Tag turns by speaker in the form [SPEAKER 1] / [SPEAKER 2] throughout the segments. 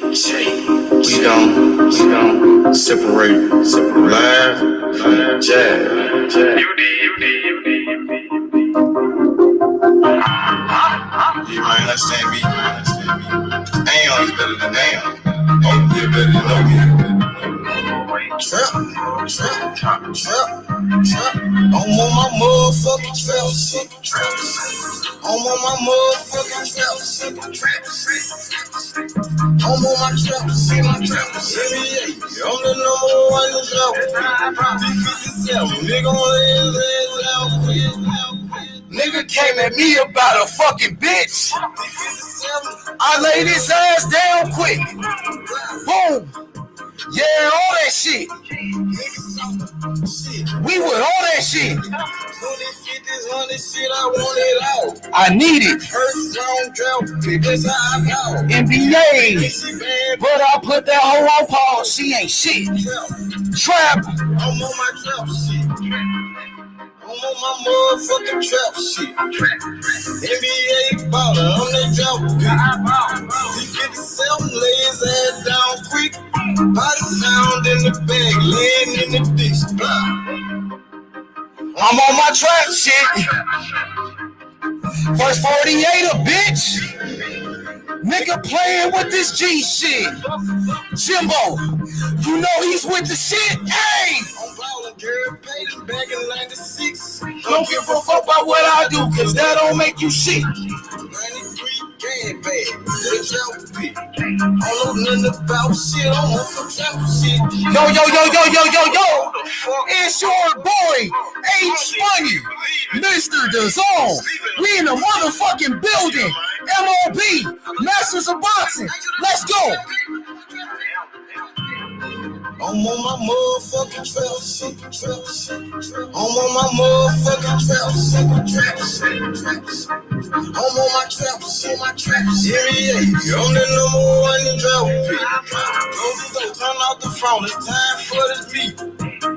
[SPEAKER 1] We don't separate live from jazz. You might understand me. Am is better than am. Oh, you better than know me. Trap. I'm on my motherfucking trap shit. I'm on my motherfucking trap shit. I'm on my trap shit. I'm the number one in trap. D57, nigga on his ass out quick. Nigga came at me about a fucking bitch. I laid his ass down quick. Boom. Yeah, all that shit. We with all that shit. 20, 50s, 100 shit, I want it all. I need it. First round drought, that's how I go. NBA, but I put that hoe on pause. She ain't shit. Trap. I'm on my trap shit. I'm on my motherfucking trap shit. NBA baller, I'm that drought pick. D57 lay his ass down quick. Body found in the bag, laying in the ditch. I'm on my trap shit. First 48 a bitch. Nigga playing with this G shit. Jimbo, you know he's with the shit. Hey! I'm ballin' girl, paid him back in 96. Don't give a fuck about what I do, cause that don't make you shit. 93 gang bag, they trap pick. I don't know nothing about shit, I'm on some trap shit. Yo. It's your boy, H Money, Mr. DAZN. We in the motherfucking building. MOB, Masters of Boxing. Let's go. I'm on my motherfucking trap shit. I'm on my motherfucking trap shit. I'm on my trap shit. Yeah. I'm the number one in drought pick. Turn off the phone, it's time for this beat.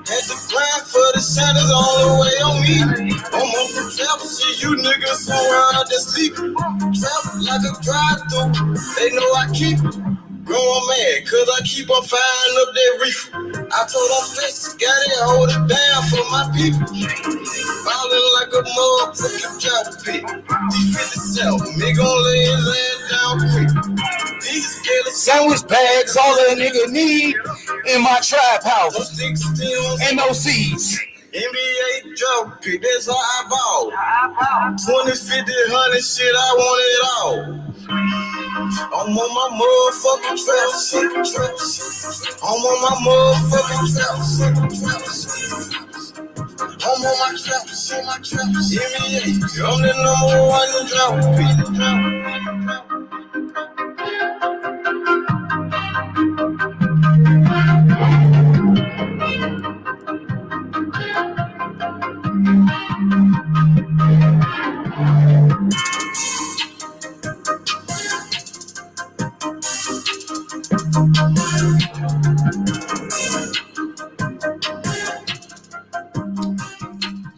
[SPEAKER 1] Had to grind for the shadows all the way on me. I'm on some trap shit, you niggas somewhere out there sleep. Trap like a drive-through, they know I keep going mad, cause I keep on firing up that reefer. I told them flex, got it, hold it down for my people. Ballin' like a motherfucking drop pick. D57, nigga gon' lay his ass down quick. These sandwich bags, all a nigga need in my trap house. And no seeds. NBA drop pick, that's how I ball. 20, 50, 100 shit, I want it all. I'm on my motherfucking trap shit. I'm on my motherfucking trap shit. I'm on my trap shit. Yeah. I'm the number one in drought.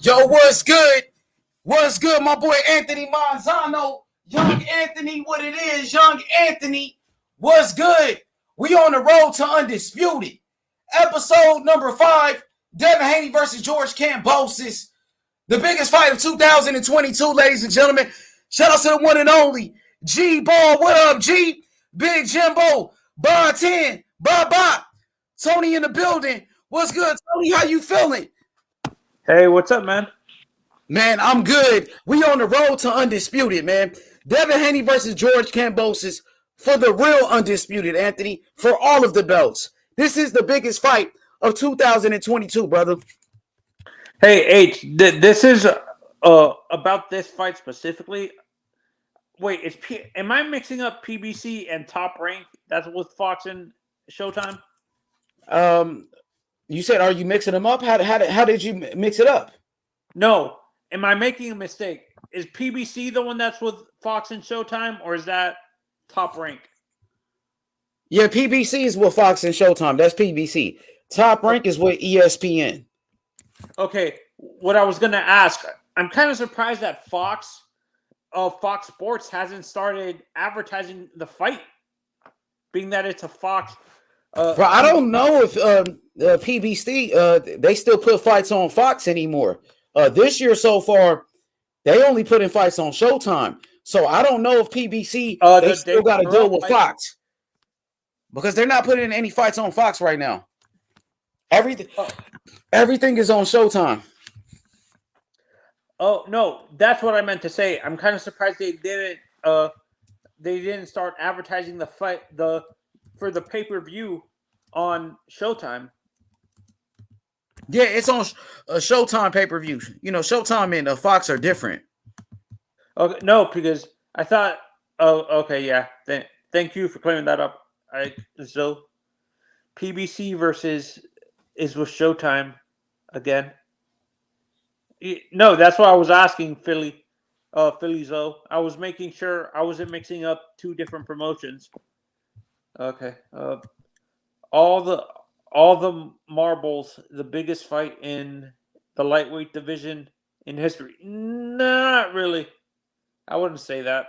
[SPEAKER 1] Yo, what's good? What's good, my boy Anthony Manzano? Young Anthony, what it is, Young Anthony. What's good? We on the road to Undisputed. Episode number 5, Devin Haney versus George Kambosos. The biggest fight of 2022, ladies and gentlemen. Shout out to the one and only G-Ball. What up, G? Big Jimbo. Bar 10. Bob. Tony in the building. What's good, Tony? How you feeling?
[SPEAKER 2] Hey, what's up, man?
[SPEAKER 1] Man, I'm good. We on the road to Undisputed, man. Devin Haney versus George Kambosos for the real Undisputed, Anthony, for all of the belts. This is the biggest fight of 2022, brother.
[SPEAKER 2] Hey, H, this is about this fight specifically. Wait, am I mixing up PBC and Top Rank? That's with Fox and Showtime?
[SPEAKER 1] You said, are you mixing them up? How did you mix it up?
[SPEAKER 2] No. Am I making a mistake? Is PBC the one that's with Fox and Showtime, or is that Top Rank?
[SPEAKER 1] Yeah, PBC is with Fox and Showtime. That's PBC. Top Rank is with ESPN.
[SPEAKER 2] Okay. What I was going to ask, I'm kind of surprised that Fox Sports hasn't started advertising the fight. being that it's a Fox.
[SPEAKER 3] Bro, I don't know if PBC they still put fights on Fox anymore. This year so far, they only put in fights on Showtime. So I don't know if PBC they still got to deal with Fox because they're not putting any fights on Fox right now. Everything is on Showtime.
[SPEAKER 2] Oh no, that's what I meant to say. I'm kind of surprised they didn't start advertising the fight for the pay-per-view on Showtime.
[SPEAKER 3] Yeah, it's on a Showtime pay-per-view. You know, Showtime and Fox are different.
[SPEAKER 2] Okay, no, because I thought. Oh, okay, yeah. Thank you for clearing that up. So PBC versus is with Showtime again. No, that's what I was asking, Philly Zoe. I was making sure I wasn't mixing up two different promotions. Okay. All the marbles, the biggest fight in the lightweight division in history. Not really. I wouldn't say that.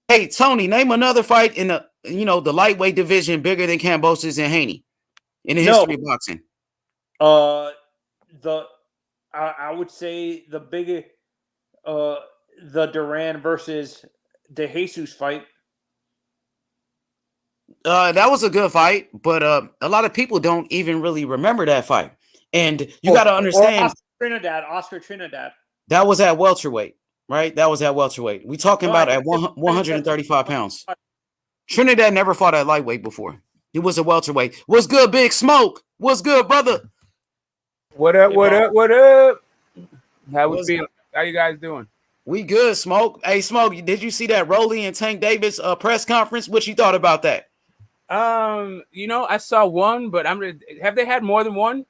[SPEAKER 3] Hey, Tony, name another fight in the lightweight division bigger than Kambosos and Haney in the history of boxing.
[SPEAKER 2] I would say the bigger the Duran versus De Jesus fight.
[SPEAKER 3] That was a good fight, but a lot of people don't even really remember that fight. And you got to understand,
[SPEAKER 2] Oscar Trinidad.
[SPEAKER 3] That was at welterweight, right? That was at welterweight. We talking about at 135 pounds. Trinidad never fought at lightweight before. He was a welterweight. What's good, Big Smoke? What's good, brother?
[SPEAKER 4] What up? What up? What up? How we feeling? How you guys doing?
[SPEAKER 3] We good, Smoke. Hey, Smoke, did you see that Rolly and Tank Davis press conference? What you thought about that?
[SPEAKER 4] I saw one, but have they had more than one?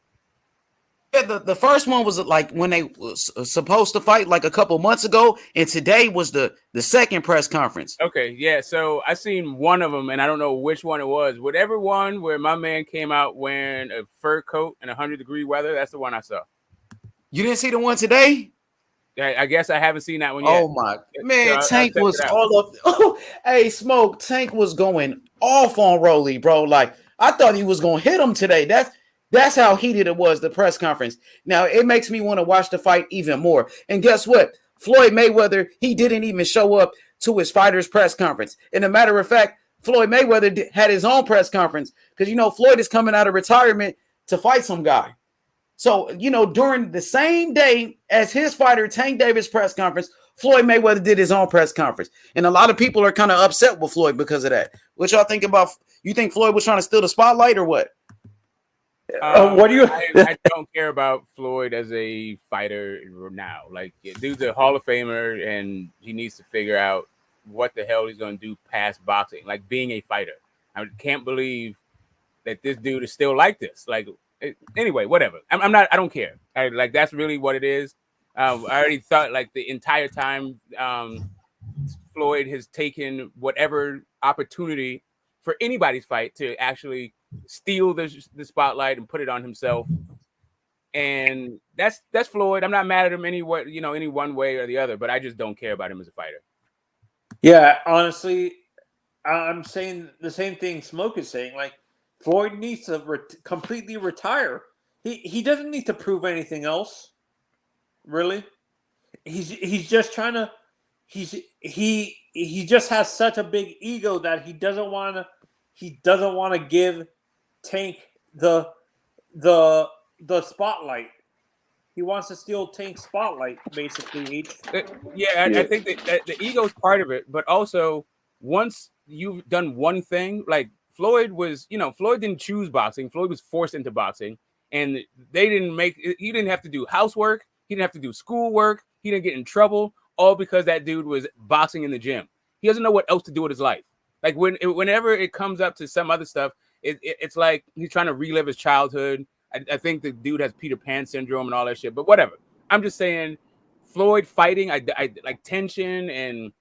[SPEAKER 3] Yeah, the first one was like when they was supposed to fight like a couple months ago, and today was the second press conference.
[SPEAKER 4] Okay, yeah. So I seen one of them, and I don't know which one it was. Whatever one where my man came out wearing a fur coat in 100-degree weather, that's the one I saw.
[SPEAKER 3] You didn't see the one today?
[SPEAKER 4] I guess I haven't seen that one yet.
[SPEAKER 3] Oh my man, Tank was all up. Oh, hey, Smoke, Tank was going off on Rolly, bro. Like I thought he was gonna hit him today. That's how heated it was, the press conference. Now, it makes me want to watch the fight even more. And guess what? Floyd Mayweather, he didn't even show up to his fighter's press conference. And a matter of fact, Floyd Mayweather had his own press conference because, Floyd is coming out of retirement to fight some guy. So, during the same day as his fighter, Tank Davis press conference, Floyd Mayweather did his own press conference. And a lot of people are kind of upset with Floyd because of that. What y'all think about? You think Floyd was trying to steal the spotlight or what?
[SPEAKER 2] What do you?
[SPEAKER 4] I don't care about Floyd as a fighter now. Like, dude's a Hall of Famer, and he needs to figure out what the hell he's going to do past boxing, like being a fighter. I can't believe that this dude is still like this. Like, anyway, whatever. I'm not. I don't care. That's really what it is. I already thought like the entire time Floyd has taken whatever opportunity for anybody's fight to actually steal the spotlight and put it on himself, and that's Floyd. I'm not mad at him any one way or the other, but I just don't care about him as a fighter.
[SPEAKER 2] Yeah, honestly, I'm saying the same thing Smoke is saying. Like Floyd needs to completely retire. He doesn't need to prove anything else. Really, he's just trying to. He just has such a big ego that he doesn't want to. He doesn't want to give Tank the spotlight. He wants to steal Tank's spotlight, basically.
[SPEAKER 4] I think that the ego is part of it, but also once you've done one thing, like Floyd was, Floyd didn't choose boxing. Floyd was forced into boxing, and he didn't have to do housework. He didn't have to do schoolwork. He didn't get in trouble, all because that dude was boxing in the gym. He doesn't know what else to do with his life. Like whenever it comes up to some other stuff, it's like he's trying to relive his childhood. I think the dude has Peter Pan syndrome and all that shit. But whatever. I'm just saying, Floyd fighting, I like tension and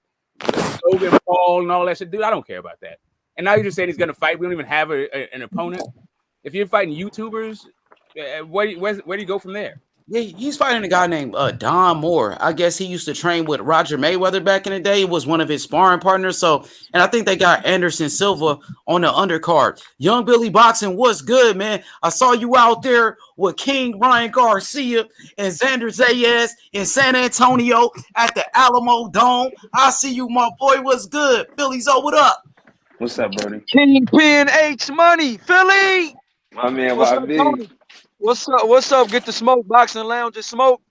[SPEAKER 4] Logan Paul and all that shit. Dude, I don't care about that. And now you're just saying he's gonna fight. We don't even have an opponent. If you're fighting YouTubers, where do you go from there?
[SPEAKER 3] Yeah, he's fighting a guy named Don Moore. I guess he used to train with Roger Mayweather back in the day. He was one of his sparring partners. So, and I think they got Anderson Silva on the undercard. Young Billy Boxing was good, man. I saw you out there with King Ryan Garcia and Xander Zayas in San Antonio at the Alamo Dome. I see you, my boy. What's good? Billy Zo, what up?
[SPEAKER 5] What's up, Brody?
[SPEAKER 6] Kingpin H Money, Philly.
[SPEAKER 5] My man,
[SPEAKER 6] What's
[SPEAKER 5] why
[SPEAKER 6] up,
[SPEAKER 5] big?
[SPEAKER 6] Tony? What's up? What's up? Get the smoke, Boxing Lounge and Smoke,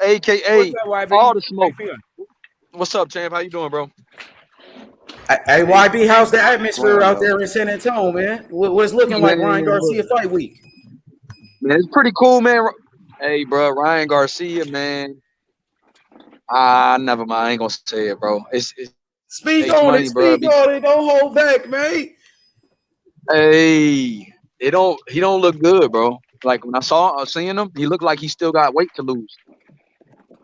[SPEAKER 6] aka all the smoke. What's up, champ? How you doing, bro?
[SPEAKER 3] Hey, YB, how's the atmosphere out there in San Antonio, man? What's looking like Ryan Garcia fight week?
[SPEAKER 6] Man, it's pretty cool, man. Hey, bro, Ryan Garcia, man. Never mind. I ain't gonna say it, bro. It's
[SPEAKER 3] speak on it, speak on it. Don't hold back, man.
[SPEAKER 6] Hey, he don't look good, bro. Like when I seeing him, he looked like he still got weight to lose.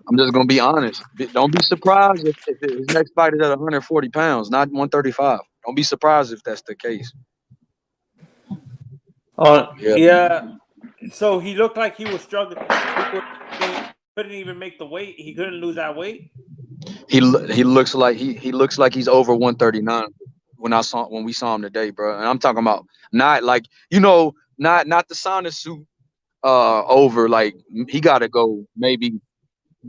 [SPEAKER 6] I'm just gonna be honest. Don't be surprised if his next fight is at 140 pounds, not 135. Don't be surprised if that's the case.
[SPEAKER 2] Yeah. So he looked like he was struggling. He couldn't even make the weight. He couldn't lose that weight.
[SPEAKER 6] He looks like he's over 139 when we saw him today, bro. And I'm talking about not like not the sauna suit over. Like he got to go maybe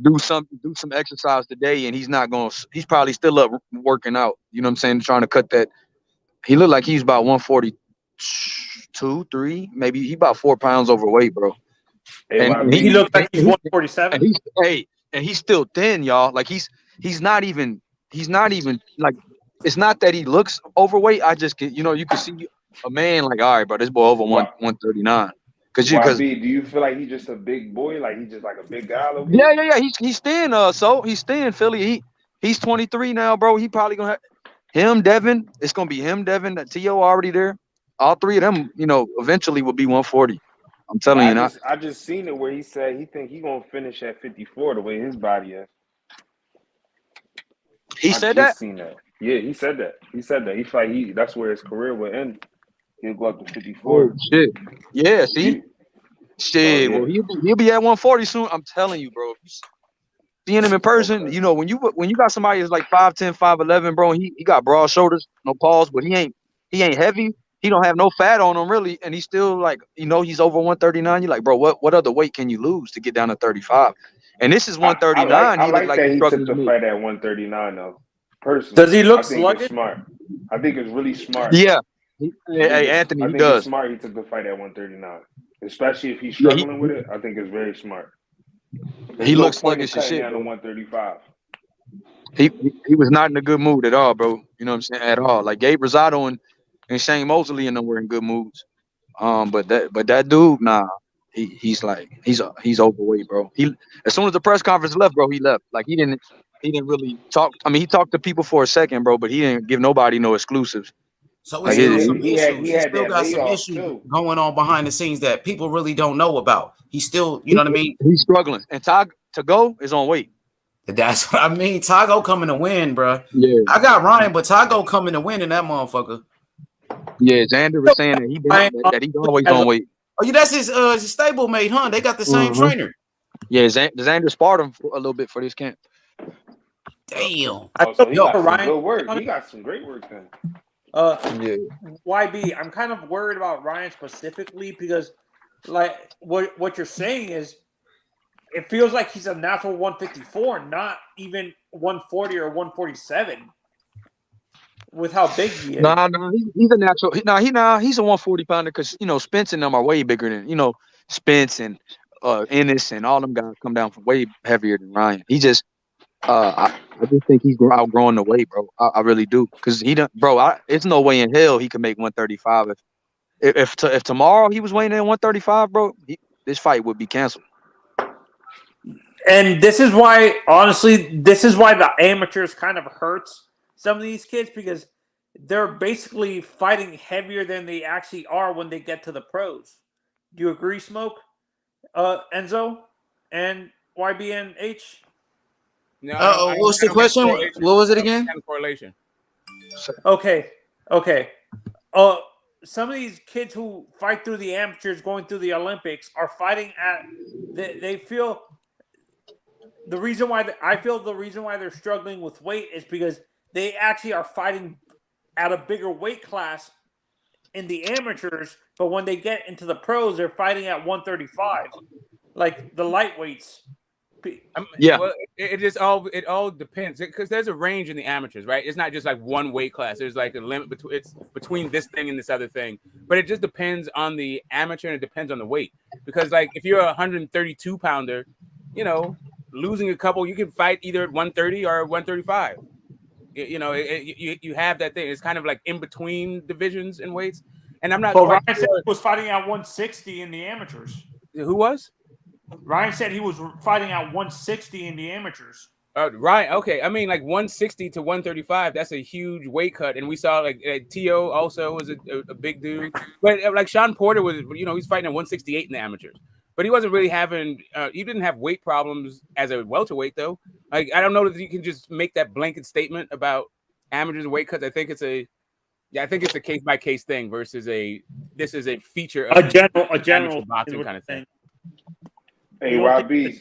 [SPEAKER 6] do some exercise today, and he's probably still up working out. You know what I'm saying? Trying to cut that. He looked like he's about 142, 3, maybe he about 4 pounds overweight, bro.
[SPEAKER 5] Hey,
[SPEAKER 6] and
[SPEAKER 2] he looked like he's 147.
[SPEAKER 6] And he's still thin, y'all. Like he's not even like, it's not that he looks overweight. I just you can see a man like, all right, bro, this boy over 139.
[SPEAKER 5] Because do you feel like he's just a big boy? Like he's just like a big guy?
[SPEAKER 6] Yeah. He's thin. So he's thin, Philly. He's 23 now, bro. He probably gonna have him, Devin. It's gonna be him, Devin. That T.O. already there. All three of them, eventually will be 140. I'm telling you.
[SPEAKER 5] I just seen it where he said he think he gonna finish at 54 the way his body is.
[SPEAKER 6] He said that?
[SPEAKER 5] Seen that. Yeah, he said that. He felt like that's where his career will end. He'll go up to 54.
[SPEAKER 6] Oh, shit. Yeah, see? Shit. Well, he'll be at 140 soon. I'm telling you, bro. Seeing him in person, when you got somebody that's like 5'10", 5'11", bro, and he got broad shoulders, no paws, but he ain't heavy. He don't have no fat on him really, and he's still like, he's over 139. You're like, bro, what other weight can you lose to get down to 35? And this is 139.
[SPEAKER 5] I like that he took the fight at 139 though. Personally,
[SPEAKER 2] does he look
[SPEAKER 5] sluggish? Smart. I think it's really smart.
[SPEAKER 6] Yeah. Hey, Anthony, he does.
[SPEAKER 5] It's smart. He took the fight at 139, especially if he's struggling with it. I think it's very smart.
[SPEAKER 6] He looks sluggish as shit.
[SPEAKER 5] Down to 135.
[SPEAKER 6] He was not in a good mood at all, bro. You know what I'm saying? At all. Like Gabe Rosado and Shane Mosley and them were in good moods. But that dude, nah, he's overweight, bro. As soon as the press conference left, bro, he left. Like he didn't really talk. I mean, he talked to people for a second, bro, but he didn't give nobody no exclusives.
[SPEAKER 3] So he still got some issues going on behind the scenes that people really don't know about. He's still, you know what I mean?
[SPEAKER 6] He's struggling. And to go is on weight.
[SPEAKER 3] That's what I mean. Tago coming to win, bro.
[SPEAKER 6] Yeah.
[SPEAKER 3] I got Ryan, but Tago coming to win in that motherfucker.
[SPEAKER 6] Yeah, Xander was saying that he's always on weight.
[SPEAKER 3] Oh, yeah, that's his stablemate, huh? They got the same trainer.
[SPEAKER 6] Yeah, Xander sparred him a little bit for this camp.
[SPEAKER 3] Damn.
[SPEAKER 5] So he got some good work. He got some great work done.
[SPEAKER 2] YB, I'm kind of worried about Ryan specifically because, like, what you're saying is, it feels like he's a natural 154, not even 140 or 147. With how big he is.
[SPEAKER 6] Nah, he's a natural. He's a 140 pounder because Spence and them are way bigger than Spence and Ennis and all them guys come down from way heavier than Ryan. He just I just think he's outgrowing the weight, bro. I really do, because it's no way in hell he could make 135. If tomorrow he was weighing in 135, bro, this fight would be canceled.
[SPEAKER 2] And this is why, honestly, the amateurs kind of hurts some of these kids, because they're basically fighting heavier than they actually are when they get to the pros. Do you agree, Smoke? Enzo and YBNH?
[SPEAKER 4] No,
[SPEAKER 3] what's the question? What was it again?
[SPEAKER 4] Correlation.
[SPEAKER 2] Okay. some of these kids who fight through the amateurs, going through the Olympics, are fighting at. They feel the reason why they're struggling with weight is because they actually are fighting at a bigger weight class in the amateurs, but when they get into the pros, they're fighting at 135, like the lightweights.
[SPEAKER 6] Yeah.
[SPEAKER 4] Well, it all depends because there's a range in the amateurs, right? It's not just like one weight class. There's like a limit between this thing and this other thing. But it just depends on the amateur and it depends on the weight. Because like if you're a 132 pounder, you know, losing a couple, you can fight either at 130 or 135. You have that thing. It's kind of like in between divisions and weights. And I'm not.
[SPEAKER 2] But Ryan said he was fighting at 160 in the amateurs.
[SPEAKER 4] Who was?
[SPEAKER 2] Ryan said he was fighting at 160 in the amateurs.
[SPEAKER 4] Right. Okay. I mean, like 160 to 135. That's a huge weight cut, and we saw like T.O. also was a big dude. But like Sean Porter was, he's fighting at 168 in the amateurs, but he wasn't really having. He didn't have weight problems as a welterweight though. Like I don't know that you can just make that blanket statement about amateurs weight cuts. I think it's a case by case thing versus this is a feature of
[SPEAKER 2] a general
[SPEAKER 4] boxing kind of thing.
[SPEAKER 5] Hey, YB,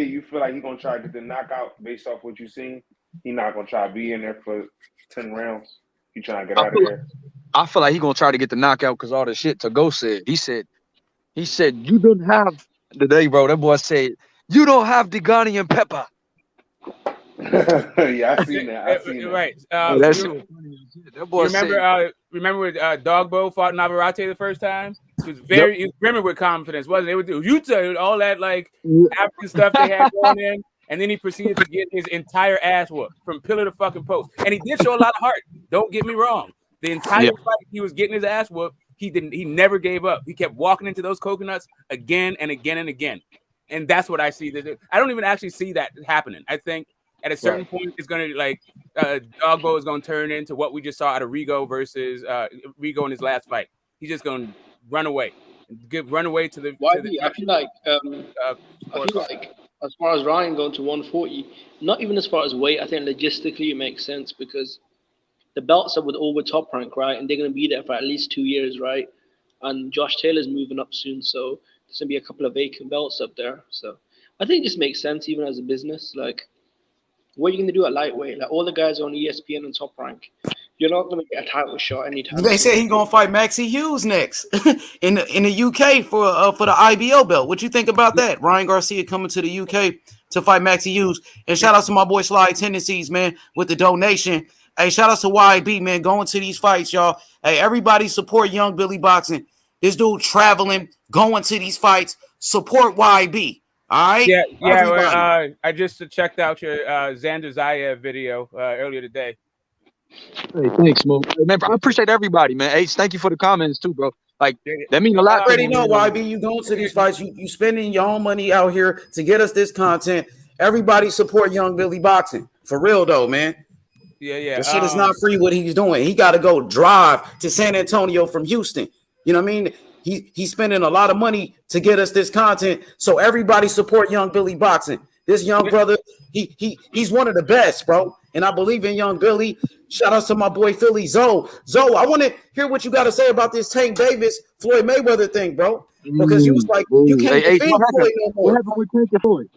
[SPEAKER 5] you feel like he's going to try to get the knockout based off what you've seen? He's not going to try to be in there for 10 rounds? He trying to get out of there?
[SPEAKER 6] I feel like he's going to try to get the knockout because all the shit Togo said. He said, you don't have today, bro. That boy said, you don't have Degani and Pepper.
[SPEAKER 5] Yeah, I seen that.
[SPEAKER 4] Right.
[SPEAKER 6] That boy
[SPEAKER 4] remember when Dogbo fought Navarrete the first time? He was brimming with confidence, wasn't it? It would do Utah, all that like African stuff they had going in, and then he proceeded to get his entire ass whooped from pillar to fucking post. And he did show a lot of heart. Don't get me wrong. The entire fight he was getting his ass whooped, he never gave up. He kept walking into those coconuts again and again and again. And that's what I see. I don't even actually see that happening. I think at a certain point, it's going to like Dogbo is going to turn into what we just saw out of Rigo versus Rigo in his last fight. He's just going to run away to the.
[SPEAKER 7] I feel like as far as Ryan going to 140, not even as far as weight. I think logistically it makes sense because the belts are with all with Top Rank, right? And they're going to be there for at least 2 years, right? And Josh Taylor's moving up soon, so there's going to be a couple of vacant belts up there. So I think it just makes sense even as a business, like. What are you going to do at lightweight? Like all the guys on ESPN and Top Rank, you're not going to get a title shot anytime.
[SPEAKER 3] They say he's going to fight Maxie Hughes next in the UK for the IBO belt. What you think about that? Ryan Garcia coming to the UK to fight Maxie Hughes. And shout out to my boy Sly Tendencies, man, with the donation. Hey, shout out to YB, man, going to these fights, y'all. Hey, everybody support Young Billy Boxing. This dude traveling, going to these fights. Support YB. All right.
[SPEAKER 4] Yeah. I just checked out your Xander Zayev video earlier today.
[SPEAKER 6] Hey, thanks, Mo. Man, I appreciate everybody, man. H, thank you for the comments too, bro. Like that means a lot.
[SPEAKER 3] I already know, YB. You going to these fights? You spending your own money out here to get us this content. Everybody support Young Billy Boxing for real, though, man.
[SPEAKER 4] Yeah.
[SPEAKER 3] The shit is not free. What he's doing, he got to go drive to San Antonio from Houston. You know what I mean? He's spending a lot of money to get us this content. So everybody support Young Billy Boxing. This young brother, he's one of the best, bro. And I believe in Young Billy. Shout out to my boy Philly Zoe. Zoe, I want to hear what you got to say about this Tank Davis Floyd Mayweather thing, bro. Because you was like, you can't defend Floyd no more.
[SPEAKER 6] What happened with Tank and Floyd?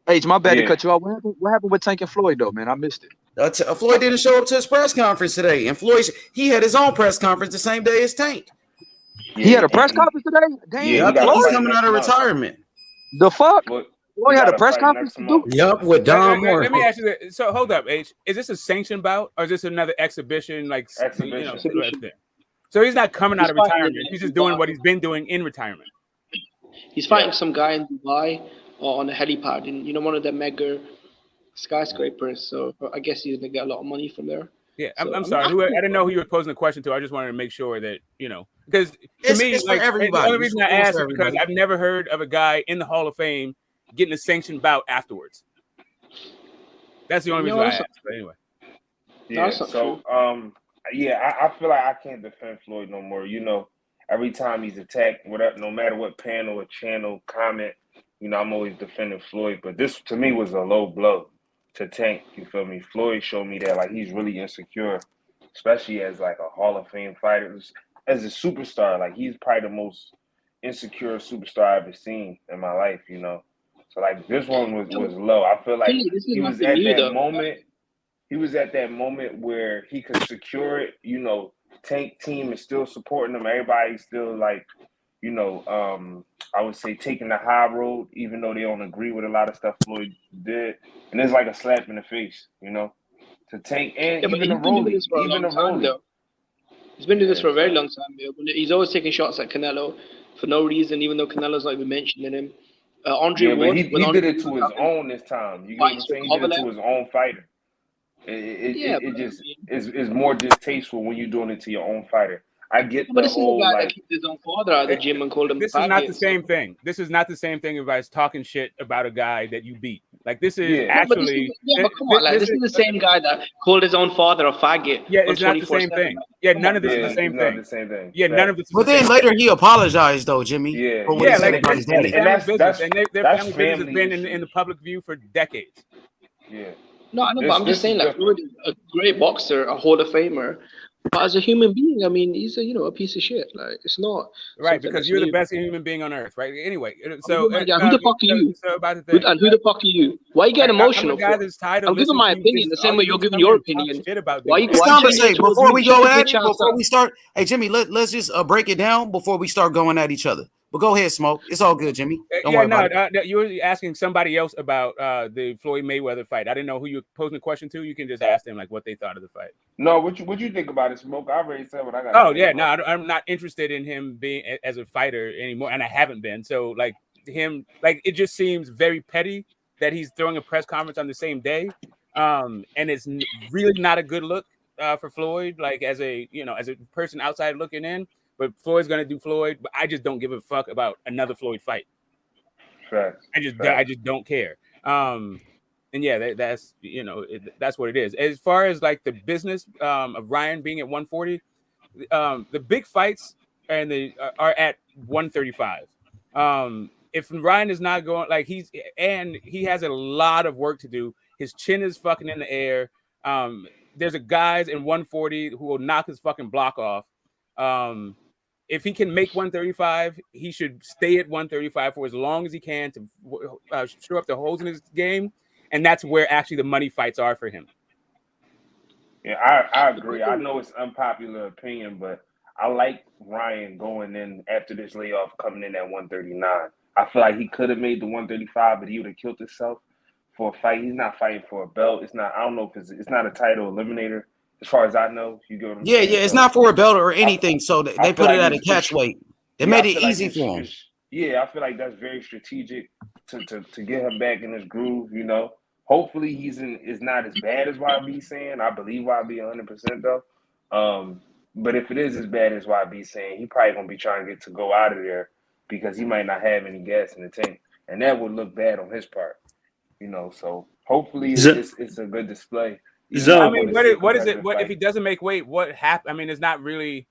[SPEAKER 6] H, my bad to cut you off. What happened with Tank and Floyd though, man? I missed it.
[SPEAKER 3] Floyd didn't show up to his press conference today, and he had his own press conference the same day as Tank.
[SPEAKER 6] Yeah, he had a press conference today? Damn,
[SPEAKER 3] he's coming out of retirement.
[SPEAKER 6] The fuck? Floyd had a press conference?
[SPEAKER 3] Yup, with Don Moore.
[SPEAKER 4] Let me ask you this. So hold up, H. Is this a sanctioned bout or is this another exhibition? So he's not coming out of retirement. He's just doing what he's been doing in retirement.
[SPEAKER 7] He's fighting some guy in Dubai on a helipad in one of the mega skyscrapers. So I guess he's gonna get a lot of money from there.
[SPEAKER 4] Yeah, I'm sorry. I didn't know who you were posing the question to. I just wanted to make sure that, because to me,
[SPEAKER 3] it's like everybody.
[SPEAKER 4] The only reason I asked is because I've never heard of a guy in the Hall of Fame getting a sanctioned bout afterwards. That's the only reason I asked. But anyway.
[SPEAKER 5] Yeah. So, I feel like I can't defend Floyd no more. Every time he's attacked, no matter what panel or channel comment, I'm always defending Floyd. But this to me was a low blow to Tank. You feel me? Floyd showed me that like he's really insecure, especially as like a Hall of Fame fighter. as a superstar, like he's probably the most insecure superstar I've ever seen in my life, you know. So like this one was low. I feel like he was at that moment. He was at that moment where he could secure it. You know, Tank team is still supporting him. Everybody's still like, you know, I would say taking the high road, even though they don't agree with a lot of stuff Floyd did. And it's like a slap in the face, you know, to Tank and even the Rolly,
[SPEAKER 7] He's been doing this for a very long time, Bill. He's always taking shots at Canelo for no reason, even though Canelo's not even mentioning him. Andre Ward,
[SPEAKER 5] he did it to his own this time. You get what I'm saying? He did it to his own fighter. It just is more distasteful when you're doing it to your own fighter. I get the whole
[SPEAKER 7] like that keeps his own father out of the gym and called him.
[SPEAKER 4] This is not the same thing. This is not the same thing if I was talking shit about a guy that you beat. Like this is actually.
[SPEAKER 7] But come on, this is the same guy that called his own father a faggot.
[SPEAKER 4] Yeah, it's not the same thing. Yeah, none of this is the same thing.
[SPEAKER 5] The same thing.
[SPEAKER 4] Yeah, none of this.
[SPEAKER 3] But then later he apologized though, Jimmy.
[SPEAKER 5] Yeah,
[SPEAKER 3] for what he said about his daddy.
[SPEAKER 4] And their family business has been in the public view for decades.
[SPEAKER 5] Yeah.
[SPEAKER 7] No, I know, but I'm just saying, like, Floyd is a great boxer, a Hall of Famer. But as a human being, I mean, he's a piece of shit. Like, it's not
[SPEAKER 4] right because you're the best human being on earth, right? Anyway, so
[SPEAKER 7] who the fuck are you? And who the fuck are you? Why are you getting emotional? I'm giving my opinion the same way you're giving your opinion.
[SPEAKER 3] Before we go at it, before we start, hey Jimmy, let's just break it down before we start going at each other. But go ahead, Smoke. It's all good, Jimmy. Don't worry about it.
[SPEAKER 4] You were asking somebody else about the Floyd Mayweather fight. I didn't know who you were posing the question to. You can just ask them like what they thought of the fight.
[SPEAKER 5] No, what you think about it, Smoke? I already said what I got.
[SPEAKER 4] Oh yeah, no, I'm not interested in him being as a fighter anymore, and I haven't been. So like him, like it just seems very petty that he's throwing a press conference on the same day, and it's really not a good look for Floyd. Like as a person outside looking in. But Floyd's gonna do Floyd, but I just don't give a fuck about another Floyd fight.
[SPEAKER 5] Facts.
[SPEAKER 4] I just don't care. And yeah, that's that's what it is. As far as like the business of Ryan being at 140, the big fights are at 135. If Ryan is not going, like he has a lot of work to do. His chin is fucking in the air. There's a guys in 140 who will knock his fucking block off. If he can make 135, he should stay at 135 for as long as he can to shore up the holes in his game, and that's where actually the money fights are for him.
[SPEAKER 5] Yeah, I agree. I know it's unpopular opinion, but I like Ryan going in after this layoff, coming in at 139. I feel like he could have made the 135, but he would have killed himself for a fight. He's not fighting for a belt. It's not. I don't know if it's not a title eliminator. As far as I know, you get what I'm saying?
[SPEAKER 3] Yeah, it's not for a belt or anything. So they put it at a catch weight. They made it easy for him.
[SPEAKER 5] Yeah, I feel like that's very strategic to get him back in his groove. You know, hopefully is not as bad as YB saying. I believe YB 100% though. But if it is as bad as YB saying, he probably gonna be trying to get to go out of there because he might not have any gas in the tank, and that would look bad on his part. You know, so hopefully it's a good display.
[SPEAKER 4] I mean, what is it? What if he doesn't make weight? What happened? I mean, it's not really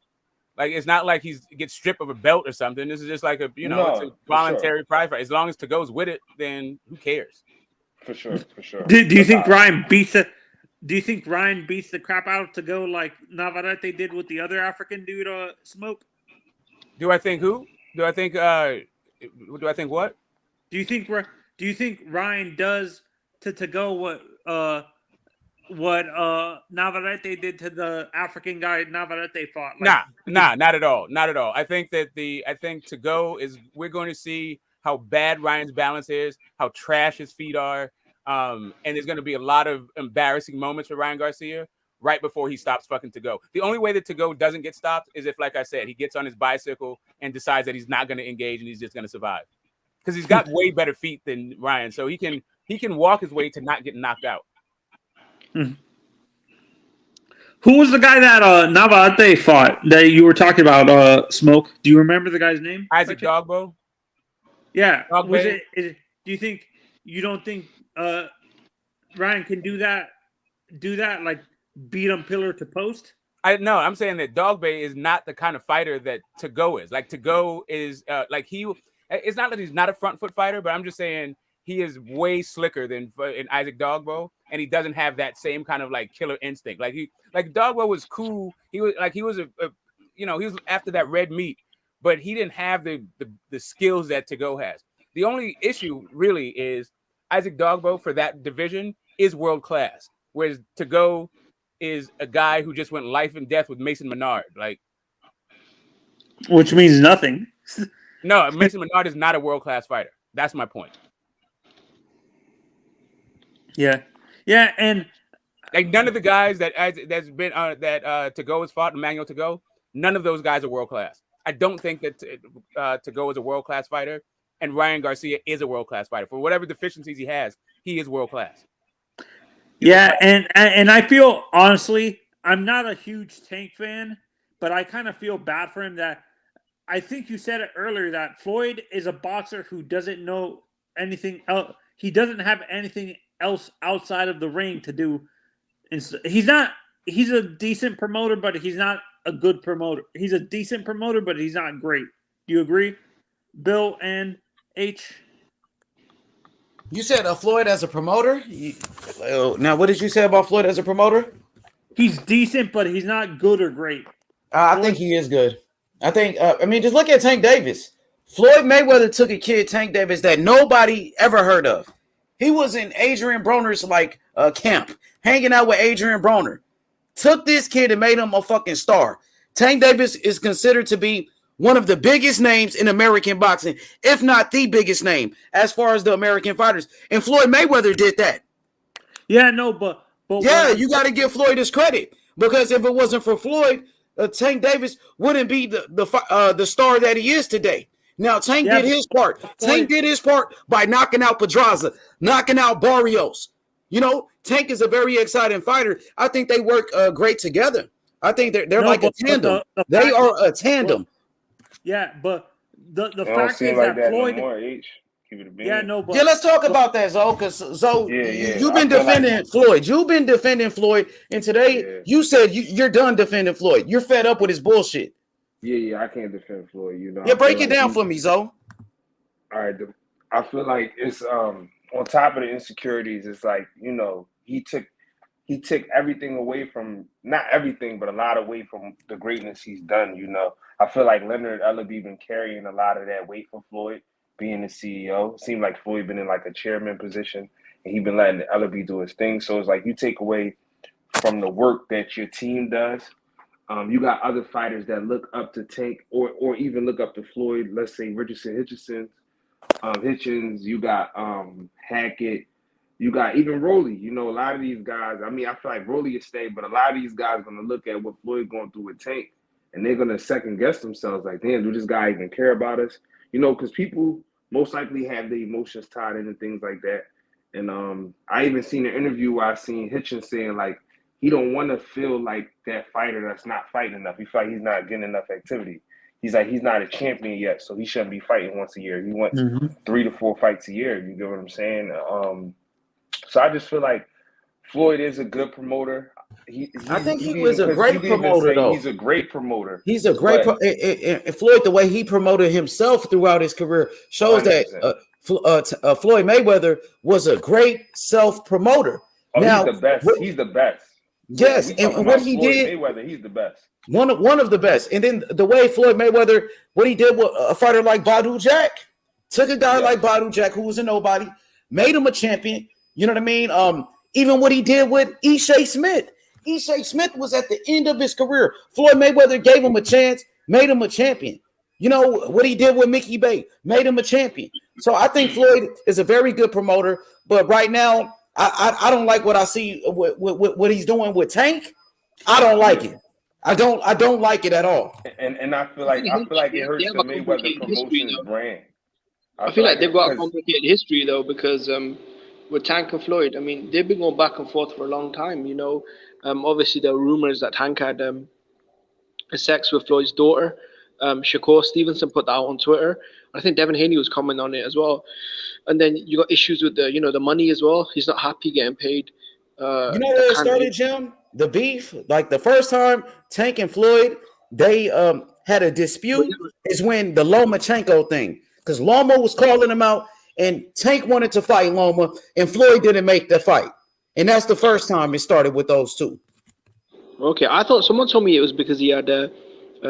[SPEAKER 4] like it's not like he gets stripped of a belt or something. This is just like it's a voluntary pride fight. As long as Tago's with it, then who cares?
[SPEAKER 5] For sure.
[SPEAKER 2] Do you think Ryan beats the? Do you think Ryan beats the crap out to go like Navarrete did with the other African dude, Smoke?
[SPEAKER 4] Do I think who? Do I think what?
[SPEAKER 2] Do you think Ryan does to go what Navarrete did to the African guy Navarrete fought?
[SPEAKER 4] Like, nah, not at all. Not at all. I think to go is we're going to see how bad Ryan's balance is, how trash his feet are. And there's going to be a lot of embarrassing moments for Ryan Garcia right before he stops fucking to go. The only way that to go doesn't get stopped is if, like I said, he gets on his bicycle and decides that he's not going to engage and he's just going to survive. Because he's got way better feet than Ryan, so he can walk his way to not get knocked out.
[SPEAKER 2] Hmm. Who was the guy that Navarrete fought that you were talking about, Smoke? Do you remember the guy's name?
[SPEAKER 4] Isaac Dogbo?
[SPEAKER 2] Yeah. Do you don't think Ryan can do that, like beat him pillar to post?
[SPEAKER 4] I'm saying that Dogbe is not the kind of fighter that To-Go is. Like To-Go is it's not that he's not a front foot fighter, but I'm just saying he is way slicker than Isaac Dogbo, and he doesn't have that same kind of like killer instinct. Like Dogbo was cool. He was after that red meat, but he didn't have the skills that To-Go has. The only issue really is Isaac Dogbo for that division is world class, whereas To-Go is a guy who just went life and death with Mason Menard,
[SPEAKER 2] which means nothing.
[SPEAKER 4] No, Mason Menard is not a world class fighter. That's my point.
[SPEAKER 2] Yeah, and
[SPEAKER 4] none of the guys that's been To-Go has fought, Emmanuel To-Go, none of those guys are world class. I don't think that To-Go is a world class fighter, and Ryan Garcia is a world class fighter. For whatever deficiencies he has, he is world class.
[SPEAKER 2] Yeah, and I feel, honestly, I'm not a huge Tank fan, but I kind of feel bad for him that I think you said it earlier that Floyd is a boxer who doesn't know anything else. He doesn't have anything else outside of the ring to do. He's a decent promoter, but he's not a good promoter. He's a decent promoter, but he's not great. Do you agree, Bill and H?
[SPEAKER 3] You said Floyd as a promoter? Now, what did you say about Floyd as a promoter?
[SPEAKER 2] He's decent, but he's not good or great.
[SPEAKER 3] I think he is good. I think, just look at Tank Davis. Floyd Mayweather took a kid, Tank Davis, that nobody ever heard of. He was in Adrian Broner's camp, hanging out with Adrian Broner. Took this kid and made him a fucking star. Tank Davis is considered to be one of the biggest names in American boxing, if not the biggest name as far as the American fighters. And Floyd Mayweather did that.
[SPEAKER 2] Yeah, no, but
[SPEAKER 3] yeah, you got to give Floyd his credit, because if it wasn't for Floyd, Tank Davis wouldn't be the star that he is today. Now, Tank did his part. Tank did his part by knocking out Pedraza, knocking out Barrios. Tank is a very exciting fighter. I think they work great together. I think they're like a tandem. They are a tandem.
[SPEAKER 2] Yeah, but the fact is that Floyd.
[SPEAKER 3] Let's talk about that, Zoe. Because Zoe, you've been defending Floyd. You've been defending Floyd, and today you said you're done defending Floyd. You're fed up with his bullshit.
[SPEAKER 5] Yeah, I can't defend Floyd.
[SPEAKER 3] Break it down for me, Zoe.
[SPEAKER 5] All right, I feel like it's on top of the insecurities. It's like he took everything away from, not everything, but a lot away from the greatness he's done. I feel like Leonard Ellerbe been carrying a lot of that weight for Floyd, being the CEO. It seemed like Floyd been in like a chairman position, and he been letting Ellerbe do his thing. So it's like you take away from the work that your team does. You got other fighters that look up to Tank or even look up to Floyd. Let's say Richardson Hitchens. You got Hackett. You got even Rolly. A lot of these guys. I feel like Rolly is staying, but a lot of these guys are going to look at what Floyd going through with Tank, and they're going to second guess themselves. Like, damn, do this guy even care about us? Because people most likely have their emotions tied in and things like that. And I even seen an interview where I seen Hitchens saying like he don't want to feel like that fighter that's not fighting enough. He feel like he's not getting enough activity. He's like, he's not a champion yet, so he shouldn't be fighting once a year. He wants 3 to 4 fights a year. You get what I'm saying? So I just feel like Floyd is a good promoter.
[SPEAKER 3] I think he was a great promoter, though.
[SPEAKER 5] He's a great promoter.
[SPEAKER 3] He's a great Floyd, the way he promoted himself throughout his career shows 100%. That Floyd Mayweather was a great self-promoter.
[SPEAKER 5] Now, he's the best. He's the best.
[SPEAKER 3] Yes, and what he did,
[SPEAKER 5] Mayweather, he's the best.
[SPEAKER 3] One of the best. And then the way Floyd Mayweather, what he did with a fighter like Badu Jack, took a guy like Badu Jack, who was a nobody, made him a champion. You know what I mean? Even what he did with Ishai Smith. Ishai Smith was at the end of his career. Floyd Mayweather gave him a chance, made him a champion. What he did with Mickey Bay, made him a champion. So I think Floyd is a very good promoter. But right now, I don't like what I see what he's doing with Tank. I don't like it. I don't like it at all.
[SPEAKER 5] And I feel like it hurts the Mayweather promotions brand.
[SPEAKER 7] I feel like they've got a complicated history though, because with Tank and Floyd, they've been going back and forth for a long time. Obviously there were rumors that Tank had sex with Floyd's daughter. Shakur Stevenson put that out on Twitter. I think Devin Haney was commenting on it as well. And then you got issues with the money as well. He's not happy getting paid.
[SPEAKER 3] Where it started, Jim? The beef, like the first time Tank and Floyd, they had a dispute is when the Lomachenko thing, because Loma was calling him out and Tank wanted to fight Loma and Floyd didn't make the fight. And that's the first time it started with those two.
[SPEAKER 7] Okay, I thought someone told me it was because he had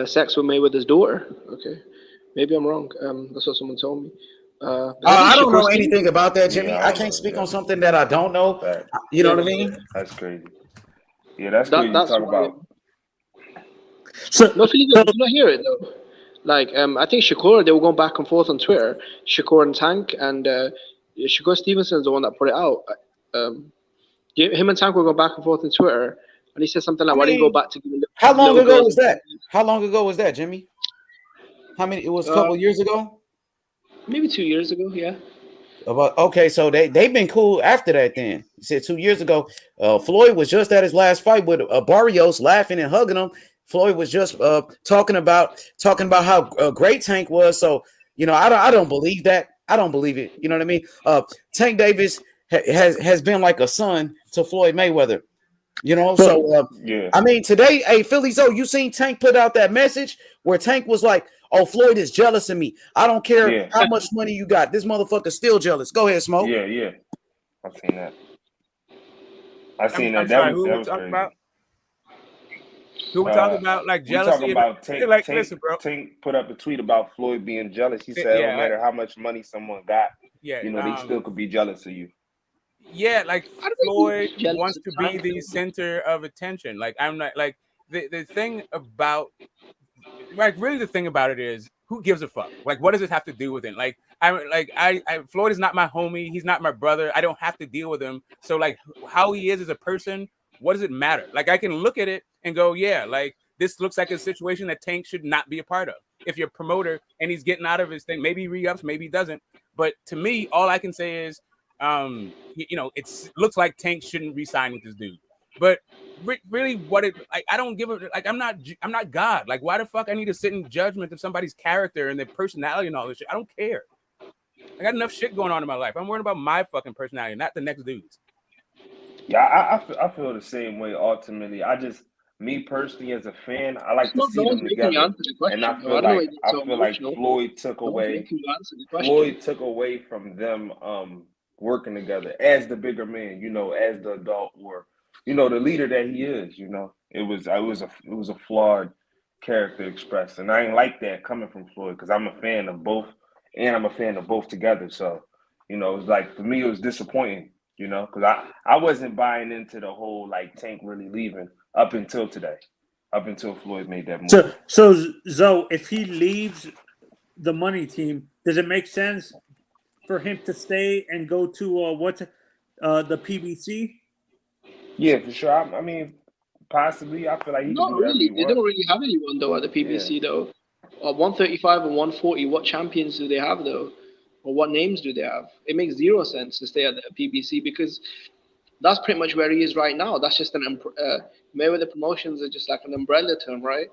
[SPEAKER 7] sex with Mayweather's daughter. Okay, maybe I'm wrong. That's what someone told me.
[SPEAKER 3] I don't know anything about that, Jimmy.
[SPEAKER 5] Yeah,
[SPEAKER 3] I can't speak on something that I don't know. You know what I mean?
[SPEAKER 5] That's crazy. Yeah, that's crazy.
[SPEAKER 7] That's
[SPEAKER 5] Talk about.
[SPEAKER 7] So, no, Philly, did not hear it though. Like, I think Shakur, they were going back and forth on Twitter. Shakur and Tank, and Shakur Stevenson's the one that put it out. Him and Tank were going back and forth on Twitter, and he said something like, "Why didn't you go back to?"
[SPEAKER 3] How long ago was that? How long ago was that, Jimmy? How many? It was a couple years ago.
[SPEAKER 7] Maybe 2 years ago. Yeah.
[SPEAKER 3] Okay, so they've been cool after that. Then he said 2 years ago, Floyd was just at his last fight with Barrios, laughing and hugging him. Floyd was just talking about how great Tank was. So I don't believe that. I don't believe it. You know what I mean? Tank Davis has been like a son to Floyd Mayweather. Yeah. I mean, today, hey, Philly, you seen Tank put out that message where Tank was like, "Oh, Floyd is jealous of me. I don't care how much money you got. This motherfucker's still jealous." Go ahead, Smoke.
[SPEAKER 5] Yeah. I've seen that.
[SPEAKER 4] I'm sorry, who we talking about? Who we talking about? Like jealousy?
[SPEAKER 5] We talking about Tank.
[SPEAKER 4] Like, listen, bro.
[SPEAKER 5] Tank put up a tweet about Floyd being jealous. He said, "No matter how much money someone got, they still could be jealous of you."
[SPEAKER 4] Yeah, like Floyd wants to be the center of attention. Like I'm not like the thing about really the thing about it is who gives a fuck? Like what does it have to do with it? Like I Floyd is not my homie. He's not my brother. I don't have to deal with him. So like how he is as a person, what does it matter? Like I can look at it and go, yeah, like this looks like a situation that Tank should not be a part of. If you're a promoter and he's getting out of his thing, maybe he re-ups, maybe he doesn't. But to me, all I can say is it looks like Tank shouldn't re-sign with this dude. But really, I don't give a like. I'm not God. Like, why the fuck I need to sit in judgment of somebody's character and their personality and all this shit? I don't care. I got enough shit going on in my life. I'm worried about my fucking personality, not the next dude's.
[SPEAKER 5] Yeah, I feel the same way. Ultimately, me personally as a fan, I like to see them together, and I feel like Floyd took away from them working together as the bigger man, as the adult, or the leader that he is. It was a flawed character expressed, and I ain't like that coming from Floyd because I'm a fan of both, and I'm a fan of both together. So it was like for me it was disappointing, because I wasn't buying into the whole like Tank really leaving up until today, up until Floyd made that move.
[SPEAKER 2] So Zoe, if he leaves the money team, does it make sense for him to stay and go to the PBC?
[SPEAKER 5] Yeah, for sure. I mean, possibly. I feel like he
[SPEAKER 7] not really. They don't really have anyone though at the PBC though. 135 and 140. What champions do they have though, or what names do they have? It makes zero sense to stay at the PBC because that's pretty much where he is right now. That's just Mayweather Promotions are just like an umbrella term, right?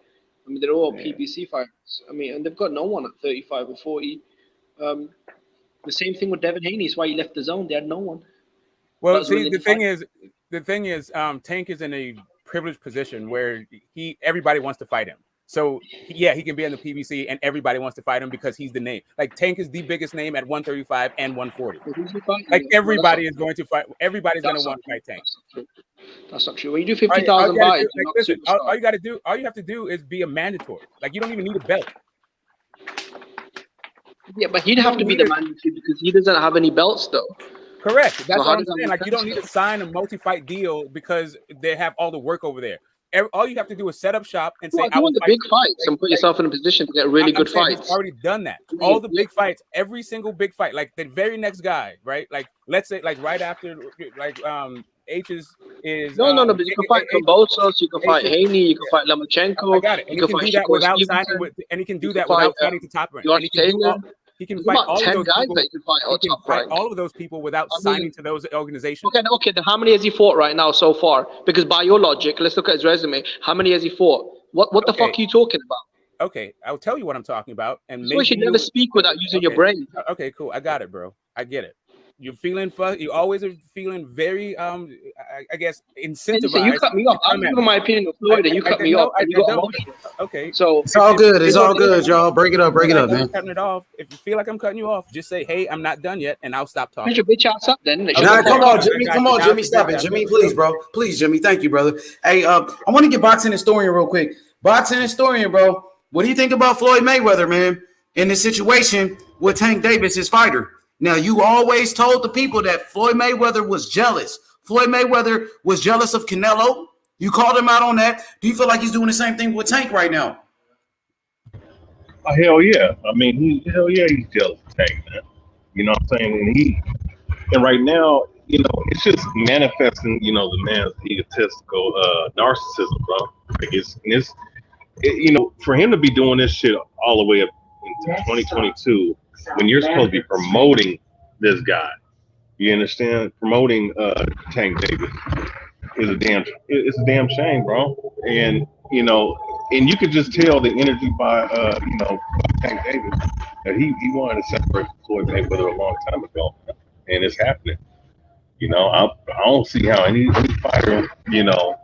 [SPEAKER 7] I mean, they're all PBC fighters. I mean, and they've got no one at 35 or 40. The same thing with Devin Haney. That's why he left the zone. They had no one.
[SPEAKER 4] Well, see, the thing is, Tank is in a privileged position where everybody wants to fight him. So yeah, he can be in the PBC and everybody wants to fight him because he's the name. Like Tank is the biggest name at 135 and 140. Like everybody is going to fight. Everybody's going to want to fight Tank.
[SPEAKER 7] That's not true. When you do 50,000 buys,
[SPEAKER 4] all you have to do is be a mandatory. Like you don't even need a belt.
[SPEAKER 7] Yeah, but he'd have to be the mandatory because he doesn't have any belts though.
[SPEAKER 4] Correct. That's what I'm saying. Like you don't need to sign a multi-fight deal because they have all the work over there. All you have to do is set up shop and say,
[SPEAKER 7] "I want the big fights and put yourself in a position to get really good fights."
[SPEAKER 4] He's already done that. All the big fights, every single big fight, like the very next guy, right? Like let's say, like right after, like H's is
[SPEAKER 7] no. But you can fight Kambosos, you can fight Haney, you can fight Lomachenko.
[SPEAKER 4] I got it. And he can do that without signing and he can do that without signing to Top Rank. He can fight all of those guys that you fight on Top Rank. All of those people without signing to those organizations.
[SPEAKER 7] Okay. Then how many has he fought right now so far? Because by your logic, let's look at his resume. How many has he fought? What the fuck are you talking about?
[SPEAKER 4] Okay, I'll tell you what I'm talking about. And
[SPEAKER 7] so you should never speak without using your brain.
[SPEAKER 4] Okay, cool. I got it, bro. I get it. You're feeling You always are feeling very, I guess, incentivized.
[SPEAKER 7] Listen, you cut me off. I'm giving my opinion of Floyd, and you cut me off.
[SPEAKER 4] Okay.
[SPEAKER 3] So it's all good. It's all good, y'all. Break it up, man.
[SPEAKER 4] Cutting it off. If you feel like I'm cutting you off, just say, "Hey, I'm not done yet," and I'll stop talking.
[SPEAKER 7] Put your bitch ass up, then.
[SPEAKER 3] Nah, come on, Jimmy. Come on, Jimmy. Stop it, Jimmy. Please, bro. Please, Jimmy. Thank you, brother. Hey, I want to get boxing historian real quick. boxing historian, bro. What do you think about Floyd Mayweather, man, in this situation with Tank Davis, his fighter? Now, you always told the people that Floyd Mayweather was jealous. Floyd Mayweather was jealous of Canelo. You called him out on that. Do you feel like he's doing the same thing with Tank right now?
[SPEAKER 8] Hell yeah. I mean, he's jealous of Tank, man. You know what I'm saying? And right now, you know, it's just manifesting, you know, the man's egotistical narcissism, bro. Like you know, for him to be doing this shit all the way up into 2022, when you're supposed to be promoting this guy, you understand? Promoting Tank Davis is it's a damn shame, bro. And you know, and you could just tell the energy by you know, by Tank Davis that he wanted to separate Floyd Mayweather a long time ago, and it's happening. You know, I don't see how any fighter, you know,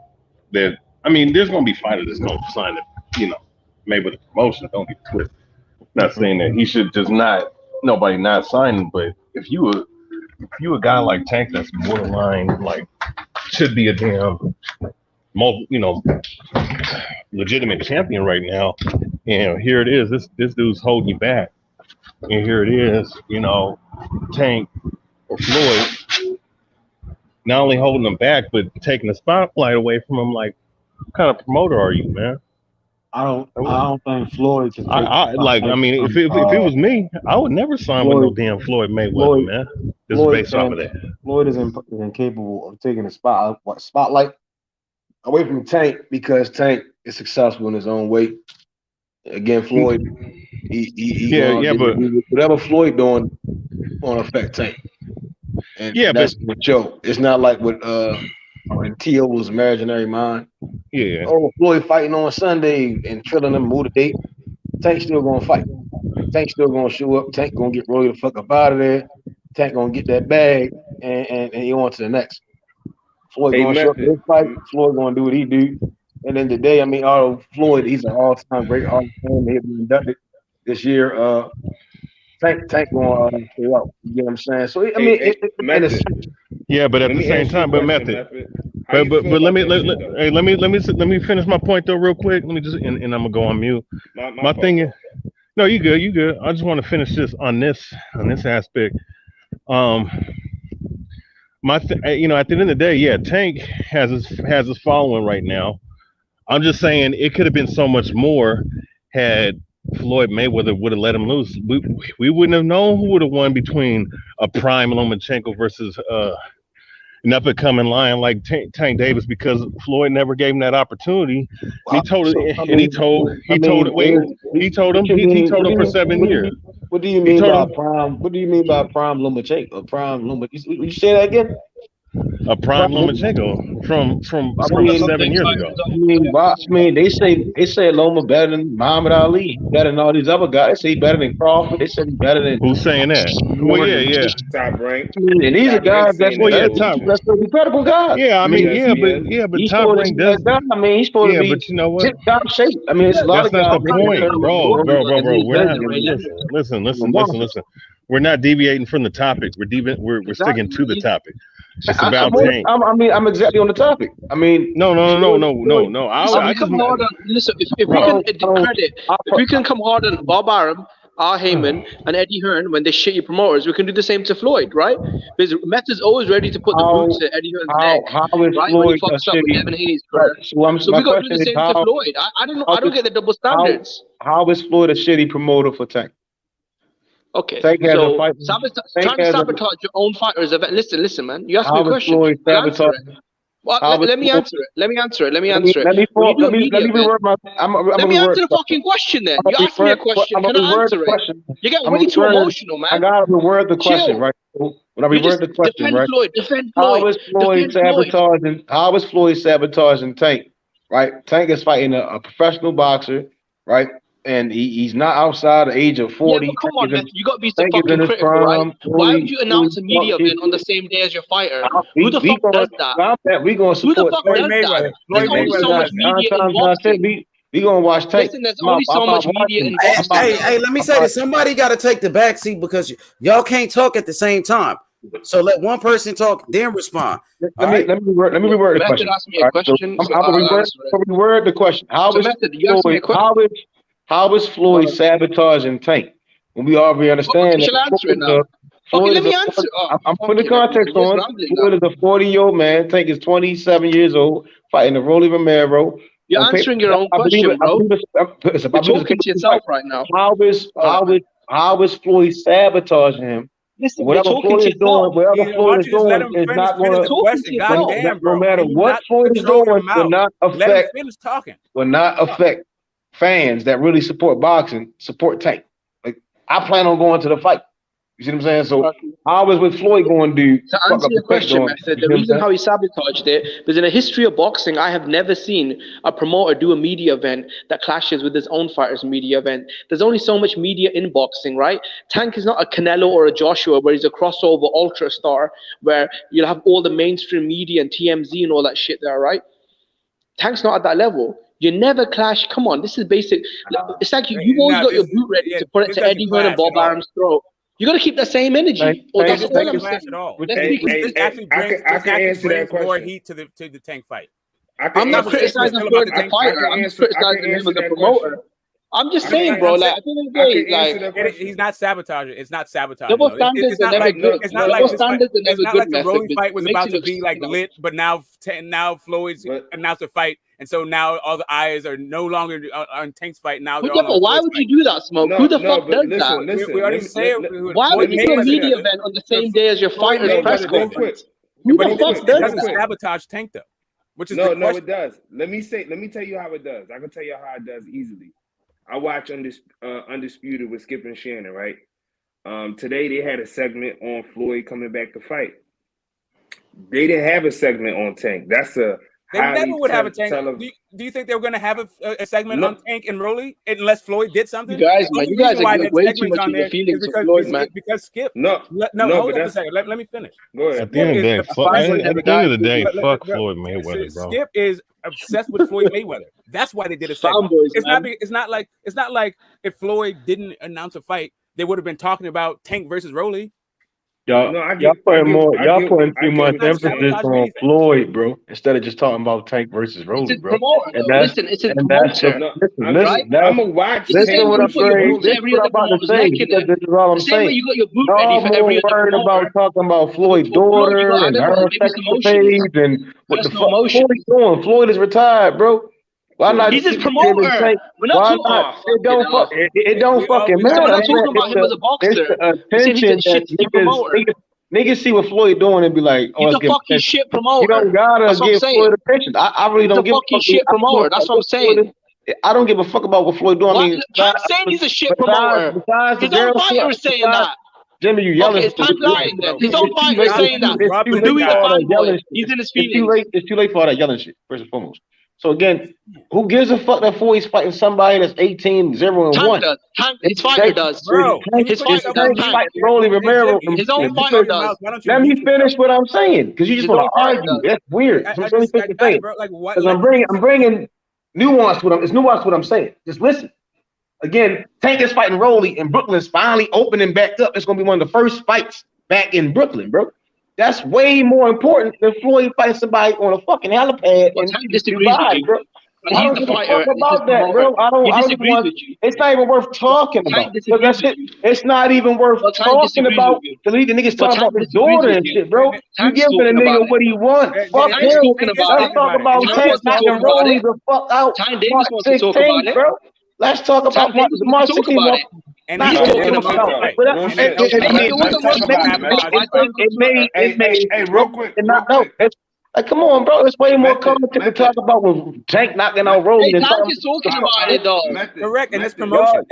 [SPEAKER 8] that I mean, there's gonna be fighters that's gonna sign it, you know, Mayweather promotion. Don't get twisted. Not saying that he should just nobody not signing, but if you a guy like Tank that's borderline like should be a damn you know, legitimate champion right now, and here it is, this dude's holding you back, and here it is, you know, Tank or Floyd not only holding them back but taking the spotlight away from him. Like, what kind of promoter are you, man?
[SPEAKER 9] I don't think Floyd can.
[SPEAKER 8] I mean, if it was me, I would never sign with no damn Floyd Mayweather, man. This is based off of that.
[SPEAKER 9] Floyd is incapable of taking the spotlight away from Tank because Tank is successful in his own way. Again, Floyd,
[SPEAKER 8] but
[SPEAKER 9] whatever Floyd doing won't affect Tank. And that's the joke. It's not like when T.O. was imaginary mind.
[SPEAKER 8] Yeah.
[SPEAKER 9] Oh, Floyd fighting on Sunday and filling them move the date. Tank still gonna fight. Tank still gonna show up. Tank gonna get Roy the fuck up out of there. Tank gonna get that bag and he on to the next. Floyd gonna show up to this fight. Floyd gonna do what he do. And then today, I mean, Floyd, he's an all-time great all-time. He'll be inducted this year. Tank gonna stay out. You get what I'm saying? So I mean,
[SPEAKER 8] yeah, but at the same time, but let me finish my point though real quick. Let me just and I'm gonna go on mute. My thing is, no, you good. I just want to finish this on this aspect. You know, at the end of the day, yeah, Tank has his following right now. I'm just saying it could have been so much more had Floyd Mayweather would have let him loose. We wouldn't have known who would have won between a prime Lomachenko versus an up and coming lion like Tank Davis, because Floyd never gave him that opportunity. He told him for 7 years.
[SPEAKER 9] What do you mean by prime? What do you mean by prime Lomachenko? You say that again?
[SPEAKER 8] A prime Lomachenko from 7 years ago.
[SPEAKER 9] I mean, they say Loma better than Muhammad Ali, better than all these other guys. They say better than Crawford. They say better than.
[SPEAKER 8] Who's saying that? Well, yeah.
[SPEAKER 5] Top rank.
[SPEAKER 9] And these are guys that's incredible guys.
[SPEAKER 8] Yeah, I mean, but top rank does.
[SPEAKER 9] I mean, he's supposed to be.
[SPEAKER 8] But you know what?
[SPEAKER 9] Top shape. I mean, it's a lot of guys.
[SPEAKER 8] That's not the point, bro. Listen. We're not deviating from the topic. We're sticking to the topic. It's about Tank.
[SPEAKER 9] I'm exactly on the topic. I mean,
[SPEAKER 8] no.
[SPEAKER 7] Listen, if we can come hard on Bob Arum, Al Heyman, and Eddie Hearn when they shitty promoters, we can do the same to Floyd, right? Because Meth is always ready to put the boots at Eddie Hearn's neck, right? When he fucks up with Devin Haney's career. So we got to do the same to Floyd. I don't get the double standards.
[SPEAKER 9] How is Floyd a shitty promoter for Tank?
[SPEAKER 7] Okay, so trying to sabotage your own fighters event. Listen, man. You asked me a question. Well, let me answer it. Let me answer it. Let me answer the fucking question then. You asked me a question. Can I answer it? You get way too emotional, man.
[SPEAKER 9] I gotta reword the question, right? When I reword the question, right?
[SPEAKER 7] Defend Floyd.
[SPEAKER 9] How is Floyd sabotaging Tank? Right? Tank is fighting a professional boxer, right? And he's not outside the age of 40.
[SPEAKER 7] Yeah, but come on, man. You got to be so fucking critical, right? Why would you announce a media event on the same day as your fighter? Who the fuck does that?
[SPEAKER 9] We're going to support
[SPEAKER 7] Who the fuck does that? There's only so much media in boxing.
[SPEAKER 9] We're going to watch Tank.
[SPEAKER 7] Listen, there's only so much media in boxing.
[SPEAKER 3] Hey, let me say this. Somebody got to take the back seat because y'all can't talk at the same time. So let one person talk, then respond.
[SPEAKER 9] Let me reword the question.
[SPEAKER 10] Asked me a question.
[SPEAKER 9] I'm gonna reword the question. How is Floyd sabotaging Tank? When we already understand
[SPEAKER 10] shall I answer it now? Okay, let me answer.
[SPEAKER 9] I'm putting the context on. Floyd is a 40-year-old man. Tank is 27 years old, fighting the Rolly Romero.
[SPEAKER 10] You're answering your own question, bro. You're talking to yourself right now.
[SPEAKER 9] How is Floyd sabotaging him?
[SPEAKER 10] Listen,
[SPEAKER 9] whatever Floyd is doing, is not going to. No matter what Floyd is doing, will not affect fans that really support boxing, support Tank. Like, I plan on going to the fight. You see what I'm saying? So how is with Floyd going to do?
[SPEAKER 10] To answer your question, the reason how he sabotaged it, because in the history of boxing, I have never seen a promoter do a media event that clashes with his own fighter's media event. There's only so much media in boxing, right? Tank is not a Canelo or a Joshua where he's a crossover ultra star where you'll have all the mainstream media and TMZ and all that shit there, right? Tank's not at that level. You never clash. Come on, this is basic. It's like you've always got your boot ready to put it to Eddie Hearn and Bob Arum's throat. You got to keep that same energy. That's all I'm saying.
[SPEAKER 4] This actually brings more heat to the Tank fight.
[SPEAKER 10] I'm not criticizing Floyd as a fighter. I'm just criticizing him as a promoter. I'm just saying, bro. Like, at the end of the day,
[SPEAKER 4] he's not sabotaging. It's not sabotaging.
[SPEAKER 10] Double standards are never good.
[SPEAKER 4] It's not like the Rolly fight was about to be like lit, but now Floyd's announced a fight, and so now all the eyes are no longer on Tank's fight. Now they're on
[SPEAKER 10] why would you do that, Smoke? Who the fuck does that?
[SPEAKER 4] We already say.
[SPEAKER 10] Why would you do a media event on the same day as your fighter's press conference? Who the fuck does that?
[SPEAKER 4] Sabotage Tank though. Which is
[SPEAKER 5] no, it does. Let me tell you how it does. I can tell you how it does easily. I watch Undisputed with Skip and Shannon, right? Today they had a segment on Floyd coming back to fight. They didn't have a segment on Tank.
[SPEAKER 4] They never would have a Tank. Do you think they were going to have a segment on Tank and Rolly unless Floyd did something?
[SPEAKER 10] You guys are way too much in the feelings of Floyd, man.
[SPEAKER 4] Because Skip.
[SPEAKER 5] No,
[SPEAKER 4] hold on a second. Let me finish.
[SPEAKER 5] Go ahead.
[SPEAKER 8] At the end of the day, fuck Floyd Mayweather, bro.
[SPEAKER 4] Skip is obsessed with Floyd Mayweather. That's why they did a segment. It's not like if Floyd didn't announce a fight, they would have been talking about Tank versus Rolly.
[SPEAKER 9] Y'all putting too much emphasis on Floyd, bro, instead of just talking about Tank versus Rolly, bro.
[SPEAKER 10] Listen, it's a promoter.
[SPEAKER 5] I'm gonna watch.
[SPEAKER 9] Listen what I'm saying. This is what I'm about to say. This is all I'm saying.
[SPEAKER 10] You got your boot ready for every other
[SPEAKER 9] worried about talking about Floyd's daughter and her sexual phase and what the fuck Floyd's doing. Floyd is retired, bro. Why not?
[SPEAKER 10] He's his promoter. We're not talking.
[SPEAKER 9] It don't fucking matter.
[SPEAKER 10] We're not talking about him as a boxer.
[SPEAKER 9] It's the attention that niggas see what Floyd doing and be like,
[SPEAKER 10] "Oh, he's a fucking shit promoter."
[SPEAKER 9] You don't gotta give Floyd attention. I really don't give a fucking
[SPEAKER 10] shit promoter. That's what I'm saying.
[SPEAKER 9] I don't give a fuck about what Floyd doing.
[SPEAKER 10] I'm saying he's a shit promoter. His own fighter is saying that.
[SPEAKER 9] Jimmy, you yelling.
[SPEAKER 10] It's time lying then. His own fighter is saying that. He's in his feelings.
[SPEAKER 9] It's too late for all that yelling shit, first and foremost. So again, who gives a fuck that Floyd's fighting somebody that's 18-0-1?
[SPEAKER 10] His fighter does.
[SPEAKER 4] Bro,
[SPEAKER 10] his fighter does.
[SPEAKER 9] Rolly Romero.
[SPEAKER 10] His own fighter does.
[SPEAKER 9] Let me finish what I'm saying, because you just want to argue. That's weird. Let me finish the thing. Because I'm bringing nuance with them. It's nuance what I'm saying. Just listen. Again, Tank is fighting Rolly, and Brooklyn's finally opening back up. It's gonna be one of the first fights back in Brooklyn, bro. That's way more important than Floyd fighting somebody on a fucking helipad.
[SPEAKER 10] Well, Tank disagrees with you.
[SPEAKER 9] I don't give a fuck about that, bro. It's not even worth talking about. It's not even worth talking about. To leave the niggas talking about his daughter and shit, bro. You giving a nigga what he wants. Fuck him. Let's talk about Tank knocking Rolly the fuck out.
[SPEAKER 10] Time Davis wants to talk about it.
[SPEAKER 9] Bro. Let's talk about March 16th.
[SPEAKER 4] And he's talking about
[SPEAKER 5] Hey, real quick.
[SPEAKER 9] Like, come on, bro. It's way more common to talk about with Tank knocking out Rolly.
[SPEAKER 10] Tank is talking about it, though.
[SPEAKER 4] Correct, and it's promotion.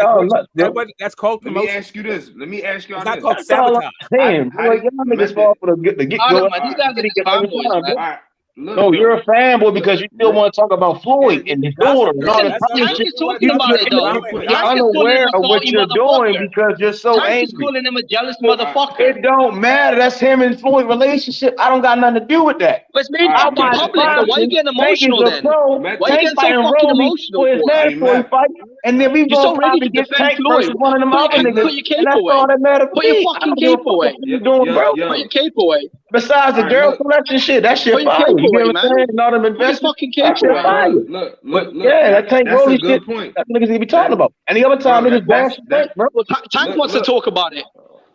[SPEAKER 4] That's called promotion.
[SPEAKER 5] Let me ask you this.
[SPEAKER 4] It's not called sabotage.
[SPEAKER 9] Damn, boy, y'all niggas fall for the get-go.
[SPEAKER 10] These guys are just fanboys, man.
[SPEAKER 9] No, you're a fanboy because you still want to talk about Floyd and his daughter and all this other
[SPEAKER 7] Tank
[SPEAKER 9] shit.
[SPEAKER 7] is talking about it though.
[SPEAKER 9] You're unaware of what you're doing because you're so
[SPEAKER 7] Tank is
[SPEAKER 9] angry.
[SPEAKER 7] calling him a jealous motherfucker.
[SPEAKER 9] It don't matter. That's him and Floyd relationship. I don't got nothing to do with that.
[SPEAKER 7] But it's made fucking public. Then why are you getting emotional then? Why are you getting so fucking emotional
[SPEAKER 9] for his mandatory fight? And then we
[SPEAKER 7] You're so
[SPEAKER 9] gonna
[SPEAKER 7] ready
[SPEAKER 9] probably
[SPEAKER 7] to
[SPEAKER 9] get
[SPEAKER 7] defend
[SPEAKER 9] Tank
[SPEAKER 7] Floyd.
[SPEAKER 9] versus one of them other niggas.
[SPEAKER 7] Put your cape
[SPEAKER 9] And that's
[SPEAKER 7] away.
[SPEAKER 9] all that matters.
[SPEAKER 7] Put your fucking cape away.
[SPEAKER 9] What you doing, bro?
[SPEAKER 7] Put your cape away.
[SPEAKER 9] Besides the girl collection shit, that shit
[SPEAKER 7] Put your
[SPEAKER 9] fire.
[SPEAKER 7] cape
[SPEAKER 9] You get
[SPEAKER 7] away,
[SPEAKER 9] what I'm saying? And all them
[SPEAKER 7] Put your
[SPEAKER 9] investments.
[SPEAKER 7] fucking cape
[SPEAKER 9] That shit
[SPEAKER 7] away.
[SPEAKER 9] fire.
[SPEAKER 5] Look,
[SPEAKER 9] Yeah, that Tank
[SPEAKER 5] that's a
[SPEAKER 9] Rolly
[SPEAKER 5] good
[SPEAKER 9] shit.
[SPEAKER 5] point.
[SPEAKER 9] That niggas need to be talking about. Any other time, niggas bash Tank, bro.
[SPEAKER 7] Well, Tank wants to talk about it.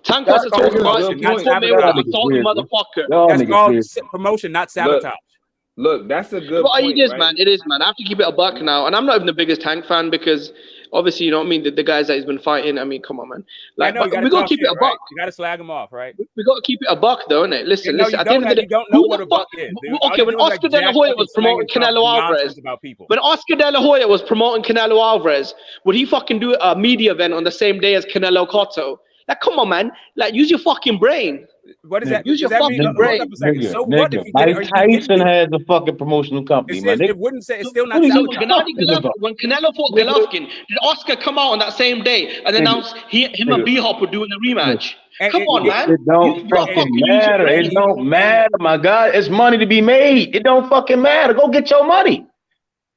[SPEAKER 7] Tank wants to
[SPEAKER 4] That's
[SPEAKER 7] talk about it.
[SPEAKER 4] not
[SPEAKER 7] He called me a
[SPEAKER 4] sabotage.
[SPEAKER 7] salty motherfucker.
[SPEAKER 4] That's called promotion, not sabotage.
[SPEAKER 5] Look, that's a good
[SPEAKER 7] Well,
[SPEAKER 5] point,
[SPEAKER 7] it is,
[SPEAKER 5] right?
[SPEAKER 7] man. It is, man. I have to keep it a buck now. And I'm not even the biggest Tank fan because obviously, you know what I mean? The guys that he's been fighting, I mean, come on, man.
[SPEAKER 4] I know,
[SPEAKER 7] we got to keep it a buck.
[SPEAKER 4] Right? You got to slag him off, right?
[SPEAKER 7] We got to keep it a buck, though, innit? Listen,
[SPEAKER 4] No,
[SPEAKER 7] listen.
[SPEAKER 4] you
[SPEAKER 7] At the end of the day,
[SPEAKER 4] you don't know what a buck is. Dude.
[SPEAKER 7] Okay, when Oscar De La Hoya was promoting Canelo Alvarez, when Oscar De La Hoya was promoting Canelo Alvarez, would he fucking do a media event on the same day as Canelo Cotto? Like, come on, man. Like, use your fucking brain.
[SPEAKER 4] What is that?
[SPEAKER 7] Use your fucking brain.
[SPEAKER 4] So what if
[SPEAKER 9] Mike Tyson has a fucking promotional company, man.
[SPEAKER 4] It wouldn't say it's still not
[SPEAKER 7] So
[SPEAKER 4] sabotage.
[SPEAKER 7] when Canelo fought Golovkin, did Oscar come out on that same day and announce him and B-Hop were doing the rematch? Come on, man.
[SPEAKER 9] It don't fucking matter. It don't matter, my God. It's money to be made. It don't fucking matter. Go get your money.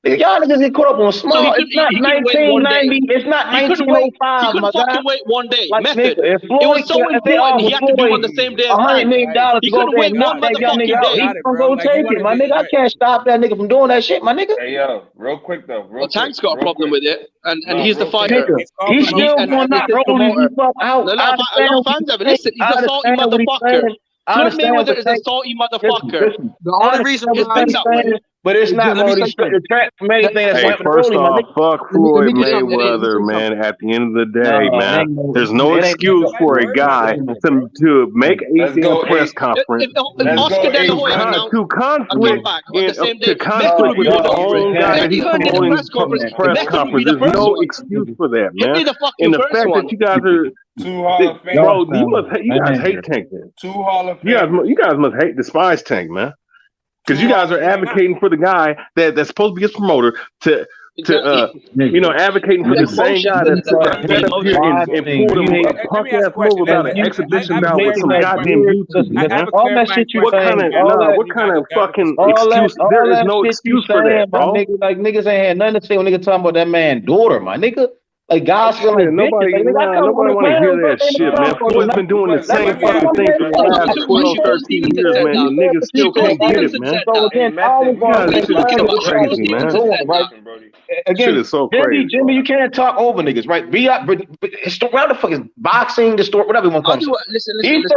[SPEAKER 9] Y'all niggas get caught up on small. It's not 1990. It's not 1905, my God.
[SPEAKER 7] Fucking wait one day.
[SPEAKER 9] Like,
[SPEAKER 7] Method.
[SPEAKER 9] nigga, if
[SPEAKER 7] It was so
[SPEAKER 9] Floyd- if they
[SPEAKER 7] important. He had to do it on
[SPEAKER 9] offer
[SPEAKER 7] the same day as
[SPEAKER 9] $100 million to
[SPEAKER 7] He
[SPEAKER 9] go
[SPEAKER 7] couldn't
[SPEAKER 9] there
[SPEAKER 7] wait
[SPEAKER 9] and
[SPEAKER 7] one
[SPEAKER 9] knock that young
[SPEAKER 7] motherfucking
[SPEAKER 9] nigga out.
[SPEAKER 7] day.
[SPEAKER 9] He's gonna go take it, my nigga. I can't stop that nigga from doing that shit, my nigga.
[SPEAKER 5] Hey, yo, real quick though.
[SPEAKER 7] Well, Tank's got a problem with it, and he's the fighter.
[SPEAKER 9] He's still gonna knock Rolly the fuck out.
[SPEAKER 7] No, a lot of fans of it. Listen, he's a salty motherfucker. Floyd Mayweather is a salty motherfucker.
[SPEAKER 9] The only reason why he's saying, but it's not gonna restrict the track from anything that's
[SPEAKER 8] Hey,
[SPEAKER 9] happening to
[SPEAKER 8] first
[SPEAKER 9] Rolly, my
[SPEAKER 8] off,
[SPEAKER 9] nigga.
[SPEAKER 8] fuck Floyd Mayweather, man. At the end of the day, man, there's no excuse for a guy to make a press conference to conflict with his own guy that he's promoting press conference. There's no excuse for that, man. And the fact that you guys are bro, you guys hate Tank, man. You guys must despise Tank, man. Because you guys are advocating for the guy that's supposed to be his promoter to advocating for the same guy that's up here and pulled him a punk ass move about an exhibition bout with some goddamn YouTube, man.
[SPEAKER 9] All that shit you saying,
[SPEAKER 8] what kind of fucking excuse? There is no excuse for that, bro.
[SPEAKER 9] Like niggas ain't had nothing to say when niggas talking about that man daughter, my nigga. Like God's feeling
[SPEAKER 8] nobody want to hear that shit, man. Floyd's been doing the same fucking thing for the last 12, 13 years, man. And niggas still can't get it, man.
[SPEAKER 9] So again,
[SPEAKER 8] crazy, man.
[SPEAKER 9] Again,
[SPEAKER 8] shit is so crazy.
[SPEAKER 9] Jimmy, you can't talk over niggas, right? Around the fucking boxing, the story, whatever you want to call it.
[SPEAKER 7] Listen. At the end of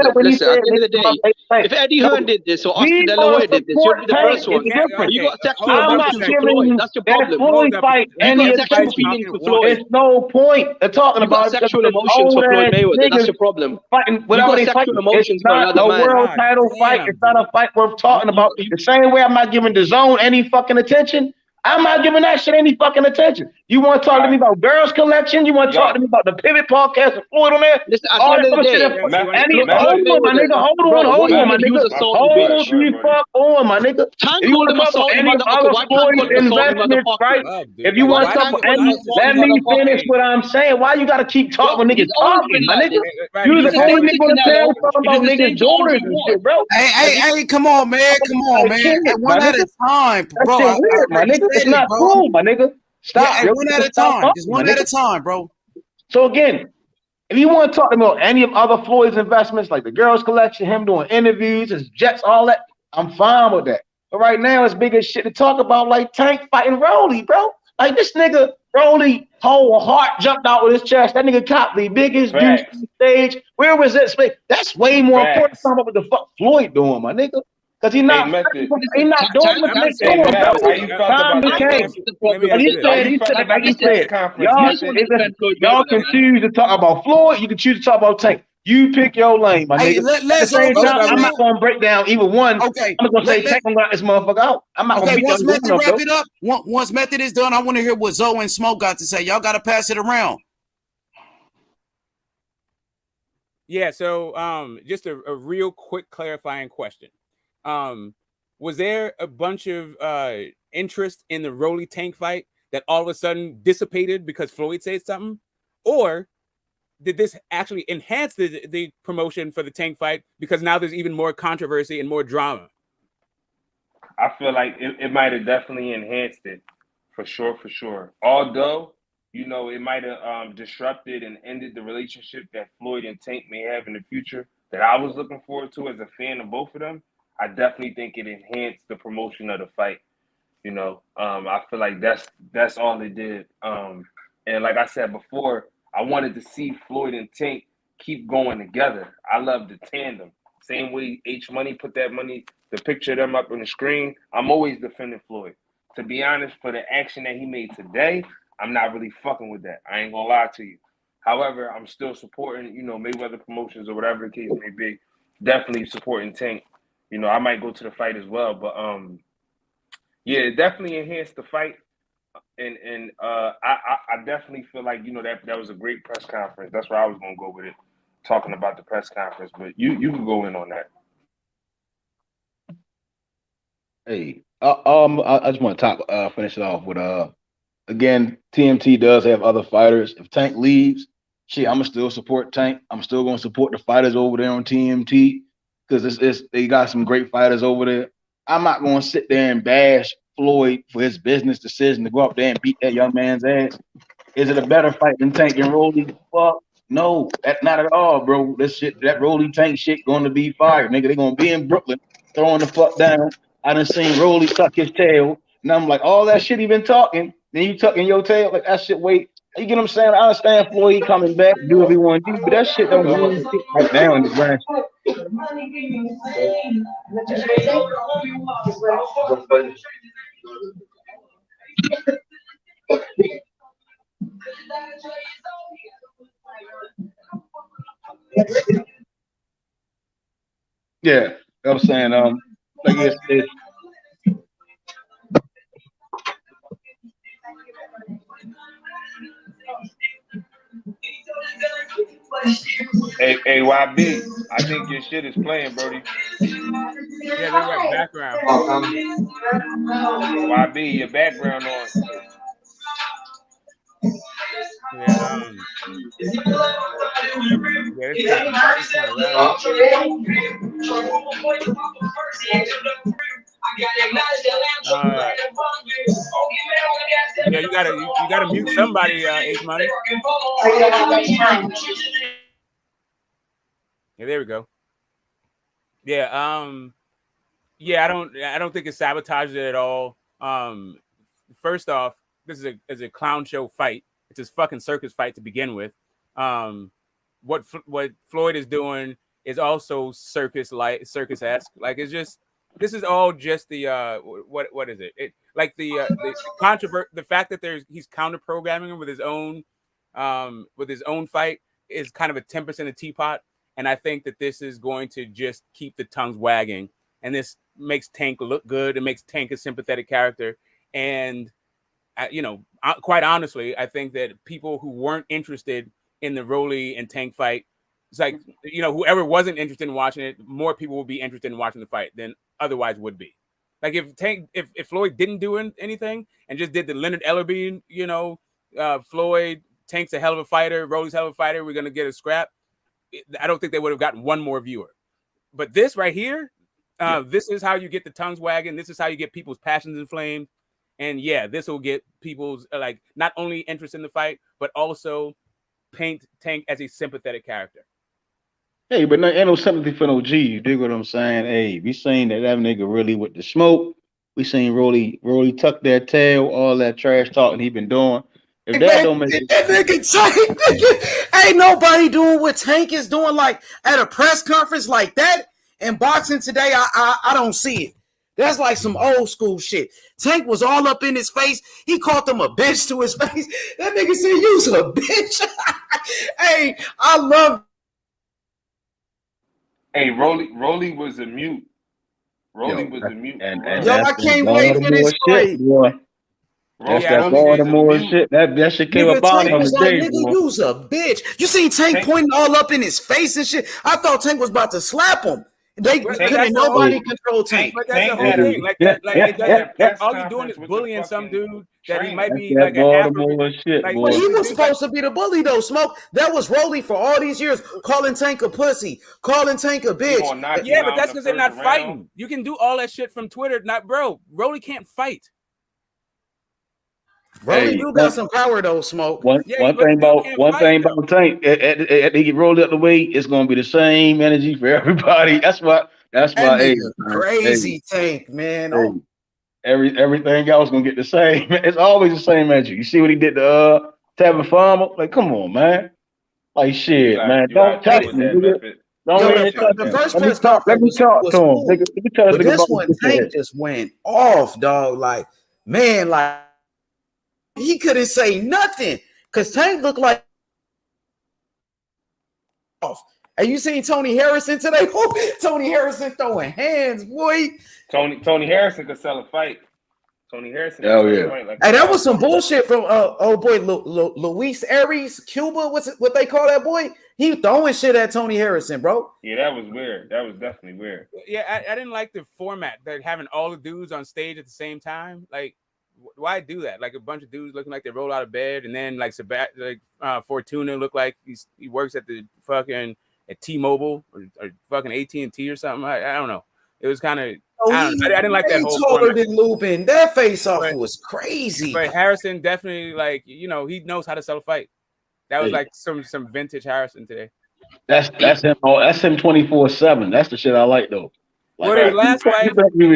[SPEAKER 7] the day, if Eddie Hearn did this or Oscar De La Hoya did this, you'll be the first one. You got sexual emotions for Floyd. That's your problem.
[SPEAKER 9] Floyd fight any
[SPEAKER 7] You got sexual feelings for Floyd.
[SPEAKER 9] There's no point of talking about
[SPEAKER 7] sexual emotions for Floyd Mayweather. That's your problem.
[SPEAKER 9] Fighting without any
[SPEAKER 7] sexual emotions
[SPEAKER 9] it's not
[SPEAKER 7] for
[SPEAKER 9] a
[SPEAKER 7] another
[SPEAKER 9] world
[SPEAKER 7] man.
[SPEAKER 9] title fight. It's not a fight worth talking about. The same way I'm not giving the zone any fucking attention. I'm not giving that shit any fucking attention. You want to talk to me about Girls Collection? You want to talk to me about the Pivot Podcast with Floyd on there?
[SPEAKER 7] Listen,
[SPEAKER 9] all that other shit. Hold on, my nigga. Hold on, my nigga. Hold the fuck on, my nigga. If you want to talk about any other Floyd investments, right? If you want to talk about any, let me finish what I'm saying. Why you got to keep talking when niggas talking, my nigga? You the only nigga on the tell talking about niggas' daughters and shit, bro.
[SPEAKER 3] Hey, come on, man. Come on, man. One at a time, bro.
[SPEAKER 9] Weird, my nigga. It's not cool, my nigga. Stop.
[SPEAKER 3] One at a time. Just one at a time, bro.
[SPEAKER 9] So again, if you want to talk about any of other Floyd's investments, like the Girls Collection, him doing interviews, his jets, all that, I'm fine with that. But right now, it's bigger shit to talk about, like Tank fighting Rolly, bro. Like this nigga, Rolly, whole heart jumped out with his chest. That nigga caught the biggest dude on the stage. Where was that space? That's way more important than what the fuck Floyd doing, my nigga. Because he's not doing what they're doing, bro. Y'all can choose to talk about Floyd. You can choose to talk about Tank. You pick your lane, my nigga. At the same time, I'm not going to break down either one.
[SPEAKER 3] Okay.
[SPEAKER 9] I'm going to say Tank got this motherfucker out. I'm not going to
[SPEAKER 3] once Method wrap it up, once Method is done, I want to hear what Zoe and Smoke got to say. Y'all got to pass it around. Yeah,
[SPEAKER 4] so just a real quick clarifying question. was there a bunch of interest in the Rolly Tank fight that all of a sudden dissipated because Floyd said something? Or did this actually enhance the promotion for the Tank fight because now there's even more controversy and more drama?
[SPEAKER 5] I feel like it might have definitely enhanced it, for sure. Although, you know, it might have disrupted and ended the relationship that Floyd and Tank may have in the future that I was looking forward to as a fan of both of them. I definitely think it enhanced the promotion of the fight. You know, I feel like that's all it did. And like I said before, I wanted to see Floyd and Tank keep going together. I love the tandem. Same way H Money put the picture of them up on the screen. I'm always defending Floyd. To be honest, for the action that he made today, I'm not really fucking with that. I ain't gonna lie to you. However, I'm still supporting, you know, Mayweather Promotions or whatever the case may be. Definitely supporting Tank. You know, I might go to the fight as well, but yeah, it definitely enhanced the fight, and I definitely feel like, you know, that was a great press conference. That's where I was gonna go with it, talking about the press conference. But you can go in on that.
[SPEAKER 9] Hey, I just want to finish it off with again, TMT does have other fighters. If Tank leaves, shit, I'ma still support Tank. I'm still gonna support the fighters over there on TMT because they got some great fighters over there. I'm not gonna sit there and bash Floyd for his business decision to go up there and beat that young man's ass. Is it a better fight than Tank and Rolly? Fuck no, not at all, bro. That Rolly Tank shit gonna be fire, nigga. They gonna be in Brooklyn throwing the fuck down. I done seen Rolly tuck his tail, and I'm like, all that shit he been talking, then you tucking your tail, like that shit. Wait, you get what I'm saying? I understand Floyd coming back, do what he want to do, but that shit don't mean shit right now in the grass. Yeah, I'm saying, like it's
[SPEAKER 5] Hey, YB, I think your shit is playing, Brody.
[SPEAKER 4] Yeah, they got background.
[SPEAKER 5] YB, your background on.
[SPEAKER 4] Yeah, yeah, you gotta mute somebody, H Money. Yeah, there we go. Yeah, yeah, I don't think it sabotages it at all. First off, this is a clown show fight. It's his fucking circus fight to begin with. What Floyd is doing is also circus-esque. Like, it's just, this is all just the what is it? It like the fact that he's counter programming him with his own fight is kind of a 10% of teapot. And I think that this is going to just keep the tongues wagging. And this makes Tank look good. It makes Tank a sympathetic character. And, you know, quite honestly, I think that people who weren't interested in the Rolly and Tank fight, it's like, you know, whoever wasn't interested in watching it, more people will be interested in watching the fight than otherwise would be. Like if Floyd didn't do anything and just did the Leonard Ellerbe, you know, Floyd, Tank's a hell of a fighter, Rolly's a hell of a fighter, we're going to get a scrap, I don't think they would have gotten one more viewer. But this right here, this is how you get the tongues wagging. This is how you get people's passions inflamed. And yeah, this will get people's like not only interest in the fight, but also paint Tank as a sympathetic character.
[SPEAKER 9] Hey, but ain't no sympathy for no G. You dig what I'm saying? Hey, we seen that nigga really with the smoke. We seen Rolly tuck that tail, all that trash talking he been doing. If that don't make
[SPEAKER 3] that nigga Tank, ain't nobody doing what Tank is doing, like at a press conference like that. In boxing today, I don't see it. That's like some old school shit. Tank was all up in his face. He called him a bitch to his face. That nigga said, "You's a bitch." Hey, I love.
[SPEAKER 5] Hey, Rolly was a mute. Rolly was a mute.
[SPEAKER 9] And
[SPEAKER 3] I can't wait for this fight.
[SPEAKER 9] Boy. That's that Baltimore shit. That shit came up on him today.
[SPEAKER 3] Nigga, you's a bitch. You seen Tank pointing all up in his face and shit. I thought Tank was about to slap him. They couldn't nobody control Tank.
[SPEAKER 4] But that's the whole thing. Like all he's doing is bullying some dude that he might be like an
[SPEAKER 11] Baltimore shit.
[SPEAKER 3] Like, but he was supposed to be the bully though. Smoke. That was Rolly for all these years, calling Tank a pussy, calling Tank a bitch.
[SPEAKER 4] Yeah, but that's because they're not fighting. You can do all that shit from Twitter. Not, bro. Rolly can't fight.
[SPEAKER 3] Rolly do got some power though, Smoke.
[SPEAKER 11] One thing about Tank, at he get rolled out the way, it's gonna be the same energy for everybody. That's why. Hey,
[SPEAKER 3] crazy Tank, man.
[SPEAKER 11] Hey, everything else gonna get the same. It's always the same energy. You see what he did to Tavern Farmer? Like, come on, man. Like, shit, man. Don't touch me.
[SPEAKER 3] The first press conference
[SPEAKER 11] let me talk to him. Let me tell
[SPEAKER 3] but this one, Tank just went off, dog. Like, man, like he couldn't say nothing because Tank looked like off. Have you seen Tony Harrison today? Tony Harrison throwing hands, boy.
[SPEAKER 5] Tony Harrison could sell a fight. Tony Harrison.
[SPEAKER 11] Oh yeah.
[SPEAKER 3] Hey, that was some bullshit from Luis Aries, Cuba. What they call that boy? He throwing shit at Tony Harrison, bro.
[SPEAKER 5] Yeah, that was weird. That was definitely weird.
[SPEAKER 4] Yeah, I didn't like the format that having all the dudes on stage at the same time. Like, why do that? Like a bunch of dudes looking like they roll out of bed, and then like Fortuna looked like he works at the fucking at T-Mobile or fucking AT&T or something. I don't know. It was kind of. I didn't like that whole
[SPEAKER 3] taller than Lupin. That face off was crazy.
[SPEAKER 4] But Harrison definitely, like, you know, he knows how to sell a fight. That was like some vintage Harrison today.
[SPEAKER 11] That's him. Oh, that's him 24/7. That's the shit I like though.
[SPEAKER 4] Like, well, his last fight he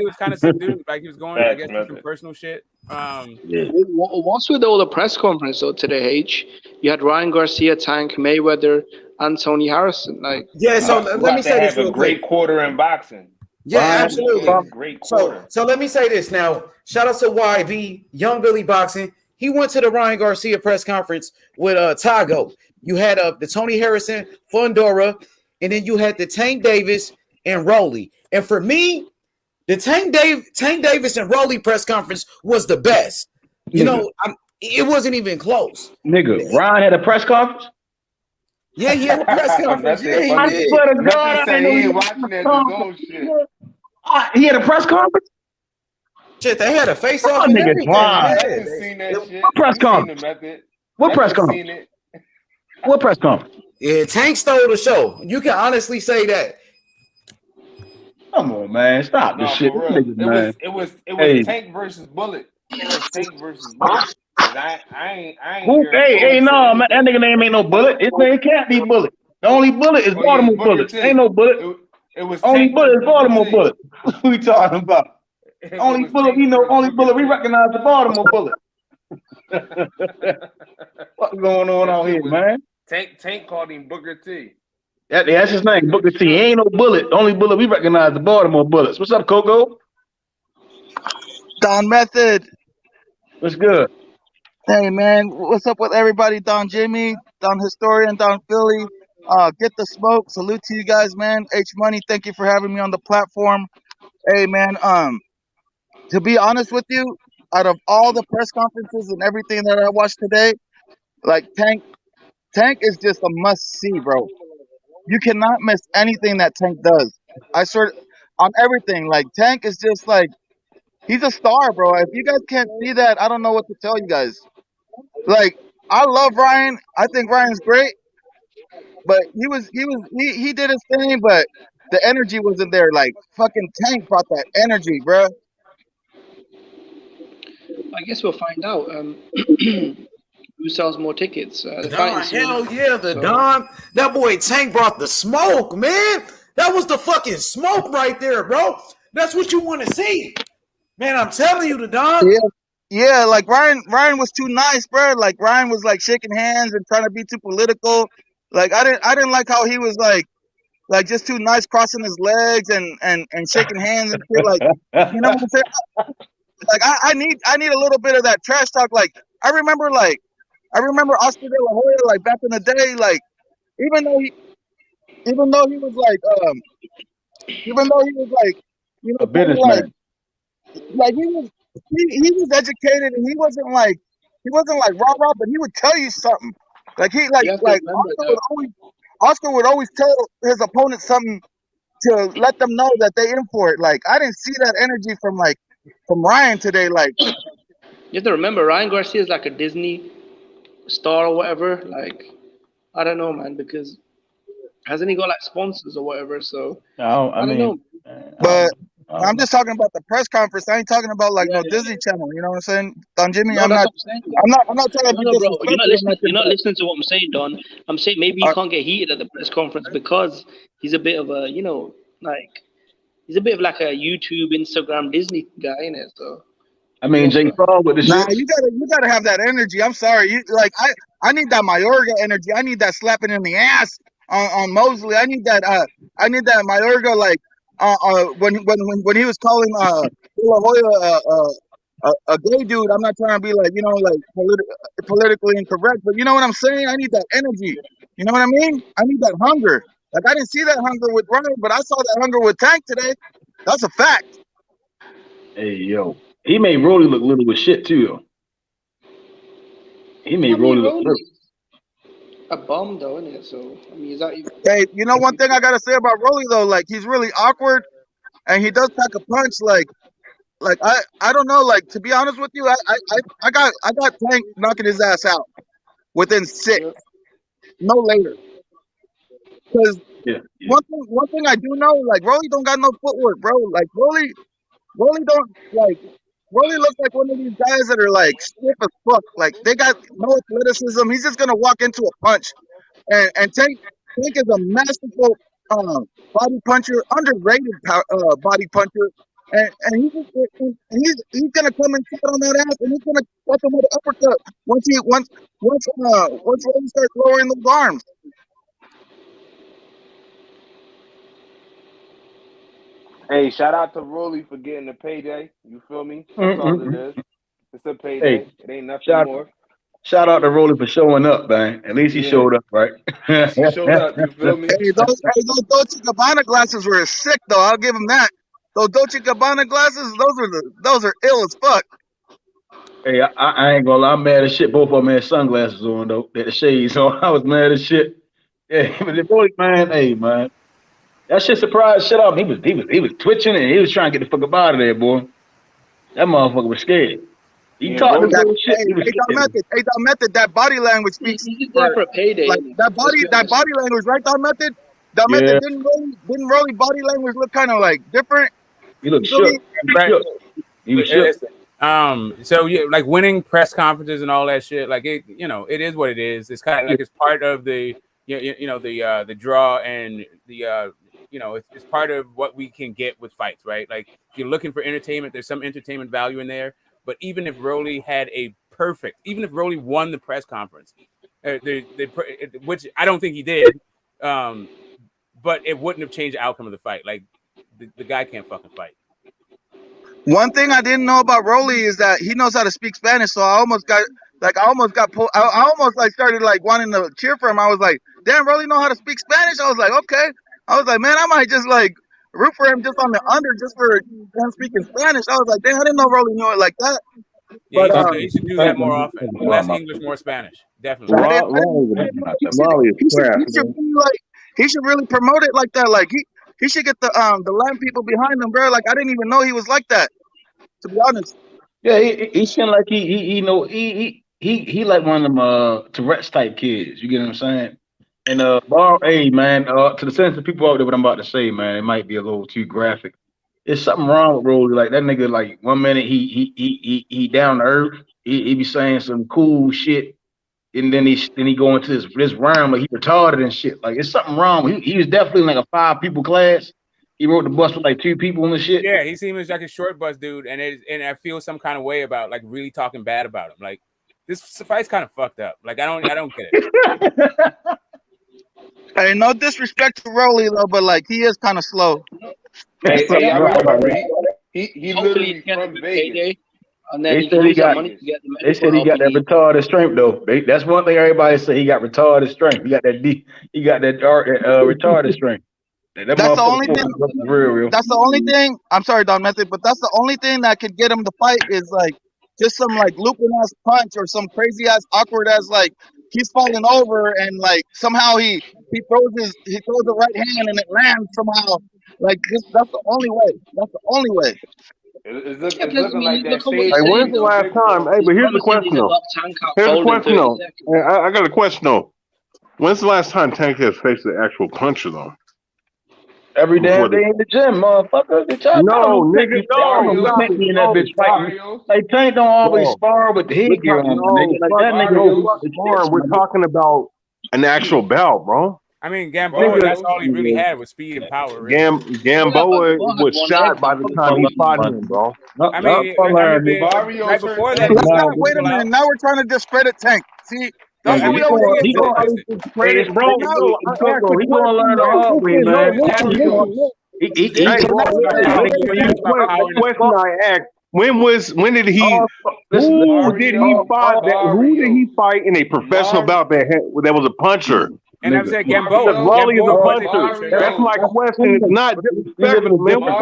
[SPEAKER 4] was kind of subdued. Like he was going, I guess, through some personal shit.
[SPEAKER 10] Once with all the press conference though today, H, you had Ryan Garcia, Tank, Mayweather, and Tony Harrison. Like,
[SPEAKER 3] yeah. So let me say this real quick.
[SPEAKER 5] Great quarter in boxing.
[SPEAKER 3] Yeah, absolutely.
[SPEAKER 5] Great quarter.
[SPEAKER 3] So let me say this now. Shout out to YB, Young Billy Boxing. He went to the Ryan Garcia press conference with Tago. You had the Tony Harrison, Fundora, and then you had the Tank Davis and Rolly. And for me, the Tank Davis and Rolly press conference was the best. You know, it wasn't even close.
[SPEAKER 11] Nigga, Ryan had a press conference?
[SPEAKER 3] Yeah, he had a press conference.
[SPEAKER 11] I swear to God, I ain't watching that his own shit. He had a press conference?
[SPEAKER 3] Shit, they had a face-off and everything.
[SPEAKER 5] I haven't seen that shit.
[SPEAKER 11] What press conference? What press conference? What press conference?
[SPEAKER 3] Yeah, Tank stole the show. You can honestly say that.
[SPEAKER 11] Come on, man. Stop this shit.
[SPEAKER 5] It was Tank versus Bullet. It was Tank versus Bullet. I ain't
[SPEAKER 11] Hey, no, man. That nigga name ain't no Bullet. His name can't be Bullet. The only Bullet is Baltimore Bullet. Ain't no Bullet.
[SPEAKER 5] It was
[SPEAKER 11] only Bullet is Baltimore Bullet. What we talking about? Only Bullet, only Bullet. We recognize the Baltimore Bullet. What's going on out here, man?
[SPEAKER 5] Tank called him Booker T.
[SPEAKER 11] That's his name, Booker T. He ain't no Bullet. The only Bullet we recognize the Baltimore Bullets. What's up, Coco?
[SPEAKER 12] Don Method.
[SPEAKER 11] What's good?
[SPEAKER 12] Hey, man. What's up with everybody? Don Jimmy, Don Historian, Don Philly. Get the smoke. Salute to you guys, man. H Money, thank you for having me on the platform. Hey, man. To be honest with you, out of all the press conferences and everything that I watched today, like Tank is just a must-see, bro. You cannot miss anything that Tank does. I swear, on everything. Like, Tank is just like, he's a star, bro. If you guys can't see that, I don't know what to tell you guys. Like, I love Ryan. I think Ryan's great. But he did his thing, but the energy wasn't there. Like, fucking Tank brought that energy, bro.
[SPEAKER 10] I guess we'll find out who sells more tickets.
[SPEAKER 3] Hell yeah, Don. That boy Tank brought the smoke, man. That was the fucking smoke right there, bro. That's what you want to see. Man, I'm telling you, the Don.
[SPEAKER 12] Yeah, like Ryan was too nice, bro. Like Ryan was like shaking hands and trying to be too political. Like I didn't like how he was like just too nice, crossing his legs and shaking hands and shit. Like, you know what I'm saying? Like I need a little bit of that trash talk. Like I remember Oscar De La Hoya, like back in the day, like even though he was like you know,
[SPEAKER 11] a businessman.
[SPEAKER 12] Like he was educated and he wasn't like rah-rah, but he would tell you something. Like Oscar would always tell his opponent something to let them know that they in for it. Like I didn't see that energy from Ryan today. Like
[SPEAKER 7] You have to remember, Ryan Garcia is like a Disney star or whatever. Like I don't know, man, because hasn't he got like sponsors or whatever? So I don't know.
[SPEAKER 12] But I'm just talking about the press conference. I ain't talking about like no Disney Channel. You know what I'm saying, Don Jimmy?
[SPEAKER 7] No,
[SPEAKER 12] I'm
[SPEAKER 7] that's
[SPEAKER 12] not.
[SPEAKER 7] what I'm saying.
[SPEAKER 12] I'm not trying to be
[SPEAKER 7] No, bro,
[SPEAKER 12] disrespectful or nothing.
[SPEAKER 7] you're not listening to what I'm saying, Don. I'm saying maybe he can't get heated at the press conference because he's a bit of a, like he's a bit of like a YouTube, Instagram, Disney guy, innit? So
[SPEAKER 11] I mean, Jay Paul with the
[SPEAKER 12] Nah,
[SPEAKER 11] shit.
[SPEAKER 12] you gotta have that energy. I'm sorry. I need that Mayorga energy. I need that slapping in the ass on Mosley. I need that Mayorga when he was calling De La Hoya a gay dude. I'm not trying to be like politically incorrect, but you know what I'm saying. I need that energy. You know what I mean? I need that hunger. Like I didn't see that hunger with Ryan, but I saw that hunger with Tank today. That's a fact.
[SPEAKER 11] Hey, yo. He made Rolly look little with shit, too, though. He made Rolly look little.
[SPEAKER 7] A bum, though, isn't it? So, I mean, is that even...
[SPEAKER 12] Hey, you know one thing I gotta say about Rolly though, like he's really awkward, and he does pack a punch. Like I don't know. Like to be honest with you, I got Tank knocking his ass out within 6, no later. Because one thing I do know, like Rolly don't got no footwork, bro. Like Rolly looks like one of these guys that are like stiff as fuck. Like they got no athleticism. He's just gonna walk into a punch. And Tank is a masterful body puncher, underrated body puncher, and he's gonna come and sit on that ass, and he's gonna fuck him with an uppercut once Rolly starts lowering those arms.
[SPEAKER 5] Hey, shout out to Rolly for getting the payday. You feel me? That's all it is. It's a payday.
[SPEAKER 11] Hey,
[SPEAKER 5] it ain't nothing more.
[SPEAKER 11] Shout out to Rolly for showing up, man. At least he showed up, right?
[SPEAKER 5] He showed up. You feel me?
[SPEAKER 12] Hey, those Dolce & Gabbana glasses were sick, though. I'll give him that. Those Dolce & Gabbana glasses, those are ill as fuck.
[SPEAKER 11] Hey, I ain't gonna lie, I'm mad as shit. Both of them had sunglasses on though, they had the shades on. I was mad as shit. Yeah, but the boy, man, hey man, that shit surprised shit out. He was twitching and he was trying to get the fuck up out of there, boy. That motherfucker was scared. He talked the bullshit.
[SPEAKER 12] Hey, Don Method, that body language speaks
[SPEAKER 7] for a payday.
[SPEAKER 12] Like that body language, right, Don Method? Don Method didn't Rolly body language look kind of like different?
[SPEAKER 11] He looked shook. He was shook.
[SPEAKER 4] So yeah, like winning press conferences and all that shit, like it, it is what it is. It's kind of like it's part of the, the draw and the, it's part of what we can get with fights, right? Like if you're looking for entertainment, there's some entertainment value in there. But even if Rolly even if Rolly won the press conference, which I don't think he did, but it wouldn't have changed the outcome of the fight. Like the guy can't fucking fight.
[SPEAKER 12] One thing I didn't know about Rolly is that he knows how to speak Spanish. So I almost got pulled. I almost like started like wanting to cheer for him. I was like, damn, Rolly know how to speak Spanish. I was like, okay. I was like, man, I might just like root for him just on the under just for him speaking Spanish. I was like, damn, I didn't know Rolly knew it like that.
[SPEAKER 4] Yeah, but, he should do that more often. Less English, more Spanish. Definitely.
[SPEAKER 12] He should really promote it like that. Like he should get the Latin people behind him, bro. Like I didn't even know he was like that, to be honest.
[SPEAKER 11] Yeah, he seemed like he like one of them Tourette's type kids. You get what I'm saying? And hey man, to the sense of people out there, what I'm about to say, man, it might be a little too graphic. There's something wrong with Rolly. Like that nigga, like 1 minute he down to earth. He be saying some cool shit, and then he go into this rhyme like he retarded and shit. Like it's something wrong. He was definitely in like a 5 people class. He rode the bus with like 2 people and shit.
[SPEAKER 4] Yeah, he seems like a short bus dude, and I feel some kind of way about like really talking bad about him. Like this fight's kind of fucked up. Like I don't get it.
[SPEAKER 12] Hey, no disrespect to Rolly though, but like he is kind of slow.
[SPEAKER 5] He literally from Vegas.
[SPEAKER 11] They said he got that retarded strength though. That's one thing everybody say. He got retarded strength. He got that retarded strength.
[SPEAKER 12] That's the only thing. That's the only thing. I'm sorry, Don Method, but that's the only thing that could get him to fight is like just some like looping ass punch or some crazy ass awkward ass like he's falling over and like somehow he throws the right hand and it lands somehow Like that's the only way. That's the only way.
[SPEAKER 5] It's
[SPEAKER 7] because,
[SPEAKER 5] looking like that
[SPEAKER 7] look at what
[SPEAKER 5] stage.
[SPEAKER 7] he's
[SPEAKER 8] Hey, when's
[SPEAKER 7] saying
[SPEAKER 8] the
[SPEAKER 7] though.
[SPEAKER 8] last time? Hey, but here's the
[SPEAKER 7] Brother said
[SPEAKER 8] question
[SPEAKER 7] he's a
[SPEAKER 8] though.
[SPEAKER 7] knock Tank out
[SPEAKER 8] Here's the
[SPEAKER 7] cold in
[SPEAKER 8] question
[SPEAKER 7] 30
[SPEAKER 8] though.
[SPEAKER 7] seconds.
[SPEAKER 8] Hey, I got a question though. When's the last time Tank has faced an actual puncher though?
[SPEAKER 11] Every damn day in the gym, motherfucker.
[SPEAKER 8] No, nigga,
[SPEAKER 11] You
[SPEAKER 8] stop
[SPEAKER 11] can't
[SPEAKER 8] it.
[SPEAKER 11] be in that bitch fighting.
[SPEAKER 5] Barrios.
[SPEAKER 11] Like Tank don't always
[SPEAKER 8] Bro,
[SPEAKER 11] spar with the headgear on, nigga. Like that nigga
[SPEAKER 8] no,
[SPEAKER 11] goes
[SPEAKER 8] fuck
[SPEAKER 11] to
[SPEAKER 8] sparring.
[SPEAKER 11] shit,
[SPEAKER 8] We're
[SPEAKER 11] nigga.
[SPEAKER 8] talking about an actual bout, bro.
[SPEAKER 4] I mean, Gamboa,
[SPEAKER 5] Barrios.
[SPEAKER 4] that's all he really had was speed and power. Really.
[SPEAKER 8] Gamboa was
[SPEAKER 7] one
[SPEAKER 8] shot
[SPEAKER 7] leg,
[SPEAKER 8] by the time he fought him, bro.
[SPEAKER 4] I mean,
[SPEAKER 5] Barrios
[SPEAKER 4] right
[SPEAKER 5] hurt
[SPEAKER 4] before that,
[SPEAKER 5] Tank.
[SPEAKER 4] he was
[SPEAKER 12] Let's
[SPEAKER 4] knocking
[SPEAKER 12] not. Wait a
[SPEAKER 4] people
[SPEAKER 12] minute.
[SPEAKER 4] out.
[SPEAKER 12] Now we're trying to discredit Tank. See, that's
[SPEAKER 11] Yeah,
[SPEAKER 12] what
[SPEAKER 11] he
[SPEAKER 12] we always
[SPEAKER 11] gonna
[SPEAKER 12] do.
[SPEAKER 8] Credit, bro.
[SPEAKER 11] Hey,
[SPEAKER 8] No, I asked the
[SPEAKER 11] he gonna learn the
[SPEAKER 8] question.
[SPEAKER 11] hard way,
[SPEAKER 8] No,
[SPEAKER 11] man.
[SPEAKER 5] Barrios.
[SPEAKER 11] He
[SPEAKER 8] Hey,
[SPEAKER 11] took
[SPEAKER 8] bro,
[SPEAKER 11] that
[SPEAKER 8] listen,
[SPEAKER 11] shit,
[SPEAKER 8] listen
[SPEAKER 11] nigga.
[SPEAKER 8] to the question I asked. When did he?
[SPEAKER 11] Listen,
[SPEAKER 8] Who did he fight? Who did he fight in a professional bout that was a puncher?
[SPEAKER 4] And I'm saying Gamboa.
[SPEAKER 8] Because Rolly is a
[SPEAKER 4] Gamboa wasn't
[SPEAKER 8] puncher.
[SPEAKER 4] puncher.
[SPEAKER 8] That's my question. It's not disrespectful, man.
[SPEAKER 12] Well,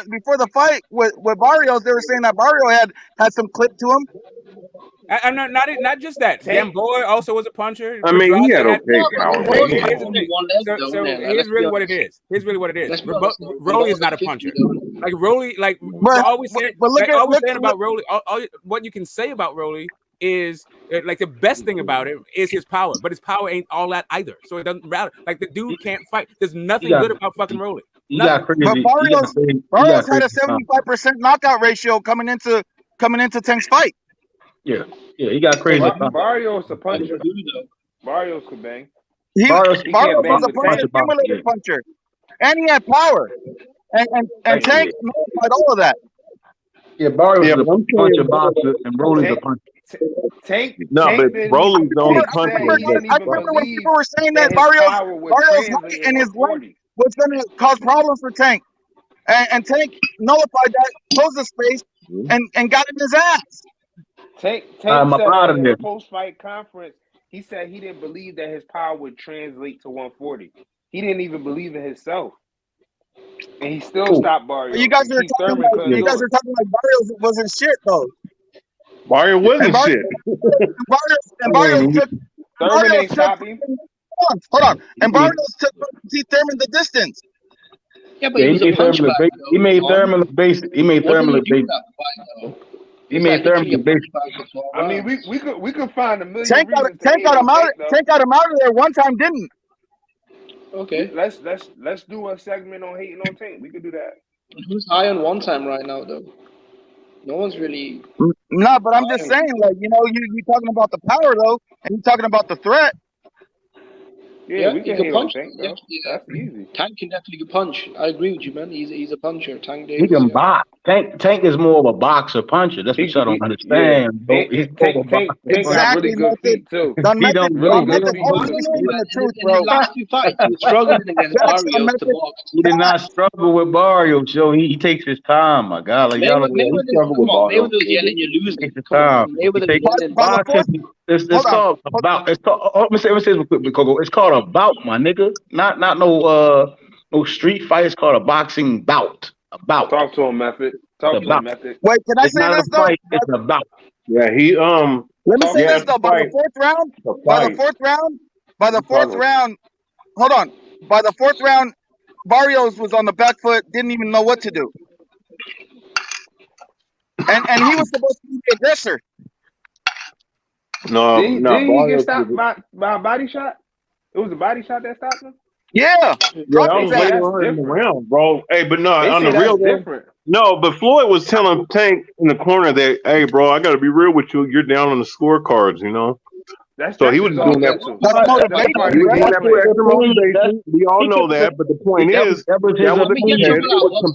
[SPEAKER 12] before the fight with Barrios, they were saying that Barrio had some clip to him.
[SPEAKER 4] I'm not just that. Gamboa also was a puncher.
[SPEAKER 8] I mean, he had okay power.
[SPEAKER 4] Here's the thing. So here's really what it is. Rolly is not a puncher. Like Rolly, like we're always saying, about Rolly. What you can say about Rolly is like the best thing about it is his power, but his power ain't all that either. So it doesn't matter. Like the dude can't fight. There's nothing good about fucking Rolly.
[SPEAKER 12] But Barrios had a 75% knockout ratio coming into Tank's fight.
[SPEAKER 11] Yeah, he got crazy.
[SPEAKER 5] Barrios a puncher. Barrios could bang.
[SPEAKER 12] Barrios was a puncher, accumulated puncher, and he had power. And Tank nullified all of that.
[SPEAKER 11] Yeah, Barrios is a puncher boxer, and Rolly's a puncher.
[SPEAKER 8] But Rolly's the only puncher.
[SPEAKER 12] I remember when people were saying that Barrios height and his length was going to cause problems for Tank, and Tank nullified that, closed the space, and got in his ass.
[SPEAKER 5] Tank said in the post-fight conference, he said he didn't believe that his power would translate to 140. He didn't even believe in himself, and he still stopped Barrios.
[SPEAKER 12] You guys are talking like Barrios wasn't shit though.
[SPEAKER 8] Barrios wasn't shit.
[SPEAKER 12] And Barrios took.
[SPEAKER 5] Thurman ain't stop him.
[SPEAKER 12] Hold on. And Barrios took Thurman the distance.
[SPEAKER 7] Yeah, but he was a punch back.
[SPEAKER 11] He made Thurman look basic. He made Thurman look basic.
[SPEAKER 5] I mean, we could find a million.
[SPEAKER 12] Tank got him out of there one time, didn't?
[SPEAKER 7] Okay.
[SPEAKER 5] Let's do a segment on hating on Tank. We could do that.
[SPEAKER 7] Who's high on one time right now though? No one's really.
[SPEAKER 12] No, but I'm just saying, like, you talking about the power though, and you talking about the threat.
[SPEAKER 5] Yeah, we can
[SPEAKER 7] punch.
[SPEAKER 5] Tank, that's easy.
[SPEAKER 7] Tank can definitely punch. I agree with you, man. He's a puncher. Tank Davis.
[SPEAKER 11] He can box. Tank is more of a boxer puncher. That's what y'all don't understand.
[SPEAKER 12] Exactly.
[SPEAKER 5] Really good feet too.
[SPEAKER 11] He don't really
[SPEAKER 12] the truth, bro.
[SPEAKER 7] Last two fights, he was struggling against Barrios to box.
[SPEAKER 11] He did not struggle with Barrios, Joe. He takes his time, my God. Like y'all don't struggle with Barrios.
[SPEAKER 7] Mayweather was yelling, "You're losing."
[SPEAKER 11] Takes his time. It's called about. It's called. Let me say this real quick, Coco. It's called a bout, my nigga. Not no street fight. It's called a boxing bout. A bout.
[SPEAKER 5] Talk to him, Method. Talk to him, Method.
[SPEAKER 12] Wait, can I say this though?
[SPEAKER 11] It's a bout.
[SPEAKER 8] Yeah, he
[SPEAKER 12] Let me say this though. By the fourth round, hold on. By the fourth round, Barrios was on the back foot, didn't even know what to do, and he was supposed to be the aggressor.
[SPEAKER 8] No,
[SPEAKER 5] did he get stopped by a body shot? It was a body shot that stopped him?
[SPEAKER 12] Yeah,
[SPEAKER 8] that was later on in the round, bro. Hey, but no, on the real
[SPEAKER 5] different.
[SPEAKER 8] No, but Floyd was telling Tank in the corner that, hey, bro, I got to be real with you. You're down on the scorecards, you know? So he was doing that. We all know that, but the point is, that was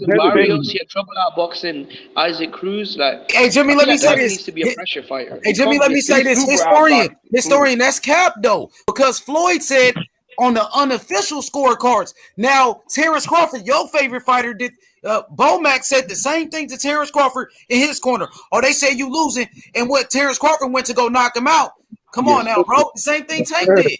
[SPEAKER 7] Barrios, he had trouble out boxing Isaac Cruz. Like,
[SPEAKER 3] hey, Jimmy, let me say this.
[SPEAKER 7] Needs to be a pressure fighter.
[SPEAKER 3] Hey, Jimmy, let me say this. Historian, that's cap though, because Floyd said on the unofficial scorecards. Now, Terrence Crawford, your favorite fighter, did. Bomac said the same thing to Terrence Crawford in his corner. Oh, they say you losing, and what Terrence Crawford went to go knock him out. Come on now, bro. The same thing Tank did.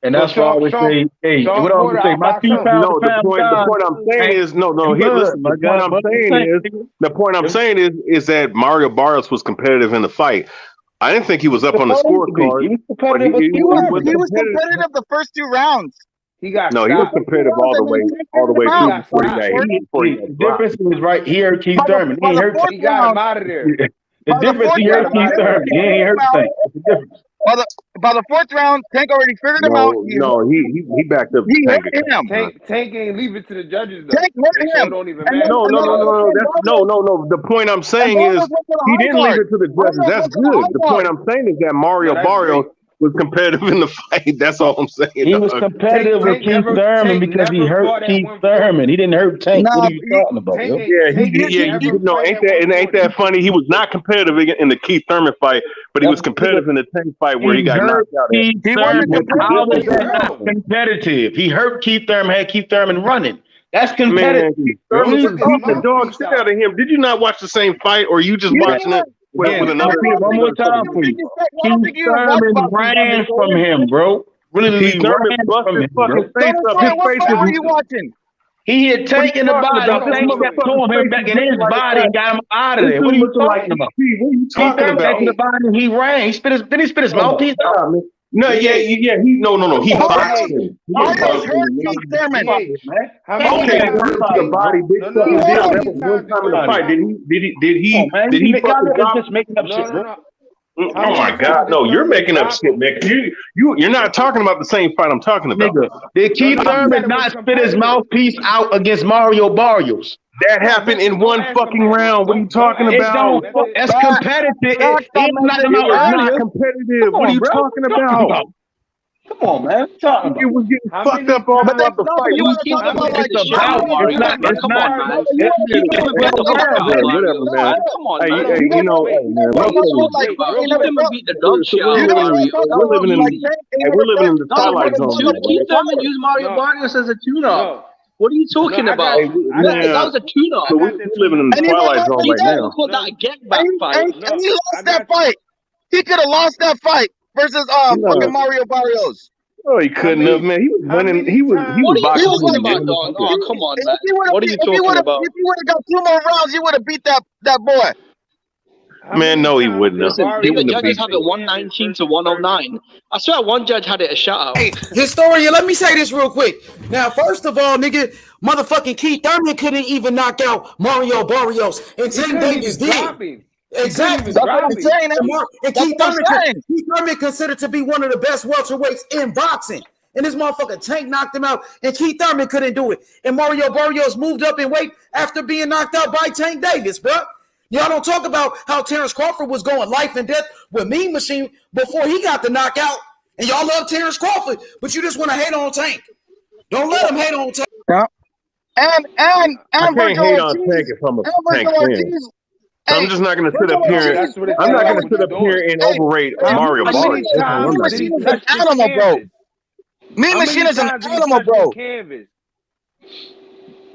[SPEAKER 11] And that's why I always say, hey, what I always say, my 2 pounds.
[SPEAKER 8] No, the point I'm saying is, the point I'm saying is that Mario Barrios was competitive in the fight. I didn't think he was up on the scorecard.
[SPEAKER 9] He was competitive.
[SPEAKER 12] He was competitive the first 2 rounds.
[SPEAKER 5] He got
[SPEAKER 8] no, he was competitive all the way through before he got
[SPEAKER 9] The difference is right here, Keith Thurman. He hurt.
[SPEAKER 5] He got him out of there.
[SPEAKER 9] The difference he hurt Keith Thurman. He ain't hurt Tank. That's the difference.
[SPEAKER 12] By the 4th round, Tank already figured him out.
[SPEAKER 8] He backed up Tank.
[SPEAKER 5] Tank ain't leave it to the judges though.
[SPEAKER 12] Tank hurt him.
[SPEAKER 5] Don't even matter.
[SPEAKER 8] No. The point I'm saying is he didn't leave it to the judges. That's good. The point I'm saying is that Mario Barrios was competitive in the fight. That's all I'm saying.
[SPEAKER 9] He was competitive with Keith Thurman because he hurt Keith Thurman. He didn't hurt Tank. What are you talking about?
[SPEAKER 8] Ain't that funny? He was not competitive in the Keith Thurman fight, but he was competitive in the Tank fight where he got knocked out.
[SPEAKER 9] How was that not competitive? He hurt Keith Thurman, had Keith Thurman running. That's competitive.
[SPEAKER 8] The dog shit out of him. Did you not watch the same fight, or you just watching it? With another
[SPEAKER 9] one more time for you. Keith Thurman ran from him, bro. Really,
[SPEAKER 8] Keith Thurman busted his fucking face up. His face
[SPEAKER 12] are you watching?
[SPEAKER 9] He hit Tank in the body. Tank kept throwing him back in his body and got him out of there. What are you talking about?
[SPEAKER 8] What are you talking about?
[SPEAKER 9] In the body and he ran. Then he spit his mouthpiece out.
[SPEAKER 8] No, yeah. He boxed him.
[SPEAKER 12] Keith Thurman.
[SPEAKER 8] Okay, the body, big fucking deal. That was one time in the fight. Did he fucking
[SPEAKER 9] just making up shit, bro?
[SPEAKER 8] Oh my God! No, you're making up shit, man. You're not talking about the same fight I'm talking about.
[SPEAKER 9] Did Keith Thurman not spit his mouthpiece out against Mario Barrios?
[SPEAKER 8] That happened in one fucking round. What are you talking about?
[SPEAKER 9] That's competitive. It's
[SPEAKER 8] not competitive. What are you talking about?
[SPEAKER 9] Come on, man.
[SPEAKER 8] It was getting fucked up all throughout the fight. Whatever, man. Hey, you know, man. We're living in the twilight zone.
[SPEAKER 10] Keith Thurman used Mario Barrios as a tune-up. What are you talking about? That was a tune-up.
[SPEAKER 8] So we're living in the twilight zone right now.
[SPEAKER 12] And he lost that fight. He could have lost that fight versus fucking Mario Barrios.
[SPEAKER 8] Oh, he couldn't have, man. He was winning. He was boxing.
[SPEAKER 10] Oh, come on, man. What are you talking about?
[SPEAKER 12] If he would have got 2 more rounds, he would have beat that boy.
[SPEAKER 8] Man, no, he wouldn't have.
[SPEAKER 10] Listen, the judges have it 119 to 109. I swear one judge had it a shutout.
[SPEAKER 3] Hey, historian, let me say this real quick. Now, first of all, nigga, motherfucking Keith Thurman couldn't even knock out Mario Barrios, and Tank Davis did. Exactly.
[SPEAKER 12] That's what I'm saying.
[SPEAKER 3] And Keith Thurman considered to be one of the best welterweights in boxing. And this motherfucker Tank knocked him out, and Keith Thurman couldn't do it. And Mario Barrios moved up in weight after being knocked out by Tank Davis, bro. Y'all don't talk about how Terrence Crawford was going life and death with Mean Machine before he got the knockout. And y'all love Terrence Crawford, but you just want to hate on Tank. Don't let him hate on Tank.
[SPEAKER 12] Yeah. And
[SPEAKER 8] I can't hate on Tank if I'm a Tank fan. I'm just not going to sit up here. I'm not going to sit up here and overrate Mario Barrios.
[SPEAKER 12] Mean Machine is an animal, bro. Mean Machine is an animal, bro.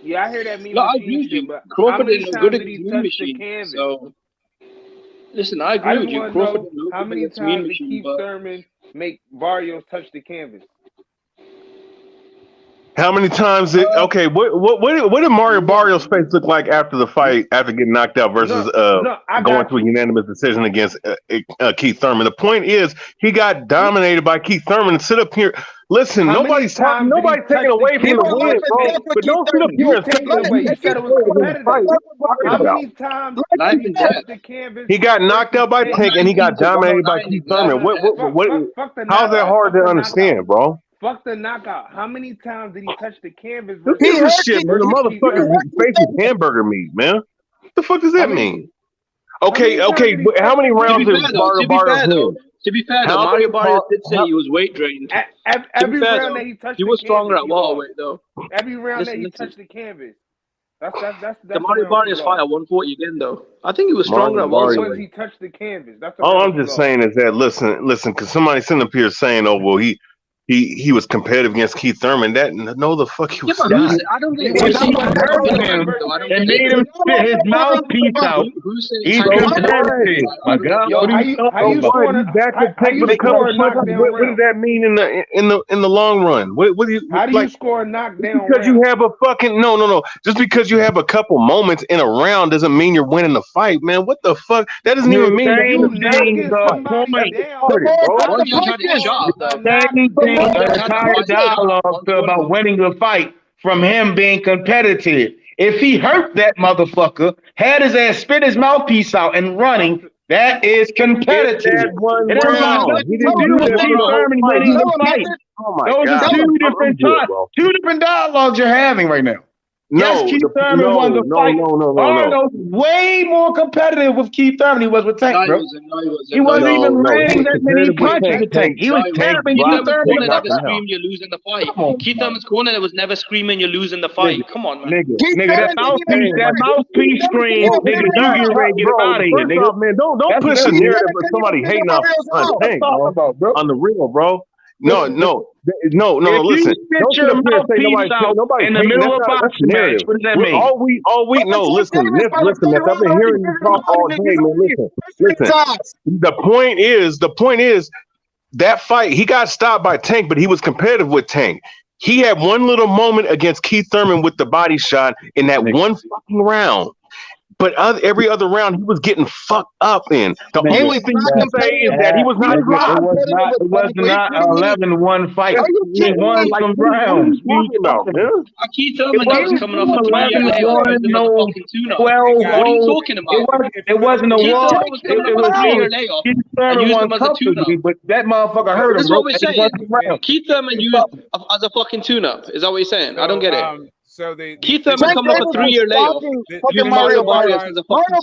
[SPEAKER 5] Yeah, I hear that Mean
[SPEAKER 10] I
[SPEAKER 5] Machine
[SPEAKER 10] agree with
[SPEAKER 5] shit,
[SPEAKER 10] you.
[SPEAKER 5] but
[SPEAKER 10] Crawford is a good
[SPEAKER 5] did he touch
[SPEAKER 10] machine.
[SPEAKER 5] the canvas?
[SPEAKER 10] So, listen, I agree with you. Crawford
[SPEAKER 5] how many times did Keith Thurman make Barrios touch the canvas?
[SPEAKER 8] How many times did what did Mario Barrios' face look like after the fight, after getting knocked out versus going to a unanimous decision against Keith Thurman? The point is he got dominated by Keith Thurman. And sit up here, listen. Nobody's taking away from the win, bro. But don't sit up here and say
[SPEAKER 5] you said it was competitive. How many times did he touch the canvas?
[SPEAKER 8] He got knocked out by Tank and he got dominated by Keith Thurman. How's that hard to understand, bro?
[SPEAKER 5] Fuck the knockout. How many times did he touch the canvas?
[SPEAKER 8] Who gives a shit, man? The motherfucker's face is hamburger meat, man. What the fuck does that mean? Okay. How many rounds did Mario Barrios win?
[SPEAKER 10] To be fair, though, Mario Barrios did say he was weight drained.
[SPEAKER 5] Every round that he touched
[SPEAKER 10] he was stronger at welterweight, though.
[SPEAKER 5] Every round that he touched the canvas. That's
[SPEAKER 10] the Mario Barrios fight at 140 again, though. I think he was stronger at welterweight.
[SPEAKER 5] Once he touched the canvas.
[SPEAKER 8] All I'm just saying is that listen, because somebody's sitting up here saying, oh, well, he he was competitive against Keith Thurman. That no, the fuck he was
[SPEAKER 7] Yeah, but
[SPEAKER 8] not.
[SPEAKER 7] I don't think
[SPEAKER 11] If
[SPEAKER 7] who's saying
[SPEAKER 11] someone
[SPEAKER 7] Tank's
[SPEAKER 11] hurt
[SPEAKER 7] competitive,
[SPEAKER 11] him
[SPEAKER 7] though. I don't
[SPEAKER 11] and
[SPEAKER 7] get
[SPEAKER 11] made
[SPEAKER 7] it.
[SPEAKER 11] him spit his mouthpiece out,
[SPEAKER 7] Who's saying
[SPEAKER 11] he's
[SPEAKER 7] Tank's
[SPEAKER 11] competitive, my God.
[SPEAKER 5] Yo,
[SPEAKER 11] What are you
[SPEAKER 5] how you
[SPEAKER 11] talking about?
[SPEAKER 5] scoring?
[SPEAKER 8] He backed the
[SPEAKER 5] How
[SPEAKER 8] Tank
[SPEAKER 5] you
[SPEAKER 8] with a couple
[SPEAKER 5] score a
[SPEAKER 8] punches.
[SPEAKER 5] knockdown
[SPEAKER 8] What does
[SPEAKER 5] round?
[SPEAKER 8] that mean in the long run? What do you
[SPEAKER 5] How do
[SPEAKER 8] like?
[SPEAKER 5] you score a knockdown
[SPEAKER 8] Because you
[SPEAKER 5] round?
[SPEAKER 8] have a fucking no. Just because you have a couple moments in a round doesn't mean you're winning the fight, man. What the fuck? That doesn't
[SPEAKER 11] The
[SPEAKER 8] even mean that
[SPEAKER 11] same
[SPEAKER 5] You
[SPEAKER 11] thing
[SPEAKER 5] knocking
[SPEAKER 11] the
[SPEAKER 5] somebody
[SPEAKER 11] point
[SPEAKER 5] down.
[SPEAKER 8] started, bro.
[SPEAKER 7] One
[SPEAKER 11] What
[SPEAKER 7] of them
[SPEAKER 11] the
[SPEAKER 7] tried to get shot up,
[SPEAKER 5] A
[SPEAKER 7] though.
[SPEAKER 11] same thing,
[SPEAKER 7] One of them
[SPEAKER 11] the
[SPEAKER 7] tried to
[SPEAKER 11] entire
[SPEAKER 7] fight shot up.
[SPEAKER 11] dialogue about winning the fight from him being competitive. If he hurt that motherfucker, had his ass spit his mouthpiece out and running, that is competitive.
[SPEAKER 8] That one
[SPEAKER 11] It don't got
[SPEAKER 8] round.
[SPEAKER 11] nothing
[SPEAKER 8] He
[SPEAKER 11] to
[SPEAKER 8] didn't
[SPEAKER 11] do
[SPEAKER 8] do
[SPEAKER 11] with
[SPEAKER 8] that for
[SPEAKER 11] Keith
[SPEAKER 8] the whole
[SPEAKER 11] Thurman
[SPEAKER 8] fight.
[SPEAKER 11] winning the fight.
[SPEAKER 8] Oh my
[SPEAKER 11] Those
[SPEAKER 8] god.
[SPEAKER 11] are two
[SPEAKER 8] I'm good, bro.
[SPEAKER 11] different dialogues you're having right now. Yes, Keith Thurman won the fight. Barrios way more competitive with Keith Thurman he was with Tank, bro. He wasn't even landing that many punches with Tank. He was tapping
[SPEAKER 7] Keith
[SPEAKER 11] Keith
[SPEAKER 7] Thurman's
[SPEAKER 11] Thurman.
[SPEAKER 7] corner never screamed you're losing the fight. Keith Thurman's corner was never screaming you're losing the fight. Come on, man.
[SPEAKER 11] Nigga, that mouthpiece scream, nigga, you get ready to get
[SPEAKER 8] Bro,
[SPEAKER 11] out of here,
[SPEAKER 8] first
[SPEAKER 11] nigga.
[SPEAKER 8] off, man, don't
[SPEAKER 11] That's
[SPEAKER 8] push
[SPEAKER 11] what
[SPEAKER 8] the
[SPEAKER 11] that is.
[SPEAKER 8] narrative of somebody hating on Tank, bro. On the real, bro. No.
[SPEAKER 11] If
[SPEAKER 8] Listen,
[SPEAKER 11] you
[SPEAKER 8] don't
[SPEAKER 11] spit
[SPEAKER 8] sit
[SPEAKER 11] your
[SPEAKER 8] up here and say
[SPEAKER 11] mouthpiece out
[SPEAKER 8] nobody's
[SPEAKER 11] in the
[SPEAKER 8] hating.
[SPEAKER 11] middle of a
[SPEAKER 8] That's
[SPEAKER 11] boxing
[SPEAKER 8] the
[SPEAKER 11] match,
[SPEAKER 8] narrative.
[SPEAKER 11] what does that mean?
[SPEAKER 8] All week. No, listen, Miss, I been hearing you talk all day, man. Listen. The point is that fight. He got stopped by Tank, but he was competitive with Tank. He had one little moment against Keith Thurman with the body shot in that one fucking round. But every other round, he was getting fucked up in. The only thing you can say is that he was not robbed.
[SPEAKER 11] It was not 11-1 fight. He won some rounds.
[SPEAKER 7] Keith Thurman was coming off a 3-year layoff.
[SPEAKER 11] No 12.
[SPEAKER 7] What are you talking about?
[SPEAKER 11] It wasn't a
[SPEAKER 7] Keith
[SPEAKER 11] war.
[SPEAKER 7] Thurman was coming off a 3-year layoff.
[SPEAKER 11] Keith
[SPEAKER 7] I
[SPEAKER 11] Thurman
[SPEAKER 7] used
[SPEAKER 11] won
[SPEAKER 7] him as a tune-up.
[SPEAKER 11] comfortably, but that motherfucker hurt him.
[SPEAKER 7] This is what we're
[SPEAKER 11] bro, and he won
[SPEAKER 7] saying.
[SPEAKER 11] some rounds.
[SPEAKER 7] Keith Thurman used as a fucking tune-up. Is that what you're saying? I don't get it.
[SPEAKER 4] So
[SPEAKER 7] Keith Thurman coming off a 3-year layoff.
[SPEAKER 12] Fucking Mario Barrios is a fucking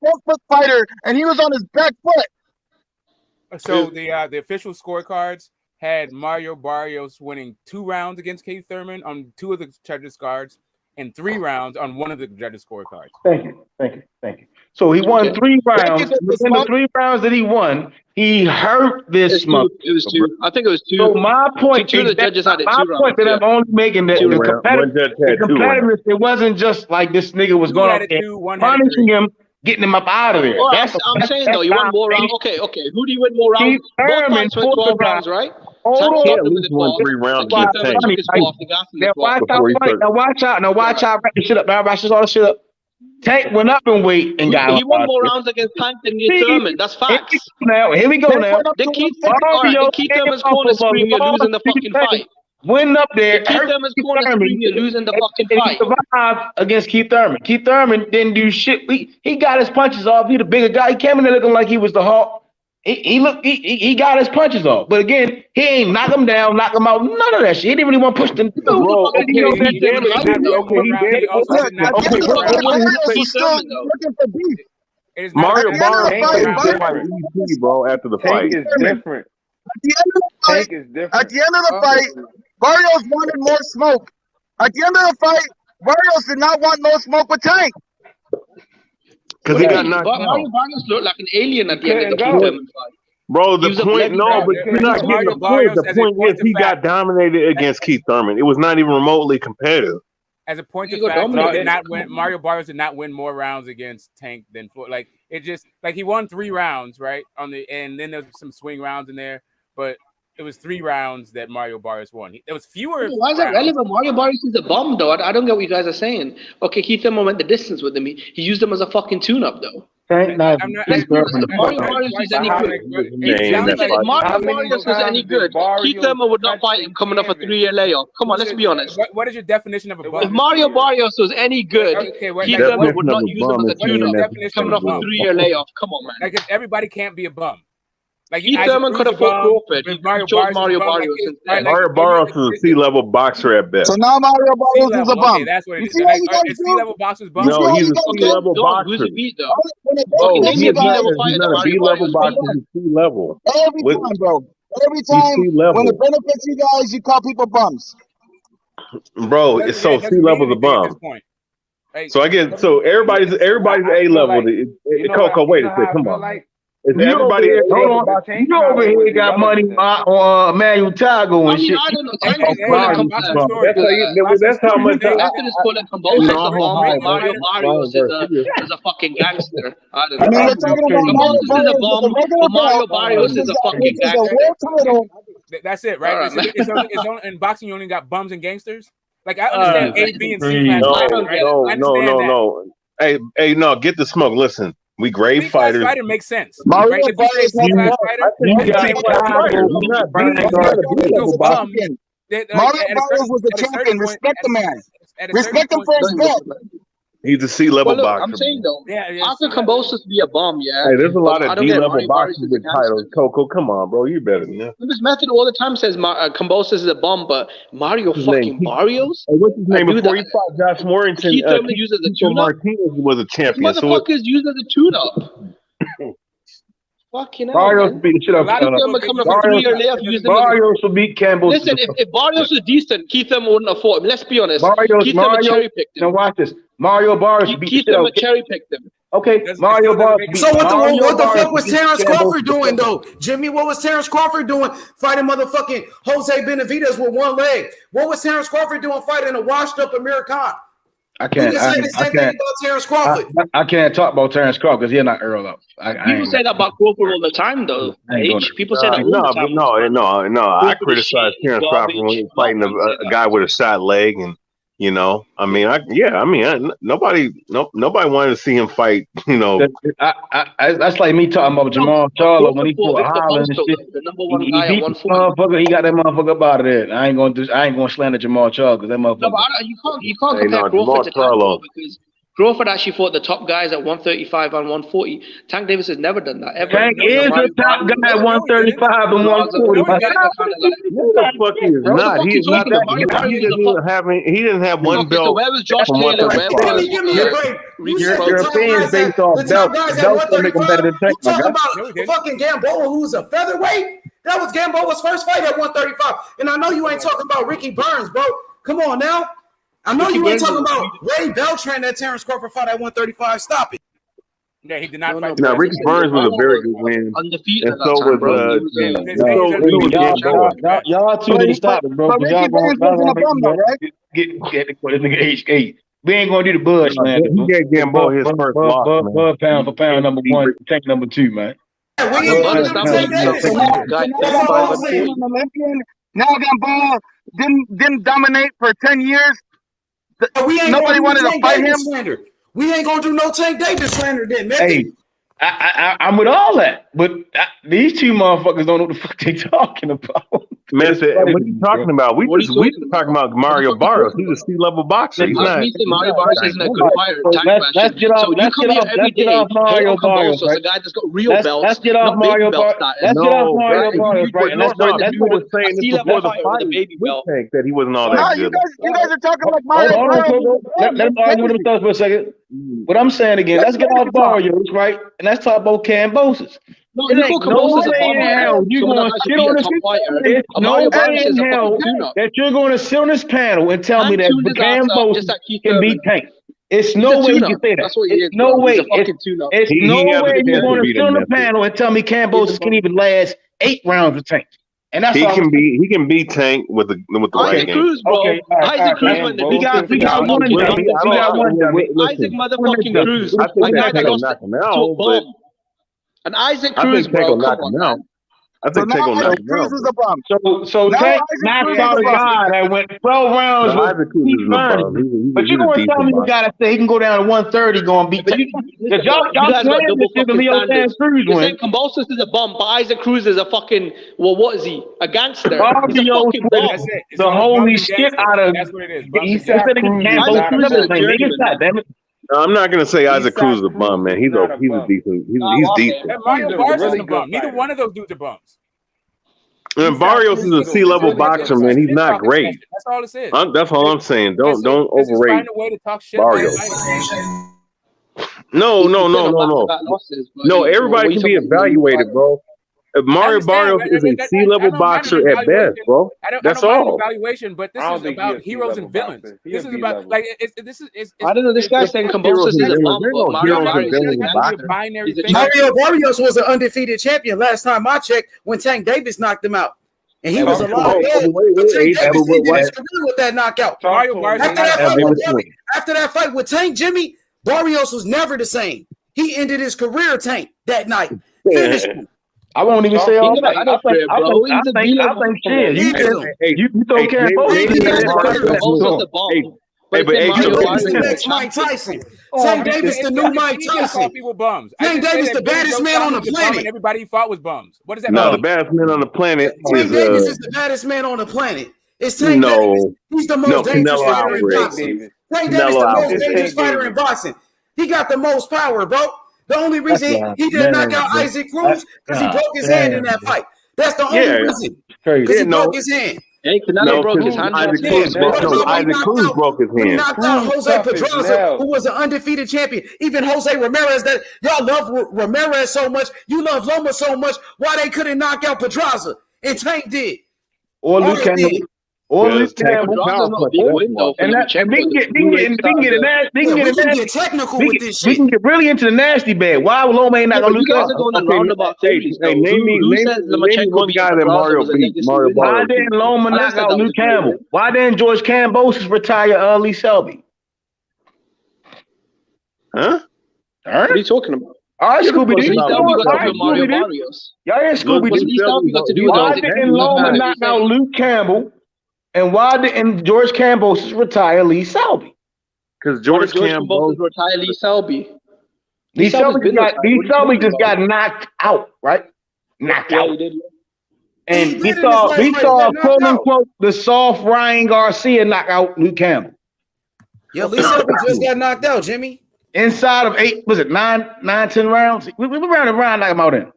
[SPEAKER 12] 4-foot fighter, and he was on his back foot.
[SPEAKER 4] So the official scorecards had Mario Barrios winning 2 rounds against Keith Thurman on 2 of the judges' cards and 3 rounds on 1 of the judges' scorecards.
[SPEAKER 11] Thank you. So he won 3 rounds. Within the 3 rounds that he won, he hurt this motherfucker.
[SPEAKER 7] It was 2. I think it was 2.
[SPEAKER 11] So my point
[SPEAKER 7] Two of the judges had it 2 rounds.
[SPEAKER 11] My point that I'm only making that the competitiveness, it wasn't just like this nigga was going up there punishing him, getting him up out of there.
[SPEAKER 7] Well, I'm saying though, you won more rounds. Okay. Who do you win more rounds? Both fights went 12 rounds, right?
[SPEAKER 11] Hold on.
[SPEAKER 8] At least won 3 rounds.
[SPEAKER 11] Now watch out. Now watch out. Wrap this shit up. Now wrap all this shit up. Tank went up in weight and got.
[SPEAKER 7] He won more rounds against Tank than Keith Thurman. That's facts.
[SPEAKER 11] Now here we go. Now
[SPEAKER 7] Did Keith Thurman's corner scream you're losing the fucking fight?
[SPEAKER 11] Went up there.
[SPEAKER 7] Keith Thurman's corner scream you're losing the fucking fight.
[SPEAKER 11] He survived against Keith Thurman. Keith Thurman didn't do shit. He got his punches off. He the bigger guy. He came in there looking like he was the Hulk. He got his punches off. But again, he ain't knock him down, knock him out. None of that shit. He didn't really want to push them.
[SPEAKER 8] Mario Barrios easy, bro, after the fight.
[SPEAKER 5] Tank is different.
[SPEAKER 12] At the end of the fight, Barrios wanted more smoke. At the end of the fight, Barrios did not want no smoke with Tank.
[SPEAKER 8] Because he got knocked out.
[SPEAKER 7] Mario Barrios looked like an alien at the end of the Keith Thurman fight.
[SPEAKER 8] Bro, the point, no, but you're not getting the point. The point is he got dominated against Keith Thurman. It was not even remotely competitive.
[SPEAKER 4] As a point of fact, Mario Barrios did not win more rounds against Tank than Floyd. Like it just like he won 3 rounds, right? And then there's some swing rounds in there, but it was 3 rounds that Mario Barrios won. There was fewer.
[SPEAKER 7] Why is that relevant? Mario Barrios is a bum, though. I don't get what you guys are saying. Okay, Keith Thurman went the distance with him. He used him as a fucking tune-up, though.
[SPEAKER 11] Mario
[SPEAKER 7] Barrios is any good. If Mario Barrios was any good, Keith Thurman would not fight him coming off a 3-year layoff. Come on, let's be honest.
[SPEAKER 4] What is your definition of a bum?
[SPEAKER 7] If Mario Barrios was any good, Keith Thurman would not use him as a tune-up coming off a 3-year layoff. Come on, man.
[SPEAKER 4] Like everybody can't be a bum. Like
[SPEAKER 7] Keith Thurman could have fought Crawford. He chose Mario Barrios instead.
[SPEAKER 8] Mario Barrios is a C-level boxer at best.
[SPEAKER 12] So now Mario Barrios is a bum.
[SPEAKER 4] Okay, that's what it is. C-level boxers bum?
[SPEAKER 8] No, he's a C-level boxer.
[SPEAKER 7] Who's he beat, though?
[SPEAKER 8] Oh, he's not a B-level boxer. He's C-level.
[SPEAKER 12] Every time, bro. Every time when it benefits you guys, you call people bums.
[SPEAKER 8] Bro, it's so C-level's a bum. So I get everybody's A-level. Coco, wait a second. Come on. Is everybody?
[SPEAKER 9] Hold on. You over here got money on Manuel Tago and shit.
[SPEAKER 7] I don't know. Tank is pulling
[SPEAKER 8] That's how much.
[SPEAKER 7] Method is pulling Kambosos as a bomb, but Mario Barrios is a fucking gangster. I don't know.
[SPEAKER 12] I mean, they're talking about
[SPEAKER 7] Kambosos is a bomb, but Mario
[SPEAKER 12] belt.
[SPEAKER 7] Barrios is a fucking
[SPEAKER 12] This is a
[SPEAKER 7] gangster.
[SPEAKER 12] world title.
[SPEAKER 4] That's it, right?
[SPEAKER 7] All right,
[SPEAKER 4] It's only, in boxing, you only got bums and gangsters. Like I understand A, B, and C class.
[SPEAKER 8] No. Hey, no, get the smoke. Listen, we grade fighters.
[SPEAKER 4] Fighter makes sense.
[SPEAKER 12] Mario
[SPEAKER 4] Right? If you say
[SPEAKER 12] Barrios
[SPEAKER 4] C-class fighter,
[SPEAKER 12] Mario Barrios was the champion. Respect the man. Respect him for his belt.
[SPEAKER 8] He's a C-level
[SPEAKER 7] Well, look,
[SPEAKER 8] boxer.
[SPEAKER 7] I'm saying though, how could Kambosos be a bomb? Yeah.
[SPEAKER 8] Hey, there's a lot of D-level
[SPEAKER 7] Mario Barrios
[SPEAKER 8] boxers
[SPEAKER 7] is a
[SPEAKER 8] with titles. Coco, come on, bro, you better than that.
[SPEAKER 7] This Method all the time says Kambosos is a bomb, but Mario fucking Barrios?
[SPEAKER 8] Hey, what's his name? Before he fought Josh Warrington,
[SPEAKER 7] Keith Thurman uses a tune-up.
[SPEAKER 8] Martinez was a champion.
[SPEAKER 7] This motherfucker is using the tune-up. Fucking hell,
[SPEAKER 9] Barrios
[SPEAKER 7] man.
[SPEAKER 9] beat the shit out
[SPEAKER 7] A lot of them are coming up 3 year layoff using them.
[SPEAKER 9] Barrios will beat Campbell.
[SPEAKER 7] Listen, if Barrios was decent, Keith Thurman wouldn't have fought him. Let's be honest. Keith Thurman cherry-picked him.
[SPEAKER 9] Now watch this. Mario Barrios beat
[SPEAKER 7] Keith
[SPEAKER 9] the shit out
[SPEAKER 7] Thurman cherry-picked him.
[SPEAKER 9] Okay, Mario Barrios.
[SPEAKER 3] So what the fuck was Terrence Crawford doing though? Jimmy, what was Terrence Crawford doing fighting motherfucking Jose Benavidez with one leg? What was Terrence Crawford doing fighting a washed up Amir Khan?
[SPEAKER 9] I can't.
[SPEAKER 3] Say the same thing about Terrence Crawford.
[SPEAKER 9] I can't talk about Terrence Crawford because he's not Earl up.
[SPEAKER 7] People say that about Crawford all the time, though. People say that all the time.
[SPEAKER 8] No. I criticize Terrence Crawford when he's fighting a guy with a shot leg, and nobody wanted to see him fight.
[SPEAKER 9] That's like me talking about Jamal Charlo when he fought Holland and shit.
[SPEAKER 7] The number one guy
[SPEAKER 9] He
[SPEAKER 7] at
[SPEAKER 9] beat
[SPEAKER 7] 140.
[SPEAKER 9] he got that motherfucker up out of there. I ain't gonna slander Jamal Charlo because that motherfucker.
[SPEAKER 7] No, but you can't compare Crawford to Tank though, because Crawford actually fought the top guys at 135 and 140. Tank Davis has never done that ever.
[SPEAKER 9] Tank is the top guy at 135 and 140.
[SPEAKER 8] No, the fuck he is not. He is not that. He didn't have one belt.
[SPEAKER 7] So where was Josh Taylor?
[SPEAKER 3] Give me a break.
[SPEAKER 9] Your opinion based off belts. Belts don't make him better than Tank.
[SPEAKER 3] Talking about fucking Gamboa, who's a featherweight. That was Gamboa's first fight at 135. And I know you ain't talking about Ricky Burns, bro. Come on now. I know you ain't talking about Ray Beltran that Terrence Crawford fought at 135. Stop it.
[SPEAKER 4] Yeah, he did not fight.
[SPEAKER 8] Now, Ricky Burns was a very good win.
[SPEAKER 7] Undefeated.
[SPEAKER 8] And so was
[SPEAKER 9] y'all two need to stop it, bro.
[SPEAKER 12] But Ricky Burns wasn't a bum, though, right?
[SPEAKER 9] Get this nigga H8. We ain't gonna do the Bush, man.
[SPEAKER 8] He gave Gamboa his first loss, man.
[SPEAKER 9] Bud pound for pound number one, Tank number two, man.
[SPEAKER 12] Now Gamboa didn't dominate for 10 years. Nobody wanted to fight him.
[SPEAKER 3] We ain't gonna do no Tank Davis slander then, man.
[SPEAKER 9] Hey, I'm with all that, but these two motherfuckers don't know what the fuck they talking about.
[SPEAKER 8] Man, what are you talking about? We just talking about Mario Barrios. He's a C-level boxer. He's not.
[SPEAKER 7] Mario Barrios isn't a good fighter.
[SPEAKER 9] Let's get off Mario Barrios.
[SPEAKER 7] A guy that's got real belts.
[SPEAKER 9] Let's get off Mario Barrios. Let's get off Mario Barrios, right?
[SPEAKER 8] That's what was saying before the fight that he wasn't all that good.
[SPEAKER 12] You guys are talking like Mario Barrios.
[SPEAKER 9] Let them argue with themselves for a second. What I'm saying again, let's get off Barrios, right? And let's talk about Kambosos.
[SPEAKER 7] No, you call Kambosos a bomb.
[SPEAKER 9] You're going to sit on this. No way in hell that you're going to sit on this panel and tell me that Kambosos can beat Tank. It's no way you can say that. It's no way. It's no way you're going to sit on the panel and tell me Kambosos can even last 8 rounds with Tank. And that's
[SPEAKER 8] he can beat Tank with the right game.
[SPEAKER 7] Cruz, bro.
[SPEAKER 9] Okay,
[SPEAKER 7] Isaac Cruz went the
[SPEAKER 9] we got one.
[SPEAKER 7] Isaac motherfucking Cruz.
[SPEAKER 8] I think Tank will knock him out, but
[SPEAKER 7] and Isaac Cruz, bro. Come on.
[SPEAKER 8] I think Tank will knock him out.
[SPEAKER 12] Cruz is a bum.
[SPEAKER 9] So Tank knocked out a guy that went 12 rounds with Keith Thurman. But you're going to tell me the guy that say he can go down to 130 going to beat Tank. Y'all saying this shit to me on Cruz
[SPEAKER 7] You're
[SPEAKER 9] win.
[SPEAKER 7] saying Kambosos is a bum, but Isaac Cruz is a fucking, well, what is he? A gangster. He's a
[SPEAKER 9] Barrios
[SPEAKER 7] fucking bum.
[SPEAKER 9] the holy shit out of.
[SPEAKER 4] That's what it is.
[SPEAKER 9] He said
[SPEAKER 8] I'm not gonna say Isaac Cruz is a bum, man. He's a decent. He's decent.
[SPEAKER 4] And Mario Barrios is a bum. Neither one of those dudes are bums.
[SPEAKER 8] And Barrios is a C-level boxer, man. He's not great.
[SPEAKER 4] That's all it is.
[SPEAKER 8] That's all I'm saying. Don't overrate
[SPEAKER 4] find a way to talk shit
[SPEAKER 8] Barrios. No. No, everybody can be evaluated, bro. Mario Barrios is a C-level boxer at best, bro. That's all.
[SPEAKER 4] Evaluation, but this is about heroes and villains. This is about like
[SPEAKER 10] I don't know. This guy's saying Kambosos is a bomb, but Mario Barrios is a
[SPEAKER 4] binary thing.
[SPEAKER 3] Mario Barrios was an undefeated champion last time I checked when Tank Davis knocked him out. And he was a lot of Tank Davis ended his career with that knockout. After that fight with Tank, Jimmy, Barrios was never the same. He ended his career, Tank, that night. Finished him.
[SPEAKER 9] I won't even say all that. I think shit. You throw Kambosos.
[SPEAKER 3] Mike Tyson. Tank Davis, the new Mike Tyson.
[SPEAKER 4] People bums.
[SPEAKER 3] Tank Davis, the baddest man on the planet.
[SPEAKER 4] Everybody he fought was bums. What does that
[SPEAKER 8] mean?
[SPEAKER 4] No,
[SPEAKER 8] the baddest man on the planet.
[SPEAKER 3] Tank Davis is the baddest man on the planet. It's Tank Davis. He's the most dangerous fighter in boxing. Tank Davis, the most dangerous fighter in boxing. He got the most power, bro. The only reason he didn't knock out Isaac Cruz because he broke his hand in that fight. That's the only reason. Because he broke his hand.
[SPEAKER 10] Hey, Canelo broke his hand.
[SPEAKER 8] Isaac Cruz broke his hand.
[SPEAKER 3] He knocked out Jose Pedraza, who was an undefeated champion. Even Jose Ramirez, that y'all love Ramirez so much, you love Loma so much. Why they couldn't knock out Pedraza? And Tank did.
[SPEAKER 9] Or Luke Campbell. Or Luke Campbell. And we can get
[SPEAKER 3] technical with this shit.
[SPEAKER 9] We can get really into the nasty bag. Why would Loma ain't not gonna Luke Campbell?
[SPEAKER 8] Name me the guy that Mario beat.
[SPEAKER 9] Why didn't Loma knock out Luke Campbell? Why didn't George Kambosos retire Lee Selby?
[SPEAKER 8] Huh?
[SPEAKER 10] What are you talking about?
[SPEAKER 9] All right, Scooby-Doo.
[SPEAKER 10] Y'all
[SPEAKER 9] ain't Scooby-Doo. Why didn't Loma knock out Luke Campbell? And why didn't George Kambosos retire Lee Selby?
[SPEAKER 8] Because George Kambosos
[SPEAKER 10] retire Lee Selby.
[SPEAKER 9] Lee Selby just got knocked out, right? Knocked out. And we saw quote unquote the soft Ryan Garcia knock out Luke Campbell.
[SPEAKER 3] Yo, Lee Selby just got knocked out, Jimmy.
[SPEAKER 9] Inside of 10 rounds? We round and round, knock him out in.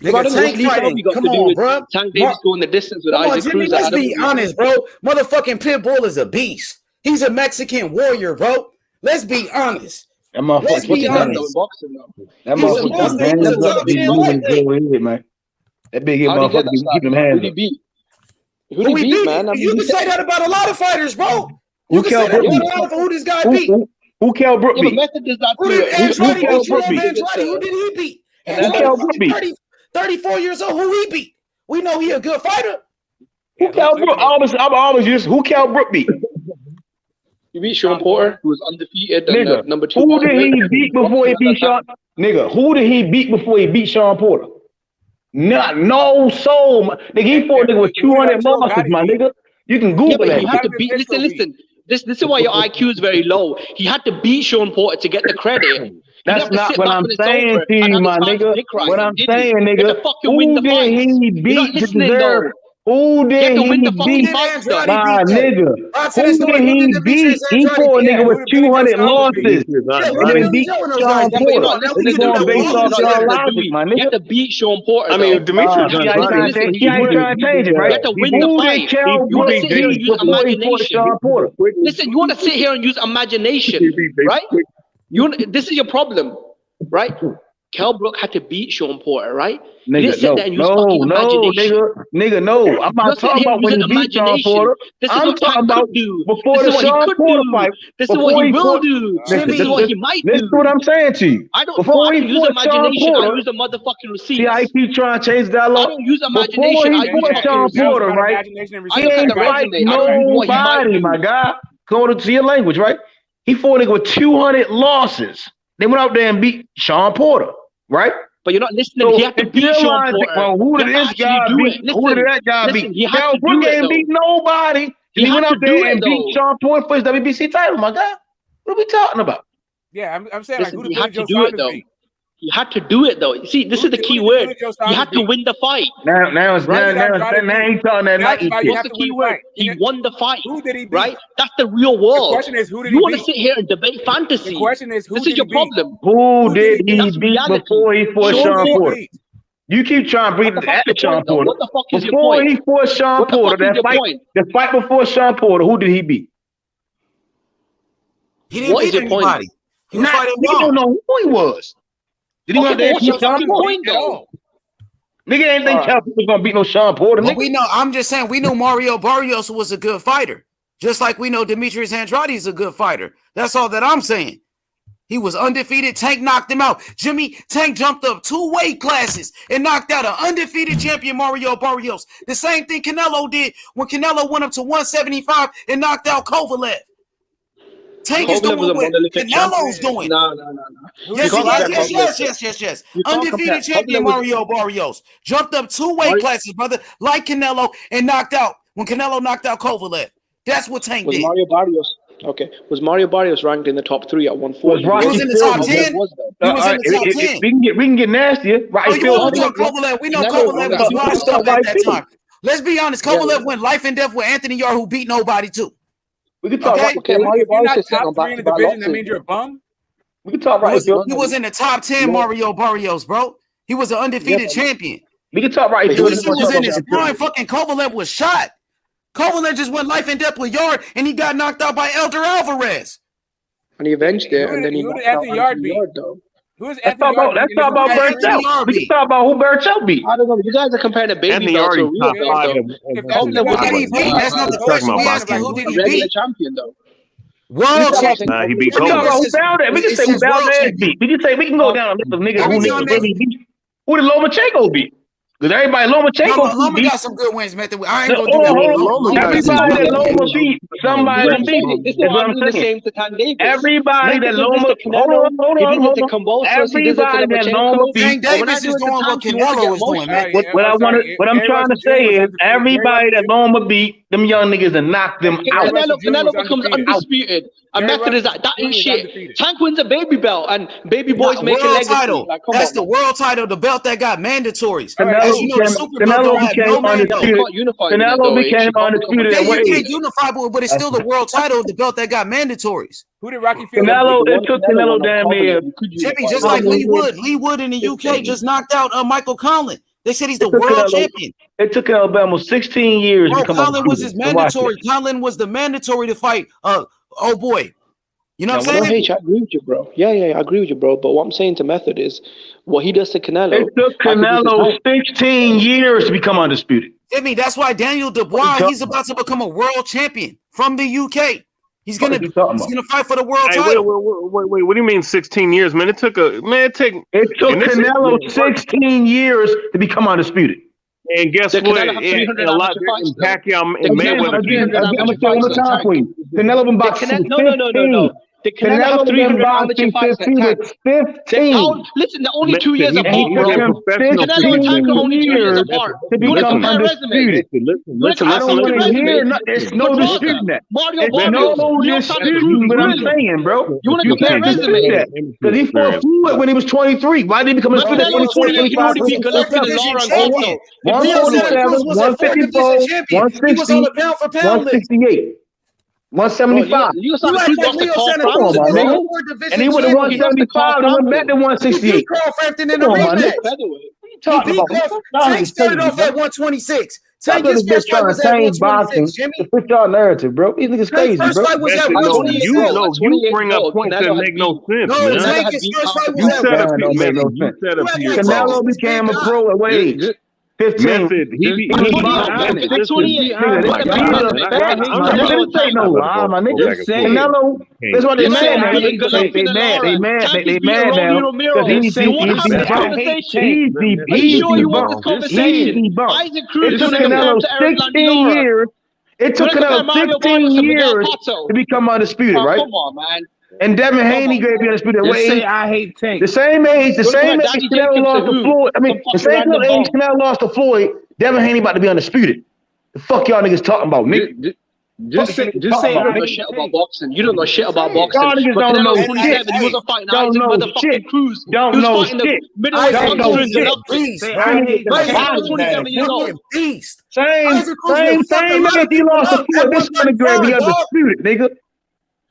[SPEAKER 3] Nigga, Tank fighting. Come on, bro.
[SPEAKER 10] Tank Davis going the distance with Isaac Cruz.
[SPEAKER 3] Let's be honest, bro. Motherfucking Pitbull is a beast. He's a Mexican warrior, bro. Let's be honest. Let's be honest.
[SPEAKER 9] That motherfucker, man. That big motherfucker keep them hands.
[SPEAKER 3] Who he beat, man? You can say that about a lot of fighters, bro. You can say that about who this guy beat.
[SPEAKER 9] Who Kell Brook beat?
[SPEAKER 3] Who did he beat?
[SPEAKER 9] Who Kell Brook beat?
[SPEAKER 3] 34 years old. Who he beat? We know he a good fighter.
[SPEAKER 9] Who Kell Brook? I'm always just who Kell Brook beat?
[SPEAKER 10] He beat Sean Porter, who was undefeated.
[SPEAKER 9] Nigga,
[SPEAKER 10] number 2.
[SPEAKER 9] Who did he beat before he beat Sean? Nigga, who did he beat before he beat Sean Porter? No soul. Nigga, he fought nigga with 200 losses, my nigga. You can Google that.
[SPEAKER 10] He had to beat. Listen. This is why your IQ is very low. He had to beat Sean Porter to get the credit.
[SPEAKER 9] That's not what I'm saying to you, my nigga. What I'm saying, nigga, who did he beat to deserve? Who did he beat? My nigga. Who did he beat? He fought a nigga with 200 losses. And then beat Sean Porter. This is going based off your logic, my nigga.
[SPEAKER 10] You have to beat Sean Porter.
[SPEAKER 8] I mean, Demetrius
[SPEAKER 9] he ain't trying to change it, right?
[SPEAKER 10] You have to win the fight. You want to sit here and use imagination. Listen, you want to sit here and use imagination, right? This is your problem, right? Kell Brook had to beat Sean Porter, right?
[SPEAKER 9] Nigga, no. I'm not talking about when he beat Sean Porter. I'm talking about before the Sean Porter fight.
[SPEAKER 10] This is what he will do. This is what he might do.
[SPEAKER 9] Listen to what I'm saying to you.
[SPEAKER 10] I don't use imagination. I use the motherfucking receipts.
[SPEAKER 9] See, I keep trying to change dialogue.
[SPEAKER 10] I don't use imagination.
[SPEAKER 9] Before he fought Sean Porter, right? He ain't fight nobody, my guy. Go to your language, right? He fought nigga with 200 losses. They went out there and beat Sean Porter, right?
[SPEAKER 10] But you're not listening. So he had to beat Sean Porter.
[SPEAKER 9] Well, who did this guy beat? Who did that guy beat? Kell Brook ain't beat nobody. He went out there and beat Sean Porter for his WBC title, my guy. What are we talking about?
[SPEAKER 4] Yeah, I'm saying like, who
[SPEAKER 10] he had to do it though. He had to do it though. You see, this is the key word. He had to win the fight.
[SPEAKER 9] Now he's talking that Nike shit.
[SPEAKER 10] What's the key word? He won the fight. Who did he beat? Right? That's the real world.
[SPEAKER 4] The question is, who did he beat?
[SPEAKER 10] You want to sit here and debate fantasy.
[SPEAKER 4] The question is, who
[SPEAKER 10] this
[SPEAKER 4] did
[SPEAKER 10] is your
[SPEAKER 4] he
[SPEAKER 10] problem.
[SPEAKER 9] Who did he beat before he fought Sean Porter? You keep trying to bring it at Sean Porter.
[SPEAKER 10] What the fuck is your
[SPEAKER 9] before
[SPEAKER 10] point?
[SPEAKER 9] He fought Sean Porter, the fight before Sean Porter, who did he beat?
[SPEAKER 3] He didn't beat anybody.
[SPEAKER 9] He don't know who he was. Did he want to beat Sean Porter? Nigga ain't think Cal was gonna beat no Sean Porter.
[SPEAKER 3] But we know. I'm just saying we knew Mario Barrios was a good fighter, just like we know Demetrius Andrade is a good fighter. That's all that I'm saying. He was undefeated. Tank knocked him out. Tank jumped up 2 weight classes and knocked out an undefeated champion, Mario Barrios. The same thing Canelo did when Canelo went up to 175 and knocked out Kovalev. Tank is doing what Canelo's doing.
[SPEAKER 7] No.
[SPEAKER 3] Yes. Undefeated champion Mario Barrios jumped up 2 weight classes, brother, like Canelo, and knocked out when Canelo knocked out Kovalev. That's what Tank did.
[SPEAKER 10] Was Mario Barrios ranked in the top 3 at 140?
[SPEAKER 3] He was in the top 10. He was in the top 10.
[SPEAKER 9] We can get nastier. Right?
[SPEAKER 3] We know Kovalev was washed up at that time. Let's be honest. Kovalev went life and death with Anthony Yarde, who beat nobody too.
[SPEAKER 9] We can talk.
[SPEAKER 10] Okay, Mario Barrios is
[SPEAKER 4] top 3 in the division. That means you're a bum.
[SPEAKER 9] We can talk right.
[SPEAKER 3] He was in the top 10. Mario Barrios, bro. He was an undefeated champion.
[SPEAKER 9] We can talk right.
[SPEAKER 3] He was in his prime. Fucking Kovalev was shot. Kovalev just went life and death with Yarde, and he got knocked out by Elder Alvarez.
[SPEAKER 10] And he avenged it, and then he
[SPEAKER 4] knocked out Anthony Yarde, though.
[SPEAKER 9] Let's talk about Burchell. We can talk about who Burchell beat.
[SPEAKER 10] I don't know. You guys are comparing a baby belt to a real belt.
[SPEAKER 3] That's not the question. We asking who did he beat?
[SPEAKER 10] Champion though.
[SPEAKER 3] World champion.
[SPEAKER 9] He beat Kovalev. We can say who Valdez beat. We can go down a list of niggas who niggas beat. Who did Lomachenko beat? Because everybody Lomachenko
[SPEAKER 3] Loma got some good wins, man. I ain't gonna do that.
[SPEAKER 9] Everybody that Loma beat, somebody that beat.
[SPEAKER 10] This is what I'm saying.
[SPEAKER 9] Everybody that Loma, hold on. Everybody that Loma beat.
[SPEAKER 3] Tank Davis is doing what Canelo was doing, man.
[SPEAKER 9] What I'm trying to say is, everybody that Loma beat, them young niggas and knock them out.
[SPEAKER 10] Canelo becomes undisputed. A method is that ain't shit. Tank wins a baby belt, and baby boys make a legacy.
[SPEAKER 3] Title. That's the world title, the belt that got mandatories.
[SPEAKER 9] Canelo became undisputed. Canelo became undisputed.
[SPEAKER 3] You can't unify, but it's still the world title, the belt that got mandatories.
[SPEAKER 4] Who did Rocky Fielding?
[SPEAKER 9] It took Canelo damn near.
[SPEAKER 3] Jimmy, just like Lee Wood. Lee Wood in the UK just knocked out Michael Conlon. They said he's the world champion.
[SPEAKER 9] It took Alabama 16 years to become
[SPEAKER 3] Conlon was his mandatory. Conlon was the mandatory to fight. Oh boy. You know what I'm saying?
[SPEAKER 10] I agree with you, bro. Yeah, I agree with you, bro. But what I'm saying to Method is what he does to Canelo.
[SPEAKER 9] It took Canelo 16 years to become undisputed.
[SPEAKER 3] Jimmy, that's why Daniel Dubois, he's about to become a world champion from the UK. He's gonna fight for the world title.
[SPEAKER 8] Wait, what do you mean 16 years, man? It took
[SPEAKER 9] Canelo 16 years to become undisputed.
[SPEAKER 8] And guess what? A lot in Pacquiao and Mayweather.
[SPEAKER 9] I'm gonna tell you one time for you. Canelo been boxing.
[SPEAKER 10] No. Did Canelo have 300 amateur fights? 15. Listen, they're only 2 years apart, bro. Canelo and Tank are only 2 years apart. You want to compare resumes?
[SPEAKER 9] Listen. There's no disputing that.
[SPEAKER 10] Mario
[SPEAKER 9] There's no disputing what I'm saying, bro.
[SPEAKER 10] You want to compare resumes?
[SPEAKER 9] Because he fought Floyd when he was 23. Why did he become a
[SPEAKER 10] Canelo was 28. He already beat Golovkin and Laurent.
[SPEAKER 9] 147, 154, 160, 168. 175.
[SPEAKER 10] And
[SPEAKER 9] he went to 175 and went back to 168.
[SPEAKER 3] Carl Frampton in the rematch. Tank started off at 126. Tank his first fight was at 126. Jimmy,
[SPEAKER 9] to put y'all narrative, bro. These niggas crazy, bro.
[SPEAKER 3] First fight was at 126.
[SPEAKER 8] You bring up points that make no sense.
[SPEAKER 3] No, Tank his first fight was at 126.
[SPEAKER 9] Canelo became a pro at what age? 15.
[SPEAKER 8] Method. He beat 28.
[SPEAKER 9] I didn't say no lie, my nigga. Canelo, that's what they mad now. They mad now. It took Canelo 16 years. It took Canelo 16 years to become undisputed, right?
[SPEAKER 10] Come on, man.
[SPEAKER 9] And Devin Haney gave you undisputed.
[SPEAKER 11] I hate Tank.
[SPEAKER 9] The same age Canelo lost to Floyd. I mean, the same age Canelo lost to Floyd, Devin Haney about to be undisputed. The fuck y'all niggas talking about, nigga?
[SPEAKER 10] Just say you don't know shit about boxing. You don't know shit about boxing.
[SPEAKER 9] Y'all niggas don't know shit.
[SPEAKER 10] He wasn't fighting
[SPEAKER 9] Don't
[SPEAKER 10] Isaac
[SPEAKER 9] know
[SPEAKER 10] motherfucking
[SPEAKER 9] shit.
[SPEAKER 10] Cruz.
[SPEAKER 9] Don't know shit.
[SPEAKER 10] Don't know shit.
[SPEAKER 3] Please.
[SPEAKER 9] Same age he lost to Floyd. This nigga grab be undisputed, nigga.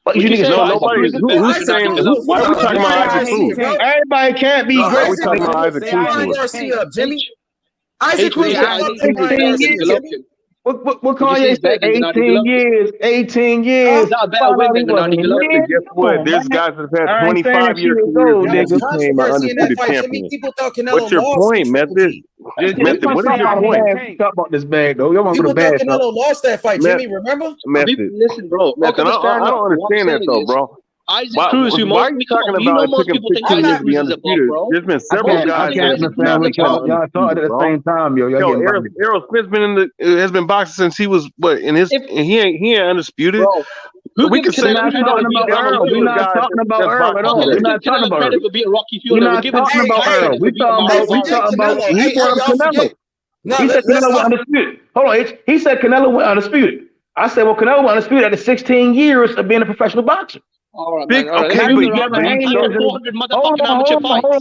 [SPEAKER 9] But you niggas know nobody.
[SPEAKER 8] Who's saying? Why are we talking about Isaac Cruz?
[SPEAKER 9] Everybody can't be great.
[SPEAKER 8] Why are we talking about Isaac Cruz?
[SPEAKER 3] Jimmy. Isaac Cruz.
[SPEAKER 9] What Kanye said? 18 years. 18 years.
[SPEAKER 7] Not a better win than Gennady Golovkin.
[SPEAKER 8] Guess what? This guy's has had 25-year careers and he became an undisputed champion.
[SPEAKER 3] People thought Canelo
[SPEAKER 8] What's your
[SPEAKER 3] lost
[SPEAKER 8] point, Method? Method, what is your point?
[SPEAKER 9] Talk about this bag though. Y'all want to
[SPEAKER 3] People
[SPEAKER 9] go to
[SPEAKER 3] thought
[SPEAKER 9] bad.
[SPEAKER 3] Canelo lost that fight, Jimmy. Remember?
[SPEAKER 8] Method.
[SPEAKER 7] Listen, bro.
[SPEAKER 8] Method, I don't understand that though, bro.
[SPEAKER 7] Isaac Cruz, who
[SPEAKER 8] why are
[SPEAKER 7] most
[SPEAKER 8] you talking
[SPEAKER 7] you know
[SPEAKER 8] about
[SPEAKER 7] most
[SPEAKER 8] it took
[SPEAKER 7] people
[SPEAKER 8] him
[SPEAKER 7] think
[SPEAKER 8] 16 years
[SPEAKER 7] Isaac
[SPEAKER 8] to be
[SPEAKER 7] Cruz is a bum,
[SPEAKER 8] undisputed?
[SPEAKER 7] bro.
[SPEAKER 8] There's been several guys
[SPEAKER 9] I can't understand what y'all thought at the same time, yo.
[SPEAKER 8] Yo, Errol Smith's been has been boxing since he was and he ain't undisputed.
[SPEAKER 7] Bro,
[SPEAKER 8] we can say
[SPEAKER 7] we're not talking about Earl.
[SPEAKER 9] We're not talking about Earl at all. We're not talking about Earl. We're not talking about Earl. We talking about he brought up Canelo. He said Canelo went undisputed. Hold on, he said Canelo went undisputed. I said, well, Canelo went undisputed after 16 years of being a professional boxer.
[SPEAKER 7] All right,
[SPEAKER 8] Big,
[SPEAKER 7] man.
[SPEAKER 8] okay,
[SPEAKER 7] Hold on.
[SPEAKER 9] Let me
[SPEAKER 8] he never had no amateur fight, bro.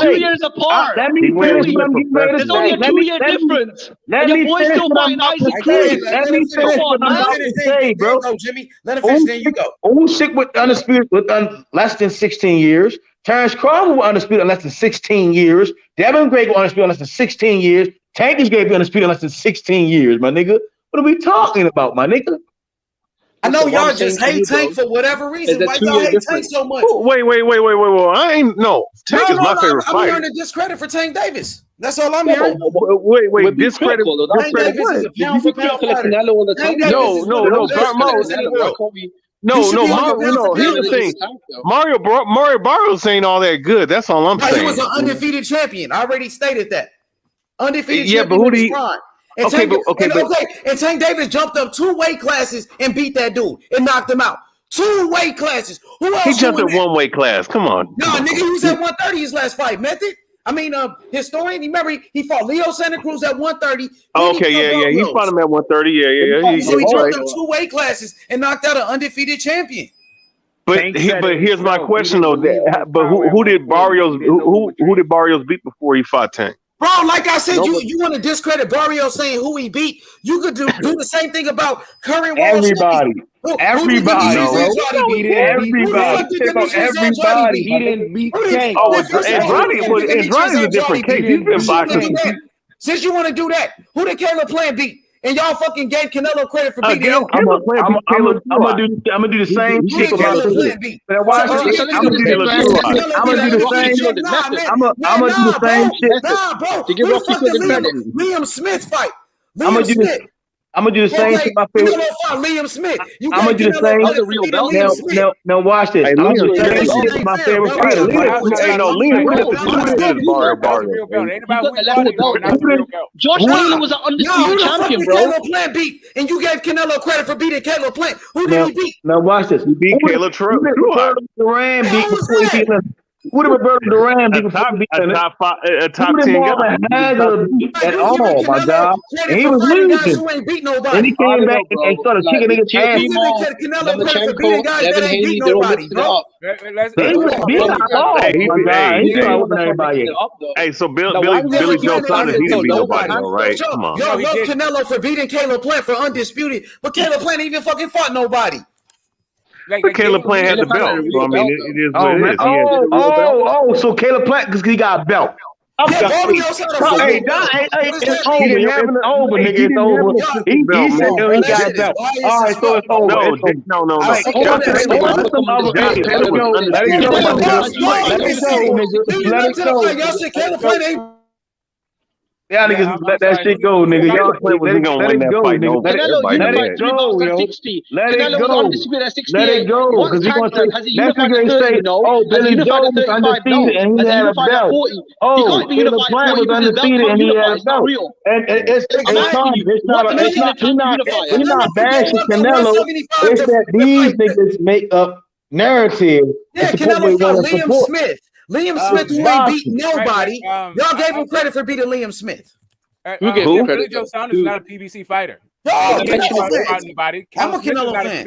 [SPEAKER 7] 2 years apart.
[SPEAKER 9] Let me finish what I'm getting ready to
[SPEAKER 7] There's only
[SPEAKER 9] say.
[SPEAKER 7] a 2-year difference.
[SPEAKER 9] Let me finish what I'm about to say. Let me finish what I'm about to say, bro.
[SPEAKER 3] Jimmy. Let him finish, then you go.
[SPEAKER 9] Usyk with undisputed with less than 16 years. Terrence Crawford with undisputed less than 16 years. Devin Haney with undisputed less than 16 years. Tank is going to be undisputed less than 16 years, my nigga. What are we talking about, my nigga?
[SPEAKER 3] I know y'all just hate Tank for whatever reason. Why y'all hate Tank so much?
[SPEAKER 8] Wait. I ain't Tank is my favorite
[SPEAKER 3] I'm
[SPEAKER 8] fighter.
[SPEAKER 3] hearing the discredit for Tank Davis. That's all I'm hearing.
[SPEAKER 8] Wait, discredit.
[SPEAKER 3] Tank Davis is a pound for pound fighter.
[SPEAKER 8] No. Here's the thing. Mario Barrios ain't all that good. That's all I'm saying.
[SPEAKER 3] He was an undefeated champion. I already stated that. Undefeated champion.
[SPEAKER 8] But who do you?
[SPEAKER 3] And Tank Davis jumped up 2 weight classes and beat that dude and knocked him out. 2 weight classes. Who else?
[SPEAKER 8] He jumped at 1 weight class. Come on.
[SPEAKER 3] No, nigga, he was at 130 his last fight. Method. I mean, historian. Remember, he fought Leo Santa Cruz at 130.
[SPEAKER 8] Okay, yeah. He fought him at 130. Yeah.
[SPEAKER 3] So he jumped up 2 weight classes and knocked out an undefeated champion.
[SPEAKER 8] But here's my question though. But who did Barrios? Who did Barrios beat before he fought Tank?
[SPEAKER 3] Bro, like I said, you want to discredit Barrios saying who he beat. You could do the same thing about current
[SPEAKER 9] everybody. Everybody.
[SPEAKER 11] He didn't beat Tank.
[SPEAKER 8] Andrade's a different case. He's been boxing.
[SPEAKER 3] Since you want to do that, who did Caleb Plant beat? And y'all fucking gave Canelo credit for beating him.
[SPEAKER 9] I'm gonna do the same shit. I'm gonna do the same shit.
[SPEAKER 3] Nah, bro. To give Liam Smith fight.
[SPEAKER 9] I'm gonna do the same shit. My favorite.
[SPEAKER 3] Liam Smith.
[SPEAKER 9] I'm gonna do the same. Now watch this. I'm gonna do the same shit. My favorite fighter.
[SPEAKER 7] Josh Taylor was an undisputed champion, bro.
[SPEAKER 3] Caleb Plant beat, and you gave Canelo credit for beating Caleb Plant. Who did he beat?
[SPEAKER 9] Now watch this.
[SPEAKER 8] He beat Caleb Trump.
[SPEAKER 9] Duran beat before he beat him. Who did Roberto Duran beat before he beat him?
[SPEAKER 8] A top 10 guy.
[SPEAKER 9] At all, my God. And he was losing. And he came back and started kicking niggas' ass.
[SPEAKER 7] Devin Haney, they don't mix it up.
[SPEAKER 8] Hey, so Billy Joe Saunders, he didn't beat nobody, though, right? Come on.
[SPEAKER 3] Y'all love Canelo for beating Caleb Plant for undisputed, but Caleb Plant ain't even fucking fought nobody.
[SPEAKER 8] Caleb Plant had the belt. So, I mean, it is what it is.
[SPEAKER 9] So Caleb Plant, because he got a belt.
[SPEAKER 3] Barrios had a fight.
[SPEAKER 9] Hey, it's over. It's over, nigga. It's over. He said he got a belt. All right, so it's over.
[SPEAKER 8] No.
[SPEAKER 9] Let it go.
[SPEAKER 3] Y'all said Caleb Plant ain't.
[SPEAKER 9] Y'all niggas let that shit go, nigga. Y'all let it go, nigga. Let it go, yo. Let it go. Let it go. Because you're going to say, that nigga say, oh, Billy Joe was undefeated and he had a belt. Oh, Caleb Plant was undefeated and he had a belt. And it's fine. We're not bashing Canelo. It's that these niggas make up narrative.
[SPEAKER 3] Yeah, Canelo fought Liam Smith. Liam Smith, who ain't beat nobody. Y'all gave him credit for beating Liam Smith.
[SPEAKER 4] Who? Billy Joe Saunders is not a PBC fighter.
[SPEAKER 3] I'm
[SPEAKER 4] a Canelo fan.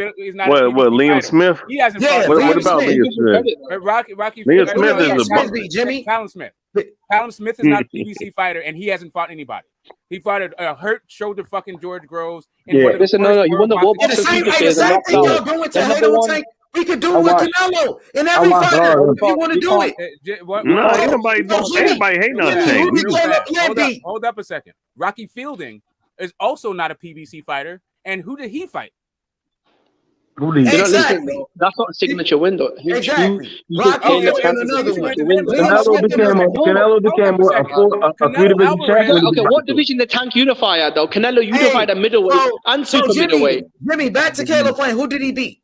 [SPEAKER 8] What, Liam Smith?
[SPEAKER 4] He hasn't
[SPEAKER 8] fought. What about Liam Smith? Liam Smith is a bum.
[SPEAKER 4] Jimmy Callum Smith. Callum Smith is not a PBC fighter, and he hasn't fought anybody. He fought a hurt shoulder fucking George Groves.
[SPEAKER 7] Listen, no, you won the World Boxing Championship.
[SPEAKER 3] The same thing y'all doing to hate on Tank. We could do it with Canelo in every fighter if you want to do it.
[SPEAKER 13] No, ain't nobody hating on Tank.
[SPEAKER 4] Hold up a second. Rocky Fielding is also not a PBC fighter, and who did he fight?
[SPEAKER 3] Exactly.
[SPEAKER 10] That's not a signature window.
[SPEAKER 3] Exactly.
[SPEAKER 11] Canelo became a free division champion.
[SPEAKER 10] Okay, what division did Tank unify at though? Canelo unified at middleweight and super middleweight.
[SPEAKER 3] Jimmy, back to Caleb Plant. Who did he beat?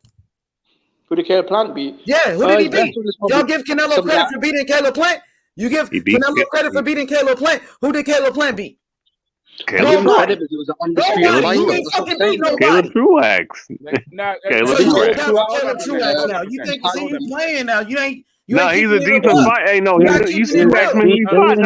[SPEAKER 10] Who did Caleb Plant beat?
[SPEAKER 3] Yeah, who did he beat? Y'all give Canelo credit for beating Caleb Plant? You give Canelo credit for beating Caleb Plant? Who did Caleb Plant beat?
[SPEAKER 13] Caleb Truax.
[SPEAKER 3] You think he's playing now? You ain't.
[SPEAKER 13] No, he's a decent fighter. Hey, no, you see ask me he fought.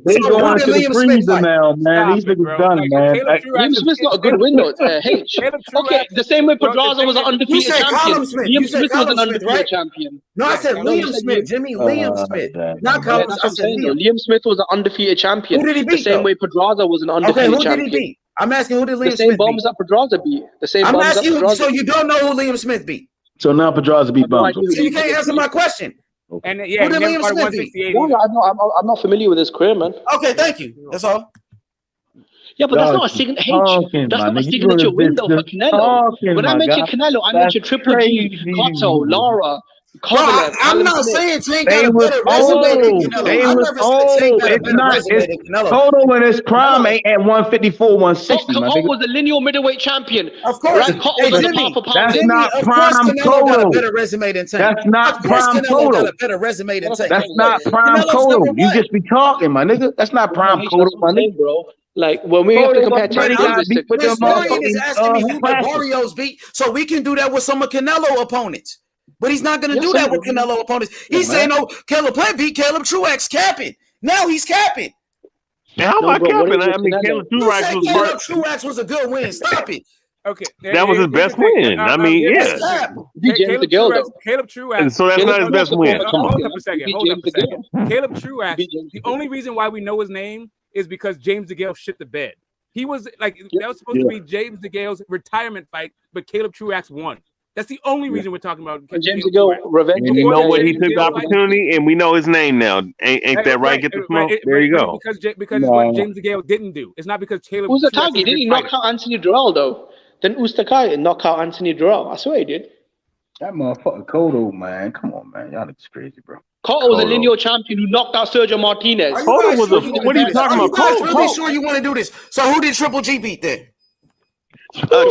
[SPEAKER 11] They going to the freezer now, man. These niggas done, man.
[SPEAKER 10] Liam Smith's not a good window. H. Okay, the same way Pedraza was an undefeated champion. Liam Smith was an undefeated champion.
[SPEAKER 3] No, I said Liam Smith, Jimmy. Liam Smith. Not Collins.
[SPEAKER 10] That's what I'm saying. Liam Smith was an undefeated champion.
[SPEAKER 3] Who did he beat?
[SPEAKER 10] The same way Pedraza was an undefeated champion.
[SPEAKER 3] Okay, who did he beat? I'm asking who did Liam Smith beat?
[SPEAKER 10] The same bombs that Pedraza beat. The same bombs that Pedraza beat.
[SPEAKER 3] So you don't know who Liam Smith beat?
[SPEAKER 11] So now Pedraza beat Bums.
[SPEAKER 3] So you can't answer my question.
[SPEAKER 4] And yeah,
[SPEAKER 3] who did Liam Smith beat?
[SPEAKER 10] I'm not familiar with his career, man.
[SPEAKER 3] Okay, thank you. That's all.
[SPEAKER 10] Yeah, but that's not a signature. That's not a signature window for Canelo. When I mention Canelo, I mention Triple G, Cotto, Laura.
[SPEAKER 3] I'm not saying Tank got a better resume than Canelo.
[SPEAKER 11] Cotto in his prime ain't at 154, 160.
[SPEAKER 10] Cotto was a lineal middleweight champion.
[SPEAKER 3] Of course.
[SPEAKER 11] That's not prime Cotto. That's not prime Cotto. That's not prime Cotto. You just be talking, my nigga. That's not prime Cotto, my nigga,
[SPEAKER 10] bro. Like when we have to compare Tank guys to
[SPEAKER 3] Canelo, is asking me who the Barrios beat, so we can do that with some of Canelo opponents. But he's not going to do that with Canelo opponents. He's saying, "No, Caleb Plant beat Caleb Truax capping." Now he's capping.
[SPEAKER 13] How am I capping? I mean, Caleb
[SPEAKER 3] Truax was a good win. Stop it.
[SPEAKER 4] Okay,
[SPEAKER 13] that was his best win. I mean, yeah.
[SPEAKER 4] Caleb Truax.
[SPEAKER 13] So that's not his best win.
[SPEAKER 4] Hold up a second. Caleb Truax. The only reason why we know his name is because James DeGale shit the bed. He was like that was supposed to be James DeGale's retirement fight, but Caleb Truax won. That's the only reason we're talking about
[SPEAKER 10] James DeGale revenge.
[SPEAKER 13] And you know what? He took the opportunity, and we know his name now. Ain't that right? Get the smoke. There you go.
[SPEAKER 4] Because it's what James DeGale didn't do. It's not because Caleb.
[SPEAKER 10] Uzatagi didn't he knock out Anthony Durrell though? Then Ustakai knock out Anthony Durrell. I swear he did.
[SPEAKER 11] That motherfucker Cotto, man. Come on, man. Y'all niggas crazy, bro.
[SPEAKER 10] Cotto was a lineal champion who knocked out Sergio Martinez.
[SPEAKER 3] Cotto was a. What are you talking about? I'm really sure you want to do this. So who did Triple G beat then?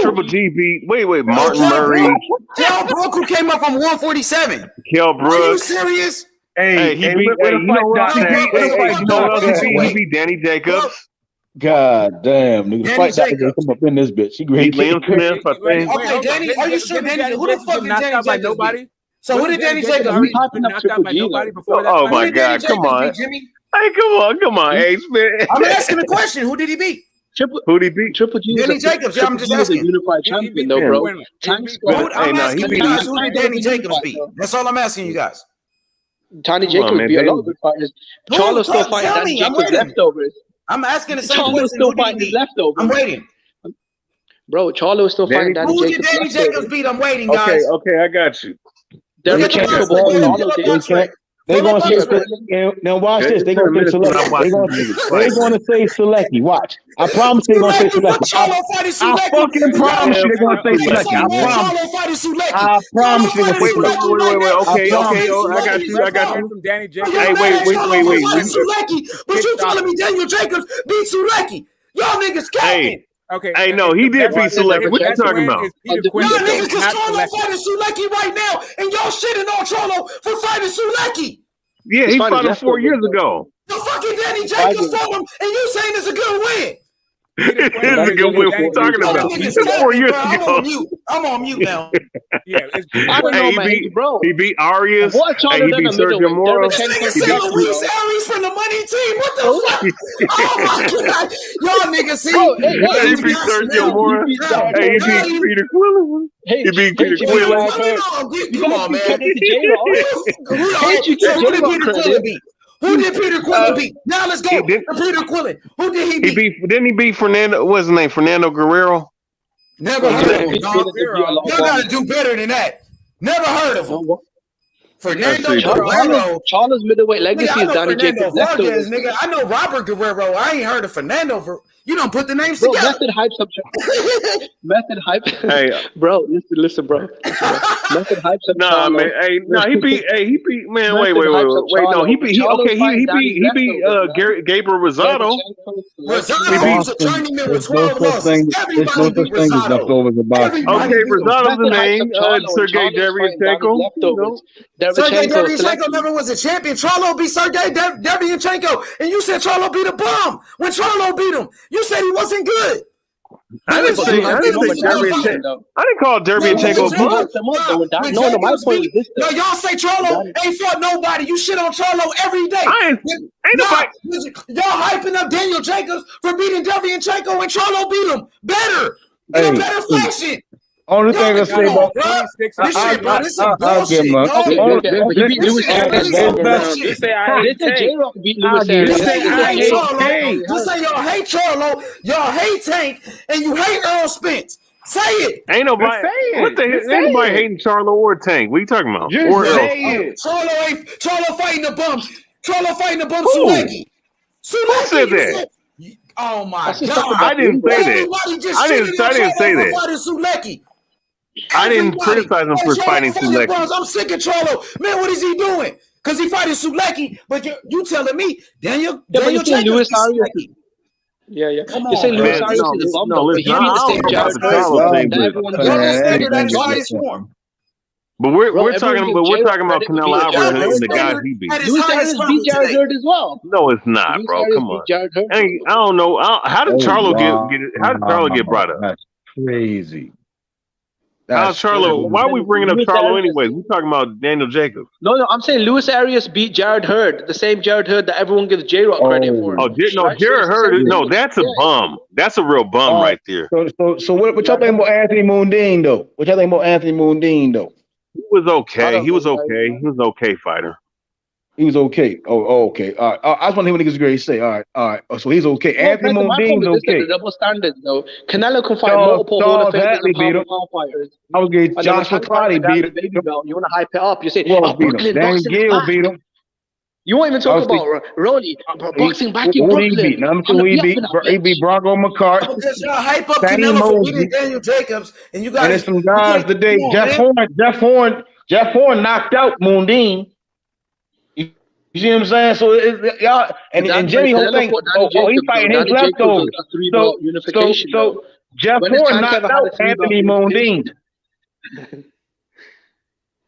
[SPEAKER 13] Triple G beat. Wait. Martin Murray.
[SPEAKER 3] Kell Brook, who came up from 147.
[SPEAKER 13] Kell Brook.
[SPEAKER 3] Are you serious?
[SPEAKER 13] Hey, he beat. He beat Danny Jacobs.
[SPEAKER 11] God damn, nigga. Fight that nigga come up in this bitch. He great.
[SPEAKER 13] Liam Smith, I think.
[SPEAKER 3] Okay, Danny, are you sure Danny? Who the fuck did Danny Jacobs beat? So who did Danny Jacobs beat?
[SPEAKER 13] Oh my God, come on. Hey, come on, H man.
[SPEAKER 3] I'm asking the question. Who did he beat?
[SPEAKER 13] Who did he beat?
[SPEAKER 10] Triple G.
[SPEAKER 3] Danny Jacobs. Yeah, I'm just asking.
[SPEAKER 10] Unified champion, though, bro.
[SPEAKER 3] I'm asking you guys who did Danny Jacobs beat. That's all I'm asking you guys.
[SPEAKER 10] Danny Jacobs beat a lot of good fighters. Charlo's still fighting Danny Jacobs leftovers.
[SPEAKER 3] I'm asking the same
[SPEAKER 10] question.
[SPEAKER 3] Charlo
[SPEAKER 10] still fighting his leftovers.
[SPEAKER 3] I'm waiting.
[SPEAKER 10] Bro, Charlo is still fighting Danny Jacobs.
[SPEAKER 3] Who did Danny Jacobs beat? I'm waiting, guys.
[SPEAKER 13] Okay, I got you.
[SPEAKER 11] They gonna say now watch this. They gonna say Selecki. They gonna say Selecki. Watch. I promise they gonna say Selecki. I fucking promise you they gonna say Selecki. I promise you.
[SPEAKER 13] Wait. Okay. I got you. Hey, wait.
[SPEAKER 3] But you telling me Daniel Jacobs beat Selecki? Y'all niggas capping.
[SPEAKER 4] Okay.
[SPEAKER 13] Hey, no, he did beat Selecki. What you talking about?
[SPEAKER 3] Y'all niggas is Charlo fighting Selecki right now, and y'all shitting on Charlo for fighting Selecki.
[SPEAKER 13] Yeah, he fought him 4 years ago.
[SPEAKER 3] The fucking Danny Jacobs fought him, and you saying it's a good win.
[SPEAKER 13] It's a good win. What you talking about? He said 4 years ago.
[SPEAKER 3] I'm on mute now.
[SPEAKER 10] Yeah, I don't know, man.
[SPEAKER 13] He beat Arias. Hey, he beat Sergio Moro.
[SPEAKER 3] This nigga said Luis Arias from the money team. What the fuck? Oh my God. Y'all niggas see.
[SPEAKER 13] He beat Sergio Moro. Hey, he beat Peter Quillen. He beat Peter Quillen.
[SPEAKER 3] Come on, man. Who did Peter Quillen beat? Now let's go. Peter Quillen. Who did he beat?
[SPEAKER 13] Didn't he beat Fernando? What's his name? Fernando Guerrero.
[SPEAKER 3] Never heard of him, dog. You gotta do better than that. Never heard of him. Fernando Guerrero.
[SPEAKER 10] Charlo's middleweight legacy is Danny Jacobs.
[SPEAKER 3] Nigga. I know Robert Guerrero. I ain't heard of Fernando. You don't put the names together.
[SPEAKER 10] Method hypes up. Method hype.
[SPEAKER 13] Hey,
[SPEAKER 10] bro, listen, bro. Method hypes up.
[SPEAKER 13] Nah, man. Hey, he beat. Man, wait. No, he beat. He beat Gabriel Rosado.
[SPEAKER 3] Rosado was a journeyman with 12 losses. Everybody beat Rosado.
[SPEAKER 13] Okay, Rosado's the name. Sergey Derevyanchenko.
[SPEAKER 3] Sergey Derevyanchenko never was a champion. Charlo beat Sergey Derevyanchenko, and you said Charlo beat a bum when Charlo beat him. You said he wasn't good.
[SPEAKER 13] I didn't call Derevyanchenko a bum.
[SPEAKER 10] No, my point is this.
[SPEAKER 3] No, y'all say Charlo ain't fought nobody. You shit on Charlo every day.
[SPEAKER 13] Ain't nobody.
[SPEAKER 3] Y'all hyping up Daniel Jacobs for beating Derevyanchenko and Charlo beat him better. In a better fashion.
[SPEAKER 11] Only thing I say about
[SPEAKER 3] I'll give him up. You say y'all hate Charlo, y'all hate Tank, and you hate Earl Spence. Say it.
[SPEAKER 13] Ain't nobody. What the hell? Ain't nobody hating Charlo or Tank? What are you talking about? Or
[SPEAKER 3] Charlo fighting the bum. Charlo fighting the bum. Sulecki.
[SPEAKER 13] Who said that?
[SPEAKER 3] Oh my God!
[SPEAKER 13] I didn't say that. I didn't say
[SPEAKER 3] that.
[SPEAKER 13] I didn't criticize him for fighting Sulecki.
[SPEAKER 3] I'm sick of Charlo. Man, what is he doing? Because he fighting Sulecki, but you telling me Daniel Jacobs.
[SPEAKER 10] Yeah.
[SPEAKER 3] Come on,
[SPEAKER 10] you're saying Luis Arias is a bum, but he beat the same Jared.
[SPEAKER 13] But we're talking about Canelo Alvarez and the guys he beat.
[SPEAKER 10] Luis Arias beat Jared Hurd as well.
[SPEAKER 13] No, it's not, bro. Come on. I don't know. How did Charlo get brought up?
[SPEAKER 11] That's crazy.
[SPEAKER 13] How's Charlo? Why are we bringing up Charlo anyways? We're talking about Daniel Jacobs.
[SPEAKER 10] No, I'm saying Luis Arias beat Jared Hurd, the same Jared Hurd that everyone gives J-Rock credit for.
[SPEAKER 13] Jared Hurd. No, that's a bum. That's a real bum right there.
[SPEAKER 11] So what y'all think about Anthony Mundine though?
[SPEAKER 13] He was okay. He was an okay fighter.
[SPEAKER 11] He was okay. Oh, okay. All right. I just want to hear what niggas great say. All right. So he's okay. Anthony Mundine's okay.
[SPEAKER 10] The double standards though. Canelo can fight multiple Hall of Famers and fighters.
[SPEAKER 11] I was getting Joshua Clottey beat him.
[SPEAKER 10] You want to hype it up? You say,
[SPEAKER 11] Brooklyn Dan Gill beat him.
[SPEAKER 10] You won't even talk about Rolly boxing back in Brooklyn.
[SPEAKER 11] He beat Bronco McCart.
[SPEAKER 3] Because y'all hype up Canelo for beating Daniel Jacobs, and you guys.
[SPEAKER 11] And there's some guys today. Jeff Horn knocked out Mundine. You see what I'm saying? So y'all and Jimmy whole thing. He's fighting his leftovers. So Jeff Horn knocked out Anthony Mundine.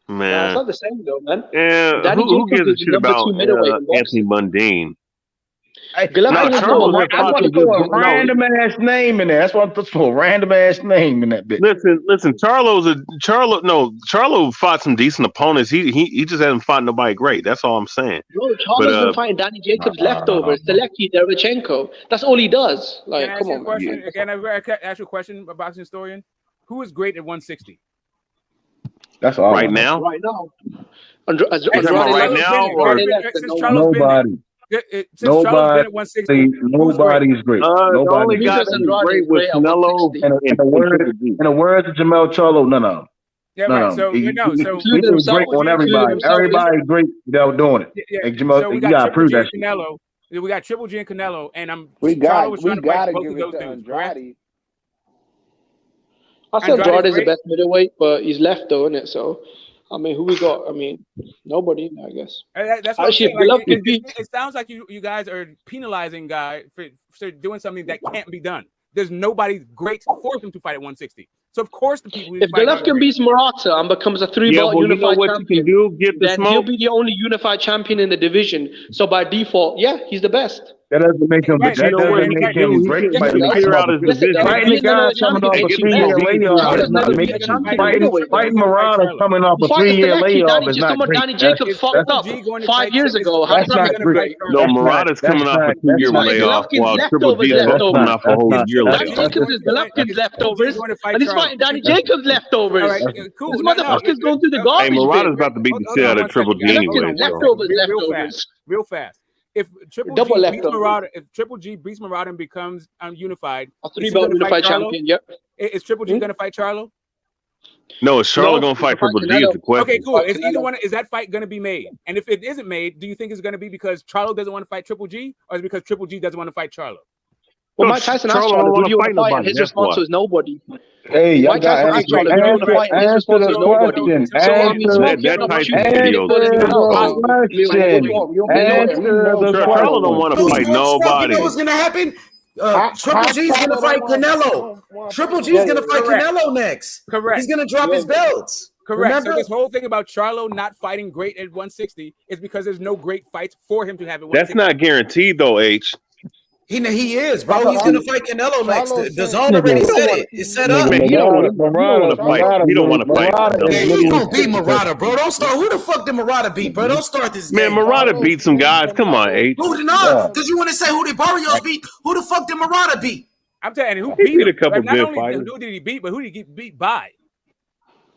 [SPEAKER 13] Man,
[SPEAKER 10] it's not the same though, man.
[SPEAKER 13] Yeah, who gives a shit about Anthony Mundine?
[SPEAKER 11] I want to throw a random ass name in there. That's what I put a random ass name in that bitch.
[SPEAKER 13] Listen. Charlo fought some decent opponents. He just hasn't fought nobody great. That's all I'm saying.
[SPEAKER 10] Bro, Charlo's been fighting Danny Jacobs leftovers, Selecki, Derevyanchenko. That's all he does. Like, come on, man.
[SPEAKER 4] Again, I ask you a question, a boxing historian. Who is great at 160?
[SPEAKER 11] That's all.
[SPEAKER 13] Right now.
[SPEAKER 11] Nobody. Nobody's great.
[SPEAKER 13] The only guy that's great was Canelo.
[SPEAKER 11] In the words of Jamel Charlo, no.
[SPEAKER 4] Yeah, right. So
[SPEAKER 11] he was great on everybody. Everybody's great without doing it.
[SPEAKER 4] Yeah.
[SPEAKER 11] Jamel,
[SPEAKER 4] so we
[SPEAKER 11] you gotta prove that.
[SPEAKER 4] Canelo. We got Triple G and Canelo, and
[SPEAKER 14] we gotta
[SPEAKER 4] give
[SPEAKER 14] it to Andrade.
[SPEAKER 10] I said Andrade's the best middleweight, but he's left though, isn't it? So. I mean, who we got? I mean, nobody, I guess.
[SPEAKER 4] That's what actually, it sounds like you guys are penalizing guy for doing something that can't be done. There's nobody great to force him to fight at 160. So of course the people.
[SPEAKER 10] If Golovkin beats Murata and becomes a three-belt unified champion, then he'll be the only unified champion in the division. So by default, yeah, he's the best.
[SPEAKER 11] That doesn't make him. That doesn't make him great. Fighting the guy coming off a 3-year layoff is not making. Fighting Murata coming off a 3-year layoff is not great.
[SPEAKER 10] Danny Jacobs fucked up 5 years ago.
[SPEAKER 11] That's not great.
[SPEAKER 13] No, Murata's coming off a 2-year layoff while Triple G is coming off a whole year layoff.
[SPEAKER 10] Danny Jacobs is Golovkin's leftovers, and he's fighting Danny Jacobs leftovers. This motherfucker's going through the garbage.
[SPEAKER 13] Hey, Murata's about to beat the shit out of Triple G anyway.
[SPEAKER 10] Leftovers.
[SPEAKER 4] Real fast. if Triple G beats Murata and becomes unified,
[SPEAKER 10] a 3-belt unified champion. Yep.
[SPEAKER 4] Is Triple G going to fight Charlo?
[SPEAKER 13] No, is Charlo going to fight Triple G? Is the question.
[SPEAKER 4] Okay, cool. Is either one? Is that fight going to be made? And if it isn't made, do you think it's going to be because Charlo doesn't want to fight Triple G, or is it because Triple G doesn't want to fight Charlo?
[SPEAKER 10] Well, Mike Tyson asked Charlo, "Would you want to fight?" And his response was nobody.
[SPEAKER 11] Hey, Mike Tyson asked Charlo, "Would you want to fight?" And his response was nobody.
[SPEAKER 13] Charlo don't want to fight nobody.
[SPEAKER 3] You know what's going to happen? Triple G's going to fight Canelo. Triple G's going to fight Canelo next.
[SPEAKER 4] Correct.
[SPEAKER 3] He's going to drop his belts.
[SPEAKER 4] Correct.
[SPEAKER 3] Remember?
[SPEAKER 4] So this whole thing about Charlo not fighting great at 160 is because there's no great fights for him to have at 160.
[SPEAKER 13] That's not guaranteed though, H.
[SPEAKER 3] He is, bro. He's gonna fight Canelo next. The zone already said it. It's set up.
[SPEAKER 13] Man, he don't want to fight. He don't want to fight.
[SPEAKER 3] Yeah, he gonna beat Murata, bro. Don't start. Who the fuck did Murata beat, bro? Don't start this.
[SPEAKER 13] Man, Murata beat some guys. Come on, H.
[SPEAKER 3] Who did not? Because you want to say who did Barrios beat? Who the fuck did Murata beat?
[SPEAKER 4] I'm telling you, who
[SPEAKER 13] He
[SPEAKER 4] beat
[SPEAKER 13] beat a
[SPEAKER 4] him?
[SPEAKER 13] couple
[SPEAKER 4] Not
[SPEAKER 13] good
[SPEAKER 4] only
[SPEAKER 13] fighters.
[SPEAKER 4] who did he beat, but who did he get beat by?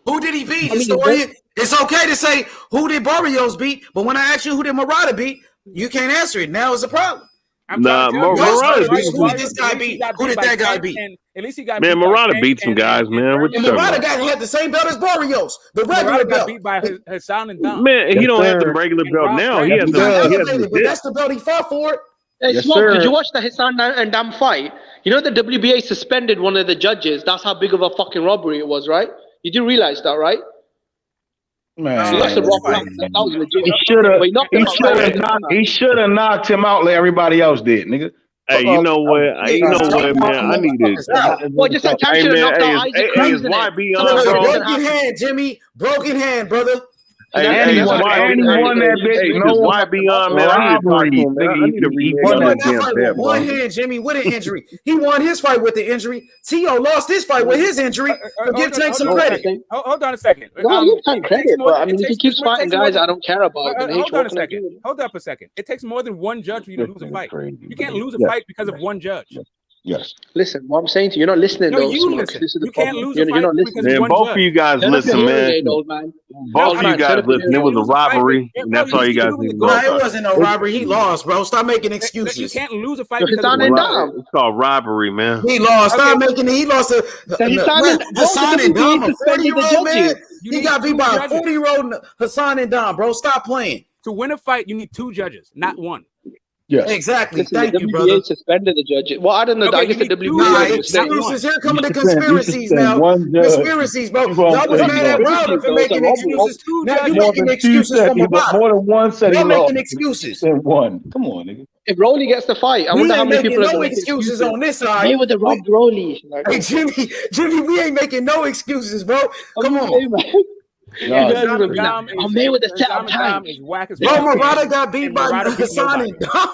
[SPEAKER 3] Who did he beat? It's okay to say who did Barrios beat, but when I ask you who did Murata beat, you can't answer it. Now it's a problem.
[SPEAKER 13] Murata beat
[SPEAKER 3] who did this guy beat? Who did that guy beat?
[SPEAKER 4] At least he got
[SPEAKER 13] man, Murata beat some guys, man.
[SPEAKER 3] And Murata had the same belt as Barrios, the regular belt.
[SPEAKER 4] Got beat by Hassan and Dom.
[SPEAKER 13] Man, he don't have the regular belt now. He has the
[SPEAKER 3] but that's the belt he fought for.
[SPEAKER 10] Hey, Smoke, did you watch the Hassan and Dam fight? You know the WBA suspended one of the judges. That's how big of a fucking robbery it was, right? You do realize that, right?
[SPEAKER 11] Man, he should have knocked him out like everybody else did, nigga.
[SPEAKER 13] Hey, you know what? Man? I need to.
[SPEAKER 10] Well, just should have knocked out Isaac Cruz.
[SPEAKER 3] Broken hand, Jimmy. Broken hand, brother.
[SPEAKER 11] And he won that bitch.
[SPEAKER 13] Why beyond, man? I need to read
[SPEAKER 3] one hand, Jimmy, with an injury. He won his fight with the injury. T.O. lost his fight with his injury. Give Tank some credit.
[SPEAKER 4] Hold on a second.
[SPEAKER 10] No, you can't credit, but I mean, if he keeps fighting guys I don't care about.
[SPEAKER 4] Hold on a second. Hold up a second. It takes more than one judge for you to lose a fight. You can't lose a fight because of one judge.
[SPEAKER 11] Yes.
[SPEAKER 10] Listen, what I'm saying to you, you're not listening.
[SPEAKER 4] No,
[SPEAKER 10] though,
[SPEAKER 4] you listen.
[SPEAKER 10] This is the
[SPEAKER 4] you can't
[SPEAKER 10] problem.
[SPEAKER 4] lose
[SPEAKER 10] You're not listening.
[SPEAKER 13] Man, both of you guys listen, man. Both of you guys listen. It was a robbery, and that's all you guys need to know.
[SPEAKER 3] No, it wasn't no robbery. He lost, bro. Stop making excuses.
[SPEAKER 4] You can't lose a fight
[SPEAKER 13] because it's called robbery, man.
[SPEAKER 3] He lost. Stop making it. He lost a Hassan and Dom, a 40-year-old man. He got beat by a 40-year-old Hassan and Dom, bro. Stop playing.
[SPEAKER 4] To win a fight, you need two judges, not one.
[SPEAKER 11] Yeah,
[SPEAKER 3] exactly.
[SPEAKER 10] Listen,
[SPEAKER 3] Thank
[SPEAKER 10] the
[SPEAKER 3] you,
[SPEAKER 10] WBA
[SPEAKER 3] brother.
[SPEAKER 10] Suspended the judges. Well, I don't know.
[SPEAKER 4] Okay,
[SPEAKER 10] I guess the WBA
[SPEAKER 3] excuses. Here coming the conspiracies now. Conspiracies, bro. Y'all was mad at Wilder for making excuses. Now you making excuses for Murata.
[SPEAKER 11] More than one said he
[SPEAKER 3] Y'all
[SPEAKER 11] lost.
[SPEAKER 3] making excuses.
[SPEAKER 11] And one. Come on, nigga.
[SPEAKER 10] If Rolly gets the fight, I wonder how many people are
[SPEAKER 3] no excuses on this side.
[SPEAKER 10] Hey, with the Rob Rolly.
[SPEAKER 3] Hey, Jimmy, we ain't making no excuses, bro. Come on.
[SPEAKER 10] I'm made with the top time.
[SPEAKER 3] Bro, Murata got beat by Hassan and Dom.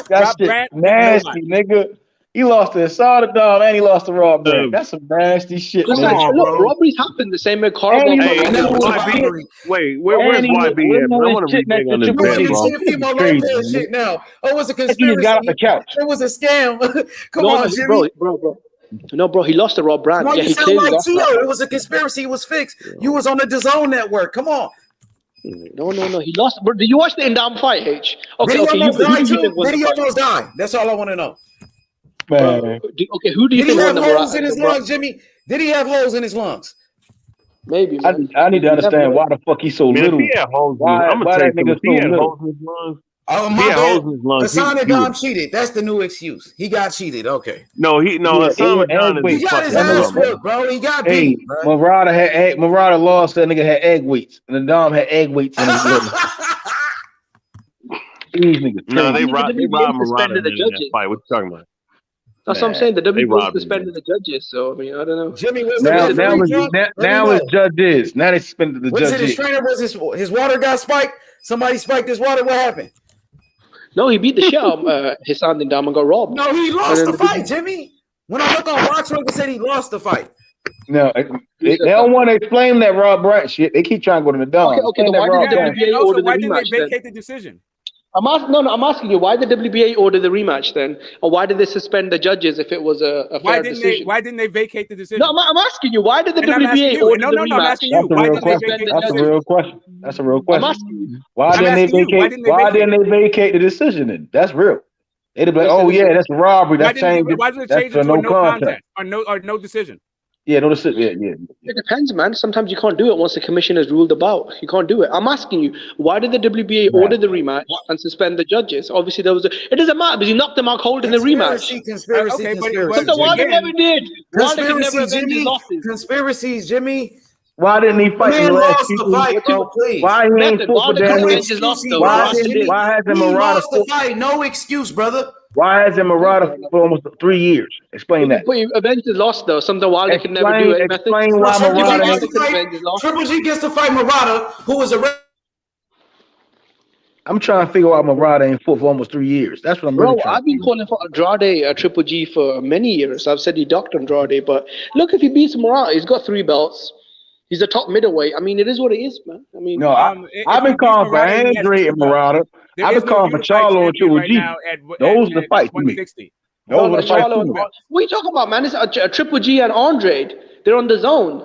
[SPEAKER 11] That shit nasty, nigga. He lost to Hassan Dom and he lost to Rob Brand. That's some nasty shit.
[SPEAKER 10] Look, robberies happen the same way Carl.
[SPEAKER 13] Wait, where's YB at? I want to read on this bed,
[SPEAKER 3] shit now. Oh, it was a conspiracy.
[SPEAKER 11] He got off the couch.
[SPEAKER 3] It was a scam. Come on, Jimmy.
[SPEAKER 10] Bro. No, bro, he lost to Rob Brand.
[SPEAKER 3] No,
[SPEAKER 10] yeah,
[SPEAKER 3] you
[SPEAKER 10] he
[SPEAKER 3] sound like
[SPEAKER 10] lost.
[SPEAKER 3] It was a conspiracy. It was fixed. You was on the DAZN network. Come on.
[SPEAKER 10] No. He lost. But did you watch the Indam fight, H?
[SPEAKER 3] Okay. Did he almost die? That's all I want to know.
[SPEAKER 11] Man.
[SPEAKER 10] Okay, who do you think won the
[SPEAKER 3] holes in his lungs, Jimmy? Did he have holes in his lungs?
[SPEAKER 10] Maybe.
[SPEAKER 11] I need to understand why the fuck he's so little.
[SPEAKER 13] If he had holes in his lungs.
[SPEAKER 3] Oh, my bad. Hassan and Dom cheated. That's the new excuse. He got cheated. Okay.
[SPEAKER 13] No, Hassan and Dom
[SPEAKER 3] he got his ass whipped, bro. He got beat.
[SPEAKER 11] Murata lost. That nigga had egg weights, and the Dom had egg weights in his liver. These niggas.
[SPEAKER 13] No, they robbed Murata in that fight. What you talking about?
[SPEAKER 10] That's what I'm saying. The WBA suspended the judges, so I mean, I don't know.
[SPEAKER 3] Jimmy,
[SPEAKER 11] now it's judges. Now they suspended the judges.
[SPEAKER 3] Was it his trainer? Was his water got spiked? Somebody spiked his water. What happened?
[SPEAKER 10] No, he beat the shit out of Hassan and Dom and got robbed.
[SPEAKER 3] No, he lost the fight, Jimmy. When I look on Box Rock, it said he lost the fight.
[SPEAKER 11] No, they don't want to explain that Rob Brant shit. They keep trying to go to the Dom.
[SPEAKER 10] Okay, why didn't they vacate the decision? I'm asking you, why did WBA order the rematch then, or why did they suspend the judges if it was a fair decision?
[SPEAKER 4] Why didn't they vacate the decision?
[SPEAKER 10] No, I'm asking you, why did the
[SPEAKER 4] And I'm asking
[SPEAKER 10] WBA
[SPEAKER 4] you.
[SPEAKER 10] order
[SPEAKER 4] No,
[SPEAKER 10] the
[SPEAKER 4] no, no, I'm
[SPEAKER 10] rematch?
[SPEAKER 4] asking you.
[SPEAKER 9] That's a
[SPEAKER 4] Why
[SPEAKER 9] real
[SPEAKER 4] didn't they
[SPEAKER 9] question.
[SPEAKER 4] vacate the
[SPEAKER 9] That's a
[SPEAKER 4] decision?
[SPEAKER 9] real question. That's a real
[SPEAKER 10] I'm
[SPEAKER 9] question.
[SPEAKER 10] asking you.
[SPEAKER 9] Why didn't they
[SPEAKER 4] asking you,
[SPEAKER 9] vacate?
[SPEAKER 4] why didn't they
[SPEAKER 9] vacate the decision? Then that's real. They'd be like,
[SPEAKER 10] Listen,
[SPEAKER 9] "Oh
[SPEAKER 10] listen.
[SPEAKER 9] yeah, that's a robbery.
[SPEAKER 4] Why
[SPEAKER 9] That's changed.
[SPEAKER 4] did it
[SPEAKER 9] That's
[SPEAKER 4] change
[SPEAKER 9] for
[SPEAKER 4] it to a
[SPEAKER 9] no
[SPEAKER 4] no
[SPEAKER 9] contest."
[SPEAKER 4] contest or no decision?
[SPEAKER 9] Yeah, no decision. Yeah.
[SPEAKER 10] It depends, man. Sometimes you can't do it once the commission has ruled about. You can't do it. I'm asking you, why did the WBA order the rematch and suspend the judges? Obviously, it doesn't matter because you knocked them out cold in the rematch.
[SPEAKER 3] Conspiracy.
[SPEAKER 10] But the Wilder never did. Wilder could never avenge his losses.
[SPEAKER 3] Conspiracies, Jimmy.
[SPEAKER 9] Why didn't he
[SPEAKER 3] The
[SPEAKER 9] fight in
[SPEAKER 3] man
[SPEAKER 9] the last
[SPEAKER 3] lost the fight, bro. Please.
[SPEAKER 9] Why he ain't fought for
[SPEAKER 10] Wilder
[SPEAKER 9] damn
[SPEAKER 10] could
[SPEAKER 9] near?
[SPEAKER 10] avenge his loss, though.
[SPEAKER 9] Why
[SPEAKER 10] Wilder
[SPEAKER 9] hasn't
[SPEAKER 3] He
[SPEAKER 9] Murata
[SPEAKER 3] lost the fight. No excuse, brother.
[SPEAKER 9] Why hasn't Murata fought for almost 3 years? Explain that.
[SPEAKER 10] But he avenged his loss, though. Something Wilder could never do.
[SPEAKER 9] Explain why Murata.
[SPEAKER 10] Triple
[SPEAKER 3] G gets to fight Murata, who was a.
[SPEAKER 9] I'm trying to figure out Murata ain't fought for almost 3 years. That's what I'm really trying.
[SPEAKER 10] I've been calling for Andrade, Triple G for many years. I've said he docked Andrade, but look, if he beats Murata, he's got 3 belts. He's a top middleweight. I mean, it is what it is, man. I mean,
[SPEAKER 9] No, I've been calling for Andre and Murata. I've been calling for Charlo and Triple G. Those are the fights to me. Those are the fights to me.
[SPEAKER 10] What are you talking about, man? It's a Triple G and Andre. They're on the zone.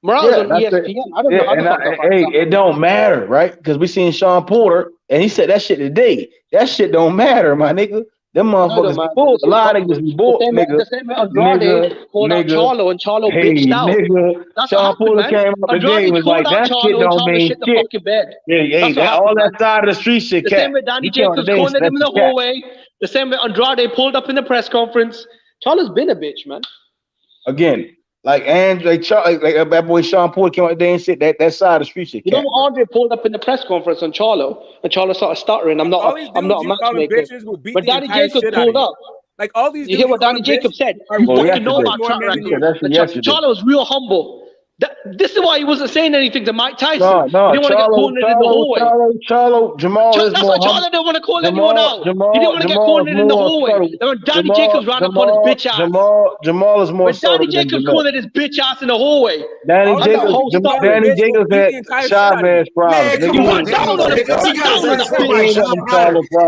[SPEAKER 10] Morales on ESPN. I don't know.
[SPEAKER 9] Hey, it don't matter, right? Because we seen Sean Porter, and he said that shit today. That shit don't matter, my nigga. Them motherfuckers be bull. A lot of niggas be bull, nigga.
[SPEAKER 10] The same way Andrade called out Charlo, and Charlo bitched out.
[SPEAKER 9] Nigga.
[SPEAKER 10] That's
[SPEAKER 9] Sean
[SPEAKER 10] what happened,
[SPEAKER 9] Porter
[SPEAKER 10] man.
[SPEAKER 9] came up today and was like, that shit don't mean
[SPEAKER 10] shit the
[SPEAKER 9] shit.
[SPEAKER 10] fucking bed.
[SPEAKER 9] Yeah, that, all that side of the street shit,
[SPEAKER 10] The
[SPEAKER 9] cat.
[SPEAKER 10] same way Danny Jacobs cornered him in the hallway. The same way Andrade pulled up in the press conference. Charlo's been a bitch, man.
[SPEAKER 9] Again, like Andre, like that boy Sean Porter came out today and said that side of the street shit.
[SPEAKER 10] You know what Andre pulled up in the press conference on Charlo, and Charlo started stuttering. I'm not a matchmaker. But Danny Jacobs pulled up.
[SPEAKER 4] Like all these.
[SPEAKER 10] You hear what Danny Jacobs said? You fucking know about track record. Charlo was real humble. This is why he wasn't saying anything to Mike Tyson.
[SPEAKER 9] No,
[SPEAKER 10] he didn't want to get cornered in the hallway.
[SPEAKER 9] Jamal is
[SPEAKER 10] that's
[SPEAKER 9] more
[SPEAKER 10] why Charlo didn't want to call anyone out. He didn't want to get cornered in the hallway. Then when Danny Jacobs ran up on his bitch ass.
[SPEAKER 9] Jamal is more.
[SPEAKER 10] When Danny Jacobs cornered his bitch ass in the hallway.
[SPEAKER 9] Danny Jacobs had Chavez problems.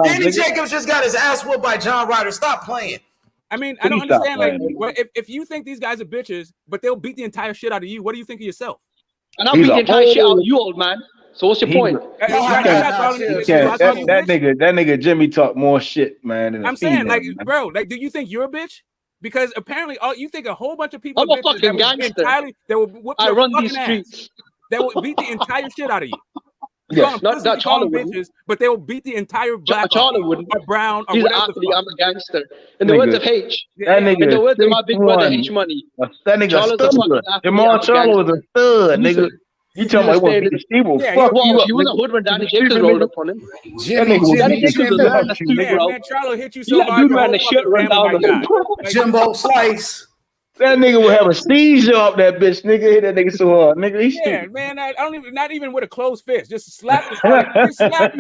[SPEAKER 3] Danny Jacobs just got his ass whooped by John Ryder. Stop playing.
[SPEAKER 4] I mean, I don't understand. Like, if you think these guys are bitches, but they'll beat the entire shit out of you, what do you think of yourself?
[SPEAKER 10] And I'll beat the entire shit out of you, old man. So what's your point?
[SPEAKER 9] That nigga Jimmy talk more shit, man.
[SPEAKER 4] I'm saying, like, bro, like, do you think you're a bitch? Because apparently, you think a whole bunch of people.
[SPEAKER 10] I'm a fucking gangster.
[SPEAKER 4] That will whoop
[SPEAKER 10] I run these streets.
[SPEAKER 4] That will beat the entire shit out of you.
[SPEAKER 10] Yes, not Charlo
[SPEAKER 4] bitches, but they will beat the entire black
[SPEAKER 10] Charlo wouldn't.
[SPEAKER 4] Or brown or
[SPEAKER 10] He's
[SPEAKER 4] whatever.
[SPEAKER 10] an athlete. I'm a gangster. In the words of H.
[SPEAKER 9] That nigga.
[SPEAKER 10] In the words of my big brother H Money.
[SPEAKER 9] That nigga stud. Jamal Charlo was a stud, nigga. You talking about what? He was
[SPEAKER 10] he was a hood when Danny Jacobs rolled up on him. Danny Jacobs was wearing a suit, bro.
[SPEAKER 4] Charlo hit you so hard.
[SPEAKER 10] Dude ran the shirt run down the
[SPEAKER 3] Jimbo Slice.
[SPEAKER 9] That nigga would have a seizure off that bitch, nigga. Hit that nigga so hard, nigga. He's stupid.
[SPEAKER 4] Man, I don't even, not even with a closed fist. Just slap you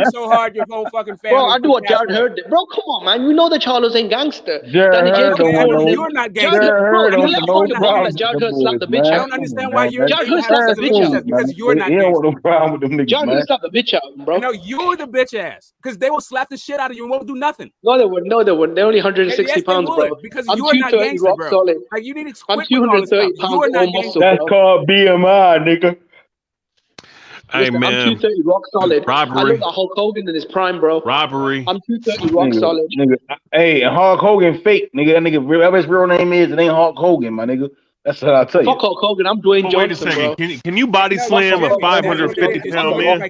[SPEAKER 4] so hard your whole fucking family.
[SPEAKER 10] Bro, I do what Jared Hurd did. Bro, come on, man. You know that Charlo's ain't gangster.
[SPEAKER 9] Danny Jacobs,
[SPEAKER 4] you're not gangster.
[SPEAKER 10] Jared Hurd slapped the bitch out.
[SPEAKER 4] I don't understand why you're.
[SPEAKER 10] Jared Hurd slapped the bitch out
[SPEAKER 4] because you're not.
[SPEAKER 9] He don't want no problem with them niggas.
[SPEAKER 10] Jared Hurd slapped the bitch out, bro.
[SPEAKER 4] No, you're the bitch ass because they will slap the shit out of you and won't do nothing.
[SPEAKER 10] No, they wouldn't. They're only 160 pounds, bro.
[SPEAKER 4] Because you're not gangster, bro. Like you need to quit.
[SPEAKER 10] I'm 230 pounds all muscle.
[SPEAKER 9] That's called BMI, nigga.
[SPEAKER 15] Hey, man.
[SPEAKER 10] I'm 230 rock solid.
[SPEAKER 15] Robbery.
[SPEAKER 10] I look at Hulk Hogan in his prime, bro.
[SPEAKER 15] Robbery.
[SPEAKER 10] I'm 230 rock solid.
[SPEAKER 9] Nigga. Hey, and Hulk Hogan fake, nigga. That nigga, whatever his real name is, it ain't Hulk Hogan, my nigga. That's what I'll tell you.
[SPEAKER 10] Fuck Hulk Hogan. I'm Dwayne Johnson,
[SPEAKER 15] wait a second.
[SPEAKER 10] bro.
[SPEAKER 15] Can you body slam a 550-pound man?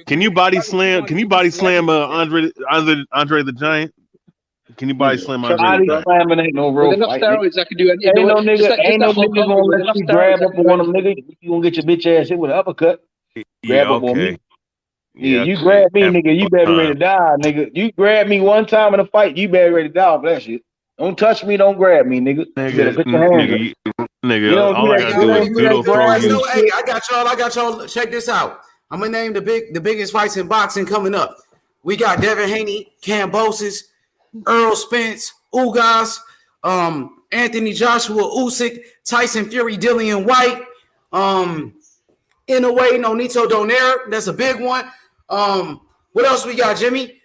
[SPEAKER 15] Can you body slam? Can you body slam Andre the Giant? Can you body slam Andre?
[SPEAKER 9] Body slamming ain't no real
[SPEAKER 10] enough
[SPEAKER 9] fight.
[SPEAKER 10] Steroids, I can do anything.
[SPEAKER 9] Ain't no nigga gonna let you grab up on one of them niggas. You gonna get your bitch ass hit with an uppercut. Grab up on me. Yeah, you grab me, nigga. You better ready to die, nigga. You grab me one time in a fight, you better ready to die for that shit. Don't touch me, don't grab me, nigga.
[SPEAKER 15] Nigga, all I gotta do is judo throw you.
[SPEAKER 3] Hey, I got y'all. Check this out. I'm gonna name the biggest fights in boxing coming up. We got Devin Haney, Kambosos, Earl Spence, Ugas, Anthony Joshua, Usyk, Tyson Fury, Dillian White, in a way, Nonito Donaire. That's a big one. What else we got, Jimmy?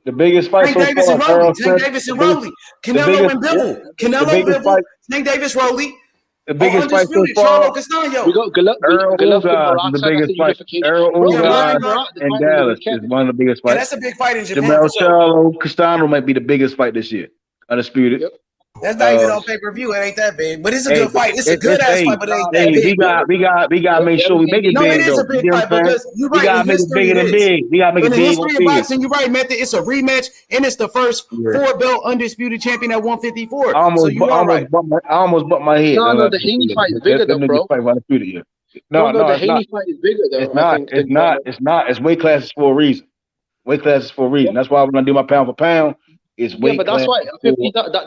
[SPEAKER 9] The biggest fight
[SPEAKER 3] Tank Davis and Rolly. Tank Davis and Rolly. Canelo and Bivol. Canelo Bivol. Tank Davis, Rolly.
[SPEAKER 9] The biggest fight so far.
[SPEAKER 10] We got
[SPEAKER 9] Golovkin, the biggest fight. Earl Ugas and Dallas is one of the biggest fights.
[SPEAKER 3] Yeah, that's a big fight in Japan.
[SPEAKER 9] Jamel Charlo, Castano might be the biggest fight this year. Undisputed.
[SPEAKER 10] Yep.
[SPEAKER 3] That's not even on pay-per-view. It ain't that big, but it's a good fight. It's a good ass fight, but it ain't that big.
[SPEAKER 9] We got to make sure we make it big.
[SPEAKER 3] No, it is a big fight because you're right.
[SPEAKER 9] We got to make it bigger than big. We got to make it big.
[SPEAKER 3] In the history of boxing, you're right, Method. It's a rematch, and it's the first 4-belt undisputed champion at 154.
[SPEAKER 9] I almost bumped my head.
[SPEAKER 10] No, the Haney fight is bigger though, bro.
[SPEAKER 9] No,
[SPEAKER 10] the Haney fight is bigger though.
[SPEAKER 9] It's not. It's weight classes for a reason. That's why when I do my pound for pound, it's weight.
[SPEAKER 10] Yeah, but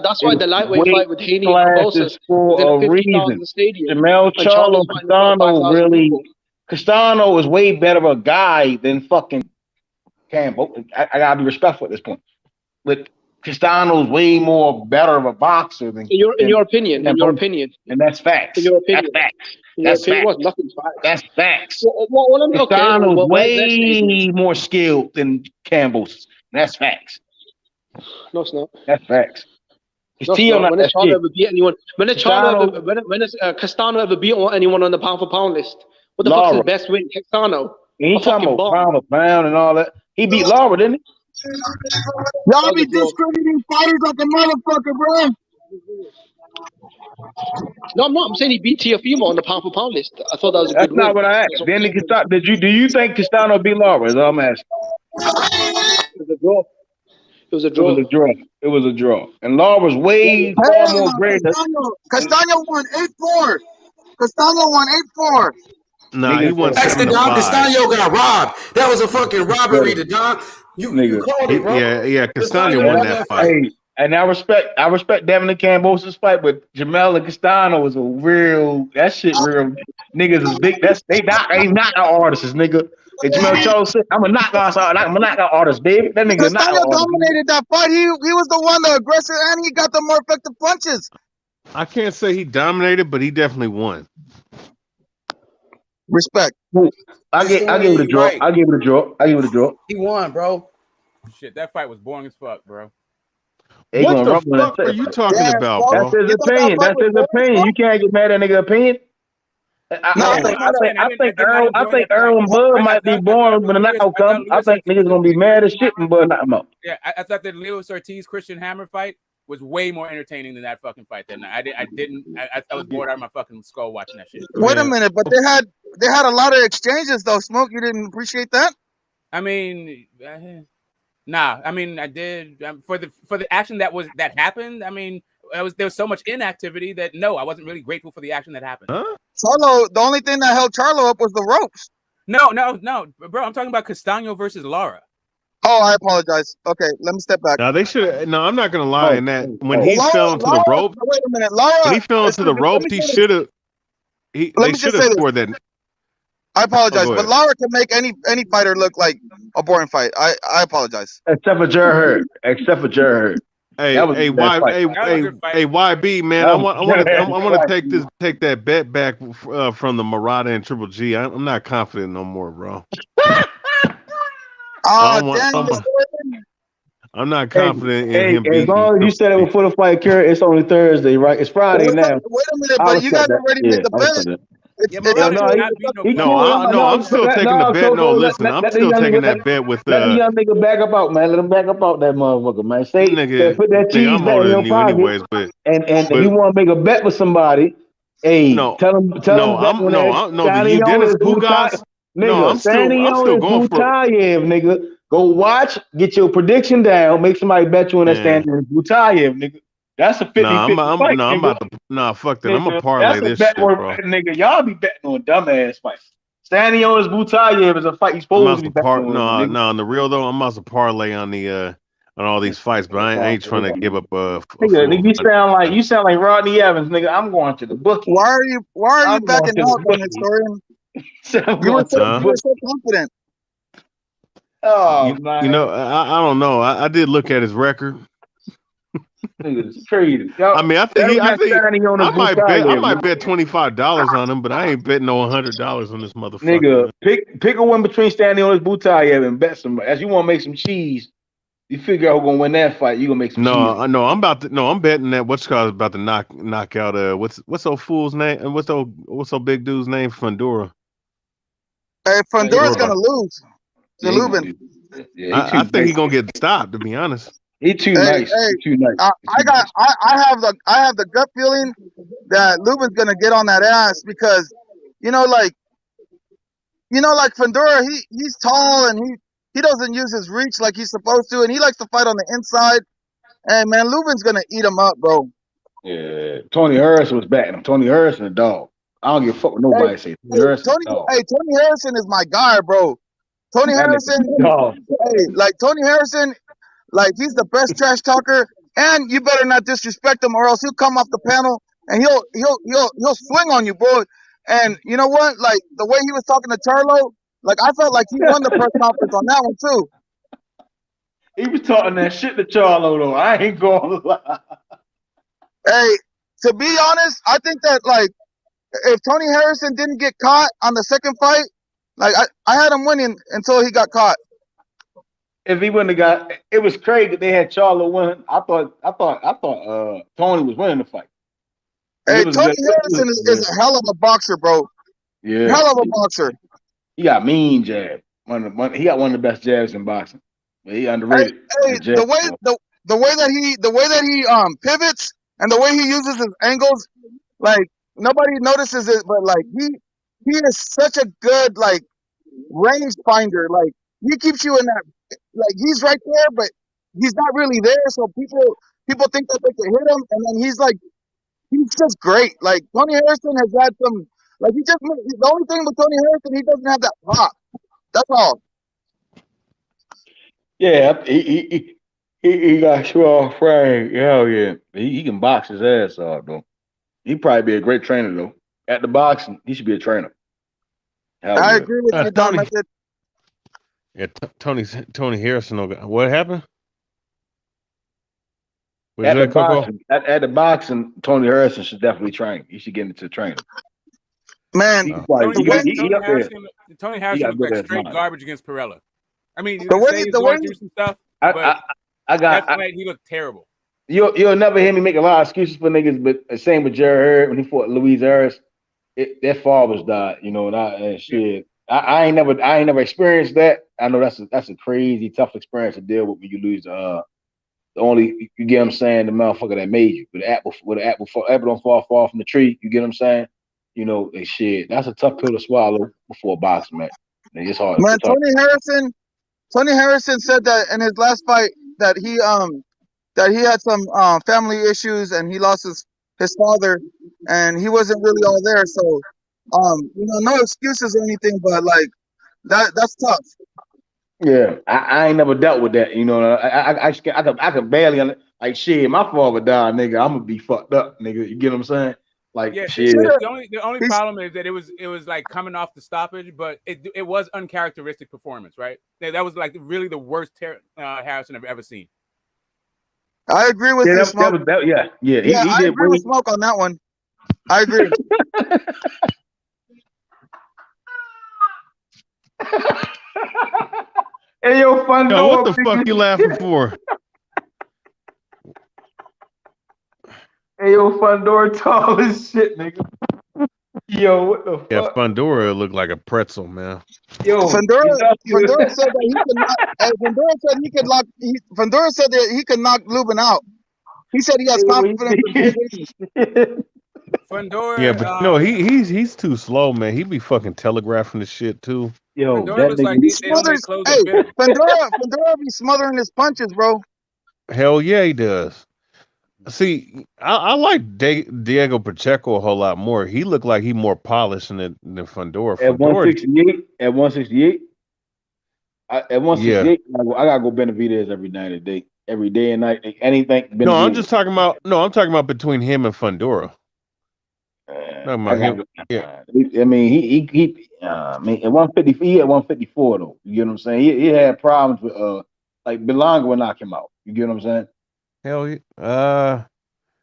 [SPEAKER 10] that's why the lightweight fight with Haney and Kambosos
[SPEAKER 9] for a reason. Jamel Charlo, Castano really. Castano is way better of a guy than fucking Cambo. I gotta be respectful at this point, but Castano's way more better of a boxer than.
[SPEAKER 10] In your opinion,
[SPEAKER 9] and that's facts.
[SPEAKER 10] In your opinion,
[SPEAKER 9] that's facts.
[SPEAKER 10] Was nothing facts.
[SPEAKER 9] That's facts.
[SPEAKER 10] Castano's
[SPEAKER 9] way more skilled than Kambosos. That's facts.
[SPEAKER 10] No, it's not.
[SPEAKER 9] That's facts.
[SPEAKER 10] When has Charlo ever beat anyone? When has Castano ever beat anyone on the pound for pound list? What the fuck's his best win? Castano.
[SPEAKER 9] He talking about pound for pound and all that. He beat Lara, didn't he?
[SPEAKER 12] Y'all be discrediting fighters like a motherfucker, bro.
[SPEAKER 10] No, I'm not. I'm saying he beat Teofimo on the pound for pound list. I thought that was a good win.
[SPEAKER 9] That's not what I asked. Then do you think Castano beat Lara? Is all I'm asking. It was a draw. And Law was way far more greater.
[SPEAKER 12] Castano won 8-4. Castano won 8-4.
[SPEAKER 15] Nah, he won 7-5.
[SPEAKER 3] Castano got robbed. That was a fucking robbery to Don. You called it, bro.
[SPEAKER 15] Yeah, Castano won that fight.
[SPEAKER 9] Hey, and I respect Devin and Kambosos fight, but Jamel and Castano was a real. That shit real. Niggas is big. They not our artists, nigga. Hey, Jamel Charlo said, I'm a knockout artist, baby. That nigga
[SPEAKER 12] Castano dominated that fight. He was the one, the aggressor, and he got the more effective punches.
[SPEAKER 15] I can't say he dominated, but he definitely won.
[SPEAKER 12] Respect.
[SPEAKER 9] I gave it a draw. I give it a draw.
[SPEAKER 3] He won, bro.
[SPEAKER 4] Shit, that fight was boring as fuck, bro.
[SPEAKER 15] What the fuck are you talking about, bro?
[SPEAKER 9] That's his opinion. You can't get mad at nigga opinion. I think Earl and Bud might be boring when the knockout comes. I think niggas gonna be mad as shit and Bud knock him out.
[SPEAKER 4] Yeah, I thought that Lewis Ortiz Christian Hammer fight was way more entertaining than that fucking fight. I was bored out of my fucking skull watching that shit.
[SPEAKER 12] Wait a minute, but they had a lot of exchanges though. Smoke, you didn't appreciate that?
[SPEAKER 4] I mean, nah. I mean, I did for the action that happened. I mean, there was so much inactivity that no, I wasn't really grateful for the action that happened.
[SPEAKER 15] Huh?
[SPEAKER 12] Charlo, the only thing that held Charlo up was the ropes.
[SPEAKER 4] No, bro. I'm talking about Castano versus Lara.
[SPEAKER 12] Oh, I apologize. Okay, let me step back.
[SPEAKER 15] No, they should. No, I'm not gonna lie. In that when he fell into the rope,
[SPEAKER 12] wait a minute, Lara.
[SPEAKER 15] When he fell into the ropes, he should have. They should have scored that.
[SPEAKER 12] I apologize, but Lara can make any fighter look like a boring fight. I apologize.
[SPEAKER 9] Except for Jared Hurd.
[SPEAKER 15] Hey, YB, man, I want to take that bet back from the Murata and Triple G. I'm not confident no more, bro. I'm not confident in him.
[SPEAKER 9] As long as you said it before the fight, Kerry, it's only Thursday, right? It's Friday now.
[SPEAKER 12] Wait a minute, but you guys already made the bet.
[SPEAKER 15] I'm still taking the bet. No, listen, I'm still taking that bet with
[SPEAKER 9] let the young nigga back up out, man. Let him back up out that motherfucker, man. Say, nigga, put that cheese back in your pocket.
[SPEAKER 15] Anyways, but
[SPEAKER 9] if you want to make a bet with somebody, hey, tell him.
[SPEAKER 15] Dennis Bugas.
[SPEAKER 9] Nigga, I'm still going for it. Nigga. Go watch, get your prediction down, make somebody bet you on that stand in Butayev, nigga. That's a 50-50 fight,
[SPEAKER 15] fuck that. I'm a parlay this shit, bro.
[SPEAKER 9] Nigga, y'all be betting on dumbass fights. Standing on his Butayev is a fight you're supposed to be betting on.
[SPEAKER 15] No, on the real though, I'm about to parlay on the on all these fights, but I ain't trying to give up
[SPEAKER 9] nigga, you sound like Rodney Evans, nigga. I'm going to the bookie.
[SPEAKER 12] Why are you backing out, historian? You were so confident.
[SPEAKER 9] Oh,
[SPEAKER 15] I don't know. I did look at his record.
[SPEAKER 9] Nigga's crazy.
[SPEAKER 15] I mean, I might bet $25 on him, but I ain't betting no $100 on this motherfucker.
[SPEAKER 9] Nigga,
[SPEAKER 15] Man.
[SPEAKER 9] pick a win between Stanley on his Butayev and bet some. As you want to make some cheese, you figure out who's gonna win that fight. You gonna make some cheese.
[SPEAKER 15] I'm betting that what's called about to knock out what's old fool's name and what's old big dude's name? Fundora.
[SPEAKER 12] Hey, Fundora's gonna lose to Lubin.
[SPEAKER 9] Yeah,
[SPEAKER 15] I think he's gonna get stopped. To be honest,
[SPEAKER 9] he too nice. He too nice.
[SPEAKER 12] I have the gut feeling that Lubin's gonna get on that ass because like Fundora, he's tall and he doesn't use his reach like he's supposed to, and he likes to fight on the inside. And man, Lubin's gonna eat him up, bro.
[SPEAKER 9] Yeah, Tony Harrison was backing him. Tony Harrison a dog. I don't give a fuck what nobody say.
[SPEAKER 12] Tony Harrison is my guy, bro. Tony Harrison, Tony Harrison, he's the best trash talker, and you better not disrespect him, or else he'll come off the panel and he'll swing on you, bro. And you know what? Like the way he was talking to Charlo, I felt like he won the press conference on that one too.
[SPEAKER 9] He was talking that shit to Charlo though. I ain't gonna lie.
[SPEAKER 12] Hey, to be honest, I think that if Tony Harrison didn't get caught on the second fight, I had him winning until he got caught.
[SPEAKER 9] If he wouldn't have got, it was crazy that they had Charlo winning. I thought Tony was winning the fight.
[SPEAKER 12] Hey, Tony Harrison is a hell of a boxer, bro.
[SPEAKER 9] Yeah,
[SPEAKER 12] hell of a boxer.
[SPEAKER 9] He got mean jab. He got one of the best jabs in boxing. But he underrated.
[SPEAKER 12] Hey, the way that he pivots and the way he uses his angles, nobody notices it, but he is such a good range finder. He keeps you in that he's right there, but he's not really there. So people think that they can hit him, and then he's just great. Tony Harrison has had some the only thing with Tony Harrison, he doesn't have that pop. That's all.
[SPEAKER 9] Yeah, he got strong frame. Hell yeah, he can box his ass off though. He'd probably be a great trainer though. At the boxing, he should be a trainer.
[SPEAKER 12] I agree with you, Don.
[SPEAKER 15] Yeah, Tony Harrison. What happened?
[SPEAKER 9] At the boxing, Tony Harrison should definitely train. He should get into training.
[SPEAKER 12] Man,
[SPEAKER 4] Tony Harrison looked like straight garbage against Perella. I mean,
[SPEAKER 12] the way
[SPEAKER 4] do some stuff, he looked terrible.
[SPEAKER 9] You'll never hear me make a lot of excuses for niggas, but the same with Jerry Hurd when he fought Luis Harris. Their fathers died, and shit. I ain't never experienced that. I know that's a crazy tough experience to deal with when you lose the only, you get what I'm saying, the motherfucker that made you. With the apple don't fall from the tree, you get what I'm saying? Shit, that's a tough pill to swallow before a boxing match. It's hard.
[SPEAKER 12] Man, Tony Harrison said that in his last fight that he had some family issues and he lost his father and he wasn't really all there. So no excuses or anything, but that's tough.
[SPEAKER 9] Yeah, I ain't never dealt with that. I could barely shit. My father died, nigga. I'm gonna be fucked up, nigga. You get what I'm saying? Shit.
[SPEAKER 4] The only problem is that it was coming off the stoppage, but it was uncharacteristic performance, right? That was really the worst Harrison I've ever seen.
[SPEAKER 12] I agree with you, Smoke.
[SPEAKER 9] Yeah.
[SPEAKER 12] I agree with Smoke on that one. I agree.
[SPEAKER 9] Hey, yo, Fundora.
[SPEAKER 15] What the fuck you laughing for?
[SPEAKER 9] Hey, yo, Fundora tall as shit, nigga. Yo, what the fuck?
[SPEAKER 15] Yeah, Fundora looked like a pretzel, man.
[SPEAKER 12] Yo, Fundora said that he could knock. Fundora said that he could knock Lubin out. He said he has confidence.
[SPEAKER 4] Fundora.
[SPEAKER 15] Yeah, but no, he's too slow, man. He be fucking telegraphing the shit too.
[SPEAKER 9] Yo,
[SPEAKER 4] Fundora looks like
[SPEAKER 12] Fundora be smothering his punches, bro.
[SPEAKER 15] Hell yeah, he does. See, I like Diego Pacheco a whole lot more. He looked like he more polished than Fundora.
[SPEAKER 9] At 168, at 168, I gotta go Benavidez every day and night. Anything. Benavidez.
[SPEAKER 15] No, I'm talking about between him and Fundora.
[SPEAKER 9] I mean, he at 150, he at 154 though. You get what I'm saying? He had problems with Belonga would knock him out. You get what I'm saying?
[SPEAKER 15] Hell yeah.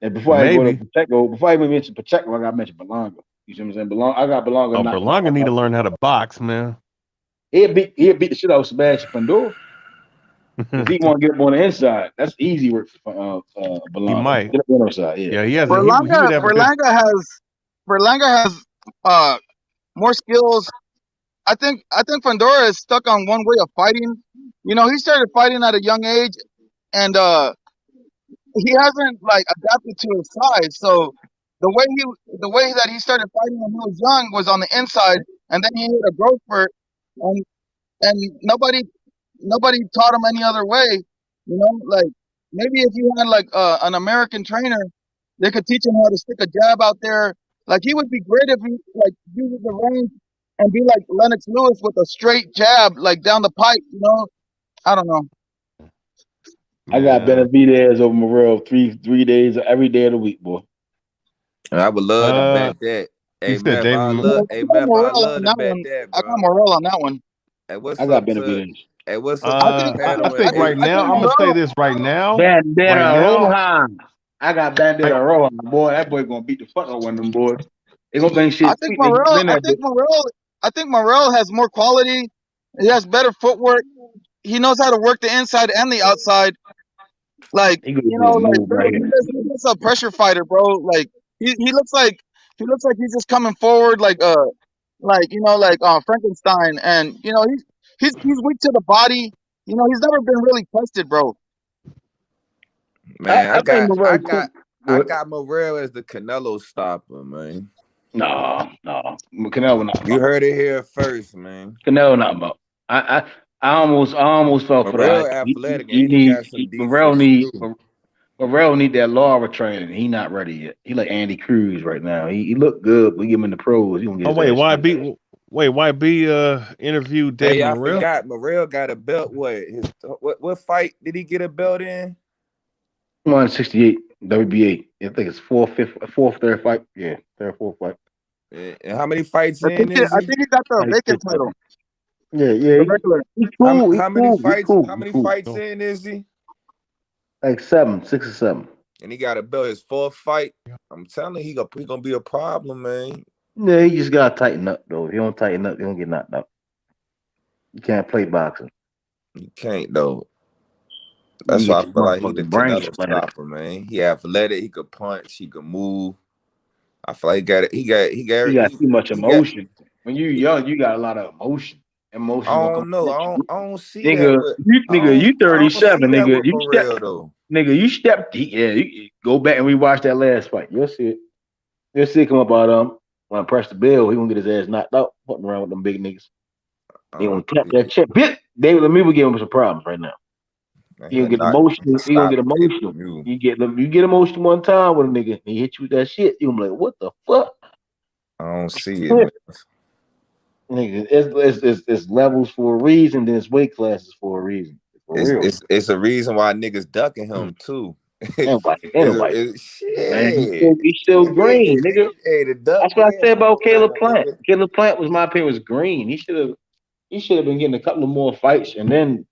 [SPEAKER 11] And before I go to Pacheco, before I even mention Pacheco, I got to mention Berlanga. You see what I'm saying? I got Berlanga.
[SPEAKER 15] Oh, Berlanga need to learn how to box, man.
[SPEAKER 11] He'll beat the shit out of Sebastian Pandora. Because he want to get up on the inside. That's easy work for Berlanga.
[SPEAKER 15] He might.
[SPEAKER 11] Get up on the inside, yeah.
[SPEAKER 15] He has. He would have
[SPEAKER 12] Berlanga has more skills. I think Pandora is stuck on one way of fighting. You know, he started fighting at a young age, and he hasn't like adapted to his size. So the way that he started fighting when he was young was on the inside, and then he hit a growth spurt, and nobody taught him any other way. You know, like maybe if you had like an American trainer, they could teach him how to stick a jab out there. Like he would be great if he like uses the range and be like Lennox Lewis with a straight jab like down the pipe. You know, I don't know.
[SPEAKER 11] I got Benavidez over Morrell three days every day of the week, boy.
[SPEAKER 16] I would love to bet that. Hey, Matt, I love to bet that, bro.
[SPEAKER 12] I got Morrell on that one.
[SPEAKER 16] Hey, what's
[SPEAKER 11] I got
[SPEAKER 16] up,
[SPEAKER 11] Benavidez.
[SPEAKER 16] Hey, what's up?
[SPEAKER 15] I think right now, I'm gonna say this right now.
[SPEAKER 11] Bandera Rohan. I got Bandera Rohan, boy. That boy gonna beat the fuck out of one of them boys. They gonna think shit.
[SPEAKER 12] I think Morrell has more quality. He has better footwork. He knows how to work the inside and the outside. Like he's a pressure fighter, bro. Like he looks like he's just coming forward like Frankenstein, and you know he's weak to the body. You know he's never been really tested, bro.
[SPEAKER 16] Man, I got Morrell as the Canelo stopper, man.
[SPEAKER 11] No, Canelo not.
[SPEAKER 16] You heard it here first, man.
[SPEAKER 11] Canelo not about. I almost felt for that.
[SPEAKER 16] Athletic.
[SPEAKER 11] Morrell need that Laura training. He not ready yet. He like Andy Cruz right now. He look good. We give him in the pros. He gonna get
[SPEAKER 15] YB interviewed David Morrell.
[SPEAKER 16] I forgot Morrell got a belt. What fight did he get a belt in?
[SPEAKER 11] 168 WBA. I think it's third fight. Yeah, third, fourth fight.
[SPEAKER 16] And how many fights in?
[SPEAKER 12] I think he got the vacant title.
[SPEAKER 11] Yeah. He's cool.
[SPEAKER 16] How many fights in is he?
[SPEAKER 11] Like 6 or 7.
[SPEAKER 16] And he got a belt his fourth fight. I'm telling you, he gonna be a problem, man.
[SPEAKER 11] Yeah, he just gotta tighten up though. If he don't tighten up, he gonna get knocked out. You can't play boxing.
[SPEAKER 16] You can't though. That's why I feel like he the Canelo stopper, man. He athletic, he could punch, he could move. I feel like he got
[SPEAKER 11] too much emotion. When you young, you got a lot of emotion.
[SPEAKER 16] I don't know. I don't see
[SPEAKER 11] that. You 37, nigga. You stepped. You go back and rewatch that last fight. You'll see it. You'll see it come up out when I press the bell, he gonna get his ass knocked out, fucking around with them big niggas. He gonna tap that chip. David Lemieux will give him some problems right now. He gonna get emotional. He gonna get emotional. You get emotional one time with a nigga, he hit you with that shit. You gonna be like, what the fuck?
[SPEAKER 16] I don't see it.
[SPEAKER 11] Nigga, it's levels for a reason, then it's weight classes for a reason.
[SPEAKER 16] It's a reason why niggas ducking him too.
[SPEAKER 11] Anyway. Shit. He's still green, nigga. That's what I said about Caleb Plant. Caleb Plant was my opinion was green. He should have been getting a couple of more fights, and then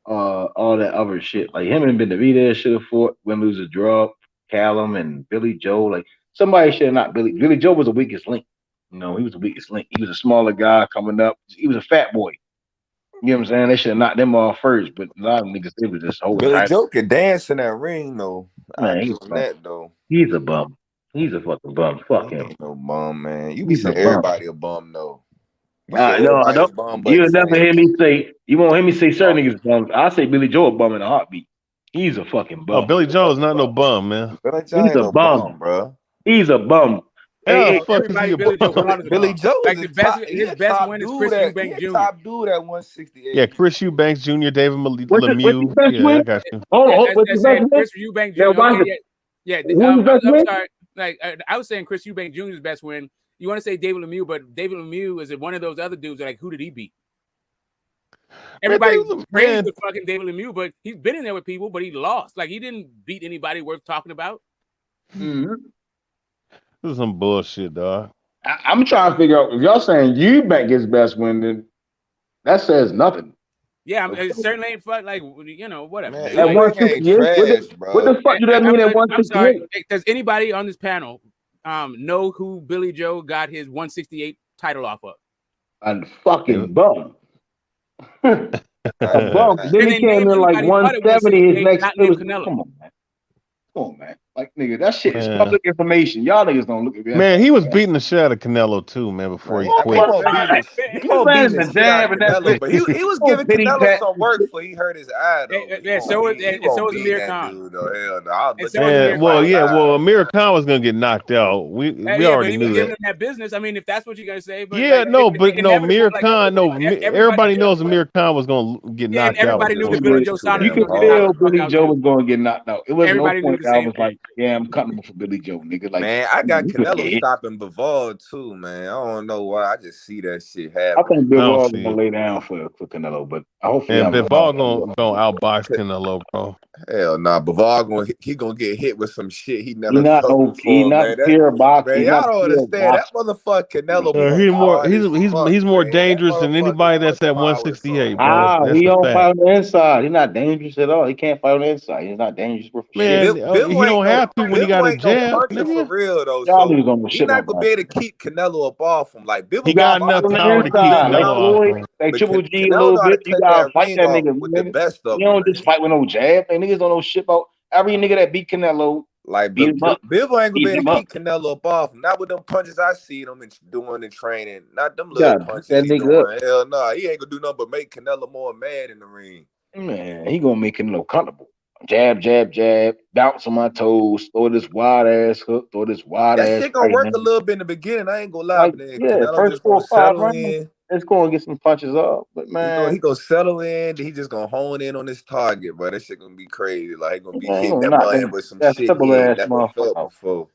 [SPEAKER 11] all that other shit. Like him and Benavidez should have fought when lose a draw. Callum and Billy Joe. Like somebody should have not Billy Joe was the weakest link. You know, he was the weakest link. He was a smaller guy coming up. He was a fat boy. You know what I'm saying? They should have knocked them off first, but a lot of niggas, they was just holding.
[SPEAKER 16] Billy Joe can dance in that ring, though.
[SPEAKER 11] Man, he's a bum. He's a fucking bum. Fuck him.
[SPEAKER 16] Ain't no bum, man. You be saying everybody a bum, though.
[SPEAKER 11] No, I don't. You'll never hear me say. You won't hear me say certain niggas bums. I say Billy Joe a bum in a heartbeat. He's a fucking bum.
[SPEAKER 15] Oh, Billy Joe is not no bum, man.
[SPEAKER 11] He's a bum,
[SPEAKER 16] bro.
[SPEAKER 11] He's a bum.
[SPEAKER 4] Hey, everybody, Billy Joe
[SPEAKER 16] like
[SPEAKER 4] his best win is Chris Eubanks Jr.
[SPEAKER 16] Top dude at 168.
[SPEAKER 15] Yeah, Chris Eubanks Jr., David Lemieux. Yeah, I got you.
[SPEAKER 4] Chris Eubanks Jr. Yeah. I'm sorry. Like I was saying, Chris Eubanks Jr.'s best win. You want to say David Lemieux, but David Lemieux is one of those other dudes. Like, who did he beat? Everybody praised the fucking David Lemieux, but he's been in there with people, but he lost. Like he didn't beat anybody worth talking about.
[SPEAKER 11] Mm-hmm.
[SPEAKER 15] This is some bullshit, dog.
[SPEAKER 11] I'm trying to figure out if y'all saying Eubank gets best win, then that says nothing.
[SPEAKER 4] Yeah, it certainly ain't fun. Like whatever.
[SPEAKER 16] Man,
[SPEAKER 4] Like,
[SPEAKER 9] 168. What the fuck do that mean at 168?
[SPEAKER 4] Does anybody on this panel know who Billy Joe got his 168 title off of?
[SPEAKER 9] A fucking bum. A bum. Then he came in like 170. His next. Come on, man. Come on, man. Like, nigga, that shit is public information. Y'all niggas don't look at that.
[SPEAKER 15] Man, he was beating the shit out of Canelo too, man, before he quit.
[SPEAKER 16] He won't beat the shit out of Canelo, but he was giving Canelo some work before he hurt his eye, though.
[SPEAKER 4] Yeah, so was Amir Khan.
[SPEAKER 15] Well, Amir Khan was gonna get knocked out. We already knew that.
[SPEAKER 4] That business. I mean, if that's what you're gonna say, but
[SPEAKER 15] Amir Khan. Everybody knows Amir Khan was gonna get knocked out.
[SPEAKER 4] Everybody knew that Billy Joe Saunders.
[SPEAKER 9] You could tell Billy Joe was gonna get knocked out. It was no point that I was like, yeah, I'm comfortable for Billy Joe, nigga. Like,
[SPEAKER 16] man, I got Canelo stopping Bivol too, man. I don't know why. I just see that shit happen.
[SPEAKER 9] I think Bivol gonna lay down for Canelo, but hopefully
[SPEAKER 15] Bivol gonna outbox Canelo, bro.
[SPEAKER 16] Hell nah, Bivol gonna get hit with some shit he never.
[SPEAKER 9] He not pure boxing.
[SPEAKER 16] Man, y'all don't understand that motherfucker Canelo.
[SPEAKER 15] He's more dangerous than anybody that's at 168, bro.
[SPEAKER 9] He don't fight on the inside. He's not dangerous at all. He can't fight on the inside. He's not dangerous for
[SPEAKER 15] man. He don't have to when he got a jab.
[SPEAKER 16] For real though,
[SPEAKER 9] so
[SPEAKER 16] he's not gonna be able to keep Canelo up off him. Like
[SPEAKER 15] he got enough power to keep Canelo off.
[SPEAKER 9] Like Triple G a little bit. You gotta fight that nigga with the
[SPEAKER 16] best of.
[SPEAKER 9] You don't just fight with no jab. Niggas don't know shit about every nigga that beat Canelo.
[SPEAKER 16] Like Bivol ain't gonna be able to keep Canelo up off. Not with them punches I see them doing in training. Not them little punches
[SPEAKER 9] that
[SPEAKER 16] he
[SPEAKER 9] nigga
[SPEAKER 16] doing. Hell no, he ain't gonna do nothing but make Canelo more mad in the ring.
[SPEAKER 9] Man, he gonna make Canelo comfortable. Jab, jab, jab, bounce on my toes, throw this wide ass hook, throw this wide ass.
[SPEAKER 16] That shit gonna work a little bit in the beginning. I ain't gonna lie.
[SPEAKER 9] First 4 or 5 rounds, it's gonna get some punches off. But man,
[SPEAKER 16] he gonna settle in. He just gonna hone in on his target, bro. That shit gonna be crazy. Like he gonna be hitting that man with some shit he ain't never felt before.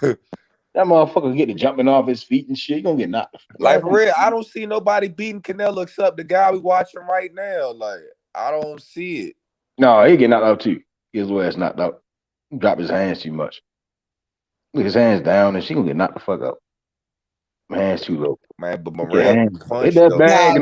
[SPEAKER 9] That motherfucker get to jumping off his feet and shit. He gonna get knocked.
[SPEAKER 16] Like for real, I don't see nobody beating Canelo except the guy we watching right now. Like I don't see it.
[SPEAKER 9] No, he get knocked out too. Get his ass knocked out. Drop his hands too much. Look, his hands down, and she gonna get knocked the fuck out. My hands too low.
[SPEAKER 16] Man, but Morel
[SPEAKER 9] punched that bag,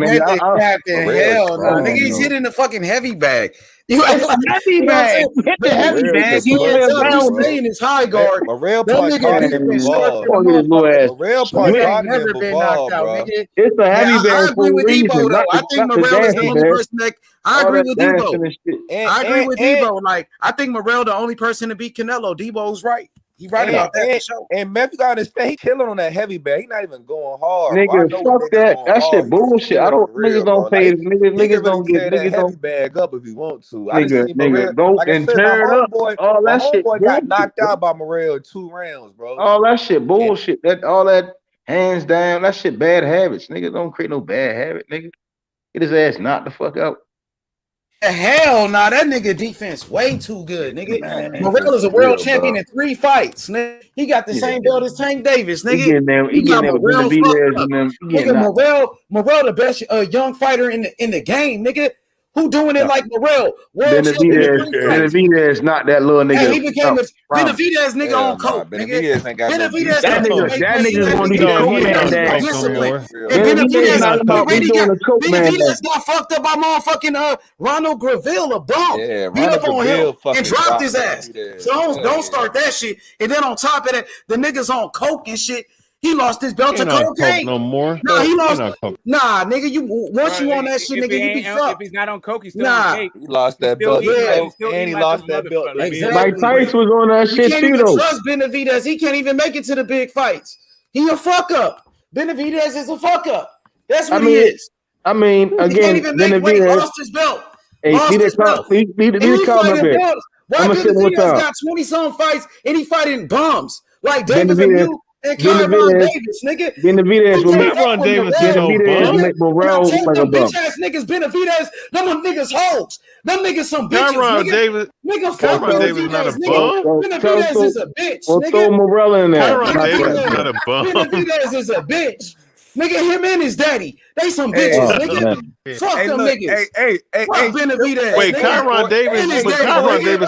[SPEAKER 3] hell no. Nigga, he's hitting the fucking heavy bag. You
[SPEAKER 9] heavy bag. Hit the heavy bag.
[SPEAKER 3] He's staying his high guard.
[SPEAKER 16] Morel punch harder than Bivol. Morel punch harder than Bivol, bro.
[SPEAKER 9] It's a heavy bag for a reason.
[SPEAKER 3] I think Morel is the only person that I agree with Debo. I agree with Debo. Like, I think Morel the only person to beat Canelo. Debo's right. He right about that.
[SPEAKER 16] And Memphis, you gotta understand, he chilling on that heavy bag. He not even going hard.
[SPEAKER 9] Nigga, fuck that. That shit bullshit. I don't. Niggas don't pay. Niggas don't get. Niggas don't
[SPEAKER 16] bag up if he want to.
[SPEAKER 9] Nigga, go and tear it up. All that shit.
[SPEAKER 16] Got knocked out by Morel in 2 rounds, bro.
[SPEAKER 9] All that shit bullshit. All that hands down. That shit bad habits. Nigga, don't create no bad habit. Nigga, get his ass knocked the fuck out.
[SPEAKER 3] Hell nah, that nigga defense way too good, nigga. Morel is a world champion in 3 fights, nigga. He got the same belt as Tank Davis, nigga.
[SPEAKER 9] He got Morel
[SPEAKER 3] nigga, Morel the best young fighter in the game, nigga. Who doing it like Morel?
[SPEAKER 9] Benavidez not that little nigga.
[SPEAKER 3] Hey, he became a Benavidez nigga on coke, nigga.
[SPEAKER 16] Benavidez
[SPEAKER 9] that nigga's gonna be the coke man.
[SPEAKER 3] Benavidez got fucked up by motherfucking Ronald Graville, a bum.
[SPEAKER 16] Yeah,
[SPEAKER 3] beat up on him and dropped his ass. So don't start that shit. And then on top of that, the niggas on coke and shit. He lost his belt to cocaine.
[SPEAKER 15] No more.
[SPEAKER 3] No, he lost. Nah, nigga, you once you on that shit, nigga, you be fucked.
[SPEAKER 4] If he's not on coke, he's still on cake.
[SPEAKER 16] He lost that belt. And he lost that belt.
[SPEAKER 3] Exactly.
[SPEAKER 9] Mike Tyson was on that shit too, though.
[SPEAKER 3] Trust Benavidez. He can't even make it to the big fights. He a fuck up. Benavidez is a fuck up. That's what he is.
[SPEAKER 9] I mean, again,
[SPEAKER 3] Benavidez lost his belt.
[SPEAKER 9] He did come up here.
[SPEAKER 3] Why Benavidez got 20-some fights and he fighting bums like David Lemieux? And Kyron Davis, nigga.
[SPEAKER 9] Benavidez will make Morel like a bum.
[SPEAKER 3] Bitch ass niggas, Benavidez, them niggas hoes. Them niggas some bitches. Nigga, fuck
[SPEAKER 15] Davis not a bum.
[SPEAKER 3] Benavidez is a bitch.
[SPEAKER 9] We'll throw Morel in there.
[SPEAKER 15] Davis not a bum.
[SPEAKER 3] Benavidez is a bitch. Nigga, him and his daddy. They some bitches, nigga. Fuck them niggas. Fuck Benavidez.
[SPEAKER 15] Wait, Kyron Davis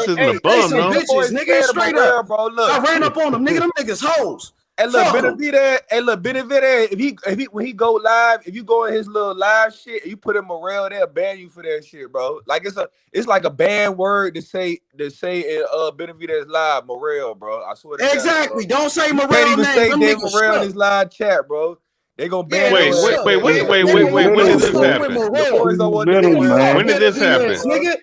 [SPEAKER 15] isn't a bum,
[SPEAKER 3] no? Bitches, nigga, straight up. I ran up on them, nigga. Them niggas hoes.
[SPEAKER 16] Hey, look, Benavidez. If he when he go live, if you go in his little live shit, and you put in Morrell, they'll ban you for that shit, bro. Like it's like a banned word to say in Benavidez live, Morrell, bro. I swear to God.
[SPEAKER 3] Exactly.
[SPEAKER 16] Bro.
[SPEAKER 3] Don't say
[SPEAKER 16] You
[SPEAKER 3] Morrell
[SPEAKER 16] can't even
[SPEAKER 3] name.
[SPEAKER 16] say
[SPEAKER 3] Them
[SPEAKER 16] Dave
[SPEAKER 3] niggas
[SPEAKER 16] Morrell in
[SPEAKER 3] shook.
[SPEAKER 16] his live chat, bro. They gonna ban
[SPEAKER 15] Wait.
[SPEAKER 16] your
[SPEAKER 15] When did this happen?
[SPEAKER 16] The boys don't want to hear
[SPEAKER 9] man.
[SPEAKER 15] When did this happen?
[SPEAKER 3] Nigga.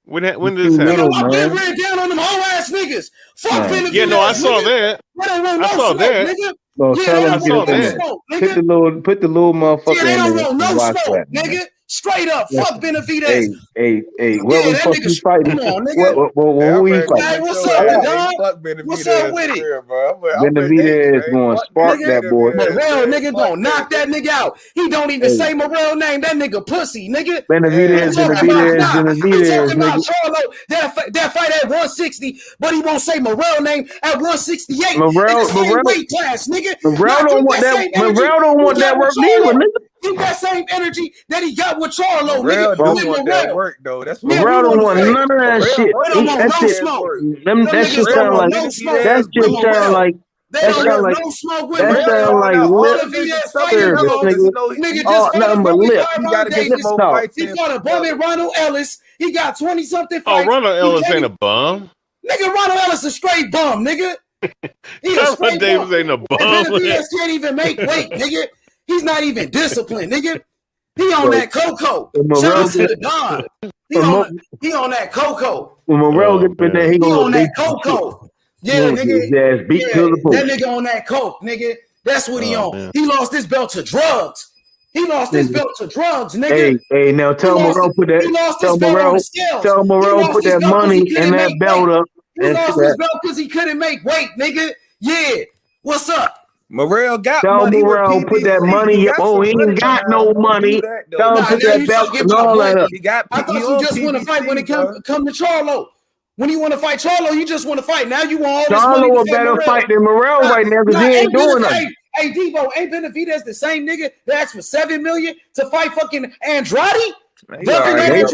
[SPEAKER 15] When did this happen?
[SPEAKER 3] Nigga, I'm getting ran down on them whole ass niggas. Fuck Benavidez.
[SPEAKER 15] Yeah, no, I saw that.
[SPEAKER 3] They don't want
[SPEAKER 15] I
[SPEAKER 3] no
[SPEAKER 15] saw
[SPEAKER 3] smoke,
[SPEAKER 15] that.
[SPEAKER 3] nigga.
[SPEAKER 9] No,
[SPEAKER 3] Yeah,
[SPEAKER 9] tell
[SPEAKER 3] they
[SPEAKER 9] them
[SPEAKER 3] don't
[SPEAKER 9] get
[SPEAKER 3] want
[SPEAKER 9] up in
[SPEAKER 3] no
[SPEAKER 9] there.
[SPEAKER 3] smoke,
[SPEAKER 9] Put the little motherfucker
[SPEAKER 3] yeah, they
[SPEAKER 9] in
[SPEAKER 3] don't
[SPEAKER 9] there
[SPEAKER 3] want
[SPEAKER 9] and
[SPEAKER 3] no
[SPEAKER 9] watch
[SPEAKER 3] smoke,
[SPEAKER 9] that, man.
[SPEAKER 3] nigga. Straight up, fuck Benavidez.
[SPEAKER 9] Hey, what the fuck you fighting?
[SPEAKER 3] Come on, nigga.
[SPEAKER 9] What we fighting?
[SPEAKER 3] Hey, what's up, dog? What's up with it?
[SPEAKER 9] Benavidez going to spark that boy.
[SPEAKER 3] Morrell, nigga, gonna knock that nigga out. He don't even say Morrell name. That nigga pussy, nigga.
[SPEAKER 9] Benavidez,
[SPEAKER 3] I'm talking
[SPEAKER 9] nigga.
[SPEAKER 3] about Charlo. That fight at 160, but he won't say Morrell name at 168.
[SPEAKER 9] Morrell,
[SPEAKER 3] in the same weight class, nigga.
[SPEAKER 9] Morrell don't want that. Morrell don't want that work neither, nigga.
[SPEAKER 3] Keep that same energy that he got with Charlo,
[SPEAKER 16] Morrell
[SPEAKER 3] nigga.
[SPEAKER 16] do want that work though. That's what
[SPEAKER 9] Morrell don't want none of that shit.
[SPEAKER 3] They don't want no smoke.
[SPEAKER 9] That shit sound like that shit sound like that sound like
[SPEAKER 3] no smoke with
[SPEAKER 9] that sound like lip service, nigga. Oh, nothing but lip.
[SPEAKER 3] He got to get some more fights. He fought a bum at Ronald Ellis. He got 20 something fights.
[SPEAKER 15] Oh, Ronald Ellis ain't a bum.
[SPEAKER 3] Nigga, Ronald Ellis a straight bum, nigga. He a straight
[SPEAKER 15] Davis
[SPEAKER 3] bum.
[SPEAKER 15] ain't a bum.
[SPEAKER 3] Benavidez can't even make weight, nigga. He's not even disciplined, nigga. He on that cocoa. Shout out to the Don. He on that cocoa.
[SPEAKER 9] When Morrell gets in there, he
[SPEAKER 3] on that cocoa. Yeah, nigga. That nigga on that coke, nigga. That's what he on. Man. He lost this belt to drugs. He lost this belt to drugs, nigga.
[SPEAKER 9] Hey, now tell Morrell put that. Tell Morrell put that money in that belt up.
[SPEAKER 3] He lost his belt because he couldn't make weight, nigga. Yeah. What's up?
[SPEAKER 16] Morrell got
[SPEAKER 9] tell
[SPEAKER 16] money.
[SPEAKER 9] Morrell put that money up. Oh, he ain't got no money. Tell him put that belt and all that up.
[SPEAKER 3] I thought you just want to fight when it come to Charlo. When you want to fight Charlo, you just want to fight. Now you want all this money.
[SPEAKER 9] Charlo a better fight than Morrell right now because he ain't doing nothing.
[SPEAKER 3] Hey, Debo, ain't Benavidez the same nigga that asked for $7 million to fight fucking Andrade?
[SPEAKER 9] Wait. No, that was I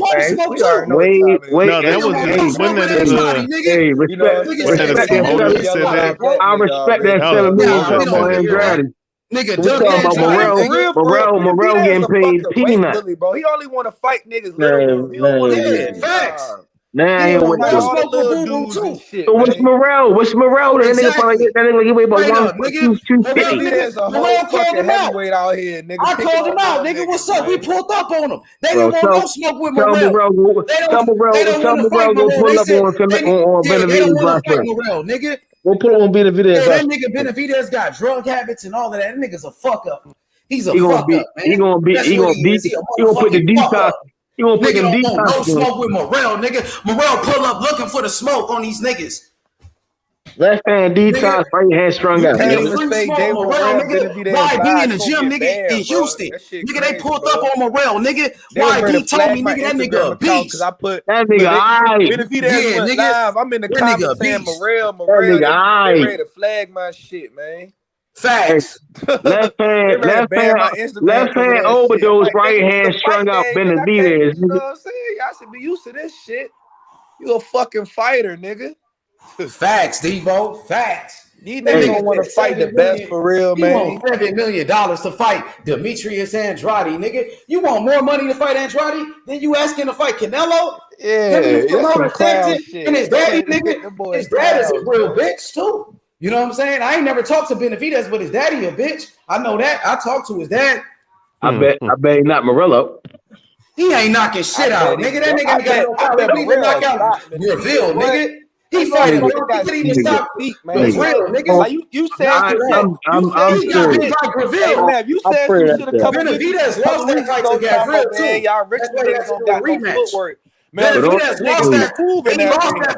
[SPEAKER 9] respect that $7 million for Andrade.
[SPEAKER 3] Nigga,
[SPEAKER 9] Morrell getting paid peanuts.
[SPEAKER 16] Bro, he only want to fight niggas little. He don't want to
[SPEAKER 3] facts.
[SPEAKER 9] Nah, he don't want to. So what's Morrell? What's Morrell? That nigga weigh about 250.
[SPEAKER 16] There's a whole fucking heavyweight out here, nigga.
[SPEAKER 3] I called him out, nigga. What's up? We pulled up on him. They don't want no smoke with Morrell.
[SPEAKER 9] Tell Morrell go pull up on Benavidez last fight.
[SPEAKER 3] Nigga.
[SPEAKER 9] We'll put on Benavidez.
[SPEAKER 3] That nigga Benavidez got drug habits and all of that. That nigga's a fuck up. He's a fuck up, man.
[SPEAKER 9] He gonna put the detox. You gonna put them detox?
[SPEAKER 3] No smoke with Morrell, nigga. Morrell pull up looking for the smoke on these niggas.
[SPEAKER 9] Left hand detox, right hand strung out.
[SPEAKER 3] Why be in the gym, nigga, in Houston? Nigga, they pulled up on Morrell, nigga. Why he told me, nigga, that nigga a beast.
[SPEAKER 9] That nigga aight.
[SPEAKER 16] Yeah, nigga. I'm in the comments saying Morrell. They ready to flag my shit, man.
[SPEAKER 3] Facts.
[SPEAKER 9] Left hand overdose, right hand strung out Benavidez.
[SPEAKER 16] You know what I'm saying? Y'all should be used to this shit. You a fucking fighter, nigga.
[SPEAKER 3] Facts, Devo. Facts.
[SPEAKER 16] These niggas don't want to fight the best for real, man.
[SPEAKER 3] You want $7 million to fight Demetrius Andrade, nigga. You want more money to fight Andrade than you asking to fight Canelo?
[SPEAKER 16] Yeah, it's some clown shit.
[SPEAKER 3] And his daddy, nigga, his dad is a real bitch too. You know what I'm saying? I ain't never talked to Benavidez, but his daddy a bitch. I know that. I talked to his dad.
[SPEAKER 9] I bet he not Morello.
[SPEAKER 3] He ain't knocking shit out, nigga. That nigga ain't got no power. He can knock out Reveal, nigga. He fighting. He couldn't even stop Reveal, nigga.
[SPEAKER 16] Like you said,
[SPEAKER 9] I'm
[SPEAKER 3] serious. Like Reveal.
[SPEAKER 16] Man, you said you should have come.
[SPEAKER 3] Benavidez lost that fight to Gabriel too.
[SPEAKER 16] Y'all rich niggas don't got no footwork. Man,
[SPEAKER 3] Benavidez lost that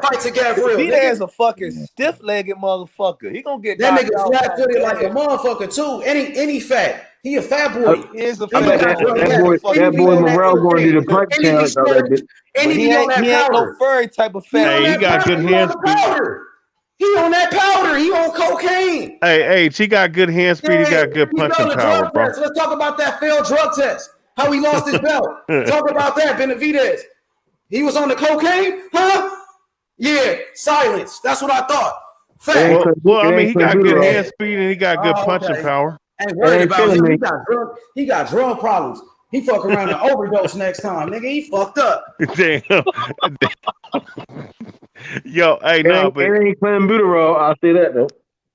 [SPEAKER 3] fight to Gabriel.
[SPEAKER 16] Benavidez a fucking stiff-legged motherfucker. He gonna get
[SPEAKER 3] that nigga flat-footed like a motherfucker too. Any fat. He a fat boy.
[SPEAKER 16] He is a fat boy.
[SPEAKER 9] That boy Morrell going to do the punch challenge.
[SPEAKER 16] He ain't no furry type of fat.
[SPEAKER 15] Hey, he got good hand speed.
[SPEAKER 3] He on that powder. He on cocaine.
[SPEAKER 15] Hey, he got good hand speed. He got good punching power, bro.
[SPEAKER 3] Let's talk about that failed drug test. How he lost his belt. Talk about that, Benavidez. He was on the cocaine, huh? Yeah, silence. That's what I thought.
[SPEAKER 15] Well, I mean, he got good hand speed and he got good punching power.
[SPEAKER 3] Ain't worried about him. He got drug problems. He fuck around and overdose next time, nigga. He fucked up.
[SPEAKER 15] Damn. Yo, hey, no, but
[SPEAKER 9] it ain't clenbuterol. I'll say that though.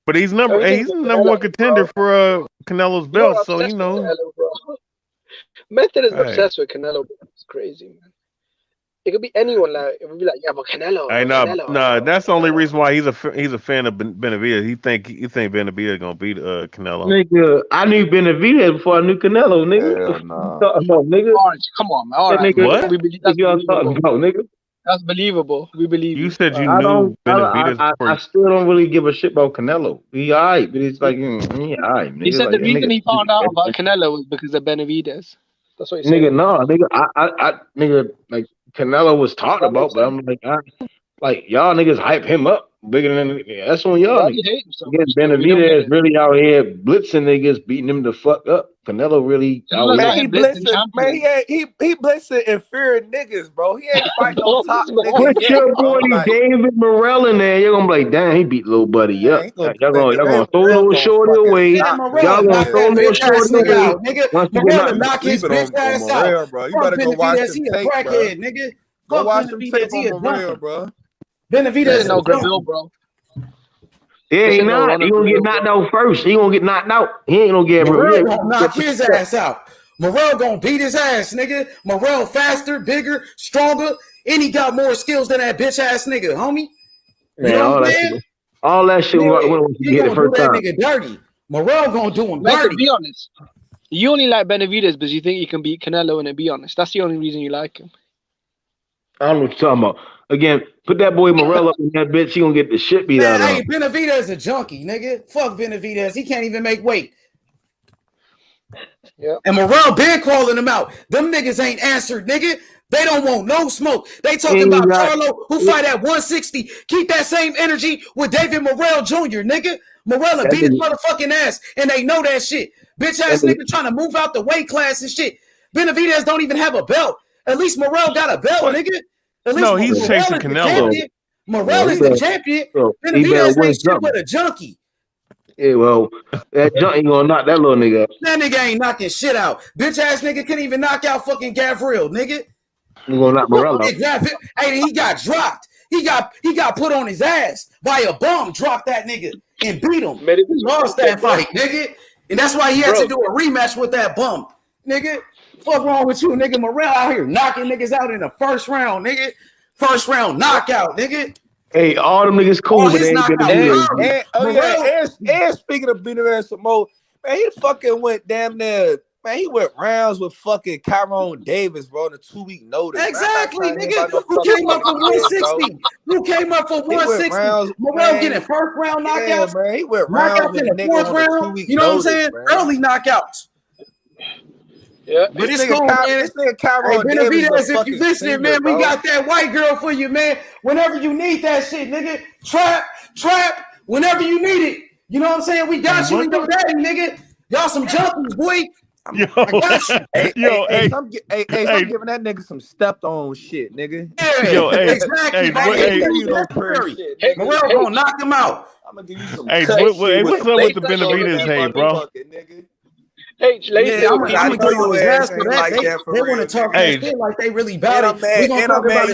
[SPEAKER 15] But he's the number one contender for Canelo's belt, so you know.
[SPEAKER 10] Canelo, Method is obsessed with Canelo. It's crazy, man. It could be anyone. Like it would be like, yeah, but Canelo.
[SPEAKER 15] I know, no, that's the only reason why he's a fan of Benavidez. He think Benavidez gonna beat Canelo.
[SPEAKER 9] Nigga, I knew Benavidez before I knew Canelo, nigga.
[SPEAKER 10] Nah.
[SPEAKER 9] Nigga.
[SPEAKER 10] Come on, man. All right.
[SPEAKER 15] What?
[SPEAKER 10] We believe
[SPEAKER 9] that's talking about, nigga.
[SPEAKER 10] That's believable. We believe
[SPEAKER 15] you. Said you knew Benavidez.
[SPEAKER 9] I still don't really give a shit about Canelo. He alright, but it's like he alright.
[SPEAKER 10] He said the reason he found out about Canelo was because of Benavidez. That's what he said.
[SPEAKER 9] Nigga, no, nigga, I nigga, like Canelo was talked about, but I'm like, y'all niggas hype him up bigger than that's on y'all. Again, Benavidez really out here blitzing niggas, beating him the fuck up. Canelo really out
[SPEAKER 16] here. He blitzing inferior niggas, bro. He ain't fighting no top niggas.
[SPEAKER 9] Put your boy David Morrell in there. You're gonna be like, damn, he beat little buddy up. Y'all gonna throw little shorty away. Y'all gonna throw little shorty away.
[SPEAKER 3] Nigga, Morrell knock his bitch ass out,
[SPEAKER 16] bro. You better go watch him tape, bro.
[SPEAKER 3] Nigga.
[SPEAKER 16] Go watch him tape on Morrell, bro.
[SPEAKER 3] Benavidez
[SPEAKER 10] no Gravel, bro.
[SPEAKER 9] Yeah, he not. He gonna get knocked out first. He gonna get knocked out. He ain't gonna get
[SPEAKER 3] Morrell gonna knock his ass out. Morrell gonna beat his ass, nigga. Morrell faster, bigger, stronger, and he got more skills than that bitch ass nigga, homie. You know what I'm saying?
[SPEAKER 9] All that shit when he get the first time.
[SPEAKER 3] That nigga dirty. Morrell gonna do him
[SPEAKER 10] dirty.
[SPEAKER 3] dirty.
[SPEAKER 10] Be honest. You only like Benavidez because you think you can beat Canelo, and be honest. That's the only reason you like him.
[SPEAKER 9] I don't know what you're talking about. Again, put that boy Morrell up in that bitch. He gonna get the shit beat out of him.
[SPEAKER 3] Hey, Benavidez a junkie, nigga. Fuck Benavidez. He can't even make weight.
[SPEAKER 10] Yeah.
[SPEAKER 3] And Morrell been calling him out. Them niggas ain't answered, nigga. They don't want no smoke. They talking about Charlo, who fight at 160. Keep that same energy with David Morrell Jr., nigga. Morrell beat his motherfucking ass, and they know that shit. Bitch ass nigga trying to move out the weight class and shit. Benavidez don't even have a belt. At least Morrell got a belt, nigga.
[SPEAKER 15] No, he's chasing Canelo.
[SPEAKER 3] Morrell is the champion. Benavidez ain't shit but a junkie.
[SPEAKER 9] Yeah, well, that junkie gonna knock that little nigga up.
[SPEAKER 3] That nigga ain't knocking shit out. Bitch ass nigga can't even knock out fucking Gavril, nigga.
[SPEAKER 9] He gonna knock Morrell out.
[SPEAKER 3] Hey, he got dropped. He got put on his ass by a bum. Dropped that nigga and beat him. He lost that fight, nigga. And that's why he had to do a rematch with that bum, nigga. Fuck wrong with you, nigga? Morrell out here knocking niggas out in the first round, nigga. First round knockout, nigga.
[SPEAKER 9] Hey, all them niggas cool, but they ain't gonna
[SPEAKER 16] and speaking of beating ass some more, man, he fucking went damn near. Man, he went rounds with fucking Tyrone Davis, bro, on a 2-week notice.
[SPEAKER 3] Exactly, nigga. Who came up for 160? Who came up for 160? Morrell getting first round knockouts.
[SPEAKER 16] Man, he went rounds
[SPEAKER 3] in the fourth round. You know what I'm saying? Man. Early knockouts.
[SPEAKER 10] Yeah,
[SPEAKER 3] but it's cool, man. This nigga Benavidez, if you listening, man, we got that white girl for you, man. Whenever you need that shit, nigga. Trap, whenever you need it. You know what I'm saying? We got you and your daddy, nigga. Y'all some junkies, boy.
[SPEAKER 16] I got you. I'm giving that nigga some stepped on shit, nigga.
[SPEAKER 3] Yeah, exactly. Morrell gonna knock him out.
[SPEAKER 16] I'm gonna give you some.
[SPEAKER 15] Hey, what's up with the Benavidez hate, bro?
[SPEAKER 10] Hey,
[SPEAKER 3] I'm gonna go on his ass for that. They want to talk shit like they really bad. We gonna talk about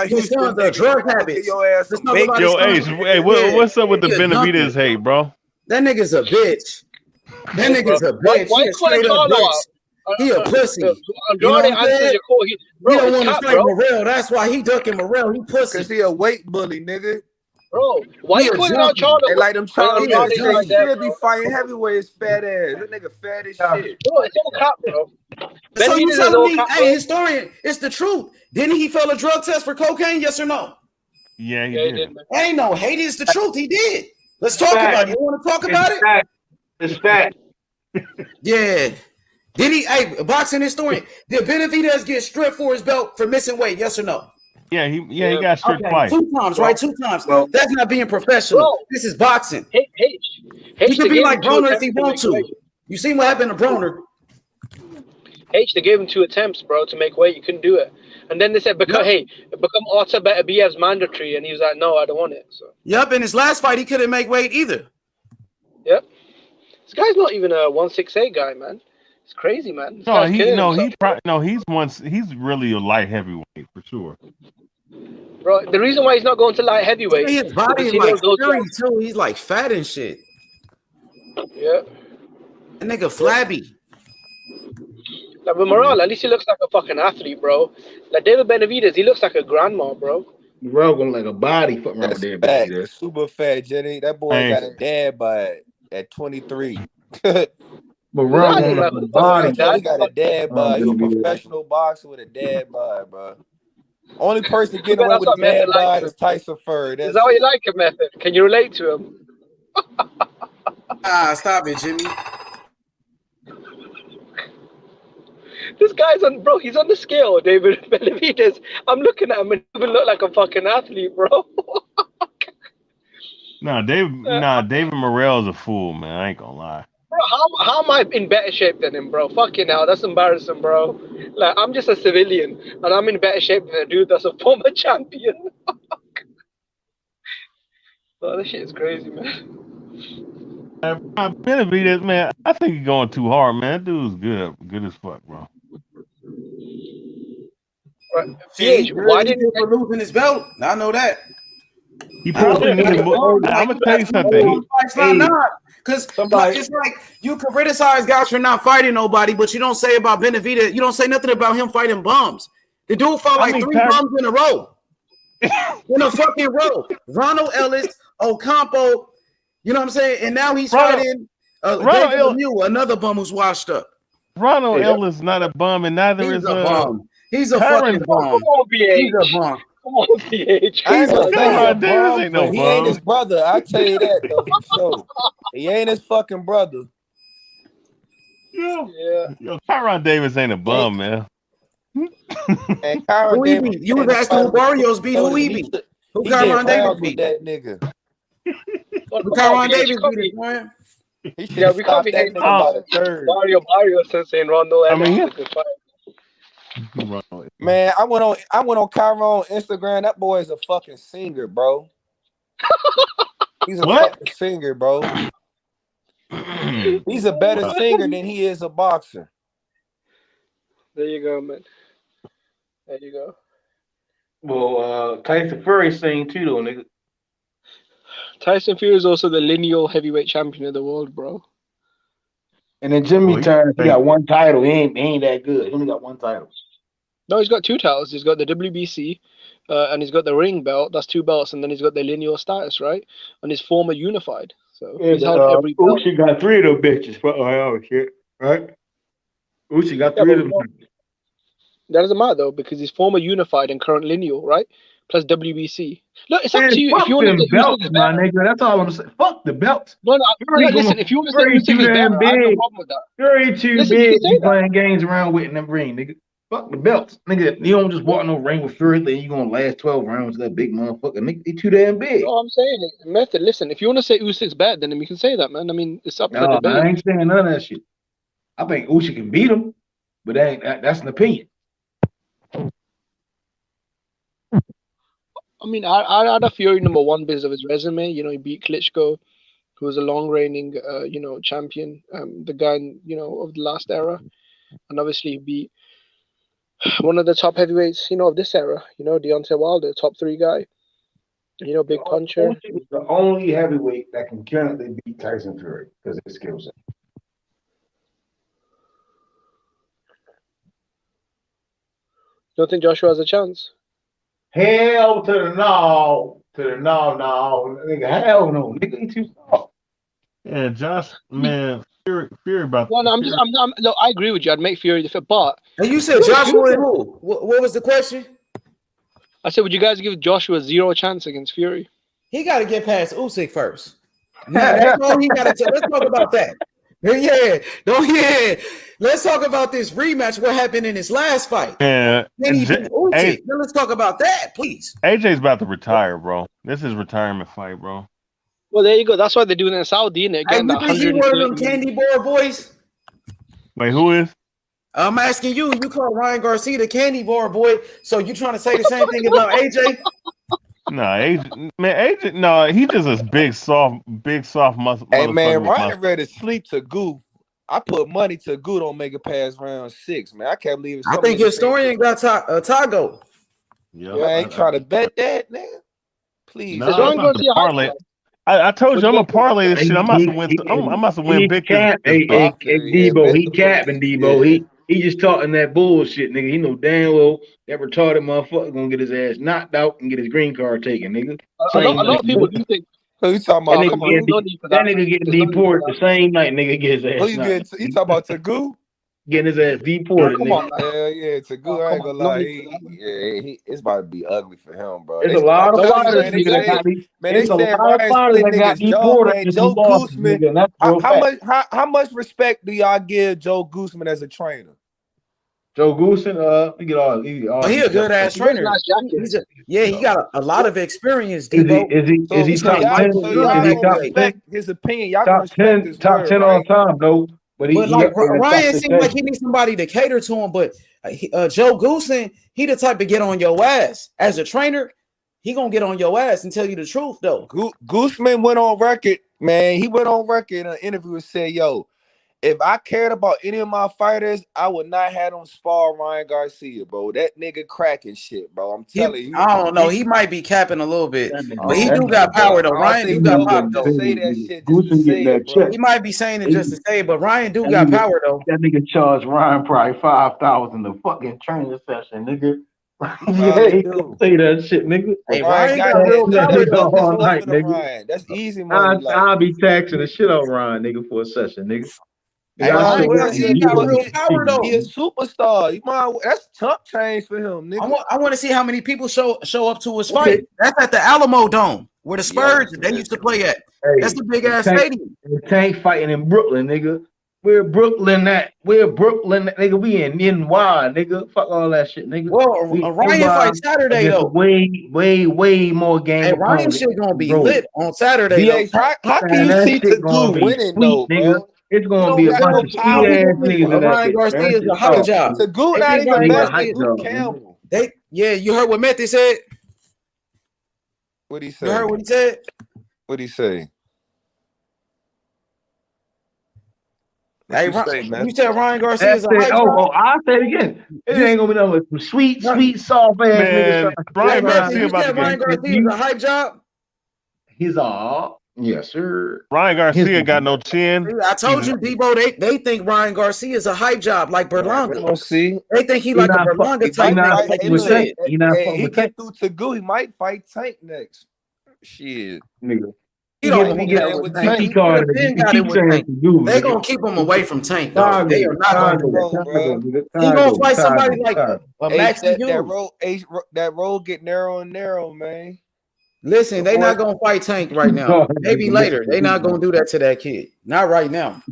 [SPEAKER 3] his son's drug habits.
[SPEAKER 15] Yo, hey, what's up with the Benavidez hate, bro?
[SPEAKER 3] That nigga's a bitch. That nigga's a bitch. He a straight up bitch. He a pussy. You know what I'm saying? He don't want to fight Morrell. That's why he ducking Morrell. He pussy.
[SPEAKER 16] Cause he a weight bully, nigga.
[SPEAKER 10] Bro, why you calling out Charlo?
[SPEAKER 16] They like them Charlo. He should be fighting heavyweights, fat ass. That nigga fat as shit.
[SPEAKER 10] Bro, it's all cop, bro.
[SPEAKER 3] So you telling me, hey, historian, it's the truth. Didn't he fail a drug test for cocaine? Yes or no?
[SPEAKER 15] Yeah, he did.
[SPEAKER 3] Ain't no hate. It's the truth. He did. Let's talk about it. You want to talk about it?
[SPEAKER 9] It's fact.
[SPEAKER 3] Yeah. Did he? Hey, boxing historian. Did Benavidez get stripped for his belt for missing weight? Yes or no?
[SPEAKER 15] Yeah, he got stripped twice.
[SPEAKER 3] 2 times, right? 2 times. Well, that's not being professional. Bro, this is boxing. He could be like Broner if he wants to. You seen what happened to Broner?
[SPEAKER 10] They gave him 2 attempts, bro, to make weight. You couldn't do it. And then they said, become Otter better be as mandatory, and he was like, no, I don't want it. So.
[SPEAKER 3] Yep, in his last fight, he couldn't make weight either.
[SPEAKER 10] Yep. This guy's not even a 168 guy, man. It's crazy, man.
[SPEAKER 15] He's really a light heavyweight for sure.
[SPEAKER 10] Bro, the reason why he's not going to light heavyweight,
[SPEAKER 3] his body is like scary too. He's like fat and shit.
[SPEAKER 10] Yeah.
[SPEAKER 3] That nigga flabby.
[SPEAKER 10] Like with Morale, at least he looks like a fucking athlete, bro. Like David Benavidez, he looks like a grandma, bro.
[SPEAKER 11] Morale going like a body fucking around with David Benavidez.
[SPEAKER 16] Super fat, Jenny. That boy got a dad bod at 23.
[SPEAKER 11] Morale going like a body.
[SPEAKER 16] He got a dad bod. He's a professional boxer with a dad bod, bro. Only person getting away with a dad bod is Tyson Fury.
[SPEAKER 10] Is that what you like him, Method? Can you relate to him?
[SPEAKER 3] Stop it, Jimmy.
[SPEAKER 10] This guy's he's on the scale, David Benavidez. I'm looking at him and he look like a fucking athlete, bro.
[SPEAKER 15] David Morrell's a fool, man. I ain't gonna lie.
[SPEAKER 10] Bro, how am I in better shape than him, bro? Fucking hell, that's embarrassing, bro. Like, I'm just a civilian, and I'm in better shape than a dude that's a former champion. Oh, this shit is crazy, man.
[SPEAKER 15] Benavidez, man, I think he's going too hard, man. That dude's good as fuck, bro.
[SPEAKER 3] Right. Why didn't he losing his belt? I know that.
[SPEAKER 15] He probably needed more. I'm gonna tell you something.
[SPEAKER 3] Because it's like you can criticize guys for not fighting nobody, but you don't say about Benavidez. You don't say nothing about him fighting bums. The dude fought like 3 bums in a row. In a fucking row. Ronald Ellis, Ocampo, you know what I'm saying? And now he's fighting David Lemieux, another bum who's washed up.
[SPEAKER 15] Ronald Ellis not a bum, and neither is
[SPEAKER 3] a bum. He's a
[SPEAKER 15] Tyron
[SPEAKER 3] fucking bum. He's a bum.
[SPEAKER 10] Come on, PH.
[SPEAKER 16] He ain't his brother. I tell you that though for sure. He ain't his fucking brother.
[SPEAKER 15] Yo, Tyron Davis ain't a bum, man.
[SPEAKER 16] And Kyron Davis,
[SPEAKER 3] you was asking who Barrios beat, who he beat? Who Kyron Davis beat?
[SPEAKER 16] That nigga.
[SPEAKER 3] Who Kyron Davis beat, man?
[SPEAKER 10] Yeah, we can't be hating about Barrios and saying Rondo.
[SPEAKER 16] Man, I went on Kyron Instagram. That boy is a fucking singer, bro. He's a fucking singer, bro. He's a better singer than he is a boxer.
[SPEAKER 10] There you go, man. There you go.
[SPEAKER 11] Well, Tyson Fury sing too, though, nigga.
[SPEAKER 10] Tyson Fury is also the lineal heavyweight champion of the world, bro.
[SPEAKER 11] And then Jimmy Turner, he got one title. He ain't that good. He only got one title.
[SPEAKER 10] No, he's got 2 titles. He's got the WBC, and he's got the ring belt. That's 2 belts, and then he's got the lineal status, right? And he's former unified. So he's held every belt.
[SPEAKER 11] Uchi got 3 of those bitches. Oh shit, right? Uchi got 3 of them.
[SPEAKER 10] That doesn't matter though, because he's former unified and current lineal, right? Plus WBC. Look, it's up to you. If you want to
[SPEAKER 11] belts, my nigga, that's all I'm saying. Fuck the belts.
[SPEAKER 10] No, listen. If you want to say Usyk is better, I have no problem with that.
[SPEAKER 11] Fury too big. You playing games around with in the ring, nigga. Fuck the belts, nigga. You don't just walk in no ring with Fury, then you gonna last 12 rounds. That big motherfucker, nigga, he too damn big.
[SPEAKER 10] No, I'm saying it. Method. Listen, if you want to say Usyk's bad, then we can say that, man. I mean, it's up for debate.
[SPEAKER 11] I ain't saying none of that shit. I think Usyk can beat him, but that's an opinion.
[SPEAKER 10] I mean, I had a Fury number 1 because of his resume. You know, he beat Klitschko, who was a long reigning, champion, the guy, of the last era, and obviously he beat one of the top heavyweights, of this era. Deontay Wilder, top 3 guy. Big puncher.
[SPEAKER 11] The only heavyweight that can currently beat Tyson Fury because of his skill set.
[SPEAKER 10] You don't think Joshua has a chance?
[SPEAKER 11] Hell to the no. Nigga, hell no. Nigga, he too soft.
[SPEAKER 15] Yeah, Josh, man, Fury about.
[SPEAKER 10] Well, no, look, I agree with you. I'd make Fury the fit, but.
[SPEAKER 3] And you said Joshua and who? What was the question?
[SPEAKER 10] I said, would you guys give Joshua 0 chance against Fury?
[SPEAKER 3] He got to get past Usyk first. Now, that's all he got to. Let's talk about that. Let's talk about this rematch. What happened in his last fight?
[SPEAKER 15] Yeah.
[SPEAKER 3] Then let's talk about that, please.
[SPEAKER 15] AJ's about to retire, bro. This is retirement fight, bro.
[SPEAKER 10] Well, there you go. That's why they're doing it in Saudi, innit?
[SPEAKER 3] Again, you think he one of them candy bar boys?
[SPEAKER 15] Wait, who is?
[SPEAKER 3] I'm asking you. You call Ryan Garcia the candy bar boy, so you trying to say the same thing about AJ?
[SPEAKER 15] Nah, AJ, no, he just a big soft motherfucker.
[SPEAKER 16] Hey man,
[SPEAKER 15] With
[SPEAKER 16] Ryan ready to sleep to Goo. I put money to Goo don't make it past round 6, man. I can't believe
[SPEAKER 3] I think historian got Tago.
[SPEAKER 15] Yeah,
[SPEAKER 16] man, you trying to bet that, nigga? Please.
[SPEAKER 15] No, I'm about to parlay. I told you I'm gonna parlay this shit. I'm about to win. I'm about to win big.
[SPEAKER 9] Hey, Debo, he capping, Debo. He just talking that bullshit, nigga. He know damn well that retarded motherfucker gonna get his ass knocked out and get his green card taken, nigga.
[SPEAKER 10] A lot of people do think.
[SPEAKER 16] Who you talking about?
[SPEAKER 9] That nigga getting deported the same night, nigga get his ass.
[SPEAKER 16] Who you getting? You talking about Tagoo?
[SPEAKER 9] Getting his ass deported,
[SPEAKER 16] Come
[SPEAKER 9] nigga.
[SPEAKER 16] on, hell yeah, Tagoo. I ain't gonna lie, it's about to be ugly for him, bro.
[SPEAKER 9] There's a lot of fighters that got
[SPEAKER 16] they said Ryan split niggas. Joe Gooseman. How much respect do y'all give Joe Gooseman as a trainer?
[SPEAKER 9] Joe Gooseman, he
[SPEAKER 3] a good ass trainer. He got a lot of experience. Debo.
[SPEAKER 9] Is he top 10?
[SPEAKER 16] So y'all don't respect his opinion. Y'all
[SPEAKER 9] top 10? Top 10 all time, though. But
[SPEAKER 3] Ryan seems like he needs somebody to cater to him. But Joe Gooseman, he the type to get on your ass as a trainer. He gonna get on your ass and tell you the truth, though.
[SPEAKER 16] Gooseman went on record, man. He went on record in an interview and said, "Yo, if I cared about any of my fighters, I would not have them spar Ryan Garcia, bro. That nigga cracking shit, bro. I'm telling you."
[SPEAKER 3] I don't know. He might be capping a little bit, but he do got power though. Ryan do got power though.
[SPEAKER 16] Say that shit just to say it, bro.
[SPEAKER 3] He might be saying it just to say it, but Ryan do got power though.
[SPEAKER 9] That nigga charged Ryan probably $5,000 a fucking training session, nigga. Yeah, he can say that shit, nigga.
[SPEAKER 3] Hey, Ryan got real power
[SPEAKER 9] all night, nigga.
[SPEAKER 16] Ryan. That's easy money.
[SPEAKER 9] I'll be taxing the shit out Ryan, nigga, for a session, nigga.
[SPEAKER 3] Hey, Ryan got real power though.
[SPEAKER 16] He a superstar. That's chump change for him, nigga.
[SPEAKER 3] I want to see how many people show up to his fight. That's at the Alamo Dome where the Spurs they used to play at. That's the big ass stadium.
[SPEAKER 9] Tank fighting in Brooklyn, nigga. Where Brooklyn at? Nigga. We in NY, nigga. Fuck all that shit, nigga.
[SPEAKER 3] Well, Ryan fights Saturday though.
[SPEAKER 9] Way more game.
[SPEAKER 3] Hey, Ryan shit gonna be lit on Saturday.
[SPEAKER 16] How can you see Tagoo winning though, bro?
[SPEAKER 9] It's gonna be a bunch of sweet ass niggas in that
[SPEAKER 3] Ryan Garcia is a hype job.
[SPEAKER 16] Tagoo not even better than Campbell.
[SPEAKER 3] You heard what Method said?
[SPEAKER 16] What he said?
[SPEAKER 3] You heard what he said?
[SPEAKER 16] What he say?
[SPEAKER 3] Hey, you said Ryan Garcia is a hype job?
[SPEAKER 9] I'll say it again. It ain't gonna be nothing but some sweet, soft ass niggas.
[SPEAKER 15] Ryan Garcia
[SPEAKER 3] is a hype job?
[SPEAKER 9] He's all. Yes, sir.
[SPEAKER 15] Ryan Garcia got no chin.
[SPEAKER 3] I told you, Debo, they think Ryan Garcia is a hype job like Berlanga.
[SPEAKER 16] We'll see.
[SPEAKER 3] They think he like a Berlanga type.
[SPEAKER 16] He get through Tagoo. He might fight Tank next. Shit.
[SPEAKER 9] Nigga.
[SPEAKER 3] They gonna keep him away from Tank. Though. They are not gonna do that. He gonna fight somebody like Max.
[SPEAKER 16] That road get narrow and narrow, man.
[SPEAKER 3] Listen, they not gonna fight Tank right now. Maybe later. They not gonna do that to that kid. Not right now.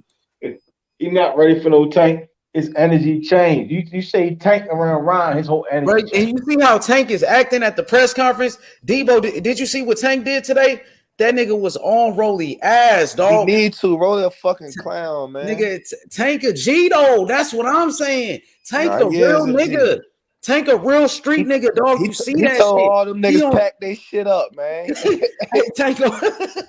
[SPEAKER 9] He not ready for no Tank. His energy changed. You say Tank around Ryan, his whole energy.
[SPEAKER 3] Right, and you see how Tank is acting at the press conference. Debo, did you see what Tank did today? That nigga was on Rolly ass, dog.
[SPEAKER 16] He need to roll a fucking clown, man.
[SPEAKER 3] Nigga, Tank a G though. That's what I'm saying. Tank a real nigga. Tank a real street nigga, dog. You see that shit?
[SPEAKER 16] All them niggas pack their shit up, man.
[SPEAKER 3] Tank.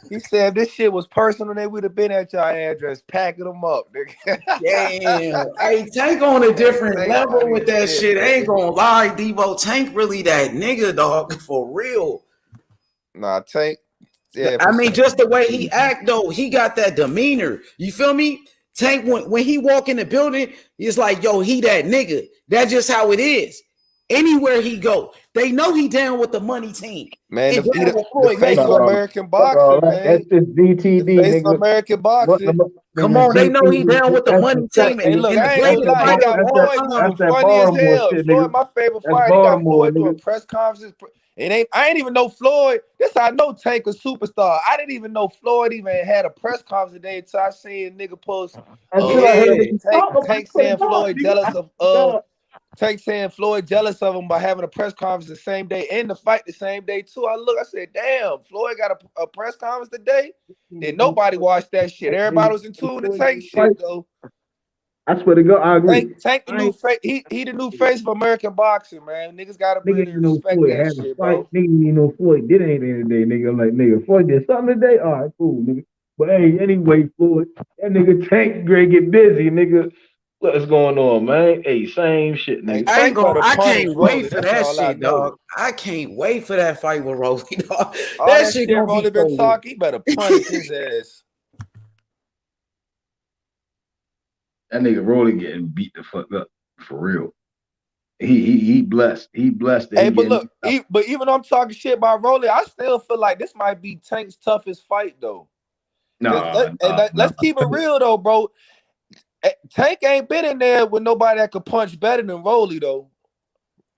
[SPEAKER 16] He said if this shit was personal, they would have been at your address, packing them up, nigga.
[SPEAKER 3] Damn. Hey, Tank on a different level with that shit. I ain't gonna lie, Debo. Tank really that nigga, dog, for real.
[SPEAKER 16] Nah, Tank. Yeah,
[SPEAKER 3] I mean, just the way he act though, he got that demeanor. You feel me? Tank, when he walk in the building, it's like, yo, he that nigga. That's just how it is. Anywhere he go, they know he down with the money team.
[SPEAKER 16] Man, the face of American boxing, man.
[SPEAKER 9] That's the DTD,
[SPEAKER 16] the face of American boxing.
[SPEAKER 3] Come on, they know he down with the money team.
[SPEAKER 16] Hey, look, I ain't gonna lie, he got Floyd doing funny as hell. Floyd, my favorite fighter, he got Floyd doing press conferences. I ain't even know Floyd. This I know Tank a superstar. I didn't even know Floyd even had a press conference today until I seen a nigga post. Tank saying Floyd jealous of Tank saying Floyd jealous of him by having a press conference the same day and the fight the same day too. I said, damn, Floyd got a press conference today. Then nobody watched that shit. Everybody was in tune to Tank shit though.
[SPEAKER 11] I swear to God, I agree.
[SPEAKER 16] Tank the new face. He the new face of American boxing, man. Niggas gotta
[SPEAKER 11] Nigga
[SPEAKER 16] really
[SPEAKER 11] ain't no
[SPEAKER 16] respect
[SPEAKER 11] Floyd
[SPEAKER 16] that
[SPEAKER 11] had a
[SPEAKER 16] shit,
[SPEAKER 11] fight.
[SPEAKER 16] bro.
[SPEAKER 11] Nigga ain't no Floyd did anything today, nigga. I'm like, nigga, Floyd did something today? All right, cool, nigga. But hey, anyway, Floyd, that nigga Tank Gray get busy, nigga. What's going on, man? Hey, same shit,
[SPEAKER 16] Hey,
[SPEAKER 11] nigga.
[SPEAKER 16] Tank better
[SPEAKER 3] I
[SPEAKER 16] punish
[SPEAKER 3] can't
[SPEAKER 16] Rolly.
[SPEAKER 3] wait for
[SPEAKER 16] That's
[SPEAKER 3] that
[SPEAKER 16] all I
[SPEAKER 3] shit,
[SPEAKER 16] know.
[SPEAKER 3] dog. I can't wait for that fight with Rolly, dog.
[SPEAKER 16] All that
[SPEAKER 3] shit
[SPEAKER 16] shit
[SPEAKER 3] gonna
[SPEAKER 16] Rolly
[SPEAKER 3] be
[SPEAKER 16] been
[SPEAKER 3] so
[SPEAKER 16] talking, he better punish his ass.
[SPEAKER 11] That nigga Rolly getting beat the fuck up for real. He blessed. He blessed that
[SPEAKER 16] Hey,
[SPEAKER 11] he
[SPEAKER 16] but
[SPEAKER 11] getting.
[SPEAKER 16] look, but even though I'm talking shit about Rolly, I still feel like this might be Tank's toughest fight though. Let's keep it real though, bro. Tank ain't been in there with nobody that could punch better than Rolly though.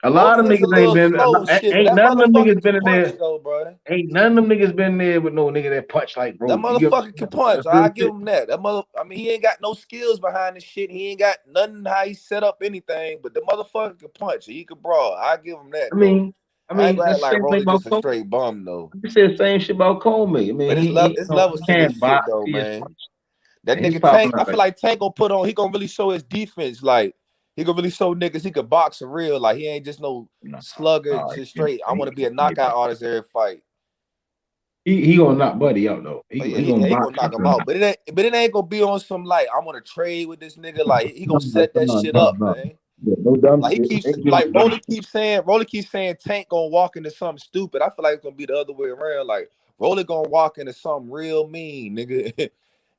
[SPEAKER 11] A lot of
[SPEAKER 16] Rolly is a
[SPEAKER 11] niggas ain't
[SPEAKER 16] little
[SPEAKER 11] been.
[SPEAKER 16] slow and shit, but
[SPEAKER 11] Ain't
[SPEAKER 16] that
[SPEAKER 11] none of them
[SPEAKER 16] motherfucker
[SPEAKER 11] niggas
[SPEAKER 16] can
[SPEAKER 11] been in
[SPEAKER 16] punch
[SPEAKER 11] there.
[SPEAKER 16] though, bro.
[SPEAKER 11] Ain't none of them niggas been there with no nigga that punch like
[SPEAKER 16] That
[SPEAKER 11] Rolly.
[SPEAKER 16] motherfucker can punch.
[SPEAKER 11] That's real
[SPEAKER 16] I give
[SPEAKER 11] shit.
[SPEAKER 16] him that. I mean, he ain't got no skills behind this shit. He ain't got nothing how he set up anything, but the motherfucker can punch. He can brawl. I give him that.
[SPEAKER 11] I mean,
[SPEAKER 16] I ain't gonna act
[SPEAKER 11] that's the
[SPEAKER 16] like
[SPEAKER 11] same thing
[SPEAKER 16] Rolly
[SPEAKER 11] about
[SPEAKER 16] just a
[SPEAKER 11] Comey.
[SPEAKER 16] straight bum though.
[SPEAKER 11] You said the same shit about Comey. I mean,
[SPEAKER 16] But
[SPEAKER 11] he
[SPEAKER 16] it's levels to this
[SPEAKER 11] can't
[SPEAKER 16] shit
[SPEAKER 11] box.
[SPEAKER 16] though,
[SPEAKER 11] He is
[SPEAKER 16] man.
[SPEAKER 11] punch.
[SPEAKER 16] That
[SPEAKER 11] He's
[SPEAKER 16] nigga
[SPEAKER 11] popping
[SPEAKER 16] Tank, I
[SPEAKER 11] up.
[SPEAKER 16] feel like Tank gonna put on. He gonna really show his defense. Like he gonna really show niggas he could box for real. Like he ain't just no slugger, just straight. I want to be a knockout artist every fight.
[SPEAKER 11] He gonna knock Buddy out though. He gonna
[SPEAKER 16] He
[SPEAKER 11] box.
[SPEAKER 16] gonna knock him out. But it ain't gonna be on some like I want to trade with this nigga. Like he gonna set that shit up, man.
[SPEAKER 11] No dumb
[SPEAKER 16] Like he
[SPEAKER 11] shit.
[SPEAKER 16] keeps
[SPEAKER 11] Ain't no
[SPEAKER 16] like
[SPEAKER 11] dumb
[SPEAKER 16] Rolly keeps saying Tank gonna walk into something stupid. I feel like it's gonna be the other way around. Like Rolly gonna walk into something real mean, nigga.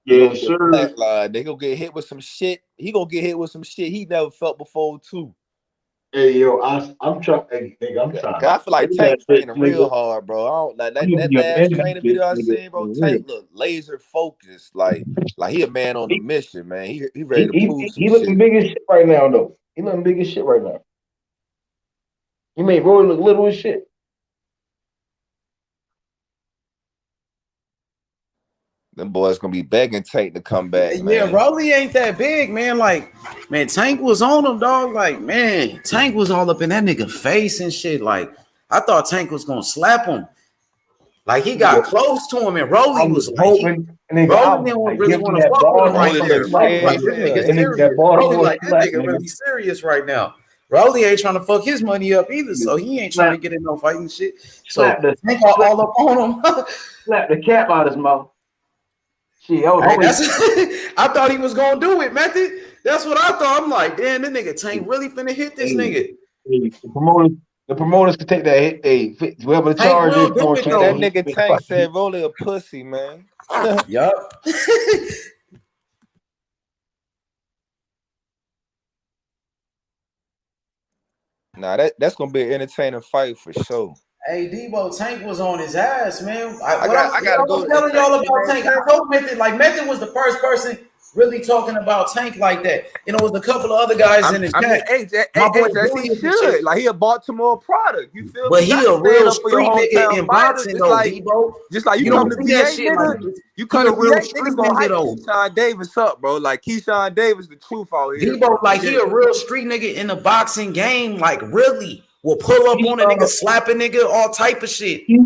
[SPEAKER 16] He gonna
[SPEAKER 11] Yes,
[SPEAKER 16] get
[SPEAKER 11] sir.
[SPEAKER 16] flatlined. They gonna get hit with some shit. He gonna get hit with some shit he never felt before too.
[SPEAKER 11] Hey yo, I'm trying. Hey, nigga, I'm trying.
[SPEAKER 16] I feel like Tank training real hard, bro. I don't like
[SPEAKER 11] I'm gonna
[SPEAKER 16] that
[SPEAKER 11] be up
[SPEAKER 16] last
[SPEAKER 11] in that
[SPEAKER 16] training
[SPEAKER 11] bitch,
[SPEAKER 16] video I
[SPEAKER 11] nigga.
[SPEAKER 16] seen, bro.
[SPEAKER 11] For real.
[SPEAKER 16] Tank look laser focused, like he a man on a mission, man. He ready to prove some
[SPEAKER 11] He looking
[SPEAKER 16] shit.
[SPEAKER 11] big as shit right now though. He looking big as shit right now. He made Roy look little as shit.
[SPEAKER 16] Them boys gonna be begging Tank to come back, man.
[SPEAKER 3] Yeah, Rolly ain't that big, man. Like, man, Tank was on him, dog. Like, man, Tank was all up in that nigga face and shit. Like, I thought Tank was gonna slap him. Like, he got close to him, and Rolly was like,
[SPEAKER 11] Rolly
[SPEAKER 3] didn't really
[SPEAKER 11] give him
[SPEAKER 3] want to
[SPEAKER 11] that
[SPEAKER 3] fuck with him right
[SPEAKER 11] Baltimore
[SPEAKER 3] there.
[SPEAKER 11] slap.
[SPEAKER 3] Rolly like, this nigga
[SPEAKER 11] That nigga
[SPEAKER 3] serious.
[SPEAKER 11] that
[SPEAKER 3] Rolly
[SPEAKER 11] Baltimore
[SPEAKER 3] like, that
[SPEAKER 11] slap,
[SPEAKER 3] nigga
[SPEAKER 11] nigga.
[SPEAKER 3] really serious right now. Rolly ain't trying to fuck his money up either, so he ain't trying to get in no fighting shit. So Tank all up on him.
[SPEAKER 11] Slap the cap out his mouth. Shit, I was
[SPEAKER 3] Hey, I thought he was gonna do it, Method. That's what I thought. I'm like, damn, this nigga Tank really finna hit this nigga.
[SPEAKER 11] The promoters could take that hit. Hey, whoever the
[SPEAKER 3] Tank
[SPEAKER 11] charge
[SPEAKER 3] will
[SPEAKER 11] is,
[SPEAKER 3] do it
[SPEAKER 16] Man, that
[SPEAKER 3] though.
[SPEAKER 16] nigga Tank said Rolly a pussy, man.
[SPEAKER 3] Yup.
[SPEAKER 16] Nah, that's gonna be an entertaining fight for sure.
[SPEAKER 3] Hey, Debo, Tank was on his ass, man.
[SPEAKER 16] I
[SPEAKER 3] What
[SPEAKER 16] gotta
[SPEAKER 3] I
[SPEAKER 16] go
[SPEAKER 3] was
[SPEAKER 16] to
[SPEAKER 3] telling y'all about
[SPEAKER 16] man.
[SPEAKER 3] Tank. I told Method, like Method was the first person really talking about Tank like that. You know, it was a couple of other guys in the chat. My boy
[SPEAKER 16] As he
[SPEAKER 3] Julius and
[SPEAKER 16] should.
[SPEAKER 3] shit.
[SPEAKER 16] Like he a Baltimore product. You feel
[SPEAKER 3] But
[SPEAKER 16] me? You
[SPEAKER 3] he
[SPEAKER 16] got to
[SPEAKER 3] a
[SPEAKER 16] stand
[SPEAKER 3] real
[SPEAKER 16] up for your
[SPEAKER 3] street nigga
[SPEAKER 16] hometown
[SPEAKER 3] in
[SPEAKER 16] fighters.
[SPEAKER 3] boxing though, Debo.
[SPEAKER 16] Just like you come
[SPEAKER 3] don't
[SPEAKER 16] to
[SPEAKER 3] see that
[SPEAKER 16] VA,
[SPEAKER 3] shit like
[SPEAKER 16] nigga.
[SPEAKER 3] niggas.
[SPEAKER 16] You
[SPEAKER 3] He
[SPEAKER 16] come
[SPEAKER 3] a
[SPEAKER 16] to VA,
[SPEAKER 3] real
[SPEAKER 16] niggas
[SPEAKER 3] street
[SPEAKER 16] gonna
[SPEAKER 3] nigga
[SPEAKER 16] hype
[SPEAKER 3] though.
[SPEAKER 16] Keyshawn Davis up, bro. Like Keyshawn Davis, the truth out here.
[SPEAKER 3] Debo, like he a real street nigga in the boxing game. Like really, will pull up on a nigga, slap a nigga, all type of shit.
[SPEAKER 11] He's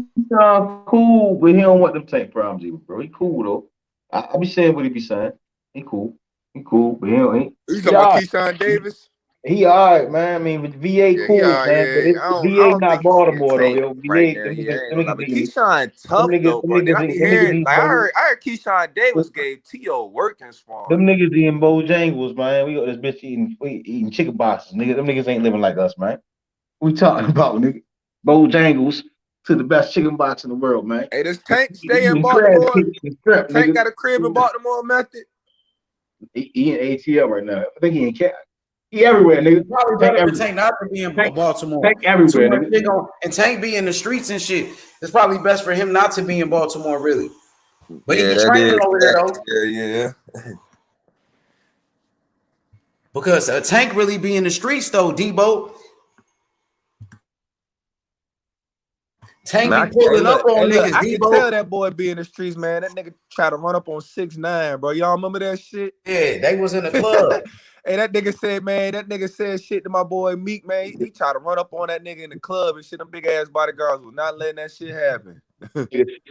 [SPEAKER 11] cool, but he don't want them tank problems either, bro. He cool though. I be saying what he be saying. He cool. He cool, but he ain't.
[SPEAKER 16] You talking about Keyshawn Davis?
[SPEAKER 11] He all right, man. I mean, with VA
[SPEAKER 16] Yeah,
[SPEAKER 11] cool, man. But
[SPEAKER 16] I
[SPEAKER 11] VA
[SPEAKER 16] don't
[SPEAKER 11] not
[SPEAKER 16] think he see a
[SPEAKER 11] Baltimore though,
[SPEAKER 16] tank
[SPEAKER 11] yo.
[SPEAKER 16] right
[SPEAKER 11] VA,
[SPEAKER 16] now.
[SPEAKER 11] them
[SPEAKER 16] Yeah, I
[SPEAKER 11] niggas,
[SPEAKER 16] ain't
[SPEAKER 11] them
[SPEAKER 16] gonna lie.
[SPEAKER 11] niggas,
[SPEAKER 16] But Keyshawn tough though, bro. Then I be hearing like I heard Keyshawn Davis gave T.O. working for
[SPEAKER 11] them
[SPEAKER 16] him.
[SPEAKER 11] niggas eating Bojangles, man. We got this bitch eating chicken boxes, nigga. Them niggas ain't living like us, man. We talking about, nigga. Bojangles to the best chicken box in the world, man.
[SPEAKER 16] Hey, does Tank stay in
[SPEAKER 11] Eating crab
[SPEAKER 16] Baltimore?
[SPEAKER 11] cakes and strep,
[SPEAKER 16] Tank
[SPEAKER 11] nigga.
[SPEAKER 16] got a crib in Baltimore, Method?
[SPEAKER 11] He in ATL right now. I think he in Cat. He everywhere, nigga.
[SPEAKER 3] It's probably better for Tank not to be in Baltimore.
[SPEAKER 11] Tank everywhere,
[SPEAKER 3] Too much
[SPEAKER 11] nigga.
[SPEAKER 3] nigga and Tank be in the streets and shit. It's probably best for him not to be in Baltimore, really. But he be training over there though.
[SPEAKER 16] Yeah.
[SPEAKER 3] Because Tank really be in the streets though, Debo. Tank be pulling up on niggas,
[SPEAKER 16] I can
[SPEAKER 3] Debo.
[SPEAKER 16] tell that boy be in the streets, man. That nigga try to run up on 6ix9ine, bro. Y'all remember that shit?
[SPEAKER 3] Yeah, they was in the club.
[SPEAKER 16] Hey, that nigga said shit to my boy Meek, man. He tried to run up on that nigga in the club and shit. Them big ass bodyguards was not letting that shit happen.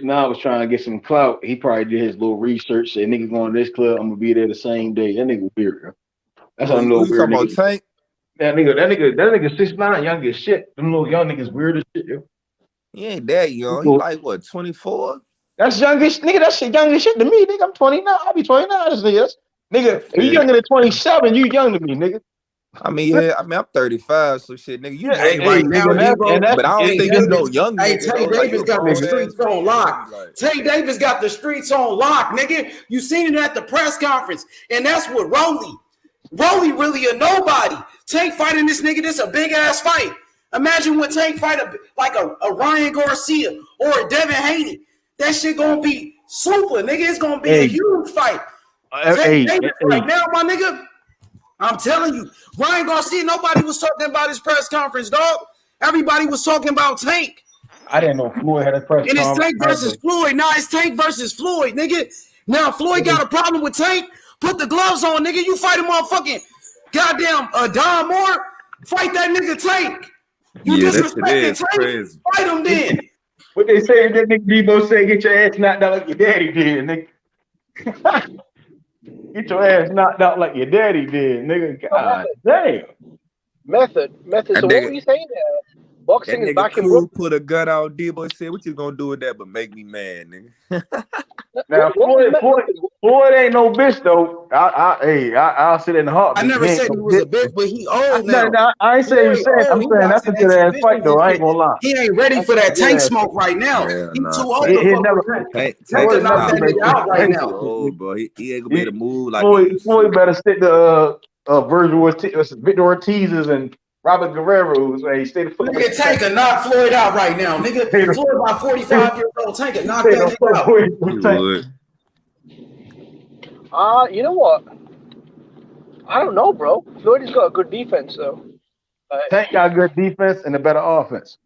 [SPEAKER 11] Now I was trying to get some clout. He probably did his little research. Said, nigga going to this club, I'm gonna be there the same day. That nigga weird, bro.
[SPEAKER 9] That's a little
[SPEAKER 16] You
[SPEAKER 9] weird
[SPEAKER 16] talking about
[SPEAKER 9] nigga.
[SPEAKER 16] Tank?
[SPEAKER 9] That nigga 6'9", young as shit. Them little young niggas weird as shit, yo.
[SPEAKER 16] He ain't that young. He like what, 24?
[SPEAKER 9] That's youngest nigga. That shit young as shit to me, nigga. I'm 29. I'll be 29. This nigga. Nigga, if you younger than 27, you young to me, nigga.
[SPEAKER 16] I mean, yeah, I'm 35, so shit, nigga, you
[SPEAKER 3] Hey, right now, Debo,
[SPEAKER 16] but I don't think you know young
[SPEAKER 3] Hey,
[SPEAKER 16] nigga.
[SPEAKER 3] Tank
[SPEAKER 16] Though.
[SPEAKER 3] Davis got the streets on lock. Tank Davis got the streets on lock, nigga. You seen it at the press conference, and that's what Rolly. Rolly really a nobody. Tank fighting this nigga, this a big ass fight. Imagine when Tank fight a Ryan Garcia or a Devin Haney. That shit gonna be super, nigga. It's gonna be a huge fight. Tank Davis right now, my nigga. I'm telling you, Ryan Garcia, nobody was talking about his press conference, dog. Everybody was talking about Tank.
[SPEAKER 9] I didn't know Floyd had a press conference.
[SPEAKER 3] And it's Tank versus Floyd. Now it's Tank versus Floyd, nigga. Now Floyd got a problem with Tank. Put the gloves on, nigga. You fight a motherfucking goddamn Don Moore. Fight that nigga Tank. You disrespecting Tank.
[SPEAKER 16] Crazy.
[SPEAKER 3] Fight him then.
[SPEAKER 9] What they say, that nigga Debo say, get your ass knocked out like your daddy did, nigga. Get your ass knocked out like your daddy did, nigga. God damn.
[SPEAKER 7] Method. So what were you saying there? Boxing is back in Brooklyn.
[SPEAKER 16] Put a gun out. Debo said, "What you gonna do with that? But make me mad, nigga."
[SPEAKER 9] Now Floyd ain't no bitch though. I'll sit in the heart.
[SPEAKER 3] I never said he was a bitch, but he old now.
[SPEAKER 9] I ain't saying you said. I'm saying that's a good ass fight though. I ain't gonna lie.
[SPEAKER 3] He ain't ready for that Tank smoke right now. He too old to fuck
[SPEAKER 16] Tank
[SPEAKER 3] to knock that nigga out right now.
[SPEAKER 16] Oh, bro, he ain't gonna be able to move like
[SPEAKER 9] Floyd better stick to Victor Ortiz's and Robert Guerrero's. Hey, stay the fuck.
[SPEAKER 3] Nigga, Tank can knock Floyd out right now. Nigga, Floyd about 45 years old. Tank can knock that nigga
[SPEAKER 7] out. You know what? I don't know, bro. Floyd has got a good defense, though.
[SPEAKER 9] Tank got good defense and a better offense.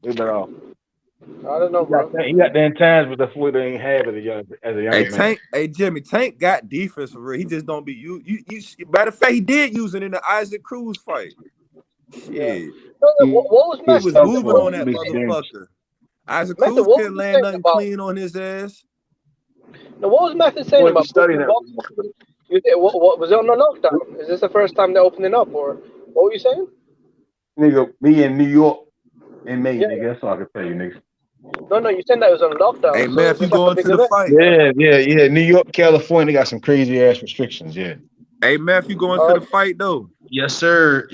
[SPEAKER 9] Way better off.
[SPEAKER 7] I don't know, bro.
[SPEAKER 9] He got the times, but the Floyd ain't have as a young man.
[SPEAKER 16] Tank, Jimmy, Tank got defense for real. He just don't be you. Matter of fact, he did use it in the Isaac Cruz fight. Shit.
[SPEAKER 7] What was
[SPEAKER 16] he was moving on that motherfucker. Isaac Cruz couldn't land nothing clean on his ass.
[SPEAKER 7] Now, what was Method saying about boxing? What was it on the lockdown? Is this the first time they're opening up, or what were you saying?
[SPEAKER 9] Nigga, me in New York in May, nigga. That's all I can tell you, nigga.
[SPEAKER 7] No, you said that was on lockdown.
[SPEAKER 16] Hey, man, if you going to the fight.
[SPEAKER 9] Yeah. New York, California got some crazy ass restrictions, yeah.
[SPEAKER 16] Hey, man, if you going to the fight, though.
[SPEAKER 9] Yes, sir.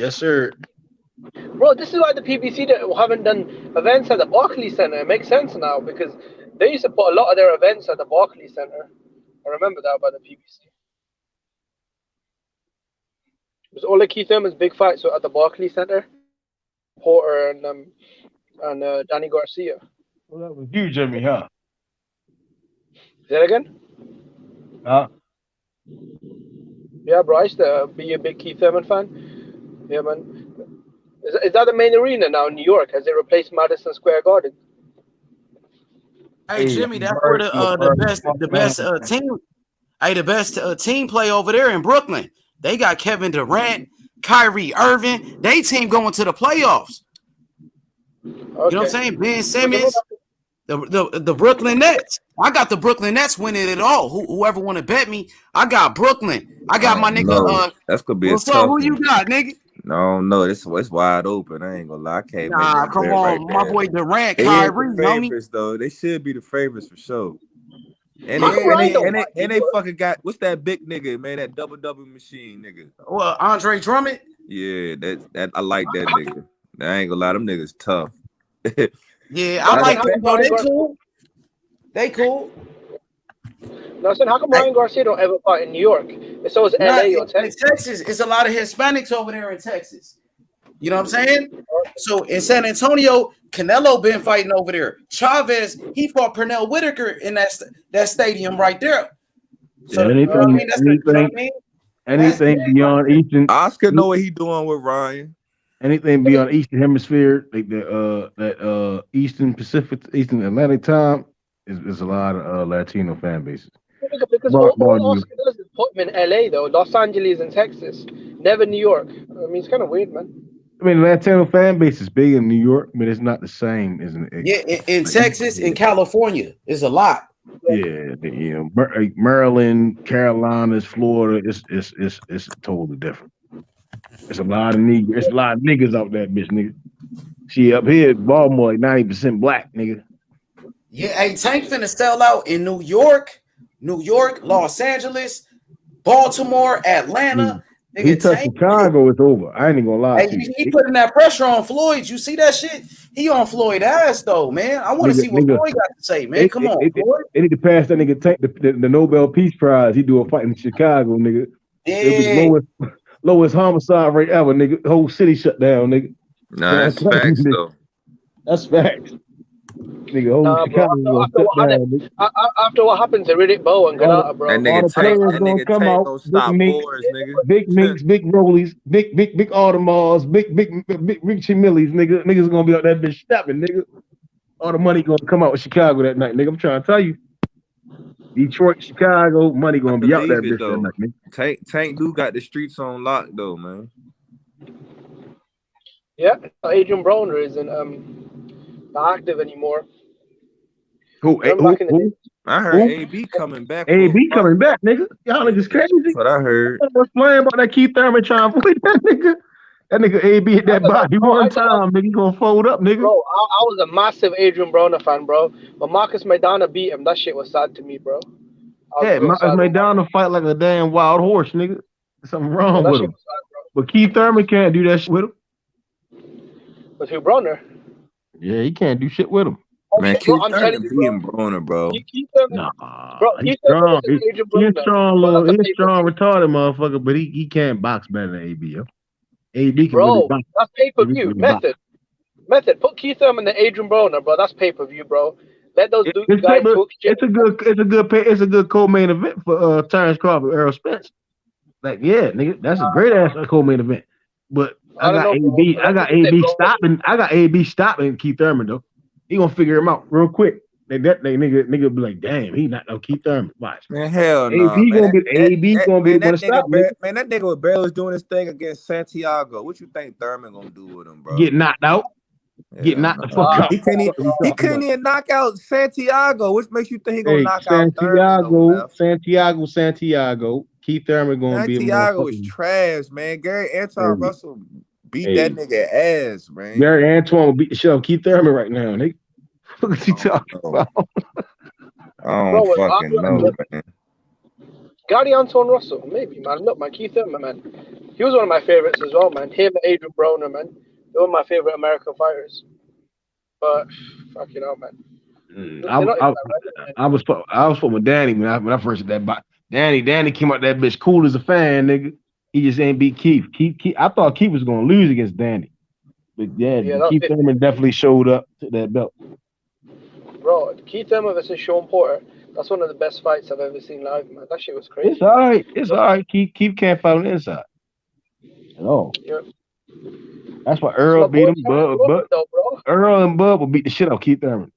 [SPEAKER 7] Bro, this is why the PBC haven't done events at the Barclays Center. It makes sense now because they used to put a lot of their events at the Barclays Center. I remember that about the PBC. It was Ole Keith Thurman's big fights at the Barclays Center. Porter and Danny Garcia.
[SPEAKER 9] Well, that was you, Jimmy, huh?
[SPEAKER 7] Say that again?
[SPEAKER 9] Huh?
[SPEAKER 7] Yeah, bro, I used to be a big Keith Thurman fan. Yeah, man. Is that the main arena now in New York? Has it replaced Madison Square Garden?
[SPEAKER 3] Hey, Jimmy, that's where the best team. Hey, the best team play over there in Brooklyn. They got Kevin Durant, Kyrie Irving. They team going to the playoffs. Okay. You know what I'm saying? Ben Simmons, the Brooklyn Nets. I got the Brooklyn Nets winning it all. Whoever want to bet me, I got Brooklyn. I got my nigga.
[SPEAKER 16] That's gonna be a tough
[SPEAKER 3] who you got, nigga?
[SPEAKER 16] No, it's wide open. I ain't gonna lie. I can't.
[SPEAKER 3] Nah, come on, my boy Durant, Kyrie,
[SPEAKER 16] favorites though. They should be the favorites for sure. And they fucking got what's that big nigga, man? That double machine nigga.
[SPEAKER 3] Well, Andre Drummond.
[SPEAKER 16] Yeah, that I like that nigga. I ain't gonna lie, them niggas tough.
[SPEAKER 3] Yeah, I like them. Though. They cool. They cool.
[SPEAKER 7] No, I said, how come Ryan Garcia don't ever fight in New York? And so is LA or Texas.
[SPEAKER 3] In Texas, it's a lot of Hispanics over there in Texas. You know what I'm saying? So in San Antonio, Canelo been fighting over there. Chavez, he fought Pernell Whitaker in that stadium right there. So
[SPEAKER 9] anything beyond Eastern.
[SPEAKER 16] Oscar know what he doing with Ryan.
[SPEAKER 9] Anything beyond Eastern Hemisphere, like that Eastern Pacific, Eastern Atlantic time, is a lot of Latino fan bases.
[SPEAKER 7] Because all Oscar does is put him in LA though, Los Angeles and Texas, never New York. I mean, it's kind of weird, man.
[SPEAKER 9] I mean, Latino fan base is big in New York, but it's not the same, isn't it?
[SPEAKER 3] Yeah, in Texas, in California, it's a lot.
[SPEAKER 9] Yeah, Maryland, Carolinas, Florida, it's totally different.
[SPEAKER 11] It's a lot of niggas. It's a lot of niggas out that bitch, nigga. See up here, Baltimore, like 90% black, nigga.
[SPEAKER 3] Yeah, hey, Tank finna sell out in New York, Los Angeles, Baltimore, Atlanta.
[SPEAKER 11] He touched Chicago, it's over. I ain't even gonna lie
[SPEAKER 3] Hey,
[SPEAKER 11] to you.
[SPEAKER 3] he putting that pressure on Floyd. You see that shit? He on Floyd ass though, man. I want to see what Floyd got to say, man. Come on, Floyd.
[SPEAKER 11] They need to pass that nigga Tank the Nobel Peace Prize. He do a fight in Chicago, nigga.
[SPEAKER 3] Yeah.
[SPEAKER 11] It was lowest homicide rate ever, nigga. The whole city shut down, nigga.
[SPEAKER 17] Nah, that's facts though.
[SPEAKER 11] That's facts. Nigga, whole Chicago
[SPEAKER 7] after what happened to Riddick Bowe and Galata, bro.
[SPEAKER 17] That nigga Tank gonna stop wars, nigga.
[SPEAKER 11] Big Minks, big Rollies, big Audemars, big Richie Millies, nigga. Niggas gonna be out that bitch snapping, nigga. All the money gonna come out of Chicago that night, nigga. I'm trying to tell you. Detroit, Chicago, money gonna be out that bitch that night, nigga.
[SPEAKER 17] Tank do got the streets on lock though, man.
[SPEAKER 7] Yeah, Adrian Broner isn't not active anymore.
[SPEAKER 11] Who?
[SPEAKER 17] I heard AB coming back.
[SPEAKER 11] AB coming back, nigga. Y'all niggas crazy.
[SPEAKER 17] That's what I heard.
[SPEAKER 11] I was playing about that Keith Thurman trying to fight that nigga. That nigga AB hit that body one time, nigga. He gonna fold up, nigga.
[SPEAKER 7] Bro, I was a massive Adrian Broner fan, bro. But Marcus Maidana beat him. That shit was sad to me, bro.
[SPEAKER 11] Yeah, Marcus Maidana fight like a damn wild horse, nigga. There's something wrong with him. Sad, but Keith Thurman can't do that shit with him.
[SPEAKER 7] With who, Broner?
[SPEAKER 11] Yeah, he can't do shit with him.
[SPEAKER 17] Man, Keith Thurman beating Broner, bro.
[SPEAKER 11] He's strong. He's strong, he's strong, retarded motherfucker, but he can't box better than AB, yo. AB can really box.
[SPEAKER 7] That's pay-per-view. Method. Put Keith Thurman and Adrian Broner, bro. That's pay-per-view, bro. Let those guys talk shit.
[SPEAKER 11] It's a good co-main event for Terrence Crawford, Errol Spence. Like, yeah, nigga, that's a great ass co-main event. But I got AB stopping Keith Thurman though. He gonna figure him out real quick. Nigga be like, damn, he not no Keith Thurman. Watch.
[SPEAKER 17] Man, hell no.
[SPEAKER 11] AB gonna be the one to stop.
[SPEAKER 5] Man, that nigga with Barry was doing his thing against Santiago. What you think Thurman gonna do with him, bro?
[SPEAKER 11] Get knocked out. Get knocked the fuck out.
[SPEAKER 5] He couldn't even knock out Santiago. Which makes you think he gonna knock out Thurman?
[SPEAKER 11] Santiago. Keith Thurman gonna be.
[SPEAKER 5] Santiago is trash, man. Gary Anton Russell beat that nigga ass, man.
[SPEAKER 11] Gary Antoine will beat the shit out of Keith Thurman right now, nigga. What are you talking about?
[SPEAKER 17] I don't fucking know, man.
[SPEAKER 7] Gary Anton Russell, maybe, man. Look, man, Keith Thurman, man. He was one of my favorites as well, man. Him and Adrian Broner, man. They were my favorite American fighters. But fuck it out, man.
[SPEAKER 11] I was fucking with Danny when I first did that. Danny came out that bitch cool as a fan, nigga. He just ain't beat Keith. I thought Keith was gonna lose against Danny, but Keith Thurman definitely showed up to that belt.
[SPEAKER 7] Bro, Keith Thurman versus Sean Porter. That's one of the best fights I've ever seen live, man. That shit was crazy.
[SPEAKER 11] It's all right. Keith can't fight on the inside. No.
[SPEAKER 7] Yeah.
[SPEAKER 11] That's why Earl beat him. Earl and Bud will beat the shit out of Keith Thurman.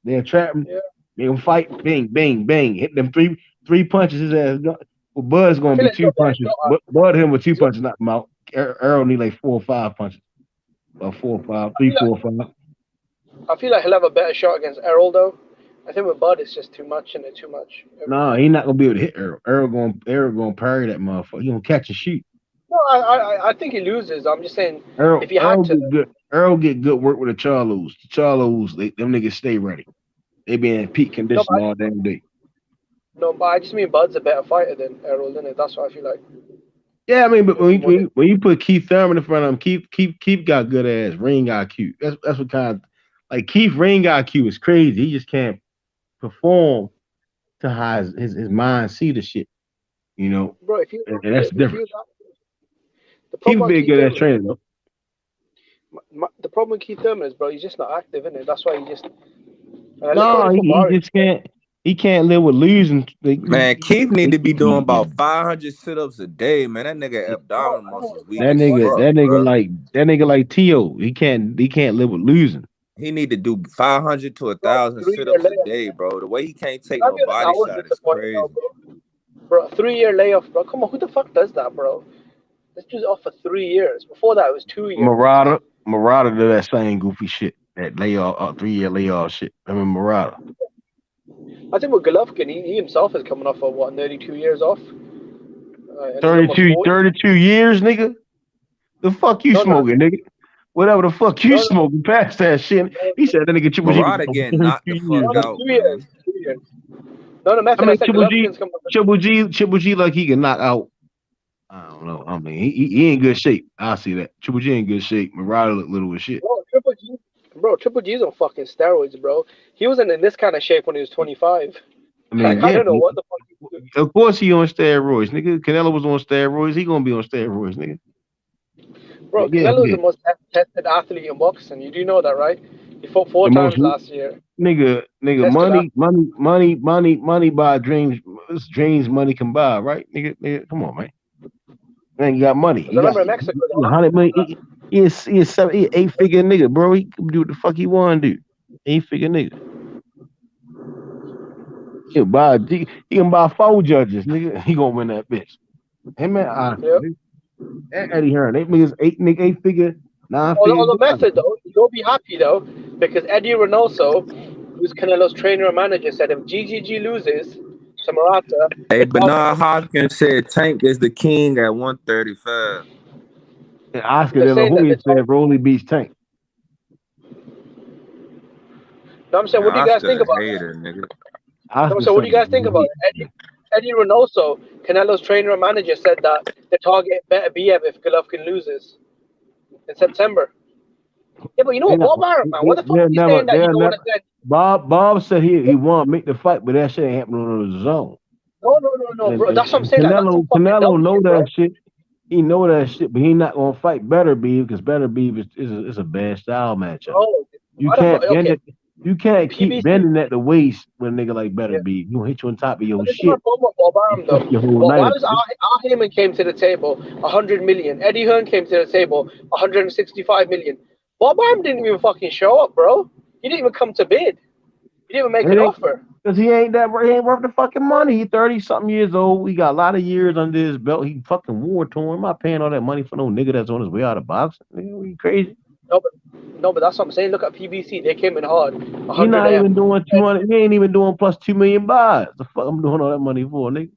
[SPEAKER 11] They'll trap him. Yeah. They will fight. Bang, bang, bang. Hit them three punches. His ass. Well, Bud's gonna be 2 punches. Bud hit him with 2 punches, knock him out. Earl need like 4 or 5 punches. Or 4 or 5, 3, 4 or 5.
[SPEAKER 7] I feel like he'll have a better shot against Errol though. I think with Bud it's just too much and too much.
[SPEAKER 11] No, he's not gonna be able to hit Errol. Errol gonna parry that motherfucker. He gonna catch and shoot.
[SPEAKER 7] No, I think he loses. I'm just saying if he had to.
[SPEAKER 11] Errol get good work with the Charlos. The Charlos, them niggas stay ready. They be in peak condition all damn day.
[SPEAKER 7] No, but I just mean Bud's a better fighter than Errol, isn't it? That's what I feel like.
[SPEAKER 11] Yeah, I mean, but when you put Keith Thurman in front of him, Keith got good ass ring IQ. That's what kind of like Keith ring IQ is crazy. He just can't perform to how his mind see the shit. You know,
[SPEAKER 7] bro.
[SPEAKER 11] And that's different. Keith be a good ass trainer, though.
[SPEAKER 7] The problem with Keith Thurman is, bro, he's just not active, isn't it? That's why he just.
[SPEAKER 11] He just can't. He can't live with losing.
[SPEAKER 17] Man, Keith need to be doing about 500 sit-ups a day, man. That nigga abdominal muscles weak.
[SPEAKER 11] That nigga like T.O. He can't live with losing.
[SPEAKER 17] He need to do 500 to 1,000 sit-ups a day, bro. The way he can't take no body shot is crazy.
[SPEAKER 7] Bro, 3-year layoff, bro. Come on, who the fuck does that, bro? This dude's off for 3 years. Before that, it was 2 years.
[SPEAKER 11] Murata did that same goofy shit. That layoff, 3-year layoff shit. I mean, Murata.
[SPEAKER 7] I think with Golovkin, he himself is coming off of 32 years off.
[SPEAKER 11] 32 years, nigga. The fuck you smoking, nigga? Whatever the fuck you smoking, past that shit. He said that nigga Triple G.
[SPEAKER 17] Murata getting knocked the fuck out,
[SPEAKER 10] 2
[SPEAKER 17] man.
[SPEAKER 10] years. 2 years. No, method.
[SPEAKER 11] I mean,
[SPEAKER 10] I said Golovkin's come up.
[SPEAKER 11] Triple G, like he can knock out. I don't know. I mean, he ain't good shape. I see that. Triple G ain't good shape. Murata look little as shit.
[SPEAKER 10] Triple G's on fucking steroids, bro. He wasn't in this kind of shape when he was 25.
[SPEAKER 11] I mean,
[SPEAKER 10] I don't know what the fuck.
[SPEAKER 11] Of course he on steroids, nigga. Canelo was on steroids. He gonna be on steroids, nigga.
[SPEAKER 10] Bro, Canelo's the most tested athlete in boxing. You do know that, right? He fought 4 times last year.
[SPEAKER 11] Nigga, money buy dreams. This dreams money can buy, right? Nigga, come on, man. Man, you got money. You
[SPEAKER 10] remember
[SPEAKER 11] got
[SPEAKER 10] Mexico,
[SPEAKER 11] 100 million. He is 8-figure nigga, bro. He can do what the fuck he want to do. 8-figure nigga. He can buy 4 judges, nigga. He gonna win that bitch. Hey man, Eddie Hearn, 8-figure, 9-figure.
[SPEAKER 10] On the method though, you'll be happy though, because Eddie Reynoso, who's Canelo's trainer and manager, said if GGG loses to Murata.
[SPEAKER 17] Hey, Bernard Hopkins said Tank is the king at 135.
[SPEAKER 11] And Oscar De La Hoya said Rolly beats Tank.
[SPEAKER 10] No, I'm saying, what do you guys think about it? So what do you guys think about it? Eddie Reynoso, Canelo's trainer and manager, said that the target better be if Golovkin loses in September. Yeah, but you know what, Bob Arum, man? What the fuck are you saying that you don't want to say?
[SPEAKER 11] Bob said he want to make the fight, but that shit ain't happening on the zone.
[SPEAKER 10] No, bro. That's what I'm saying.
[SPEAKER 11] Canelo know that shit. He know that shit, but he not gonna fight Better Beef because Better Beef is a bad style matchup.
[SPEAKER 10] Oh,
[SPEAKER 11] you can't bend it. You can't keep bending at the waist with a nigga like Better Beef. You gonna hit you on top of your shit.
[SPEAKER 10] Bob Arum, though. Heyman came to the table 100 million. Eddie Hearn came to the table 165 million. Bob Arum didn't even fucking show up, bro. He didn't even come to bid. He didn't even make an offer.
[SPEAKER 11] Because he ain't worth the fucking money. He 30-something years old. He got a lot of years under his belt. He fucking war torn. I'm not paying all that money for no nigga that's on his way out of boxing. Nigga, you crazy?
[SPEAKER 10] No, but that's what I'm saying. Look at PBC. They came in hard.
[SPEAKER 11] He's not even doing 200. He ain't even doing plus 2 million buys. The fuck I'm doing all that money for, nigga?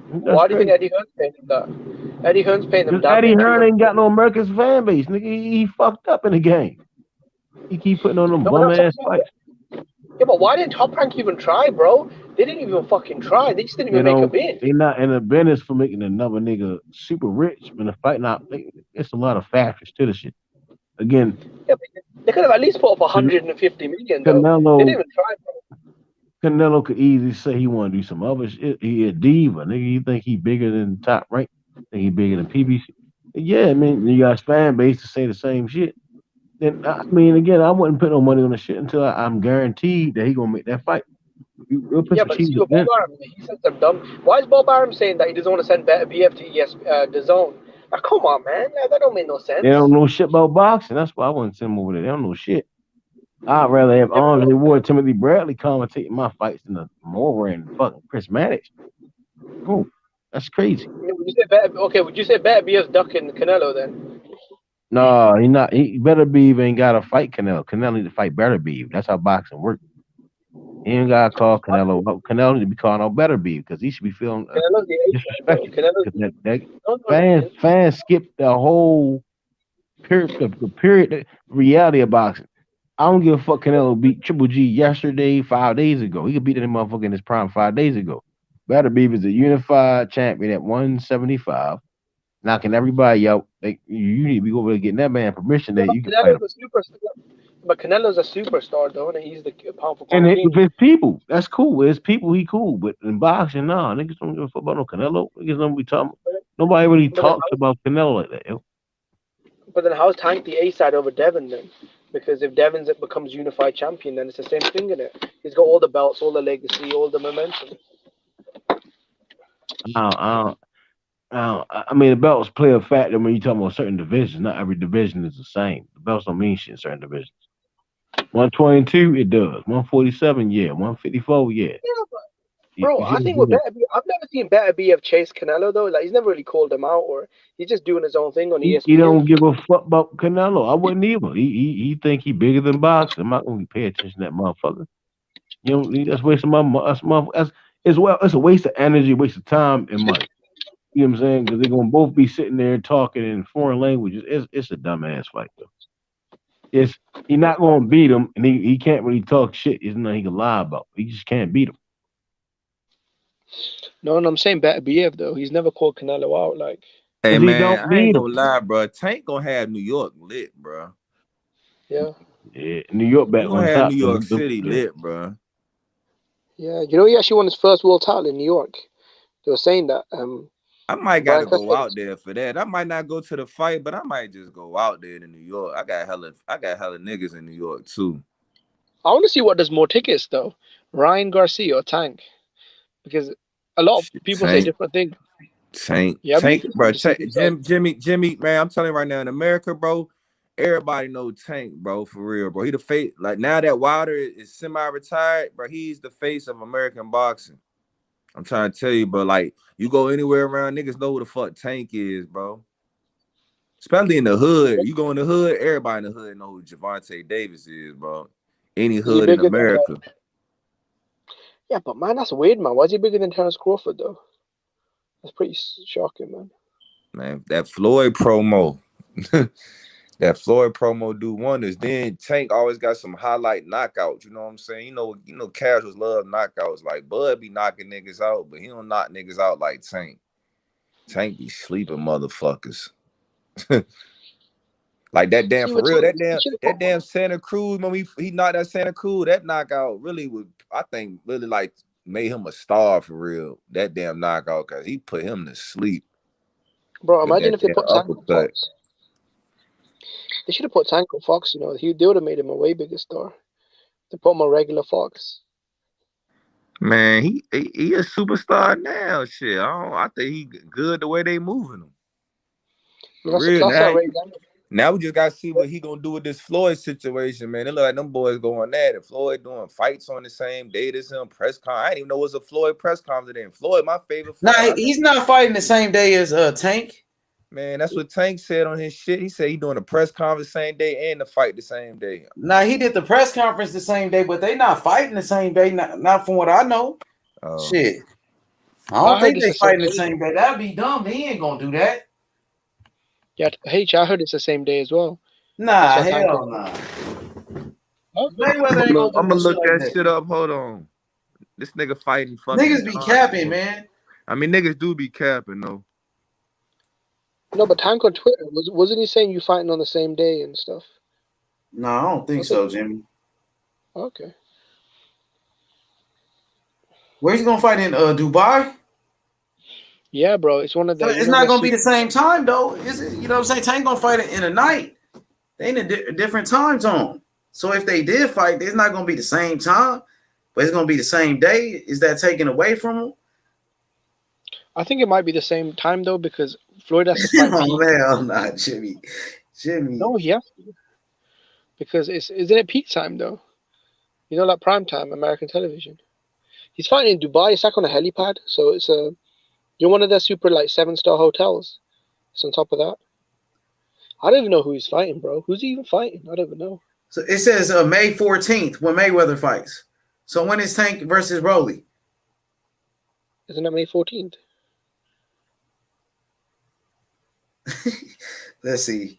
[SPEAKER 10] Why do you think Eddie Hearn's paying him that? Eddie Hearn's paying him that.
[SPEAKER 11] Eddie Hearn ain't got no America's fan base, nigga. He fucked up in the game. He keep putting on them bum ass fights.
[SPEAKER 10] Yeah, but why didn't Top Rank even try, bro? They didn't even fucking try. They just didn't even make a bid.
[SPEAKER 11] They not in the business for making another nigga super rich. When the fight it's a lot of factors to the shit. Again,
[SPEAKER 10] yeah, but they could have at least put up 150 million. Though. They didn't even try, bro.
[SPEAKER 11] Canelo could easily say he want to do some other shit. He a diva, nigga. You think he bigger than Top Rank? Think he bigger than PBC? Yeah, I mean, you got fan base to say the same shit. Then I mean, again, I wouldn't put no money on the shit until I'm guaranteed that he gonna make that fight.
[SPEAKER 10] Yeah, but see, Bob Arum, he said some dumb. Why is Bob Arum saying that he doesn't want to send BF to the zone? Now, come on, man, that don't make no sense.
[SPEAKER 11] They don't know shit about boxing. That's why I wouldn't send them over there. They don't know shit. I'd rather have Andre Ward, Timothy Bradley commentating my fights than the Moore and fucking Chris Maddox. Oh, that's crazy.
[SPEAKER 10] Would you say better BF ducking Canelo then?
[SPEAKER 11] No, he not. He Better Beef ain't got to fight Canelo. Canelo need to fight Better Beef. That's how boxing works. He ain't got to call Canelo. Canelo need to be calling out Better Beef because he should be feeling disrespected. Fans skip the whole period, reality of boxing. I don't give a fuck. Canelo beat Triple G yesterday, 5 days ago. He could beat that motherfucker in his prime 5 days ago. Better Beef is a unified champion at 175. Knocking everybody out. Like, you need to be over there getting that man permission that you can fight him.
[SPEAKER 10] But Canelo's a superstar, though, and he's the powerful.
[SPEAKER 11] And if it's people, that's cool. It's people, he cool. But in boxing, nah, niggas don't give a fuck about no Canelo. Niggas don't be talking. Nobody really talks about Canelo like that, yo.
[SPEAKER 10] But then how's Tank the A side over Devin then? Because if Devin becomes unified champion, then it's the same thing in it. He's got all the belts, all the legacy, all the momentum.
[SPEAKER 11] I mean, the belts play a factor when you talk about certain divisions. Not every division is the same. The belts don't mean shit in certain divisions. 122, it does. 147, yeah. 154, yeah.
[SPEAKER 10] Bro, I think with Better Beef, I've never seen Better Beef chase Canelo though. Like, he's never really called him out, or he's just doing his own thing on ESPN.
[SPEAKER 11] He don't give a fuck about Canelo. I wouldn't either. He think he bigger than boxing. I'm not gonna pay attention to that motherfucker. You know, that's wasting my. It's a waste of energy, waste of time and money.
[SPEAKER 9] You know what I'm saying? Because they're gonna both be sitting there talking in foreign languages. It's a dumbass fight though. He's not gonna beat him, and he can't really talk shit. There's nothing he can lie about. He just can't beat him.
[SPEAKER 10] No, I'm saying better BF though. He's never called Canelo out. Like,
[SPEAKER 17] Hey
[SPEAKER 9] he
[SPEAKER 17] man,
[SPEAKER 9] don't
[SPEAKER 17] I ain't
[SPEAKER 9] need
[SPEAKER 17] gonna
[SPEAKER 9] him.
[SPEAKER 17] lie, bro. Tank gonna have New York lit, bro.
[SPEAKER 10] yeah,
[SPEAKER 9] Yeah, New York back
[SPEAKER 17] He gonna
[SPEAKER 9] on
[SPEAKER 17] have
[SPEAKER 9] top.
[SPEAKER 17] New York City lit, bro.
[SPEAKER 10] yeah. You know, he actually won his first world title in New York. They were saying that.
[SPEAKER 17] I might
[SPEAKER 10] Brian
[SPEAKER 17] gotta go
[SPEAKER 10] Crespo.
[SPEAKER 17] out there for that. I might not go to the fight, but I might just go out there to New York. I got hella niggas in New York too.
[SPEAKER 10] I want to see what does more tickets though, Ryan Garcia or Tank, because a lot of people say
[SPEAKER 17] Tank.
[SPEAKER 10] different things.
[SPEAKER 17] Tank,
[SPEAKER 10] Yeah,
[SPEAKER 17] bro. Jimmy, man. I'm telling you right now, in America, bro, everybody know Tank, bro, for real, bro. He the face. Like now that Wilder is semi-retired, bro, he's the face of American boxing. I'm trying to tell you, bro. Like you go anywhere around, niggas know who the fuck Tank is, bro. Especially in the hood. You go in the hood, everybody in the hood know who Javante Davis is, bro. Any hood in America.
[SPEAKER 10] Yeah, but man, that's weird, man. Why is he bigger than Terence Crawford though? That's pretty shocking, man.
[SPEAKER 17] Man, that Floyd promo. That Floyd promo do wonders. Then Tank always got some highlight knockouts. You know what I'm saying? You know, casuals love knockouts. Like Bud be knocking niggas out, but he don't knock niggas out like Tank. Tank be sleeping motherfuckers. Like that damn for real. That damn Santa Cruz when he knocked that Santa Cruz. That knockout really would, I think, really like made him a star for real. That damn knockout because he put him to sleep.
[SPEAKER 10] Bro, imagine if they put Tank on Fox. They should have put Tank on Fox. You know, they would have made him a way bigger star. They put him on regular Fox.
[SPEAKER 17] Man, he a superstar now. Shit, I think he good the way they moving him. For real, now we just gotta see what he gonna do with this Floyd situation, man. It look like them boys going at it. Floyd doing fights on the same day as him. Press con. I didn't even know it was a Floyd press conference today. Floyd, my favorite.
[SPEAKER 3] Nah, he's not fighting the same day as Tank.
[SPEAKER 17] Man, that's what Tank said on his shit. He said he doing a press conference the same day and the fight the same day.
[SPEAKER 3] Nah, he did the press conference the same day, but they not fighting the same day. Not from what I know. Shit, I don't think they fighting the same day. That'd be dumb. He ain't gonna do that.
[SPEAKER 10] Yeah, I heard it's the same day as well.
[SPEAKER 3] Nah, hell nah.
[SPEAKER 17] I'm gonna look that shit up. Hold on. This nigga fighting fucking
[SPEAKER 3] niggas be capping, man.
[SPEAKER 17] I mean, niggas do be capping though.
[SPEAKER 10] No, but Tank on Twitter wasn't he saying you fighting on the same day and stuff?
[SPEAKER 3] No, I don't think so, Jimmy.
[SPEAKER 10] Okay.
[SPEAKER 3] Where's he gonna fight in Dubai?
[SPEAKER 10] Yeah, bro. It's one of the.
[SPEAKER 3] It's not gonna be the same time though, is it? You know what I'm saying? Tank gonna fight in a night. They in a different time zone. So if they did fight, it's not gonna be the same time, but it's gonna be the same day. Is that taken away from them?
[SPEAKER 10] I think it might be the same time though, because Floyd has to fight.
[SPEAKER 3] Oh hell nah, Jimmy.
[SPEAKER 10] No, yeah. Because isn't it peak time though? You know, like prime time, American television. He's fighting in Dubai. It's like on a helipad, so it's you're one of their super like 7-star hotels. It's on top of that. I don't even know who he's fighting, bro. Who's he even fighting? I don't even know.
[SPEAKER 3] So it says May 14th when Mayweather fights. So when is Tank versus Rolly?
[SPEAKER 10] Isn't it May 14th?
[SPEAKER 3] Let's see.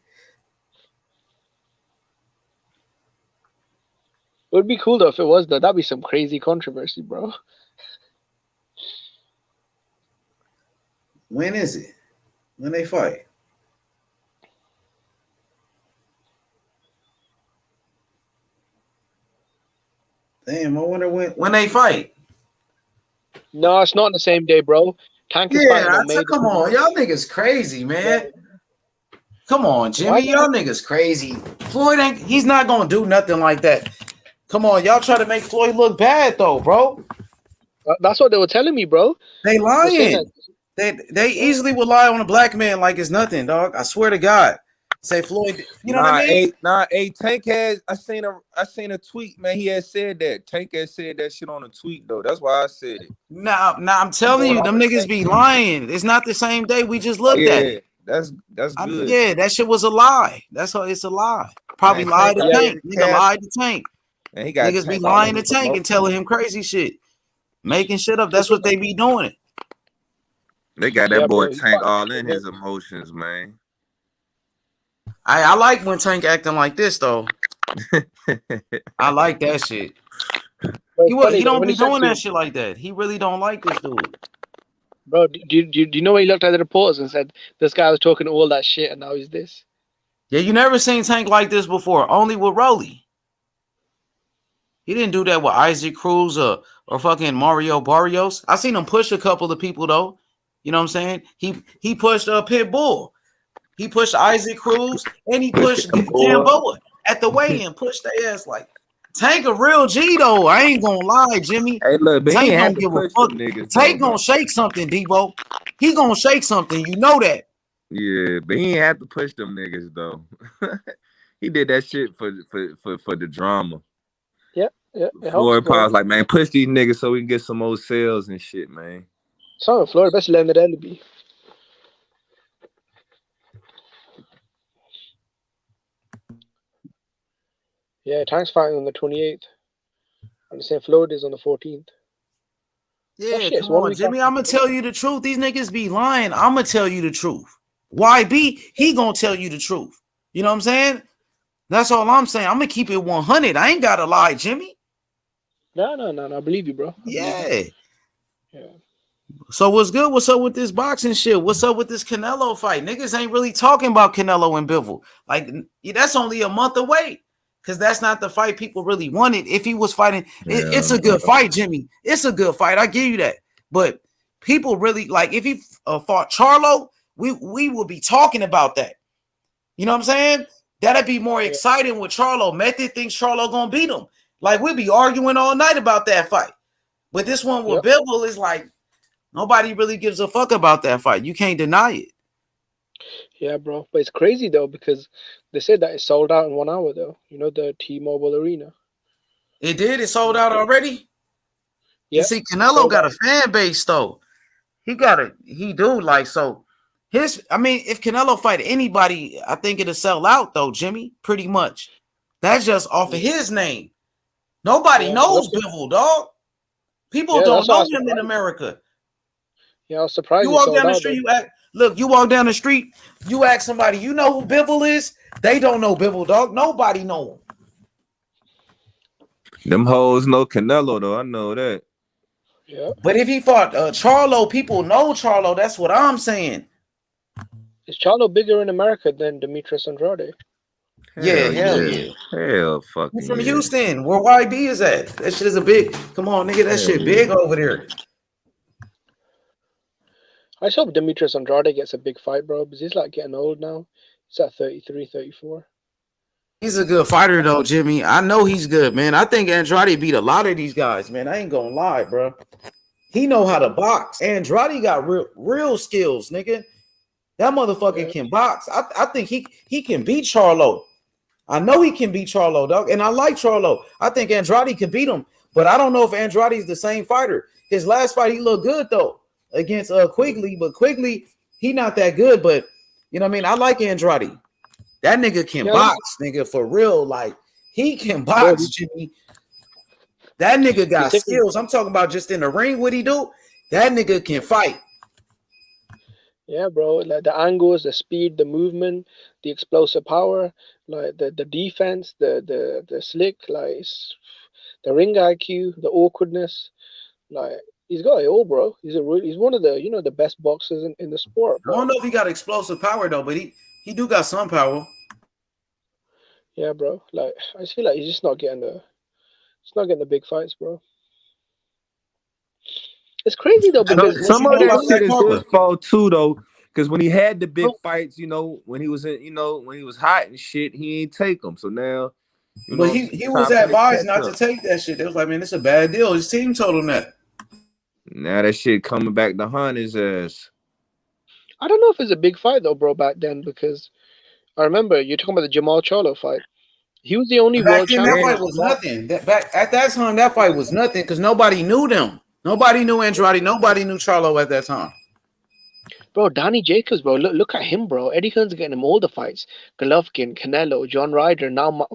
[SPEAKER 10] It would be cool though if it was though. That'd be some crazy controversy, bro.
[SPEAKER 3] When is it? When they fight? Damn, I wonder when they fight.
[SPEAKER 10] No, it's not on the same day, bro. Tank is fighting on May.
[SPEAKER 3] Come on, y'all niggas crazy, man. Come on, Jimmy, y'all niggas crazy. Floyd he's not gonna do nothing like that. Come on, y'all try to make Floyd look bad though, bro.
[SPEAKER 10] That's what they were telling me, bro.
[SPEAKER 3] They lying. They easily will lie on a black man like it's nothing, dog. I swear to God. Say Floyd, you know what I mean?
[SPEAKER 17] Tank has. I seen a tweet, man. He had said that. Tank had said that shit on a tweet though. That's why I said it.
[SPEAKER 3] Nah, I'm telling you, them niggas be lying. It's not the same day. We just looked at it.
[SPEAKER 17] That's good.
[SPEAKER 3] Yeah, that shit was a lie. That's how it's a lie. Probably lied to Tank. Nigga lied to Tank.
[SPEAKER 17] And he got
[SPEAKER 3] niggas be lying to Tank and telling him crazy shit, making shit up. That's what they be doing.
[SPEAKER 17] They got that boy Tank all in his emotions, man.
[SPEAKER 3] I like when Tank acting like this though. I like that shit. He don't be doing that shit like that. He really don't like this dude.
[SPEAKER 10] Bro, do you know when he looked at the reporters and said this guy was talking all that shit and now he's this?
[SPEAKER 3] Yeah, you never seen Tank like this before. Only with Rolly. He didn't do that with Isaac Cruz or fucking Mario Barrios. I seen him push a couple of people though. You know what I'm saying? He pushed Pitbull. He pushed Isaac Cruz and he pushed Kambosos at the weigh-in. Pushed their ass like Tank a real G though. I ain't gonna lie, Jimmy.
[SPEAKER 17] Hey, look, but
[SPEAKER 3] Tank
[SPEAKER 17] he
[SPEAKER 3] don't give a fuck. Tank gonna shake something, Debo. He gonna shake something. You know that.
[SPEAKER 17] Yeah, but he ain't have to push them niggas though. He did that shit for the drama.
[SPEAKER 10] Yeah.
[SPEAKER 17] Floyd Powell's like, man, push these niggas so we can get some more sales and shit, man.
[SPEAKER 10] So Floyd best länder det bli. Yeah, Tank's fighting on the 28th. I'm saying Floyd is on the 14th.
[SPEAKER 3] Yeah, come on, Jimmy. I'm gonna tell you the truth. These niggas be lying. I'm gonna tell you the truth. YB, he gonna tell you the truth. You know what I'm saying? That's all I'm saying. I'm gonna keep it 100. I ain't gotta lie, Jimmy.
[SPEAKER 10] No. I believe you, bro.
[SPEAKER 3] Yeah. So what's good? What's up with this boxing shit? What's up with this Canelo fight? Niggas ain't really talking about Canelo and Bivol. Like, that's only a month away. Because that's not the fight people really wanted. If he was fighting, it's a good fight, Jimmy. It's a good fight. I give you that. But people really, like, if he fought Charlo, we would be talking about that. You know what I'm saying? That'd be more exciting with Charlo. Method thinks Charlo gonna beat him. Like, we'd be arguing all night about that fight. But this one with Bivol is like, nobody really gives a fuck about that fight. You can't deny it.
[SPEAKER 10] Yeah, bro. But it's crazy, though, because they said that it sold out in 1 hour, though. You know, the T-Mobile Arena.
[SPEAKER 3] It did? It sold out already?
[SPEAKER 10] Yeah.
[SPEAKER 3] You see, Canelo got a fan base, though. He do, like, so. If Canelo fight anybody, I think it'll sell out, though, Jimmy, pretty much. That's just off of his name. Nobody knows Bivol, dog. People don't know him in America.
[SPEAKER 10] Yeah, I was surprised.
[SPEAKER 3] You walk down the street, you walk down the street, you ask somebody, you know who Bivol is? They don't know Bivol, dog. Nobody know him.
[SPEAKER 17] Them hoes know Canelo, though. I know that.
[SPEAKER 10] Yeah.
[SPEAKER 3] But if he fought Charlo, people know Charlo. That's what I'm saying.
[SPEAKER 10] Is Charlo bigger in America than Demetrius Andrade?
[SPEAKER 3] Hell yeah.
[SPEAKER 17] Hell fucking
[SPEAKER 3] He's from Houston, where YB is at. That shit is a big, come on, nigga, that shit big over there.
[SPEAKER 10] I just hope Demetrius Andrade gets a big fight, bro, because he's like getting old now. He's at 33, 34.
[SPEAKER 3] He's a good fighter, though, Jimmy. I know he's good, man. I think Andrade beat a lot of these guys, man. I ain't gonna lie, bro. He know how to box. Andrade got real skills, nigga. That motherfucker can box. I think he can beat Charlo. I know he can beat Charlo, dog. And I like Charlo. I think Andrade can beat him. But I don't know if Andrade's the same fighter. His last fight, he looked good, though, against Quigley. But Quigley, he not that good. But, you know what I mean? I like Andrade. That nigga can box, nigga, for real. Like, he can box, Jimmy. That nigga got skills. I'm talking about just in the ring, what he do. That nigga can fight.
[SPEAKER 10] Yeah, bro. Like the angles, the speed, the movement, the explosive power, like the defense, the slick, like the ring IQ, the awkwardness. Like, he's got it all, bro. He's one of the the best boxers in the sport, bro.
[SPEAKER 3] I don't know if he got explosive power though, but he do got some power.
[SPEAKER 10] Yeah, bro. Like, I just feel like he's just not getting the big fights, bro. It's crazy though, because
[SPEAKER 17] some of that shit is his fault too, though. Because when he had the big fights, when he was when he was hot and shit, he ain't take them. So now,
[SPEAKER 3] but he was advised not to take that shit. They was like, man, it's a bad deal. His team told him that.
[SPEAKER 17] Now that shit coming back to haunt his ass.
[SPEAKER 10] I don't know if it's a big fight though, bro, back then, because I remember you're talking about the Jamal Charlo fight. He was the only world champion.
[SPEAKER 3] That fight was nothing. At that time, that fight was nothing because nobody knew them. Nobody knew Andrade. Nobody knew Charlo at that time.
[SPEAKER 10] Bro, Danny Jacobs, bro. Look at him, bro. Eddie Hearn's getting him all the fights. Golovkin, Canelo, John Ryder, now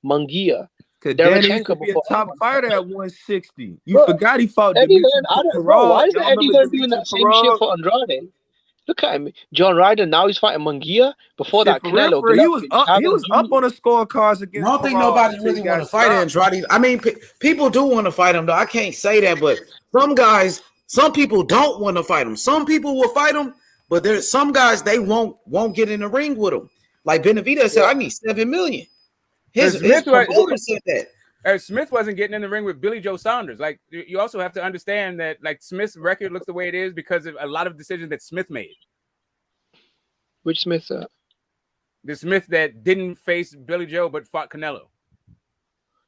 [SPEAKER 10] Munguia.
[SPEAKER 16] Cause Danny used to be a top fighter at 160. You forgot he fought
[SPEAKER 7] Eddie
[SPEAKER 16] Demetrius
[SPEAKER 7] Hearn, bro, why is
[SPEAKER 16] Y'all
[SPEAKER 7] Eddie
[SPEAKER 16] remember
[SPEAKER 7] Hearn doing that
[SPEAKER 16] Demetrius
[SPEAKER 7] same shit
[SPEAKER 16] Parag?
[SPEAKER 7] for Andrade? Look at him, John Ryder. Now he's fighting Munguia. Before
[SPEAKER 16] Shit,
[SPEAKER 7] that,
[SPEAKER 16] for real,
[SPEAKER 7] Canelo.
[SPEAKER 16] for real. He was up. He
[SPEAKER 7] Chavez
[SPEAKER 16] was up
[SPEAKER 7] Jr.
[SPEAKER 16] on the scorecards
[SPEAKER 3] I
[SPEAKER 16] against
[SPEAKER 3] don't think
[SPEAKER 16] Parag
[SPEAKER 3] nobody
[SPEAKER 16] until he
[SPEAKER 3] really want to
[SPEAKER 16] got
[SPEAKER 3] fight
[SPEAKER 16] stopped.
[SPEAKER 3] Andrade. I mean, people do want to fight him, though. I can't say that, but some people don't want to fight him. Some people will fight him, but there's some guys they won't get in the ring with him. Like Benavidez said, I need $7 million. His promoter said that.
[SPEAKER 4] Smith wasn't getting in the ring with Billy Joe Saunders. Like, you also have to understand that, like, Smith's record looks the way it is because of a lot of decisions that Smith made.
[SPEAKER 7] Which Smith?
[SPEAKER 4] The Smith that didn't face Billy Joe but fought Canelo.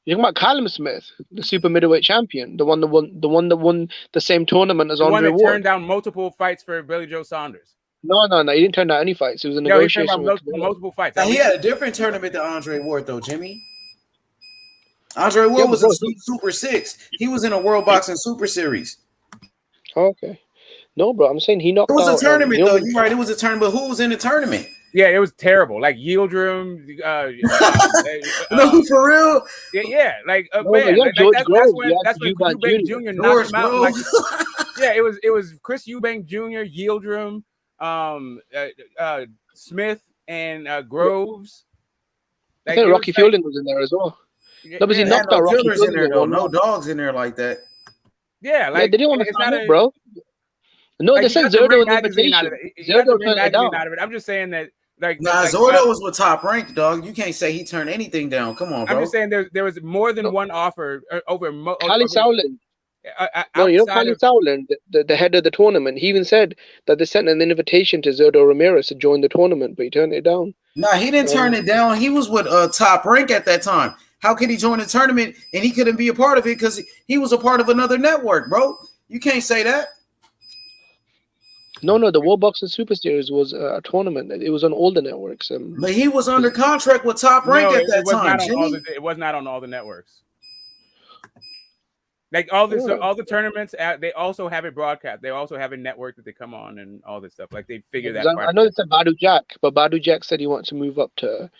[SPEAKER 7] You're talking about Callum Smith, the super middleweight champion, the one that won the same tournament as Andre Ward.
[SPEAKER 4] The one that turned down multiple fights for Billy Joe Saunders.
[SPEAKER 7] No, he didn't turn down any fights. It was a negotiation.
[SPEAKER 4] He turned down multiple fights.
[SPEAKER 3] Now, he had a different tournament than Andre Ward, though, Jimmy. Andre Ward was in Super 6. He was in a World Boxing Super Series.
[SPEAKER 7] Okay. No, bro, I'm saying he knocked out.
[SPEAKER 3] It was a tournament, though. You're right. It was a tournament. But who was in the tournament?
[SPEAKER 4] Yeah, it was terrible. Like Yildirim.
[SPEAKER 3] No, for real?
[SPEAKER 4] Yeah. Like,
[SPEAKER 7] No,
[SPEAKER 4] man.
[SPEAKER 7] yeah,
[SPEAKER 4] Like,
[SPEAKER 7] George
[SPEAKER 4] that's
[SPEAKER 7] Grove,
[SPEAKER 4] when
[SPEAKER 7] Eubank
[SPEAKER 4] Eubank
[SPEAKER 7] Jr.
[SPEAKER 4] Jr. knocked him out.
[SPEAKER 3] Grove.
[SPEAKER 4] Yeah, it was Chris Eubank Jr., Yildirim, Smith, and Groves.
[SPEAKER 7] I think Rocky Fielding was in there as well. No, but he knocked out Rocky Fielding
[SPEAKER 3] in there, though. No dogs in there like that.
[SPEAKER 4] Yeah, like
[SPEAKER 7] they didn't want to sign it, bro. No,
[SPEAKER 4] like,
[SPEAKER 7] they sent Zerdo an invitation. Zerdo turned it down.
[SPEAKER 4] I'm just saying that, like,
[SPEAKER 3] Zordo was with Top Rank, dog. You can't say he turned anything down. Come on, bro.
[SPEAKER 4] I'm just saying there was more than one offer over.
[SPEAKER 7] Kali Sauerland. No, you know Kali Sauerland, the head of the tournament. He even said that they sent an invitation to Zerdo Ramirez to join the tournament, but he turned it down.
[SPEAKER 3] Nah, he didn't turn it down. He was with Top Rank at that time. How could he join the tournament and he couldn't be a part of it because he was a part of another network, bro? You can't say that.
[SPEAKER 7] No, the World Boxing Super Series was a tournament. It was on all the networks.
[SPEAKER 3] But he was under contract with Top Rank at that time.
[SPEAKER 4] It was not on all the networks. Like all the tournaments, they also have it broadcast. They also have a network that they come on and all this stuff. Like they figure that.
[SPEAKER 7] I know it's a Badu Jack, but Badu Jack said he wants to move up to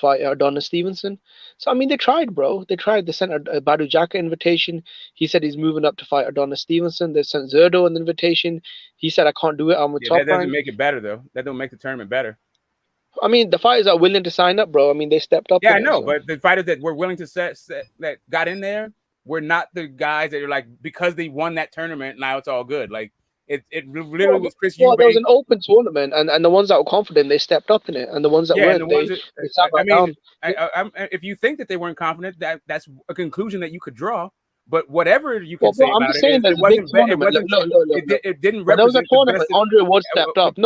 [SPEAKER 7] fight Adonis Stevenson. So I mean, they tried, bro. They tried. They sent a Badu Jack invitation. He said he's moving up to fight Adonis Stevenson. They sent Zerdo an invitation. He said I can't do it. I'm with Top Rank.
[SPEAKER 4] That doesn't make it better though. That don't make the tournament better.
[SPEAKER 7] I mean, the fighters are willing to sign up, bro. I mean, they stepped up.
[SPEAKER 4] Yeah, I know, but the fighters that were willing to that got in there were not the guys that are like, because they won that tournament, now it's all good. Like it literally was Chris Eubank.
[SPEAKER 7] There was an open tournament, and the ones that were confident, they stepped up in it, and the ones that weren't, they sat back down.
[SPEAKER 4] If you think that they weren't confident, that's a conclusion that you could draw. But whatever you can say
[SPEAKER 7] I'm
[SPEAKER 4] about
[SPEAKER 7] just saying
[SPEAKER 4] it didn't represent.
[SPEAKER 7] When there was a tournament, Andre Ward stepped up.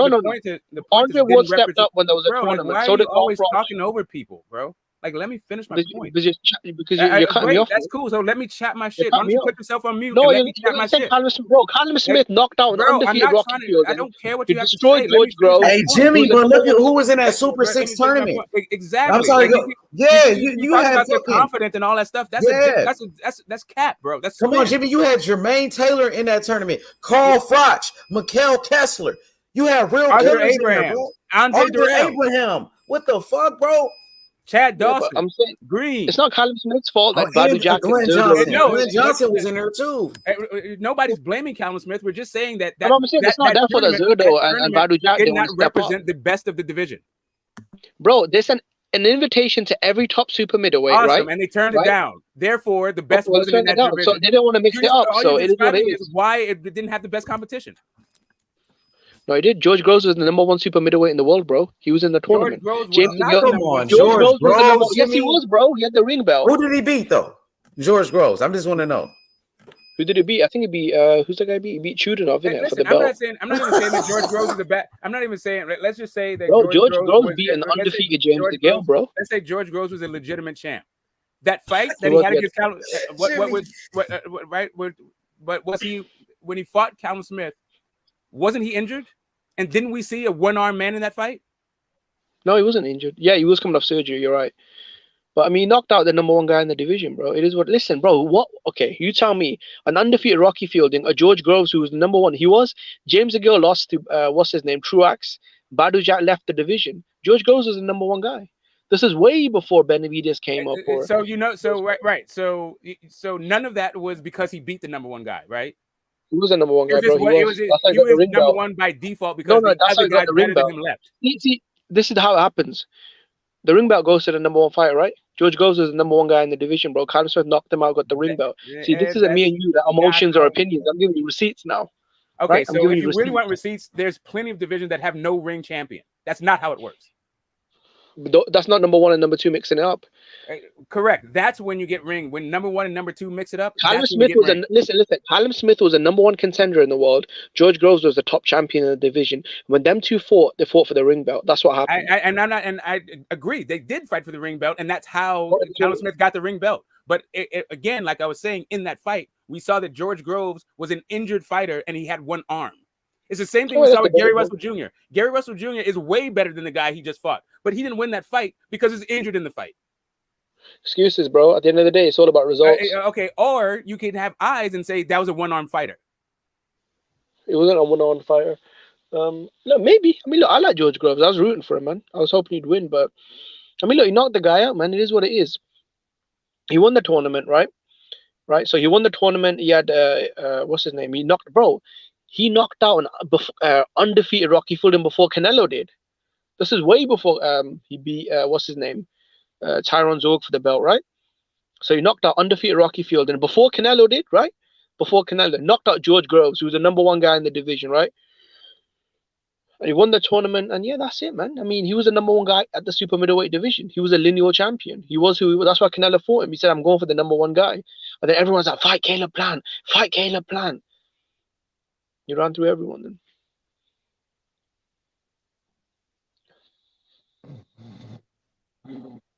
[SPEAKER 7] Andre Ward stepped up when there was a tournament.
[SPEAKER 4] Why are you always talking over people, bro? Like, let me finish my point.
[SPEAKER 7] Because you're cutting me off.
[SPEAKER 4] That's cool. So let me chat my shit. Why don't you put yourself on mute?
[SPEAKER 7] No,
[SPEAKER 4] let me chat my shit.
[SPEAKER 7] Callum Smith knocked out an undefeated Rocky Fielding.
[SPEAKER 4] I don't care what you have to
[SPEAKER 7] say.
[SPEAKER 4] George
[SPEAKER 7] Grove.
[SPEAKER 3] Hey, Jimmy, but look at who was in that Super 6 tournament.
[SPEAKER 4] Exactly.
[SPEAKER 3] I'm sorry. You had
[SPEAKER 4] about confident and all that stuff. That's cap, bro. That's
[SPEAKER 3] come on, Jimmy. You had Jermaine Taylor in that tournament. Carl Froch, Mikael Kessler. You had real killers in there, bro.
[SPEAKER 4] Andre
[SPEAKER 3] Abraham. What the fuck, bro?
[SPEAKER 4] Chad Dawson.
[SPEAKER 7] I'm saying
[SPEAKER 4] Green.
[SPEAKER 7] It's not Callum Smith's fault that Badu Jack
[SPEAKER 3] Glenn Johnson was in there too.
[SPEAKER 4] Nobody's blaming Callum Smith. We're just saying that.
[SPEAKER 7] I'm saying it's not that for the Zerdo and Badu Jack
[SPEAKER 4] did not represent the best of the division.
[SPEAKER 7] Bro, they sent an invitation to every top super middleweight, right?
[SPEAKER 4] And they turned it down. Therefore, the best wasn't in that division.
[SPEAKER 7] So they didn't want to mix it up. So it is what it is.
[SPEAKER 4] Why it didn't have the best competition.
[SPEAKER 7] No, he did. George Groves was the #1 super middleweight in the world, bro. He was in the tournament.
[SPEAKER 3] George Groves
[SPEAKER 7] yes, he was, bro. He had the ring belt.
[SPEAKER 3] Who did he beat, though? George Groves. I just want to know.
[SPEAKER 7] Who did he beat? I think he beat. Who's the guy beat? He beat Chudinov for the belt.
[SPEAKER 4] I'm not even saying that George Groves is the best. I'm not even saying. Let's just say that.
[SPEAKER 7] Bro, George Groves beat an undefeated James DeGale, bro.
[SPEAKER 4] Let's say George Groves was a legitimate champ. That fight that he had against Callum. But was he when he fought Callum Smith? Wasn't he injured? And didn't we see a one-armed man in that fight?
[SPEAKER 7] No, he wasn't injured. Yeah, he was coming off surgery. You're right. But I mean, he knocked out the #1 guy in the division, bro. It is what. Listen, bro. What? Okay, you tell me. An undefeated Rocky Fielding, a George Groves who was the #1. He was. James DeGale lost to what's his name, Truax. Badu Jack left the division. George Groves was the #1 guy.
[SPEAKER 10] This is way before Benavidez came up. Or
[SPEAKER 4] so right. So none of that was because he beat the number one guy, right?
[SPEAKER 10] He was a number one guy, bro.
[SPEAKER 4] He was number one by default because the other guys better than him left.
[SPEAKER 10] See, this is how it happens. The ring belt goes to the number one fighter, right? George Groves is the number one guy in the division, bro. Callum Smith knocked him out, got the ring belt. See, this isn't me and you, that emotions or opinions. I'm giving you receipts now.
[SPEAKER 4] Okay,
[SPEAKER 10] right?
[SPEAKER 4] so if you really want receipts, there's plenty of divisions that have no ring champion. That's not how it works.
[SPEAKER 10] That's not number one and number two mixing it up.
[SPEAKER 4] Correct. That's when you get ring. When number one and number two mix it up.
[SPEAKER 10] Callum Smith was listen. Callum Smith was a number one contender in the world. George Groves was the top champion in the division. When them two fought, they fought for the ring belt. That's what happened.
[SPEAKER 4] I agree. They did fight for the ring belt, and that's how Callum Smith got the ring belt. But again, like I was saying, in that fight, we saw that George Groves was an injured fighter, and he had one arm. It's the same thing we saw with Gary Russell Jr. Gary Russell Jr. is way better than the guy he just fought, but he didn't win that fight because he's injured in the fight.
[SPEAKER 10] Excuses, bro. At the end of the day, it's all about results.
[SPEAKER 4] Okay, or you can have eyes and say that was a one-armed fighter.
[SPEAKER 10] It wasn't a one-armed fighter. No, maybe. I mean, look, I like George Groves. I was rooting for him, man. I was hoping he'd win, but I mean, look, he knocked the guy out, man. It is what it is. He won the tournament, right? Right. So he won the tournament. He had what's his name? He knocked out an undefeated Rocky Fulton before Canelo did. This is way before he beat what's his name? Tyron Zorg for the belt, right? So he knocked out undefeated Rocky Fulton before Canelo did, right? Before Canelo knocked out George Groves, who was the number one guy in the division, right? And he won the tournament, and yeah, that's it, man. I mean, he was the number one guy at the super middleweight division. He was a lineal champion. He was who he was. That's why Canelo fought him. He said, "I'm going for the number one guy," and then everyone's like, "Fight Caleb Plant, fight Caleb Plant." You ran through everyone then.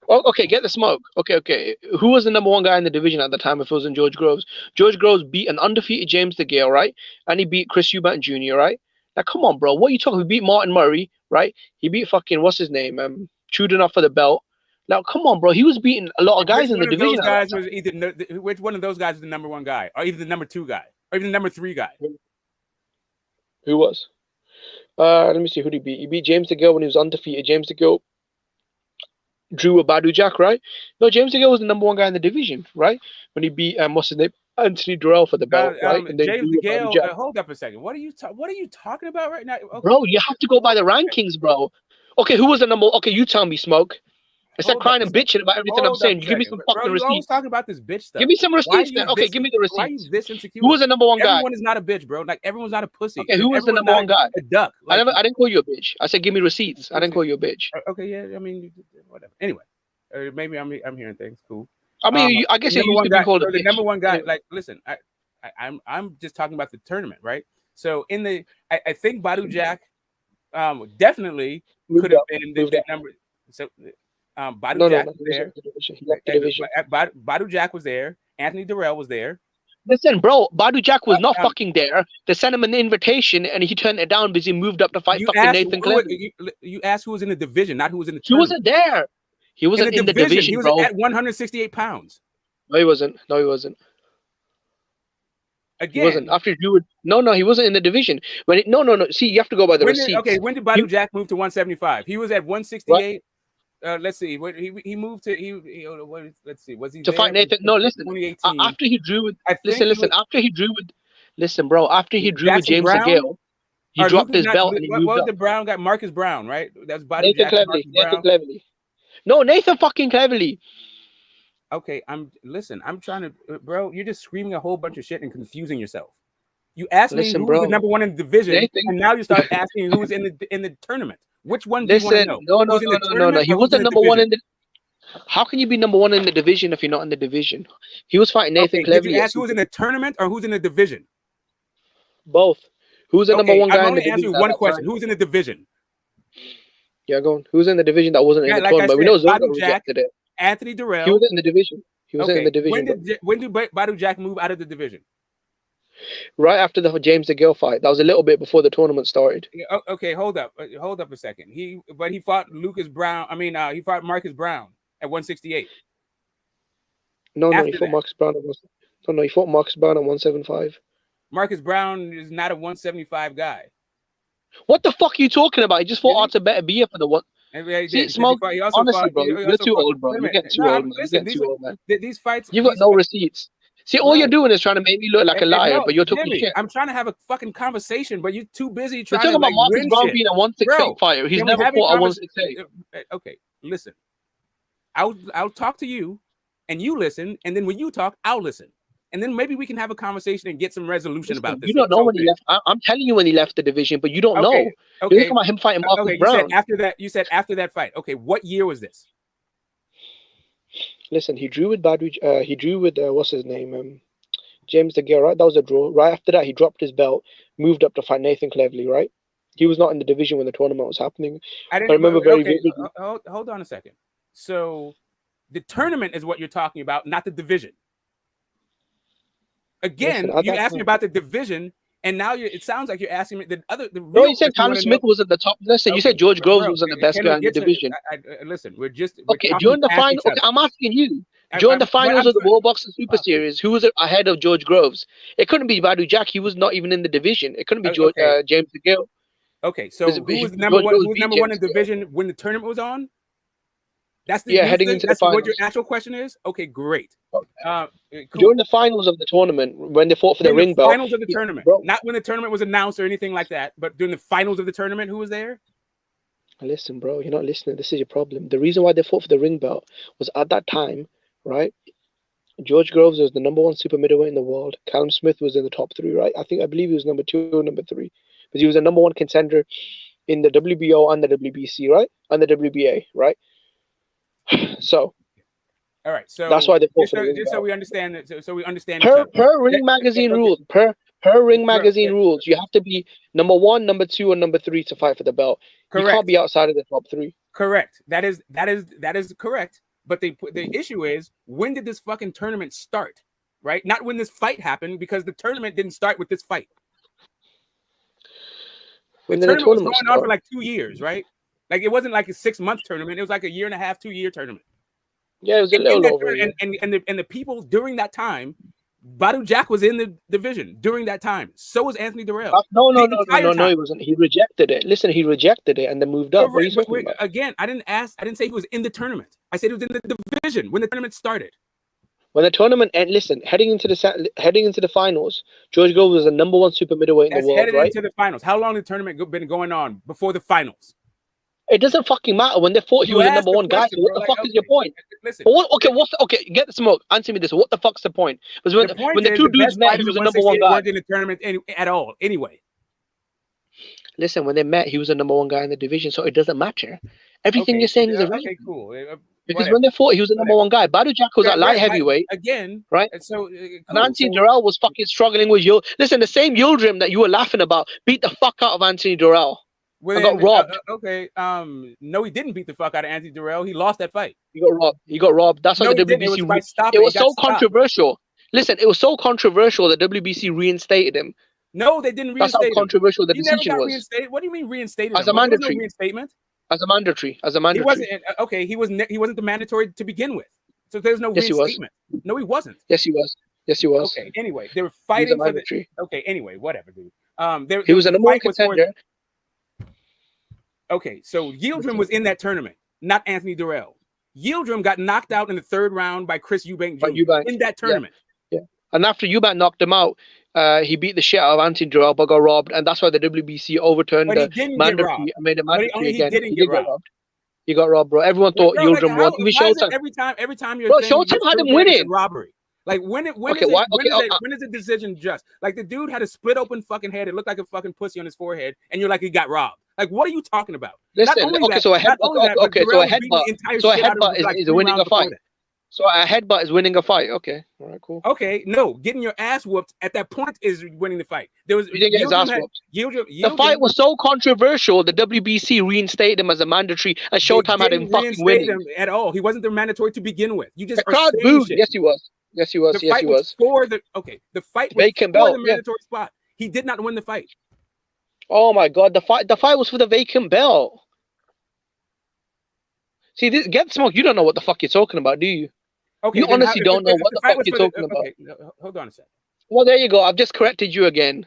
[SPEAKER 10] Oh, okay, get the smoke. Okay. Who was the number one guy in the division at the time if it wasn't George Groves? George Groves beat an undefeated James DeGale, right? And he beat Chris Eubank Jr., right? Now, come on, bro. What are you talking? He beat Martin Murray, right? He beat fucking, what's his name? Chudinov for the belt. Now, come on, bro. He was beating a lot of guys in the division.
[SPEAKER 4] Which one of those guys was the number one guy? Or even the number two guy? Or even the number three guy?
[SPEAKER 10] Who was? Let me see who he beat. He beat James DeGale when he was undefeated. James DeGale drew a Badu Jack, right? No, James DeGale was the number one guy in the division, right? When he beat what's his name? Anthony Durrell for the belt, right? And then
[SPEAKER 4] James DeGale. Hold up a second. What are you talking about right now? Okay.
[SPEAKER 10] Bro, you have to go by the rankings, bro. Okay, who was the number? Okay, you tell me, Smoke. Instead of crying and bitching about everything I'm saying, you give me some fucking receipts.
[SPEAKER 4] Always talking about this bitch stuff.
[SPEAKER 10] Give me some receipts, then. Okay, give me the receipts.
[SPEAKER 4] Why are you this insecure?
[SPEAKER 10] Who was the number one guy?
[SPEAKER 4] Everyone is not a bitch, bro. Like everyone's not a pussy.
[SPEAKER 10] Okay, who was the number one guy?
[SPEAKER 4] A duck.
[SPEAKER 10] Like, I didn't call you a bitch. I said give me receipts. I didn't call you a bitch.
[SPEAKER 4] Okay, yeah. I mean, whatever. Anyway, maybe I'm hearing things. Cool.
[SPEAKER 10] I mean, I guess you used to be called a bitch.
[SPEAKER 4] The number one guy. Like, listen, I'm just talking about the tournament, right? So I think Badu Jack, definitely could have been the number. So. Badu Jack was there. Badu Jack was there. Anthony Durrell was there.
[SPEAKER 10] Listen, bro, Badu Jack was not fucking there. They sent him an invitation and he turned it down because he moved up to fight fucking Nathan Cleveland.
[SPEAKER 4] You asked who was in the division, not who was in the
[SPEAKER 10] tournament. He wasn't there. He wasn't in the division,
[SPEAKER 4] he was
[SPEAKER 10] bro.
[SPEAKER 4] At 168 pounds.
[SPEAKER 10] No, he wasn't.
[SPEAKER 4] Again,
[SPEAKER 10] he wasn't. After he drew, he wasn't in the division. No. See, you have to go by the receipts.
[SPEAKER 4] When did Badu Jack move to 175? He was at 168. Let's see. He moved to let's see. Was he
[SPEAKER 10] to fight Nathan? No, listen. 2018. After he drew with After he drew with James DeGale, he dropped his belt and he moved
[SPEAKER 4] what was
[SPEAKER 10] up.
[SPEAKER 4] the Brown guy? Marcus Brown, right? That's
[SPEAKER 10] Nathan Cleverly. No, Nathan fucking Cleverly.
[SPEAKER 4] Okay, I'm trying to, bro. You're just screaming a whole bunch of shit and confusing yourself. You asked me who was the number one in the division, and now you start asking who was in the tournament. Which one do you want to know?
[SPEAKER 10] No. He wasn't number one in the. How can you be number one in the division if you're not in the division? He was fighting Nathan Cleverly.
[SPEAKER 4] Did you ask who was in the tournament or who's in the division?
[SPEAKER 10] Both. Who's the number one guy in the division?
[SPEAKER 4] I'm only asking you one question. Who's in the division?
[SPEAKER 10] Yeah, go on. Who's in the division that wasn't in the tournament? We know Zorgo rejected it.
[SPEAKER 4] Anthony Durrell.
[SPEAKER 10] He wasn't in the division. In the division.
[SPEAKER 4] When did Badu Jack move out of the division?
[SPEAKER 10] Right after the James DeGale fight. That was a little bit before the tournament started.
[SPEAKER 4] Okay, hold up a second. He fought Lucas Brown. He fought Marcus Brown at 168.
[SPEAKER 10] No, he fought Marcus Brown. He fought Marcus Brown at 175.
[SPEAKER 4] Marcus Brown is not a 175 guy.
[SPEAKER 10] What the fuck are you talking about? He just fought Artur Beterbiev for the one. See, Smoke, honestly, bro, you're too old, bro. You're getting too old, man. You're getting too old, man.
[SPEAKER 4] These fights,
[SPEAKER 10] you've got no receipts. See, all you're doing is trying to make me look like a liar, but you're talking
[SPEAKER 4] Jimmy,
[SPEAKER 10] shit.
[SPEAKER 4] I'm trying to have a fucking conversation, but you're too busy
[SPEAKER 10] We're
[SPEAKER 4] trying
[SPEAKER 10] talking
[SPEAKER 4] to
[SPEAKER 10] about Marcus
[SPEAKER 4] win
[SPEAKER 10] Brown
[SPEAKER 4] shit.
[SPEAKER 10] being a 168 fighter. He's never fought a 168.
[SPEAKER 4] Okay, listen. I'll talk to you, and you listen, and then when you talk, I'll listen, and then maybe we can have a conversation and get some resolution about this.
[SPEAKER 10] You don't know when he left. I'm telling you when he left the division, but you don't know.
[SPEAKER 4] Okay.
[SPEAKER 10] You're talking about him fighting Marcus Brown.
[SPEAKER 4] You said after that fight. Okay, what year was this?
[SPEAKER 10] Listen, he drew with Badri. He drew with what's his name? James DeGale, right? That was a draw. Right after that, he dropped his belt, moved up to fight Nathan Cleverly, right? He was not in the division when the tournament was happening. I remember very vividly.
[SPEAKER 4] Hold on a second. So the tournament is what you're talking about, not the division. Again, you asked me about the division, and now it sounds like you're asking me the other.
[SPEAKER 10] No, you said Callum Smith was at the top. Listen, you said George Groves was the best guy in the division.
[SPEAKER 4] Listen, we're
[SPEAKER 10] during the final. Okay, I'm asking you. During the finals of the World Boxing Super Series, who was ahead of George Groves? It couldn't be Badou Jack. He was not even in the division. It couldn't be James DeGale.
[SPEAKER 4] Okay, so who was number one? Who was number one in the division when the tournament was on? That's the
[SPEAKER 10] heading into the finals.
[SPEAKER 4] What your actual question is? Okay, great.
[SPEAKER 10] Cool. During the finals of the tournament, when they fought for the ring belt.
[SPEAKER 4] Finals of the tournament, not when the tournament was announced or anything like that, but during the finals of the tournament, who was there?
[SPEAKER 10] Listen, bro, you're not listening. This is your problem. The reason why they fought for the ring belt was at that time, right? George Groves was the number one super middleweight in the world. Callum Smith was in the top 3, right? I believe he was number 2 or number 3, but he was the number one contender in the WBO and the WBC, right? And the WBA, right? So,
[SPEAKER 4] all right. So
[SPEAKER 10] that's why they fought
[SPEAKER 4] just so we understand that. So we understand
[SPEAKER 10] per Ring Magazine rules. Per Ring Magazine rules, you have to be number 1, number 2, and number 3 to fight for the belt.
[SPEAKER 4] Correct.
[SPEAKER 10] You can't be outside of the top 3.
[SPEAKER 4] Correct. That is correct. But the issue is, when did this fucking tournament start? Right? Not when this fight happened, because the tournament didn't start with this fight. The tournament was going on for like 2 years, right? Like it wasn't like a 6-month tournament. It was like a 1.5 year, 2-year tournament.
[SPEAKER 10] Yeah, it was a little over.
[SPEAKER 4] And the people during that time, Badou Jack was in the division during that time. So was Anthony Durrell.
[SPEAKER 10] No, he wasn't. He rejected it. Listen, he rejected it and then moved up.
[SPEAKER 4] Again, I didn't say he was in the tournament. I said he was in the division when the tournament started.
[SPEAKER 10] When the tournament and listen, heading into the finals, George Groves was the number 1 super middleweight in the world, right?
[SPEAKER 4] Into the finals. How long did the tournament been going on before the finals?
[SPEAKER 10] It doesn't fucking matter. When they fought, he was the number 1 guy. So what the fuck is your point?
[SPEAKER 4] Listen.
[SPEAKER 10] Okay, get the smoke. Answer me this. What the fuck's the point? Because when the two dudes met, he was the number 1 guy.
[SPEAKER 4] In the tournament at all. Anyway.
[SPEAKER 10] Listen, when they met, he was the number 1 guy in the division, so it doesn't matter. Everything you're saying is irrelevant.
[SPEAKER 4] Okay, cool.
[SPEAKER 10] Because when they fought, he was the number 1 guy. Badou Jack was at light heavyweight.
[SPEAKER 4] Again.
[SPEAKER 10] Right?
[SPEAKER 4] So
[SPEAKER 10] and Anthony Durrell was fucking struggling with you. Listen, the same Yildirim that you were laughing about beat the fuck out of Anthony Durrell.
[SPEAKER 4] Well,
[SPEAKER 10] got robbed.
[SPEAKER 4] No, he didn't beat the fuck out of Anthony Durrell. He lost that fight.
[SPEAKER 10] He got robbed. That's why the WBC. It was so controversial. Listen, it was so controversial that WBC reinstated him.
[SPEAKER 4] No, they didn't reinstate him.
[SPEAKER 10] That's how controversial the decision was.
[SPEAKER 4] Reinstated. What do you mean reinstated?
[SPEAKER 10] As a mandatory
[SPEAKER 4] reinstatement.
[SPEAKER 10] As a mandatory.
[SPEAKER 4] He wasn't. Okay, he wasn't the mandatory to begin with. So there's no reinstatement. No, he wasn't.
[SPEAKER 10] Yes, he was. Yes, he was.
[SPEAKER 4] Okay. Anyway, they were fighting for the. Okay. Anyway, whatever, dude.
[SPEAKER 10] He was a number 1 contender.
[SPEAKER 4] Okay, so Yildirim was in that tournament, not Anthony Durrell. Yildirim got knocked out in the 3rd round by Chris Eubank Jr. In that tournament.
[SPEAKER 10] Yeah. And after Eubank knocked him out, he beat the shit out of Anthony Durrell, but got robbed, and that's why the WBC overturned the mandatory and made it mandatory again. He did get robbed. He got robbed, bro. everyone thought Yildirim won. Even Showtime.
[SPEAKER 4] Every time you're
[SPEAKER 10] Showtime had him winning.
[SPEAKER 4] Robbery. Like when is the decision just? Like the dude had a split open fucking head. It looked like a fucking pussy on his forehead, and you're like, he got robbed. Like, what are you talking about?
[SPEAKER 10] Listen, so a headbutt is winning a fight. So a headbutt is winning a fight. Okay, all right, cool.
[SPEAKER 4] Okay, no, getting your ass whooped at that point is winning the fight. There was
[SPEAKER 10] he didn't get his ass whooped. The fight was so controversial. The WBC reinstated him as a mandatory, and Showtime had him fucking winning
[SPEAKER 4] him at all. He wasn't the mandatory to begin with. You just
[SPEAKER 10] the crowd booed. Yes, he was. Yes, he was.
[SPEAKER 4] The fight was for the fight was for the mandatory spot. He did not win the fight.
[SPEAKER 10] Oh my god, the fight was for the vacant belt. See, get smoke. You don't know what the fuck you're talking about, do you?
[SPEAKER 4] Okay,
[SPEAKER 10] you honestly don't know what the fuck you're talking about.
[SPEAKER 4] Okay, hold on a second.
[SPEAKER 10] Well, there you go. I've just corrected you again.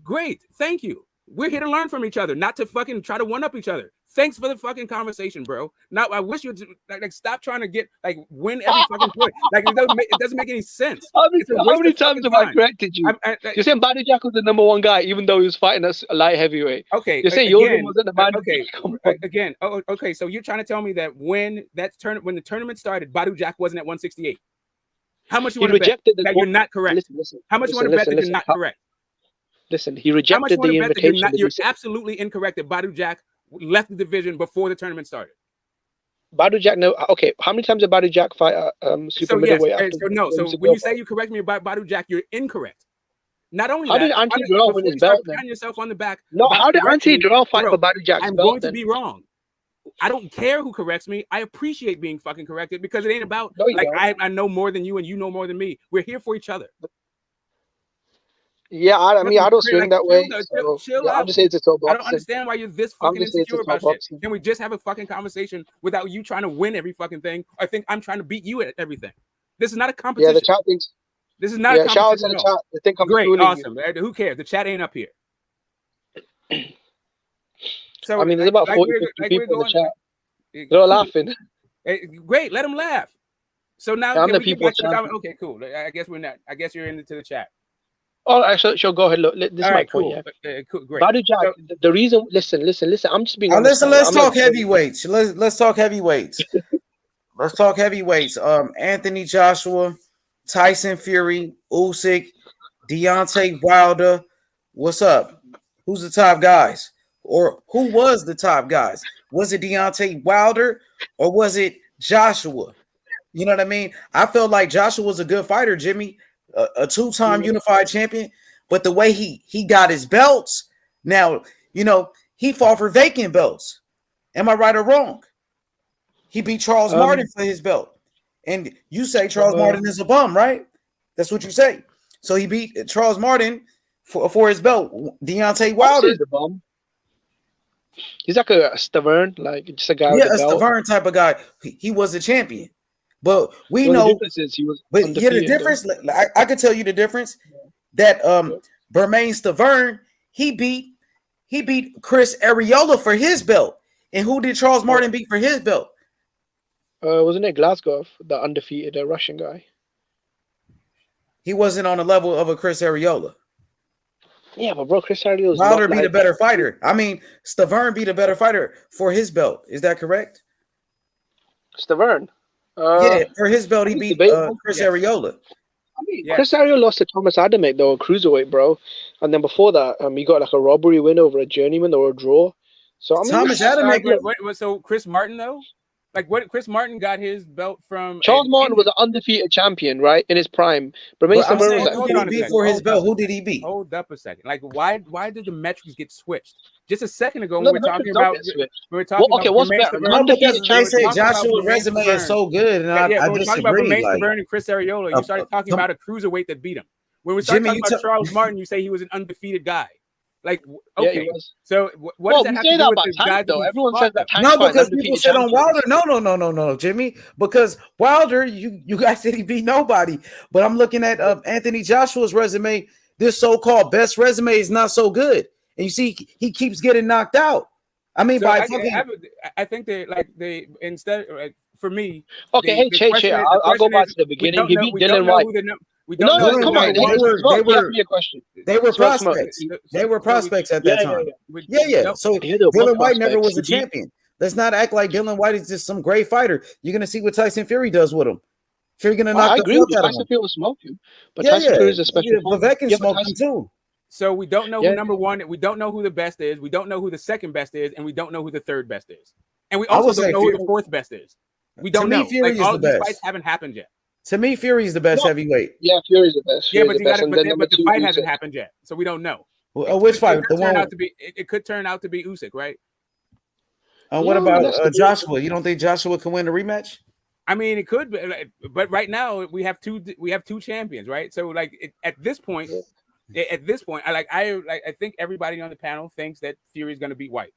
[SPEAKER 4] Great, thank you. We're here to learn from each other, not to fucking try to one up each other. Thanks for the fucking conversation, bro. Now I wish you'd like stop trying to get like win every fucking point. Like it doesn't make any sense.
[SPEAKER 10] How many times have I corrected you? You're saying Badou Jack was the number one guy, even though he was fighting us a light heavyweight.
[SPEAKER 4] Okay,
[SPEAKER 10] you're saying Jordan wasn't the man.
[SPEAKER 4] Okay, again. Oh, okay. So you're trying to tell me that when the tournament started, Badou Jack wasn't at 168. How much you want to bet that you're not correct?
[SPEAKER 10] Listen,
[SPEAKER 4] how much you want to bet that you're not correct?
[SPEAKER 10] Listen, he rejected the invitation.
[SPEAKER 4] You're absolutely incorrect that Badou Jack left the division before the tournament started.
[SPEAKER 10] Badou Jack, no. Okay, how many times did Badou Jack fight super middleweight?
[SPEAKER 4] So when you say you correct me about Badou Jack, you're incorrect. Not only
[SPEAKER 10] how did Ante Durrell win his belt?
[SPEAKER 4] Patting yourself on the back.
[SPEAKER 10] No, how did Ante Durrell fight for Badou Jack's belt?
[SPEAKER 4] I'm going to be wrong. I don't care who corrects me. I appreciate being fucking corrected because it ain't about I know more than you and you know more than me. We're here for each other.
[SPEAKER 10] Yeah, I mean, I don't swing that way.
[SPEAKER 4] Chill
[SPEAKER 10] out. I'm just saying it's all boxing.
[SPEAKER 4] I don't understand why you're this fucking insecure about shit. Can we just have a fucking conversation without you trying to win every fucking thing? I think I'm trying to beat you at everything. This is not a competition.
[SPEAKER 10] Yeah, the chat thinks.
[SPEAKER 4] This is not a competition.
[SPEAKER 10] Shout out to the chat. They think I'm
[SPEAKER 4] great, awesome. Who cares? The chat ain't up here. So
[SPEAKER 10] I mean, there's about 40 people in the chat. They're all laughing.
[SPEAKER 4] Great, let them laugh. So now
[SPEAKER 10] I'm
[SPEAKER 4] can
[SPEAKER 10] the
[SPEAKER 4] we get
[SPEAKER 10] people
[SPEAKER 4] back to the comment? Okay, cool. I guess we're not. I guess you're into the chat.
[SPEAKER 10] Oh, actually, sure. Go ahead. Look, this is my point. Yeah.
[SPEAKER 4] Cool, great.
[SPEAKER 10] Badou Jack. The reason. Listen. I'm just being.
[SPEAKER 3] Listen. Let's talk heavyweights. Let's talk heavyweights. Let's talk heavyweights. Anthony Joshua, Tyson Fury, Usyk, Deontay Wilder. What's up? Who's the top guys? Or who was the top guys? Was it Deontay Wilder or was it Joshua? You know what I mean? I felt like Joshua was a good fighter, Jimmy, a two-time unified champion. But the way he got his belts, now, you know, he fought for vacant belts. Am I right or wrong? He beat Charles Martin for his belt. And you say Charles Martin is a bum, right? That's what you say. So he beat Charles Martin for his belt. Deontay Wilder.
[SPEAKER 10] He's a bum. He's like a Stavern, like just a guy.
[SPEAKER 3] Yeah,
[SPEAKER 10] with
[SPEAKER 3] a Stavern type of guy. He was a champion. But we know.
[SPEAKER 10] The difference is he was
[SPEAKER 3] the difference, I could tell you the difference that Bermain Stavern, he beat Chris Areola for his belt. And who did Charles Martin beat for his belt?
[SPEAKER 10] Wasn't it Glasgow, the undefeated Russian guy?
[SPEAKER 3] He wasn't on the level of a Chris Areola.
[SPEAKER 10] Yeah, but bro, Chris Areola's
[SPEAKER 3] Wilder beat a better fighter. I mean, Stavern beat a better fighter for his belt. Is that correct?
[SPEAKER 10] Stavern?
[SPEAKER 3] Yeah, for his belt, he beat Chris Areola.
[SPEAKER 10] I mean, Chris Areola lost to Thomas Adamek, though, a cruiserweight, bro. And then before that, he got like a robbery win over a journeyman or a draw. So I mean,
[SPEAKER 3] Thomas Adamek.
[SPEAKER 4] So Chris Martin, though? Like what? Chris Martin got his belt from
[SPEAKER 10] Charles Martin was an undefeated champion, right, in his prime. But who
[SPEAKER 3] did he beat for his belt? Who did he beat?
[SPEAKER 4] Hold up a second. Like why did the metrics get switched? Just a second ago, we were talking about.
[SPEAKER 10] What's better?
[SPEAKER 3] Undefeated champion. They say Joshua's resume is so good, and I
[SPEAKER 4] disagree.
[SPEAKER 3] Talking
[SPEAKER 4] about Bermain Stavern and Chris Areola, you started talking about a cruiserweight that beat him. When we started talking about Charles Martin, you say he was an undefeated guy. Like, okay, so what does that have to do with the guy though?
[SPEAKER 10] Everyone says that.
[SPEAKER 3] No, because people said on Wilder. No, Jimmy. Because Wilder, you guys said he beat nobody. But I'm looking at Anthony Joshua's resume. This so-called best resume is not so good, and you see he keeps getting knocked out. I mean,
[SPEAKER 4] so I think they instead for me.
[SPEAKER 10] Okay, hey, I'll go back to the beginning. He beat Dylan White.
[SPEAKER 4] We don't know.
[SPEAKER 10] Come on.
[SPEAKER 3] They were prospects. They were prospects at that time. Yeah. So Dylan White never was a champion. Let's not act like Dylan White is just some great fighter. You're gonna see what Tyson Fury does with him. Fury gonna knock the fuck out of him.
[SPEAKER 10] Tyson Fury will smoke him, but Tyson Fury is a special.
[SPEAKER 3] Vivek can smoke him too.
[SPEAKER 4] So we don't know who number one. We don't know who the best is. We don't know who the second best is, and we don't know who the third best is. And we also don't know who the fourth best is. We don't know.
[SPEAKER 3] Fury
[SPEAKER 4] all
[SPEAKER 3] is the
[SPEAKER 4] these
[SPEAKER 3] best.
[SPEAKER 4] fights haven't happened yet.
[SPEAKER 3] To me, Fury's the best heavyweight.
[SPEAKER 10] Yeah, Fury's the best.
[SPEAKER 4] But the fight hasn't happened yet, so we don't know.
[SPEAKER 3] Which fight?
[SPEAKER 4] It could turn out to be Usyk, right?
[SPEAKER 3] What about Joshua? You don't think Joshua can win the rematch?
[SPEAKER 4] I mean, it could, but right now we have two champions, right? So at this point, I think everybody on the panel thinks that Fury is going to beat White,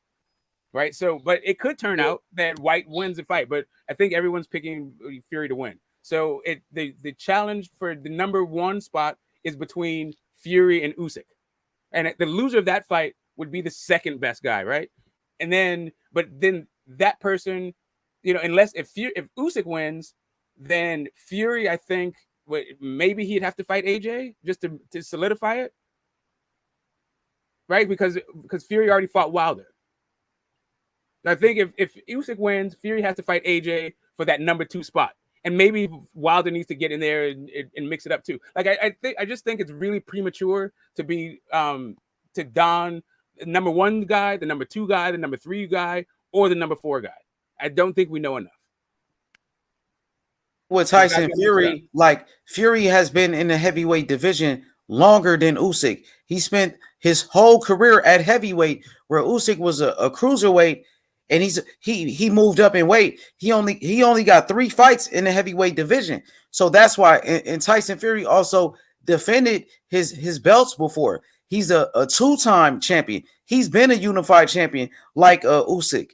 [SPEAKER 4] right? So, but it could turn out that White wins the fight, but I think everyone's picking Fury to win. So the challenge for the number one spot is between Fury and Usyk, and the loser of that fight would be the second best guy, right? And then, but then that person, unless if Usyk wins, then Fury, I think, maybe he'd have to fight AJ just to solidify it, right? Because Fury already fought Wilder. I think if Usyk wins, Fury has to fight AJ for that number 2 spot. And maybe Wilder needs to get in there and mix it up too. Like I just think it's really premature to be to don the number 1 guy, the number 2 guy, the number 3 guy, or the number 4 guy. I don't think we know enough.
[SPEAKER 3] With Tyson Fury, like Fury has been in the heavyweight division longer than Usyk. He spent his whole career at heavyweight, where Usyk was a cruiserweight, and he moved up in weight. He only got 3 fights in the heavyweight division. So that's why. And Tyson Fury also defended his belts before. He's a 2-time champion. He's been a unified champion like Usyk.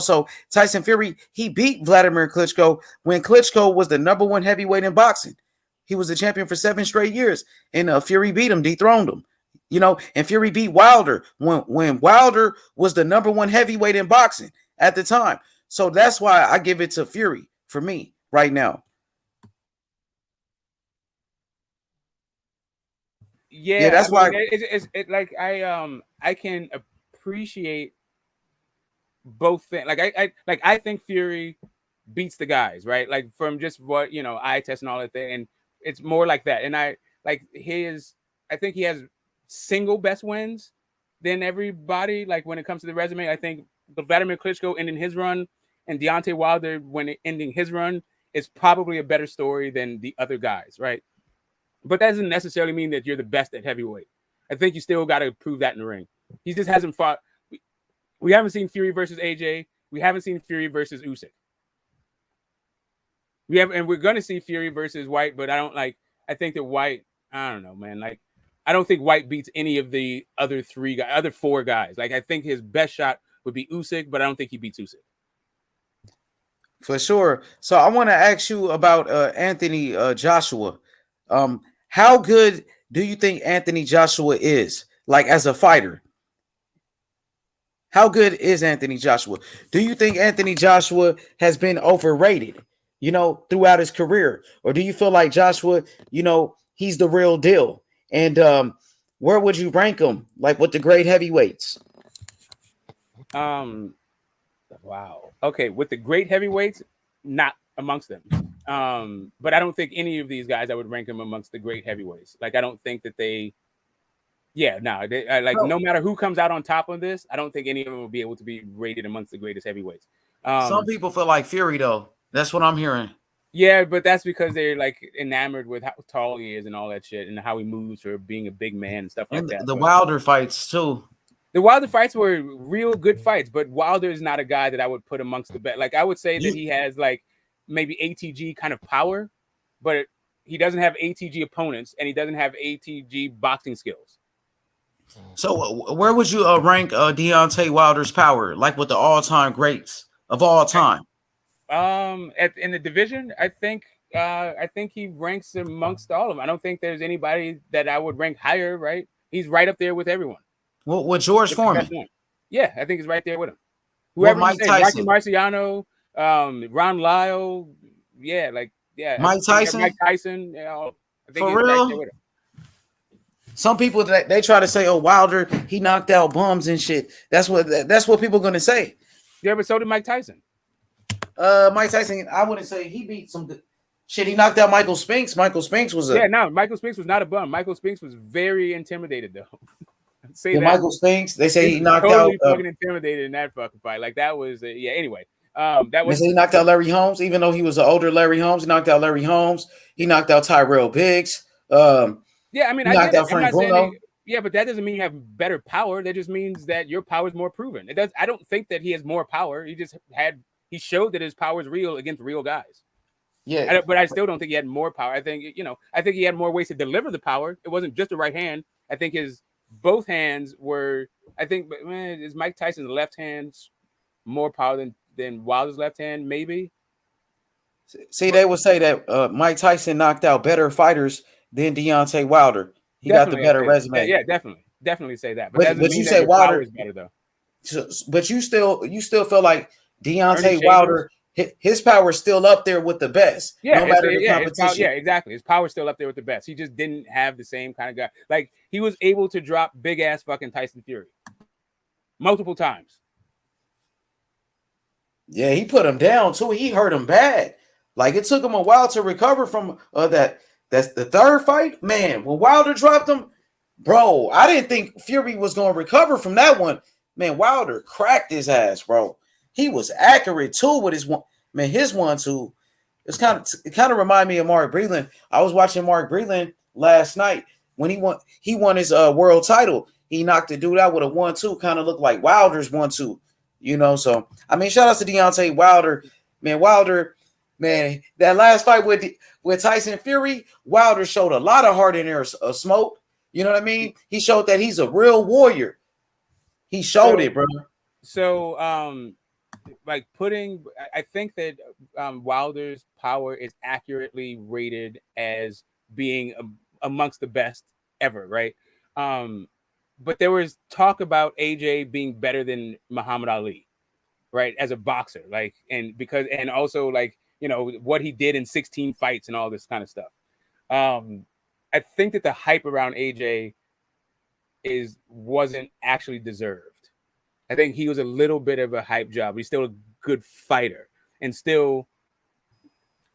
[SPEAKER 3] So Tyson Fury, he beat Vladimir Klitschko when Klitschko was the number 1 heavyweight in boxing. He was the champion for 7 straight years, and Fury beat him, dethroned him. And Fury beat Wilder when Wilder was the number 1 heavyweight in boxing at the time. So that's why I give it to Fury for me right now.
[SPEAKER 4] Yeah, that's why it's like I can appreciate both things. Like I think Fury beats the guys, right? Like from just what eye test and all that thing, and it's more like that. And I think he has single best wins than everybody. Like when it comes to the resume, I think the Vladimir Klitschko ending his run and Deontay Wilder ending his run is probably a better story than the other guys, right? But that doesn't necessarily mean that you're the best at heavyweight. I think you still got to prove that in the ring. He just hasn't fought. We haven't seen Fury versus AJ. We haven't seen Fury versus Usyk. And we're going to see Fury versus White, but I think that White, I don't know, man. Like, I don't think White beats any of the other 4 guys. Like, I think his best shot would be Usyk, but I don't think he beats Usyk.
[SPEAKER 3] For sure. So I want to ask you about Anthony Joshua. How good do you think Anthony Joshua is, like as a fighter? How good is Anthony Joshua? Do you think Anthony Joshua has been overrated, throughout his career? Or do you feel like Joshua, he's the real deal? And where would you rank him, like with the great heavyweights?
[SPEAKER 4] Wow. Okay, with the great heavyweights, not amongst them. But I don't think any of these guys I would rank them amongst the great heavyweights. Like, I don't think that they. Yeah, no, no matter who comes out on top of this, I don't think any of them will be able to be rated amongst the greatest heavyweights.
[SPEAKER 3] Some people feel like Fury, though. That's what I'm hearing.
[SPEAKER 4] Yeah, but that's because they're like enamored with how tall he is and all that shit, and how he moves for being a big man and stuff like that.
[SPEAKER 3] The Wilder fights too.
[SPEAKER 4] The Wilder fights were real good fights, but Wilder is not a guy that I would put amongst the best. Like, I would say that he has like maybe ATG kind of power, but he doesn't have ATG opponents, and he doesn't have ATG boxing skills.
[SPEAKER 3] So where would you rank Deontay Wilder's power, like with the all-time greats of all time?
[SPEAKER 4] In the division, I think he ranks amongst all of them. I don't think there's anybody that I would rank higher. Right? He's right up there with everyone.
[SPEAKER 3] Well, with George Foreman.
[SPEAKER 4] Yeah, I think he's right there with him. Whoever
[SPEAKER 3] Mike Tyson,
[SPEAKER 4] Rocky Marciano, Ron Lyle,
[SPEAKER 3] Mike Tyson.
[SPEAKER 4] Mike Tyson. I think
[SPEAKER 3] for real. Right there with him. Some people they try to say, "Oh, Wilder, he knocked out bums and shit." That's what people are gonna say.
[SPEAKER 4] Yeah, but so did Mike Tyson.
[SPEAKER 3] Mike Tyson, I wouldn't say he beat some shit. He knocked out Michael Spinks. Michael Spinks was
[SPEAKER 4] Michael Spinks was not a bum. Michael Spinks was very intimidated though.
[SPEAKER 3] Michael Spinks. They say he knocked
[SPEAKER 4] totally out. Fucking intimidated in that fucking fight. Like that was Anyway, that was.
[SPEAKER 3] He knocked out Larry Holmes, even though he was an older Larry Holmes. He knocked out Larry Holmes. He knocked out Tyrell Biggs.
[SPEAKER 4] Yeah, I mean,
[SPEAKER 3] knocked out Frank Bruno.
[SPEAKER 4] But that doesn't mean you have better power. That just means that your power is more proven. It does. I don't think that he has more power. He showed that his power is real against real guys.
[SPEAKER 3] Yeah,
[SPEAKER 4] but I still don't think he had more power. I think he had more ways to deliver the power. It wasn't just the right hand. I think his both hands were. Is Mike Tyson's left hand more power than Wilder's left hand? Maybe.
[SPEAKER 3] See, they would say that Mike Tyson knocked out better fighters than Deontay Wilder. He got the better resume.
[SPEAKER 4] Yeah, definitely say that. But
[SPEAKER 3] you say Wilder
[SPEAKER 4] is better though.
[SPEAKER 3] but you still feel like Deontay Wilder, his power is still up there with the best.
[SPEAKER 4] Yeah,
[SPEAKER 3] no matter the competition.
[SPEAKER 4] Exactly. His power's still up there with the best. He just didn't have the same kind of guy. Like he was able to drop big ass fucking Tyson Fury multiple times.
[SPEAKER 3] Yeah, he put him down too. He hurt him bad. Like it took him a while to recover from that. That's the third fight, man. When Wilder dropped him, bro, I didn't think Fury was going to recover from that one. Man, Wilder cracked his ass, bro. He was accurate too with his one. Man, his 1-2. It kind of remind me of Mark Breland. I was watching Mark Breland last night when he won his world title. He knocked the dude out with a 1-2, kind of looked like Wilder's 1-2. You know, so I mean, shout out to Deontay Wilder. Wilder, that last fight with Tyson Fury, Wilder showed a lot of heart in there, Smoke. You know what I mean? He showed that he's a real warrior. He showed it, bro.
[SPEAKER 4] So, I think that Wilder's power is accurately rated as being amongst the best ever, right? But there was talk about AJ being better than Muhammad Ali, right? As a boxer, and also what he did in 16 fights and all this kind of stuff. I think that the hype around AJ wasn't actually deserved. I think he was a little bit of a hype job. He's still a good fighter and still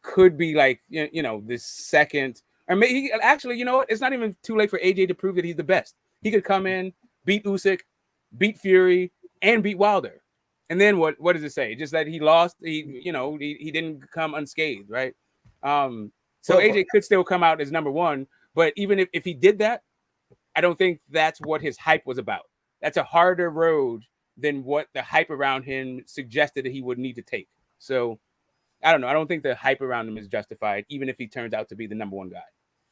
[SPEAKER 4] could be the second, or maybe actually, you know what? It's not even too late for AJ to prove that he's the best. He could come in, beat Usyk, beat Fury, and beat Wilder. And then what does it say? Just that he lost. He didn't come unscathed, right? So AJ could still come out as number one. But even if he did that, I don't think that's what his hype was about. That's a harder road than what the hype around him suggested that he would need to take. So I don't know. I don't think the hype around him is justified, even if he turns out to be the number one guy.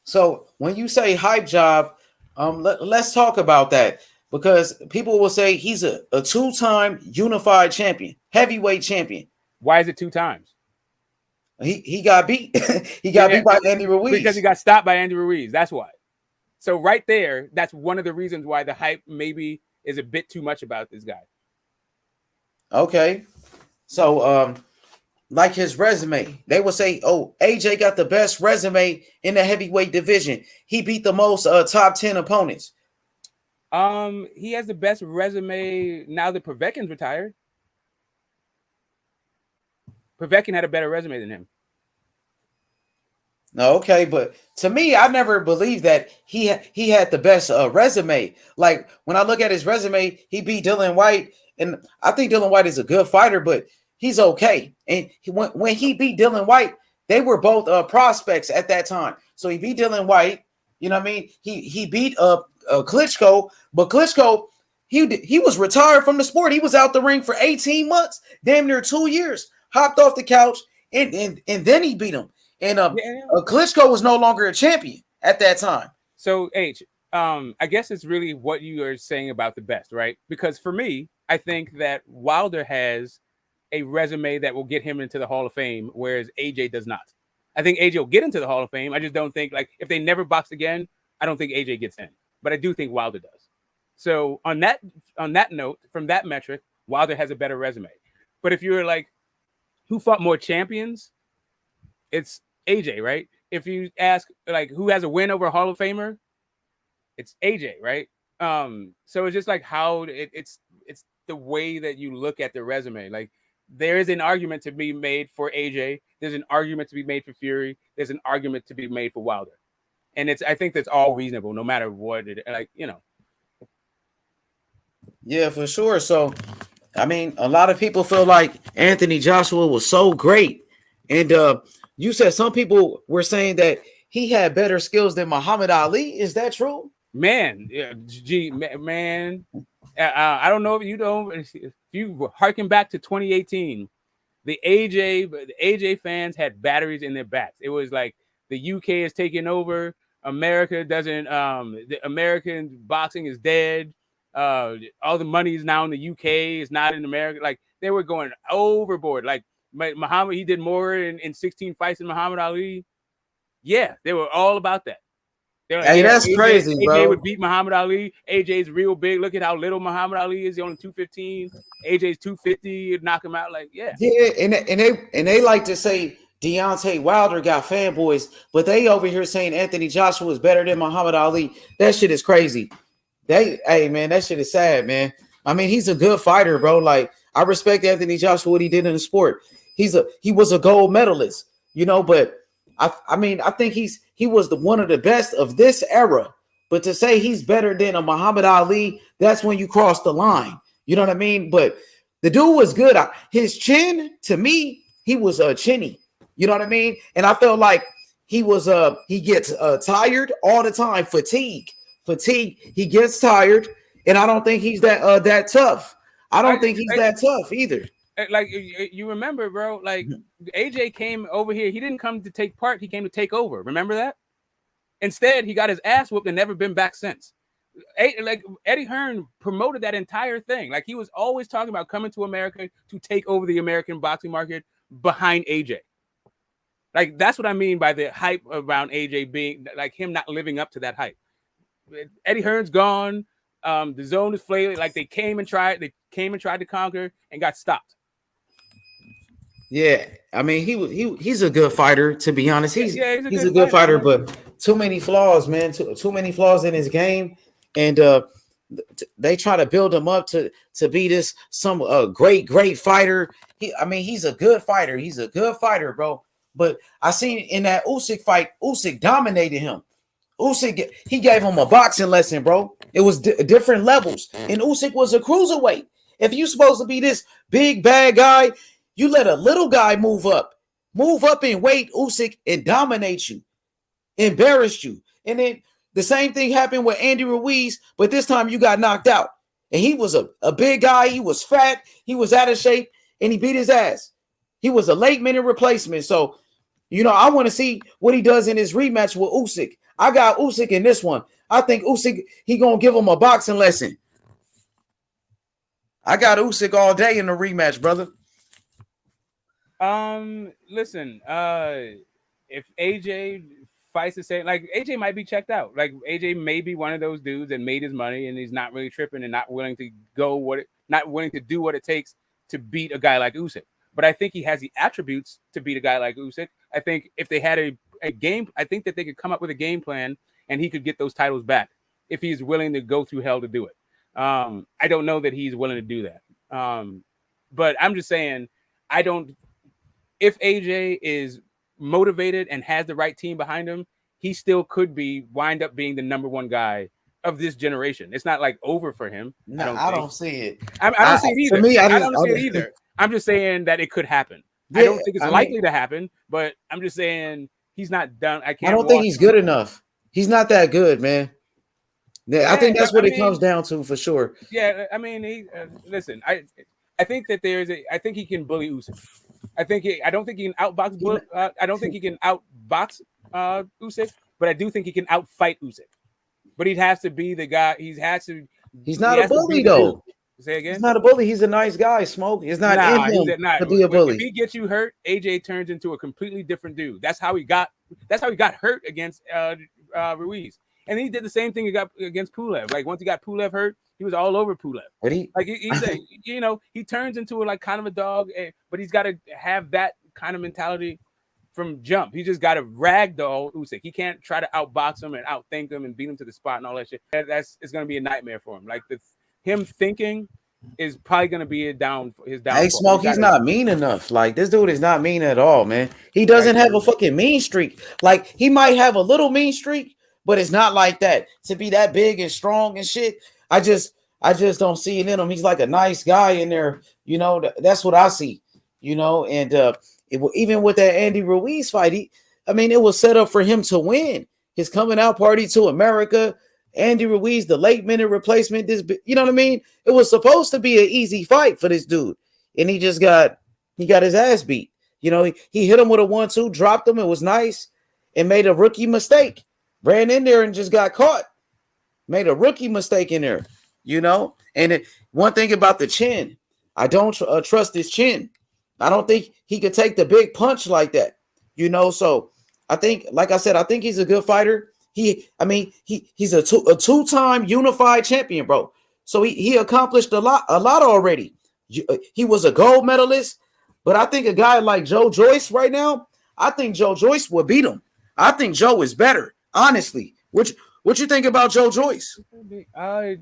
[SPEAKER 3] So when you say hype job, let's talk about that, because people will say he's a 2-time unified champion, heavyweight champion.
[SPEAKER 4] Why is it 2 times?
[SPEAKER 3] He got beat. He got beat by Andy Ruiz.
[SPEAKER 4] Because he got stopped by Andy Ruiz. That's why. So right there, that's one of the reasons why the hype maybe is a bit too much about this guy.
[SPEAKER 3] Okay. So like his resume, they would say, oh, AJ got the best resume in the heavyweight division. He beat the most top 10 opponents.
[SPEAKER 4] He has the best resume now that Povetkin's retired. Povetkin had a better resume than him.
[SPEAKER 3] No, okay, but to me, I never believed that he had the best resume. Like when I look at his resume, he beat Dillian White, and I think Dillian White is a good fighter, but he's okay. And when he beat Dillian White, they were both prospects at that time. So he beat Dillian White. You know what I mean? He beat Klitschko, but Klitschko he was retired from the sport. He was out the ring for 18 months, damn near 2 years. Hopped off the couch and then he beat him. And Klitschko was no longer a champion at that time.
[SPEAKER 4] So I guess it's really what you are saying about the best, right? Because for me, I think that Wilder has a resume that will get him into the Hall of Fame, whereas AJ does not. I think AJ will get into the Hall of Fame. I just don't think, if they never box again, I don't think AJ gets in. But I do think Wilder does. So on that note, from that metric, Wilder has a better resume. But if you're like, who fought more champions? It's AJ, right? If you ask who has a win over a Hall of Famer, it's AJ, right? So it's just how it's the way that you look at the resume. There is an argument to be made for AJ. There's an argument to be made for Fury. There's an argument to be made for Wilder. And I think that's all reasonable, no matter what it
[SPEAKER 3] Yeah, for sure. So, I mean, a lot of people feel like Anthony Joshua was so great. And you said some people were saying that he had better skills than Muhammad Ali. Is that true?
[SPEAKER 4] Man, I don't know if you know. If you harken back to 2018, the AJ fans had batteries in their backs. It was like the UK is taking over. America doesn't. The American boxing is dead. All the money is now in the UK. It's not in America. They were going overboard. Muhammad, he did more in 16 fights than Muhammad Ali. Yeah, they were all about that. Like,
[SPEAKER 3] hey, that's crazy,
[SPEAKER 4] AJ
[SPEAKER 3] bro.
[SPEAKER 4] would beat Muhammad Ali. AJ's real big. Look at how little Muhammad Ali is. He's only 215. AJ's 250. Knock him out. Like, yeah.
[SPEAKER 3] Yeah, and they like to say Deontay Wilder got fanboys, but they over here saying Anthony Joshua is better than Muhammad Ali. That shit is crazy. Hey man, that shit is sad, man. I mean, he's a good fighter, bro. Like, I respect Anthony Joshua, what he did in the sport. He was a gold medalist, you know, but I mean, I think he was one of the best of this era. But to say he's better than a Muhammad Ali, that's when you cross the line. You know what I mean? But the dude was good. His chin, to me, he was chinny. You know what I mean? And I felt like he gets tired all the time. Fatigue. He gets tired, and I don't think he's that tough. I don't think he's that tough either.
[SPEAKER 4] Like, you remember, bro, like AJ came over here. He didn't come to take part. He came to take over. Remember that? Instead, he got his ass whooped and never been back since. Like, Eddie Hearn promoted that entire thing. Like, he was always talking about coming to America to take over the American boxing market behind AJ. Like, that's what I mean by the hype around AJ being, like, him not living up to that hype. Eddie Hearn's gone. The zone is flailing. Like, they came and tried to conquer and got stopped.
[SPEAKER 3] Yeah, I mean, he's a good fighter, to be honest. He's a good fighter, but too many flaws, man. Too many flaws in his game, and they try to build him up to be this great fighter. He's a good fighter. He's a good fighter, bro. But I seen in that Usyk fight, Usyk dominated him. He gave him a boxing lesson, bro. It was different levels, and Usyk was a cruiserweight. If you're supposed to be this big bad guy, you let a little guy move up in weight, Usyk, and dominate you, embarrass you. And then the same thing happened with Andy Ruiz, but this time you got knocked out. And he was a big guy. He was fat. He was out of shape, and he beat his ass. He was a late-minute replacement. So, you know, I want to see what he does in his rematch with Usyk. I got Usyk in this one. I think Usyk, he going to give him a boxing lesson. I got Usyk all day in the rematch, brother.
[SPEAKER 4] Listen, if AJ fights the same, like, AJ might be checked out. Like, AJ may be one of those dudes that made his money and he's not really tripping and not willing to do what it takes to beat a guy like Usyk. But I think he has the attributes to beat a guy like Usyk. I think if they had a game, I think that they could come up with a game plan and he could get those titles back if he's willing to go through hell to do it. I don't know that he's willing to do that. But I'm just saying, if AJ is motivated and has the right team behind him, he still could wind up being the number one guy of this generation. It's not like over for him.
[SPEAKER 3] No, I don't see it.
[SPEAKER 4] I don't see it either.
[SPEAKER 3] For me,
[SPEAKER 4] I don't see it either. I'm just saying that it could happen. Yeah, I don't think it's likely to happen, but I'm just saying he's not done. I
[SPEAKER 3] don't think he's good enough. He's not that good, man. Yeah, I think that's what it comes down to for sure.
[SPEAKER 4] Yeah, I mean, listen. I think that I think he can bully Usyk. I don't think he can outbox. I don't think he can outbox Usyk, but I do think he can outfight Usyk. But he has to be the guy. He's
[SPEAKER 3] not a bully though.
[SPEAKER 4] Say again.
[SPEAKER 3] He's not a bully. He's a nice guy. Smoke. It's not in him to be a bully.
[SPEAKER 4] If he gets you hurt, AJ turns into a completely different dude. That's how he got hurt against Ruiz. And he did the same thing against Pulev. Like, once he got Pulev hurt, he was all over Pulev. He turns into kind of a dog, but he's got to have that kind of mentality from jump. He just got to ragdoll Usyk. He can't try to outbox him and outthink him and beat him to the spot and all that shit. It's going to be a nightmare for him. Like, him thinking is probably going to be his downfall.
[SPEAKER 3] Hey, Smoke, he's not mean enough. Like, this dude is not mean at all, man. He doesn't have a fucking mean streak. Like, he might have a little mean streak, but it's not like that. To be that big and strong and shit, I just don't see it in him. He's like a nice guy in there, you know. That's what I see, you know. And even with that Andy Ruiz fight, it was set up for him to win. His coming out party to America, Andy Ruiz, the late minute replacement. You know what I mean? It was supposed to be an easy fight for this dude, and he got his ass beat. You know, he hit him with a 1-2, dropped him. It was nice, and made a rookie mistake. Ran in there and just got caught. Made a rookie mistake in there, you know. And one thing about the chin, I don't trust his chin. I don't think he could take the big punch like that, you know. So I think, like I said, I think he's a good fighter. He's a two-time unified champion, bro. So he accomplished a lot already. He was a gold medalist, but I think a guy like Joe Joyce right now, I think Joe Joyce will beat him. I think Joe is better, honestly. What you think about Joe Joyce?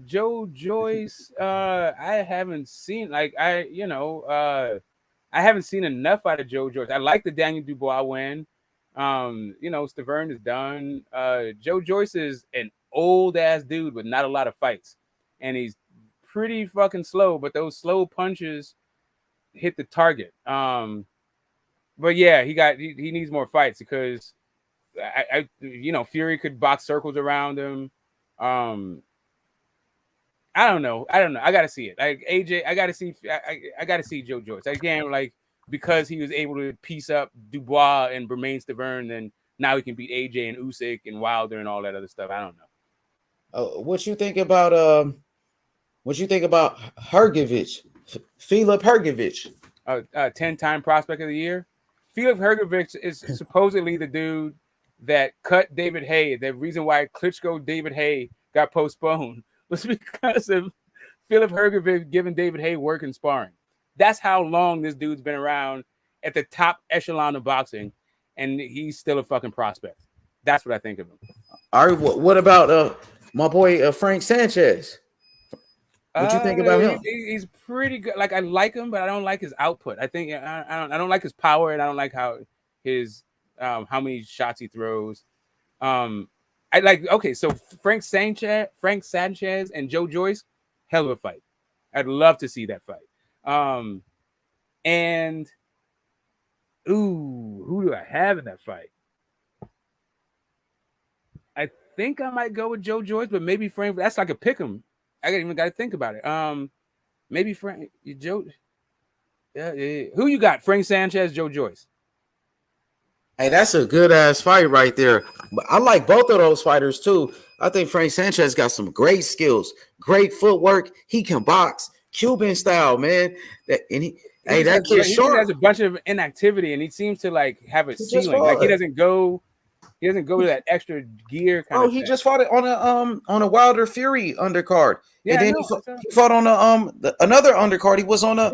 [SPEAKER 4] Joe Joyce, I haven't seen I haven't seen enough out of Joe Joyce. I like the Daniel Dubois win. Stavern is done. Joe Joyce is an old ass dude with not a lot of fights, and he's pretty fucking slow. But those slow punches hit the target. But yeah, he needs more fights because Fury could box circles around him. I don't know. I gotta see it. Like AJ, I gotta see Joe Joyce. Again, because he was able to piece up Dubois and Bermain Stavern, then now he can beat AJ and Usyk and Wilder and all that other stuff. I don't know.
[SPEAKER 3] What you think about Hrgovic, Filip Hrgovic?
[SPEAKER 4] 10-time prospect of the year. Filip Hrgovic is supposedly the dude that cut David Haye. The reason why Klitschko David Haye got postponed was because of Filip Hrgovic giving David Haye work and sparring. That's how long this dude's been around at the top echelon of boxing, and he's still a fucking prospect. That's what I think of him.
[SPEAKER 3] All right, what about my boy Frank Sanchez? What you think about him?
[SPEAKER 4] He's pretty good. I like him, but I don't like his output. I think I don't like his power, and I don't like how many shots he throws. So Frank Sanchez and Joe Joyce, hell of a fight. I'd love to see that fight. And who do I have in that fight? I think I might go with Joe Joyce, but maybe Frank. That's like a pick 'em. I even got to think about it. Maybe Frank Joe. Yeah. Who you got? Frank Sanchez, Joe Joyce.
[SPEAKER 3] Hey, that's a good ass fight right there. But I like both of those fighters too. I think Frank Sanchez got some great skills, great footwork. He can box Cuban style, man. That kid's short.
[SPEAKER 4] He has a bunch of inactivity, and he seems to have a ceiling. He doesn't go to that extra gear kind of thing.
[SPEAKER 3] He just fought it on a Wilder Fury undercard.
[SPEAKER 4] Yeah,
[SPEAKER 3] and then he fought on another undercard. He was on your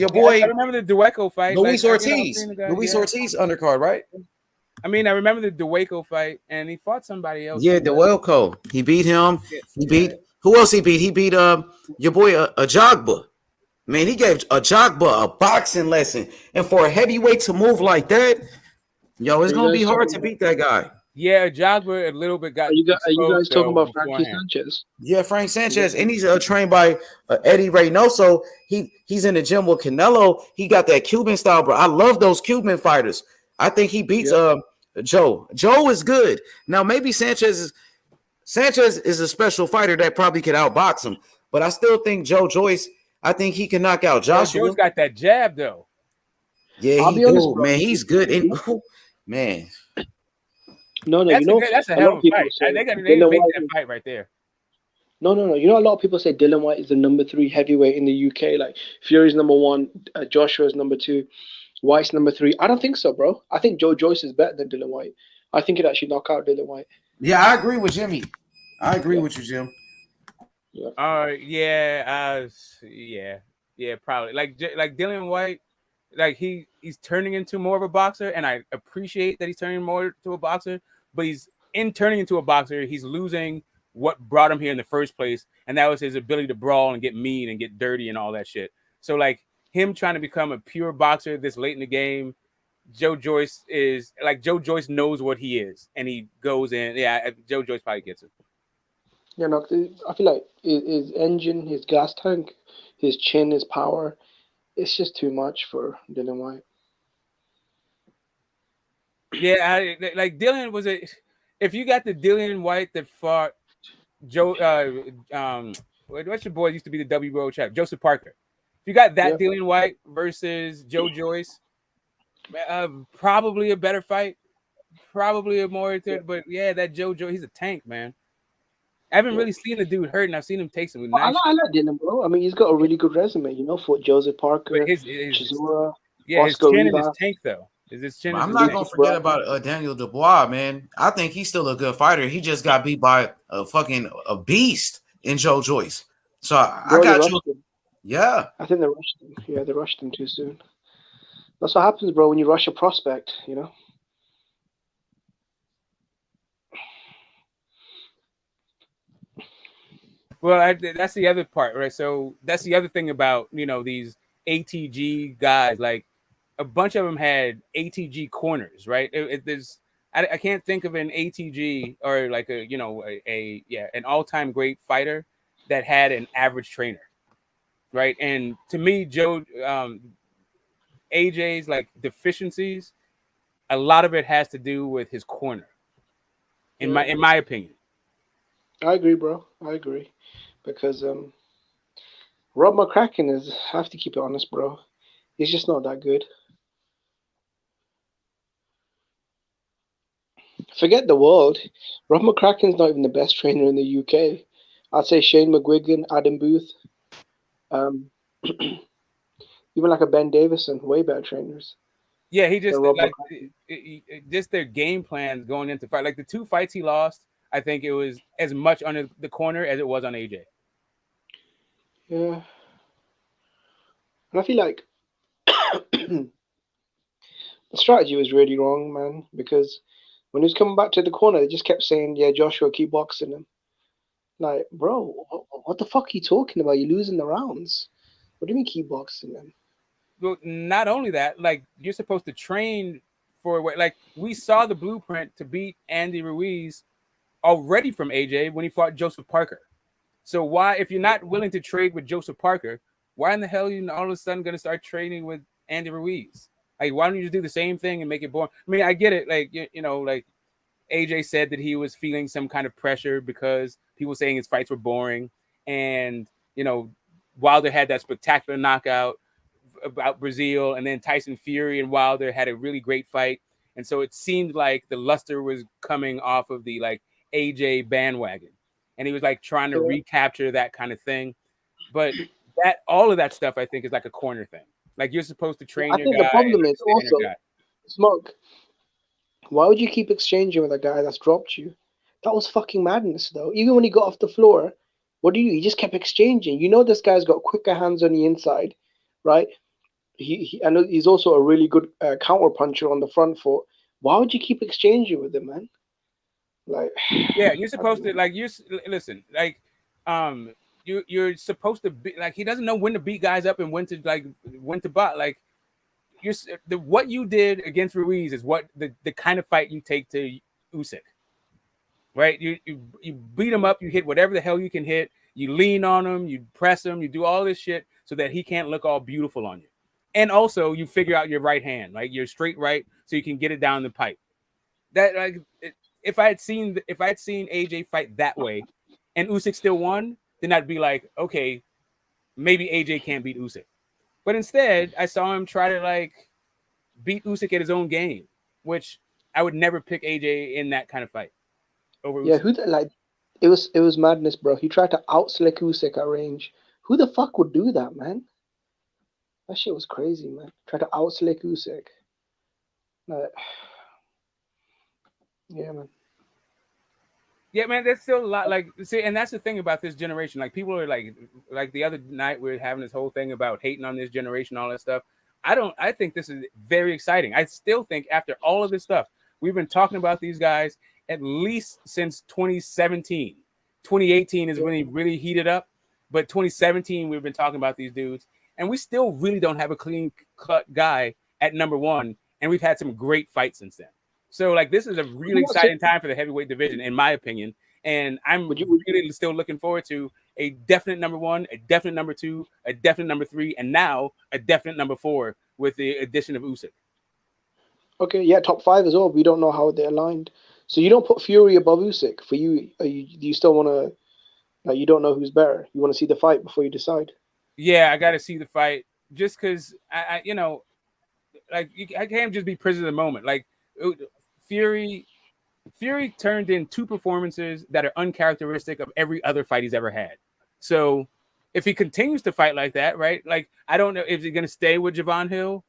[SPEAKER 3] boy.
[SPEAKER 4] I remember the Dueco fight.
[SPEAKER 3] Luis Ortiz undercard, right?
[SPEAKER 4] I remember the Dueco fight, and he fought somebody else.
[SPEAKER 3] Yeah, Dueco. He beat him. He beat who else? He beat your boy Ajagba. Man, he gave Ajagba a boxing lesson, and for a heavyweight to move like that, it's gonna be hard to beat that guy.
[SPEAKER 4] Yeah, Ajagba a little bit got.
[SPEAKER 10] Are you guys talking about Frankie Sanchez?
[SPEAKER 3] Yeah, Frank Sanchez, and he's trained by Eddie Reynoso. He's in the gym with Canelo. He got that Cuban style, bro. I love those Cuban fighters. I think he beats Joe. Joe is good. Now maybe Sanchez is a special fighter that probably could outbox him, but I still think Joe Joyce. I think he can knock out Joshua.
[SPEAKER 4] Joe's got that jab though.
[SPEAKER 3] Yeah, he do, man. He's good. Man.
[SPEAKER 10] No,
[SPEAKER 4] that's a hell of a fight. They got to make that fight right there.
[SPEAKER 10] No. A lot of people say Dillian Whyte is the number 3 heavyweight in the UK. Like Fury's number 1, Joshua's number 2, White's number 3. I don't think so, bro. I think Joe Joyce is better than Dillian Whyte. I think he'd actually knock out Dillian Whyte.
[SPEAKER 3] Yeah, I agree with Jimmy. I agree with you, Jim.
[SPEAKER 4] Yeah, probably. Like Dillian Whyte, he's turning into more of a boxer, and I appreciate that he's turning more to a boxer. But turning into a boxer, he's losing what brought him here in the first place, and that was his ability to brawl and get mean and get dirty and all that shit. So him trying to become a pure boxer this late in the game, Joe Joyce knows what he is, and he goes in. Yeah, Joe Joyce probably gets it.
[SPEAKER 10] Yeah, no, I feel like his engine, his gas tank, his chin, his power, it's just too much for Dillian Whyte.
[SPEAKER 4] Yeah, Dillian was if you got the Dillian Whyte that fought Joe, what's your boy used to be the WBO champ, Joseph Parker. If you got that Dillian Whyte versus Joe Joyce, probably a better fight, probably a more. But yeah, that Joe Joyce, he's a tank, man. I haven't really seen the dude hurt, and I've seen him take some.
[SPEAKER 10] I like Dillian, bro. He's got a really good resume, for Joseph Parker,
[SPEAKER 4] his
[SPEAKER 10] Chisora,
[SPEAKER 4] his chin and his tank though. Is this chin?
[SPEAKER 3] I'm not gonna forget about Daniel Dubois, man. I think he's still a good fighter. He just got beat by a beast in Joe Joyce. So I got you. Yeah,
[SPEAKER 10] I think they rushed him. Yeah, they rushed him too soon. That's what happens, bro, when you rush a prospect. You know.
[SPEAKER 4] Well, that's the other part, right? So that's the other thing about these ATG guys. Like a bunch of them had ATG corners, right? I can't think of an ATG or like an all-time great fighter that had an average trainer, right? And to me, AJ's like deficiencies, a lot of it has to do with his corner. In my opinion.
[SPEAKER 10] I agree, bro. I agree. Because Rob McCracken I have to keep it honest, bro. He's just not that good. Forget the world. Rob McCracken's not even the best trainer in the UK. I'd say Shane McGuigan, Adam Booth, even like a Ben Davison, way better trainers.
[SPEAKER 4] Yeah, he just just their game plans going into fight. Like the 2 fights he lost, I think it was as much on the corner as it was on AJ.
[SPEAKER 10] Yeah. And I feel like the strategy was really wrong, man, because when he was coming back to the corner, they just kept saying, yeah, Joshua, keep boxing him. Like, bro, what the fuck are you talking about? You're losing the rounds. What do you mean keep boxing him?
[SPEAKER 4] Well, not only that, like you're supposed to train for what, like we saw the blueprint to beat Andy Ruiz already from AJ when he fought Joseph Parker. So why, if you're not willing to trade with Joseph Parker, why in the hell are you all of a sudden going to start training with Andy Ruiz? Like, why don't you just do the same thing and make it boring? I mean, I get it. Like, like AJ said that he was feeling some kind of pressure because people saying his fights were boring. And, Wilder had that spectacular knockout about Brazil, and then Tyson Fury and Wilder had a really great fight. And so it seemed like the luster was coming off of the like AJ bandwagon. And he was like trying to recapture that kind of thing. But all of that stuff, I think, is like a corner thing. Like you're supposed to train your guy. I think the problem is also,
[SPEAKER 10] Smoke, why would you keep exchanging with a guy that's dropped you? That was fucking madness, though. Even when he got off the floor, what do you do? He just kept exchanging. You know this guy's got quicker hands on the inside, right? I know he's also a really good counter puncher on the front foot. Why would you keep exchanging with him, man? Like,
[SPEAKER 4] yeah, you're supposed to listen, like, you're supposed to be like, he doesn't know when to beat guys up and when to bot. Like, what you did against Ruiz is what the kind of fight you take to Usyk, right? You beat him up, you hit whatever the hell you can hit, you lean on him, you press him, you do all this shit so that he can't look all beautiful on you. And also you figure out your right hand, like your straight right, so you can get it down the pipe. That if I had seen AJ fight that way and Usyk still won, then I'd be like, okay, maybe AJ can't beat Usyk. But instead, I saw him try to like beat Usyk at his own game, which I would never pick AJ in that kind of fight over Usyk.
[SPEAKER 10] It was madness, bro. He tried to outslick Usyk at range. Who the fuck would do that, man? That shit was crazy, man. Try to outslick Usyk. Yeah, man.
[SPEAKER 4] Yeah, man, there's still a lot. Like, see, and that's the thing about this generation. Like, people are like the other night we were having this whole thing about hating on this generation, all that stuff. I think this is very exciting. I still think after all of this stuff, we've been talking about these guys at least since 2017. 2018 is when he really heated up, but 2017 we've been talking about these dudes, and we still really don't have a clean-cut guy at number one, and we've had some great fights since then. So, like, this is a really exciting time for the heavyweight division, in my opinion. And I'm really still looking forward to a definite number one, a definite number two, a definite number three, and now a definite number four with the addition of Usyk.
[SPEAKER 10] Okay, yeah, top five as well. We don't know how they're aligned. So you don't put Fury above Usyk. For you, do you still want to, like, you don't know who's better? You want to see the fight before you decide?
[SPEAKER 4] Yeah, I got to see the fight just because, I can't just be prisoner of the moment. Like, Fury turned in two performances that are uncharacteristic of every other fight he's ever had. So if he continues to fight like that, right? Like, I don't know if he's going to stay with Javon Hill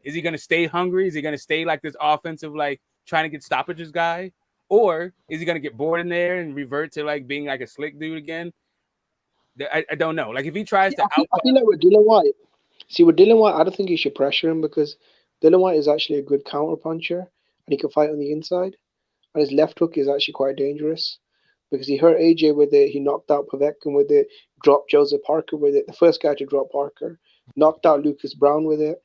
[SPEAKER 4] Is he going to stay hungry? Is he going to stay like this offensive, like trying to get stoppages guy? Or is he going to get bored in there and revert to like being like a slick dude again? I don't know. Like if he tries to
[SPEAKER 10] I feel like with Dylan White, with Dylan White, I don't think you should pressure him because Dylan White is actually a good counter puncher and he can fight on the inside. And his left hook is actually quite dangerous because he hurt AJ with it. He knocked out Povetkin with it, dropped Joseph Parker with it. The first guy to drop Parker, knocked out Lucas Brown with it.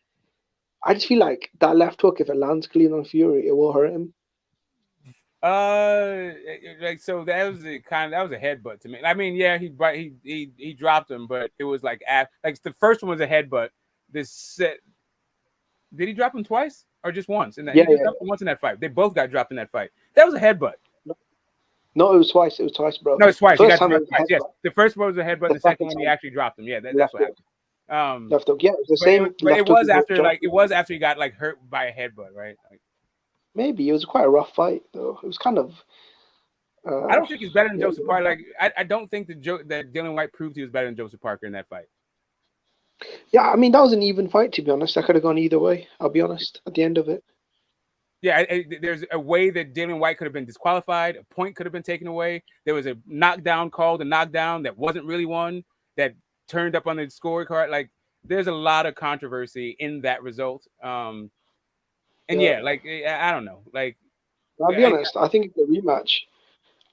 [SPEAKER 10] I just feel like that left hook, if it lands clean on Fury, it will hurt him.
[SPEAKER 4] Like so that was a headbutt to me. I mean, yeah, he dropped him, but it was like the first one was a headbutt. Did he drop him twice or just once? Dropped him once in that fight. They both got dropped in that fight. That was a headbutt.
[SPEAKER 10] No, it was twice. It was twice, bro.
[SPEAKER 4] No, it's twice. He got dropped twice. Yes, the first one was a headbutt. The second one he actually dropped him. Yeah, that's what happened.
[SPEAKER 10] Left hook. Yeah, it was the same.
[SPEAKER 4] But it was after he got like hurt by a headbutt, right? Like,
[SPEAKER 10] maybe it was quite a rough fight though. It was kind of.
[SPEAKER 4] I don't think he's better than Joseph Parker. Like I don't think that Dylan White proved he was better than Joseph Parker in that fight.
[SPEAKER 10] Yeah, I mean that was an even fight to be honest. That could have gone either way. I'll be honest. At the end of it.
[SPEAKER 4] Yeah, there's a way that Dylan White could have been disqualified. A point could have been taken away. There was a knockdown called a knockdown that wasn't really one that turned up on the scorecard. Like there's a lot of controversy in that result. And like I don't know. Like
[SPEAKER 10] I'll be honest. I think the rematch.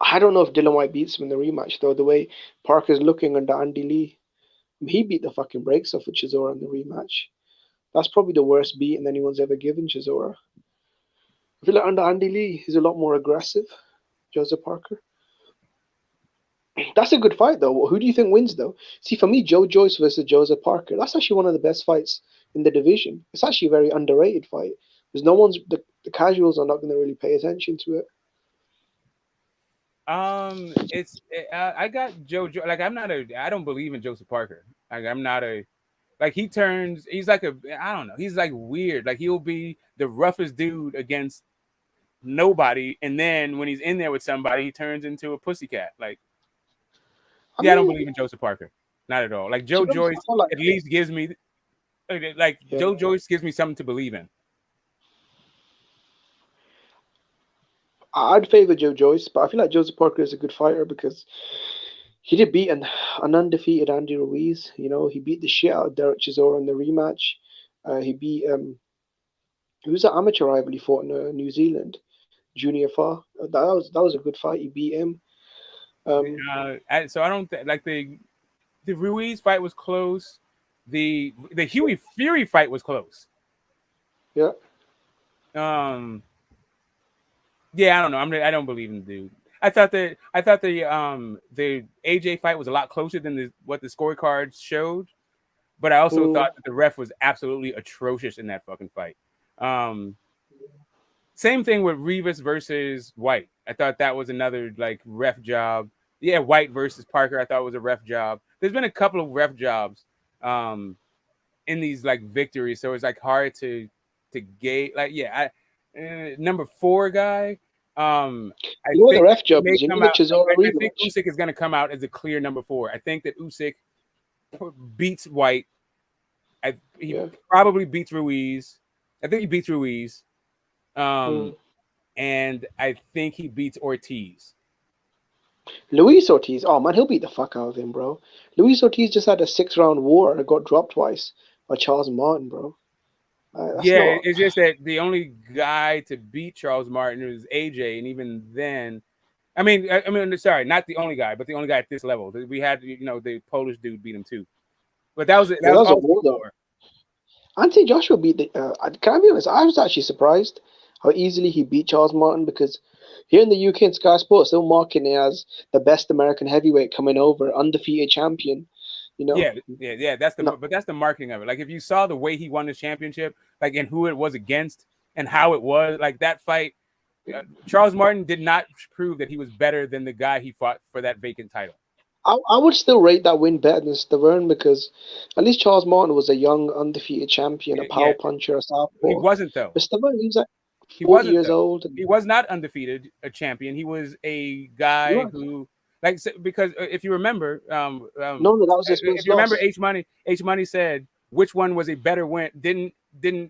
[SPEAKER 10] I don't know if Dylan White beats him in the rematch though. The way Parker's looking under Andy Lee, he beat the fucking brakes off of Chisora in the rematch. That's probably the worst beating anyone's ever given Chisora. I feel like under Andy Lee, he's a lot more aggressive. Joseph Parker. That's a good fight, though. Who do you think wins, though? See, for me, Joe Joyce versus Joseph Parker. That's actually one of the best fights in the division. It's actually a very underrated fight. Because the casuals are not going to really pay attention to it.
[SPEAKER 4] I got Joe. Like I don't believe in Joseph Parker. Like I'm not a. Like he's like I don't know. He's like weird. Like he'll be the roughest dude against nobody, and then when he's in there with somebody, he turns into a pussycat. Like, I don't believe in Joseph Parker, not at all. Like Joe Joyce at least gives me, Joe Joyce gives me something to believe in.
[SPEAKER 10] I'd favor Joe Joyce, but I feel like Joseph Parker is a good fighter because he did beat an undefeated Andy Ruiz. You know, he beat the shit out of Derek Chisora in the rematch. He beat it was an amateur rival he fought in New Zealand, Junior Farr. That was a good fight. He beat him.
[SPEAKER 4] So I don't like the Ruiz fight was close. The Huey Fury fight was close.
[SPEAKER 10] Yeah.
[SPEAKER 4] Yeah, I don't know. I don't believe in the dude. I thought the AJ fight was a lot closer than what the scorecards showed, but I also thought that the ref was absolutely atrocious in that fucking fight. Same thing with Rivas versus White. I thought that was another like ref job. Yeah, White versus Parker. I thought was a ref job. There's been a couple of ref jobs in these like victories, so it's like hard to gauge. Like, yeah, number 4 guy. I think
[SPEAKER 10] the ref job
[SPEAKER 4] I think Usyk is going to come out as a clear number 4. I think that Usyk beats White. He probably beats Ruiz. I think he beats Ruiz. And I think he beats Ortiz.
[SPEAKER 10] Luis Ortiz. Oh, man, he'll beat the fuck out of him, bro. Luis Ortiz just had a 6-round war and got dropped twice by Charles Martin, bro.
[SPEAKER 4] It's just that the only guy to beat Charles Martin was AJ, and even then, I mean, sorry, not the only guy, but the only guy at this level. We had, the Polish dude beat him too, but that was a war though.
[SPEAKER 10] Anthony Joshua beat the. Can I be honest? I was actually surprised how easily he beat Charles Martin because here in the UK and Sky Sports, they're marking it as the best American heavyweight coming over, undefeated champion.
[SPEAKER 4] Yeah. That's the marketing of it. Like if you saw the way he won the championship, like and who it was against and how it was, like that fight, Charles Martin did not prove that he was better than the guy he fought for that vacant title.
[SPEAKER 10] I would still rate that win better than Stavern because at least Charles Martin was a young undefeated champion, a power puncher, a southpaw.
[SPEAKER 4] He wasn't though.
[SPEAKER 10] But Stavern, he was like 40 years old.
[SPEAKER 4] He was not undefeated, a champion. He was a guy who. Like because if you remember,
[SPEAKER 10] no, that was his
[SPEAKER 4] if you remember, H Money said which one was a better win. Bermain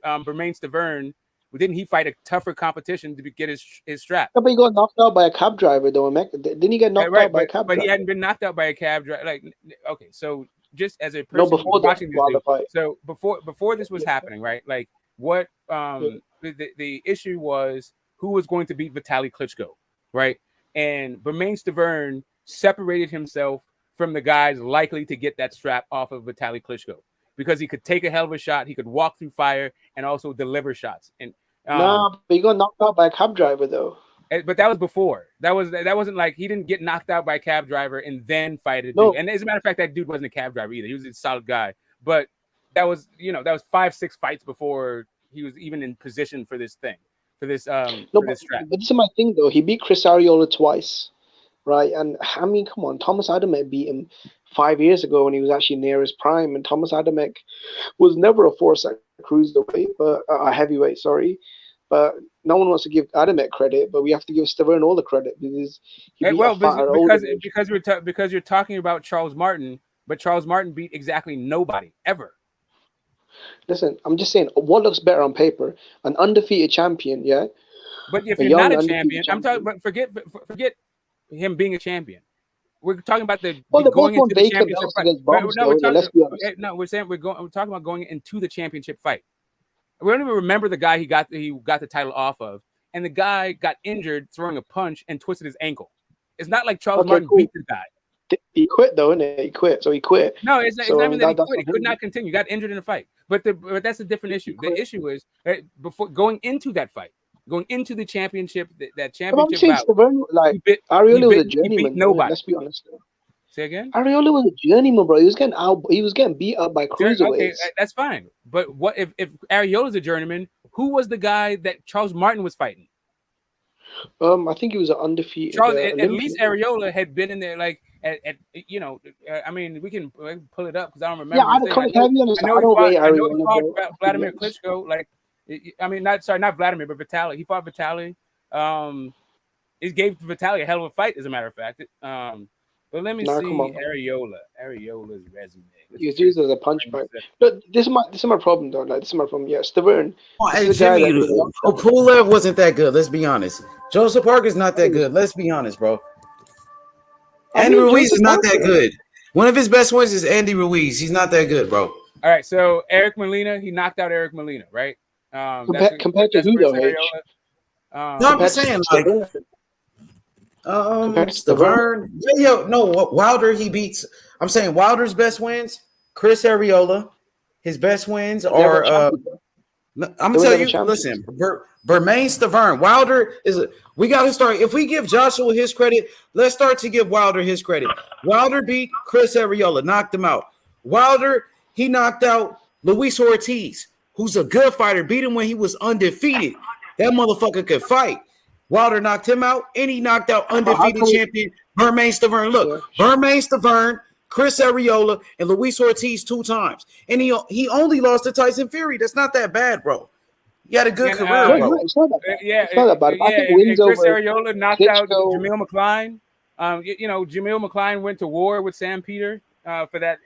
[SPEAKER 4] Stavern, didn't he fight a tougher competition to get his strap?
[SPEAKER 10] Yeah, but he got knocked out by a cab driver though. Didn't he get knocked out by a cab driver?
[SPEAKER 4] But he hadn't been knocked out by a cab driver. Like, okay, so just as a
[SPEAKER 10] No,
[SPEAKER 4] person
[SPEAKER 10] before
[SPEAKER 4] watching
[SPEAKER 10] the fight.
[SPEAKER 4] so before this was happening, right? Like, what the issue was who was going to beat Vitaly Klitschko, right? And Bermain Stavern separated himself from the guys likely to get that strap off of Vitaly Klitschko because he could take a hell of a shot, he could walk through fire, and also deliver shots. And
[SPEAKER 10] but he got knocked out by a cab driver though.
[SPEAKER 4] But that was before. That wasn't like he didn't get knocked out by a cab driver and then fight a dude.
[SPEAKER 10] No.
[SPEAKER 4] And as a matter of fact, that dude wasn't a cab driver either. He was a solid guy. But that was 5-6 fights before he was even in position for this thing, for this strap.
[SPEAKER 10] But this is my thing though. He beat Chris Arreola twice, right? And I mean, come on, Thomas Adamek beat him 5 years ago when he was actually near his prime. And Thomas Adamek was never a force at cruiserweight, but a heavyweight, sorry. But no one wants to give Adamek credit, but we have to give Stavern all the credit because he beat
[SPEAKER 4] because you're talking about Charles Martin, but Charles Martin beat exactly nobody ever.
[SPEAKER 10] Listen, I'm just saying, what looks better on paper? An undefeated champion, yeah.
[SPEAKER 4] But if you're not a champion, I'm talking. But forget him being a champion. We're talking about going into the championship fight. We're saying we're talking about going into the championship fight. We don't even remember the guy he got the title off of, and the guy got injured throwing a punch and twisted his ankle. It's not like Charles Martin beat the guy.
[SPEAKER 10] He quit though, innit? He quit. So he quit.
[SPEAKER 4] No, it's not even that he quit. He could not continue. He got injured in the fight. But that's a different issue. The issue is before going into that fight, going into the championship, that championship bout,
[SPEAKER 10] Arreola was a journeyman.
[SPEAKER 4] Nobody.
[SPEAKER 10] Let's be honest.
[SPEAKER 4] Say again?
[SPEAKER 10] Arreola was a journeyman, bro. He was getting beat up by cruiserweights.
[SPEAKER 4] Okay, that's fine. But what if Arreola's a journeyman? Who was the guy that Charles Martin was fighting?
[SPEAKER 10] I think he was an undefeated.
[SPEAKER 4] At least Arreola had been in there, like I mean, we can pull it up because I don't remember.
[SPEAKER 10] Yeah, I know he
[SPEAKER 4] fought Vladimir Klitschko. Like, I mean, not Vladimir, but Vitaly. He fought Vitaly. It gave Vitaly a hell of a fight, as a matter of fact. But let me see Arreola's resume.
[SPEAKER 10] He's used as a punch bag. But this is my problem though. Like, this is my problem. Yeah, Stavern.
[SPEAKER 3] Hey, Jimmy, Pulev wasn't that good. Let's be honest. Joseph Parker's not that good. Let's be honest, bro. Andy Ruiz is not that good. One of his best wins is Andy Ruiz. He's not that good, bro.
[SPEAKER 4] All right, so Eric Molina, he knocked out Eric Molina, right?
[SPEAKER 10] Compared to who though?
[SPEAKER 3] No, I'm just saying, like, Stavern. Wilder, he beats. I'm saying Wilder's best wins, Chris Arreola. His best wins are. I'm gonna tell you. Listen, Bermain Stavern. Wilder is. We got to start. If we give Joshua his credit, let's start to give Wilder his credit. Wilder beat Chris Arreola, knocked him out. Wilder, he knocked out Luis Ortiz, who's a good fighter. Beat him when he was undefeated. That motherfucker could fight. Wilder knocked him out, and he knocked out undefeated champion Bermain Stavern. Look, Bermain Stavern, Chris Arreola, and Luis Ortiz 2 times. And he only lost to Tyson Fury. That's not that bad, bro. He had a good career, bro.
[SPEAKER 10] It's not that bad. I think wins
[SPEAKER 4] Chris
[SPEAKER 10] over
[SPEAKER 4] Arreola knocked out Jamil McCline. Jamil McCline went to war with Sam Peter for that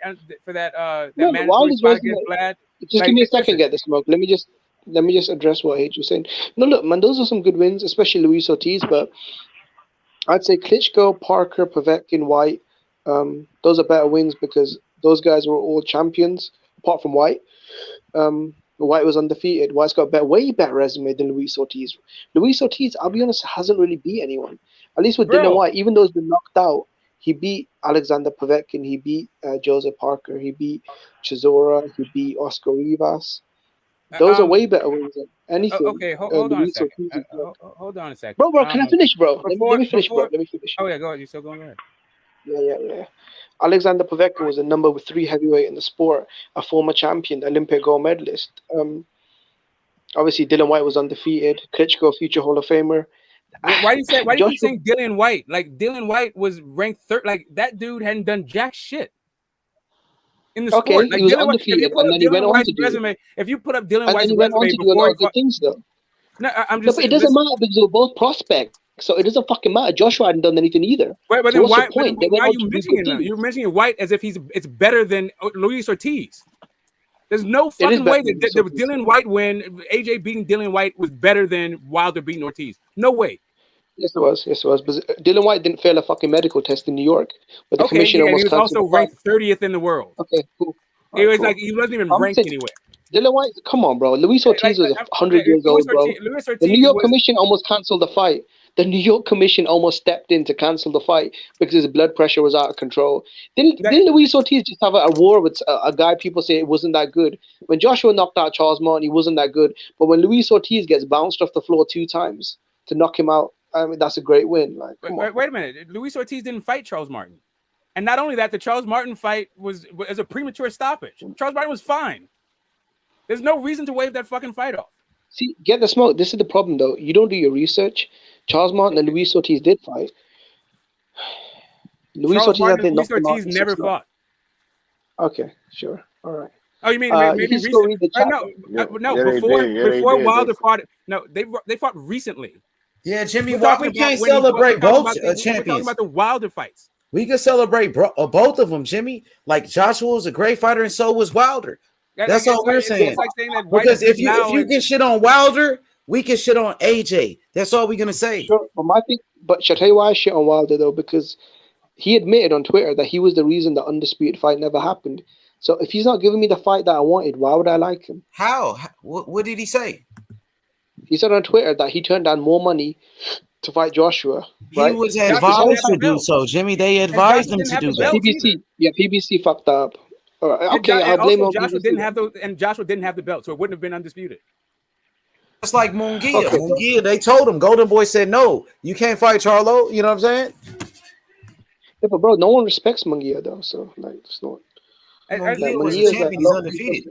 [SPEAKER 4] mandatory fight against Vlad.
[SPEAKER 10] Just give me a second, get the smoke. Let me just address what H was saying. No, look, man, those are some good wins, especially Luis Ortiz. But I'd say Klitschko, Parker, Povetkin, White. Those are better wins because those guys were all champions, apart from White. White was undefeated. White's got a way better resume than Luis Ortiz. Luis Ortiz, I'll be honest, hasn't really beat anyone. At least with Dylan White, even though he's been knocked out, he beat Alexander Povetkin, he beat Joseph Parker, he beat Chisora, he beat Oscar Rivas. Those are way better wins than anything.
[SPEAKER 4] Okay, hold on a second. Hold on a second.
[SPEAKER 10] Bro, can I finish, bro? Let me finish, bro. Let me finish.
[SPEAKER 4] Oh, yeah, go ahead. You're still going ahead.
[SPEAKER 10] Yeah. Alexander Povetkin was the number 3 heavyweight in the sport, a former champion, Olympic gold medalist. Obviously, Dylan White was undefeated. Klitschko, future Hall of Famer.
[SPEAKER 4] Why do you keep saying Dylan White? Like, Dylan White was ranked 3rd. Like, that dude hadn't done jack shit in the sport. Like,
[SPEAKER 10] he was undefeated, and then he went on to do
[SPEAKER 4] resume. If you put up Dylan
[SPEAKER 10] White's resume before, good things though.
[SPEAKER 4] No, I'm just.
[SPEAKER 10] But it doesn't matter because they're both prospects. So it doesn't fucking matter. Joshua hadn't done anything either.
[SPEAKER 4] But
[SPEAKER 10] so
[SPEAKER 4] then
[SPEAKER 10] what's
[SPEAKER 4] why,
[SPEAKER 10] the point?
[SPEAKER 4] why are you mentioning him? You're mentioning White as if it's better than Luis Ortiz. There's no fucking way that Dillian White win, AJ beating Dillian White was better than Wilder beating Ortiz. No way.
[SPEAKER 10] Yes, it was. Yes, it was. But Dillian White didn't fail a fucking medical test in New York, but the commission
[SPEAKER 4] and he
[SPEAKER 10] almost
[SPEAKER 4] was
[SPEAKER 10] canceled
[SPEAKER 4] also
[SPEAKER 10] the fight.
[SPEAKER 4] ranked 30th in the world.
[SPEAKER 10] Okay, cool.
[SPEAKER 4] It was like he wasn't even ranked anywhere.
[SPEAKER 10] Dylan White, come on, bro. Luis Ortiz was 100 years old, bro. The New York Commission almost canceled the fight. The New York Commission almost stepped in to cancel the fight because his blood pressure was out of control. Didn't Luis Ortiz just have a war with a guy people say it wasn't that good? When Joshua knocked out Charles Martin, he wasn't that good. But when Luis Ortiz gets bounced off the floor 2 times to knock him out, I mean, that's a great win. Like,
[SPEAKER 4] wait a minute. Luis Ortiz didn't fight Charles Martin. And not only that, the Charles Martin fight was a premature stoppage. Charles Martin was fine. There's no reason to waive that fucking fight off.
[SPEAKER 10] See, get the smoke. This is the problem, though. You don't do your research. Charles Martin and Luis Ortiz did fight.
[SPEAKER 4] Luis Ortiz never fought.
[SPEAKER 10] Okay, sure. All right.
[SPEAKER 4] Oh, you mean maybe recently? Before Wilder fought. No, they fought recently.
[SPEAKER 3] Yeah, Jimmy, why we can't celebrate both champions?
[SPEAKER 4] We're talking about the Wilder fights.
[SPEAKER 3] We can celebrate both of them, Jimmy. Like Joshua was a great fighter, and so was Wilder. That's all we're saying. Because if you can shit on Wilder, we can shit on AJ. That's all we're gonna say.
[SPEAKER 10] Sure, but shall I tell you why I shit on Wilder though? Because he admitted on Twitter that he was the reason the Undisputed fight never happened. So if he's not giving me the fight that I wanted, why would I like him?
[SPEAKER 3] How? What did he say?
[SPEAKER 10] He said on Twitter that he turned down more money to fight Joshua. Right?
[SPEAKER 3] He was advised to do so, Jimmy. They advised him to do that.
[SPEAKER 10] PBC fucked up. All right. Okay, I'll blame him.
[SPEAKER 4] Joshua didn't have those, and Joshua didn't have the belt, so it wouldn't have been undisputed.
[SPEAKER 3] It's like Munguia. Okay. Munguia, they told him. Golden Boy said, "No, you can't fight Charlo." You know what I'm saying?
[SPEAKER 10] Yeah, but bro, no one respects Munguia though. So like, it's not.
[SPEAKER 3] Munguia was a champion. He's undefeated.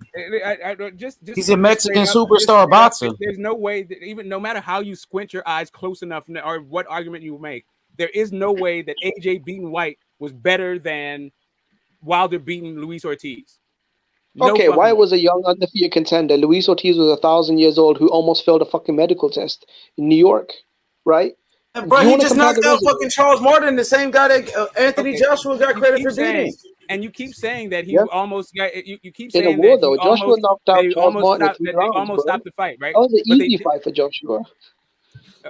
[SPEAKER 3] He's a Mexican superstar boxer.
[SPEAKER 4] There's no way that even no matter how you squint your eyes close enough, or what argument you make, there is no way that AJ beating White was better than Wilder beating Luis Ortiz.
[SPEAKER 10] Okay, White was a young undefeated contender. Luis Ortiz was 1,000 years old who almost failed a fucking medical test in New York, right?
[SPEAKER 3] And bro, he just knocked out fucking Charles Martin, the same guy that Anthony Joshua got credit for beating.
[SPEAKER 4] And you keep saying that he almost got. You keep saying
[SPEAKER 10] in a war though. Joshua knocked out Charles Martin.
[SPEAKER 4] They almost stopped the fight, right?
[SPEAKER 10] That was an easy fight for Joshua.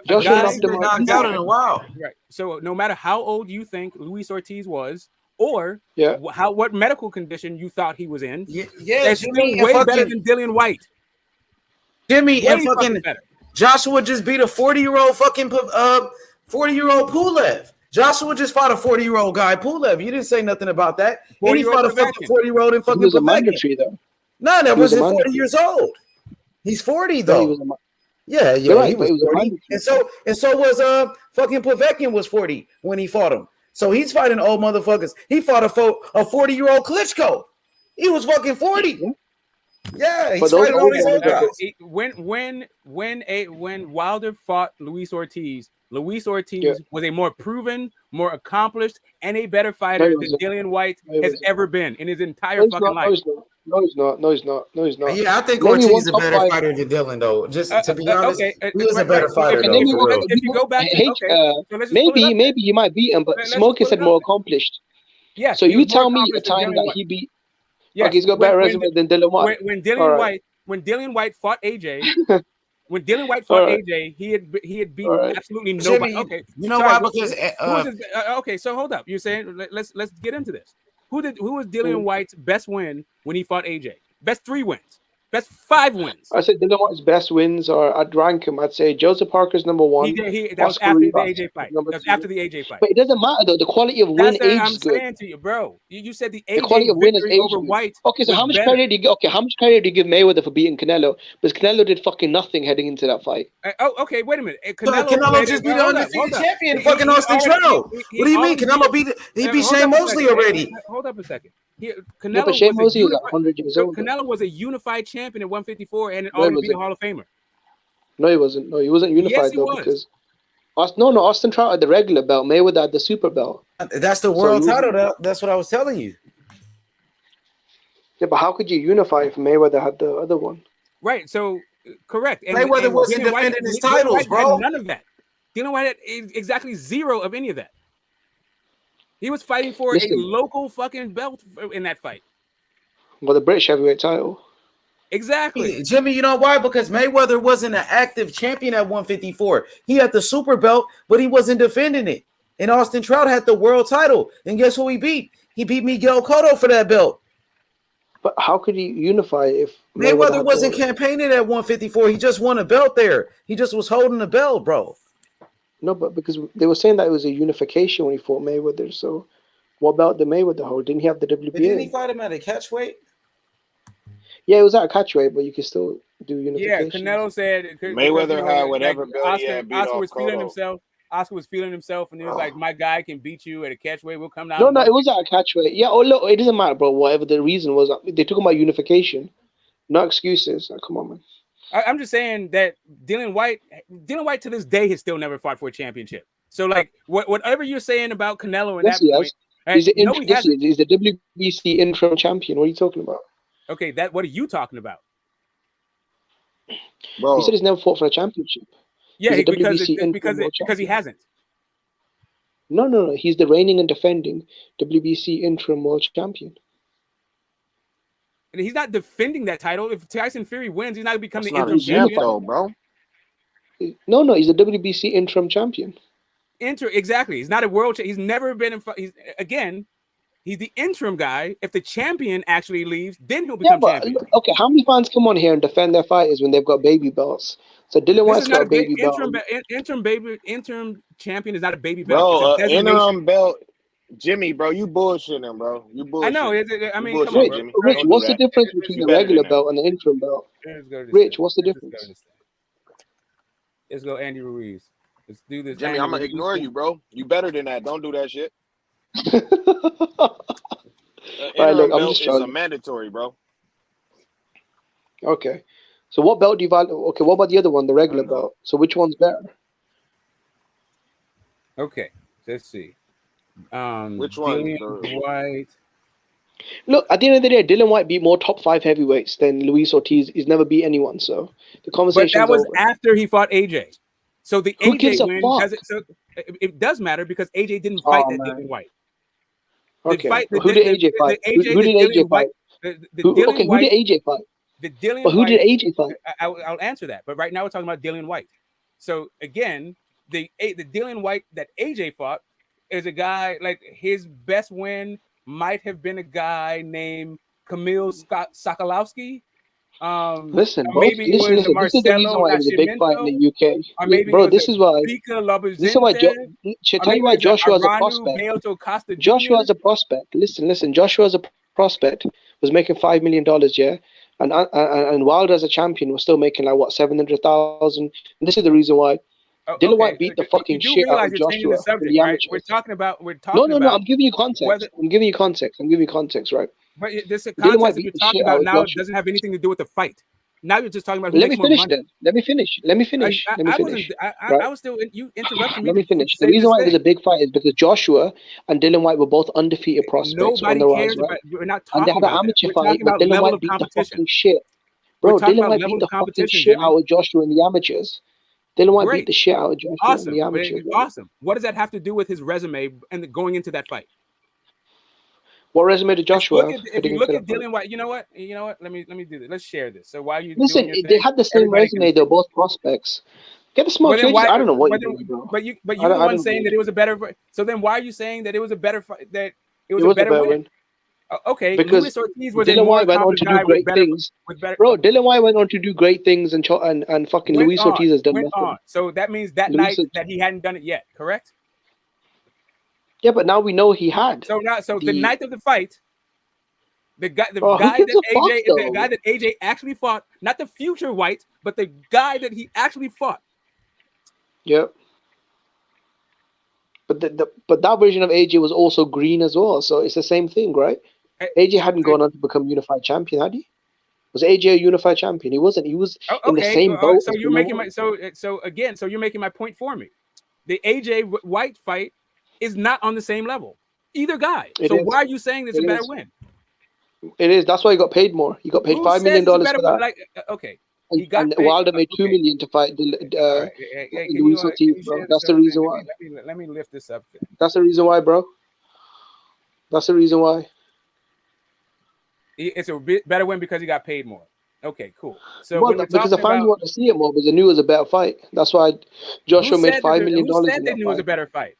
[SPEAKER 3] Joshua knocked out in a while.
[SPEAKER 4] Right. So no matter how old you think Luis Ortiz was, or what medical condition you thought he was in, that's
[SPEAKER 3] Jimmy,
[SPEAKER 4] way better than Dillian White.
[SPEAKER 3] Jimmy and fucking Joshua just beat a 40-year-old fucking 40-year-old Pulev. Joshua just fought a 40-year-old guy, Pulev. You didn't say nothing about that. And he fought a fucking 40-year-old in fucking
[SPEAKER 10] He was a mandatory though.
[SPEAKER 3] No, that wasn't 40 years old. He's 40 though. Yeah, he was 40. And so was fucking Povetkin was 40 when he fought him. So he's fighting old motherfuckers. He fought a 40-year-old Klitschko. He was fucking 40. Yeah, he's fighting all these old guys.
[SPEAKER 4] When Wilder fought Luis Ortiz was a more proven, more accomplished, and a better fighter than Dillian White has ever been in his entire fucking life.
[SPEAKER 10] No, he's not.
[SPEAKER 3] Yeah, I think Ortiz is a better fighter than Dylan, though. Just to be honest, he is a better fighter.
[SPEAKER 4] If you go back,
[SPEAKER 10] maybe he might beat him, but Smokey said more accomplished.
[SPEAKER 4] Yeah.
[SPEAKER 10] So you tell me a time that he beat. Yeah, he's got better resume than Dillian White.
[SPEAKER 4] When Dillian White fought AJ. When Dillian White fought AJ, he had beaten absolutely nobody.
[SPEAKER 3] Jimmy,
[SPEAKER 4] okay,
[SPEAKER 3] you know why? Because
[SPEAKER 4] okay, so hold up. You're saying let's get into this. Who was Dillian White's best win when he fought AJ? Best 3 wins. Best 5 wins.
[SPEAKER 10] I said Dillian White's best wins are, I'd rank him. I'd say Joseph Parker's number 1.
[SPEAKER 4] That was after the AJ fight. That was after the AJ fight.
[SPEAKER 10] But it doesn't matter though. The quality of win age is good.
[SPEAKER 4] I'm saying to you, bro. You said the AJ
[SPEAKER 10] quality of win is
[SPEAKER 4] over White.
[SPEAKER 10] Okay, so how much credit do you give Mayweather for beating Canelo? Because Canelo did fucking nothing heading into that fight.
[SPEAKER 4] Okay, wait a minute.
[SPEAKER 3] Canelo just beat the undefeated champion, fucking Austin Trout. What do you mean? Canelo beat Shane Mosley already.
[SPEAKER 4] Hold up a second.
[SPEAKER 10] Canelo but Shane Mosley was 100 years old.
[SPEAKER 4] Canelo was a unified champion at 154 and already beat a Hall of Famer.
[SPEAKER 10] No, he wasn't. No, he wasn't unified
[SPEAKER 4] yes, he
[SPEAKER 10] though
[SPEAKER 4] was.
[SPEAKER 10] Because Austin Trout had the regular belt. Mayweather had the super belt.
[SPEAKER 3] That's the world title. That's what I was telling you.
[SPEAKER 10] Yeah, but how could you unify if Mayweather had the other one?
[SPEAKER 4] Right. So correct.
[SPEAKER 3] Mayweather wasn't defending his titles, bro.
[SPEAKER 4] None of that. Dillian White had exactly 0 of any of that. He was fighting for a local fucking belt in that fight.
[SPEAKER 10] Well, the British heavyweight title.
[SPEAKER 4] Exactly.
[SPEAKER 3] Jimmy, you know why? Because Mayweather wasn't an active champion at 154. He had the super belt, but he wasn't defending it. And Austin Trout had the world title. And guess who he beat? He beat Miguel Cotto for that belt.
[SPEAKER 10] But how could he unify if
[SPEAKER 3] Mayweather wasn't campaigning at 154. He just won a belt there. He just was holding the belt, bro.
[SPEAKER 10] No, but because they were saying that it was a unification when he fought Mayweather. So what about the Mayweather hold? Didn't he have the WBA?
[SPEAKER 3] But didn't he fight him at a catchweight?
[SPEAKER 10] Yeah, it was at a catchweight, but you can still do unification.
[SPEAKER 4] Yeah, Canelo said
[SPEAKER 5] Mayweather had whatever belt he had beat
[SPEAKER 4] Oscar
[SPEAKER 5] off
[SPEAKER 4] was feeling
[SPEAKER 5] Cotto.
[SPEAKER 4] himself. Oscar was feeling himself, and he was like, "My guy can beat you at a catchweight. We'll come down."
[SPEAKER 10] No, it was at a catchweight. Yeah, look, it doesn't matter, bro. Whatever the reason was, they took about unification, no excuses. Like, come on, man.
[SPEAKER 4] I'm just saying that Dylan White to this day has still never fought for a championship. So, like, whatever you're saying about Canelo and
[SPEAKER 10] Yes,
[SPEAKER 4] that point,
[SPEAKER 10] he's the WBC interim champion. What are you talking about?
[SPEAKER 4] Okay, what are you talking about?
[SPEAKER 10] Bro. He said he's never fought for a championship.
[SPEAKER 4] Yeah, because he hasn't.
[SPEAKER 10] No. He's the reigning and defending WBC interim world champion.
[SPEAKER 4] And he's not defending that title. If Tyson Fury wins, he's not going to become the interim
[SPEAKER 5] champion, though, bro.
[SPEAKER 10] No, he's a WBC interim champion.
[SPEAKER 4] Exactly. He's not a world. He's never been in. He's the interim guy. If the champion actually leaves, then he'll become champion.
[SPEAKER 10] Okay, how many fans come on here and defend their fighters when they've got baby belts? So Dylan White's got a baby belt.
[SPEAKER 4] Interim champion is not a baby belt.
[SPEAKER 5] Bro, interim belt. Jimmy, bro, you bullshitting, bro. You bullshitting.
[SPEAKER 4] I know. I mean,
[SPEAKER 10] come on, Rich, what's the difference between the regular belt and the interim belt? Rich, what's the difference?
[SPEAKER 4] Let's go, Andy Ruiz. Let's do this.
[SPEAKER 5] Jimmy, I'm gonna ignore you, bro. You better than that. Don't do that shit. Interim belt is a mandatory, bro.
[SPEAKER 10] Okay. So what belt do you value? Okay, what about the other one, the regular belt? So which one's better?
[SPEAKER 4] Okay, let's see.
[SPEAKER 5] Which one?
[SPEAKER 4] Dylan White.
[SPEAKER 10] Look, at the end of the day, Dylan White beat more top 5 heavyweights than Luis Ortiz. He's never beat anyone, so the conversation.
[SPEAKER 4] But that was
[SPEAKER 10] over.
[SPEAKER 4] after he fought AJ. So the
[SPEAKER 10] Who
[SPEAKER 4] AJ
[SPEAKER 10] gives a
[SPEAKER 4] win
[SPEAKER 10] fuck?
[SPEAKER 4] it does matter because AJ didn't fight Dylan White.
[SPEAKER 10] Okay. Who did AJ fight? Who did AJ fight? Who did AJ fight? Who did AJ fight?
[SPEAKER 4] I'll answer that. But right now we're talking about Dylan White. So again, the Dylan White that AJ fought is a guy like his best win might have been a guy named Kamil Sokolowski.
[SPEAKER 10] Listen, bro. Listen. This is the reason why it was a big fight in the UK. Bro, this is why. This is why. Tell you why Joshua as a prospect. Joshua as a prospect. Listen. Joshua as a prospect was making $5 million, yeah, and Wilder as a champion was still making like what 700,000. And this is the reason why. Dylan White beat the fucking shit out of Joshua.
[SPEAKER 4] Right? We're talking about.
[SPEAKER 10] No. I'm giving you context. I'm giving you context, right?
[SPEAKER 4] But this context that you're talking about now doesn't have anything to do with the fight. Now you're just talking about who makes more money.
[SPEAKER 10] Let me finish.
[SPEAKER 4] I was still you interrupting me.
[SPEAKER 10] Let me finish. The reason why it was a big fight is because Joshua and Dylan White were both undefeated prospects on the rise, right?
[SPEAKER 4] We're not
[SPEAKER 10] and they had an amateur fight, but Dylan White beat the fucking shit. Bro, Dylan White beat the fucking shit out of Joshua in the amateurs. Dylan White beat the shit out of Joshua in the amateurs.
[SPEAKER 4] Awesome. What does that have to do with his resume and going into that fight?
[SPEAKER 10] What resume did Joshua?
[SPEAKER 4] If you look at Dylan White, you know what? Let me do this. Let's share this. So while you
[SPEAKER 10] listen, they had the same resume. They're both prospects. Get the smoke. I don't know what you're doing, bro.
[SPEAKER 4] But you're the one saying that it was a better. So then why are you saying that it was a better fight? That it was a better win? Okay,
[SPEAKER 10] because
[SPEAKER 4] Luis Ortiz was
[SPEAKER 10] Dylan White went on to do great things. Bro, Dylan White went on to do great things, and fucking Luis Ortiz has done nothing.
[SPEAKER 4] So that means that night that he hadn't done it yet, correct?
[SPEAKER 10] Yeah, but now we know he had.
[SPEAKER 4] So the night of the fight, the guy that AJ actually fought, not the future White, but the guy that he actually fought.
[SPEAKER 10] Yep. But that version of AJ was also green as well, so it's the same thing, right? AJ hadn't gone on to become unified champion, had he? Was AJ a unified champion? He wasn't. He was in the same boat.
[SPEAKER 4] So you're making you're making my point for me. The AJ White fight is not on the same level. Either guy. Why are you saying it's a better win?
[SPEAKER 10] It is. That's why he got paid more. He got paid $5 million for that.
[SPEAKER 4] Okay.
[SPEAKER 10] And Wilder made $2 million to fight Luis Ortiz, bro. That's the reason why.
[SPEAKER 4] Let me lift this up.
[SPEAKER 10] That's the reason why, bro. That's the reason why.
[SPEAKER 4] It's a bit better win because he got paid more. Okay, cool. So
[SPEAKER 10] Well,
[SPEAKER 4] when we're
[SPEAKER 10] because the
[SPEAKER 4] talking
[SPEAKER 10] fans
[SPEAKER 4] about
[SPEAKER 10] want to see it more, because they knew it was a better fight. That's why Joshua made $5 million
[SPEAKER 4] who said
[SPEAKER 10] in
[SPEAKER 4] they
[SPEAKER 10] that
[SPEAKER 4] knew it was a
[SPEAKER 10] fight.
[SPEAKER 4] better fight?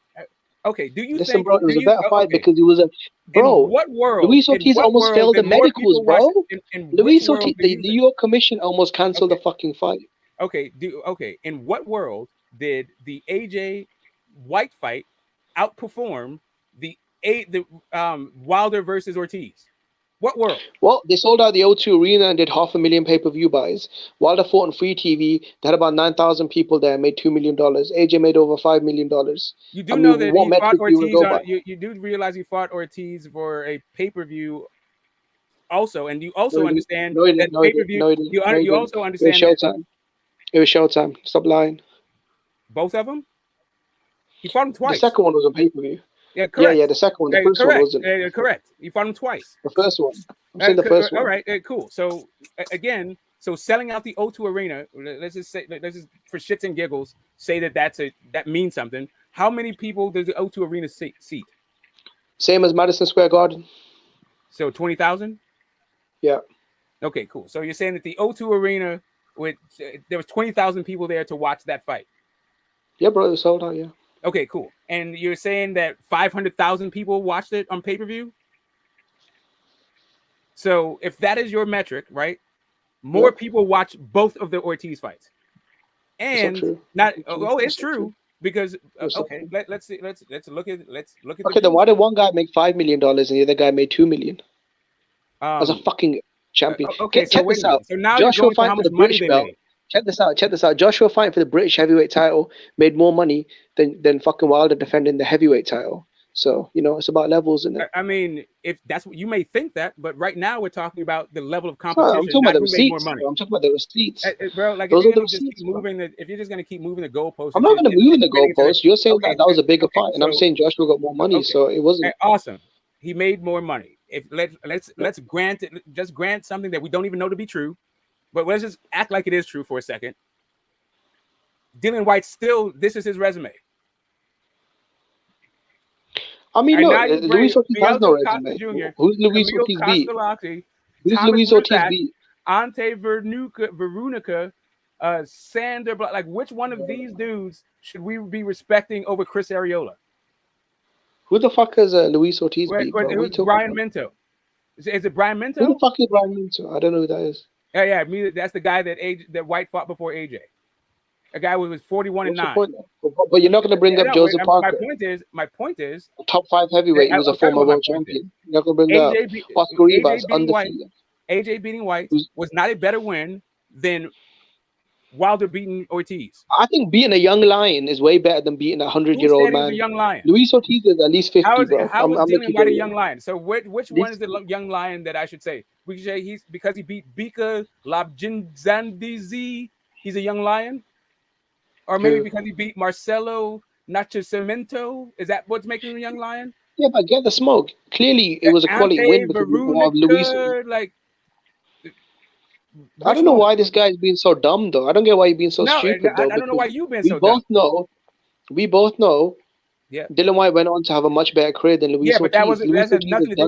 [SPEAKER 4] Okay, do you
[SPEAKER 10] Listen,
[SPEAKER 4] think?
[SPEAKER 10] bro, it
[SPEAKER 4] Do
[SPEAKER 10] was a
[SPEAKER 4] you?
[SPEAKER 10] better fight
[SPEAKER 4] Okay.
[SPEAKER 10] because it was a
[SPEAKER 4] In
[SPEAKER 10] bro.
[SPEAKER 4] what world?
[SPEAKER 10] Luis
[SPEAKER 4] In
[SPEAKER 10] Ortiz
[SPEAKER 4] what
[SPEAKER 10] almost
[SPEAKER 4] world
[SPEAKER 10] failed the
[SPEAKER 4] did more
[SPEAKER 10] medicals,
[SPEAKER 4] people watch?
[SPEAKER 10] bro.
[SPEAKER 4] In which
[SPEAKER 10] Luis
[SPEAKER 4] world
[SPEAKER 10] Ortiz,
[SPEAKER 4] do
[SPEAKER 10] the
[SPEAKER 4] you?
[SPEAKER 10] New York Commission almost canceled the fucking fight.
[SPEAKER 4] Okay. In what world did the AJ White fight outperform the Wilder versus Ortiz? What world?
[SPEAKER 10] Well, they sold out the O2 Arena and did 500,000 pay-per-view buys. Wilder fought on free TV. They had about 9,000 people there, made $2 million. AJ made over $5 million.
[SPEAKER 4] You do know that
[SPEAKER 10] what
[SPEAKER 4] he fought
[SPEAKER 10] metric you would
[SPEAKER 4] Ortiz
[SPEAKER 10] go by?
[SPEAKER 4] on. You do realize he fought Ortiz for a pay-per-view also, and you also understand that pay-per-view. You also understand
[SPEAKER 10] It was
[SPEAKER 4] that
[SPEAKER 10] Showtime. It was Showtime. Stop lying.
[SPEAKER 4] both of them. He fought him
[SPEAKER 10] The
[SPEAKER 4] twice.
[SPEAKER 10] second one was on pay-per-view.
[SPEAKER 4] Yeah, correct.
[SPEAKER 10] Yeah, the second one. The first one
[SPEAKER 4] correct.
[SPEAKER 10] wasn't.
[SPEAKER 4] Correct. He fought him twice.
[SPEAKER 10] The first one. I'm saying the first one.
[SPEAKER 4] All right, cool. So again, selling out the O2 Arena. Let's just for shits and giggles say that means something. How many people does the O2 Arena seat?
[SPEAKER 10] Same as Madison Square Garden.
[SPEAKER 4] So 20,000.
[SPEAKER 10] Yeah.
[SPEAKER 4] Okay, cool. So you're saying that the O2 Arena there was 20,000 people there to watch that fight.
[SPEAKER 10] Yeah, bro, it was sold out. Yeah.
[SPEAKER 4] Okay, cool. And you're saying that 500,000 people watched it on pay-per-view? So if that is your metric, right? More people watch both of the Ortiz fights. And it's true because okay, let's see, let's look at
[SPEAKER 10] Okay, then why did one guy make $5 million and the other guy made $2 million? As a fucking champion.
[SPEAKER 4] Okay,
[SPEAKER 10] check this out.
[SPEAKER 4] So now
[SPEAKER 10] Joshua
[SPEAKER 4] you're going
[SPEAKER 10] fighting
[SPEAKER 4] how
[SPEAKER 10] for
[SPEAKER 4] much
[SPEAKER 10] the
[SPEAKER 4] money
[SPEAKER 10] British
[SPEAKER 4] they
[SPEAKER 10] belt.
[SPEAKER 4] made.
[SPEAKER 10] Check this out. Joshua fighting for the British heavyweight title made more money than fucking Wilder defending the heavyweight title. So, it's about levels, isn't it?
[SPEAKER 4] I mean, if that's what you may think that, but right now we're talking about the level of competition.
[SPEAKER 10] I'm talking about the
[SPEAKER 4] receipts. More money.
[SPEAKER 10] Bro. I'm talking about the receipts.
[SPEAKER 4] Bro, like
[SPEAKER 10] those
[SPEAKER 4] if
[SPEAKER 10] are the
[SPEAKER 4] you're just
[SPEAKER 10] receipts.
[SPEAKER 4] if you're just gonna keep moving the goalposts,
[SPEAKER 10] I'm not going to move the goalposts. You're saying that was a bigger fight, and I'm saying Joshua got more money, so it wasn't.
[SPEAKER 4] Awesome. He made more money. If let's grant it, just grant something that we don't even know to be true, but let's just act like it is true for a second. Dillian White this is his resume.
[SPEAKER 10] I mean, no, Luis Ortiz has no resume. Who's Luis Ortiz beat? Who's Luis Ortiz beat?
[SPEAKER 4] Ante Verunica, Sander, like which one of these dudes should we be respecting over Chris Arreola?
[SPEAKER 10] Who the fuck is Luis Ortiz beat, bro?
[SPEAKER 4] Who's Brian Minto? Is it Brian Minto?
[SPEAKER 10] Who the fuck is Brian Minto? I don't know who that is.
[SPEAKER 4] Yeah, that's the guy that White fought before AJ. A guy who was 41-9.
[SPEAKER 10] But you're not going to bring up Joseph Parker.
[SPEAKER 4] My point is,
[SPEAKER 10] top 5 heavyweight. He was a former world champion. You're not going to bring that up. Oscar Rivas, undefeated.
[SPEAKER 4] AJ beating White was not a better win than Wilder beating Ortiz.
[SPEAKER 10] I think beating a young lion is way better than beating a 100-year-old man.
[SPEAKER 4] A young lion?
[SPEAKER 10] Luis Ortiz is at least 50, bro.
[SPEAKER 4] How is Dillian White a young lion? So which one is the young lion that I should say? We should say because he beat Bika Labjinzandizi, he's a young lion? Or maybe because he beat Marcelo Nachicimento? Is that what's making him a young lion?
[SPEAKER 10] Yeah, but get the smoke. Clearly, it was a quality win because of Luis. I don't know why this guy's being so dumb, though. I don't get why he's being so stupid, though.
[SPEAKER 4] I don't know why you've been so
[SPEAKER 10] dumb. We both know.
[SPEAKER 4] Yeah.
[SPEAKER 10] Dillian White went on to have a much better career than Luis Ortiz.
[SPEAKER 4] Yeah, but that has nothing to do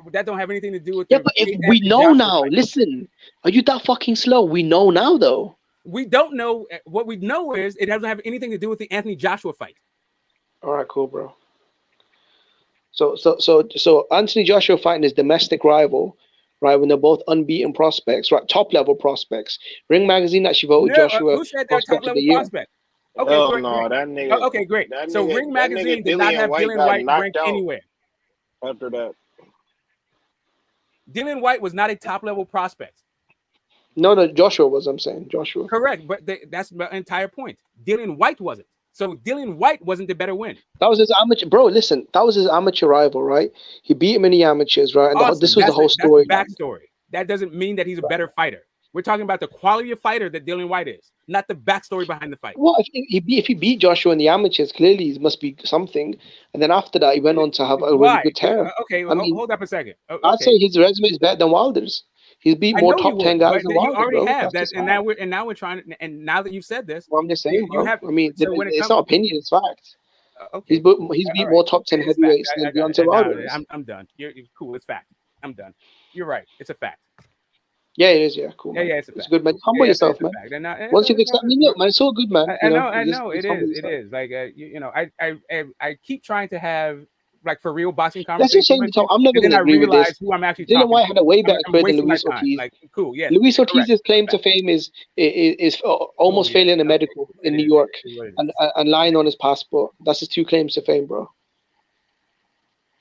[SPEAKER 4] with that. Don't have anything to do with.
[SPEAKER 10] Yeah, but if we know now, listen. Are you that fucking slow? We know now, though.
[SPEAKER 4] We don't know. What we know is it doesn't have anything to do with the Anthony Joshua fight.
[SPEAKER 10] All right, cool, bro. So Anthony Joshua fighting his domestic rival, right? When they're both unbeaten prospects, right? Top level prospects. Ring Magazine actually voted Joshua
[SPEAKER 4] who said they're top level prospect? Okay,
[SPEAKER 5] that nigga.
[SPEAKER 4] Okay, great. So Ring Magazine did not have Dillian White ranked anywhere.
[SPEAKER 5] After that,
[SPEAKER 4] Dillian White was not a top level prospect.
[SPEAKER 10] No, Joshua was. I'm saying Joshua.
[SPEAKER 4] Correct, but that's my entire point. Dillian White wasn't. So Dillian White wasn't the better win.
[SPEAKER 10] That was his amateur, bro. Listen, that was his amateur rival, right? He beat him in the amateurs, right? And
[SPEAKER 4] Awesome.
[SPEAKER 10] this was the whole story.
[SPEAKER 4] That's the backstory. That doesn't mean that he's a better fighter. We're talking about the quality of fighter that Dillian White is, not the backstory behind the fight.
[SPEAKER 10] Well, if he beat Joshua in the amateurs, clearly he must be something. And then after that, he went on to have a really good tear.
[SPEAKER 4] Okay, well, hold up a second. Okay.
[SPEAKER 10] I'd say his resume is better than Wilder's. He's beat more top 10 guys than Wilder.
[SPEAKER 4] You already
[SPEAKER 10] bro.
[SPEAKER 4] have that, and now we're trying to. And now that you've said this,
[SPEAKER 10] well, I'm just saying. It's not opinion; it's fact.
[SPEAKER 4] Okay.
[SPEAKER 10] He's beat more top 10 heavyweights than Deontay Wilder.
[SPEAKER 4] I'm done. You're cool. It's fact. I'm done. You're right. It's a fact.
[SPEAKER 10] Yeah, it is. Yeah, cool. Man.
[SPEAKER 4] Yeah,
[SPEAKER 10] it's good, man. Humble yourself, man. Once you've accepted, man, it's all good, man.
[SPEAKER 4] I know. It is. Like, I keep trying to have like for real boxing conversations.
[SPEAKER 10] I'm never going to agree with this.
[SPEAKER 4] Who I'm actually
[SPEAKER 10] Dylan
[SPEAKER 4] talking
[SPEAKER 10] White
[SPEAKER 4] to.
[SPEAKER 10] had a way better career than
[SPEAKER 4] wasting my
[SPEAKER 10] Luis
[SPEAKER 4] time.
[SPEAKER 10] Ortiz.
[SPEAKER 4] Like, cool, yes.
[SPEAKER 10] Luis Ortiz's claim to fame is almost failing a medical in New York and lying on his passport. That's his two claims to fame, bro.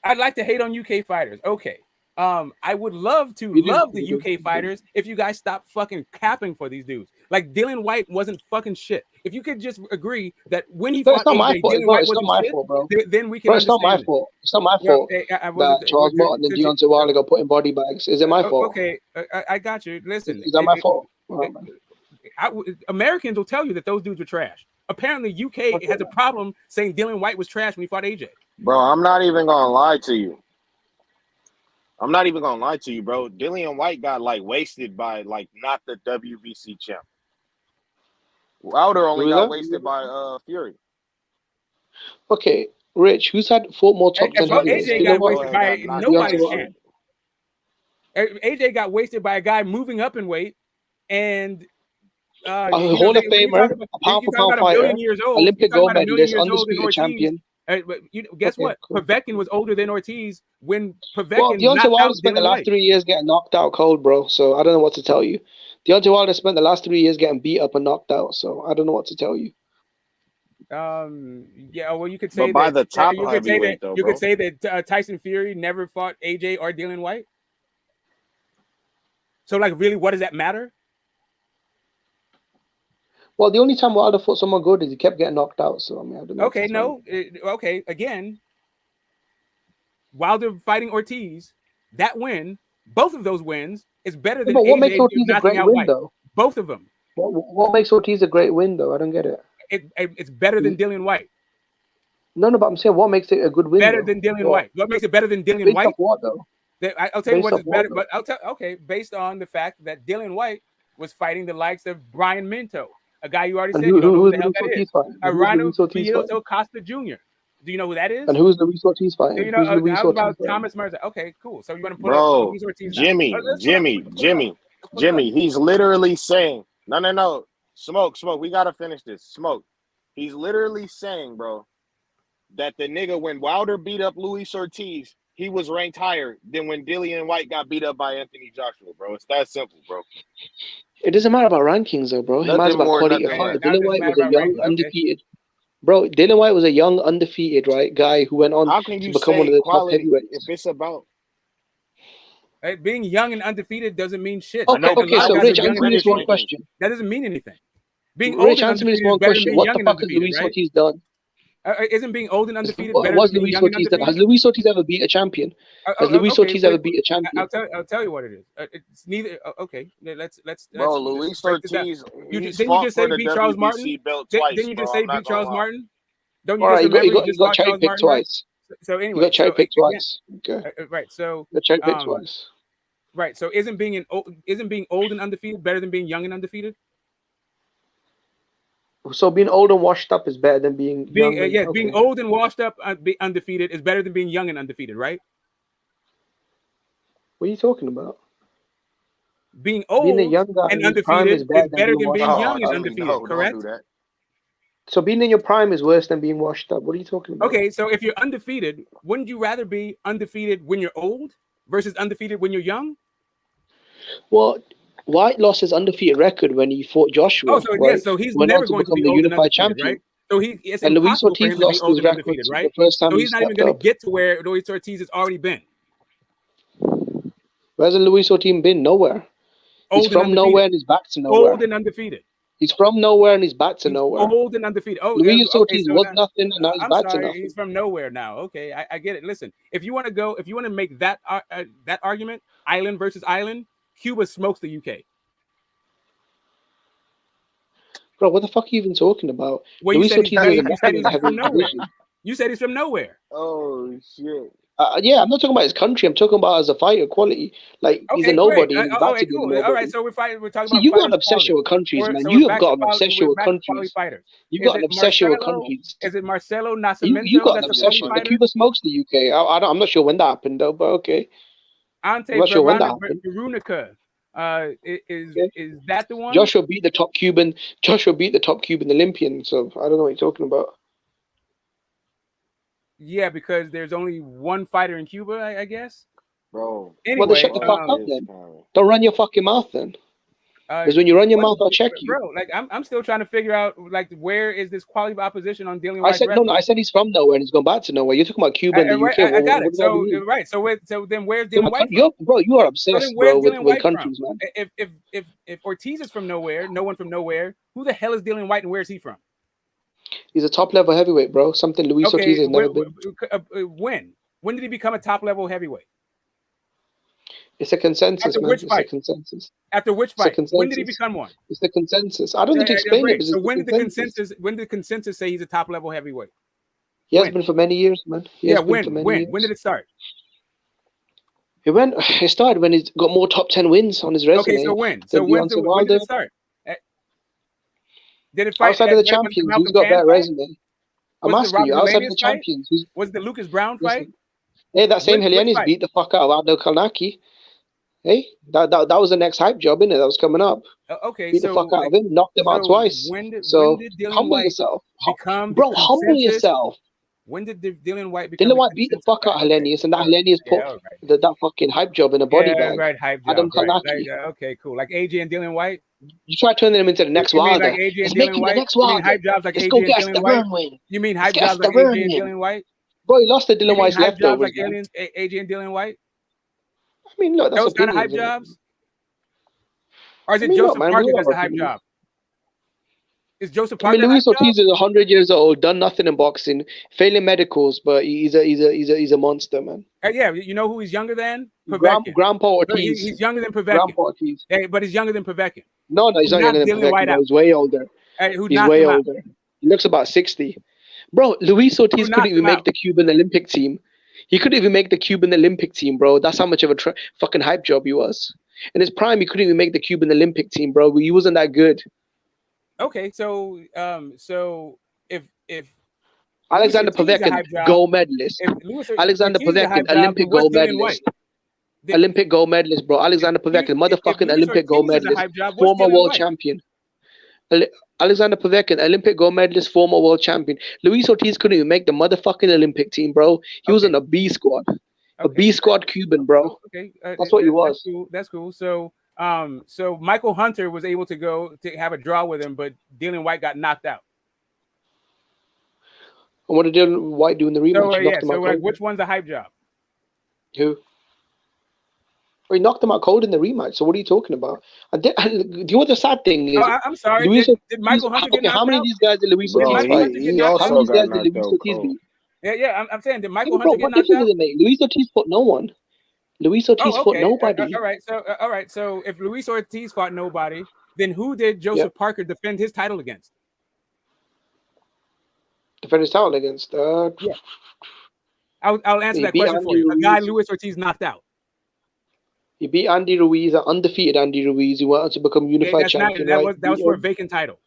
[SPEAKER 4] I'd like to hate on UK fighters. Okay. I would love to love the UK fighters if you guys stop fucking capping for these dudes. Like Dylan White wasn't fucking shit. If you could just agree that when he fought AJ, Dylan White wasn't shit, bro. Then we can understand.
[SPEAKER 10] It's not my fault. It's not my fault that Charles Martin and Deontay Wilder got put in body bags. Is it my fault?
[SPEAKER 4] Okay, I got you. Listen,
[SPEAKER 10] is that my fault?
[SPEAKER 4] Americans will tell you that those dudes were trash. Apparently, UK has a problem saying Dylan White was trash when he fought AJ.
[SPEAKER 18] Bro, I'm not even gonna lie to you. I'm not even gonna lie to you, bro. Dillian White got like wasted by like not the WBC champ. Wilder only got wasted by Fury.
[SPEAKER 10] Okay, Rich, who's had fought more top 10 heavyweights?
[SPEAKER 4] AJ got wasted by nobody's champ. AJ got wasted by a guy moving up in weight and
[SPEAKER 10] a Hall of Famer, a pound-for-pound fighter, Olympic gold medalist, undisputed champion.
[SPEAKER 4] Guess what? Cool. Povetkin was older than Ortiz when Povetkin.
[SPEAKER 10] Well, Deontay Wilder spent the last 3 years getting knocked out cold, bro. So I don't know what to tell you. Deontay Wilder spent the last 3 years getting beat up and knocked out. So I don't know what to tell you.
[SPEAKER 4] Yeah. Well, you could say
[SPEAKER 18] but by
[SPEAKER 4] that.
[SPEAKER 18] The top
[SPEAKER 4] you could say that. You could say that Tyson Fury never fought AJ or Dylan White. So, like, really, what does that matter?
[SPEAKER 10] Well, the only time Wilder fought someone good is he kept getting knocked out. So I mean, I don't know.
[SPEAKER 4] Okay, again, Wilder fighting Ortiz, that win, both of those wins is better than.
[SPEAKER 10] But what makes Ortiz a great win, though?
[SPEAKER 4] Both of them.
[SPEAKER 10] What makes Ortiz a great win, though? I don't get it.
[SPEAKER 4] It's better than Dylan White.
[SPEAKER 10] No, but I'm saying what makes it a good win?
[SPEAKER 4] Better than Dylan White. What makes it better than Dylan White?
[SPEAKER 10] What though?
[SPEAKER 4] I'll tell you what is better. But I'll tell. Okay, based on the fact that Dylan White was fighting the likes of Brian Minto. A guy you already said you don't know who the hell that is. Arano Pioto Costa Jr. Do you know who that is?
[SPEAKER 10] And who's Luis Ortiz fighting?
[SPEAKER 4] You know, how about Thomas Mercer? Okay, cool. So you want to put
[SPEAKER 18] up
[SPEAKER 4] Luis Ortiz?
[SPEAKER 18] Jimmy. He's literally saying, no. Smoke. We gotta finish this. Smoke. He's literally saying, bro, that the nigga when Wilder beat up Luis Ortiz, he was ranked higher than when Dillian White got beat up by Anthony Joshua, bro. It's that simple, bro.
[SPEAKER 10] It doesn't matter about rankings, though, bro. It matters about quality of fighter. Dylan White was a young, undefeated. Bro, Dylan White was a young, undefeated, right, guy who went on to become one of the top heavyweights.
[SPEAKER 18] If it's about
[SPEAKER 4] being young and undefeated doesn't mean shit.
[SPEAKER 10] Okay, so Rich, answer me this one question.
[SPEAKER 4] That doesn't mean anything. Being
[SPEAKER 10] Rich, answer me this one question. What the fuck has Luis Ortiz done?
[SPEAKER 4] Isn't being old and undefeated better
[SPEAKER 10] than
[SPEAKER 4] being young and undefeated?
[SPEAKER 10] Has Luis Ortiz ever beat a champion? Has Luis Ortiz ever beat a champion?
[SPEAKER 4] I'll tell you what it is. It's neither. Okay, let's.
[SPEAKER 18] Bro, Luis Ortiz.
[SPEAKER 4] Didn't you just say beat Charles Martin? Didn't you just say beat Charles Martin?
[SPEAKER 10] Don't you just remember you got cherry picked twice?
[SPEAKER 4] So anyway,
[SPEAKER 10] you got cherry picked twice. Okay.
[SPEAKER 4] Right. So.
[SPEAKER 10] You got cherry picked twice.
[SPEAKER 4] Right. So isn't being old and undefeated better than being young and undefeated?
[SPEAKER 10] So being old and washed up is better than being
[SPEAKER 4] being old and washed up undefeated is better than being young and undefeated, right?
[SPEAKER 10] What are you talking about?
[SPEAKER 4] Being old and undefeated is better than being young and undefeated, correct?
[SPEAKER 10] So being in your prime is worse than being washed up. What are you talking about?
[SPEAKER 4] Okay, so if you're undefeated, wouldn't you rather be undefeated when you're old versus undefeated when you're young?
[SPEAKER 10] Well, White lost his undefeated record when he fought Joshua.
[SPEAKER 4] Oh, so right? So he's never going to be the unified champion, right? So it's
[SPEAKER 10] and Luis Ortiz lost his record
[SPEAKER 4] right?
[SPEAKER 10] the first time.
[SPEAKER 4] So he's not even going to get to where Luis Ortiz has already been.
[SPEAKER 10] Where's Luis Ortiz been? Nowhere. He's from nowhere and he's back to nowhere.
[SPEAKER 4] Old and undefeated.
[SPEAKER 10] He's from nowhere and he's back to nowhere.
[SPEAKER 4] Old and undefeated. Oh,
[SPEAKER 10] Luis Ortiz was nothing and now he's back to nothing.
[SPEAKER 4] He's from nowhere now. Okay, I get it. Listen, if you want to make that argument, island versus island, Cuba smokes the UK.
[SPEAKER 10] Bro, what the fuck are you even talking about?
[SPEAKER 4] Well, you said he's from nowhere. You said he's from nowhere.
[SPEAKER 18] Oh shit.
[SPEAKER 10] Yeah, I'm not talking about his country. I'm talking about as a fighter quality. Like he's a nobody. He's about to be a nobody.
[SPEAKER 4] All right, so we're talking about.
[SPEAKER 10] You got an obsession with countries, man. You have got an obsession with countries. You got an obsession with countries.
[SPEAKER 4] Is it Marcelo Nascimento?
[SPEAKER 10] You got an obsession. But Cuba smokes the UK. I'm not sure when that happened though, but okay.
[SPEAKER 4] Ante Veronica, Is that the one?
[SPEAKER 10] Joshua beat the top Cuban Olympian. So I don't know what you're talking about.
[SPEAKER 4] Yeah, because there's only one fighter in Cuba, I guess.
[SPEAKER 18] Bro.
[SPEAKER 10] Well,
[SPEAKER 4] Anyway,
[SPEAKER 10] then shut the fuck up then. Don't run your fucking mouth then. Because when you run your mouth, I'll check you.
[SPEAKER 4] Bro, like I'm still trying to figure out like where is this quality of opposition on Dillian
[SPEAKER 10] I
[SPEAKER 4] White's
[SPEAKER 10] said no. I said he's from nowhere and he's gone back to nowhere. You're talking about Cuba and the UK.
[SPEAKER 4] I got it. So right. So then where's Dillian White from?
[SPEAKER 10] Bro, you are obsessed, bro, with countries,
[SPEAKER 4] from?
[SPEAKER 10] man.
[SPEAKER 4] If Ortiz is from nowhere, no one from nowhere, who the hell is Dillian White and where is he from?
[SPEAKER 10] He's a top level heavyweight, bro. Something Luis Ortiz has never been.
[SPEAKER 4] When did he become a top level heavyweight?
[SPEAKER 10] It's a consensus,
[SPEAKER 4] After
[SPEAKER 10] man.
[SPEAKER 4] which fight?
[SPEAKER 10] It's a consensus.
[SPEAKER 4] After which
[SPEAKER 10] It's a
[SPEAKER 4] fight? When did he
[SPEAKER 10] consensus.
[SPEAKER 4] become one?
[SPEAKER 10] It's the consensus. I don't need to explain it.
[SPEAKER 4] So when did the consensus? When did the consensus say he's a top level heavyweight?
[SPEAKER 10] He has been for many years, man.
[SPEAKER 4] When did it start?
[SPEAKER 10] It started when he's got more top 10 wins on his resume.
[SPEAKER 4] Okay, so when did it start? Did it fight
[SPEAKER 10] outside of the champions? Who's got that resume? I'm asking you. Outside of the champions,
[SPEAKER 4] was the Lucas Brown fight?
[SPEAKER 10] Hey, that same Helenius beat the fuck out of Aldo Kalnaki. Hey, that was the next hype job, innit? That was coming up.
[SPEAKER 4] Okay,
[SPEAKER 10] beat the fuck out of him, knocked him out twice.
[SPEAKER 4] When did
[SPEAKER 10] humble
[SPEAKER 4] White
[SPEAKER 10] yourself,
[SPEAKER 4] become
[SPEAKER 10] bro. Humble yourself.
[SPEAKER 4] When did Dillian White become?
[SPEAKER 10] Dylan White beat the fuck out of Helenius, and that Helenius put that fucking hype job in a body bag.
[SPEAKER 4] Right, hype job.
[SPEAKER 10] Adam Kalnaki.
[SPEAKER 4] Okay, cool. Like AJ and Dylan White.
[SPEAKER 10] You try turning them into the next Wilder.
[SPEAKER 4] Like AJ and
[SPEAKER 10] Let's
[SPEAKER 4] Dylan
[SPEAKER 10] make him
[SPEAKER 4] White?
[SPEAKER 10] the next
[SPEAKER 4] You mean
[SPEAKER 10] Wilder.
[SPEAKER 4] hype jobs like
[SPEAKER 10] Let's
[SPEAKER 4] AJ
[SPEAKER 10] go
[SPEAKER 4] and
[SPEAKER 10] get
[SPEAKER 4] Dylan
[SPEAKER 10] the
[SPEAKER 4] White?
[SPEAKER 10] burn win.
[SPEAKER 4] You mean hype
[SPEAKER 10] Let's
[SPEAKER 4] jobs
[SPEAKER 10] get
[SPEAKER 4] like
[SPEAKER 10] the burn
[SPEAKER 4] AJ and
[SPEAKER 10] win.
[SPEAKER 4] Dylan White?
[SPEAKER 10] Bro, he lost to Dylan White's
[SPEAKER 4] hype jobs
[SPEAKER 10] leftovers.
[SPEAKER 4] like AJ and Dylan White?
[SPEAKER 10] I mean, look, that's
[SPEAKER 4] those kind of hype jobs? Or is it Joseph Parker that's the hype job? Is Joseph Parker?
[SPEAKER 10] I mean, Luis Ortiz is 100 years old, done nothing in boxing, failing medicals, but he's a monster, man.
[SPEAKER 4] Yeah, you know who he's younger than?
[SPEAKER 10] Grandpa Ortiz.
[SPEAKER 4] He's younger than Povetkin.
[SPEAKER 10] Grandpa Ortiz.
[SPEAKER 4] Hey, but he's younger than Povetkin.
[SPEAKER 10] No, he's not younger than Povetkin. He's way older. He's way older. He looks about 60. Bro, Luis Ortiz couldn't even make the Cuban Olympic team. He couldn't even make the Cuban Olympic team, bro. That's how much of a fucking hype job he was. In his prime, he couldn't even make the Cuban Olympic team, bro. He wasn't that good.
[SPEAKER 4] Okay, so if
[SPEAKER 10] Alexander Povetkin, gold medalist. Alexander Povetkin, Olympic gold medalist. Olympic gold medalist, bro. Alexander Povetkin, motherfucking Olympic gold medalist, former world champion. Alexander Povetkin, Olympic gold medalist, former world champion. Luis Ortiz couldn't even make the motherfucking Olympic team, bro. He was in a B squad. A B squad Cuban, bro.
[SPEAKER 4] Okay,
[SPEAKER 10] that's what he was.
[SPEAKER 4] That's cool. So Michael Hunter was able to go to have a draw with him, but Dillian White got knocked out.
[SPEAKER 10] And what did Dillian White do in the rematch?
[SPEAKER 4] So which one's a hype job?
[SPEAKER 10] Who? Well, he knocked him out cold in the rematch. So what are you talking about? Do you know what the sad thing is?
[SPEAKER 4] I'm sorry. Did Michael Hunter get knocked
[SPEAKER 10] how many
[SPEAKER 4] out?
[SPEAKER 10] of these guys did Luis Ortiz fight? How many of these guys did Luis Ortiz beat?
[SPEAKER 4] Yeah. I'm saying, did Michael Hunter get knocked out?
[SPEAKER 10] What difference does it make? Luis Ortiz fought no one. Luis Ortiz fought nobody.
[SPEAKER 4] All right. So if Luis Ortiz fought nobody, then who did Joseph Parker defend his title against?
[SPEAKER 10] Defend his title against?
[SPEAKER 4] Yeah. I'll answer that question for you. A guy Luis Ortiz knocked out.
[SPEAKER 10] He beat Andy Ruiz, an undefeated Andy Ruiz. He went on to become unified champion.
[SPEAKER 4] That was for a vacant title.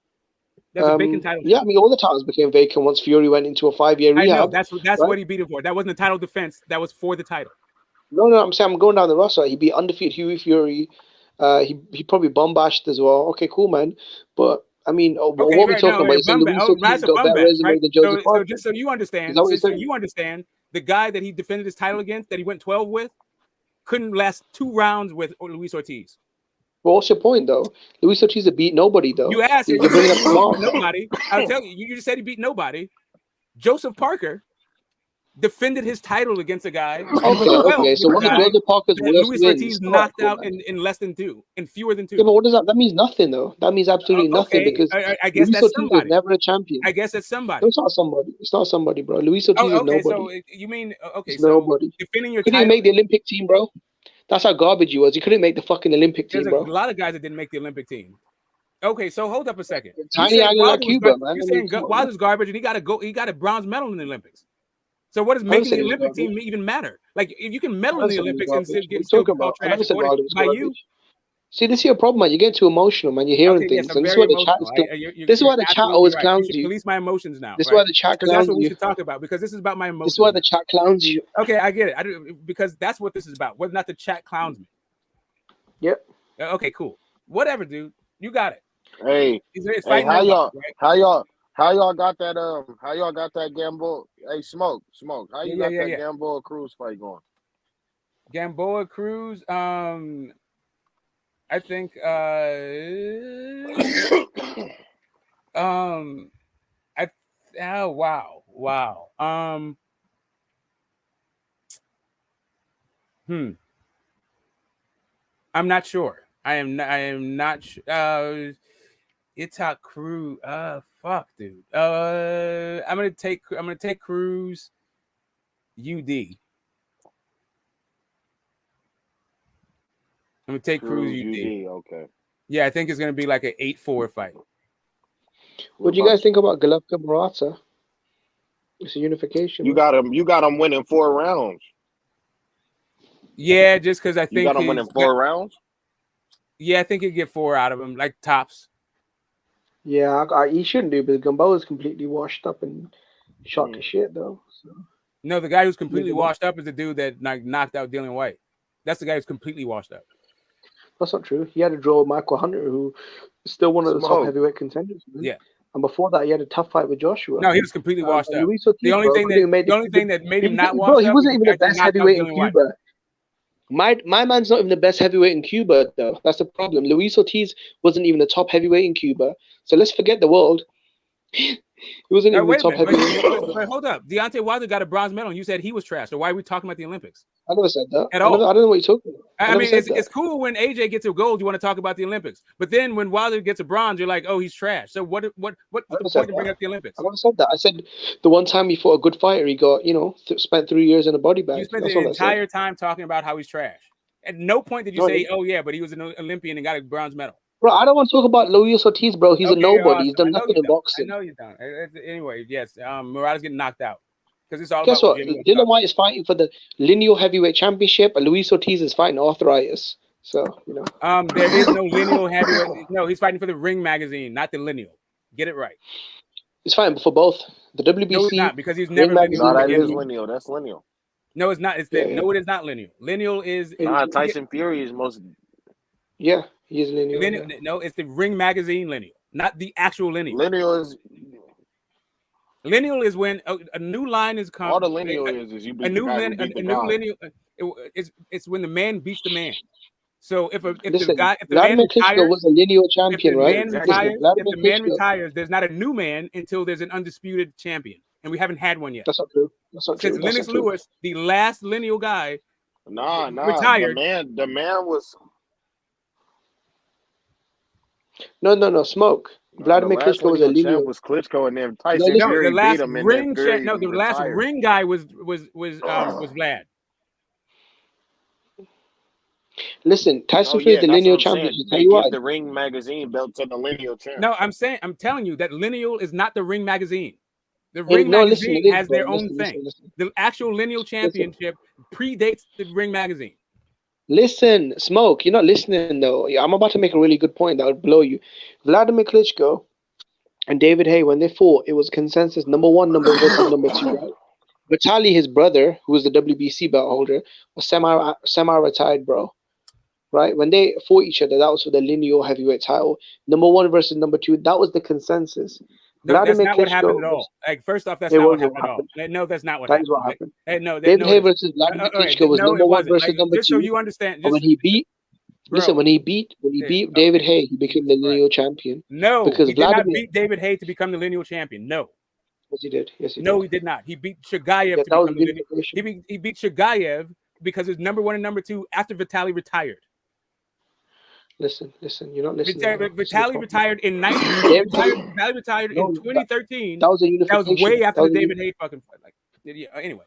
[SPEAKER 4] That's a vacant title.
[SPEAKER 10] Yeah, I mean, all the titles became vacant once Fury went into a 5-year rehab.
[SPEAKER 4] I know, that's what he beat him for. That wasn't a title defense. That was for the title.
[SPEAKER 10] No, I'm saying I'm going down the roster. He beat undefeated Hughie Fury. He probably bombashed as well. Okay, cool, man. But I mean, what are we talking about? You're saying Luis Ortiz got better resume than Joseph Parker.
[SPEAKER 4] So just so you understand, the guy that he defended his title against, that he went 12 with, couldn't last 2 rounds with Luis Ortiz.
[SPEAKER 10] Well, what's your point, though? Luis Ortiz beat nobody, though.
[SPEAKER 4] You asked him. You said he beat nobody. I'll tell you. You just said he beat nobody. Joseph Parker defended his title against a guy.
[SPEAKER 10] Okay. So what is Joseph Parker's worst
[SPEAKER 4] Luis Ortiz knocked out in less than 2, in fewer than 2.
[SPEAKER 10] Yeah, but what does that? That means nothing, though. That means absolutely nothing because
[SPEAKER 4] I guess
[SPEAKER 10] Luis
[SPEAKER 4] that's
[SPEAKER 10] Ortiz
[SPEAKER 4] somebody.
[SPEAKER 10] was never a champion.
[SPEAKER 4] I guess that's somebody.
[SPEAKER 10] No, it's not somebody. It's not somebody, bro. Luis Ortiz is nobody.
[SPEAKER 4] So you mean
[SPEAKER 10] it's nobody.
[SPEAKER 4] Defending your
[SPEAKER 10] title. He didn't make the Olympic team, bro. That's how garbage he was. He couldn't make the fucking Olympic team, bro.
[SPEAKER 4] There's a lot of guys that didn't make the Olympic team. Okay, so hold up a second.
[SPEAKER 10] Tiny island like Cuba, man.
[SPEAKER 4] You're saying Wilder's garbage, and he got a bronze medal in the Olympics. So what does making the Olympic team even matter? Like, if you can medal in the Olympics and still get called trash by you.
[SPEAKER 10] See, this is your problem, man. You get too emotional, man. You're hearing things.
[SPEAKER 4] Yes,
[SPEAKER 10] and this is why the chat this is why the chat always clowns you.
[SPEAKER 4] Release my emotions now.
[SPEAKER 10] This is why the chat clowns you.
[SPEAKER 4] That's what we should talk about, because this is about my emotions.
[SPEAKER 10] This is why the chat clowns you.
[SPEAKER 4] Okay, I get it. Because that's what this is about. Whether or not the chat clowns me.
[SPEAKER 10] Yep.
[SPEAKER 4] Okay, cool. Whatever, dude. You got it.
[SPEAKER 18] Hey,
[SPEAKER 4] It's
[SPEAKER 18] hey, how y'all,
[SPEAKER 4] right?
[SPEAKER 18] how y'all got that? How y'all got that Gamboa? Hey, smoke. How you got that Gamboa Cruz fight going?
[SPEAKER 4] Gamboa Cruz. I think. Wow. I'm not sure. I am not sure. Itak Cruz. Fuck, dude. I'm gonna take Cruz. UD. I'm gonna take Cruz UD.
[SPEAKER 18] Okay.
[SPEAKER 4] Yeah, I think it's gonna be like an 8-4 fight.
[SPEAKER 10] What do you guys think about Golovkin Murata? It's a unification.
[SPEAKER 18] You got him winning 4 rounds.
[SPEAKER 4] Yeah, just because I think
[SPEAKER 18] you got him winning 4 rounds.
[SPEAKER 4] Yeah, I think he'd get 4 out of him, like tops.
[SPEAKER 10] Yeah, he shouldn't do, but Gamboa is completely washed up and shot to shit, though. So.
[SPEAKER 4] No, the guy who's completely washed up is the dude that knocked out Dylan White. That's the guy who's completely washed up.
[SPEAKER 10] That's not true. He had a draw with Michael Hunter, who is still one of the top heavyweight contenders. Man.
[SPEAKER 4] Yeah.
[SPEAKER 10] And before that, he had a tough fight with Joshua.
[SPEAKER 4] No, he was completely washed up. The only thing that made him not washed
[SPEAKER 10] bro,
[SPEAKER 4] up.
[SPEAKER 10] He wasn't even the best heavyweight in Cuba. My man's not even the best heavyweight in Cuba, though. That's the problem. Luis Ortiz wasn't even the top heavyweight in Cuba. So let's forget the world. He wasn't even the top heavyweight.
[SPEAKER 4] But hold up. Deontay Wilder got a bronze medal, and you said he was trash. So why are we talking about the Olympics?
[SPEAKER 10] I never said that.
[SPEAKER 4] At all.
[SPEAKER 10] I don't know what you're talking about.
[SPEAKER 4] I mean, it's cool when AJ gets a gold, you want to talk about the Olympics. But then when Wilder gets a bronze, you're like, oh, he's trash. So what's the point to bring up the Olympics?
[SPEAKER 10] I never said that. I said the one time he fought a good fighter, he got, spent 3 years in a body bag.
[SPEAKER 4] You spent the entire time talking about how he's trash. At no point did you say, oh, yeah, but he was an Olympian and got a bronze medal.
[SPEAKER 10] Bro, I don't want to talk about Luis Ortiz, bro. He's a nobody. Awesome. He's done nothing in boxing.
[SPEAKER 4] I know you don't. Anyway, yes, Murata's getting knocked out. Because it's all
[SPEAKER 10] Guess what? Dylan White is fighting for the lineal heavyweight championship, and Luis Ortiz is fighting arthritis. So,
[SPEAKER 4] there is no lineal heavyweight. No, he's fighting for the Ring magazine, not the lineal. Get it right.
[SPEAKER 10] He's fighting for both. The WBC.
[SPEAKER 4] No, he's not, because he's never been.
[SPEAKER 18] No, that is lineal. That's lineal.
[SPEAKER 4] No, it's not. No, it is not lineal. Lineal is.
[SPEAKER 18] Tyson Fury is most.
[SPEAKER 10] Yeah, he is lineal.
[SPEAKER 4] No, it's the Ring magazine lineal, not the actual lineal.
[SPEAKER 18] Lineal
[SPEAKER 4] is when a new line is coming.
[SPEAKER 18] All the lineal is you beat
[SPEAKER 4] a new
[SPEAKER 18] the guy who beat the guy.
[SPEAKER 4] lineal. It's when the man beats the man. So if the
[SPEAKER 10] Vladimir Klitschko was a lineal champion, right?
[SPEAKER 4] If the man retires, there's not a new man until there's an undisputed champion, and we haven't had one yet.
[SPEAKER 10] That's not true.
[SPEAKER 4] Since Lennox Lewis, the last lineal guy,
[SPEAKER 18] retired. The man was.
[SPEAKER 10] No, smoke. Vladimir Klitschko was a lineal.
[SPEAKER 18] Was Klitschko, and then Tyson Fury beat him, and then Fury
[SPEAKER 4] the last ring guy was Vlad.
[SPEAKER 10] Listen, Tyson Fury is the lineal champion.
[SPEAKER 18] They give the Ring magazine belt to the lineal champion.
[SPEAKER 4] No, I'm telling you that lineal is not the Ring magazine. The Ring magazine has their own thing. The actual lineal championship predates the Ring magazine.
[SPEAKER 10] Listen, Smoke, you're not listening though. I'm about to make a really good point that would blow you. Vladimir Klitschko and David Hay, when they fought, it was consensus number 1, number versus number 2, right? Vitaly, his brother, who was the WBC belt holder, was semi-retired, bro. Right? When they fought each other, that was for the lineal heavyweight title. Number 1 versus number 2, that was the consensus.
[SPEAKER 4] No, that's not what happened at all. Like, first off, that's not what happened at all. No, that's not what happened.
[SPEAKER 10] That is what happened.
[SPEAKER 4] No,
[SPEAKER 10] David Hay versus Vladimir Klitschko was number 1 versus number 2.
[SPEAKER 4] Just so you understand.
[SPEAKER 10] When he beat David Hay, he became the lineal champion.
[SPEAKER 4] No,
[SPEAKER 10] because
[SPEAKER 4] he did not beat David Hay to become the lineal champion. No.
[SPEAKER 10] Yes, he did.
[SPEAKER 4] No, he did not. He beat Shagayev to become the lineal. He beat Shagayev because it was number 1 and number 2 after Vitaly retired.
[SPEAKER 10] Listen, you're not listening.
[SPEAKER 4] Vitaly retired in 2013.
[SPEAKER 10] That was a unification.
[SPEAKER 4] That was way after the David Hay fucking fight. Like, anyway,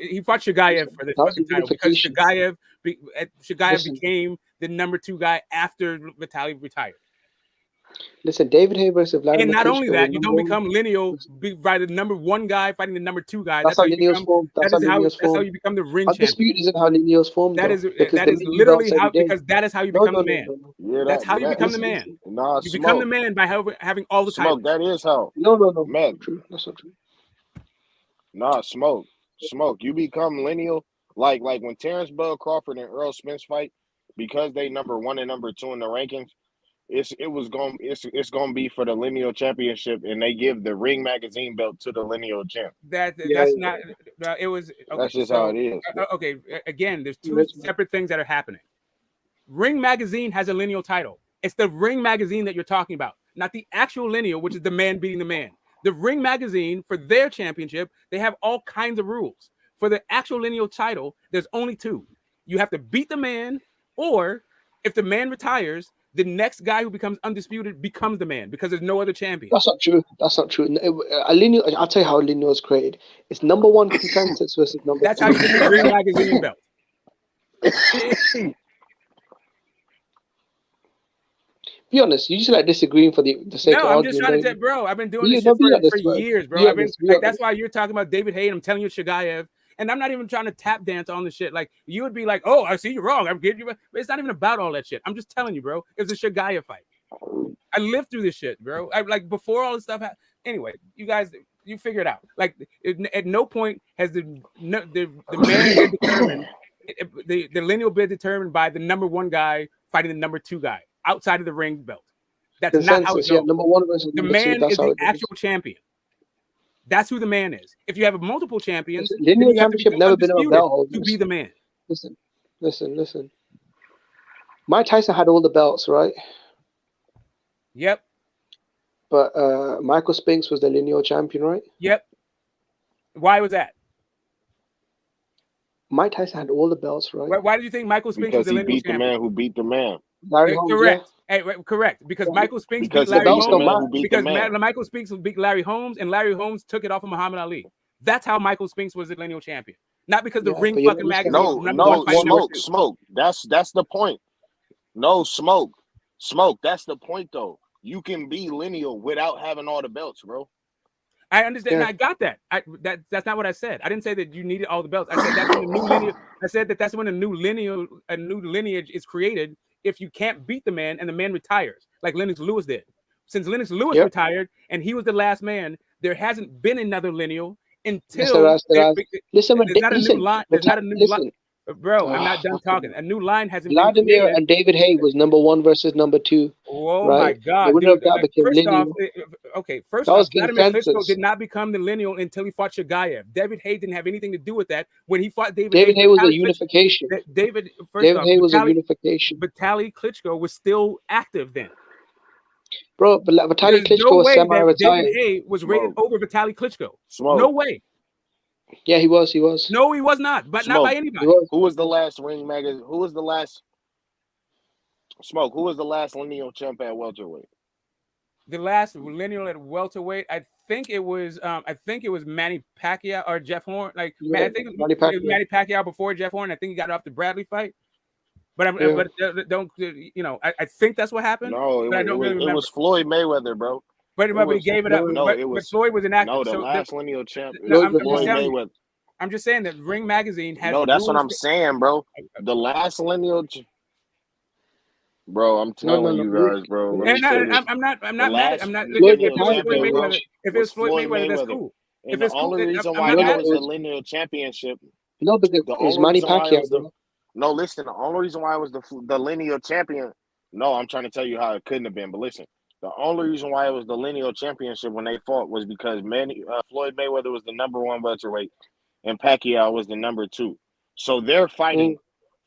[SPEAKER 4] he fought Shagayev for the title because Shagayev became the number 2 guy after Vitaly retired.
[SPEAKER 10] Listen, David Hay versus Vladimir.
[SPEAKER 4] And not only that, you don't become lineal by the number 1 guy fighting the number 2 guy.
[SPEAKER 10] That's how lineals form.
[SPEAKER 4] That's how you become the ring champion.
[SPEAKER 10] Undisputed isn't how lineals form.
[SPEAKER 4] That is literally how, because that is how you become the man. That's how you become the man. You become the man by having all the titles.
[SPEAKER 18] That is how.
[SPEAKER 10] No,
[SPEAKER 18] man.
[SPEAKER 10] True. That's not true.
[SPEAKER 18] Smoke. You become lineal. Like when Terrence Bud Crawford and Earl Spence fight, because they number 1 and number 2 in the rankings, it's gonna be for the lineal championship, and they give the Ring Magazine belt to the lineal champ.
[SPEAKER 4] That's not. It was okay.
[SPEAKER 18] That's just
[SPEAKER 4] so
[SPEAKER 18] how it is.
[SPEAKER 4] okay, again, there's two separate things that are happening. Ring Magazine has a lineal title. It's the Ring Magazine that you're talking about, not the actual lineal, which is the man beating the man. The Ring Magazine, for their championship, they have all kinds of rules. For the actual lineal title, there's only 2. You have to beat the man, or if the man retires, the next guy who becomes undisputed becomes the man because there's no other champion.
[SPEAKER 10] That's not true. That's not true. A lineal, I'll tell you how a lineal is created. It's number 1 consensus versus number.
[SPEAKER 4] That's how you get the Ring Magazine belt.
[SPEAKER 10] Be honest, you just like disagreeing for the sake of arguing.
[SPEAKER 4] No, I'm just trying to tell, bro. I've been doing this shit for years, bro. That's why you're talking about David Haney. I'm telling you, Shagayev, and I'm not even trying to tap dance on the shit. Like you would be like, "Oh, I see you're wrong. I'm getting you." But it's not even about all that shit. I'm just telling you, bro. It's a Shagayev fight. I lived through this shit, bro. I like before all this stuff happened. Anyway, you guys, you figure it out. Like at no point has the man been determined. The lineal been determined by the number 1 guy fighting the number 2 guy outside of the ring belt. That's not how it goes.
[SPEAKER 10] Yeah, number 1 versus
[SPEAKER 4] the
[SPEAKER 10] number
[SPEAKER 4] man
[SPEAKER 10] 2.
[SPEAKER 4] is the actual champion. That's who the man is. If you have multiple champions,
[SPEAKER 10] lineal championship never been about belt holders.
[SPEAKER 4] To be the man.
[SPEAKER 10] Listen. Mike Tyson had all the belts, right?
[SPEAKER 4] Yep.
[SPEAKER 10] But Michael Spinks was the lineal champion, right?
[SPEAKER 4] Yep. Why was that?
[SPEAKER 10] Mike Tyson had all the belts, right?
[SPEAKER 4] Why do you think Michael Spinks was the lineal champion?
[SPEAKER 18] Because he beat the man who beat the man.
[SPEAKER 10] Larry Holmes,
[SPEAKER 4] correct. Hey, correct. Because Michael Spinks beat Larry Holmes. Because Michael Spinks beat Larry Holmes, and Larry Holmes took it off of Muhammad Ali. That's how Michael Spinks was the lineal champion. Not because the Ring fucking magazine.
[SPEAKER 18] No, smoke. That's the point. No, smoke. That's the point, though. You can be lineal without having all the belts, bro.
[SPEAKER 4] I understand. Yeah. I got that. That's not what I said. I didn't say that you needed all the belts. I said that's when the new lineage. I said that's when a new lineage is created. If you can't beat the man and the man retires, like Lennox Lewis did. Since Lennox Lewis retired and he was the last man, there hasn't been another lineal until there's not a new line. Bro, I'm not done talking. A new line hasn't been created.
[SPEAKER 10] Vladimir and David Hay was number 1 versus number 2.
[SPEAKER 4] Oh
[SPEAKER 10] right?
[SPEAKER 4] My God!
[SPEAKER 10] Dude,
[SPEAKER 4] first off, Vladimir Klitschko did not become the lineal until he fought Shagayev. David Hay didn't have anything to do with that. When he fought David
[SPEAKER 10] Hay was a unification.
[SPEAKER 4] David
[SPEAKER 10] Hay was a unification.
[SPEAKER 4] Vitaly Klitschko was still active then.
[SPEAKER 10] Bro, but Vitaly Klitschko was semi-retired.
[SPEAKER 4] David Hay was rated over Vitaly Klitschko. No way.
[SPEAKER 10] Yeah, he was.
[SPEAKER 4] No, he was not. But not by anybody.
[SPEAKER 18] Who was the last Ring Magazine? Who was the last lineal champ at welterweight?
[SPEAKER 4] The last lineal at welterweight, I think it was Manny Pacquiao or Jeff Horn. I think it was Manny Pacquiao before Jeff Horn. I think he got off the Bradley fight. But I think that's what happened.
[SPEAKER 18] No, it was Floyd Mayweather, bro.
[SPEAKER 4] But he gave it up. But Floyd was inactive.
[SPEAKER 18] No, the last lineal champ.
[SPEAKER 4] Floyd Mayweather. I'm just saying that Ring Magazine has.
[SPEAKER 18] No, that's what I'm saying, bro. The last lineal. Bro, I'm telling you guys, bro.
[SPEAKER 4] I'm not mad. I'm not. If it was Floyd Mayweather, that's cool.
[SPEAKER 18] And the only reason why that was the lineal championship.
[SPEAKER 10] No, because it was Manny Pacquiao.
[SPEAKER 18] No, listen. The only reason why it was the lineal champion. No, I'm trying to tell you how it couldn't have been. But listen, the only reason why it was the lineal championship when they fought was because Floyd Mayweather was the number 1 welterweight, and Pacquiao was the number 2. So they're fighting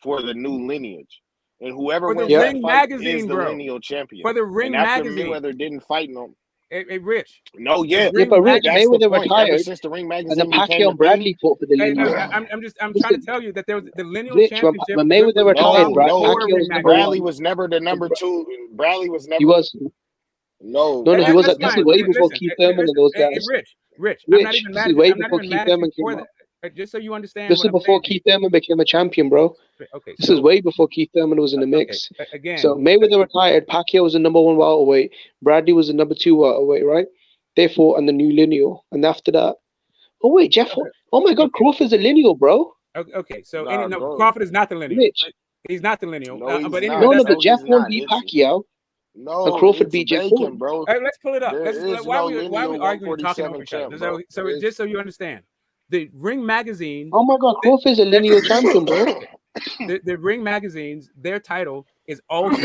[SPEAKER 18] for the new lineage, and whoever wins that
[SPEAKER 4] Ring
[SPEAKER 18] fight
[SPEAKER 4] Magazine,
[SPEAKER 18] is the lineal champion.
[SPEAKER 4] For the Ring Magazine,
[SPEAKER 18] Mayweather didn't fight them.
[SPEAKER 4] Hey, Rich.
[SPEAKER 18] No, yeah,
[SPEAKER 10] but Rich, Mayweather retired
[SPEAKER 18] since the Ring Magazine
[SPEAKER 10] and the Pacquiao and Bradley fought for the lineal.
[SPEAKER 4] I'm trying to tell you that there was the lineal championship.
[SPEAKER 10] When Mayweather retired,
[SPEAKER 18] Bradley was never the number 2. Bradley was never.
[SPEAKER 10] He was.
[SPEAKER 18] No,
[SPEAKER 10] he was. This is way before Keith Thurman and those guys.
[SPEAKER 4] Rich. I'm not even mad.
[SPEAKER 10] This is way before Keith Thurman came out.
[SPEAKER 4] Just so you understand.
[SPEAKER 10] This is before Keith Thurman became a champion, bro. Okay. This is way before Keith Thurman was in the mix.
[SPEAKER 4] Again.
[SPEAKER 10] So Mayweather retired. Pacquiao was the number 1 welterweight. Bradley was the number 2 welterweight, right? They fought on the new lineal, and after that, oh wait, Jeff. Oh my God, Crawford's a lineal, bro.
[SPEAKER 4] Okay, so Crawford is not the lineal.
[SPEAKER 10] Rich.
[SPEAKER 4] He's not the lineal.
[SPEAKER 18] But
[SPEAKER 10] Jeff Horn beat Pacquiao.
[SPEAKER 18] No,
[SPEAKER 10] and Crawford beat Jeff Horn,
[SPEAKER 18] bro.
[SPEAKER 4] Let's pull it up. Why are we arguing, talking over each other? So just so you understand, the Ring Magazine.
[SPEAKER 10] Oh my God, Crawford's a lineal champion, bro.
[SPEAKER 4] the Ring magazines, their title is also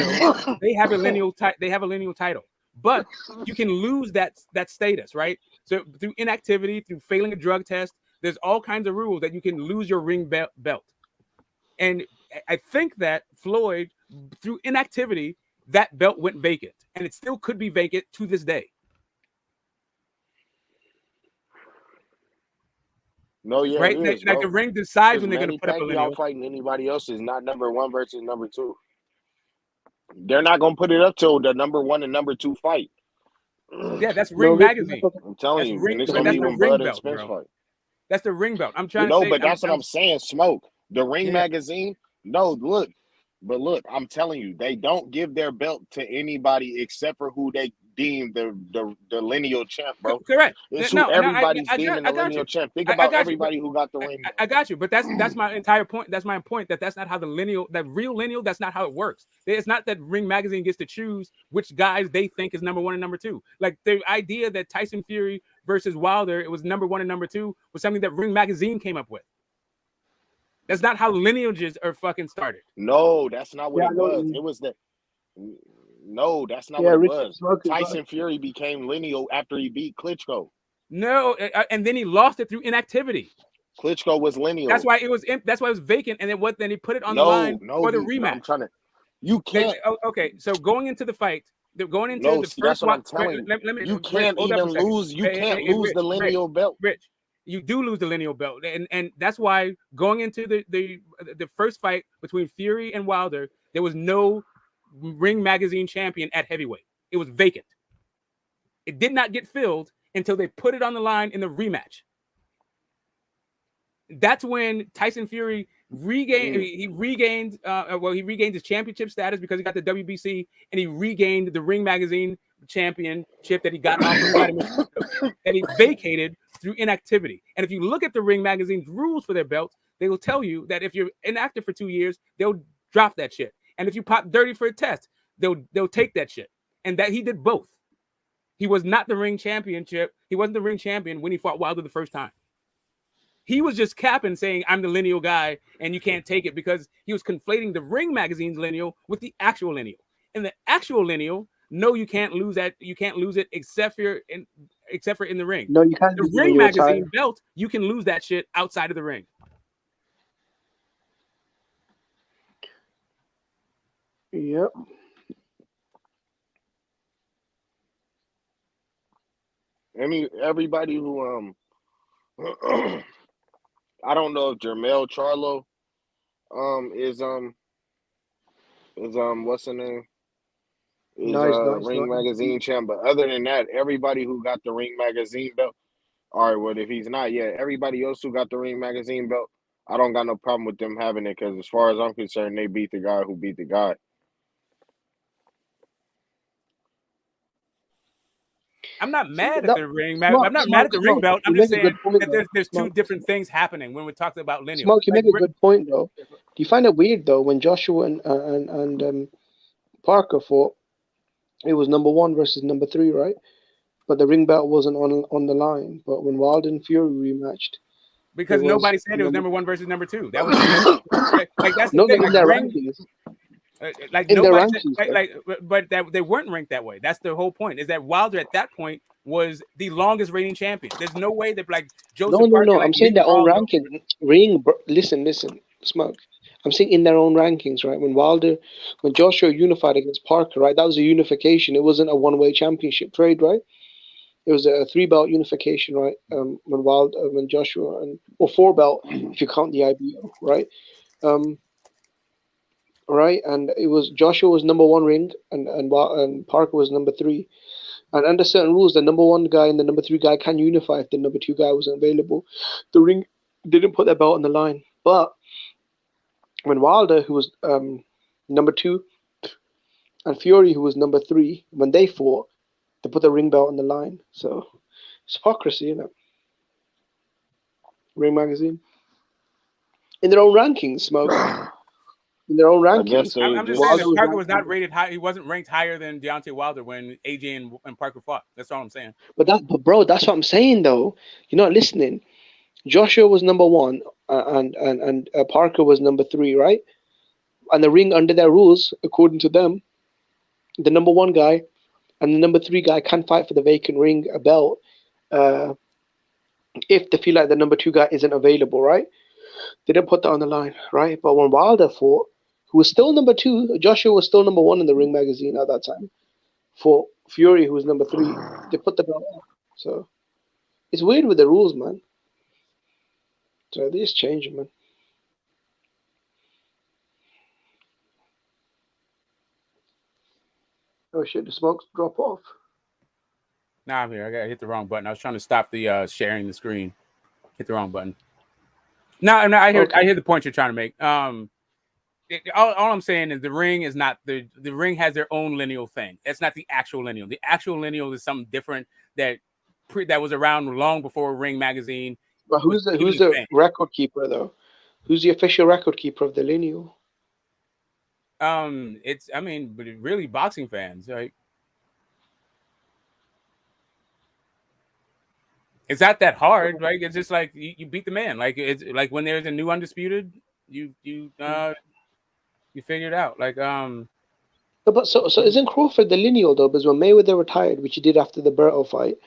[SPEAKER 4] they have a lineal title, but you can lose that status, right? So through inactivity, through failing a drug test, there's all kinds of rules that you can lose your ring belt. And I think that Floyd, through inactivity, that belt went vacant, and it still could be vacant to this day.
[SPEAKER 18] No, yeah,
[SPEAKER 4] right?
[SPEAKER 18] it is,
[SPEAKER 4] like
[SPEAKER 18] bro.
[SPEAKER 4] the ring decides when they're
[SPEAKER 18] Manny
[SPEAKER 4] going to put up a lineal.
[SPEAKER 18] fighting anybody else is not number 1 versus number 2. They're not going to put it up till the number 1 and number 2 fight.
[SPEAKER 4] Yeah, that's Ring magazine.
[SPEAKER 18] I'm telling you, and it's
[SPEAKER 4] but
[SPEAKER 18] going
[SPEAKER 4] that's
[SPEAKER 18] to be
[SPEAKER 4] the
[SPEAKER 18] when
[SPEAKER 4] ring
[SPEAKER 18] Bud and
[SPEAKER 4] belt,
[SPEAKER 18] Spence
[SPEAKER 4] bro.
[SPEAKER 18] fight.
[SPEAKER 4] That's the ring belt. I'm trying to
[SPEAKER 18] No,
[SPEAKER 4] say.
[SPEAKER 18] but that's what I'm saying. Smoke the Ring
[SPEAKER 4] Yeah.
[SPEAKER 18] magazine. No, look, I'm telling you, they don't give their belt to anybody except for who they deem the lineal champ, bro.
[SPEAKER 4] Correct.
[SPEAKER 18] It's
[SPEAKER 4] No,
[SPEAKER 18] who everybody's deeming the
[SPEAKER 4] I got
[SPEAKER 18] lineal
[SPEAKER 4] you.
[SPEAKER 18] champ. Think
[SPEAKER 4] I
[SPEAKER 18] about
[SPEAKER 4] got you,
[SPEAKER 18] everybody who got the ring belt.
[SPEAKER 4] I got you, but that's my entire point. That's my point. That's not how the lineal, that real lineal, that's not how it works. It's not that Ring magazine gets to choose which guys they think is number 1 and number 2. Like the idea that Tyson Fury versus Wilder, it was number 1 and number 2, was something that Ring magazine came up with. That's not how lineages are fucking started.
[SPEAKER 18] No, that's not what it was. It was that. No, that's not what it was. Tyson Fury became lineal after he beat Klitschko.
[SPEAKER 4] No, and then he lost it through inactivity.
[SPEAKER 18] Klitschko was lineal.
[SPEAKER 4] That's why it was. That's why it was vacant, and then he put it on the line for the rematch.
[SPEAKER 18] I'm trying to. You can't.
[SPEAKER 4] Okay, so going into the fight, going into the first.
[SPEAKER 18] That's what I'm telling you. You can't even lose. You can't lose the lineal belt.
[SPEAKER 4] Rich, you do lose the lineal belt, and that's why going into the first fight between Fury and Wilder, there was no Ring magazine champion at heavyweight. It was vacant. It did not get filled until they put it on the line in the rematch. That's when Tyson Fury regained. He regained his championship status because he got the WBC, and he regained the Ring magazine championship that he got off of Vladimir, that he vacated through inactivity. And if you look at the Ring magazine's rules for their belts, they will tell you that if you're inactive for 2 years, they'll drop that shit. And if you pop dirty for a test, they'll take that shit. And that he did both. He was not the ring championship. He wasn't the ring champion when he fought Wilder the first time. He was just capping, saying, I'm the lineal guy, and you can't take it, because he was conflating the Ring magazine's lineal with the actual lineal. And the actual lineal, no, you can't lose that. You can't lose it except for in the ring.
[SPEAKER 10] No, you can't.
[SPEAKER 4] The Ring magazine belt, you can lose that shit outside of the ring.
[SPEAKER 10] Yep.
[SPEAKER 18] Everybody who I don't know if Jermell Charlo is what's the name? Ring magazine champ. But other than that, everybody who got the Ring magazine belt, all right, well, if he's not, yeah, everybody else who got the Ring magazine belt, I don't got no problem with them having it, because as far as I'm concerned, they beat the guy who beat the guy.
[SPEAKER 4] I'm not mad at the ring. I'm not mad at the ring belt. I'm just saying that there's two different things happening when we're talking about lineal.
[SPEAKER 10] Smoke, you make a good point, though. Do you find it weird, though, when Joshua and Parker fought, it was number 1 versus number 3, right? But the ring belt wasn't on the line. But when Wilder and Fury rematched,
[SPEAKER 4] because nobody said it was number 1 versus number 2. That was like that's the thing.
[SPEAKER 10] In their rankings.
[SPEAKER 4] Like
[SPEAKER 10] in
[SPEAKER 4] nobody
[SPEAKER 10] their rankings,
[SPEAKER 4] but that they weren't ranked that way. That's the whole point. Is that Wilder at that point was the longest reigning champion. There's no way that like Joseph.
[SPEAKER 10] No. I'm saying their own ranking. Listen, Smoke. I'm saying in their own rankings, right? When Joshua unified against Parker, right? That was a unification. It wasn't a one-way championship trade, right? It was a 3-belt unification, right? When Joshua or 4-belt if you count the IBO, right? Right, and it was Joshua was number 1 ring, and Parker was number 3, and under certain rules, the number 1 guy and the number 3 guy can unify if the number 2 guy wasn't available. The ring didn't put their belt on the line, but when Wilder, who was number 2, and Fury, who was number 3, when they fought, they put the ring belt on the line. So it's hypocrisy, you know. Ring magazine in their own rankings, Smoke. In their own rankings.
[SPEAKER 4] I'm just saying that Parker was not rated high. He wasn't ranked higher than Deontay Wilder when AJ and Parker fought. That's all I'm saying.
[SPEAKER 10] But bro, that's what I'm saying though. You're not listening. Joshua was number 1, and Parker was number 3, right? And the ring under their rules, according to them, the number 1 guy and the number 3 guy can fight for the vacant ring belt if they feel like the number 2 guy isn't available, right? They didn't put that on the line, right? But when Wilder fought, who was still number 2, Joshua was still number 1 in the Ring magazine at that time. For Fury, who was number 3, they put the belt on. So it's weird with the rules, man. So they just change them, man. Oh shit, the smokes drop off.
[SPEAKER 4] Nah, I'm here. I hit the wrong button. I was trying to stop the sharing the screen. Hit the wrong button. No, I hear the point you're trying to make. All I'm saying is the ring is not the ring has their own lineal thing. It's not the actual lineal. The actual lineal is something different that was around long before Ring magazine.
[SPEAKER 10] But who's the record keeper though? Who's the official record keeper of the lineal?
[SPEAKER 4] But really boxing fans, like it's not that hard, right? It's just like you beat the man. Like it's like when there's a new Undisputed, you figure it out. Like
[SPEAKER 10] But so isn't Crawford the lineal though? Because when Mayweather retired, which he did after the Berto fight,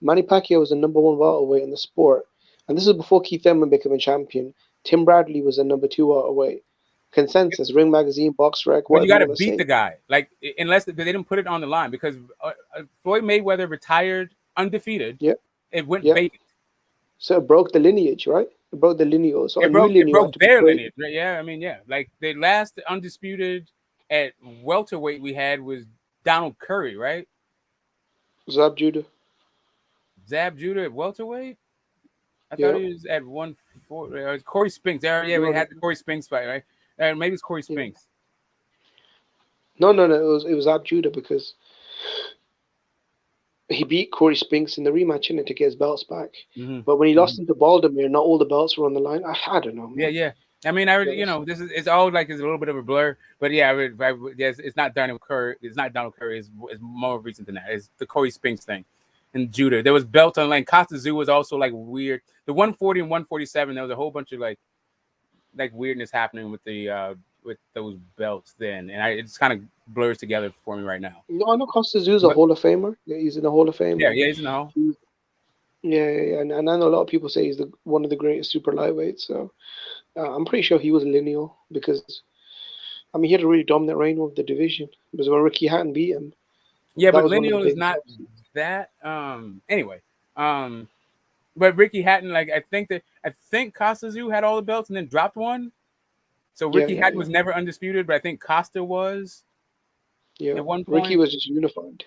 [SPEAKER 10] Manny Pacquiao was the number 1 welterweight in the sport, and this is before Keith Thurman became a champion. Tim Bradley was the number 2 welterweight. Consensus, Ring magazine, Box Rec.
[SPEAKER 4] But you got to beat the guy, like unless they didn't put it on the line because Floyd Mayweather retired undefeated.
[SPEAKER 10] Yeah,
[SPEAKER 4] it went vacant.
[SPEAKER 10] So it broke the lineage, right? It broke the lineal. So
[SPEAKER 4] it broke their lineage. Right? Yeah, I mean, yeah. Like the last undisputed at welterweight we had was Donald Curry, right?
[SPEAKER 10] Zab Judah
[SPEAKER 4] at welterweight. I thought he was at 140. Corey Spinks. Yeah, we had the Corey Spinks fight, right? Maybe it's Corey Spinks.
[SPEAKER 10] No. It was Zab Judah because he beat Corey Spinks in the rematch to get his belts back. Mm-hmm. But when he lost into Baldomir, not all the belts were on the line. I don't know, man.
[SPEAKER 4] Yeah. I mean, this is it's all like it's a little bit of a blur. But yeah, it's not Donald Curry. It's not Donald Curry. It's more recent than that. It's the Corey Spinks thing. And Judah, there was belts on like Costa Zoo was also like weird. The 140 and 147, there was a whole bunch of like weirdness happening with the with those belts then, and it just kind of blurs together for me right now.
[SPEAKER 10] No, I know Costa Zoo's a Hall of Famer. He's in the Hall of Fame.
[SPEAKER 4] Yeah, he's in the Hall.
[SPEAKER 10] Yeah, and I know a lot of people say he's one of the greatest super lightweights. So I'm pretty sure he was lineal because, I mean, he had a really dominant reign of the division. Because when Ricky Hatton beat him.
[SPEAKER 4] Yeah, but lineal is not that. Anyway, but Ricky Hatton, like I think Costa Zoo had all the belts and then dropped one. So Ricky Hatton was never undisputed, but I think Costa was.
[SPEAKER 10] Yeah,
[SPEAKER 4] at one point.
[SPEAKER 10] Ricky was just unified.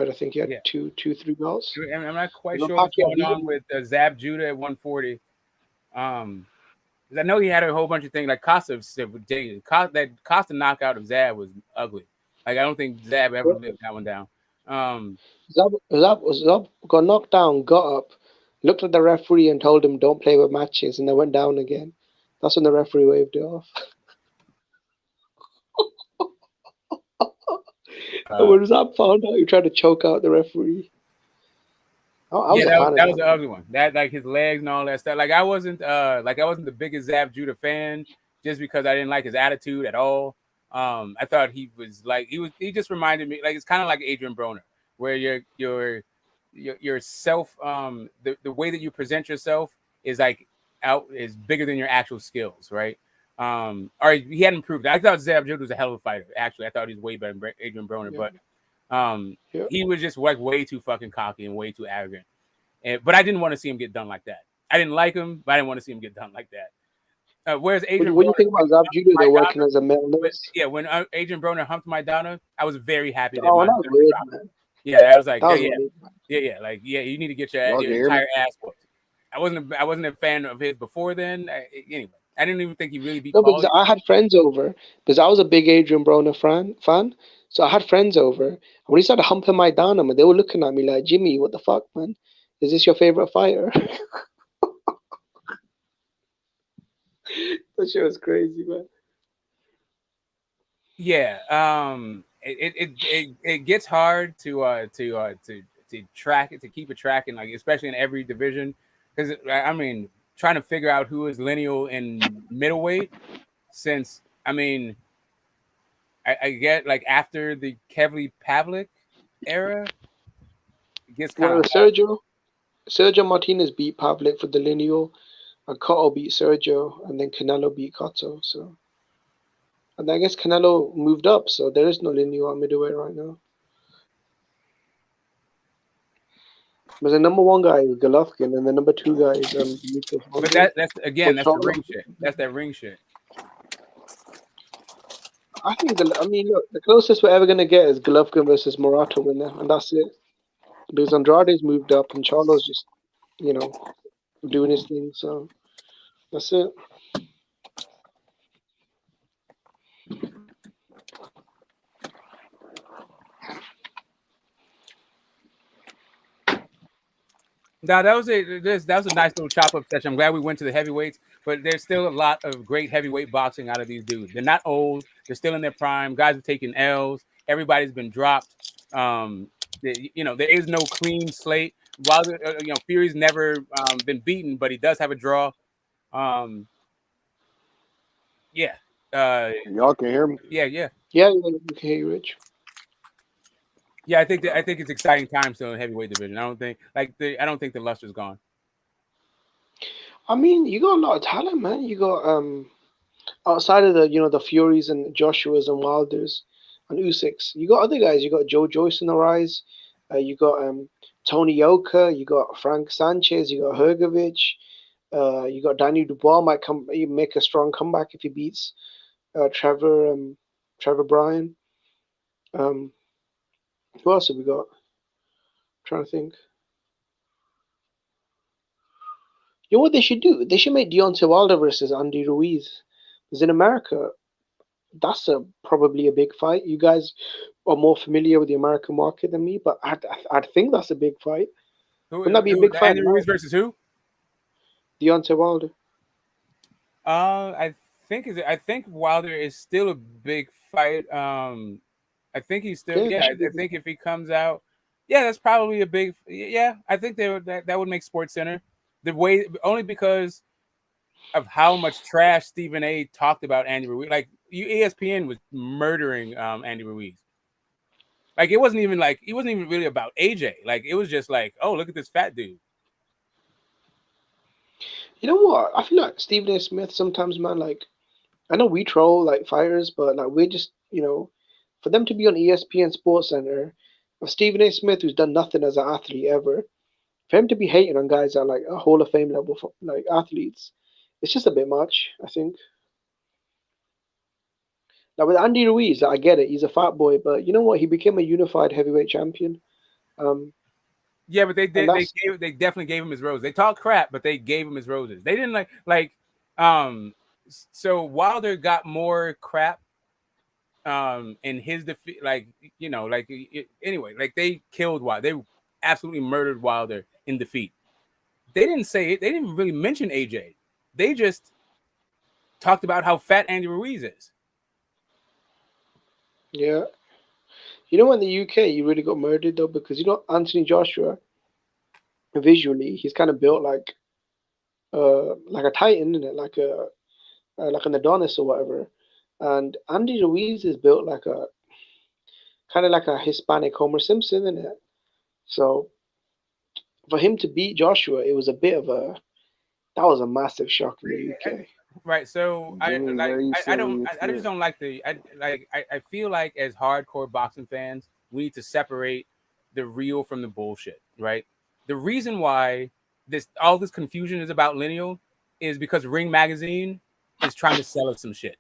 [SPEAKER 10] I think he had 2, 3 belts.
[SPEAKER 4] I'm not quite sure what's going on with Zab Judah at 140. Because I know he had a whole bunch of things like Costa. That Costa knockout of Zab was ugly. Like I don't think Zab ever lived that one down.
[SPEAKER 10] Zab got knocked down, got up, looked at the referee and told him don't play with matches, and then went down again. That's when the referee waved it off. When Zab found out, he tried to choke out the referee.
[SPEAKER 4] That was the ugly one. That like his legs and all that stuff. Like I wasn't the biggest Zab Judah fan just because I didn't like his attitude at all. I thought he was like he just reminded me like it's kind of like Adrian Broner, where your self the way that you present yourself is like is bigger than your actual skills, right? Or he hadn't proved it. I thought Zab Judah was a hell of a fighter. Actually, I thought he was way better than Adrian Broner, but he was just like way too fucking cocky and way too arrogant. But I didn't want to see him get done like that. I didn't like him, but I didn't want to see him get done like that. Whereas Adrian,
[SPEAKER 10] when you think about Zab Judah, they're working as a male nurse.
[SPEAKER 4] Yeah, when Adrian Broner humped Maidana, I was very happy.
[SPEAKER 10] That was weird, man.
[SPEAKER 4] Yeah, I was like, you need to get your entire ass whooped. I wasn't a fan of his before then. Anyway, I didn't even think he really beat.
[SPEAKER 10] No, because I had friends over because I was a big Adrian Broner fan. So I had friends over. When he started humping Maidana, man, they were looking at me like, Jimmy, what the fuck, man? Is this your favorite fighter? That shit was crazy, man.
[SPEAKER 4] Yeah, it gets hard to track it, to keep it tracking, like especially in every division, because I mean, trying to figure out who is lineal in middleweight, since I mean, I get like after the Kevin Pavlik era, it gets kind of
[SPEAKER 10] Sergio Martinez beat Pavlik for the lineal, and Cotto beat Sergio, and then Canelo beat Cotto. So, and I guess Canelo moved up, so there is no lineal at middleweight right now. But the number 1 guy is Golovkin, and the number 2 guy is Demetrius
[SPEAKER 4] But
[SPEAKER 10] Johnson.
[SPEAKER 4] that's the ring shit. That's that ring shit.
[SPEAKER 10] I think I mean, look, the closest we're ever gonna get is Golovkin versus Murata winner, and that's it. Because Andrade's moved up, and Charlo's just, doing his thing. So that's it.
[SPEAKER 4] Now that was a nice little chop up session. I'm glad we went to the heavyweights, but there's still a lot of great heavyweight boxing out of these dudes. They're not old. They're still in their prime. Guys are taking L's. Everybody's been dropped. There is no clean slate. While Fury's never been beaten, but he does have a draw. Yeah.
[SPEAKER 18] Y'all can hear me?
[SPEAKER 4] Yeah.
[SPEAKER 10] Yeah, you can hear you, Rich.
[SPEAKER 4] Yeah, I think it's exciting times still in the heavyweight division. I don't think the luster's gone.
[SPEAKER 10] I mean, you got a lot of talent, man. You got outside of the Furies and Joshua's and Wilders and Usyks, you got other guys. You got Joe Joyce on the rise. You got Tony Yoka. You got Frank Sanchez. You got Hergovich. You got Daniel Dubois might make a strong comeback if he beats Trevor Bryan. Who else have we got? I'm trying to think. You know what they should do? They should make Deontay Wilder versus Andy Ruiz. Because in America, that's probably a big fight. You guys are more familiar with the American market than me, but I'd think that's a big fight. Wouldn't that be a big fight?
[SPEAKER 4] Andy Ruiz versus who?
[SPEAKER 10] Deontay Wilder.
[SPEAKER 4] I think Wilder is still a big fight. I think he's still. Yeah, I think if he comes out, that's probably a big. Yeah, I think that would make Sports Center the way only because of how much trash Stephen A. talked about Andy Ruiz. Like ESPN was murdering Andy Ruiz. Like it wasn't even really about AJ. Like it was just like, oh, look at this fat dude.
[SPEAKER 10] You know what? I feel like Stephen A. Smith sometimes, man. Like I know we troll like fighters, but like we're just for them to be on ESPN Sports Center, of Stephen A. Smith, who's done nothing as an athlete ever, for him to be hating on guys that are like a Hall of Fame level like athletes, it's just a bit much, I think. Now with Andy Ruiz, I get it, he's a fat boy, but you know what? He became a unified heavyweight champion.
[SPEAKER 4] Yeah, but they definitely gave him his roses. They talk crap, but they gave him his roses. They didn't so Wilder got more crap in his defeat, anyway, like they killed Wilder. They absolutely murdered Wilder in defeat. They didn't say it. They didn't really mention AJ. They just talked about how fat Andy Ruiz is.
[SPEAKER 10] Yeah. You know, in the UK, he really got murdered though, because Anthony Joshua, visually, he's kind of built like a titan, isn't it? Like an Adonis or whatever. And Andy Ruiz is built like a kind of like a Hispanic Homer Simpson, isn't it? So for him to beat Joshua, it was a bit of that was a massive shock in the UK.
[SPEAKER 4] Right. So I just don't like I feel like as hardcore boxing fans, we need to separate the real from the bullshit, right? The reason why all this confusion is about lineal is because Ring Magazine is trying to sell us some shit.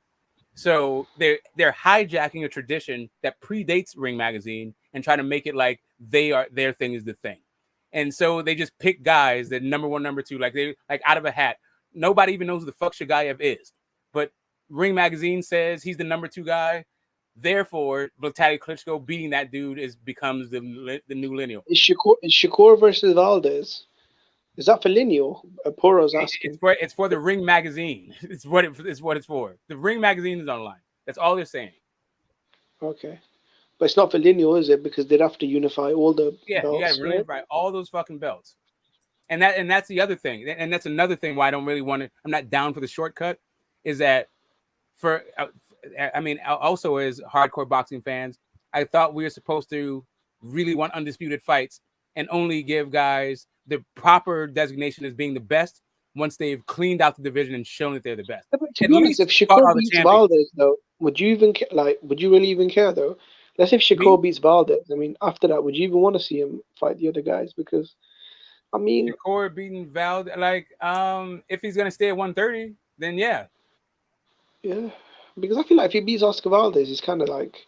[SPEAKER 4] So they're hijacking a tradition that predates Ring Magazine and trying to make it like their thing is the thing. And so they just pick guys that number one, number two, like out of a hat. Nobody even knows who the fuck Shagayev is. But Ring Magazine says he's the number two guy. Therefore, Vitaly Klitschko beating that dude becomes the new lineal.
[SPEAKER 10] Is Shakur versus Valdez? Is that for lineal? Poro's asking.
[SPEAKER 4] It's for the Ring Magazine. It's what it's for. The Ring Magazine is online. That's all they're saying.
[SPEAKER 10] Okay. But it's not for lineal, is it? Because they'd have to unify all the belts.
[SPEAKER 4] Yeah, unify all those fucking belts. And that's the other thing, and that's another thing why I don't really want to. I'm not down for the shortcut. Is that I mean, also as hardcore boxing fans, I thought we were supposed to really want undisputed fights and only give guys the proper designation as being the best once they've cleaned out the division and shown that they're the best.
[SPEAKER 10] Yeah, but to be honest, if Shakur beats Valdez, though, would you really even care, though? Let's say if Shakur beats Valdez. I mean, after that, would you even want to see him fight the other guys? Because, I mean,
[SPEAKER 4] Shakur beating Valdez, like, if he's gonna stay at 130, then yeah.
[SPEAKER 10] Yeah, because I feel like if he beats Oscar Valdez, it's kind of like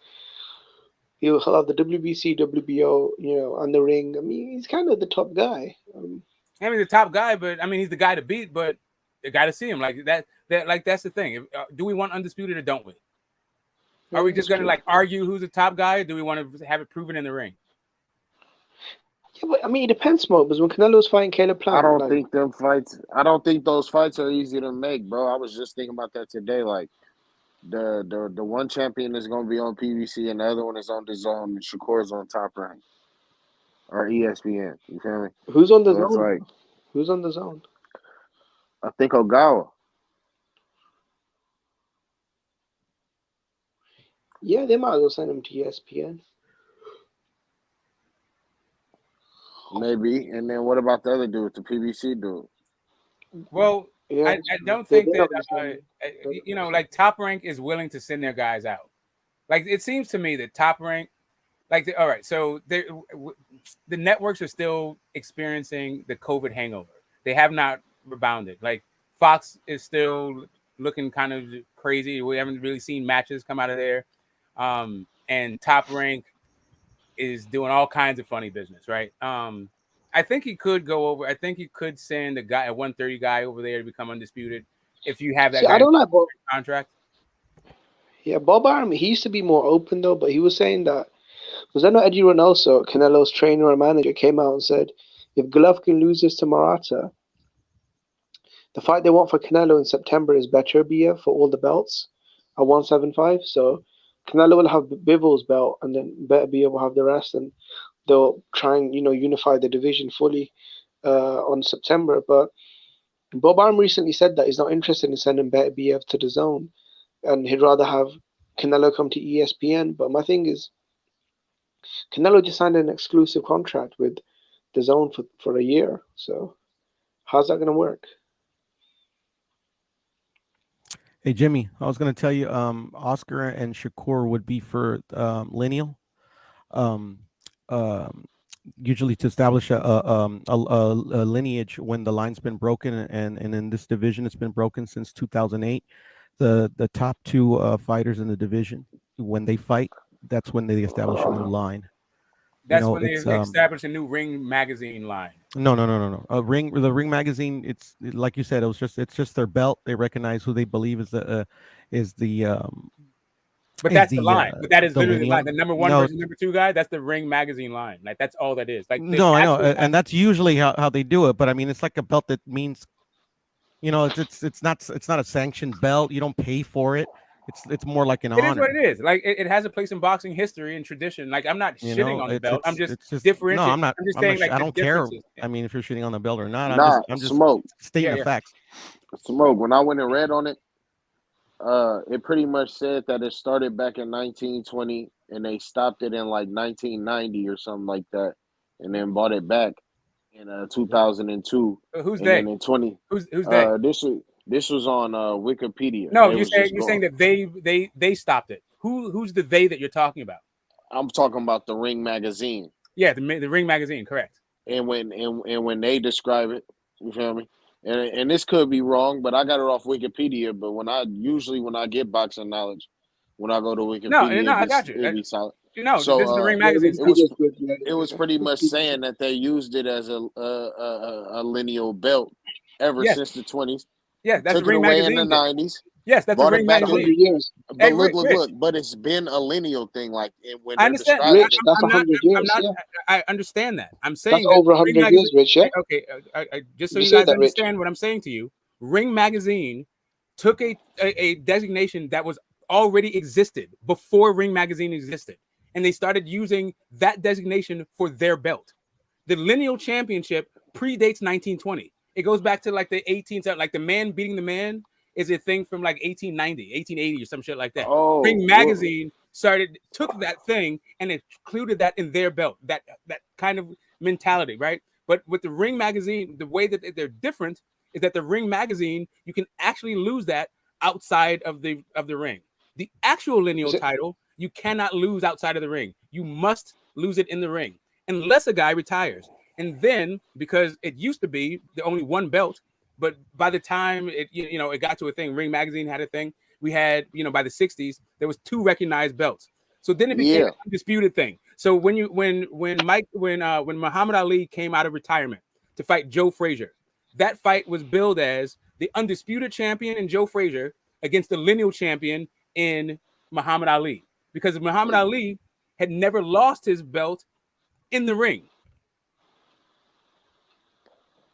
[SPEAKER 10] he'll have the WBC, WBO, and the ring. I mean, he's kind of the top guy.
[SPEAKER 4] I mean, the top guy, but I mean, he's the guy to beat, but the guy to see him like that. Like that's the thing. Do we want undisputed or don't we? Are we just gonna like argue who's the top guy? Or do we want to have it proven in the ring?
[SPEAKER 10] Yeah, but I mean, it depends, Mo. Because when Canelo's fighting Caleb Plant,
[SPEAKER 18] I don't think those fights are easy to make, bro. I was just thinking about that today. Like the one champion is gonna be on PBC and the other one is on DAZN and Shakur's on Top Rank or ESPN. You feel me?
[SPEAKER 10] Who's on the
[SPEAKER 18] So it's
[SPEAKER 10] zone?
[SPEAKER 18] like,
[SPEAKER 10] Who's on the zone?
[SPEAKER 18] I think Ogawa.
[SPEAKER 10] Yeah, they might as well send him to ESPN.
[SPEAKER 18] Maybe. And then what about the other dude, the PBC dude?
[SPEAKER 4] Well,
[SPEAKER 10] yeah,
[SPEAKER 4] I don't think that like Top Rank is willing to send their guys out. Like it seems to me that Top Rank, all right, so the networks are still experiencing the COVID hangover. They have not rebounded. Like Fox is still looking kind of crazy. We haven't really seen matches come out of there. And Top Rank is doing all kinds of funny business, right? I think he could go over. I think he could send a 130 guy over there to become undisputed if you have that guy
[SPEAKER 10] I don't like Bob
[SPEAKER 4] contract.
[SPEAKER 10] Yeah, Bob Arum, he used to be more open though, but he was saying that was that not Eddie Reynoso, Canelo's trainer and manager, came out and said if Golovkin loses to Murata, the fight they want for Canelo in September is Beterbiev for all the belts at 175. So Canelo will have Bivol's belt, and then Beterbiev will have the rest, and they'll try and unify the division fully on September. But Bob Arum recently said that he's not interested in sending Beterbiev to DAZN, and he'd rather have Canelo come to ESPN. But my thing is, Canelo just signed an exclusive contract with DAZN for a year. So how's that going to work?
[SPEAKER 19] Hey, Jimmy, I was going to tell you, Oscar and Shakur would be for lineal. Usually to establish a lineage when the line's been broken, and in this division, it's been broken since 2008. The top two fighters in the division, when they fight, that's when they establish a new line.
[SPEAKER 4] That's when they establish a new Ring magazine line.
[SPEAKER 19] No. The Ring magazine. It's like you said. It's just their belt. They recognize who they believe is the.
[SPEAKER 4] But that's the line. But that is literally the line. The number one versus number two guy. That's the Ring magazine line. Like that's all that is. Like
[SPEAKER 19] no, I know, and that's usually how they do it. But I mean, it's like a belt that means, it's not a sanctioned belt. You don't pay for it. It's more like an honor.
[SPEAKER 4] It is what it is. Like it has a place in boxing history and tradition. Like I'm not shitting on the belt. I'm just differentiating.
[SPEAKER 19] No, I'm not.
[SPEAKER 4] I'm just saying like
[SPEAKER 19] I don't care. I mean, if you're shitting on the belt or not, I'm just
[SPEAKER 18] Smoke.
[SPEAKER 19] stating the facts.
[SPEAKER 18] Smoke. When I went and read on it, it pretty much said that it started back in 1920 and they stopped it in like 1990 or something like that, and then bought it back in 2002.
[SPEAKER 4] Who's
[SPEAKER 18] and
[SPEAKER 4] they?
[SPEAKER 18] Then in 20.
[SPEAKER 4] Who's they?
[SPEAKER 18] This was on Wikipedia.
[SPEAKER 4] No, you're saying that they stopped it. Who's the they that you're talking about?
[SPEAKER 18] I'm talking about the Ring magazine.
[SPEAKER 4] Yeah, the Ring magazine, correct.
[SPEAKER 18] And when they describe it, you feel me? And this could be wrong, but I got it off Wikipedia. But when I get boxing knowledge, when I go to Wikipedia,
[SPEAKER 4] I got you.
[SPEAKER 18] It'd be solid.
[SPEAKER 4] So this is the Ring magazine.
[SPEAKER 18] It was pretty much saying that they used it as a lineal belt ever since the 20s.
[SPEAKER 4] Yeah, that's
[SPEAKER 18] took
[SPEAKER 4] the Ring
[SPEAKER 18] it away
[SPEAKER 4] magazine
[SPEAKER 18] in the 90s.
[SPEAKER 4] Yes, that's the Ring magazine.
[SPEAKER 18] But
[SPEAKER 4] hey,
[SPEAKER 18] look, but it's been a lineal thing. Like when
[SPEAKER 4] I understand.
[SPEAKER 10] Rich, that's 100 years.
[SPEAKER 4] I understand that. I'm saying
[SPEAKER 10] that's over 100 years, Rich. Yeah.
[SPEAKER 4] Okay, just so you guys understand what I'm saying to you, Ring magazine took a designation that was already existed before Ring magazine existed, and they started using that designation for their belt. The lineal championship predates 1920. It goes back to like the 18th, like the man beating the man is a thing from like 1890, 1880 or some shit like that. Ring Magazine took that thing and included that in their belt, that kind of mentality, right? But with the Ring Magazine, the way that they're different is that the Ring Magazine, you can actually lose that outside of the ring. The actual lineal title, you cannot lose outside of the ring. You must lose it in the ring, unless a guy retires. And then, because it used to be the only one belt, but by the time it got to a thing, Ring Magazine had a thing. We had, by the 60s, there was 2 recognized belts. So then it became an undisputed thing. So when Muhammad Ali came out of retirement to fight Joe Frazier, that fight was billed as the undisputed champion in Joe Frazier against the lineal champion in Muhammad Ali, because Muhammad Ali had never lost his belt in the ring.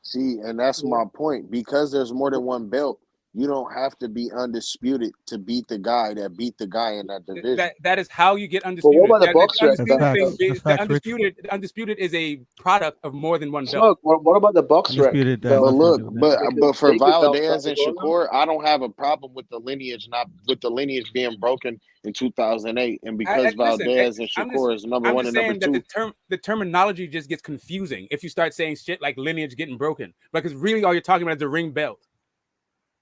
[SPEAKER 18] See, and that's my point. Because there's more than one belt, you don't have to be undisputed to beat the guy that beat the guy in that division.
[SPEAKER 4] That is how you get undisputed.
[SPEAKER 10] But what about the box rec?
[SPEAKER 4] The undisputed is a product of more than one belt.
[SPEAKER 10] What about the box rec?
[SPEAKER 18] But look, but for Valdez and Shakur, I don't have a problem with the lineage being broken in 2008, and because Valdez and Shakur is number one and number two.
[SPEAKER 4] That the terminology just gets confusing if you start saying shit like lineage getting broken, because really all you're talking about is the ring belt.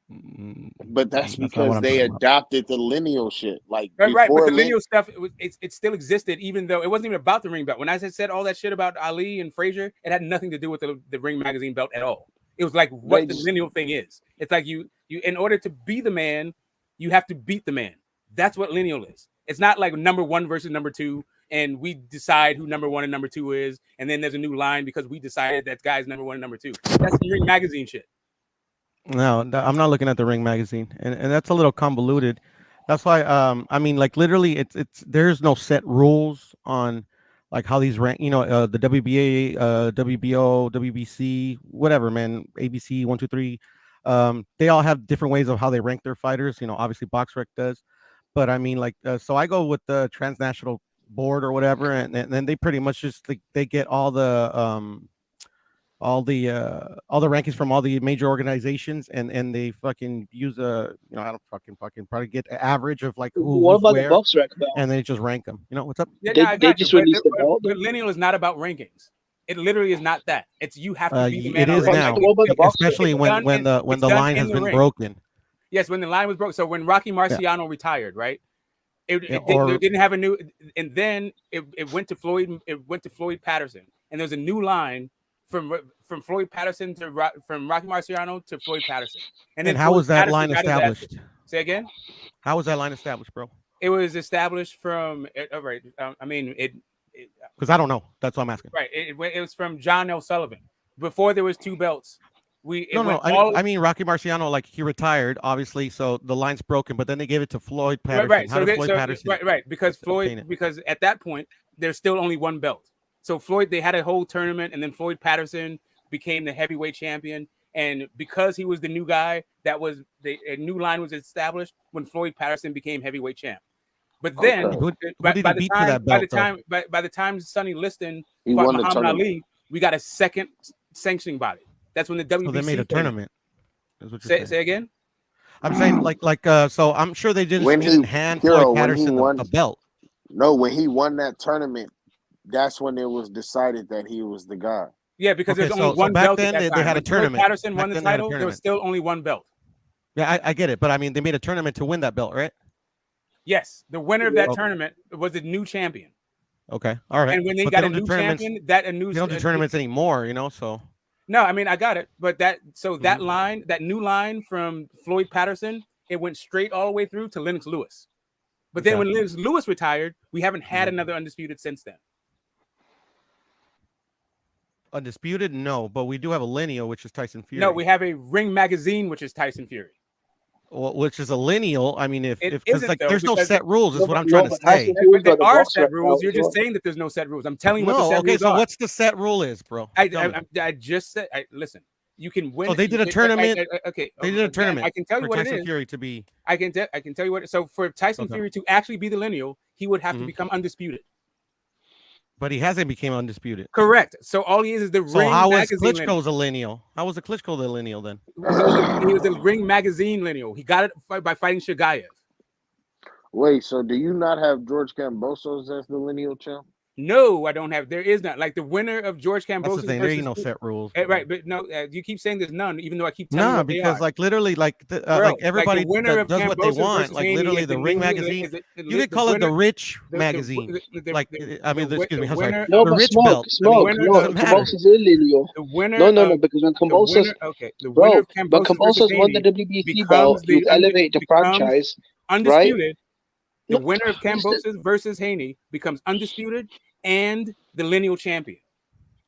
[SPEAKER 18] But that's because they adopted the lineal shit. Like
[SPEAKER 4] right, but the lineal stuff, it still existed, even though it wasn't even about the ring belt. When I said all that shit about Ali and Frazier, it had nothing to do with the Ring Magazine belt at all. It was like what the lineal thing is. It's like you in order to be the man, you have to beat the man. That's what lineal is. It's not like number 1 versus number 2, and we decide who number 1 and number 2 is, and then there's a new line because we decided that guy's number 1 and number 2. That's the Ring Magazine shit.
[SPEAKER 19] No, I'm not looking at the Ring Magazine, and that's a little convoluted. That's why, I mean, like literally, there's no set rules on like how these rank. The WBA, WBO, WBC, whatever, man, ABC 1, 2, 3. They all have different ways of how they rank their fighters. Obviously, BoxRec does, but I mean, like, so I go with the transnational board or whatever, and then they pretty much just they get all the rankings from all the major organizations, and they fucking use I don't fucking probably get an average of like
[SPEAKER 10] what about the box rec belt?
[SPEAKER 19] And they just rank them. What's up?
[SPEAKER 4] Yeah, they just released the belt. But lineal is not about rankings. It literally is not that. It's you have to be the man.
[SPEAKER 19] It is now, especially when the line has been broken.
[SPEAKER 4] Yes, when the line was broken. So when Rocky Marciano retired, right? It didn't have a new, and then it went to Floyd. It went to Floyd Patterson, and there's a new line from Floyd Patterson from Rocky Marciano to Floyd Patterson. And then
[SPEAKER 19] how was that line established?
[SPEAKER 4] Say again.
[SPEAKER 19] How was that line established, bro?
[SPEAKER 4] It was established from right. I mean it.
[SPEAKER 19] Because I don't know. That's what I'm asking.
[SPEAKER 4] Right. It was from John L. Sullivan. Before there was 2 belts.
[SPEAKER 19] I mean Rocky Marciano, like he retired, obviously, so the line's broken. But then they gave it to Floyd Patterson.
[SPEAKER 4] Right.
[SPEAKER 19] Patterson?
[SPEAKER 4] Right. Because because at that point there's still only 1 belt. So Floyd, they had a whole tournament, and then Floyd Patterson became the heavyweight champion. And because he was the new guy, a new line was established when Floyd Patterson became heavyweight champ. But then, by the time Sonny Liston fought Muhammad Ali, we got a second sanctioning body. That's when the WBC.
[SPEAKER 19] So they made a tournament.
[SPEAKER 4] Say again.
[SPEAKER 19] I'm saying so I'm sure they didn't hand Floyd Patterson a belt.
[SPEAKER 18] No, when he won that tournament, that's when it was decided that he was the guy.
[SPEAKER 4] Yeah, because there's only one belt.
[SPEAKER 19] Back then, they had a tournament.
[SPEAKER 4] Patterson won the title. There was still only 1 belt.
[SPEAKER 19] Yeah, I get it, but I mean, they made a tournament to win that belt, right?
[SPEAKER 4] Yes, the winner of that tournament was the new champion.
[SPEAKER 19] Okay, all right.
[SPEAKER 4] And when they got a new champion, they
[SPEAKER 19] don't do tournaments anymore, So
[SPEAKER 4] no, I mean I got it, but that line, that new line from Floyd Patterson, it went straight all the way through to Lennox Lewis. But then when Lennox Lewis retired, we haven't had another undisputed since then.
[SPEAKER 19] Undisputed, no, but we do have a lineal, which is Tyson Fury.
[SPEAKER 4] No, we have a Ring Magazine, which is Tyson Fury.
[SPEAKER 19] Which is a lineal. I mean, there's no
[SPEAKER 4] because
[SPEAKER 19] set rules, is what I'm trying to say.
[SPEAKER 4] There are set rules. You're just saying that there's no set rules. I'm telling you what the set rules are.
[SPEAKER 19] So what's the set rule is, bro?
[SPEAKER 4] I just said, listen, you can win.
[SPEAKER 19] Oh, they did a tournament.
[SPEAKER 4] Okay,
[SPEAKER 19] they did a tournament.
[SPEAKER 4] I can tell you what
[SPEAKER 19] Tyson
[SPEAKER 4] it is.
[SPEAKER 19] Fury to be.
[SPEAKER 4] I can tell you what. So for Tyson Fury to actually be the lineal, he would have to become undisputed.
[SPEAKER 19] But he hasn't become undisputed.
[SPEAKER 4] Correct. So all he is the
[SPEAKER 19] So
[SPEAKER 4] Ring
[SPEAKER 19] how was
[SPEAKER 4] magazine
[SPEAKER 19] Klitschko's a lineal? How was the Klitschko the lineal then?
[SPEAKER 4] He was a Ring magazine lineal. He got it by fighting Shagayev.
[SPEAKER 18] Wait, so do you not have George Kambosos as the lineal champ?
[SPEAKER 4] No, I don't have. There is not. Like the winner of George Kambosos.
[SPEAKER 19] That's the thing. There ain't no set rules.
[SPEAKER 4] Right, but no, you keep saying there's none, even though I keep telling you what
[SPEAKER 19] because
[SPEAKER 4] they are.
[SPEAKER 19] like literally, like everybody does what they want. Like literally, the Ring magazine. You could call it the Rich magazine. Like I mean, excuse me, I'm sorry.
[SPEAKER 10] No,
[SPEAKER 19] the
[SPEAKER 10] but
[SPEAKER 19] Rich
[SPEAKER 10] Smoke,
[SPEAKER 19] belt.
[SPEAKER 10] Smoke, no, Kambosos is illegal.
[SPEAKER 4] The winner.
[SPEAKER 10] No, because when Kambosos, bro, but Kambosos won the WBC belt, he was elevated to franchise,
[SPEAKER 4] undisputed.
[SPEAKER 10] right?
[SPEAKER 4] The winner of Kambosos versus Haney becomes undisputed and the lineal champion.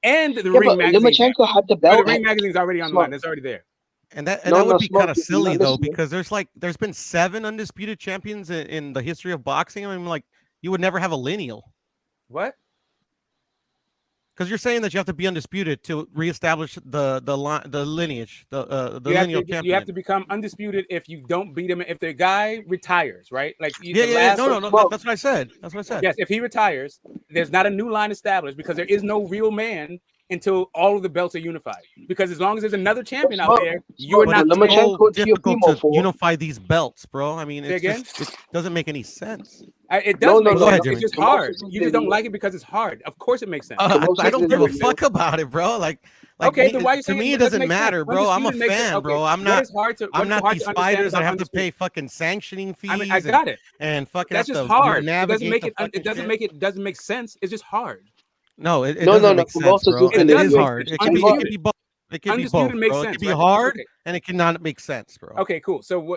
[SPEAKER 4] And the Ring magazine.
[SPEAKER 10] Lomachenko had the belt.
[SPEAKER 4] The Ring magazine's already on the line. It's already there.
[SPEAKER 19] And that would be kind of silly though, because there's been 7 undisputed champions in the history of boxing. I mean, like you would never have a lineal.
[SPEAKER 4] What?
[SPEAKER 19] Because you're saying that you have to be undisputed to reestablish the lineage, the lineal champion.
[SPEAKER 4] You have to become undisputed if you don't beat him. If the guy retires, right? Like
[SPEAKER 19] No, that's what I said. That's what I said.
[SPEAKER 4] Yes, if he retires, there's not a new line established because there is no real man until all of the belts are unified. Because as long as there's another champion out there, you're not
[SPEAKER 19] so difficult to unify these belts, bro. I mean, it doesn't make any sense.
[SPEAKER 4] It does make sense. It's just hard. You just don't like it because it's hard. Of course, it makes sense.
[SPEAKER 19] I don't give a fuck about it, bro. Like
[SPEAKER 4] okay, then why you
[SPEAKER 19] to me it doesn't matter, bro. I'm a fan, bro. I'm not these fighters that have to pay fucking sanctioning fees.
[SPEAKER 4] I mean, I got it.
[SPEAKER 19] And fucking
[SPEAKER 4] that's just hard. It doesn't make sense. It's just hard.
[SPEAKER 19] No, it doesn't make sense, bro. It is hard. It can be both. It can be both, bro. It can be hard and it cannot make sense, bro.
[SPEAKER 4] Okay, cool. So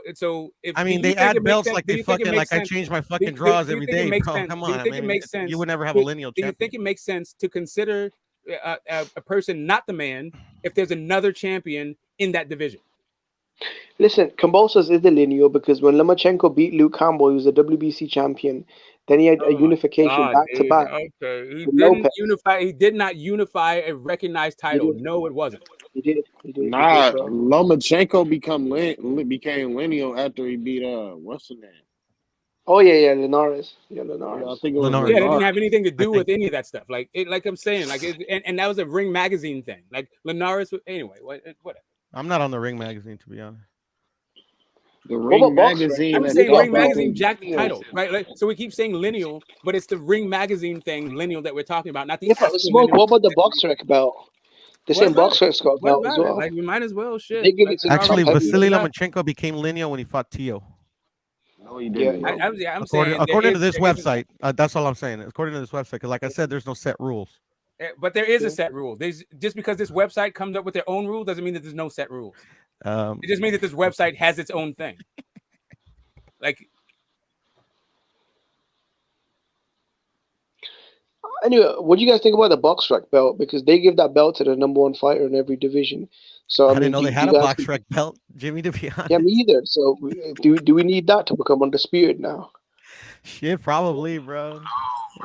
[SPEAKER 4] if
[SPEAKER 19] I mean, they add belts like they fucking like I change my fucking draws every day, bro. Come on, man. You would never have a lineal champion.
[SPEAKER 4] Do you think it makes sense to consider a person not the man if there's another champion in that division?
[SPEAKER 10] Listen, Kambosos is the lineal because when Lomachenko beat Luke Campbell, he was a WBC champion. Then he had a unification back to back.
[SPEAKER 4] Okay, he did not unify a recognized title. No, it wasn't.
[SPEAKER 10] He did.
[SPEAKER 18] Nah, Lomachenko became lineal after he beat what's the name?
[SPEAKER 10] Oh yeah, Linares. Yeah, Linares.
[SPEAKER 18] I think it was
[SPEAKER 4] Linares. Yeah, it didn't have anything to do with any of that stuff. Like I'm saying, and that was a Ring magazine thing. Like Linares. Anyway, whatever.
[SPEAKER 19] I'm not on the Ring magazine, to be honest.
[SPEAKER 18] The Ring magazine.
[SPEAKER 4] I'm saying Ring magazine jacked the title, right? Like, so we keep saying lineal, but it's the Ring magazine thing, lineal, that we're talking about, not the.
[SPEAKER 10] Smoke. What about the BoxRec belt? The same BoxRec got belt as well.
[SPEAKER 4] Like we might as well. Shit.
[SPEAKER 19] Actually, Vasily Lomachenko became lineal when he fought Tio.
[SPEAKER 18] No, he didn't.
[SPEAKER 4] I'm saying
[SPEAKER 19] according to this website, that's all I'm saying. According to this website, because like I said, there's no set rules.
[SPEAKER 4] But there is a set rule. There's just because this website comes up with their own rule doesn't mean that there's no set rules. It just means that this website has its own thing. Like,
[SPEAKER 10] anyway, what do you guys think about the BoxRec belt? Because they give that belt to the #1 fighter in every division. So
[SPEAKER 19] I didn't know they had a BoxRec belt, Jimmy. To be honest,
[SPEAKER 10] yeah, me either. So do we need that to become undisputed now?
[SPEAKER 19] Shit, probably, bro.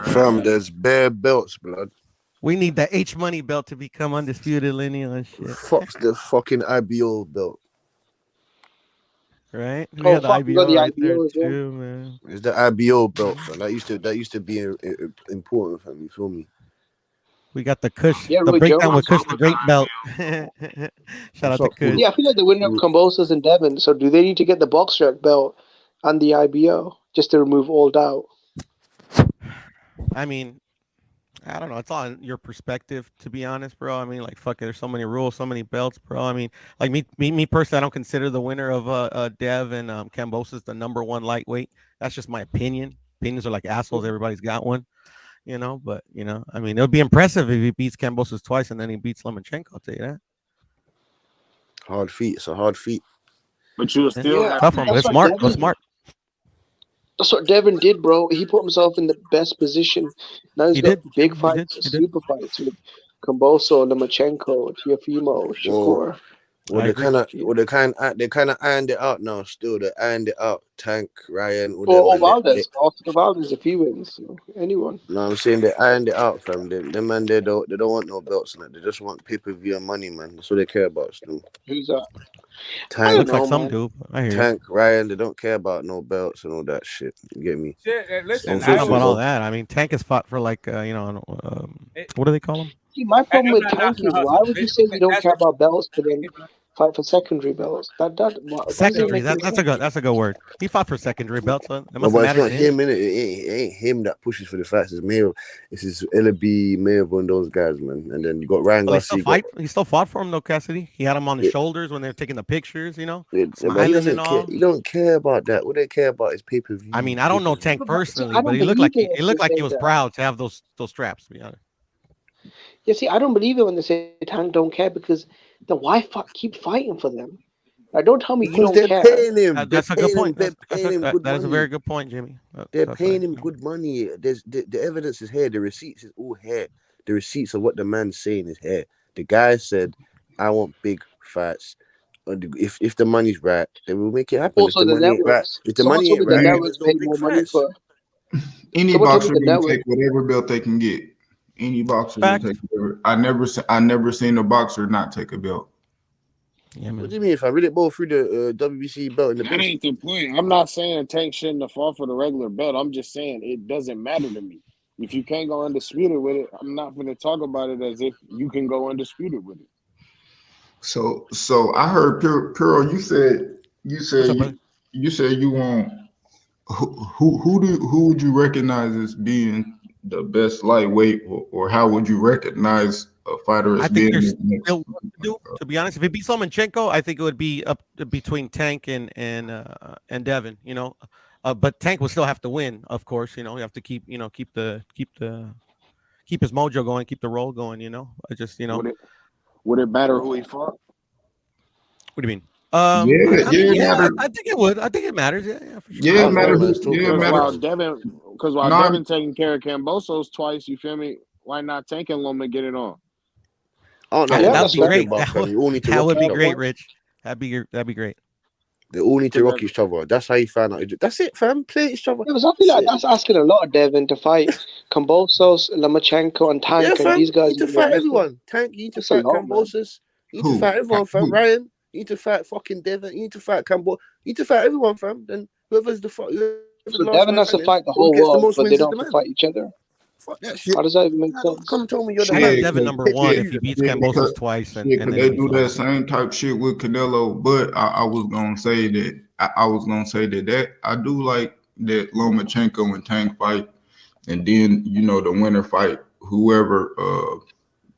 [SPEAKER 20] Fam, there's bare belts, blood.
[SPEAKER 19] We need the H Money belt to become undisputed lineal and shit.
[SPEAKER 20] Fuck's the fucking IBO belt.
[SPEAKER 19] Right? We had the IBO right there too, man.
[SPEAKER 20] It's the IBO belt, man. That used to be important for me. You feel me?
[SPEAKER 19] We got the Kush, the breakdown with Kush the Great belt. Shout out to Kush.
[SPEAKER 10] Yeah, I feel like the winner of Kambosos and Devin. So do they need to get the BoxRec belt and the IBO just to remove all doubt?
[SPEAKER 19] I mean, I don't know. It's all in your perspective, to be honest, bro. I mean, like, fuck it. There's so many rules, so many belts, bro. I mean, like me personally, I don't consider the winner of Dev and Kambosos the #1 lightweight. That's just my opinion. Opinions are like assholes. Everybody's got one, you know. But you know, I mean, it would be impressive if he beats Kambosos twice and then he beats Lomachenko. I'll tell you that.
[SPEAKER 20] Hard feat. It's a hard feat.
[SPEAKER 18] But you still
[SPEAKER 19] tough one. But it's smart. It's smart.
[SPEAKER 10] That's what Devin did, bro. He put himself in the best position. Now he's got big fights, super fights with Kambosos, Lomachenko, Teofimo, Shakur.
[SPEAKER 20] Well, they kind of ironed it out now. Still, they ironed it out. Tank, Ryan, all them.
[SPEAKER 10] Or Valdez. After Valdez, if he wins, anyone.
[SPEAKER 20] No, I'm saying they ironed it out, fam. Them man, they don't want no belts and that. They just want pay-per-view and money, man. That's what they care about still.
[SPEAKER 10] Who's that?
[SPEAKER 20] Tank,
[SPEAKER 19] Looks like some do. I hear
[SPEAKER 20] Tank, Ryan, they don't care about no belts and all that shit. You get me?
[SPEAKER 4] Shit, listen,
[SPEAKER 19] I don't know about all that. I mean, Tank has fought for like what do they call him?
[SPEAKER 10] See, my problem with Tank is why would you say you don't care about belts, but then fight for secondary belts?
[SPEAKER 19] Secondary. That's a good word. He fought for secondary belts. So it must
[SPEAKER 20] but
[SPEAKER 19] matter
[SPEAKER 20] it's not
[SPEAKER 19] to him.
[SPEAKER 20] him, innit? It ain't him that pushes for the fights. It's Mayo. It's his LB, Mayo, and those guys, man. And then you got Ryan Garcia.
[SPEAKER 19] He still fought for him though, Cassidy. He had him on the shoulders when they were taking the pictures,
[SPEAKER 20] smiling and all. He don't care about that. What they care about is pay-per-view.
[SPEAKER 19] I mean, I don't know Tank personally, but he looked like he was proud to have those straps. To be honest.
[SPEAKER 10] Yeah, see, I don't believe it when they say Tank don't care, because then why keep fighting for them? Like, don't tell me
[SPEAKER 20] because
[SPEAKER 10] you don't care.
[SPEAKER 20] Paying him.
[SPEAKER 19] That's a good point.
[SPEAKER 20] They're paying him good money.
[SPEAKER 19] That is a very good point, Jimmy.
[SPEAKER 20] They're paying him good money. There's the evidence is here. The receipts is all here. The receipts of what the man's saying is here. The guy said, "I want big fights. If the money's right, then we'll make it happen.
[SPEAKER 10] Also,
[SPEAKER 20] if the money ain't right, if the money ain't right, there's no big fights."
[SPEAKER 21] Any boxer will take whatever belt they can get. Any boxer will take whatever. I never seen a boxer not take a belt.
[SPEAKER 19] Yeah,
[SPEAKER 20] what do you mean? If I read it both through the WBC belt in the
[SPEAKER 18] that ain't the point. I'm not saying Tank shouldn't have fought for the regular belt. I'm just saying it doesn't matter to me. If you can't go undisputed with it, I'm not going to talk about it as if you can go undisputed with it.
[SPEAKER 21] So I heard Pearl. You said you want who would you recognize as being the best lightweight, or how would you recognize a fighter as being?
[SPEAKER 19] To be honest, if it beats Lomachenko, I think it would be up between Tank and Devin. But Tank will still have to win, of course. You have to keep his mojo going, keep the roll going. I just
[SPEAKER 18] Would it matter who he fought?
[SPEAKER 19] What do you mean?
[SPEAKER 21] I
[SPEAKER 19] think it would. I think it matters. Yeah, for sure.
[SPEAKER 21] Yeah, it matters.
[SPEAKER 18] Because while Devin taking care of Kambosos twice, you feel me? Why not Tank and Loma get it on?
[SPEAKER 20] Oh no,
[SPEAKER 19] that'd be great. That would be great, Rich. That'd be great.
[SPEAKER 20] They all need to rock each other. That's how you find out. That's it, fam. Play each other.
[SPEAKER 10] Yeah, because I feel like that's asking a lot of Devin to fight Kambosos, Lomachenko, and Tank, and these guys.
[SPEAKER 20] You need to fight everyone. Tank, you need to fight Kambosos. You need to fight everyone, fam. Ryan, you need to fight fucking Devin. You need to fight Kambo. You need to fight everyone, fam. Then whoever's the fuck.
[SPEAKER 10] So Devin has to fight the whole world, but they don't have to fight each other.
[SPEAKER 20] Fuck that shit.
[SPEAKER 10] How does that even make sense?
[SPEAKER 20] Come tell me you're the
[SPEAKER 19] man. Devin number one if he beats Kambosos twice. And then
[SPEAKER 21] they do that same type shit with Canelo. But I was gonna say that I do like that Lomachenko and Tank fight, and then the winner fight whoever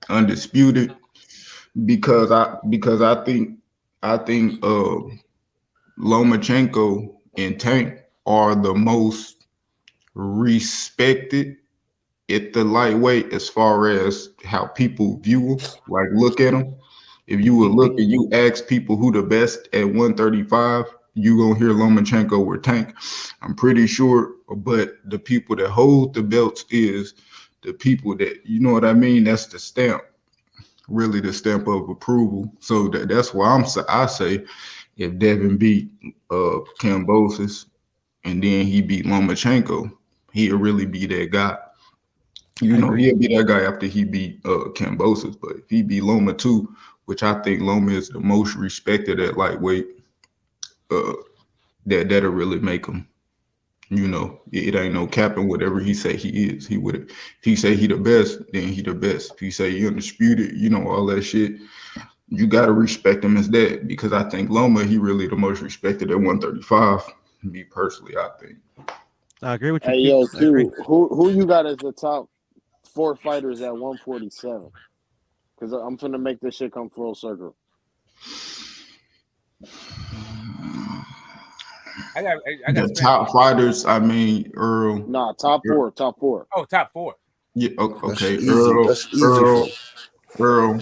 [SPEAKER 21] undisputed, because I think Lomachenko and Tank are the most respected at the lightweight as far as how people view them, like look at them. If you would look and you ask people who the best at 135, you gonna hear Lomachenko or Tank. I'm pretty sure, but the people that hold the belts is the people that, you know what I mean? That's the stamp, really the stamp of approval. So that's why I say if Devin beat Kambosos and then he beat Lomachenko, he'll really be that guy. He'll be that guy after he beat Kambosos. But if he beat Loma too, which I think Loma is the most respected at lightweight, that'll really make him. It ain't no capping whatever he say he is. If he say he the best, then he the best. If he say he undisputed, all that shit, you gotta respect him as that, because I think Loma, he really the most respected at 135. Me personally, I think.
[SPEAKER 19] I agree with you.
[SPEAKER 18] Hey, yo, Q, who you got as the top 4 fighters at 147? Because I'm finna make this shit come full circle.
[SPEAKER 21] The top fighters, I mean, Earl.
[SPEAKER 18] Nah, top 4.
[SPEAKER 4] Oh, top 4.
[SPEAKER 21] Yeah, okay.
[SPEAKER 20] That's easy.
[SPEAKER 21] Earl,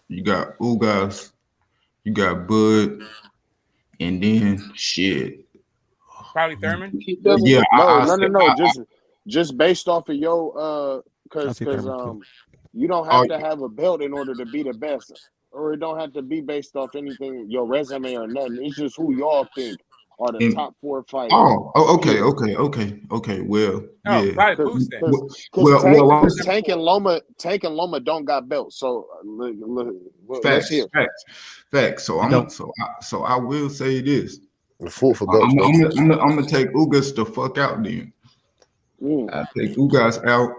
[SPEAKER 21] you got Ugas, you got Bud, and then shit.
[SPEAKER 4] Probably Thurman.
[SPEAKER 21] Yeah,
[SPEAKER 18] no. Just based off of your because you don't have to have a belt in order to be the best. or it don't have to be based off anything, your resume or nothing. It's just who y'all think are the top 4 fighters.
[SPEAKER 21] Okay. Well, yeah.
[SPEAKER 18] Because Tank and Loma don't got belts. So let's hear.
[SPEAKER 21] Facts. So I will say this.
[SPEAKER 20] For belts,
[SPEAKER 21] I'm gonna take Ugas the fuck out then. I take Ugas out.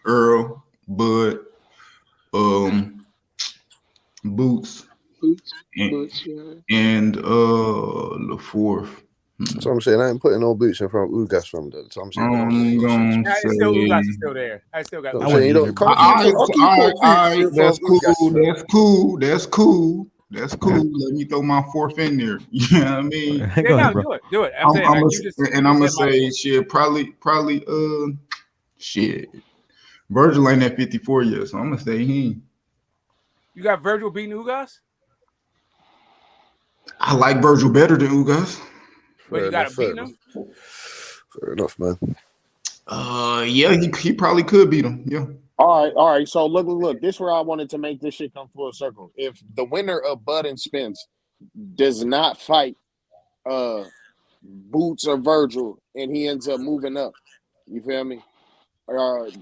[SPEAKER 21] Earl, Bud, Boots, and the fourth.
[SPEAKER 20] So I'm saying I ain't putting no Boots in front of Ugas from that. So I'm saying
[SPEAKER 4] Ugas is still there. I still got.
[SPEAKER 21] That's cool. Let me throw my fourth in there. You know what I mean?
[SPEAKER 4] Go ahead, bro. Do it. I'm
[SPEAKER 21] gonna say shit. Probably. Shit. Virgil ain't at 54 yet, so I'm gonna say he.
[SPEAKER 4] You got Virgil beating Ugas?
[SPEAKER 21] I like Virgil better than Ugas.
[SPEAKER 4] But you got to beat him?
[SPEAKER 20] Fair enough, man.
[SPEAKER 21] Yeah, he probably could beat him. Yeah.
[SPEAKER 18] All right. So look. This is where I wanted to make this shit come full circle. If the winner of Bud and Spence does not fight Boots or Virgil, and he ends up moving up, you feel me?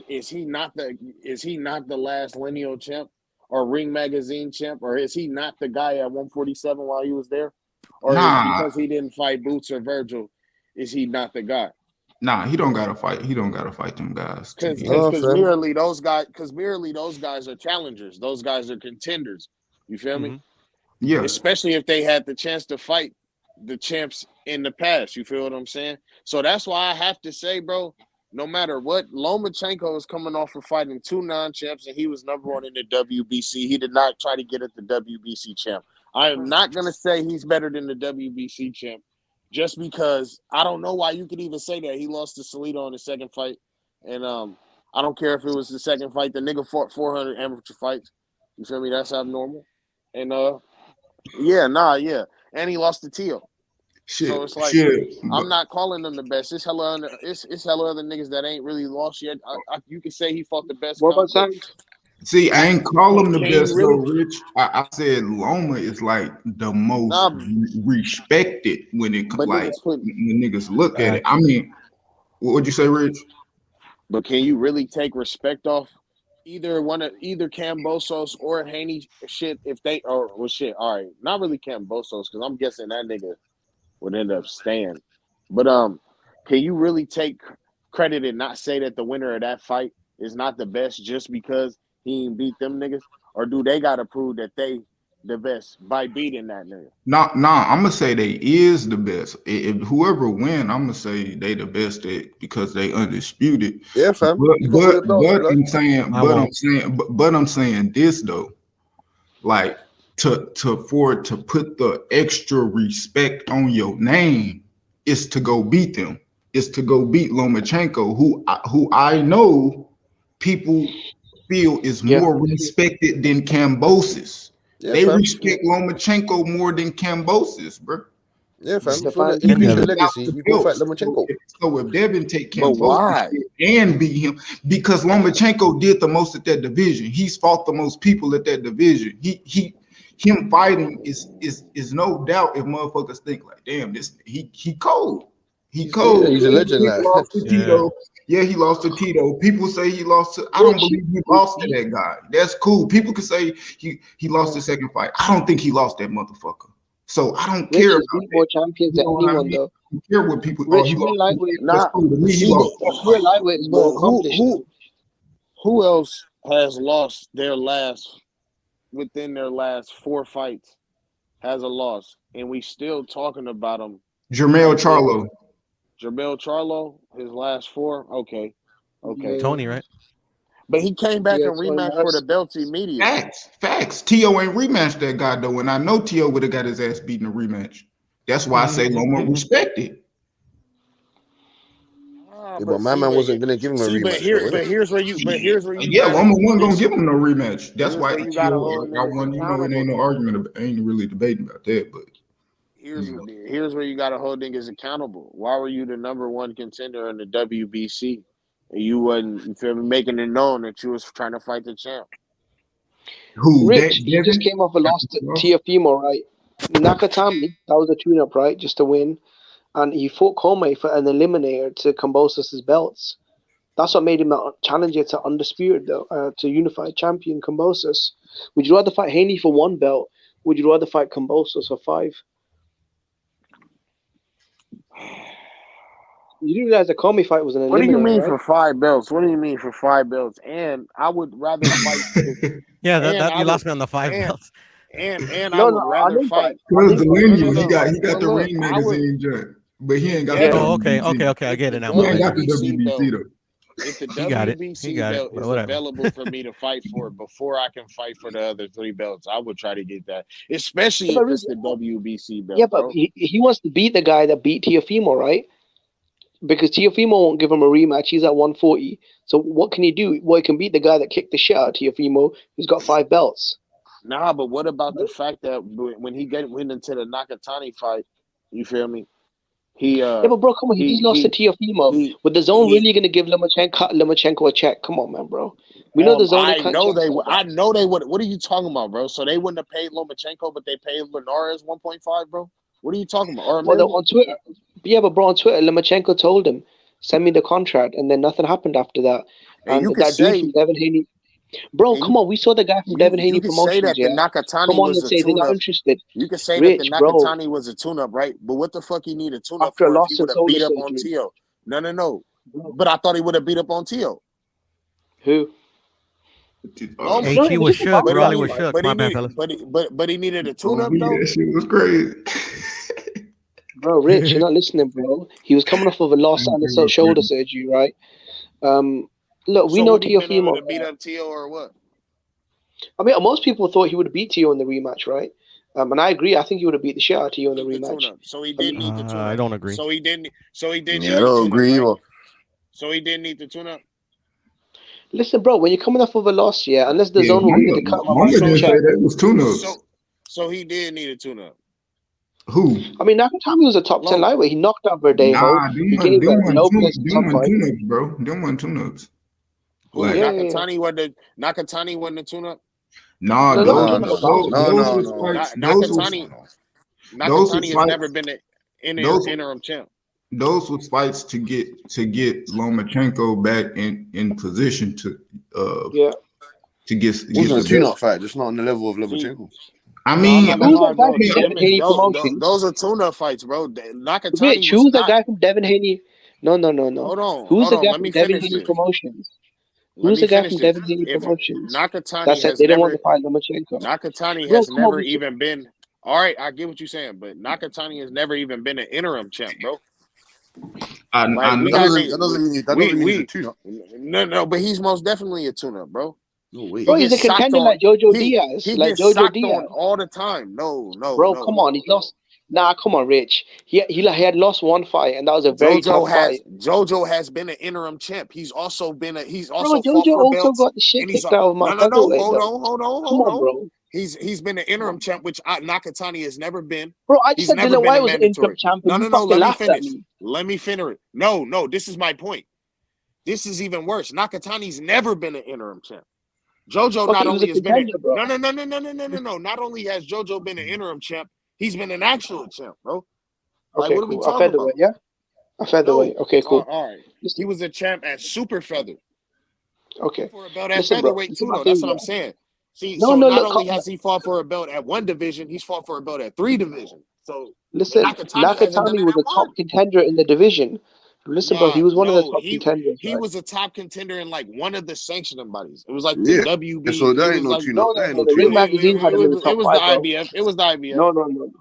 [SPEAKER 18] Is he not the last lineal champ or Ring Magazine champ, or is he not the guy at 147 while he was there? Or is because he didn't fight Boots or Virgil, is he not the guy?
[SPEAKER 21] Nah, he don't gotta fight. He don't gotta fight them guys.
[SPEAKER 18] Because merely those guys are challengers. Those guys are contenders. You feel me?
[SPEAKER 21] Yeah.
[SPEAKER 18] Especially if they had the chance to fight the champs in the past. You feel what I'm saying? So that's why I have to say, bro, no matter what, Lomachenko is coming off of fighting 2 non-champs, and he was number 1 in the WBC. He did not try to get at the WBC champ. I am not going to say he's better than the WBC champ just because I don't know why you could even say that. He lost to Salido in the second fight, and I don't care if it was the second fight. The nigga fought 400 amateur fights. You feel me? That's abnormal. And, and he lost to Tio. So it's like I'm not calling them the best. It's hella other niggas that ain't really lost yet. You can say he fought the best.
[SPEAKER 10] What about Tank?
[SPEAKER 21] See, I ain't call him the best though, Rich. I said Loma is like the most respected when it comes like when niggas look at it. I mean, what would you say, Rich?
[SPEAKER 18] But can you really take respect off either Kambosos or Haney shit if they all right, not really Kambosos because I'm guessing that nigga would end up staying. But can you really take credit and not say that the winner of that fight is not the best just because he ain't beat them niggas? Or do they gotta prove that they the best by beating that nigga?
[SPEAKER 21] Nah, I'm gonna say they is the best. If whoever win, I'm gonna say they the best because they undisputed.
[SPEAKER 20] Yeah, fam.
[SPEAKER 21] But I'm saying this though, like to put the extra respect on your name is to go beat them. Is to go beat Lomachenko, who I know people feel is more respected than Kambosos. They respect Lomachenko more than Kambosos, bro.
[SPEAKER 20] Yeah, fam. If you beat the legacy, you go fight Lomachenko.
[SPEAKER 21] So if Devin take Kambosos and beat him, because Lomachenko did the most at that division. He's fought the most people at that division. Him fighting is no doubt if motherfuckers think like, damn, this he cold. He cold.
[SPEAKER 20] Yeah, he's a legend.
[SPEAKER 21] He lost to Tito. Yeah, he lost to Tito. People say he lost to. I don't believe he lost to that guy. That's cool. People can say he lost the second fight. I don't think he lost that motherfucker. So I don't care about
[SPEAKER 10] beat more champions than anyone though.
[SPEAKER 21] I don't care what people.
[SPEAKER 10] Rich, real lightweight. Real lightweight is more accomplished.
[SPEAKER 18] Who else has lost within their last 4 fights? Has a loss, and we still talking about him.
[SPEAKER 21] Jermell
[SPEAKER 18] Charlo, his last 4. Okay.
[SPEAKER 19] Tony, right?
[SPEAKER 18] But he came back and rematched for the belts immediately.
[SPEAKER 21] Facts. Tio ain't rematched that guy though, and I know Tio would have got his ass beaten a rematch. That's why I say Loma respected.
[SPEAKER 20] But my man wasn't gonna give him a rematch.
[SPEAKER 18] But here's where you.
[SPEAKER 21] Loma wasn't gonna give him no rematch. That's why Tio got one. You know, it ain't no argument. Ain't really debating about that. But
[SPEAKER 18] here's where you got to hold niggas accountable. Why were you the number 1 contender in the WBC? And you wasn't making it known that you was trying to fight the champ.
[SPEAKER 21] Who?
[SPEAKER 10] Rich, he just
[SPEAKER 21] Devin?
[SPEAKER 10] came off a loss to Teofimo, right? Nakatami, that was a tune-up, right? Just to win. And he fought Kome for an eliminator to Kambosos' belts. That's what made him a challenger to Undisputed, though, to Unified Champion Kambosos. Would you rather fight Haney for 1 belt? Would you rather fight Kambosos for 5? You do realize the Kome fight was an eliminator,
[SPEAKER 18] What do you mean
[SPEAKER 10] right?
[SPEAKER 18] for 5 belts? What do you mean for 5 belts? And I would rather fight.
[SPEAKER 19] Yeah, that you lost me on the 5 belts.
[SPEAKER 18] And
[SPEAKER 10] No,
[SPEAKER 18] I would rather fight.
[SPEAKER 21] Because the lineage, he got
[SPEAKER 18] Well,
[SPEAKER 21] the
[SPEAKER 18] look,
[SPEAKER 21] Ring magazine joint, but he ain't got
[SPEAKER 18] Yeah.
[SPEAKER 21] the
[SPEAKER 19] Oh,
[SPEAKER 21] WBC.
[SPEAKER 19] okay. I get it now.
[SPEAKER 21] He ain't
[SPEAKER 19] Okay.
[SPEAKER 21] got the
[SPEAKER 18] WBC belt.
[SPEAKER 21] WBC though.
[SPEAKER 18] If the
[SPEAKER 19] He got it.
[SPEAKER 18] WBC
[SPEAKER 19] He got it.
[SPEAKER 18] belt
[SPEAKER 19] But
[SPEAKER 18] is
[SPEAKER 19] whatever.
[SPEAKER 18] available for me to fight for before I can fight for the other 3 belts, I would try to get that. Especially
[SPEAKER 10] Yeah,
[SPEAKER 18] if
[SPEAKER 10] but
[SPEAKER 18] it's the WBC belt.
[SPEAKER 10] Yeah, but
[SPEAKER 18] bro.
[SPEAKER 10] he wants to beat the guy that beat Teofimo, right? Because Teofimo won't give him a rematch. He's at 140. So what can he do? Well, he can beat the guy that kicked the shit out of Teofimo, who's got 5 belts.
[SPEAKER 18] Nah, but what about the fact that when he went into the Nakatani fight, you feel me?
[SPEAKER 10] Yeah, but bro, come on, he just lost to Teofimo. With the zone really gonna give Lomachenko a check? Come on, man, bro. We know the zone.
[SPEAKER 18] I know they would. What are you talking about, bro? So they wouldn't have paid Lomachenko, but they paid Linares 1.5, bro. What are you talking about? Or
[SPEAKER 10] Well, on Twitter, yeah, but bro, on Twitter, Lomachenko told him, "Send me the contract," and then nothing happened after that.
[SPEAKER 18] And you could
[SPEAKER 10] that
[SPEAKER 18] say,
[SPEAKER 10] dude from Devin Haney, bro, come on, we saw the guy from Devin Haney
[SPEAKER 18] you could say
[SPEAKER 10] Promotions.
[SPEAKER 18] that the Nakatani
[SPEAKER 10] come on
[SPEAKER 18] was
[SPEAKER 10] and
[SPEAKER 18] a
[SPEAKER 10] say they got
[SPEAKER 18] tune-up.
[SPEAKER 10] interested.
[SPEAKER 18] You could say
[SPEAKER 10] Rich,
[SPEAKER 18] that the
[SPEAKER 10] bro.
[SPEAKER 18] Nakatani was a tune-up, right? But what the fuck he need a tune-up
[SPEAKER 10] After a
[SPEAKER 18] for if
[SPEAKER 10] loss
[SPEAKER 18] he
[SPEAKER 10] in
[SPEAKER 18] would have
[SPEAKER 10] shoulder
[SPEAKER 18] beat up on
[SPEAKER 10] surgery.
[SPEAKER 18] Tio? No. But I thought he would have beat up on Tio.
[SPEAKER 10] Who?
[SPEAKER 19] He was shook. Raleigh was shook. My bad, fellas.
[SPEAKER 18] But he needed a tune-up though.
[SPEAKER 21] That shit was crazy.
[SPEAKER 10] Bro, Rich, you're not listening, bro. He was coming off of a loss and a shoulder surgery, right? Look, we know
[SPEAKER 18] would he been able
[SPEAKER 10] Teofimo.
[SPEAKER 18] to beat up Tio or what?
[SPEAKER 10] I mean, most people thought he would beat Tio in the rematch, right? And I agree. I think he would have beat the shit out of Tio in the rematch.
[SPEAKER 18] So he didn't need the tune-up.
[SPEAKER 19] I don't agree.
[SPEAKER 18] So he didn't.
[SPEAKER 20] Yeah, I don't agree either.
[SPEAKER 18] So he didn't need the tune-up.
[SPEAKER 10] Listen, bro, when you're coming off of a loss, unless the zone will be to cut him off
[SPEAKER 21] didn't say that was tune-ups.
[SPEAKER 18] So he did need a tune-up.
[SPEAKER 21] Who?
[SPEAKER 10] I mean, Nakatami was a top 10 lightweight. He knocked out Verdejo.
[SPEAKER 21] Nah,
[SPEAKER 10] He gave Lopez a tough fight.
[SPEAKER 21] tune-ups, bro. Them one tune-ups.
[SPEAKER 18] Like, Nakatani wasn't a tune-up.
[SPEAKER 21] Nah,
[SPEAKER 18] Nakatani has never been an interim champ.
[SPEAKER 21] Those was fights to get Lomachenko back in position to get
[SPEAKER 20] It wasn't a tune-up fight, just not on the level of Lomachenko.
[SPEAKER 21] I mean,
[SPEAKER 18] those are tune-up fights, bro. Nakatani
[SPEAKER 10] Rich, who's the guy from Devin Haney? No.
[SPEAKER 18] Hold on.
[SPEAKER 10] Who's the guy
[SPEAKER 18] Let
[SPEAKER 10] from
[SPEAKER 18] me
[SPEAKER 10] Devin
[SPEAKER 18] finish
[SPEAKER 10] Haney
[SPEAKER 18] this.
[SPEAKER 10] Promotions?
[SPEAKER 18] Let
[SPEAKER 10] Who's
[SPEAKER 18] me
[SPEAKER 10] the guy
[SPEAKER 18] finish
[SPEAKER 10] from
[SPEAKER 18] this.
[SPEAKER 10] Devin Haney
[SPEAKER 18] If
[SPEAKER 10] Promotions?
[SPEAKER 18] Nakatani
[SPEAKER 10] That said
[SPEAKER 18] has
[SPEAKER 10] they don't
[SPEAKER 18] never,
[SPEAKER 10] want to fight Lomachenko.
[SPEAKER 18] Nakatani
[SPEAKER 10] Bro,
[SPEAKER 18] has
[SPEAKER 10] come on,
[SPEAKER 18] never
[SPEAKER 10] we should-
[SPEAKER 18] even been. All right, I get what you're saying, but Nakatani has never even been an interim champ, bro.
[SPEAKER 21] I know.
[SPEAKER 20] That doesn't mean he's a tune-up.
[SPEAKER 18] No, but he's most definitely a tune-up, bro.
[SPEAKER 20] No way.
[SPEAKER 10] Bro, he's a contender like Jojo Diaz.
[SPEAKER 18] He
[SPEAKER 10] like
[SPEAKER 18] gets
[SPEAKER 10] Jojo
[SPEAKER 18] socked
[SPEAKER 10] Diaz.
[SPEAKER 18] on all the time. No.
[SPEAKER 10] Bro, come on. He's lost. Nah, come on, Rich. He had lost one fight, and that was a very tough fight.
[SPEAKER 18] JoJo has been an interim champ. He's also been
[SPEAKER 10] Bro, JoJo also got the shit kicked out of my
[SPEAKER 18] No.
[SPEAKER 10] Hold on, bro.
[SPEAKER 18] He's been an interim champ, which Nakatani has never been.
[SPEAKER 10] Bro, I just
[SPEAKER 18] He's
[SPEAKER 10] said
[SPEAKER 18] never
[SPEAKER 10] Dylan
[SPEAKER 18] been
[SPEAKER 10] White
[SPEAKER 18] a
[SPEAKER 10] was an
[SPEAKER 18] mandatory.
[SPEAKER 10] interim champ.
[SPEAKER 18] No.
[SPEAKER 10] You
[SPEAKER 18] Let
[SPEAKER 10] fucking
[SPEAKER 18] me
[SPEAKER 10] laughed at
[SPEAKER 18] finish.
[SPEAKER 10] me.
[SPEAKER 18] Let me finish. No. This is my point. This is even worse. Nakatani's never been an interim champ. JoJo not only has been no. Not only has JoJo been an interim champ, he's been an actual champ, bro. Like,
[SPEAKER 10] Okay,
[SPEAKER 18] what are we
[SPEAKER 10] cool.
[SPEAKER 18] talking about?
[SPEAKER 10] Featherweight, yeah? A featherweight. Okay, cool.
[SPEAKER 18] All right. He was a champ at super feather.
[SPEAKER 10] Okay.
[SPEAKER 18] For a belt at featherweight too, though. That's what I'm saying. See, not only has he fought for a belt at one division, he's fought for a belt at 3 divisions. So
[SPEAKER 10] listen, Nakatani was a top contender in the division. Listen, bro, he was one of the top contenders.
[SPEAKER 18] He was a top contender in like one of the sanctioning bodies. It was like
[SPEAKER 20] Yeah.
[SPEAKER 18] the WB.
[SPEAKER 20] So that ain't no tune-up.
[SPEAKER 10] The Ring Magazine had him in the top 5.
[SPEAKER 18] It was the IBF.
[SPEAKER 10] No.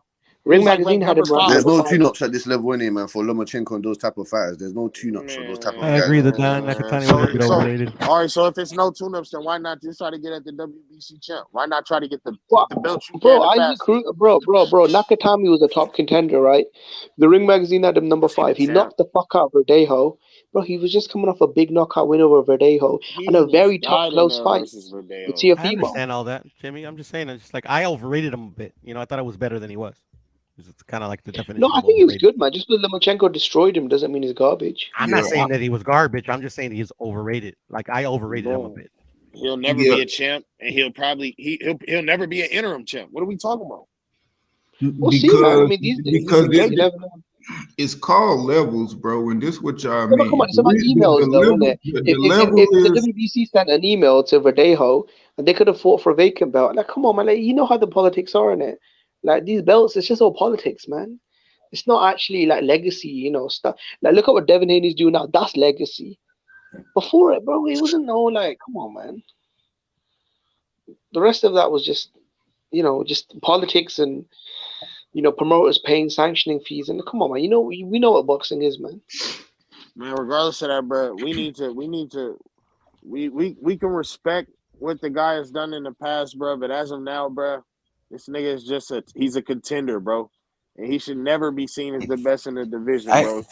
[SPEAKER 10] Ring Magazine had him ranked
[SPEAKER 20] There's
[SPEAKER 10] number
[SPEAKER 20] no
[SPEAKER 10] 5.
[SPEAKER 20] tune-ups at this level, anyway, man, for Lomachenko and those type of fighters. There's no tune-ups for those type of
[SPEAKER 19] I
[SPEAKER 20] guys.
[SPEAKER 19] agree that Nakatani was a bit overrated.
[SPEAKER 18] All right, so if it's no tune-ups, then why not just try to get at the WBC champ? Why not try to get the belt you
[SPEAKER 10] Bro,
[SPEAKER 18] can?
[SPEAKER 10] bro. Nakatami was a top contender, right? The Ring Magazine had him number 5. He knocked the fuck out Verdejo. Bro, he was just coming off a big knockout win over Verdejo and a very tough close fight with Teofimo.
[SPEAKER 19] I understand all that, Jimmy. I'm just saying, it's just like I overrated him a bit. I thought I was better than he was. It's kind of like the definition.
[SPEAKER 10] No, I think he was good, man. Just because Lomachenko destroyed him doesn't mean he's garbage.
[SPEAKER 19] I'm not saying that he was garbage. I'm just saying he's overrated. Like I overrated him a bit.
[SPEAKER 18] He'll never be a champ, and he'll never be an interim champ. What are we talking about?
[SPEAKER 10] We'll see, man. I mean, these days,
[SPEAKER 21] it's called levels, bro, and this what y'all
[SPEAKER 10] but
[SPEAKER 21] mean.
[SPEAKER 10] come on, it's about emails, though, isn't it? If the WBC sent an email to Verdejo and they could have fought for a vacant belt, like, come on, man, like, you know how the politics are in it. Like, these belts, it's just all politics, man. It's not actually like legacy, stuff. Like, look at what Devin Haney's doing now. That's legacy. Before it, bro, it wasn't come on, man. The rest of that was just, just politics and, promoters paying sanctioning fees. And come on, man, we know what boxing is, man.
[SPEAKER 18] Man, regardless of that, bro, we can respect what the guy has done in the past, bro. But as of now, bro, this nigga is he's a contender, bro. And he should never be seen as the best in the division, bro.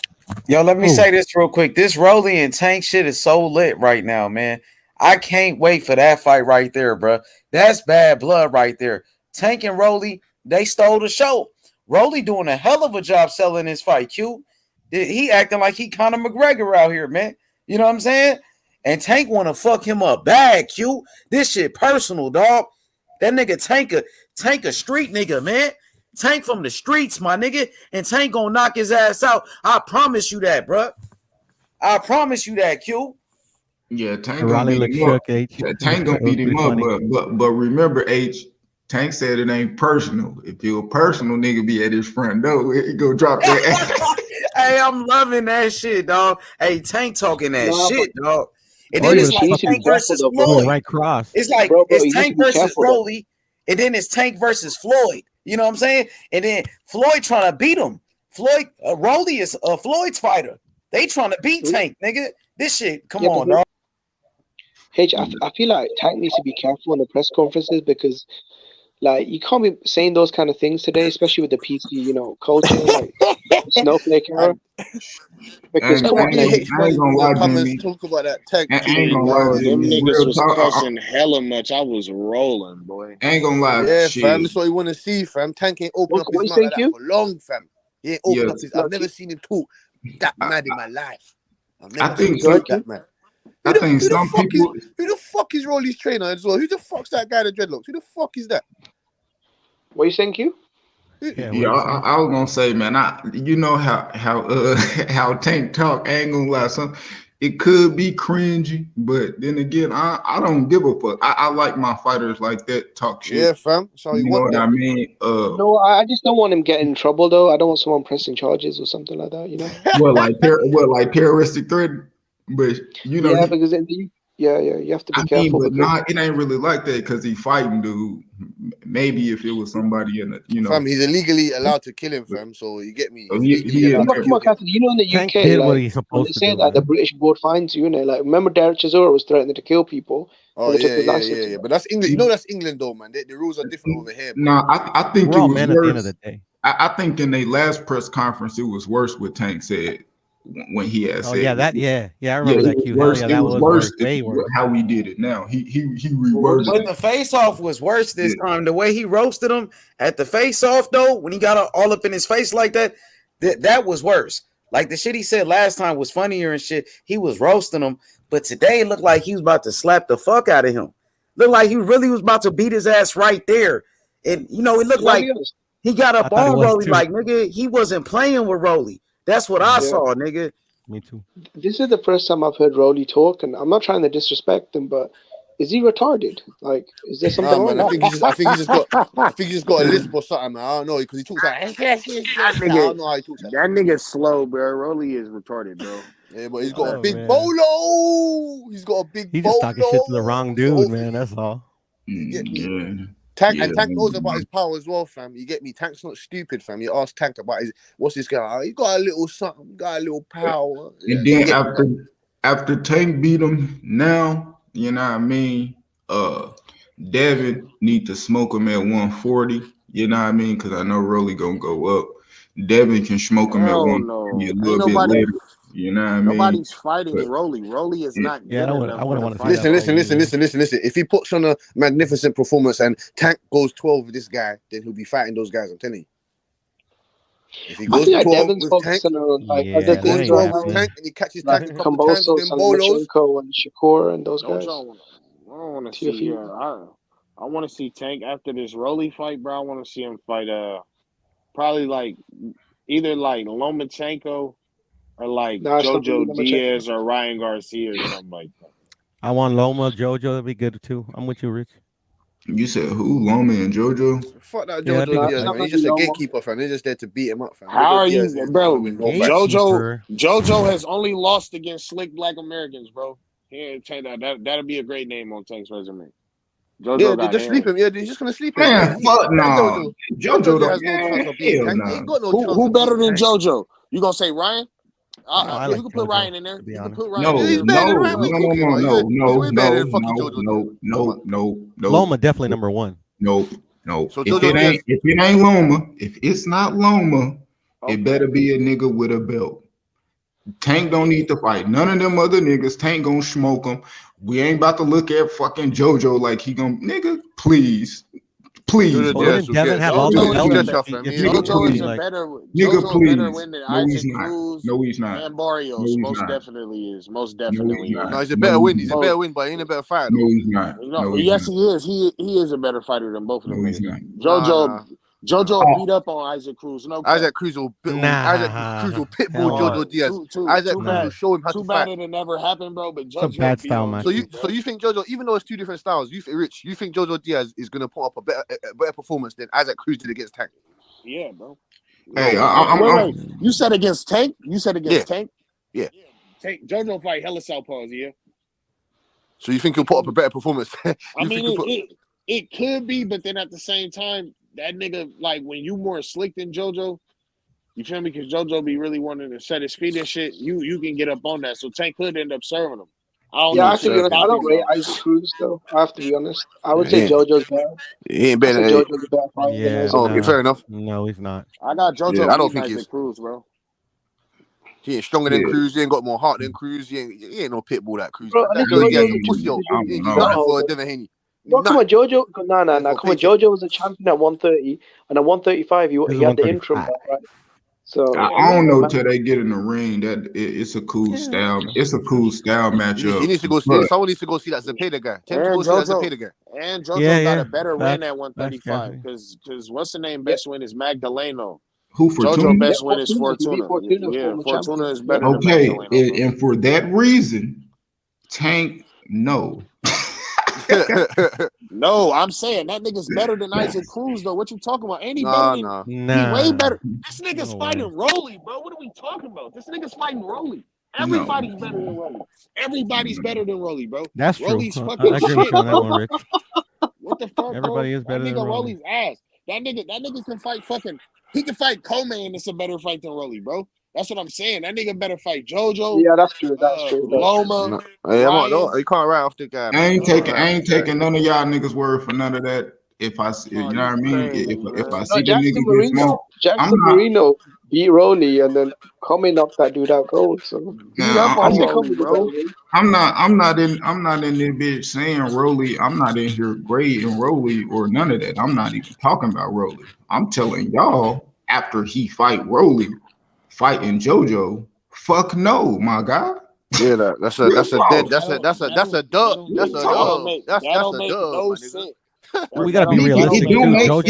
[SPEAKER 3] Yo, let me say this real quick. This Rolly and Tank shit is so lit right now, man. I can't wait for that fight right there, bro. That's bad blood right there. Tank and Rolly, they stole the show. Rolly doing a hell of a job selling this fight, Q. He acting like he Conor McGregor out here, man. You know what I'm saying? And Tank want to fuck him up bad, Q. This shit personal, dog. That nigga Tank a street nigga, man. Tank from the streets, my nigga. And Tank gonna knock his ass out. I promise you that, bro. I promise you that, Q.
[SPEAKER 21] Yeah, Tank gonna beat him up. Tank gonna beat him up, but remember, H, Tank said it ain't personal. If it was personal, nigga be at his front door. He go drop that.
[SPEAKER 3] Hey, I'm loving that shit, dog. Hey, Tank talking that shit, dog. And then it's like Tank versus Floyd.
[SPEAKER 19] Right cross.
[SPEAKER 3] It's like it's Tank versus Rolly, and then it's Tank versus Floyd. You know what I'm saying? And then Floyd trying to beat him. Rolly is Floyd's fighter. They trying to beat Tank, nigga. This shit, come on, dog.
[SPEAKER 10] H, I feel like Tank needs to be careful in the press conferences because, like, you can't be saying those kind of things today, especially with the PC, culture, like snowflake era. Because
[SPEAKER 18] come on, talk about that Tank. Them niggas was cussing hella much. I was rolling, boy.
[SPEAKER 21] Ain't gonna lie,
[SPEAKER 18] yeah,
[SPEAKER 16] fam. That's what you want to see, fam. Tank ain't open up his mouth like that for long, fam. He ain't open up his. I've never seen him talk that mad in my life. I've never seen him talk that mad.
[SPEAKER 21] I think some people.
[SPEAKER 16] Who the fuck is Rolly's trainer as well? Who the fuck's that guy in the dreadlocks? Who the fuck is that?
[SPEAKER 10] What you saying, Q?
[SPEAKER 21] Yeah, I was gonna say, man, you know how Tank talk. I ain't gonna lie, it could be cringy, but then again, I don't give a fuck. I like my fighters like that talk shit.
[SPEAKER 16] Yeah, fam. So
[SPEAKER 21] you know what I mean?
[SPEAKER 10] No, I just don't want him getting in trouble though. I don't want someone pressing charges or something like that.
[SPEAKER 21] like terroristic threat. But
[SPEAKER 10] because you have to be careful.
[SPEAKER 21] But it ain't really like that because he fighting, dude. Maybe if it was somebody in the,
[SPEAKER 16] fam, he's illegally allowed to kill him, fam. So you get me.
[SPEAKER 10] Come on, Captain. In the UK, they say that the British board finds you, like remember Derek Chisora was threatening to kill people.
[SPEAKER 16] Oh yeah. But that's England. That's England though, man. The rules are different over here.
[SPEAKER 21] No, I think
[SPEAKER 19] we're
[SPEAKER 21] it
[SPEAKER 19] all
[SPEAKER 21] was
[SPEAKER 19] men
[SPEAKER 21] worse.
[SPEAKER 19] at the end of the day.
[SPEAKER 21] I think in their last press conference, it was worse what Tank said when he had said.
[SPEAKER 19] I remember that.
[SPEAKER 21] It was worse. Way worse. How we did it now. He reworded.
[SPEAKER 3] But the face off was worse this time. The way he roasted him at the face off though, when he got all up in his face like that, that was worse. Like the shit he said last time was funnier and shit. He was roasting him, but today it looked like he was about to slap the fuck out of him. Looked like he really was about to beat his ass right there. And it looked like he got up on Rolly like, nigga, he wasn't playing with Rolly. That's what I saw, nigga.
[SPEAKER 19] Me too.
[SPEAKER 10] This is the first time I've heard Rolly talk, and I'm not trying to disrespect him, but is he retarded? Like, is there something wrong?
[SPEAKER 16] I think he just got a lisp or something. Man. I don't know because he talks like I don't know how he talks.
[SPEAKER 18] That nigga's slow, bro. Rolly is retarded, bro.
[SPEAKER 16] Yeah, but he's got a big bolo. He's got a big.
[SPEAKER 19] He's just talking shit to the wrong dude, man. That's all.
[SPEAKER 16] Tank knows about his power as well, fam. You get me? Tank's not stupid, fam. You ask Tank about what's this guy? He got a little something, got a little power.
[SPEAKER 21] And then after Tank beat him, now you know what I mean. Devin need to smoke him at 140. You know what I mean? Because I know Rolly gonna go up. Devin can smoke him at 140 a little bit later. You know what I mean?
[SPEAKER 18] Nobody's fighting Rolly. Rolly is not.
[SPEAKER 19] Yeah, I wouldn't want to fight.
[SPEAKER 16] Listen. If he puts on a magnificent performance and Tank goes 12 with this guy, then he'll be fighting those guys. I'm telling you. If he goes 12 with Tank,
[SPEAKER 10] and he catches Tank a couple times, then Bolos and Shakur and those guys.
[SPEAKER 18] don't want to see. I want to see Tank after this Rolly fight, bro. I want to see him fight. Probably like either like Lomachenko or like JoJo Diaz or Ryan Garcia or something like that.
[SPEAKER 19] I want Loma, JoJo. That'd be good too. I'm with you, Rich.
[SPEAKER 21] You said who? Loma and JoJo?
[SPEAKER 20] Fuck that
[SPEAKER 19] Yeah,
[SPEAKER 20] JoJo Diaz, man. He's just a gatekeeper, fam. He's just there to beat him up, fam.
[SPEAKER 18] How
[SPEAKER 20] JoJo
[SPEAKER 18] are
[SPEAKER 20] Diaz
[SPEAKER 18] you,
[SPEAKER 20] is
[SPEAKER 18] bro?
[SPEAKER 20] gonna win more fights.
[SPEAKER 18] JoJo has only lost against slick Black Americans, bro. Yeah, that'll be a great name on Tank's resume. JoJo
[SPEAKER 20] they just sleep him. Yeah, they're just gonna sleep him.
[SPEAKER 21] Man, fuck no.
[SPEAKER 20] JoJo has no chance of beating Tank. He ain't got no chance.
[SPEAKER 18] Who better than
[SPEAKER 20] Tank.
[SPEAKER 18] JoJo? You gonna say Ryan?
[SPEAKER 19] I
[SPEAKER 18] You
[SPEAKER 19] like
[SPEAKER 18] can put
[SPEAKER 19] JoJo,
[SPEAKER 18] Ryan in there. You can put Ryan
[SPEAKER 21] No,
[SPEAKER 18] in there.
[SPEAKER 21] no.
[SPEAKER 19] Loma definitely number one.
[SPEAKER 21] No.
[SPEAKER 20] So
[SPEAKER 21] If it ain't Loma, if it's not Loma, it better be a nigga with a belt. Tank don't need to fight none of them other niggas. Tank gonna smoke them. We ain't about to look at fucking JoJo like he gonna nigga. Please.
[SPEAKER 19] Wouldn't Devin have all the belts?
[SPEAKER 18] JoJo is a better win than Isaac Cruz.
[SPEAKER 21] No, he's not.
[SPEAKER 18] And Barrios definitely is. Most definitely.
[SPEAKER 20] No, he's a better win. He's a better win, but he ain't a better fighter.
[SPEAKER 21] No, he's not.
[SPEAKER 18] Yes, he is. He is a better fighter than both of them. JoJo beat up on Isaac Cruz. No,
[SPEAKER 20] Isaac Cruz will pitbull JoJo Diaz. Isaac Cruz will show him how to fight.
[SPEAKER 18] Too bad it never happened, bro. But JoJo
[SPEAKER 19] it's a bad style match.
[SPEAKER 20] So you think JoJo, even though it's two different styles, you think JoJo Diaz is gonna put up a better performance than Isaac Cruz did against Tank?
[SPEAKER 18] Yeah, bro.
[SPEAKER 21] Hey,
[SPEAKER 18] wait. You said against Tank? Tank?
[SPEAKER 20] Yeah.
[SPEAKER 18] Tank. JoJo fight hella southpaws, yeah.
[SPEAKER 20] So you think he'll put up a better performance?
[SPEAKER 18] I mean, it could be, but then at the same time, that nigga, like, when you more slick than JoJo, you feel me? Because JoJo be really wanting to set his feet and shit, you can get up on that. So Tank could end up serving him.
[SPEAKER 10] I have to be honest. I don't rate Isaac Cruz, though. I have to be honest. I would say JoJo's better.
[SPEAKER 20] He ain't better.
[SPEAKER 10] JoJo's a better fighter than Isaac Cruz.
[SPEAKER 20] Fair enough.
[SPEAKER 19] No, he's not.
[SPEAKER 18] I got JoJo.
[SPEAKER 20] I don't think
[SPEAKER 18] Isaac Cruz, bro.
[SPEAKER 20] He ain't stronger than Cruz. He ain't got more heart than Cruz. He ain't no pitbull that Cruz.
[SPEAKER 10] Bro,
[SPEAKER 20] That JoJo pussy up. He's nothing for Devin Haney.
[SPEAKER 10] No, come on, JoJo. Nah. Come on, JoJo was a champion at 130, and at 135, he had the interim belt, right? So
[SPEAKER 21] I don't know till they get in the ring. That it's a cool style. It's a cool style matchup.
[SPEAKER 20] He needs to go see. Someone needs to go see that Zepeda guy.
[SPEAKER 18] And JoJo got a better win at 135 because what's the name? Best win is Magdaleno.
[SPEAKER 21] Who Fortuna?
[SPEAKER 18] JoJo best win is Fortuna. Fortuna is better.
[SPEAKER 21] Okay,
[SPEAKER 18] than Magdaleno,
[SPEAKER 21] and for that reason, Tank no.
[SPEAKER 18] No, I'm saying that nigga's better than Isaac Cruz, though. What you talking about? Ain't he better than he way better? This nigga's fighting Rolly, bro. What are we talking about? This nigga's fighting Rolly. Everybody's better than Rolly. Everybody's better than Rolly, bro.
[SPEAKER 19] That's true.
[SPEAKER 18] Rolly's
[SPEAKER 19] I
[SPEAKER 18] fucking
[SPEAKER 19] agree with
[SPEAKER 18] shit,
[SPEAKER 19] you on that
[SPEAKER 18] bro.
[SPEAKER 19] one, Rich.
[SPEAKER 18] What the fuck,
[SPEAKER 19] Everybody
[SPEAKER 18] bro?
[SPEAKER 19] is better
[SPEAKER 18] that
[SPEAKER 19] than
[SPEAKER 18] nigga
[SPEAKER 19] Rolly.
[SPEAKER 18] Rolly's ass. That nigga can fight fucking. He can fight Coleman, and it's a better fight than Rolly, bro. That's what I'm saying. That nigga better fight JoJo.
[SPEAKER 10] Yeah, that's true. That's true.
[SPEAKER 18] Loma.
[SPEAKER 20] Hey, you can't write off the guy.
[SPEAKER 21] I ain't taking none of y'all niggas' word for none of that. If I, you know what I mean. If I see the nigga get smoked,
[SPEAKER 10] Jackson Marino beat Rolly, and then Comey knocked that dude out cold. So
[SPEAKER 21] I'm not in this bitch saying Rolly. I'm not in here grading Rolly or none of that. I'm not even talking about Rolly. I'm telling y'all after he fight Rolly, fighting JoJo, fuck no, my guy.
[SPEAKER 20] Yeah, that's a dub. That's a dub.
[SPEAKER 19] We gotta be realistic.
[SPEAKER 21] It don't make no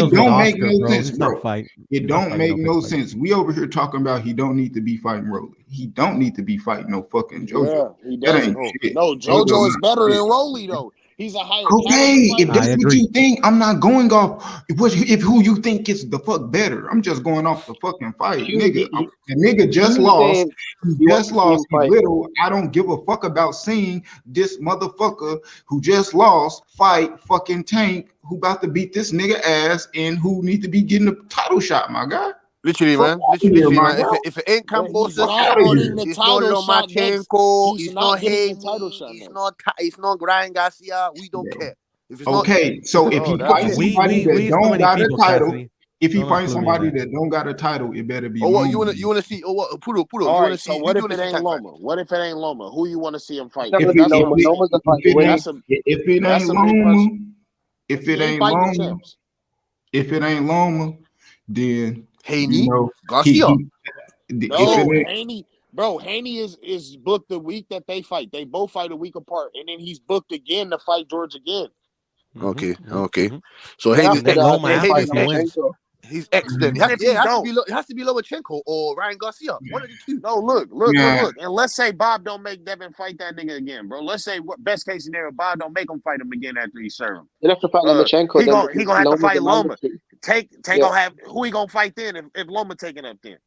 [SPEAKER 19] bro.
[SPEAKER 21] sense,
[SPEAKER 19] He's
[SPEAKER 21] bro.
[SPEAKER 19] not fight.
[SPEAKER 21] It don't make no sense. We over here talking about he don't need to be fighting Rolly. He don't need to be fighting no fucking JoJo.
[SPEAKER 18] Yeah, he
[SPEAKER 21] that
[SPEAKER 18] doesn't.
[SPEAKER 21] ain't shit.
[SPEAKER 18] No, JoJo is better than Rolly though. He's a higher.
[SPEAKER 21] Okay, if that's what you think, I'm not going off if who you think is the fuck better. I'm just going off the fucking fight, nigga. The nigga just lost. He just lost. He's little. I don't give a fuck about seeing this motherfucker who just lost fight fucking Tank, who about to beat this nigga ass and who need to be getting a title shot, my guy.
[SPEAKER 20] Literally, man. Literally, man. If it ain't Kambosos, it's not Lomachenko, it's not Haney, it's not Ryan Garcia. We don't care. If it's
[SPEAKER 21] okay, so if he fights somebody that don't got a title, if he finds somebody that don't got a title, it better be.
[SPEAKER 20] Oh, what you wanna see? Oh, what Pudo?
[SPEAKER 18] All right, so what if it ain't Loma? What if it ain't Loma? Who you want to see him fight?
[SPEAKER 21] If it ain't Loma, then
[SPEAKER 20] Haney,
[SPEAKER 21] you know,
[SPEAKER 20] Garcia.
[SPEAKER 18] Haney. Bro, Haney is booked the week that they fight. They both fight a week apart, and then he's booked again to fight George again.
[SPEAKER 20] Okay. So
[SPEAKER 10] Haney,
[SPEAKER 20] he's excellent.
[SPEAKER 18] What if he don't?
[SPEAKER 20] It has to be Lomachenko or Ryan Garcia. One of the two.
[SPEAKER 18] No, look. And let's say Bob don't make Devin fight that nigga again, bro. Let's say best case scenario, Bob don't make him fight him again after he serve him.
[SPEAKER 10] He'll have to fight Lomachenko.
[SPEAKER 18] He gonna have to fight Loma. Tank
[SPEAKER 10] Yeah.
[SPEAKER 18] gonna have who he gonna fight then if Loma taking up then?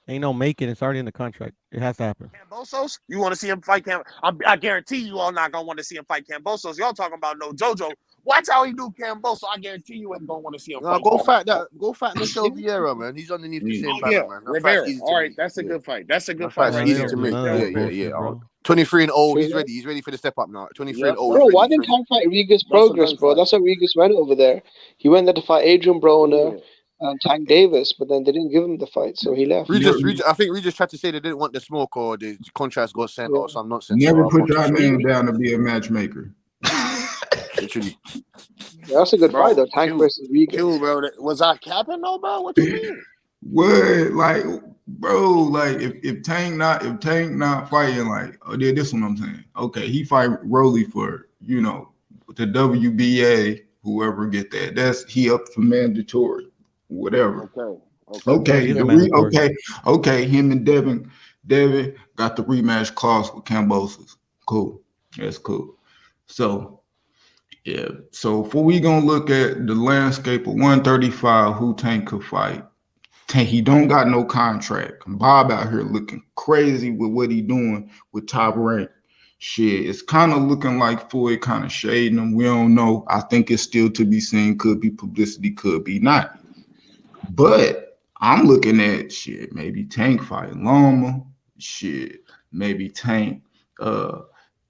[SPEAKER 19] Ain't no making. It's already in the contract. It has to happen.
[SPEAKER 18] Kambosos? You want to see him fight I guarantee you all not gonna want to see him fight Kambosos. Y'all talking about no JoJo. Watch how he do Kambosos. I guarantee you ain't gonna want to see him fight.
[SPEAKER 20] Go fight Michelle Vieira, man. He's underneath the same banner, man.
[SPEAKER 18] Rivera. All right, that's a good fight. That's a good fight.
[SPEAKER 20] That's easy to me. Yeah. 23-0. He's ready. He's ready for the step up now. 23-0.
[SPEAKER 10] Bro, why didn't Tank fight Regis Progress, bro? That's how Regis went over there. He went there to fight Adrian Broner and Tank Davis, but then they didn't give him the fight, so he left.
[SPEAKER 20] I think Regis tried to say they didn't want the smoke or the contracts got sent or some nonsense.
[SPEAKER 21] Never put your name down to be a matchmaker.
[SPEAKER 20] Literally.
[SPEAKER 10] That's a good fight, though. Tank versus Regis.
[SPEAKER 18] Bro. Was I capping, though, bro? What you mean?
[SPEAKER 21] What, like, bro? Like, if Tank not fighting, like, this is what I'm saying. Okay, he fight Rolly for the WBA. Whoever get that, that's he up for mandatory, whatever. Okay. Him and Devin got the rematch clause with Kambosos. Cool, that's cool. So. Yeah, so if we gonna look at the landscape of 135, who Tank could fight, Tank, he don't got no contract. Bob out here looking crazy with what he doing with Top Rank. Shit, it's kind of looking like Floyd kind of shading him. We don't know. I think it's still to be seen. Could be publicity, could be not. But I'm looking at shit, maybe Tank fighting Loma. Shit, maybe Tank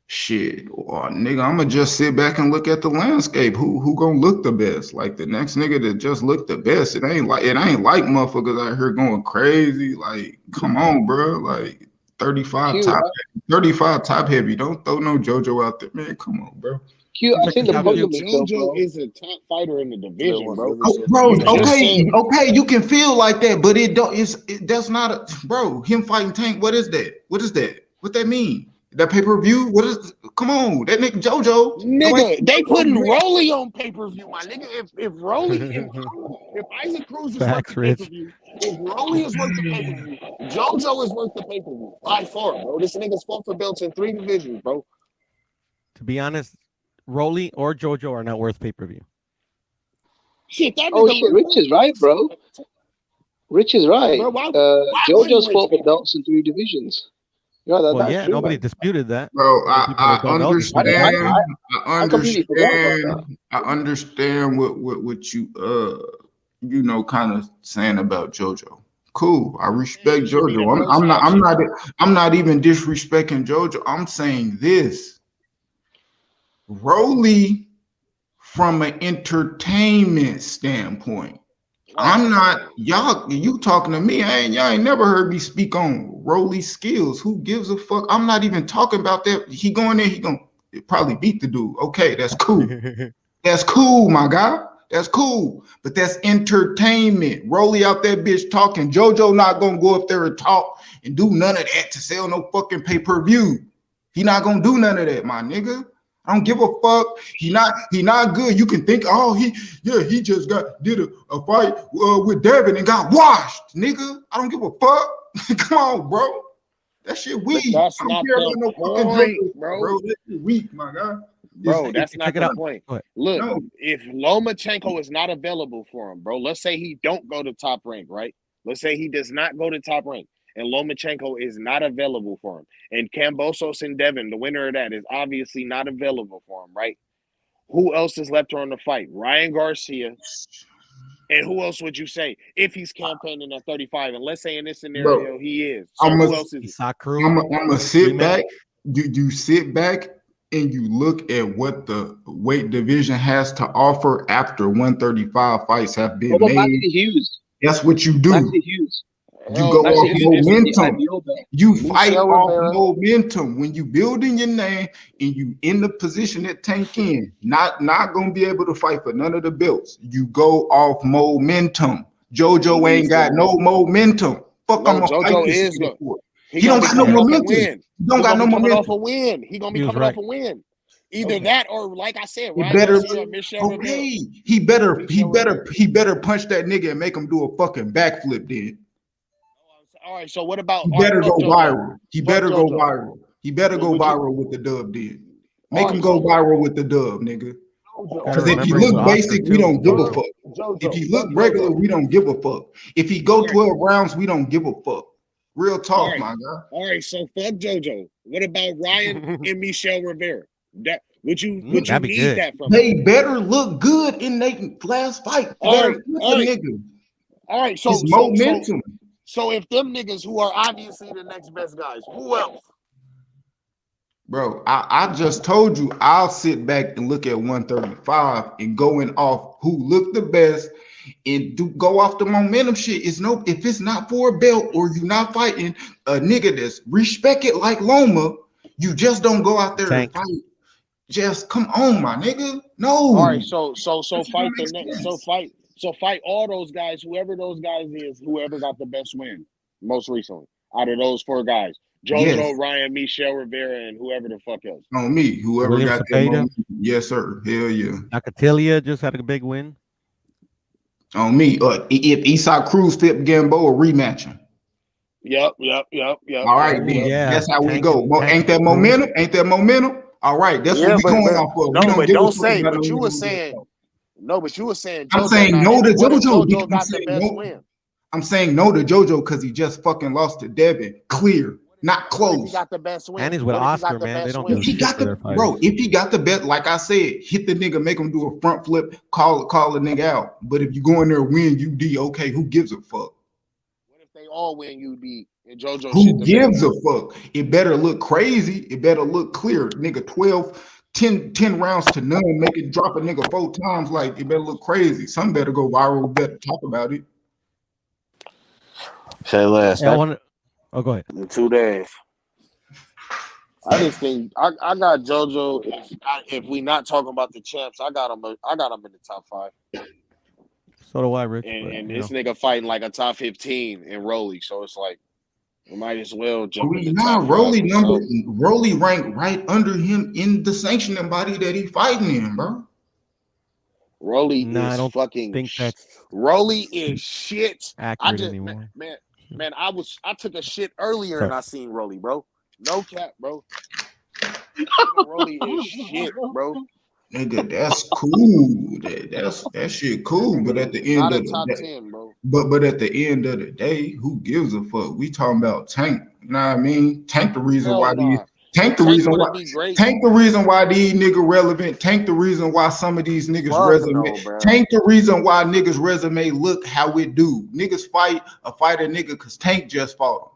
[SPEAKER 21] shit, or nigga, I'ma just sit back and look at the landscape. Who gonna look the best? Like the next nigga that just looked the best. It ain't like motherfuckers out here going crazy. Like, come on, bro. Like 35 top heavy. Don't throw no JoJo out there, man. Come on, bro.
[SPEAKER 10] I think the problem is
[SPEAKER 18] JoJo is a top fighter in the division, bro.
[SPEAKER 21] Bro, okay, you can feel like that, but that's not a bro. Him fighting Tank. What is that? What that mean? That pay-per-view? What is? Come on, that nigga JoJo.
[SPEAKER 18] Nigga, they putting Rolly on pay-per-view, my nigga. If Rolly, if Isaac Cruz is worth the pay-per-view, if Rolly is worth the pay-per-view, JoJo is worth the pay-per-view by far, bro. This nigga's fought for belts in 3 divisions, bro.
[SPEAKER 19] To be honest, Rolly or JoJo are not worth pay-per-view.
[SPEAKER 18] Shit, that
[SPEAKER 10] nigga. Rich is right, bro. Rich is right. Bro, JoJo's fought for belts in 3 divisions. Yeah, that's true,
[SPEAKER 19] nobody
[SPEAKER 10] man.
[SPEAKER 19] disputed that.
[SPEAKER 21] Bro, I understand what you kind of saying about JoJo. Cool, I respect JoJo. I'm not even disrespecting JoJo. I'm saying this. Rolly, from an entertainment standpoint, I'm not you talking to me. Y'all ain't never heard me speak on Rolly's skills. Who gives a fuck? I'm not even talking about that. He going there, he gonna probably beat the dude. Okay, that's cool. That's cool, my guy. That's cool. But that's entertainment. Rolly out that bitch talking. JoJo not gonna go up there and talk and do none of that to sell no fucking pay-per-view. He not gonna do none of that, my nigga. I don't give a fuck. He not good. You can think, he just did a fight with Devin and got washed, nigga. I don't give a fuck. Come on, bro. That shit weak.
[SPEAKER 18] That's
[SPEAKER 21] I don't
[SPEAKER 18] not
[SPEAKER 21] care
[SPEAKER 18] the
[SPEAKER 21] about no
[SPEAKER 18] point,
[SPEAKER 21] fucking
[SPEAKER 18] bro.
[SPEAKER 21] That shit weak, my guy.
[SPEAKER 18] Bro, that's not the point. Look, if Lomachenko is not available for him, bro, let's say he don't go to Top Rank, right? Let's say he does not go to Top Rank. And Lomachenko is not available for him. And Kambosos and Devin, the winner of that, is obviously not available for him, right? Who else is left on the fight? Ryan Garcia. And who else would you say if he's campaigning at 35? And let's say in this scenario he is. So who else is
[SPEAKER 21] I'm gonna sit back. You sit back and you look at what the weight division has to offer after 135 fights have been made. That's what you do. You go off momentum. You fight off momentum. When you building your name and you in the position that Tank in, not gonna be able to fight for none of the belts. You go off momentum. JoJo ain't got no momentum. Fuck, I'm gonna fight this nigga for.
[SPEAKER 18] He
[SPEAKER 21] don't got no momentum.
[SPEAKER 18] He
[SPEAKER 21] don't got no momentum.
[SPEAKER 18] Coming off a win. He gonna be coming off a win. Either that or, like I said, Ryan Garcia, Michelle Rivera.
[SPEAKER 21] He better punch that nigga and make him do a fucking backflip then.
[SPEAKER 18] All right, so what about?
[SPEAKER 21] He better go viral. He better go viral. He better go viral with the dub then. Make him go viral with the dub, nigga. Because if he look basic, we don't give a fuck. If he look regular, we don't give a fuck. If he go 12 rounds, we don't give a fuck. Real talk, my guy.
[SPEAKER 18] All right, so fuck JoJo. What about Ryan and Michelle Rivera? That would you need that from?
[SPEAKER 21] They better look good in their last fight.
[SPEAKER 18] All right,
[SPEAKER 21] so momentum.
[SPEAKER 18] So if them niggas who are obviously the next best guys, who else?
[SPEAKER 21] Bro, I just told you I'll sit back and look at 135 and going off who looked the best and go off the momentum shit. If it's not for a belt or you're not fighting a nigga that's respected like Loma, you just don't go out there and fight. Just come on, my nigga. No.
[SPEAKER 18] All right, so fight the next. So fight all those guys, whoever those guys is, whoever got the best win most recently out of those 4 guys. JoJo, Ryan, Michelle Rivera, and whoever the fuck else.
[SPEAKER 21] On me, whoever
[SPEAKER 19] William
[SPEAKER 21] got that moment. Yes, sir. Hell yeah.
[SPEAKER 19] Nakatilia just had a big win.
[SPEAKER 21] On me. If Isaac Cruz fit Gamboa, rematch him.
[SPEAKER 18] Yep.
[SPEAKER 21] All right, then. Yeah, that's how we go. Ain't that momentum? All right, that's what we going off of.
[SPEAKER 18] No, but don't say. But you were saying. No, but you were saying.
[SPEAKER 21] I'm saying no to JoJo.
[SPEAKER 18] JoJo got the best win.
[SPEAKER 21] I'm saying no to JoJo because he just fucking lost to Devin. Clear, not close.
[SPEAKER 18] He got the best win.
[SPEAKER 19] And he's with Oscar, man. They don't give a shit for their fighters.
[SPEAKER 21] Bro, if he got the best, like I said, hit the nigga, make him do a front flip, call the nigga out. But if you go in there and win UD, okay, who gives a fuck?
[SPEAKER 18] What if they all win UD and JoJo?
[SPEAKER 21] Who gives a fuck? It better look crazy. It better look clear. Nigga, 10 rounds to none, make it drop a nigga 4 times. Like, it better look crazy. Some better go viral. We better talk about it.
[SPEAKER 18] Say less.
[SPEAKER 19] Go ahead.
[SPEAKER 18] In 2 days. I just think I got JoJo. If we not talking about the champs, I got him in the top 5.
[SPEAKER 19] So do I, Rich.
[SPEAKER 18] And this nigga fighting like a top 15 in Rolly, so it's like we might as well jump in the top 5.
[SPEAKER 21] Rolly ranked right under him in the sanctioning body that he fighting in, bro.
[SPEAKER 18] Rolly Rolly is shit.
[SPEAKER 19] Accurate anymore.
[SPEAKER 18] Man, I took a shit earlier and I seen Rolly, bro. No cap, bro. Rolly is shit, bro.
[SPEAKER 21] Nigga, that's cool. That shit cool. But at the end of the day,
[SPEAKER 18] 10, bro.
[SPEAKER 21] But at the end of the day, who gives a fuck? We talking about Tank. You know what I mean? Tank the reason why these Tank the reason why these nigga relevant. Tank the reason why some of these niggas resume. Tank the reason why niggas resume look how it do. Niggas fight a fighter nigga because Tank just fought him.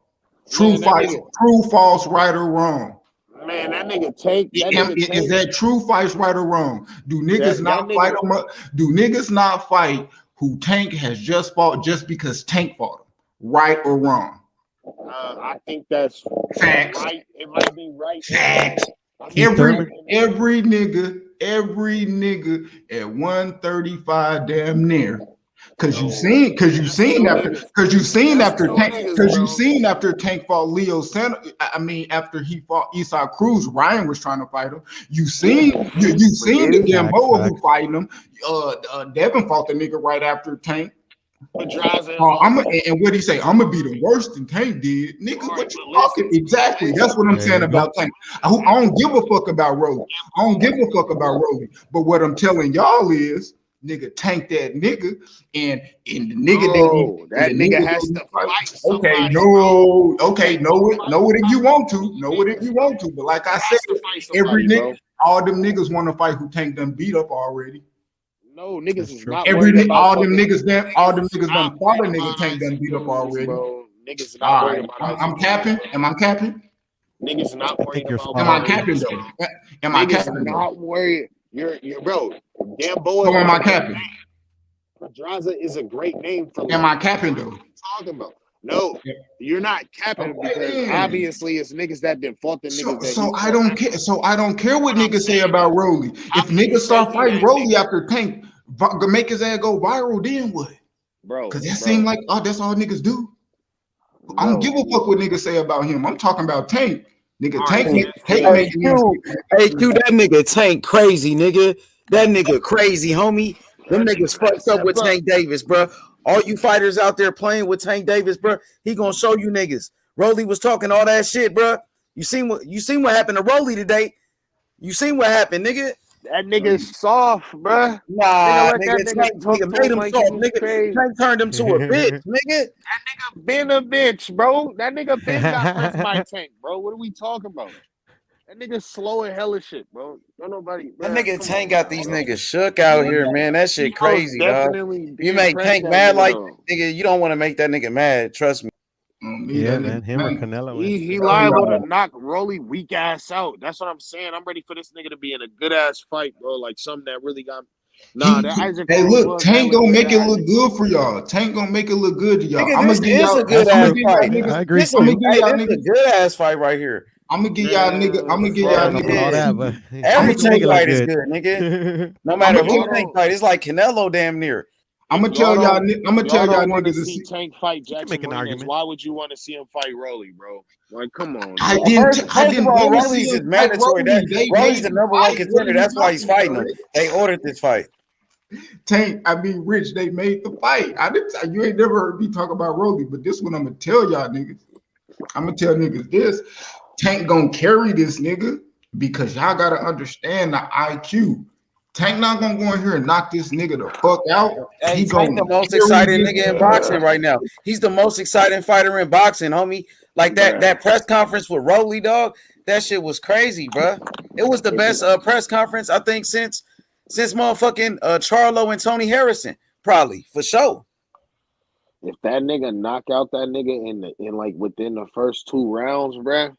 [SPEAKER 21] True fight, true false, right or wrong.
[SPEAKER 18] Man, that nigga Tank.
[SPEAKER 21] Is that true fights right or wrong? Do niggas not fight them up? Do niggas not fight who Tank has just fought just because Tank fought him? Right or wrong?
[SPEAKER 18] I think that's
[SPEAKER 21] facts.
[SPEAKER 18] Right. It might be right.
[SPEAKER 21] Facts. Every nigga at 135 damn near. Cause you seen after Tank fought Leo Santa. I mean, after he fought Isaac Cruz, Ryan was trying to fight him. You seen the Gamboa who fighting him. Devin fought the nigga right after Tank. And what he say? I'm gonna be the worst than Tank did, nigga. What you talking? Exactly. That's what I'm saying about Tank. I don't give a fuck about Rolly. But what I'm telling y'all is, nigga, Tank that nigga, and the nigga that nigga has to fight. Okay, know it if you want to. But like I said, every nigga, all them niggas want to fight who Tank done beat up already.
[SPEAKER 18] No, niggas is not.
[SPEAKER 21] All them niggas done fought a nigga Tank done beat up already.
[SPEAKER 18] Niggas not worried about.
[SPEAKER 21] I'm capping. Am I capping?
[SPEAKER 18] Niggas not worried about.
[SPEAKER 21] Am I capping though? Am I capping?
[SPEAKER 18] Not worried. You're bro. Gamboa.
[SPEAKER 21] So am I capping?
[SPEAKER 18] Pedraza is a great name for.
[SPEAKER 21] Am I capping though?
[SPEAKER 18] What are you talking about? No, you're not capping because obviously it's niggas that done fought the niggas.
[SPEAKER 21] So I don't care. So I don't care what niggas say about Rolly. If niggas start fighting Rolly after Tank, make his ass go viral, then what?
[SPEAKER 18] Bro,
[SPEAKER 21] because that seems like that's all niggas do. I don't give a fuck what niggas say about him. I'm talking about Tank. Nigga, Tank
[SPEAKER 3] Hey,
[SPEAKER 21] making him.
[SPEAKER 3] Hey, Q, that nigga Tank crazy, nigga. That nigga crazy, homie. Them niggas fucked up with Tank Davis, bro. All you fighters out there playing with Tank Davis, bro, he gonna show you niggas. Rolly was talking all that shit, bro. You seen what happened to Rolly today? You seen what happened, nigga?
[SPEAKER 18] That nigga's soft, bruh.
[SPEAKER 3] Nah,
[SPEAKER 18] Nigga,
[SPEAKER 3] nigga made him soft, nigga. Tank turned him to a bitch, nigga.
[SPEAKER 18] That nigga been a bitch, bro. That nigga been got pressed by Tank, bro. What are we talking about? That nigga slow and hella shit, bro. Don't nobody.
[SPEAKER 3] That nigga Tank got these niggas shook out here, man. That shit crazy, dog. You make Tank mad like nigga, you don't want to make that nigga mad. Trust me.
[SPEAKER 19] Yeah, man. Him or Canelo.
[SPEAKER 18] He liable to knock Rolly weak ass out. That's what I'm saying. I'm ready for this nigga to be in a good ass fight, bro. Like something that really got. Nah, that Isaac.
[SPEAKER 21] Hey, look, Tank gonna make it look good for y'all. Tank gonna make it look good to y'all.
[SPEAKER 3] I'm gonna give y'all a good ass fight.
[SPEAKER 19] I agree.
[SPEAKER 3] This is a good ass fight right here.
[SPEAKER 21] I'm gonna give y'all nigga. I'm gonna give y'all nigga.
[SPEAKER 3] Every Tank fight is good, nigga. No matter who Tank fight, it's like Canelo damn near.
[SPEAKER 21] I'm gonna tell y'all. I'm gonna tell y'all
[SPEAKER 18] want to
[SPEAKER 21] niggas
[SPEAKER 18] see Tank fight Jackson Martinez. Why would you want to see him fight Rolly, bro? Like, come on.
[SPEAKER 21] I didn't want to see
[SPEAKER 3] Rolly's
[SPEAKER 21] him
[SPEAKER 3] is
[SPEAKER 21] fight
[SPEAKER 3] mandatory.
[SPEAKER 21] Rolly.
[SPEAKER 3] Rolly's the number one contender. That's why he's fighting him. They ordered this fight.
[SPEAKER 21] Tank, Rich, they made the fight. You ain't never heard me talk about Rolly, but this one I'm gonna tell y'all niggas. I'm gonna tell niggas this. Tank gonna carry this nigga because y'all gotta understand the IQ. Tank not gonna go in here and knock this nigga the fuck out.
[SPEAKER 3] Hey, he's the most exciting nigga in boxing right now. He's the most exciting fighter in boxing, homie. Like that press conference with Rolly, dog. That shit was crazy, bro. It was the best press conference I think since motherfucking Charlo and Tony Harrison, probably for sure.
[SPEAKER 18] If that nigga knock out that nigga in like within the first 2 rounds, bruh,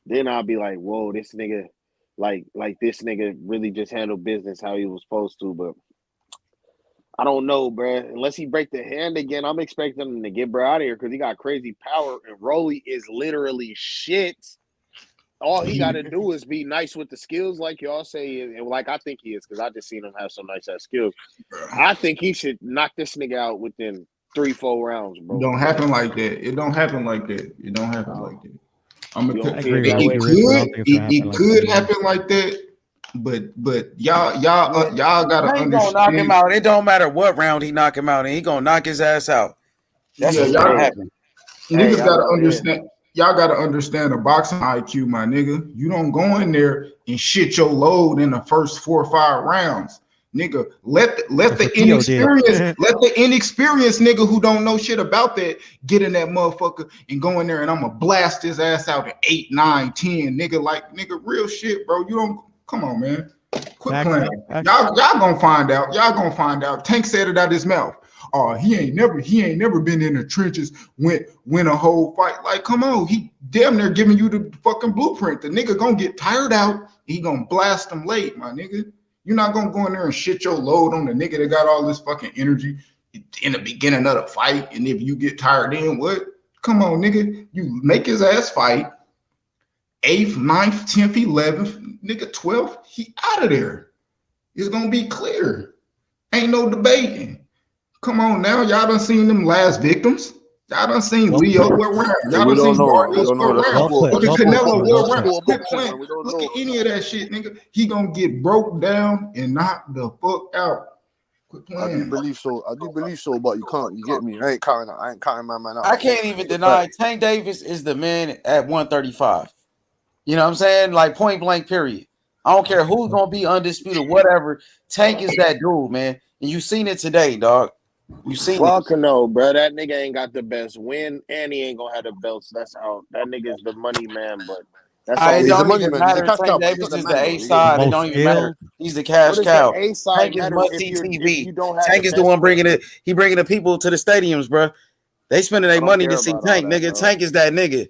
[SPEAKER 18] then I'll be like, whoa, this nigga, like this nigga really just handled business how he was supposed to. But I don't know, bruh. Unless he break the hand again, I'm expecting him to get bro out of here because he got crazy power and Rolly is literally shit. All he got to do is be nice with the skills, like y'all say, and like I think he is, because I just seen him have some nice ass skills. I think he should knock this nigga out within 3-4 rounds, bro.
[SPEAKER 21] It don't happen like that. It don't happen like that. It don't happen like that. It could happen like that, but y'all gotta understand.
[SPEAKER 3] Gonna knock him out. It don't matter what round he knock him out, and he gonna knock his ass out. That's what's gonna happen.
[SPEAKER 21] Niggas gotta understand. Y'all gotta understand the boxing IQ, my nigga. You don't go in there and shit your load in the first 4 or 5 rounds. Nigga, let the inexperienced nigga who don't know shit about that get in that motherfucker and go in there and I'm gonna blast his ass out at 8, 9, 10. Nigga, real shit, bro. You don't come on, man. Quit playing. Y'all gonna find out. Y'all gonna find out. Tank said it out his mouth. Oh, he ain't never been in the trenches, win a whole fight. Like, come on, he damn near giving you the fucking blueprint. The nigga gonna get tired out. He gonna blast him late, my nigga. You're not gonna go in there and shit your load on the nigga that got all this fucking energy in the beginning of the fight. And if you get tired, then what? Come on, nigga. You make his ass fight. 8th, 9th, 10th, 11th, nigga, 12th, he out of there. It's gonna be clear. Ain't no debating. Come on now, y'all done seen them last victims. Y'all done seen Leo what round. Y'all done seen Barrios what round. Look at Canelo what round. Quit playing. Look at any of that shit, nigga. He gonna get broke down and knocked the fuck out. Quit playing.
[SPEAKER 20] I do believe so, but you can't. You get me? I ain't counting my man out.
[SPEAKER 3] I can't even deny Tank Davis is the man at 135. You know what I'm saying? Like point blank, period. I don't care who's gonna be undisputed, whatever. Tank is that dude, man. And you seen it today, dog. You seen
[SPEAKER 18] Fuck no, bro. That nigga ain't got the best win, and he ain't gonna have the belts. That's how that nigga is the money man, but that's all.
[SPEAKER 3] It don't even matter. Tank Davis is the A side. It don't even matter. He's the cash cow. Tank is must-see TV. Tank is the one bringing it. He bringing the people to the stadiums, bro. They spending their money to see Tank, nigga. Tank is that nigga.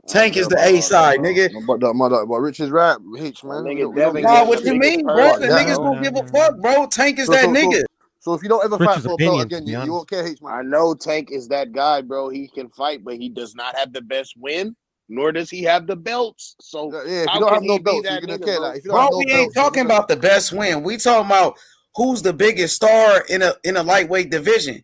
[SPEAKER 3] Tank is the A side, nigga.
[SPEAKER 20] But Rich is right, H man.
[SPEAKER 3] What you mean, bro? The niggas don't give a fuck, bro. Tank is that nigga.
[SPEAKER 20] So if you don't ever fight for a belt again, you won't care, H man.
[SPEAKER 18] I know Tank is that guy, bro. He can fight, but he does not have the best win, nor does he have the belts. So
[SPEAKER 20] if you don't have no belts, you're gonna care. Like,
[SPEAKER 3] bro, we ain't talking about the best win. We talking about who's the biggest star in a lightweight division.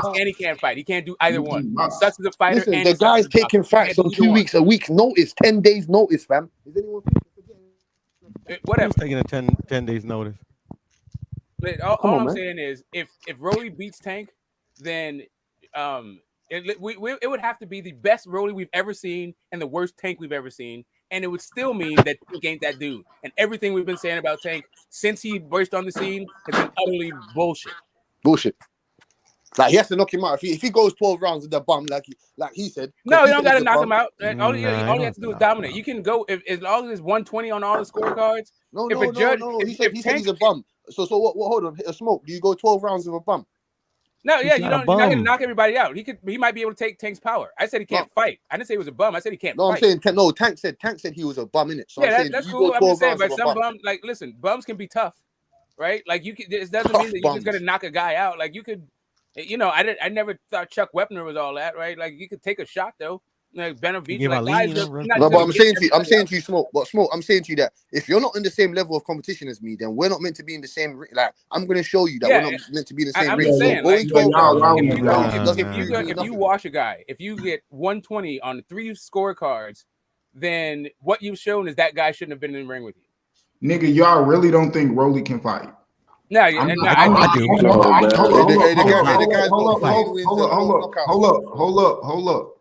[SPEAKER 4] box and he can't fight. He can't do either one. He sucks as a fighter.
[SPEAKER 1] Listen,
[SPEAKER 4] and
[SPEAKER 1] the
[SPEAKER 4] he sucks
[SPEAKER 1] guy's
[SPEAKER 4] as a boxer.
[SPEAKER 1] taking
[SPEAKER 4] He can't
[SPEAKER 1] facts
[SPEAKER 4] do
[SPEAKER 1] on
[SPEAKER 4] either
[SPEAKER 1] 2
[SPEAKER 4] one.
[SPEAKER 1] weeks, a week's notice, 10 days notice, fam. Is anyone forgetting
[SPEAKER 19] Whatever. Who's taking a 10 days notice?
[SPEAKER 4] All I'm saying is, if Rolly beats Tank, then it would have to be the best Rolly we've ever seen and the worst Tank we've ever seen, and it would still mean that Tank ain't that dude. And everything we've been saying about Tank since he burst on the scene has been utterly bullshit.
[SPEAKER 1] Bullshit. Like he has to knock him out. If he goes 12 rounds with the bum, like he said.
[SPEAKER 4] No, you don't got to knock him out. All you have to do is dominate. You can go as long as it's 120 on all the scorecards.
[SPEAKER 1] No. He said he's a bum. So what? Hold on. Smoke. Do you go 12 rounds with a bum?
[SPEAKER 4] No, yeah, you're not going to knock everybody out. He might be able to take Tank's power. I said he can't fight. I didn't say he was a bum. I said he can't fight.
[SPEAKER 1] I'm saying Tank said he was a bum, innit? So
[SPEAKER 4] yeah, that's cool. I'm just saying, but some bums, like, listen, bums can be tough, right? Like it doesn't mean that you're just going to knock a guy out. Like you could. I never thought Chuck Wepner was all that, right? Like you could take a shot though, like Benavidez.
[SPEAKER 1] But I'm saying to you, Smoke. I'm saying to you that if you're not in the same level of competition as me, then we're not meant to be in the same. Like I'm going to show you that we're not meant to be in the same.
[SPEAKER 4] I'm just saying, if you wash a guy, if you get 120 on 3 scorecards, then what you've shown is that guy shouldn't have been in the ring with you.
[SPEAKER 21] Nigga, y'all really don't think Rolly can fight?
[SPEAKER 4] No, I do.
[SPEAKER 21] Hold up.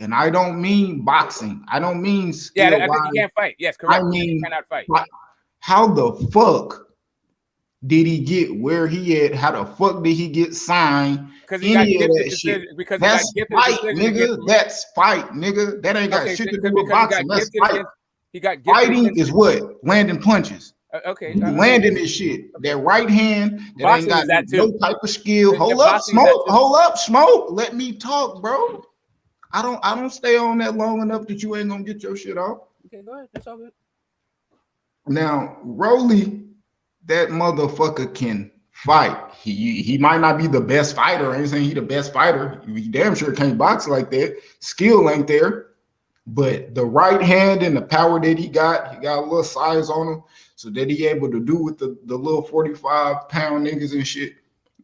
[SPEAKER 21] And I don't mean boxing. I don't mean skill.
[SPEAKER 4] Yeah, I think he can't fight. Yes, correct.
[SPEAKER 21] I mean,
[SPEAKER 4] he cannot fight.
[SPEAKER 21] How the fuck did he get where he at? How the fuck did he get signed?
[SPEAKER 4] Because he got gifted. Because
[SPEAKER 21] that's fight, nigga. That's fight, nigga. That ain't got shit to do with boxing. That's fight. Fighting is what? Landing punches.
[SPEAKER 4] Okay,
[SPEAKER 21] landing this shit. That right hand that
[SPEAKER 4] boxing
[SPEAKER 21] ain't got no type of skill. Hold up, Smoke. Let me talk, bro. I don't stay on that long enough that you ain't gonna get your shit off.
[SPEAKER 4] Okay, go ahead. That's all good.
[SPEAKER 21] Now, Rolly, that motherfucker can fight. He might not be the best fighter. I ain't saying he the best fighter. He damn sure can't box like that. Skill ain't there. But the right hand and the power that he got a little size on him, so that he able to do with the little 45-pound niggas and shit.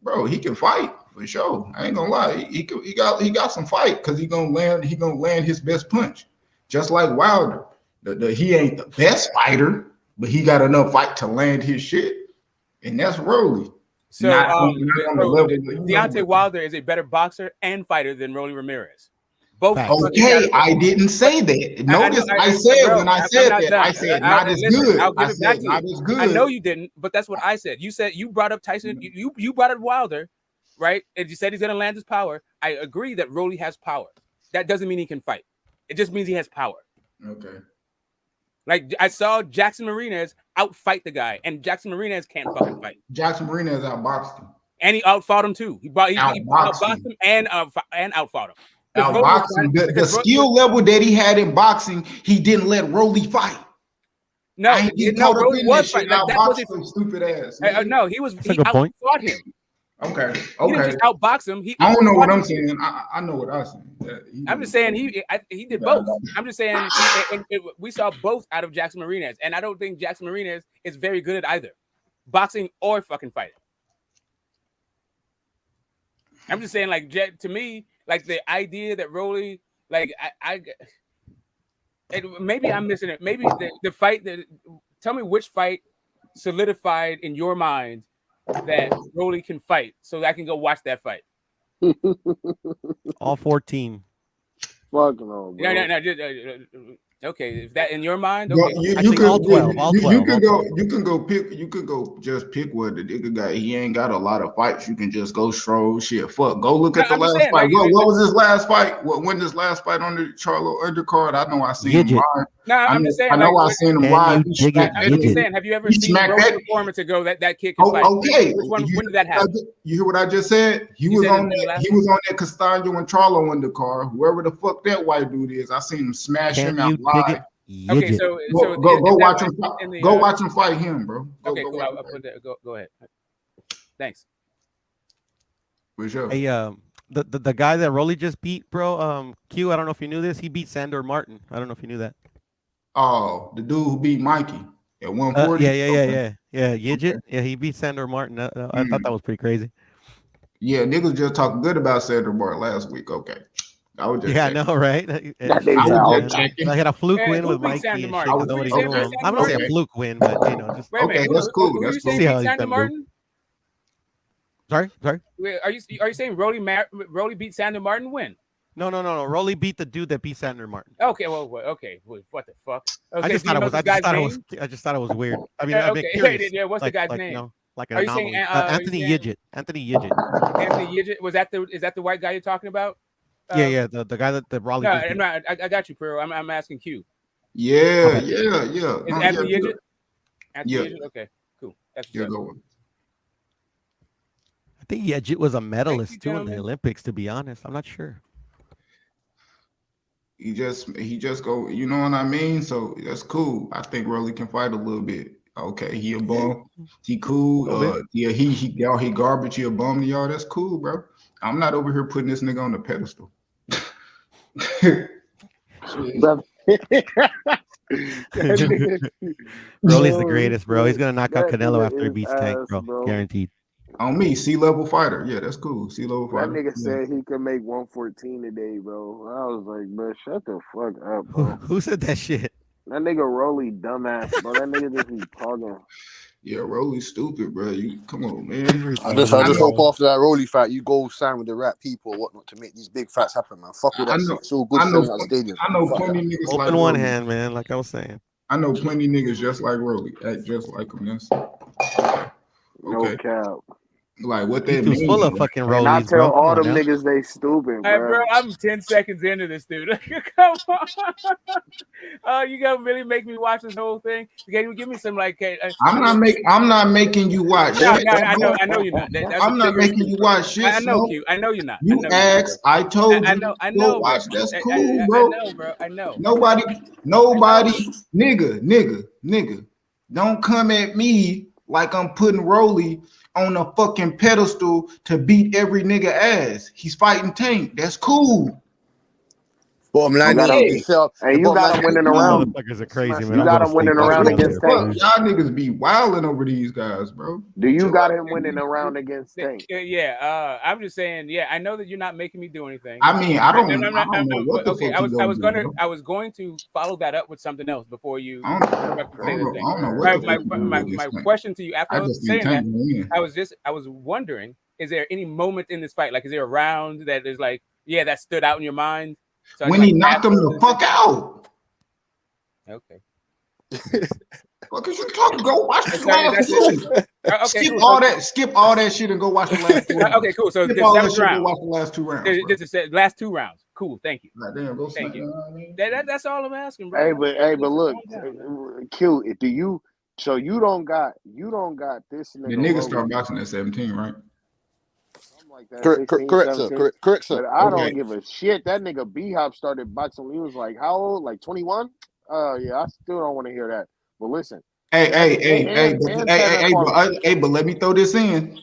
[SPEAKER 21] Bro, he can fight for sure. I ain't gonna lie. He got some fight because he gonna land his best punch. Just like Wilder. He ain't the best fighter, but he got enough fight to land his shit. And that's Rolly.
[SPEAKER 4] So Deontay Wilder is a better boxer and fighter than Rolly Ramirez. Both.
[SPEAKER 21] Okay, I didn't say that. Notice I said not as good. I said not as good.
[SPEAKER 4] I know you didn't, but that's what I said. You said you brought up Tyson. You brought up Wilder, right? And you said he's gonna land his power. I agree that Rolly has power. That doesn't mean he can fight. It just means he has power.
[SPEAKER 21] Okay.
[SPEAKER 4] Like I saw Jackson Marinez outfight the guy, and Jackson Marinez can't fucking fight.
[SPEAKER 21] Jackson Marinez outboxed him,
[SPEAKER 4] and he outfought him too. He outboxed him and outfought him.
[SPEAKER 21] Boxing, the skill level that he had in boxing, he didn't let Rolly fight.
[SPEAKER 4] No, Rolly was fighting.
[SPEAKER 21] That was his stupid ass.
[SPEAKER 4] No, he outfought him.
[SPEAKER 21] Okay.
[SPEAKER 4] He didn't just outbox him.
[SPEAKER 21] I don't know what I'm saying. I know what I'm saying.
[SPEAKER 4] I'm just saying he did both. I'm just saying we saw both out of Jackson Marinez, and I don't think Jackson Marinez is very good at either boxing or fucking fighting. I'm just saying, like, to me, like the idea that Rolly, like, maybe I'm missing it. Maybe the fight that, tell me which fight solidified in your mind that Rolly can fight, so that I can go watch that fight.
[SPEAKER 19] All 14.
[SPEAKER 18] Fuck no, bro.
[SPEAKER 4] No. Okay, if that in your mind, okay.
[SPEAKER 21] You can all 12. You can go just pick what the nigga got. He ain't got a lot of fights. You can just go stroll shit. Fuck. Go look at the last fight. What was his last fight? When this last fight on the Charlo undercard? I know I seen him live.
[SPEAKER 4] No, I'm just saying.
[SPEAKER 21] I know I seen him live.
[SPEAKER 4] I'm just saying. Have you ever seen Rolly performance and go that kid can fight?
[SPEAKER 21] Okay.
[SPEAKER 4] When did that happen?
[SPEAKER 21] You hear what I just said? He was on that Castaño and Charlo undercard. Whoever the fuck that white dude is, I seen him smash him out live.
[SPEAKER 4] Okay, so
[SPEAKER 21] go watch him. Go watch him fight him, bro.
[SPEAKER 4] Okay, cool. I'll put that. Go ahead. Thanks.
[SPEAKER 21] For sure.
[SPEAKER 19] Hey, the guy that Rolly just beat, bro. Q. I don't know if you knew this. He beat Sandor Martin. I don't know if you knew that.
[SPEAKER 21] Oh, the dude who beat Mikey at 140.
[SPEAKER 19] Yeah. Yidget. Yeah, he beat Sandor Martin. I thought that was pretty crazy.
[SPEAKER 21] Yeah, niggas just talking good about Sandor Martin last week. Okay. I was just
[SPEAKER 19] Yeah, I
[SPEAKER 21] checking.
[SPEAKER 19] know, right?
[SPEAKER 18] That nigga
[SPEAKER 21] I
[SPEAKER 18] said,
[SPEAKER 21] was
[SPEAKER 18] "I'll
[SPEAKER 21] just
[SPEAKER 18] check."
[SPEAKER 21] checking.
[SPEAKER 19] I had a fluke
[SPEAKER 4] Hey,
[SPEAKER 19] win
[SPEAKER 4] who
[SPEAKER 19] with
[SPEAKER 4] beat
[SPEAKER 19] Mikey
[SPEAKER 4] Sandra
[SPEAKER 19] and
[SPEAKER 4] Martin?
[SPEAKER 19] shit because
[SPEAKER 4] Who
[SPEAKER 19] nobody
[SPEAKER 4] you saying
[SPEAKER 19] knew
[SPEAKER 4] beat
[SPEAKER 19] him.
[SPEAKER 4] Sandra
[SPEAKER 19] I'm gonna say a
[SPEAKER 4] Martin?
[SPEAKER 19] fluke win, but just
[SPEAKER 4] Wait a minute.
[SPEAKER 21] Okay, that's cool.
[SPEAKER 4] Who
[SPEAKER 21] That's
[SPEAKER 4] you
[SPEAKER 21] cool.
[SPEAKER 4] saying
[SPEAKER 19] see
[SPEAKER 4] beat
[SPEAKER 19] how he's
[SPEAKER 4] Sandra
[SPEAKER 19] gonna do.
[SPEAKER 4] Martin?
[SPEAKER 19] Sorry.
[SPEAKER 4] Wait, are you saying Rolly beat Sandra Martin? When?
[SPEAKER 19] No. Rolly beat the dude that beat Sandra Martin.
[SPEAKER 4] Okay, well, okay, what the fuck? Okay,
[SPEAKER 19] I just
[SPEAKER 4] do you
[SPEAKER 19] thought it
[SPEAKER 4] know
[SPEAKER 19] was.
[SPEAKER 4] this guy's name?
[SPEAKER 19] I just thought it was weird. I mean,
[SPEAKER 4] Okay,
[SPEAKER 19] curious.
[SPEAKER 4] yeah. What's the guy's
[SPEAKER 19] Like
[SPEAKER 4] name?
[SPEAKER 19] like an
[SPEAKER 4] Are you saying
[SPEAKER 19] anomaly. Anthony Yidget.
[SPEAKER 4] Anthony Yidget? Is that the white guy you're talking about?
[SPEAKER 19] Yeah. The guy that Raleigh.
[SPEAKER 4] No,
[SPEAKER 19] just beat.
[SPEAKER 4] I got you, Pearl. I'm asking Q.
[SPEAKER 21] Yeah.
[SPEAKER 4] Is
[SPEAKER 21] No,
[SPEAKER 4] Anthony
[SPEAKER 21] yeah,
[SPEAKER 4] Yidget? Anthony
[SPEAKER 21] yeah.
[SPEAKER 4] Yidget? Okay, cool. That's
[SPEAKER 21] Yeah,
[SPEAKER 4] what's
[SPEAKER 21] go
[SPEAKER 4] up.
[SPEAKER 21] on.
[SPEAKER 19] I think Yidget was a medalist too in the
[SPEAKER 4] gentlemen.
[SPEAKER 19] Olympics. To be honest, I'm not sure.
[SPEAKER 21] He just go, you know what I mean? So that's cool. I think Rolly can fight a little bit. Okay, he a bum. He cool. Yeah, he garbage. He a bum to y'all. That's cool, bro. I'm not over here putting this nigga on the pedestal.
[SPEAKER 19] Rolly's the greatest, bro. He's gonna knock out Canelo after he beats Tank, bro. Guaranteed.
[SPEAKER 21] On me, C-level fighter. Yeah, that's cool. C-level
[SPEAKER 18] That
[SPEAKER 21] fighter.
[SPEAKER 18] nigga
[SPEAKER 21] Yeah.
[SPEAKER 18] said he could make 114 today, bro. I was like, bro, shut the fuck up, bro.
[SPEAKER 19] Who said that shit?
[SPEAKER 18] That nigga Rolly dumbass, bro. That nigga just be talking.
[SPEAKER 21] Yeah, Rolly's stupid, bro. You come on, man.
[SPEAKER 1] I just hope after that Rolly fight, you go sign with the right people or whatnot to make these big fights happen, man. Fuck all that shit. It's all good filling out stadiums.
[SPEAKER 21] I know
[SPEAKER 1] Fuck
[SPEAKER 21] plenty
[SPEAKER 1] that.
[SPEAKER 21] niggas
[SPEAKER 19] Open
[SPEAKER 21] like
[SPEAKER 19] one
[SPEAKER 21] Rolly.
[SPEAKER 19] hand, man. Like I was saying.
[SPEAKER 21] I know plenty niggas just like Rolly, act just like him. That's
[SPEAKER 18] No cap.
[SPEAKER 21] Like what they
[SPEAKER 19] YouTube's
[SPEAKER 21] mean.
[SPEAKER 19] full of fucking
[SPEAKER 18] And I
[SPEAKER 19] Rollies,
[SPEAKER 18] tell
[SPEAKER 19] bro.
[SPEAKER 18] all them niggas they stupid,
[SPEAKER 4] Hey,
[SPEAKER 18] bro.
[SPEAKER 4] bro, I'm 10 seconds into this, dude. Come on. You gonna really make me watch this whole thing? Can you give me some like?
[SPEAKER 21] I'm not making you watch
[SPEAKER 4] No,
[SPEAKER 21] shit.
[SPEAKER 4] I know you're not. That's
[SPEAKER 21] I'm not making you watch shit.
[SPEAKER 4] I know,
[SPEAKER 21] Smoke.
[SPEAKER 4] Q. I know you're not.
[SPEAKER 21] You asked, I told you.
[SPEAKER 4] I
[SPEAKER 21] Go
[SPEAKER 4] know,
[SPEAKER 21] watch.
[SPEAKER 4] bro.
[SPEAKER 21] That's cool, bro.
[SPEAKER 4] I know, bro. I know.
[SPEAKER 21] Nobody, nigga. Don't come at me like I'm putting Rolly on a fucking pedestal to beat every nigga ass. He's fighting Tank. That's cool.
[SPEAKER 1] Bottom line is,
[SPEAKER 18] and you got him winning around.
[SPEAKER 19] Motherfuckers are crazy, man.
[SPEAKER 18] You got him winning around against Tank.
[SPEAKER 21] Y'all niggas be wilding over these guys, bro.
[SPEAKER 18] Do you got him winning around against Tank?
[SPEAKER 4] Yeah. I'm just saying. Yeah, I know that you're not making me do anything.
[SPEAKER 21] I mean, I don't know what the
[SPEAKER 4] okay,
[SPEAKER 21] fuck
[SPEAKER 4] I was going to follow that up with something else before you say the thing.
[SPEAKER 21] I don't know what the fuck
[SPEAKER 4] My question to you after I was saying that,
[SPEAKER 21] win.
[SPEAKER 4] I was wondering, is there any moment in this fight, like is there a round that is like, yeah, that stood out in your mind? So
[SPEAKER 21] When he knocked him the fuck out.
[SPEAKER 4] Okay.
[SPEAKER 21] What is you talking? Go watch the last two.
[SPEAKER 4] Okay,
[SPEAKER 21] Skip all that shit and go watch the last two rounds.
[SPEAKER 4] Okay, cool. So
[SPEAKER 21] skip all that
[SPEAKER 4] seventh
[SPEAKER 21] shit
[SPEAKER 4] round.
[SPEAKER 21] and watch the last two rounds.
[SPEAKER 4] This is last two rounds. Cool. Thank you.
[SPEAKER 21] Thank
[SPEAKER 4] you. That's all I'm asking, bro.
[SPEAKER 18] Hey, but look, Q. Do you? So you don't got this nigga.
[SPEAKER 21] The niggas start boxing at 17, right?
[SPEAKER 18] Like that,
[SPEAKER 1] Correct,
[SPEAKER 18] 16,
[SPEAKER 1] correct,
[SPEAKER 18] 17.
[SPEAKER 1] sir. Correct, sir.
[SPEAKER 18] But I don't give a shit. That nigga B-Hop started boxing when he was like, how old? Like 21? Yeah, I still don't want to hear that. But listen.
[SPEAKER 21] But let me throw this in.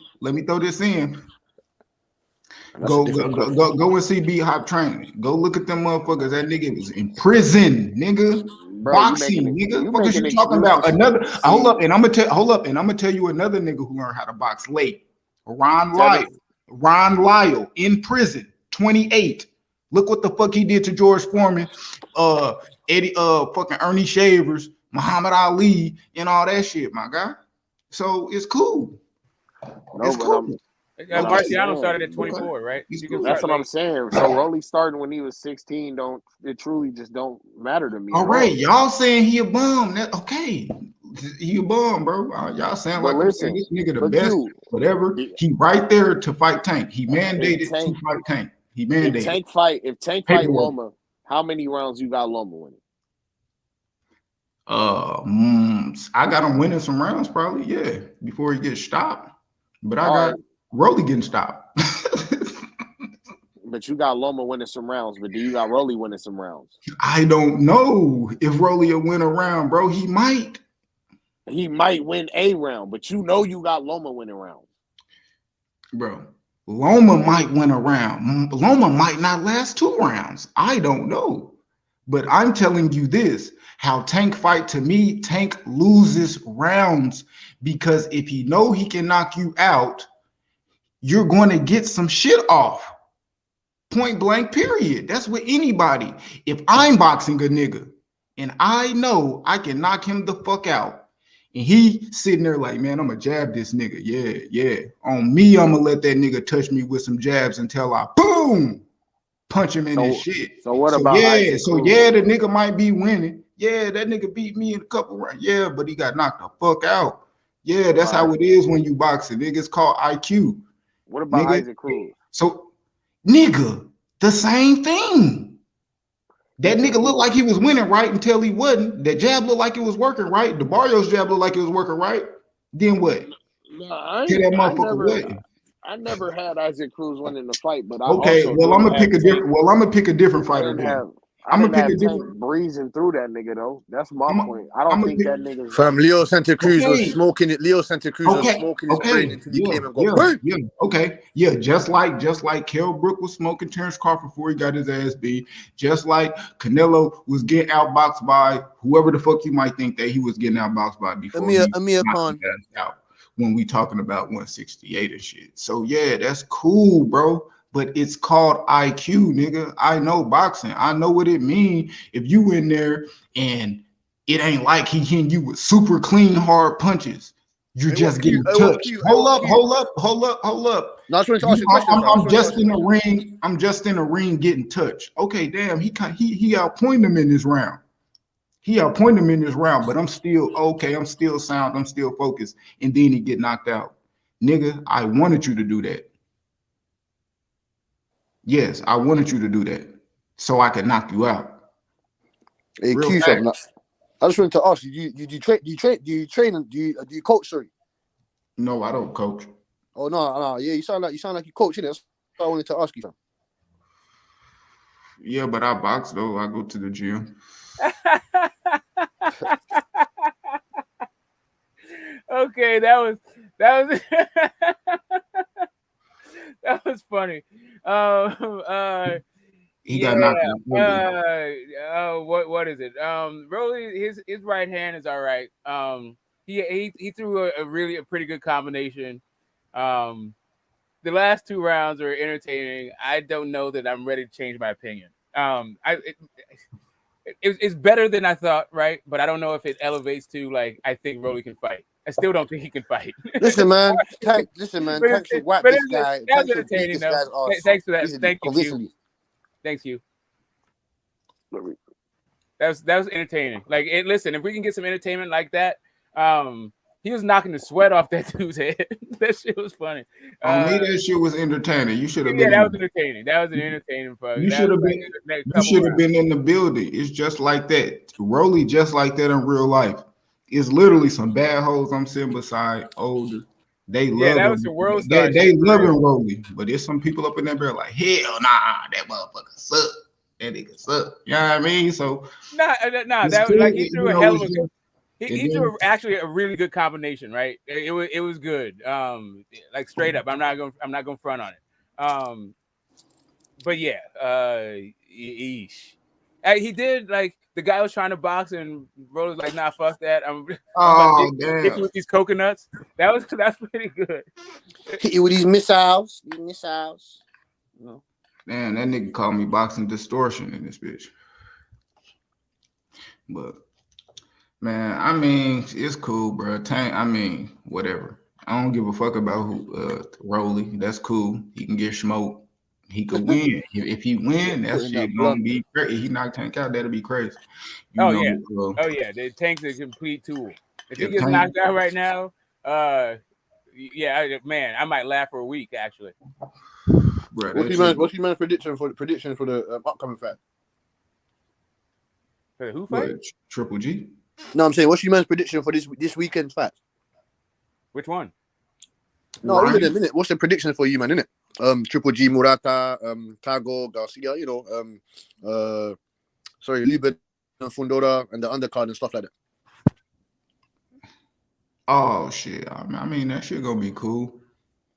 [SPEAKER 21] Go and see B-Hop training. Go look at them motherfuckers. That nigga was in prison, nigga.
[SPEAKER 18] Bro,
[SPEAKER 21] boxing, nigga. What is you talking about? Another hold up, and I'm gonna tell you another nigga who learned how to box late. Ron Lyle in prison, 28. Look what the fuck he did to George Foreman, fucking Ernie Shavers, Muhammad Ali, and all that shit, my guy. So it's cool. It's cool.
[SPEAKER 4] Marciano started at 24, right?
[SPEAKER 18] That's what I'm saying. So Rolly starting when he was 16 it truly just don't matter to me.
[SPEAKER 21] All right, y'all saying he a bum. Okay. He a bum, bro. Y'all sound like this nigga the best, whatever. He right there to fight Tank. He mandated to fight Tank. He mandated.
[SPEAKER 18] If Tank fight Loma, how many rounds you got Loma winning?
[SPEAKER 21] I got him winning some rounds, probably, yeah, before he gets stopped. But I got Rolly getting stopped.
[SPEAKER 18] But you got Loma winning some rounds, but do you got Rolly winning some rounds?
[SPEAKER 21] I don't know if Rolly will win a round, bro. He might.
[SPEAKER 18] He might win a round, but you know you got Loma winning rounds.
[SPEAKER 21] Bro, Loma might win a round. Loma might not last 2 rounds. I don't know. But I'm telling you this, how Tank fight, to me, Tank loses rounds because if he know he can knock you out, you're going to get some shit off. Point blank, period. That's with anybody. If I'm boxing a nigga and I know I can knock him the fuck out, and he sitting there like, man, I'm gonna jab this nigga. Yeah. On me, I'm gonna let that nigga touch me with some jabs until I boom punch him in his shit.
[SPEAKER 18] So what
[SPEAKER 21] So
[SPEAKER 18] about Isaac Cruz?
[SPEAKER 21] the nigga might be winning. Yeah, that nigga beat me in a couple rounds. Yeah, but he got knocked the fuck out. Yeah, that's how it is when you boxing. Nigga, it's called IQ.
[SPEAKER 18] What about
[SPEAKER 21] nigga.
[SPEAKER 18] Isaac Cruz?
[SPEAKER 21] So, nigga, the same thing. That nigga looked like he was winning, right, until he wasn't. That jab looked like it was working, right? The Barrios jab looked like it was working, right? Then what?
[SPEAKER 18] No,
[SPEAKER 21] Tell that motherfucker
[SPEAKER 18] I never had Isaac Cruz winning the fight, but I
[SPEAKER 21] okay,
[SPEAKER 18] also
[SPEAKER 21] well, I'm gonna
[SPEAKER 18] didn't
[SPEAKER 21] pick a
[SPEAKER 18] have
[SPEAKER 21] different.
[SPEAKER 18] Tank.
[SPEAKER 21] Well, I'm gonna pick a different
[SPEAKER 18] I
[SPEAKER 21] fighter.
[SPEAKER 18] didn't
[SPEAKER 21] Then
[SPEAKER 18] have.
[SPEAKER 21] I'm gonna pick a
[SPEAKER 18] Tank
[SPEAKER 21] different.
[SPEAKER 18] breezing through that nigga though. That's my point. I don't think that nigga.
[SPEAKER 1] From Leo Santa Cruz was
[SPEAKER 21] Okay.
[SPEAKER 1] smoking it. Leo Santa Cruz was smoking his brain until he came and go.
[SPEAKER 21] Yeah. Okay. Yeah. Just like Kell Brook was smoking Terrence Crawford before he got his ass beat. Just like Canelo was getting outboxed by whoever the fuck you might think that he was getting outboxed by before
[SPEAKER 1] Amir Khan.
[SPEAKER 21] out. When we talking about 168 and shit. So yeah, that's cool, bro. But it's called IQ, nigga. I know boxing. I know what it means if you in there and it ain't like he hitting you with super clean, hard punches. You're just getting touched. Hold up.
[SPEAKER 1] No, I just wanted to ask you a question.
[SPEAKER 21] I'm just in the ring. I'm just in the ring getting touched. Okay, damn. He outpointed him in this round. But I'm still okay. I'm still sound. I'm still focused. And then he get knocked out. Nigga, I wanted you to do that. Yes, I wanted you to do that so I could knock you out.
[SPEAKER 1] Hey, Q, I just wanted to ask you: do you train and do you coach? Sorry.
[SPEAKER 21] No, I don't coach.
[SPEAKER 1] Oh no, yeah, you sound like you coach. That's what I wanted to ask you, fam.
[SPEAKER 21] Yeah, but I box though. I go to the gym.
[SPEAKER 4] Okay, that was that was funny.
[SPEAKER 21] He got knocked
[SPEAKER 4] out. What is it? Rolly, his right hand is all right. He threw a pretty good combination. The last two rounds were entertaining. I don't know that I'm ready to change my opinion. It's better than I thought, right? But I don't know if it elevates to like I think Rolly can fight. I still don't think he can fight.
[SPEAKER 1] Listen, man. Tank should whack this guy.
[SPEAKER 4] That was entertaining, though. Thanks for that. Thank you. Thanks, you. That was entertaining. Like, listen, if we can get some entertainment like that, he was knocking the sweat off that dude's head. That shit was funny.
[SPEAKER 21] On me, that shit was entertaining. You should have been.
[SPEAKER 4] Yeah, that was entertaining. That was an entertaining fuck.
[SPEAKER 21] You should have been. You should have been in the building. It's just like that. Rolly, just like that in real life. It's literally some bad hoes I'm sitting beside, older. They love
[SPEAKER 4] that
[SPEAKER 21] him.
[SPEAKER 4] was the world star.
[SPEAKER 21] They love him, Rolly. But there's some people up in there like, hell nah, that motherfucker suck. That nigga suck. You know what I mean? So
[SPEAKER 4] nah. That was like he threw a hell of a. He threw actually a really good combination, right? It was good. Like straight up. I'm not gonna front on it. But yeah, yeesh. He did like the guy was trying to box and Roller's like, nah, fuck that. I'm about to hit you with these coconuts. That's pretty good.
[SPEAKER 1] Hit you with these missiles.
[SPEAKER 21] No. Man, that nigga called me boxing distortion in this bitch. But man, I mean, it's cool, bro. Tank, I mean, whatever. I don't give a fuck about who Rolly. That's cool. He can get smoked. He could win. If he win, that shit gonna be crazy. He knocked Tank out, that'll be crazy.
[SPEAKER 4] The Tank's a complete tool. If he gets knocked out right now, man, I might laugh for a week actually.
[SPEAKER 21] Bro,
[SPEAKER 1] what's your man's prediction for the upcoming fight?
[SPEAKER 4] For the who fight?
[SPEAKER 21] What, Triple G?
[SPEAKER 1] No, I'm saying what's your man's prediction for this weekend's fight?
[SPEAKER 4] Which one?
[SPEAKER 1] No, in a minute. What's the prediction for you, man? Innit? Triple G, Murata, Tago, Garcia, Lubin, Fundora, and the undercard and stuff like that.
[SPEAKER 21] Oh shit! I mean, that shit gonna be cool.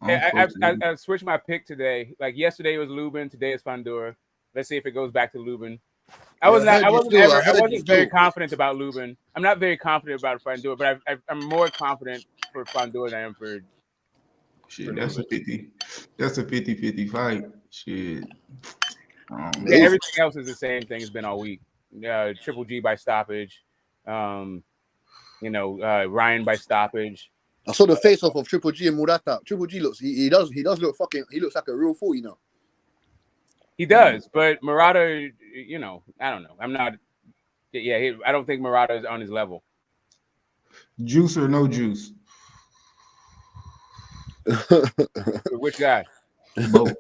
[SPEAKER 4] I switched my pick today. Like yesterday was Lubin, today is Fundora. Let's see if it goes back to Lubin. I wasn't very confident about Lubin. I'm not very confident about Fundora, but I'm more confident for Fundora than I am for.
[SPEAKER 21] Shit, that's a 50-50 fight. Shit.
[SPEAKER 4] Yeah, everything else is the same thing it's been all week. Triple G by stoppage. Ryan by stoppage.
[SPEAKER 1] I saw the face off of Triple G and Murata. Triple G he does look fucking. He looks like a real fool, you know.
[SPEAKER 4] He does, but Murata, I don't know. I'm not. Yeah, I don't think Murata is on his level.
[SPEAKER 21] Juice or no juice?
[SPEAKER 4] Which guy?
[SPEAKER 21] Both.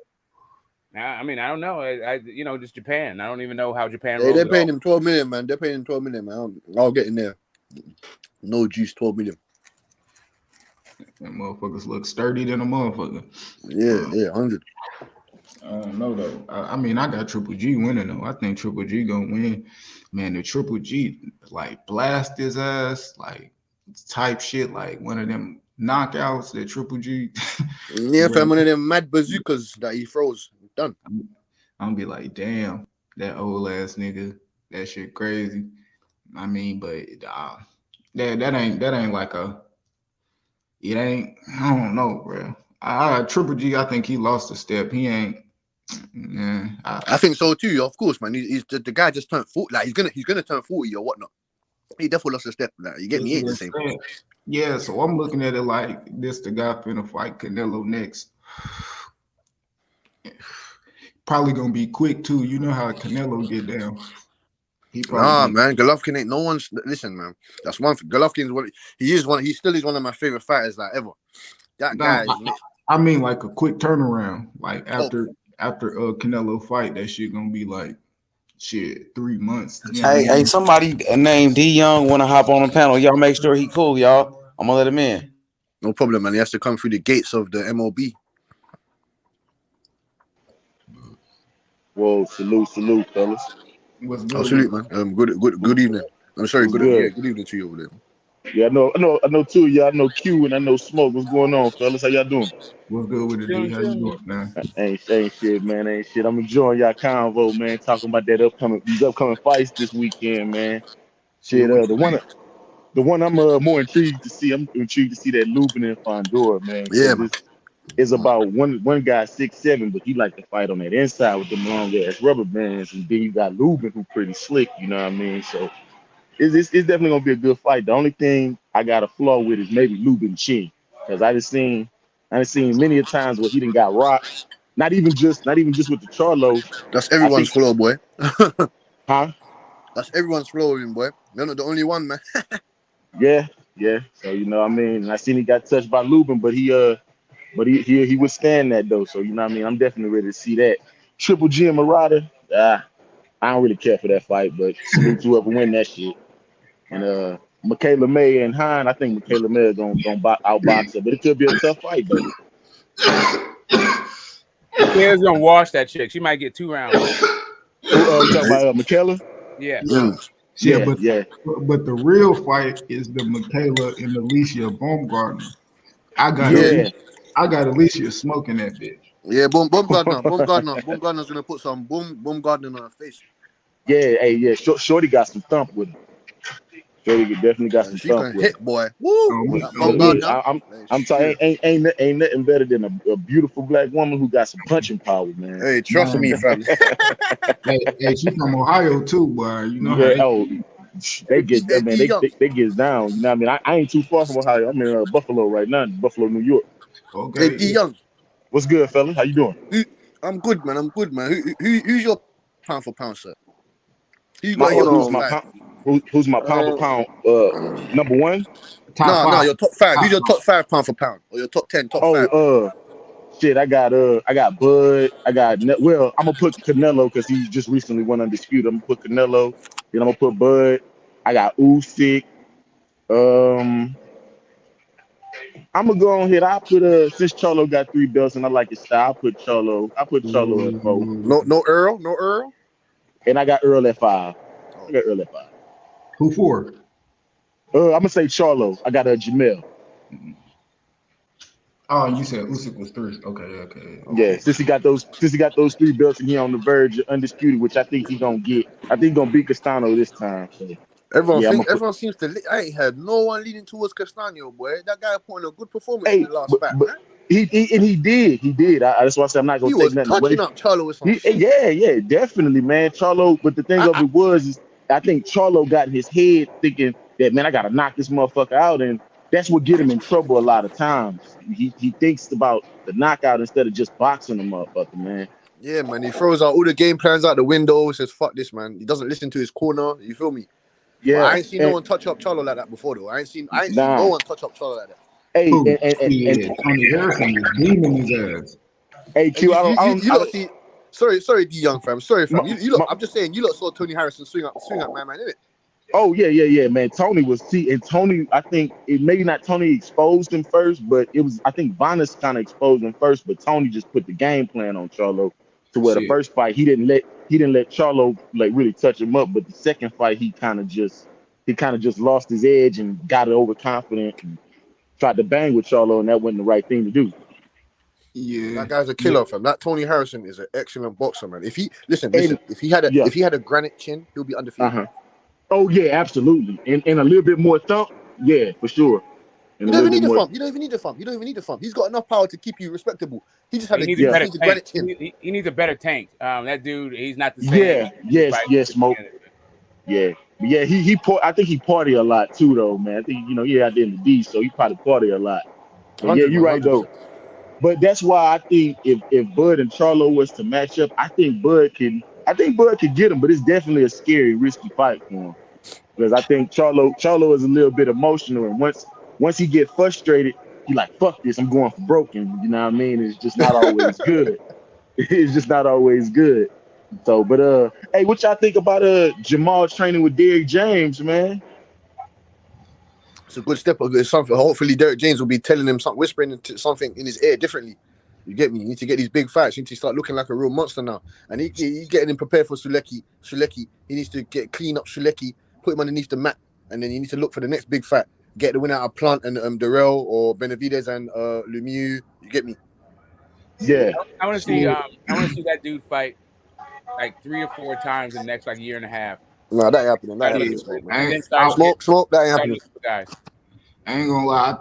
[SPEAKER 4] I mean, I don't know. I just Japan. I don't even know how Japan.
[SPEAKER 1] Hey, they're paying him 12 million, man. They're paying him 12 million, man. I'll get in there. No juice, 12 million.
[SPEAKER 21] That motherfuckers look sturdy than a motherfucker.
[SPEAKER 1] Yeah, 100.
[SPEAKER 21] I don't know though. I mean, I got Triple G winning though. I think Triple G gonna win. Man, the Triple G like blast his ass, like type shit, like one of them knockouts that Triple G.
[SPEAKER 1] Yeah, fam, one of them mad bazookas that he throws. Done.
[SPEAKER 21] I'm gonna be like, damn, that old ass nigga, that shit crazy. I mean, but that ain't like a. It ain't. I don't know, bro. Triple G, I think he lost a step. He ain't. Yeah,
[SPEAKER 1] I think so too. Of course, man. He's the guy just turned 40. Like he's gonna turn 40 or whatnot. He definitely lost a step. Like, you get me? He ain't the same.
[SPEAKER 21] Yeah, so I'm looking at it like this: the guy finna fight Canelo next. Probably gonna be quick too. You know how Canelo get down.
[SPEAKER 1] Man, Golovkin ain't no one's. Listen, man, that's one thing. Golovkin's one. He still is one of my favorite fighters like ever. That guy.
[SPEAKER 21] I mean, like a quick turnaround. Like after Canelo fight, that shit gonna be like 3 months.
[SPEAKER 3] Hey, somebody named D Young want to hop on the panel. Y'all make sure he cool, y'all. I'm gonna let him in.
[SPEAKER 1] No problem, man. He has to come through the gates of the MOB.
[SPEAKER 6] Whoa, salute, fellas.
[SPEAKER 21] What's good?
[SPEAKER 1] Salute, man. Good evening. I'm sorry, good evening to you over there.
[SPEAKER 6] Yeah, I know two of y'all. I know Q and I know Smoke. What's going on, fellas? How y'all doing?
[SPEAKER 21] What's good with it, D? How you doing, man?
[SPEAKER 6] Ain't shit, man. Ain't shit. I'm enjoying y'all convo, man. Talking about these upcoming fights this weekend, man. Shit, the one I'm more intrigued to see. I'm intrigued to see that Lubin and Fondor, man.
[SPEAKER 1] Yeah, man.
[SPEAKER 6] It's about one guy 6'7", but he like to fight on that inside with them long ass rubber bands, and then you got Lubin who pretty slick. You know what I mean? So it's definitely gonna be a good fight. The only thing I got a flaw with is maybe Lubin chin, because I done seen many a times where he done got rocked. Not even just with the Charlos.
[SPEAKER 1] That's everyone's flaw, boy.
[SPEAKER 6] Huh?
[SPEAKER 1] That's everyone's flaw, boy. You're not the only one, man.
[SPEAKER 6] Yeah. So you know what I mean. I seen he got touched by Lubin, but he withstand that though. So you know what I mean. I'm definitely ready to see that. Triple G and Murata. I don't really care for that fight, but salute to whoever win that shit. And Michaela May and Hine, I think Michaela May is gonna outbox her, but it could be a tough fight though.
[SPEAKER 4] Michaela's gonna wash that chick. She might get 2 rounds.
[SPEAKER 6] You talking about Michaela?
[SPEAKER 4] Yeah.
[SPEAKER 21] But the real fight is the Michaela and Alicia Baumgartner. I got Alicia smoking that bitch.
[SPEAKER 1] Yeah, Baumgartner's gonna put some Baumgartner on her face.
[SPEAKER 6] Yeah, Shorty got some thump with her. Shorty definitely got some thump with her.
[SPEAKER 1] Hit, boy. Woo!
[SPEAKER 6] I'm telling you, ain't nothing better than a beautiful black woman who got some punching power, man.
[SPEAKER 1] Hey, trust me, fam.
[SPEAKER 21] hey, she from Ohio too, boy. You know how
[SPEAKER 6] they get down. You know what I mean? I ain't too far from Ohio. I'm in Buffalo right now, Buffalo, New York.
[SPEAKER 21] Okay.
[SPEAKER 1] Hey, D Young.
[SPEAKER 6] What's good, fella? How you doing?
[SPEAKER 1] I'm good, man. Who's your pound for pound, sir?
[SPEAKER 6] Who's my pound for pound? Number one?
[SPEAKER 1] No, your top 5. Who's your top 5 pound for pound? Or your top 10, top 5?
[SPEAKER 6] Shit, I got Bud. I'm gonna put Canelo because he just recently won Undisputed. I'm gonna put Canelo. Then I'm gonna put Bud. I got Usyk. I'm gonna go on here. I put since Charlo got 3 belts and I like his style, I put Charlo at 4.
[SPEAKER 1] No Earl.
[SPEAKER 6] And I got Earl at 5.
[SPEAKER 21] Who 4?
[SPEAKER 6] I'm gonna say Charlo. I got Jamel.
[SPEAKER 21] Oh, you said Usyk was 3. Okay.
[SPEAKER 6] Yeah, since he got those 3 belts and he on the verge of Undisputed, which I think he's gonna get. I think he's gonna beat Castano this time. So
[SPEAKER 1] everyone seems to. I ain't had no one leading towards Castano, boy. That guy put in a good performance in the last fight, man.
[SPEAKER 6] He did. That's why I said I'm not gonna
[SPEAKER 1] He
[SPEAKER 6] take
[SPEAKER 1] was
[SPEAKER 6] nothing away.
[SPEAKER 1] touching up Charlo with some shit.
[SPEAKER 6] Yeah, definitely, man. Charlo, but the thing of it is I think Charlo got in his head thinking that, man, I gotta knock this motherfucker out, and that's what get him in trouble a lot of times. He thinks about the knockout instead of just boxing the motherfucker, man.
[SPEAKER 1] Yeah, man. He throws out all the game plans out the window. Says, "Fuck this, man." He doesn't listen to his corner. You feel me?
[SPEAKER 6] Yeah,
[SPEAKER 1] but I ain't seen no one touch up Charlo like that before, though. I ain't seen no one touch up Charlo like that.
[SPEAKER 6] Hey,
[SPEAKER 21] and Tony Harrison was beating his ass.
[SPEAKER 6] Hey, Q,
[SPEAKER 1] I don't see. Sorry, D Young fam. Sorry, fam. You look. I'm just saying. You lot saw Tony Harrison swing up, my man, innit?
[SPEAKER 6] Oh yeah, man. Tony was and Tony. I think it maybe not Tony exposed him first, but it was. I think Vanas kind of exposed him first, but Tony just put the game plan on Charlo to where the first fight he didn't let Charlo like really touch him up, but the second fight he kind of just lost his edge and got overconfident and tried to bang with Charlo, and that wasn't the right thing to do.
[SPEAKER 21] Yeah,
[SPEAKER 1] that guy's a killer, fam. That Tony Harrison is an excellent boxer, man. If he if he had a granite chin, he'll be undefeated.
[SPEAKER 6] Oh yeah, absolutely, and a little bit more thump, yeah, for sure.
[SPEAKER 1] You don't even need the thump. You don't even need the thump. He's got enough power to keep you respectable. He just had
[SPEAKER 4] he needs a better tank. He needs a better tank. That dude, he's not the same.
[SPEAKER 6] Yes, Smoke. Yeah, I think he party a lot too, though, man. I think he out there in the D, so he probably party a lot. But yeah, you're right though. But that's why I think if Bud and Charlo was to match up, I think Bud could get him, but it's definitely a scary, risky fight for him. Because I think Charlo is a little bit emotional, and once he get frustrated, he like, fuck this, I'm going for broken. You know what I mean? It's just not always good. It's just not always good. So, but hey, what y'all think about Jamal training with Derrick James, man?
[SPEAKER 1] It's a good step. It's something. Hopefully, Derrick James will be telling him something, whispering something in his ear differently. You get me? You need to get these big fights. You need to start looking like a real monster now. And he's getting him prepared for Suleki. He needs to clean up Suleki, put him underneath the mat, and then you need to look for the next big fight. Get the winner out of Plant and Darrell or Benavidez and Lemieux. You get me?
[SPEAKER 6] Yeah.
[SPEAKER 4] I want to see. I want to see that dude fight like 3 or 4 times in the next like year and a half.
[SPEAKER 1] No, that ain't happening. That ain't happening. Smoke. That ain't happening.
[SPEAKER 21] I ain't gonna lie.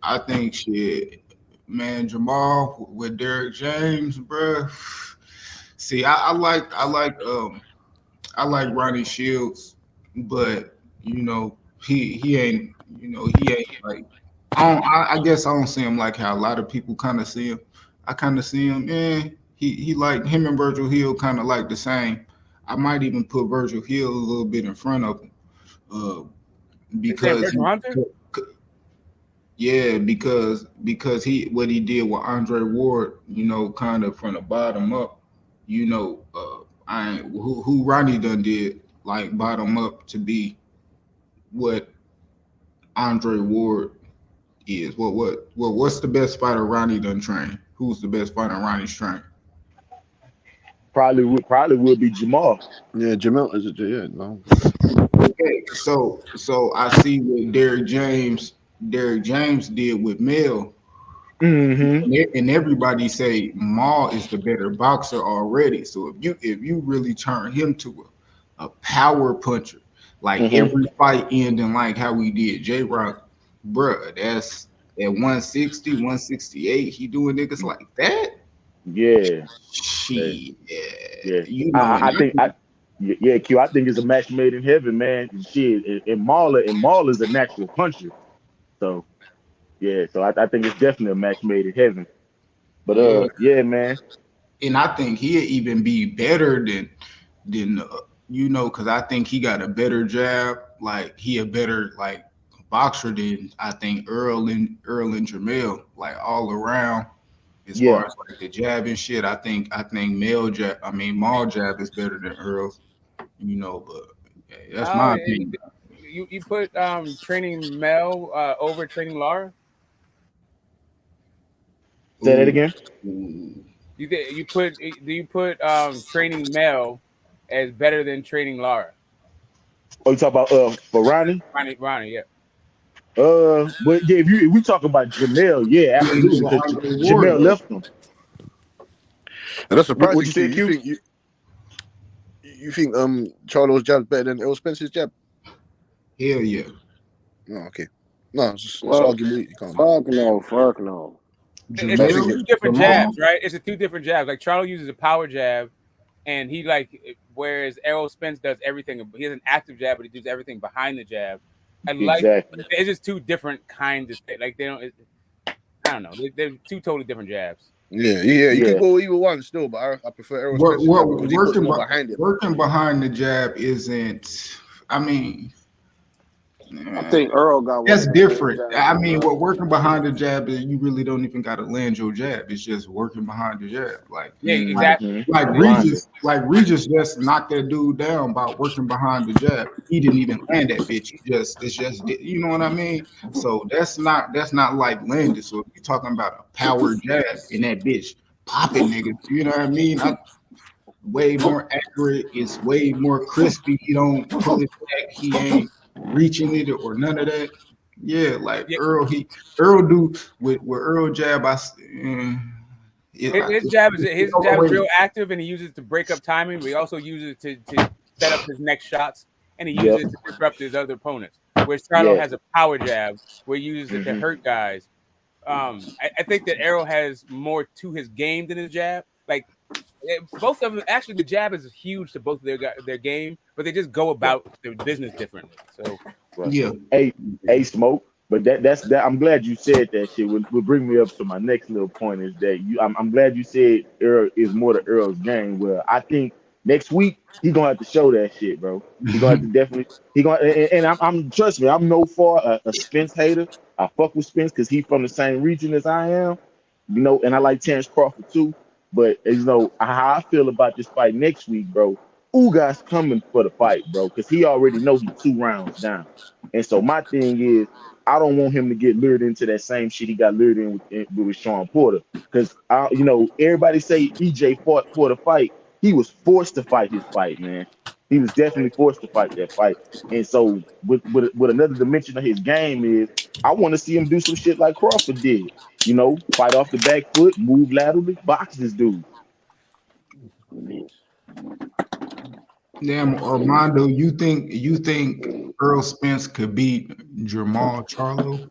[SPEAKER 21] I think shit, man. Jamal with Derrick James, bruh. See, I like Ronnie Shields, but he ain't like. I guess I don't see him like how a lot of people kind of see him. I kind of see him. He like him and Virgil Hill kind of like the same. I might even put Virgil Hill a little bit in front of him, because he what he did with Andre Ward, kind of from the bottom up, who Ronnie done did like bottom up to be what Andre Ward is. What's the best fighter Ronnie done trained? Who's the best fighter Ronnie's trained?
[SPEAKER 6] Probably would be Jamal.
[SPEAKER 1] Yeah, Jamal is it? Yeah, no.
[SPEAKER 21] Okay, so I see what Derrick James did with Mel, and everybody say Maul is the better boxer already. So if you really turn him to a power puncher, like every fight ending like how we did J-Rock, bruh, that's at 160, 168, he doing niggas like that.
[SPEAKER 6] Yeah.
[SPEAKER 21] Shit.
[SPEAKER 6] Yeah. I think Q. I think it's a match made in heaven, man. Shit, and Maul is a natural puncher. So yeah, so I think it's definitely a match made in heaven. But yeah, man.
[SPEAKER 21] And I think he'll even be better than because I think he got a better jab. Like he a better like boxer than I think Earl and Jamel, like all around. As far as like the jab and shit, I think Maul jab is better than Earl's, but that's my opinion.
[SPEAKER 4] You put training Mel over training Lara?
[SPEAKER 6] Say that again.
[SPEAKER 4] Do you put training Mel as better than training Lara?
[SPEAKER 6] Oh, you talk about for Ronnie?
[SPEAKER 4] Ronnie, yeah.
[SPEAKER 6] But yeah, if we talk about Jamel, yeah, absolutely. Jamel left him.
[SPEAKER 1] And that's surprising.
[SPEAKER 6] What you say, Q?
[SPEAKER 1] You think Charlo's jab's better than Errol Spence's jab?
[SPEAKER 21] Hell yeah.
[SPEAKER 1] No, okay. No, it's argument.
[SPEAKER 18] Fuck no.
[SPEAKER 4] It's two different jabs, right? It's two different jabs. Like Charlo uses a power jab, and he whereas Errol Spence does everything. He has an active jab, but he does everything behind the jab.
[SPEAKER 6] Exactly.
[SPEAKER 4] It's just two different kinds of things. Like they don't. I don't know. They're two totally different jabs.
[SPEAKER 1] Yeah. You can go either one still, but I prefer Errol Spence because he puts more behind it.
[SPEAKER 21] Working behind the jab isn't. I mean,
[SPEAKER 18] I think Earl got one.
[SPEAKER 21] That's different. I mean, what working behind the jab is you really don't even got to land your jab. It's just working behind the jab. Like
[SPEAKER 4] exactly.
[SPEAKER 21] Like Regis just knocked that dude down by working behind the jab. He didn't even land that bitch. It's just you know what I mean. So that's not like landed. So if you're talking about a power jab and that bitch popping niggas, you know what I mean. Way more accurate. It's way more crispy. He don't pull it back. He ain't reaching it or none of that. Yeah, like Earl do with Earl jab.
[SPEAKER 4] His jab is real active, and he uses it to break up timing. But he also uses it to set up his next shots, and he uses it to disrupt his other opponents. Whereas Charlo has a power jab where he uses it to hurt guys. I think that Errol has more to his game than his jab. Like both of them, actually, the jab is huge to both of their game, but they just go about their business differently. So
[SPEAKER 6] hey, Smoke. But that's that. I'm glad you said that shit. Will bring me up to my next little point is that I'm glad you said Earl is more to Earl's game. Well, I think next week he gonna have to show that shit, bro. He gonna have to definitely. He gonna and I'm trust me. I'm no far a Spence hater. I fuck with Spence because he's from the same region as I am, you know. And I like Terrence Crawford too. But you know how I feel about this fight next week, bro. Ugas coming for the fight, bro, because he already know he's 2 rounds down. And so my thing is, I don't want him to get lured into that same shit he got lured in with Sean Porter. Because, you know, everybody say EJ fought for the fight. He was forced to fight his fight, man. He was definitely forced to fight that fight. And so with another dimension of his game is, I want to see him do some shit like Crawford did. You know, fight off the back foot, move laterally, box this dude.
[SPEAKER 21] Damn, Armando, you think Earl Spence could beat Jamal Charlo?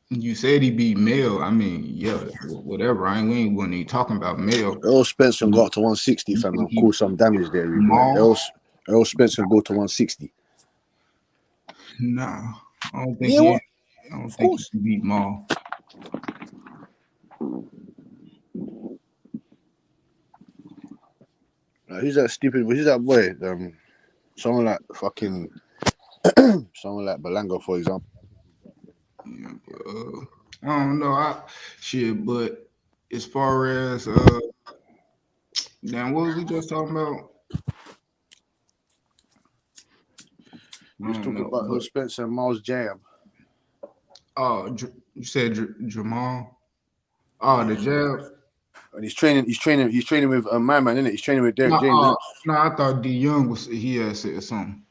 [SPEAKER 21] You said he beat Mel. I mean, yeah, whatever. We ain't even talking about Mel.
[SPEAKER 1] Earl Spence can go up to 160, fam, and cause some damage there. Earl Spence can go to 160.
[SPEAKER 21] Nah, I don't think he can beat Maul.
[SPEAKER 1] Who's that stupid? Who's that boy? Someone like fucking, someone like Belanga, for example.
[SPEAKER 21] Yeah, I don't know. But as far as damn, what was we just talking about?
[SPEAKER 1] We was talking about Earl Spence and Miles jab.
[SPEAKER 21] Oh, you said Jamal. Oh, the jab.
[SPEAKER 1] And he's training with my man, isn't it? He's training with Derek James.
[SPEAKER 21] No, I thought D Young he had said something.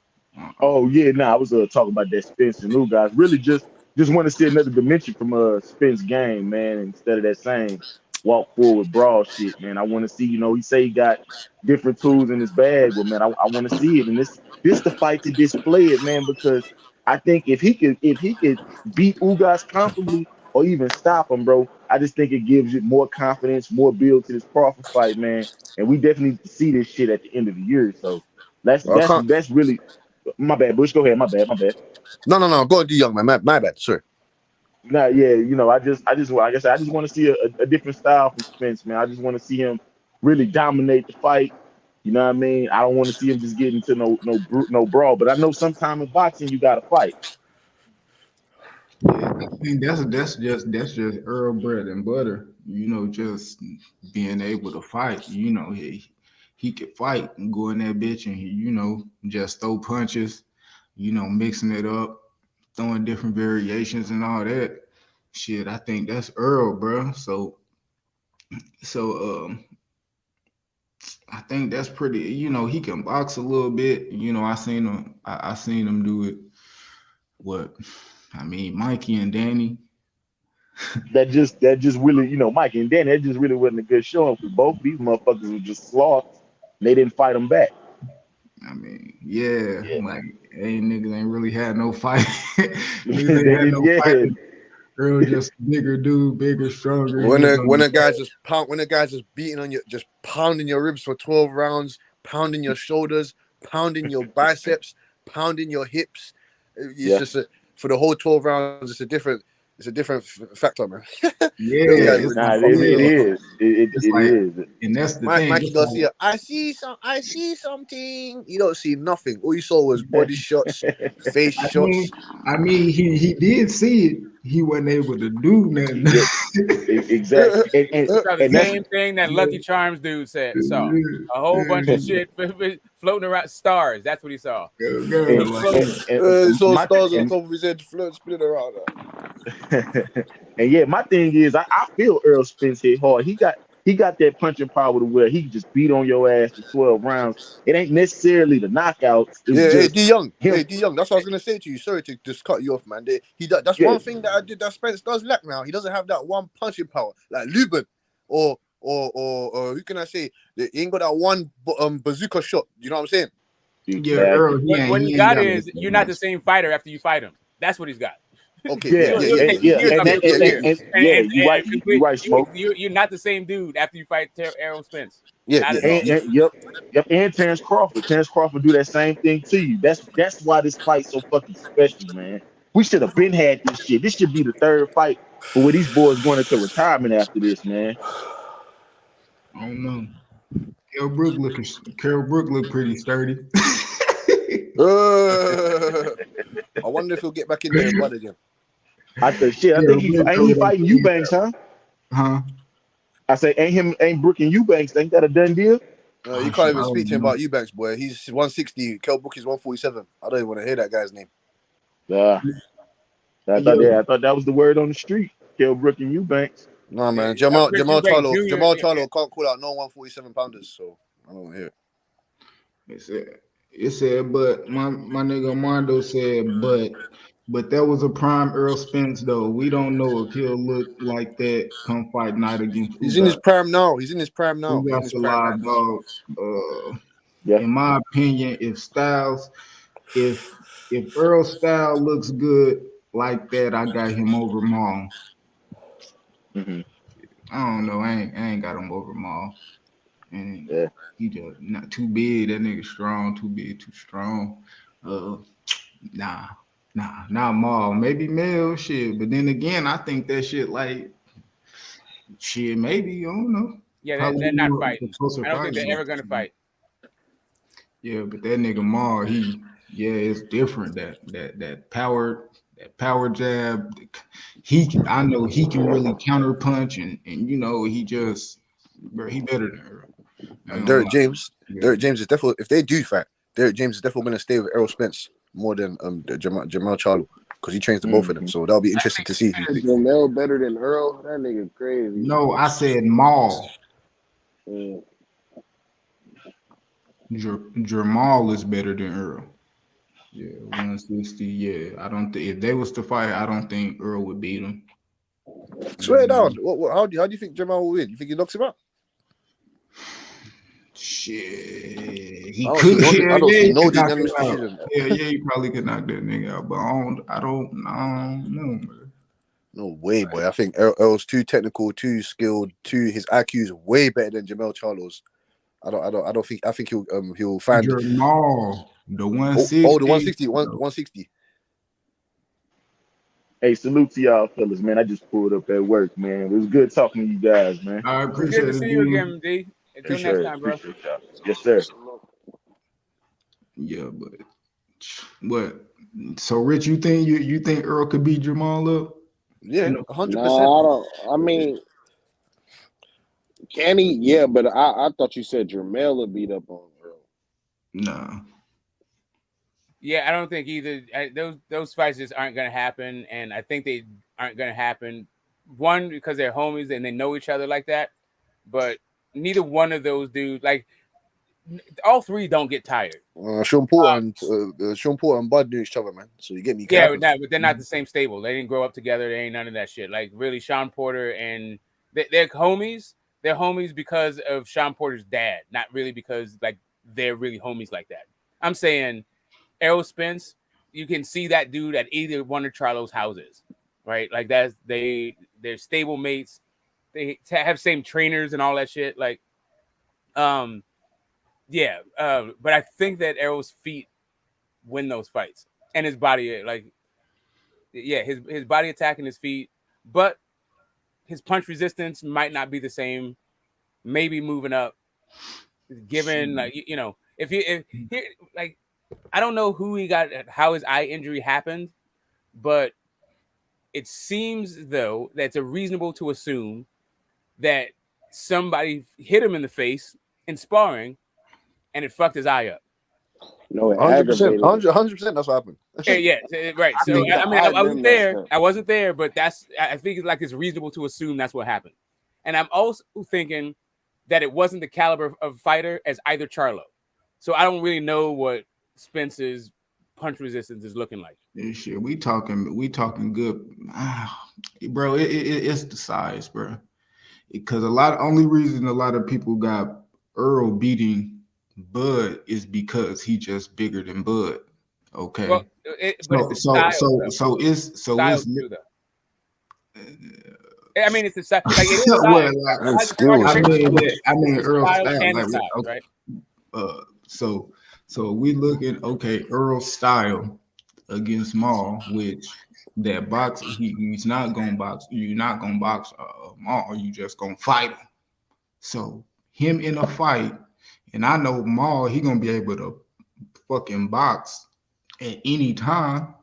[SPEAKER 6] Oh yeah, I was talking about that Spence and new guys. Really, just want to see another dimension from Spence game, man. Instead of that same walk forward brawl shit, man. I want to see, you know, he say he got different tools in his bag, but man, I want to see it. And this the fight to display it, man, because I think if he could beat Ugas comfortably or even stop him, bro, I just think it gives you more confidence, more build to this Crawford fight, man. And we definitely need to see this shit at the end of the year. So that's really my bad. Bush, go ahead. My bad.
[SPEAKER 1] No. Go on, D Young, man. My bad. Sorry.
[SPEAKER 6] Nah, yeah, you know, like I just want to see a different style from Spence, man. I just want to see him really dominate the fight. You know what I mean? I don't want to see him just get into no brawl. But I know sometime in boxing you got to fight.
[SPEAKER 21] Yeah, I think that's just Earl bread and butter. You know, just being able to fight. You know, he could fight and go in that bitch and you know, just throw punches. You know, mixing it up, throwing different variations and all that. Shit, I think that's Earl, bro. So I think that's pretty. You know, he can box a little bit. You know, I seen him do it. What? I mean, Mikey and Danny.
[SPEAKER 6] That just really, you know, Mikey and Danny, that just really wasn't a good showing for both of these motherfuckers were just sloths. They didn't fight them back.
[SPEAKER 21] I mean, yeah. Like, niggas ain't really had no fight.
[SPEAKER 6] Fight.
[SPEAKER 21] Earl just bigger dude, bigger, stronger.
[SPEAKER 1] When a guy's just beating on you, just pounding your ribs for 12 rounds, pounding your shoulders, pounding your biceps, pounding your hips. It's just for the whole 12 rounds. It's a different factor, man.
[SPEAKER 21] Yeah,
[SPEAKER 1] Those guys
[SPEAKER 21] it's
[SPEAKER 1] really
[SPEAKER 21] like,
[SPEAKER 9] It is.
[SPEAKER 21] And that's the
[SPEAKER 1] Mikey
[SPEAKER 21] thing.
[SPEAKER 1] Garcia, I see something. You don't see nothing. All you saw was body shots, face shots.
[SPEAKER 21] I mean, he did see it. He wasn't able to do nothing.
[SPEAKER 9] Exactly.
[SPEAKER 4] The same thing that Lucky Charms dude saw. A whole bunch of shit floating around stars. That's what he saw.
[SPEAKER 1] Saw stars on top of his head spinning around.
[SPEAKER 9] And yeah, my thing is, I feel Earl Spence hit hard. He got that punching power to where he can just beat on your ass for 12 rounds. It ain't necessarily the knockouts. It's just
[SPEAKER 1] D Young.
[SPEAKER 9] him.
[SPEAKER 1] Hey, D Young. That's what I was gonna say to you. Sorry to just cut you off, man. That's one thing that I did that Spence does lack now. He doesn't have that one punching power like Lubin or who can I say? He ain't got that one bazooka shot. You know what I'm saying?
[SPEAKER 21] Yeah, Earl.
[SPEAKER 4] What he got is you're not the same fighter after you fight him. That's what he's got.
[SPEAKER 1] Okay.
[SPEAKER 4] You're
[SPEAKER 9] right, Smoke.
[SPEAKER 4] You're not the same dude after you fight Errol Spence.
[SPEAKER 9] And Terrence Crawford. Terrence Crawford do that same thing to you. That's why this fight's so fucking special, man. We should have been had this shit. This should be the third fight for where these boys going into retirement after this, man.
[SPEAKER 21] I don't know. Carol Brook look pretty sturdy.
[SPEAKER 1] I wonder if he'll get back in there and butt again.
[SPEAKER 9] I think he fighting Eubanks, huh?
[SPEAKER 21] Huh?
[SPEAKER 9] I say ain't Brook and Eubanks. Ain't that a done deal?
[SPEAKER 1] You can't even speak to him about Eubanks, boy. He's 160. Kell Brook is 147. I don't even want to hear that guy's name.
[SPEAKER 9] I thought that was the word on the street. Kell Brook and Eubanks.
[SPEAKER 1] No, man. Jamal Charlo can't call out no 147 pounders, so I don't want to hear it.
[SPEAKER 21] It said, but my nigga Mondo said, but that was a prime Earl Spence though. We don't know if he'll look like that come fight night against.
[SPEAKER 1] He's in his prime now.
[SPEAKER 21] We got the live dog. In my opinion, if Earl style looks good like that, I got him over Maul.
[SPEAKER 9] Mm-hmm.
[SPEAKER 21] I don't know. I ain't got him over Maul. And he just not too big. That nigga strong. Too big, too strong. Nah, Maul. Maybe Mel shit. But then again, I think that shit like shit. Maybe I don't know.
[SPEAKER 4] Yeah, they're not fighting. I don't think they're ever gonna fight.
[SPEAKER 21] Yeah, but that nigga Maul, it's different. That power jab. I know he can really counter punch, and you know he better than Earl.
[SPEAKER 1] And Derek James is definitely, if they do fight, Derek James is definitely going to stay with Errol Spence more than Jamal Charlo because he trains the both of them. So that'll be interesting to see.
[SPEAKER 18] Jamel better than Earl? That nigga crazy.
[SPEAKER 21] No, I said Maul. Jamal is better than Earl. Yeah, 160. Yeah, I don't think if they was to fight, I don't think Earl would beat him.
[SPEAKER 1] Swear down. How do you think Jamal will win? You think he knocks him out?
[SPEAKER 21] Shit, he could. He probably could knock that nigga out, but I don't know, man.
[SPEAKER 1] No way, boy. I think Earl's too technical, too skilled, his IQ is way better than Jamel Charlo's. I think he'll find
[SPEAKER 21] Jamal, the 160.
[SPEAKER 1] Oh, the 160.
[SPEAKER 9] Hey, salute to y'all fellas, man. I just pulled up at work, man. It was good talking to you guys, man.
[SPEAKER 21] I appreciate it.
[SPEAKER 4] Good to see you again, D. Until next time, bro.
[SPEAKER 9] Yes, sir.
[SPEAKER 21] Yeah, but so Rich, you think Earl could beat Jamal up?
[SPEAKER 1] Yeah, 100%.
[SPEAKER 18] No, I mean, can he? Yeah, but I thought you said Jermell would beat up on Earl.
[SPEAKER 21] No.
[SPEAKER 4] Yeah, I don't think either. Those fights just aren't going to happen, and I think they aren't going to happen. One, because they're homies and they know each other like that, but neither one of those dudes, like all three, don't get tired.
[SPEAKER 1] Sean Porter and Bud knew each other, man. So you get me.
[SPEAKER 4] Yeah, but they're not the same stable. They didn't grow up together. They ain't none of that shit. Like really, Sean Porter and they're homies. They're homies because of Sean Porter's dad, not really because like they're really homies like that. I'm saying Errol Spence, you can see that dude at either one of Charlo's houses, right? Like they're stable mates. They have same trainers and all that shit. Like, but I think that Errol's feet win those fights, and his body, his body attack and his feet, but his punch resistance might not be the same. Maybe moving up, given if I don't know who he got, how his eye injury happened, but it seems though that it's reasonable to assume that somebody hit him in the face in sparring, and it fucked his eye up.
[SPEAKER 18] No, it
[SPEAKER 1] 100%,
[SPEAKER 18] aggravated.
[SPEAKER 1] 100%. That's what happened.
[SPEAKER 4] Yeah, right. So I wasn't there. I wasn't there, but I think it's reasonable to assume that's what happened. And I'm also thinking that it wasn't the caliber of fighter as either Charlo. So I don't really know what Spence's punch resistance is looking like.
[SPEAKER 21] Yeah, shit, we talking good, bro. It's the size, bro. Because only reason a lot of people got Earl beating Bud is because he just bigger than Bud. Okay.
[SPEAKER 4] Well, it's I mean, it's the style. Like it is style.
[SPEAKER 21] I mean, Earl's style,
[SPEAKER 4] right?
[SPEAKER 21] So we look at Earl's style against Maul, which that box he's not gonna box. You're not gonna box Maul. You just gonna fight him. So him in a fight, and I know Maul, he gonna be able to fucking box at any time.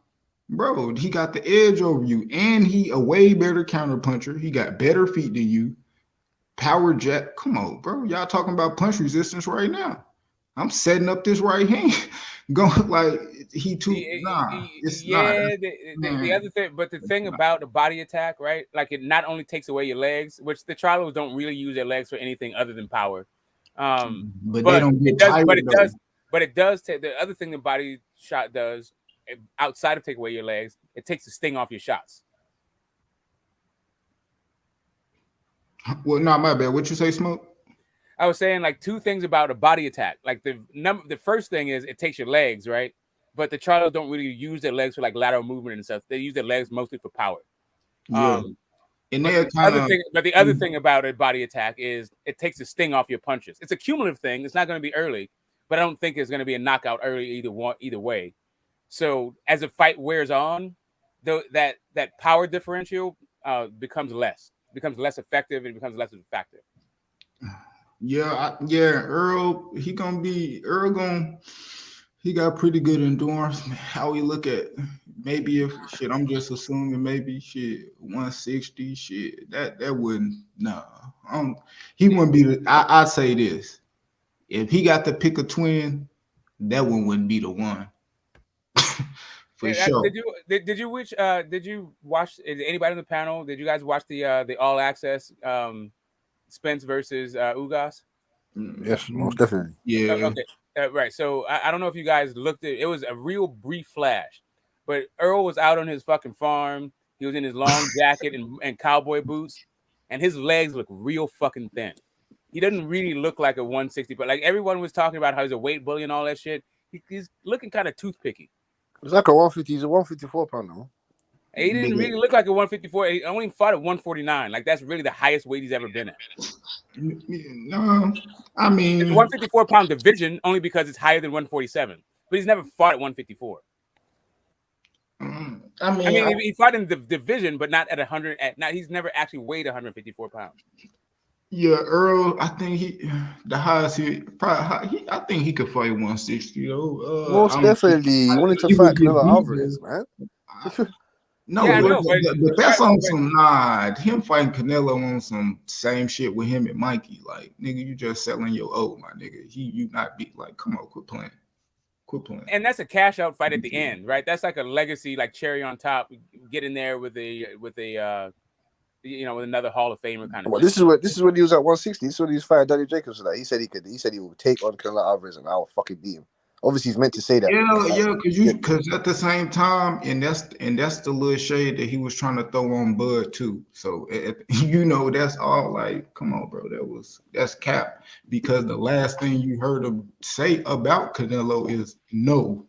[SPEAKER 21] Bro, he got the edge over you, and he a way better counter puncher. He got better feet than you. Power jack. Come on, bro. Y'all talking about punch resistance right now. I'm setting up this right hand. Going like he too. It's not.
[SPEAKER 4] The other thing, but the thing about the body attack, right? Like it not only takes away your legs, which the Charlos don't really use their legs for anything other than power.
[SPEAKER 21] But they don't get tired.
[SPEAKER 4] But it does take the other thing the body shot does. Outside of take away your legs, it takes the sting off your shots.
[SPEAKER 21] Well, not my bad. What you say, Smoke?
[SPEAKER 4] I was saying like two things about a body attack. Like the first thing is it takes your legs, right? But the Charlos don't really use their legs for like lateral movement and stuff. They use their legs mostly for power.
[SPEAKER 21] Yeah. And
[SPEAKER 4] the other thing about a body attack is it takes the sting off your punches. It's a cumulative thing. It's not going to be early, but I don't think it's going to be a knockout early either way. So as the fight wears on, that power differential becomes less effective, and becomes less of a factor.
[SPEAKER 21] Earl, he got pretty good endurance. How we look at maybe if shit, I'm just assuming maybe shit 160 shit. That wouldn't he wouldn't be I say this. If he got to pick a twin, that one wouldn't be the one. For sure.
[SPEAKER 4] Did you watch anybody on the panel? Did you guys watch the All Access Spence versus Ugas?
[SPEAKER 1] Yes, most definitely.
[SPEAKER 21] Yeah.
[SPEAKER 4] Okay. Right. So I don't know if you guys looked at it. It was a real brief flash, but Earl was out on his fucking farm. He was in his long jacket and cowboy boots, and his legs look real fucking thin. He doesn't really look like a 160, but like everyone was talking about how he's a weight bully and all that shit. He's looking kind of toothpicky.
[SPEAKER 1] It's like a 150. He's a 154 pounder.
[SPEAKER 4] He didn't really look like a 154. He only fought at 149. Like that's really the highest weight he's ever been at.
[SPEAKER 21] No, I mean
[SPEAKER 4] it's a 154-pound division only because it's higher than 147. But he's never fought at 154. He fought in the division, but not at 100. He's never actually weighed 154 pounds.
[SPEAKER 21] Yeah, Earl. I think the highest I think he could fight 160 though.
[SPEAKER 1] Most definitely, he wanted to fight Canelo Alvarez, man.
[SPEAKER 21] But that's on some him fighting Canelo on some same shit with him and Mikey. Like, nigga, you just selling your old, my nigga. You not beat. Like, come on, quit playing.
[SPEAKER 4] And that's a cash out fight at the end, right? That's like a legacy, like cherry on top. Get in there with another Hall of Famer kind of.
[SPEAKER 1] Well, this is when he was at 160. This is when he was fighting Danny Jacobs. He said he would take on Canelo Alvarez and I will fucking beat him. Obviously, he's meant to say that.
[SPEAKER 21] Because at the same time, and that's the little shade that he was trying to throw on Bud too. So that's all like, come on, bro, that's cap. Because the last thing you heard him say about Canelo is no.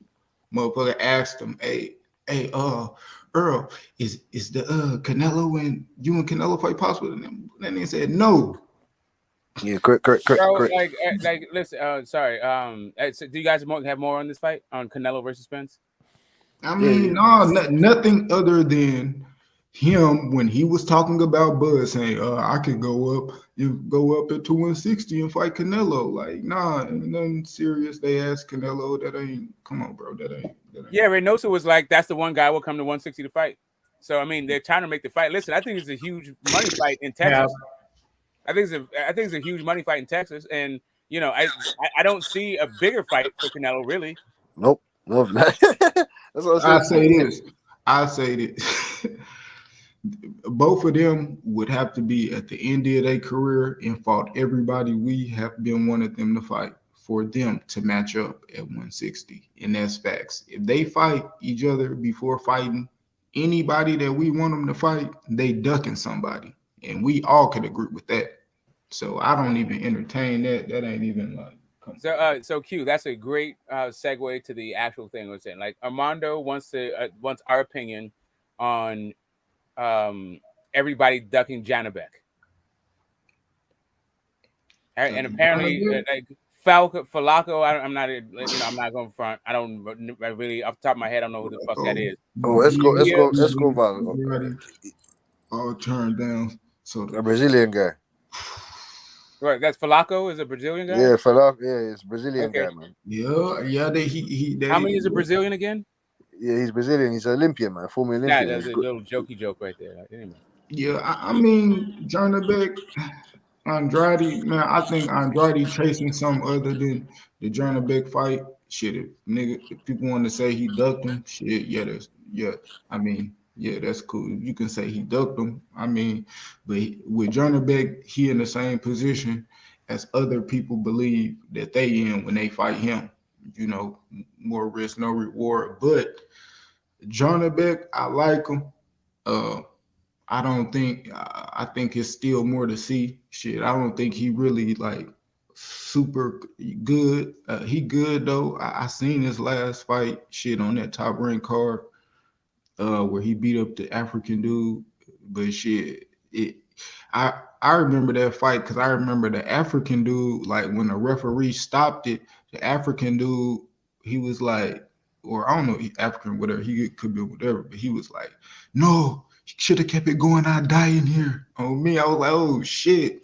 [SPEAKER 21] Motherfucker asked him, hey, Earl, Earl, is the Canelo and you and Canelo fight possible? And then they said no.
[SPEAKER 20] Yeah, correct.
[SPEAKER 4] Bro, like, listen. Sorry. So do you guys have more on this fight on Canelo versus Spence?
[SPEAKER 21] I mean, no, nothing other than him when he was talking about Bud saying, I could go up at 160 and fight Canelo. Like, nah, ain't nothing serious. They asked Canelo, that ain't, come on, bro, that ain't.
[SPEAKER 4] Yeah, Reynoso was like, that's the one guy will come to 160 to fight. So I mean, they're trying to make the fight. Listen, I think it's a huge money fight in Texas. I think it's a huge money fight in Texas, and you know, I don't see a bigger fight for Canelo really.
[SPEAKER 20] Nope. That's what
[SPEAKER 21] I say this. Both of them would have to be at the end of their career and fought everybody we have been wanting them to fight for them to match up at 160. And that's facts. If they fight each other before fighting anybody that we want them to fight, they ducking somebody. And we all could agree with that. So I don't even entertain that. That ain't even like.
[SPEAKER 4] So Q, that's a great segue to the actual thing we're saying. Like Armando wants our opinion on everybody ducking Janabek. And apparently, like Falaco, I'm not going front. I really, off the top of my head, I don't know who the fuck that is.
[SPEAKER 20] Escobar.
[SPEAKER 21] All turned down. So
[SPEAKER 20] a Brazilian guy.
[SPEAKER 4] Right, that's Falaco, is a Brazilian guy.
[SPEAKER 20] Yeah, Falaco. Yeah, it's Brazilian guy, man.
[SPEAKER 21] Yeah.
[SPEAKER 4] How many is a Brazilian again?
[SPEAKER 20] Yeah, he's Brazilian. He's an Olympian, man. Former Olympian.
[SPEAKER 4] Yeah, there's a little jokey joke right there. Like, anyway.
[SPEAKER 21] Yeah, I mean, Janabek, Andrade, man, I think Andrade chasing something other than the Janabek fight. Shit, if people want to say he ducked him, shit, that's cool. You can say he ducked him. I mean, but with Janabek, he in the same position as other people believe that they in when they fight him. You know, more risk, no reward. But Janabek, I like him. I think it's still more to see. Shit, I don't think he really like super good. He good though. I seen his last fight shit on that Top Rank card where he beat up the African dude. But shit, I remember that fight because I remember the African dude, like when the referee stopped it, the African dude, he was like, or I don't know, African, whatever, he could be whatever, but he was like, no, should have kept it going. I'd die in here. On me, I was like, oh shit.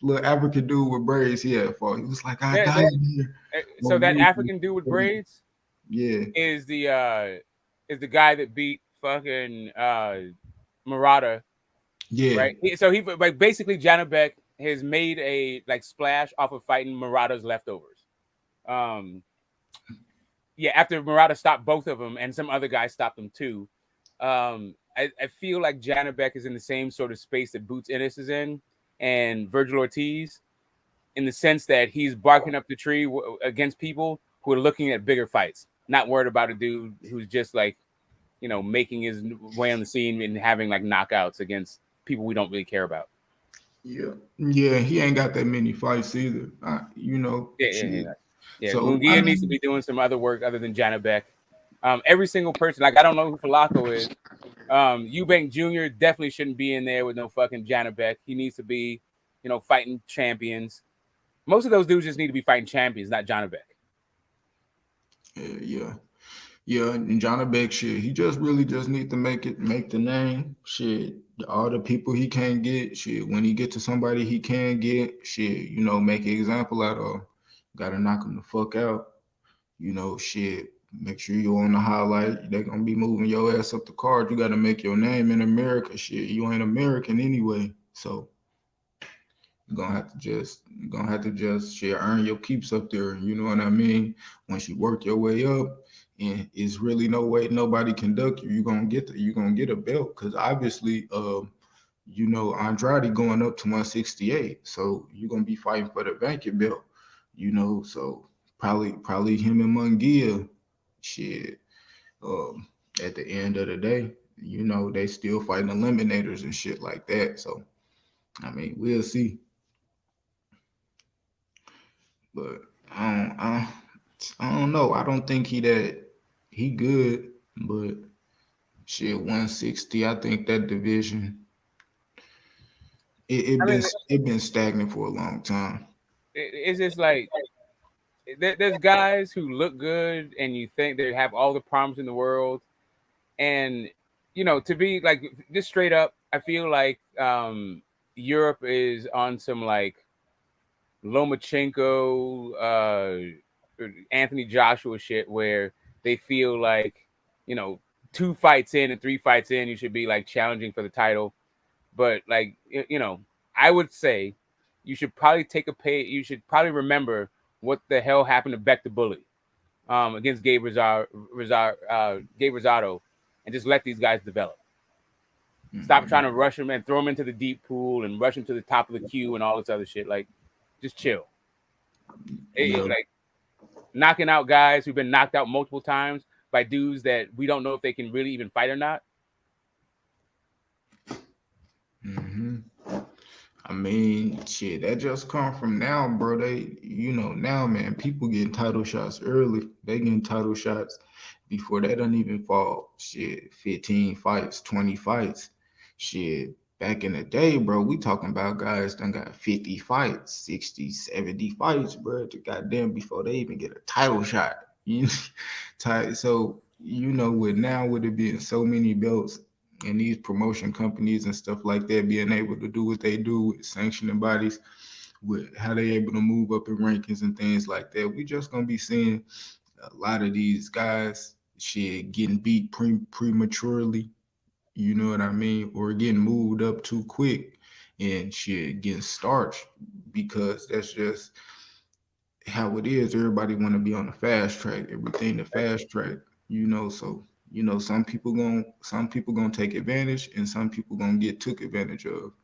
[SPEAKER 21] Little African dude with braids, he had fought. He was like, I die in here.
[SPEAKER 4] So that African dude with braids, is the guy that beat fucking Murata.
[SPEAKER 21] Yeah.
[SPEAKER 4] Right. So he like basically Janabek has made a like splash off of fighting Murata's leftovers. After Murata stopped both of them and some other guy stopped them too. I feel like Janabek is in the same sort of space that Boots Ennis is in and Virgil Ortiz, in the sense that he's barking up the tree against people who are looking at bigger fights, not worried about a dude who's just like, you know, making his way on the scene and having like knockouts against people we don't really care about.
[SPEAKER 21] Yeah, he ain't got that many fights either.
[SPEAKER 4] So Munguia needs to be doing some other work other than Janabek. Every single person, like I don't know who Falaco is. Eubank Jr. definitely shouldn't be in there with no fucking Janabek. He needs to be, you know, fighting champions. Most of those dudes just need to be fighting champions, not Janabek.
[SPEAKER 21] Yeah, and Janabek, shit, he just really just need to make the name. Shit, all the people he can't get, shit, when he get to somebody he can get, shit, you know, make an example out of. Gotta knock him the fuck out. You know, shit. Make sure you're on the highlight. They're gonna be moving your ass up the card. You gotta make your name in America. Shit, you ain't American anyway. So you're gonna have to just shit, earn your keeps up there. You know what I mean? Once you work your way up, and it's really no way nobody can duck you. You're gonna get a belt. Cause obviously you know, Andrade going up to 168. So you're gonna be fighting for the vacant belt, you know. So probably him and Munguia. Shit, at the end of the day, you know, they still fighting eliminators and shit like that. So, I mean, we'll see. But I don't know. I don't think he good, but shit 160. I think that division it been stagnant for a long time.
[SPEAKER 4] It's just like there's guys who look good and you think they have all the problems in the world, and to be like just straight up, I feel like Europe is on some like Lomachenko, Anthony Joshua shit where they feel like 2 fights in and 3 fights in you should be like challenging for the title. But like I would say you should probably you should probably remember what the hell happened to Beck the Bully against Gabe Rosado, and just let these guys develop. Stop trying to rush them and throw them into the deep pool and rush them to the top of the queue and all this other shit. Like, just chill. Like knocking out guys who've been knocked out multiple times by dudes that we don't know if they can really even fight or not.
[SPEAKER 21] I mean, shit, that just come from now, bro. They, now, man, people getting title shots early. They getting title shots before they don't even fall. Shit, 15 fights, 20 fights. Shit, back in the day, bro, we talking about guys done got 50 fights, 60, 70 fights, bro, to goddamn before they even get a title shot. So, with it being so many belts, and these promotion companies and stuff like that being able to do what they do with sanctioning bodies, with how they able to move up in rankings and things like that, we just gonna be seeing a lot of these guys getting beat prematurely, you know what I mean, or getting moved up too quick and getting starched, because that's just how it is. Everybody want to be on the fast track, everything the fast track, so some people gonna take advantage and some people gonna get took advantage of,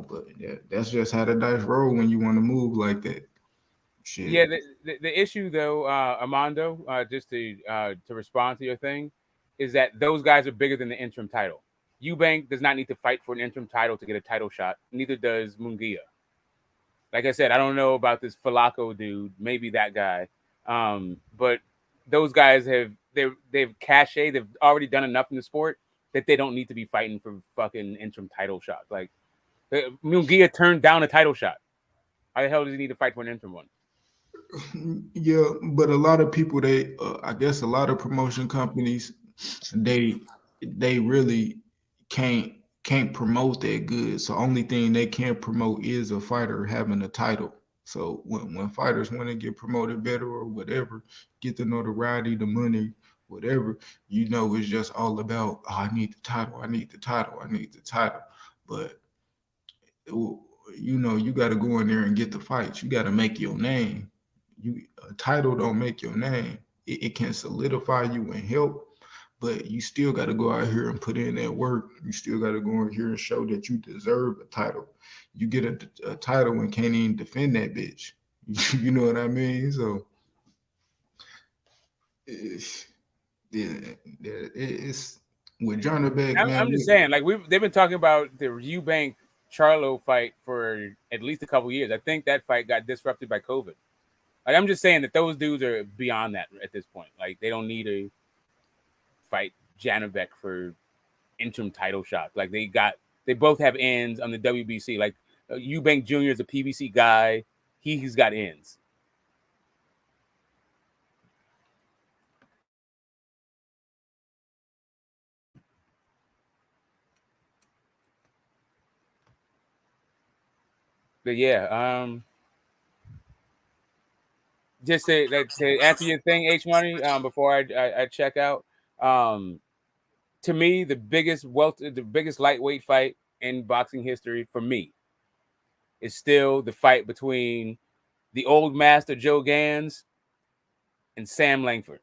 [SPEAKER 21] but that's just how the dice roll when you want to move like that. Shit.
[SPEAKER 4] Yeah, the issue though, Armando, just to respond to your thing, is that those guys are bigger than the interim title. Eubank does not need to fight for an interim title to get a title shot. Neither does Munguia. Like I said, I don't know about this Falaco dude, maybe that guy, but those guys they've cachet. They've already done enough in the sport that they don't need to be fighting for fucking interim title shots. Like Munguia turned down a title shot. How the hell does he need to fight for an interim one?
[SPEAKER 21] Yeah, but a lot of people, I guess a lot of promotion companies, they really can't promote that good. So only thing they can promote is a fighter having a title. So when fighters want to get promoted better or whatever, get the notoriety, the money, whatever, it's just all about, I need the title, I need the title, I need the title. But you got to go in there and get the fights. You got to make your name. A title don't make your name. It can solidify you and help, but you still got to go out here and put in that work. You still got to go in here and show that you deserve a title. You get a title and can't even defend that bitch. You know what I mean? So it's with Johnny Beck, man.
[SPEAKER 4] I'm just saying, like they've been talking about the Eubank Charlo fight for at least a couple years. I think that fight got disrupted by COVID. Like, I'm just saying that those dudes are beyond that at this point. Like, they don't need to fight Janibek for interim title shots. Like, they both have ends on the WBC. Like, Eubank Jr. is a PBC guy. He's got ends. But yeah, just to answer your thing, H Money, before I check out, to me, the biggest lightweight fight in boxing history for me is still the fight between the old master Joe Gans and Sam Langford.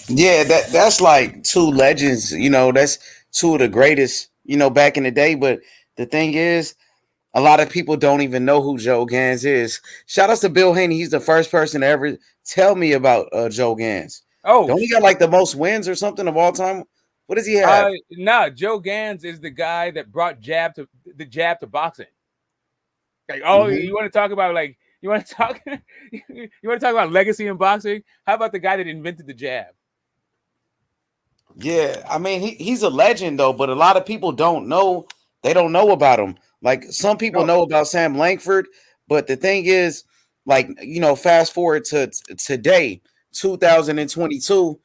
[SPEAKER 3] Yeah, that's like two legends. That's two of the greatest. Back in the day. But the thing is, a lot of people don't even know who Joe Gans is. Shout out to Bill Haney. He's the first person to ever tell me about Joe Gans.
[SPEAKER 4] Oh,
[SPEAKER 3] don't he got like the most wins or something of all time? What does he have?
[SPEAKER 4] Nah, Joe Gans is the guy that brought the jab to boxing. Like, you want to talk about you want to talk about legacy in boxing? How about the guy that invented the jab?
[SPEAKER 3] Yeah, I mean he's a legend though, but a lot of people don't know. They don't know about him. Like some people know about Sam Langford, but the thing is, like fast forward to today, 2022,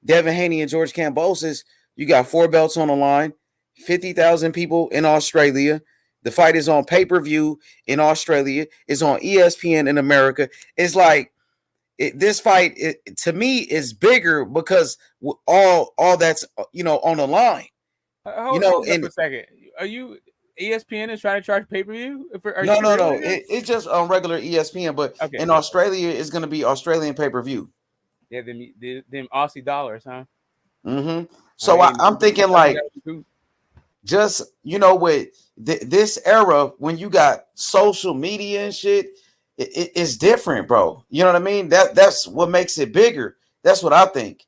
[SPEAKER 3] Devin Haney and George Kambosos. You got 4 belts on the line, 50,000 people in Australia. The fight is on pay-per-view in Australia. It's on ESPN in America. It's like this fight to me is bigger because all that's on the line.
[SPEAKER 4] Hold up a second. Are you ESPN is trying to charge pay-per-view?
[SPEAKER 3] No. It's just on regular ESPN, but in Australia, it's going to be Australian pay-per-view.
[SPEAKER 4] Yeah, them Aussie dollars, huh?
[SPEAKER 3] Mm-hmm. So I'm thinking like, just with this era when you got social media and shit, it's different, bro. You know what I mean? That's what makes it bigger. That's what I think.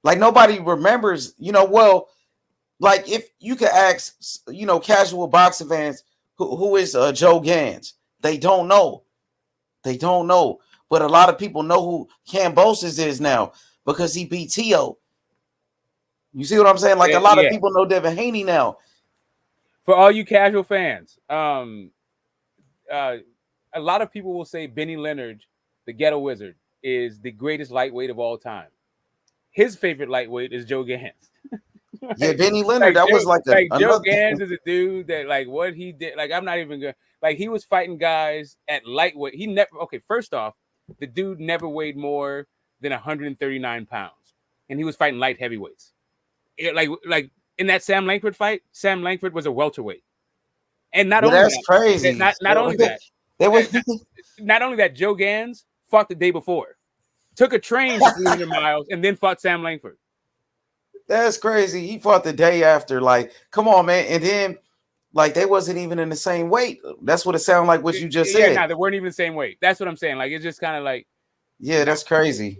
[SPEAKER 3] Like nobody remembers, well, like if you could ask, casual boxing fans who is Joe Gans, they don't know. They don't know. But a lot of people know who Kambosos is now because he beat T.O. You see what I'm saying? Like a lot of people know Devin Haney now.
[SPEAKER 4] For all you casual fans, a lot of people will say Benny Leonard, the Ghetto Wizard, is the greatest lightweight of all time. His favorite lightweight is Joe Gans.
[SPEAKER 3] Yeah, Benny Leonard, that was like
[SPEAKER 4] Joe Gans is a dude that like what he did. Like I'm not even gonna like he was fighting guys at lightweight. He never first off, the dude never weighed more than 139 pounds, and he was fighting light heavyweights. Like in that Sam Langford fight, Sam Langford was a welterweight, and not only
[SPEAKER 3] that's
[SPEAKER 4] that,
[SPEAKER 3] crazy.
[SPEAKER 4] Not only that. Not only that, Joe Gans fought the day before, took a train for 300 miles, and then fought Sam Langford.
[SPEAKER 3] That's crazy. He fought the day after. Like, come on, man. And then, like, they wasn't even in the same weight. That's what it sounded like. What you just said.
[SPEAKER 4] Yeah, they weren't even the same weight. That's what I'm saying. Like, it's just kind of like.
[SPEAKER 3] Yeah, that's crazy.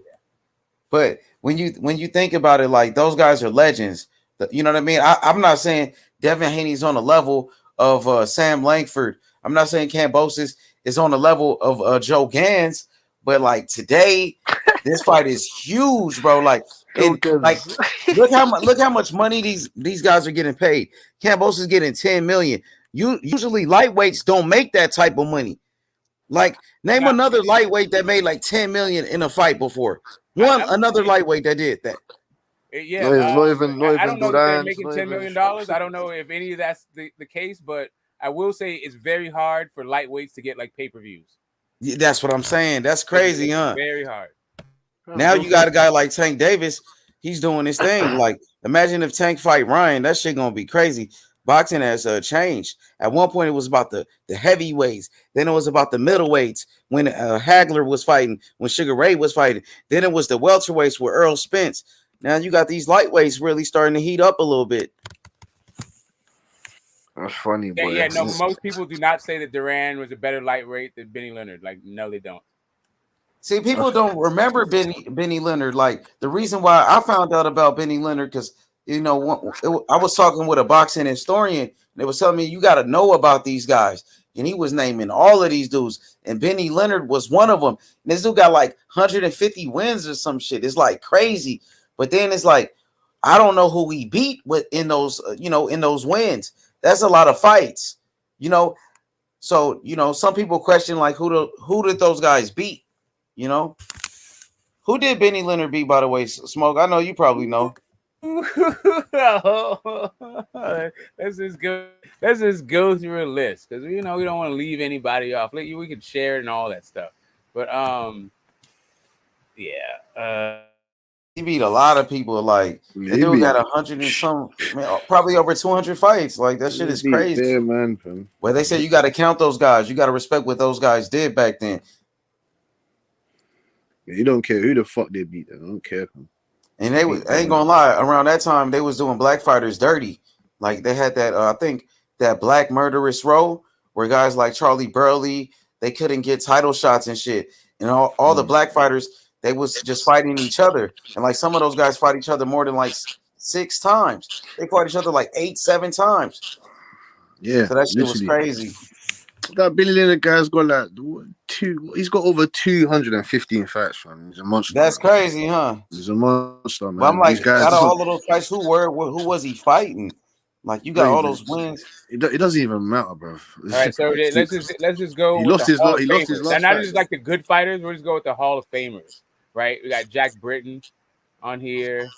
[SPEAKER 3] But when you think about it, like those guys are legends. You know what I mean? I'm not saying Devin Haney's on the level of Sam Langford. I'm not saying Kambosos is on the level of Joe Gans, but like today, this fight is huge, bro. Like, look how much money these guys are getting paid. Kambosos is getting $10 million. Usually lightweights don't make that type of money. Like, name another lightweight that made like $10 million in a fight before. Another lightweight that did that.
[SPEAKER 4] Yeah, I don't know if they're making $10 million. I don't know if any of that's the case, but I will say it's very hard for lightweights to get like pay-per-views.
[SPEAKER 3] Yeah, that's what I'm saying. That's crazy, huh?
[SPEAKER 4] Very hard.
[SPEAKER 3] Now you got a guy like Tank Davis. He's doing his thing. Like, imagine if Tank fight Ryan. That shit gonna be crazy. Boxing has changed. At one point, it was about the heavyweights. Then it was about the middleweights when Hagler was fighting, when Sugar Ray was fighting. Then it was the welterweights with Earl Spence. Now you got these lightweights really starting to heat up a little bit.
[SPEAKER 20] That's funny, boy.
[SPEAKER 4] Yeah, no, most people do not say that Duran was a better lightweight than Benny Leonard. Like, no, they don't.
[SPEAKER 3] See, people don't remember Benny Leonard. Like, the reason why I found out about Benny Leonard, because, I was talking with a boxing historian. They was telling me, you got to know about these guys. And he was naming all of these dudes. And Benny Leonard was one of them. And this dude got like 150 wins or some shit. It's like crazy. But then it's like, I don't know who he beat in those wins. That's a lot of fights, So, some people question like who did those guys beat? Who did Benny Leonard beat, by the way, Smoke? I know you probably know.
[SPEAKER 4] Let's just go through a list because we don't want to leave anybody off. We can share it and all that stuff. But
[SPEAKER 3] he beat a lot of people. Like, the dude got 100 and some, probably over 200 fights. Like, that shit is crazy.
[SPEAKER 20] Fair, man.
[SPEAKER 3] Well, they say you got to count those guys. You got to respect what those guys did back then.
[SPEAKER 20] You don't care who the fuck they beat. I don't care.
[SPEAKER 3] And I ain't gonna lie. Around that time, they was doing black fighters dirty. Like, they had that. I think that Black Murderous Row, where guys like Charlie Burley, they couldn't get title shots and shit. And all the black fighters, they was just fighting each other. And like some of those guys fight each other more than like 6 times. They fought each other like 8, 7 times.
[SPEAKER 20] Yeah.
[SPEAKER 3] So that shit was crazy.
[SPEAKER 1] That Billy Leonard guy's got like he's got over 215 fights, man. He's a monster.
[SPEAKER 3] That's
[SPEAKER 1] man.
[SPEAKER 3] crazy, huh?
[SPEAKER 1] He's a monster, man.
[SPEAKER 3] But I'm like,
[SPEAKER 1] These guys,
[SPEAKER 3] out of all of those fights, who was he fighting? Like, you got all those wins.
[SPEAKER 1] It doesn't even matter, bro.
[SPEAKER 4] All right, so let's just go.
[SPEAKER 1] He
[SPEAKER 4] with
[SPEAKER 1] lost
[SPEAKER 4] the
[SPEAKER 1] his
[SPEAKER 4] Hall
[SPEAKER 1] lot.
[SPEAKER 4] of
[SPEAKER 1] He lost his
[SPEAKER 4] Famers.
[SPEAKER 1] last
[SPEAKER 4] And not
[SPEAKER 1] fight.
[SPEAKER 4] just like the good fighters. We'll just go with the Hall of Famers, right? We got Jack Britton on here.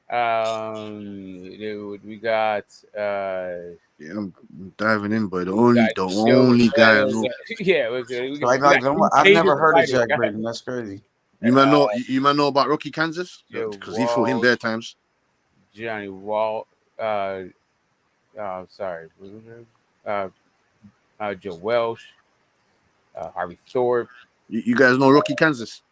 [SPEAKER 4] Dude, we got.
[SPEAKER 1] Yeah, I'm diving in, but the only guy I know.
[SPEAKER 4] Yeah,
[SPEAKER 3] I've never heard of Jack Britton. That's crazy.
[SPEAKER 1] You might know. You might know about Rocky Kansas because he fought him bare times.
[SPEAKER 4] Johnny Wall. Sorry. Joe Welsh. Harvey Thorpe.
[SPEAKER 1] You guys know Rocky Kansas?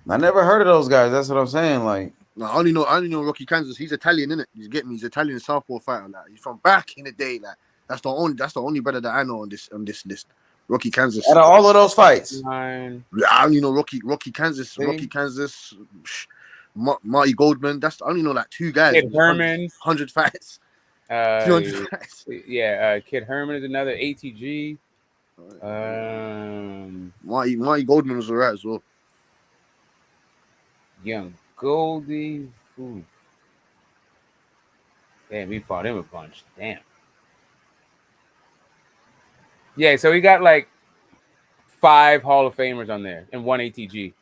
[SPEAKER 3] I never heard of those guys. That's what I'm saying. Like,
[SPEAKER 1] no, I only know Rocky Kansas. He's Italian, innit? You get me? He's Italian southpaw fighter. Like, he's from back in the day. Like, that's the only brother that I know on this list. Rocky Kansas.
[SPEAKER 3] Out of all of those fights,
[SPEAKER 1] I only know Rocky Kansas.
[SPEAKER 3] See?
[SPEAKER 1] Rocky Kansas. Marty Goldman. That's I only know like two guys.
[SPEAKER 4] Kid Herman.
[SPEAKER 1] 100 fights. 200 fights.
[SPEAKER 4] Yeah, Kid Herman is another ATG.
[SPEAKER 1] Marty Goldman was alright as well.
[SPEAKER 4] Young Goldie. Ooh. Damn, we fought him a bunch. Damn. Yeah, so we got like 5 Hall of Famers on there and 1 ATG.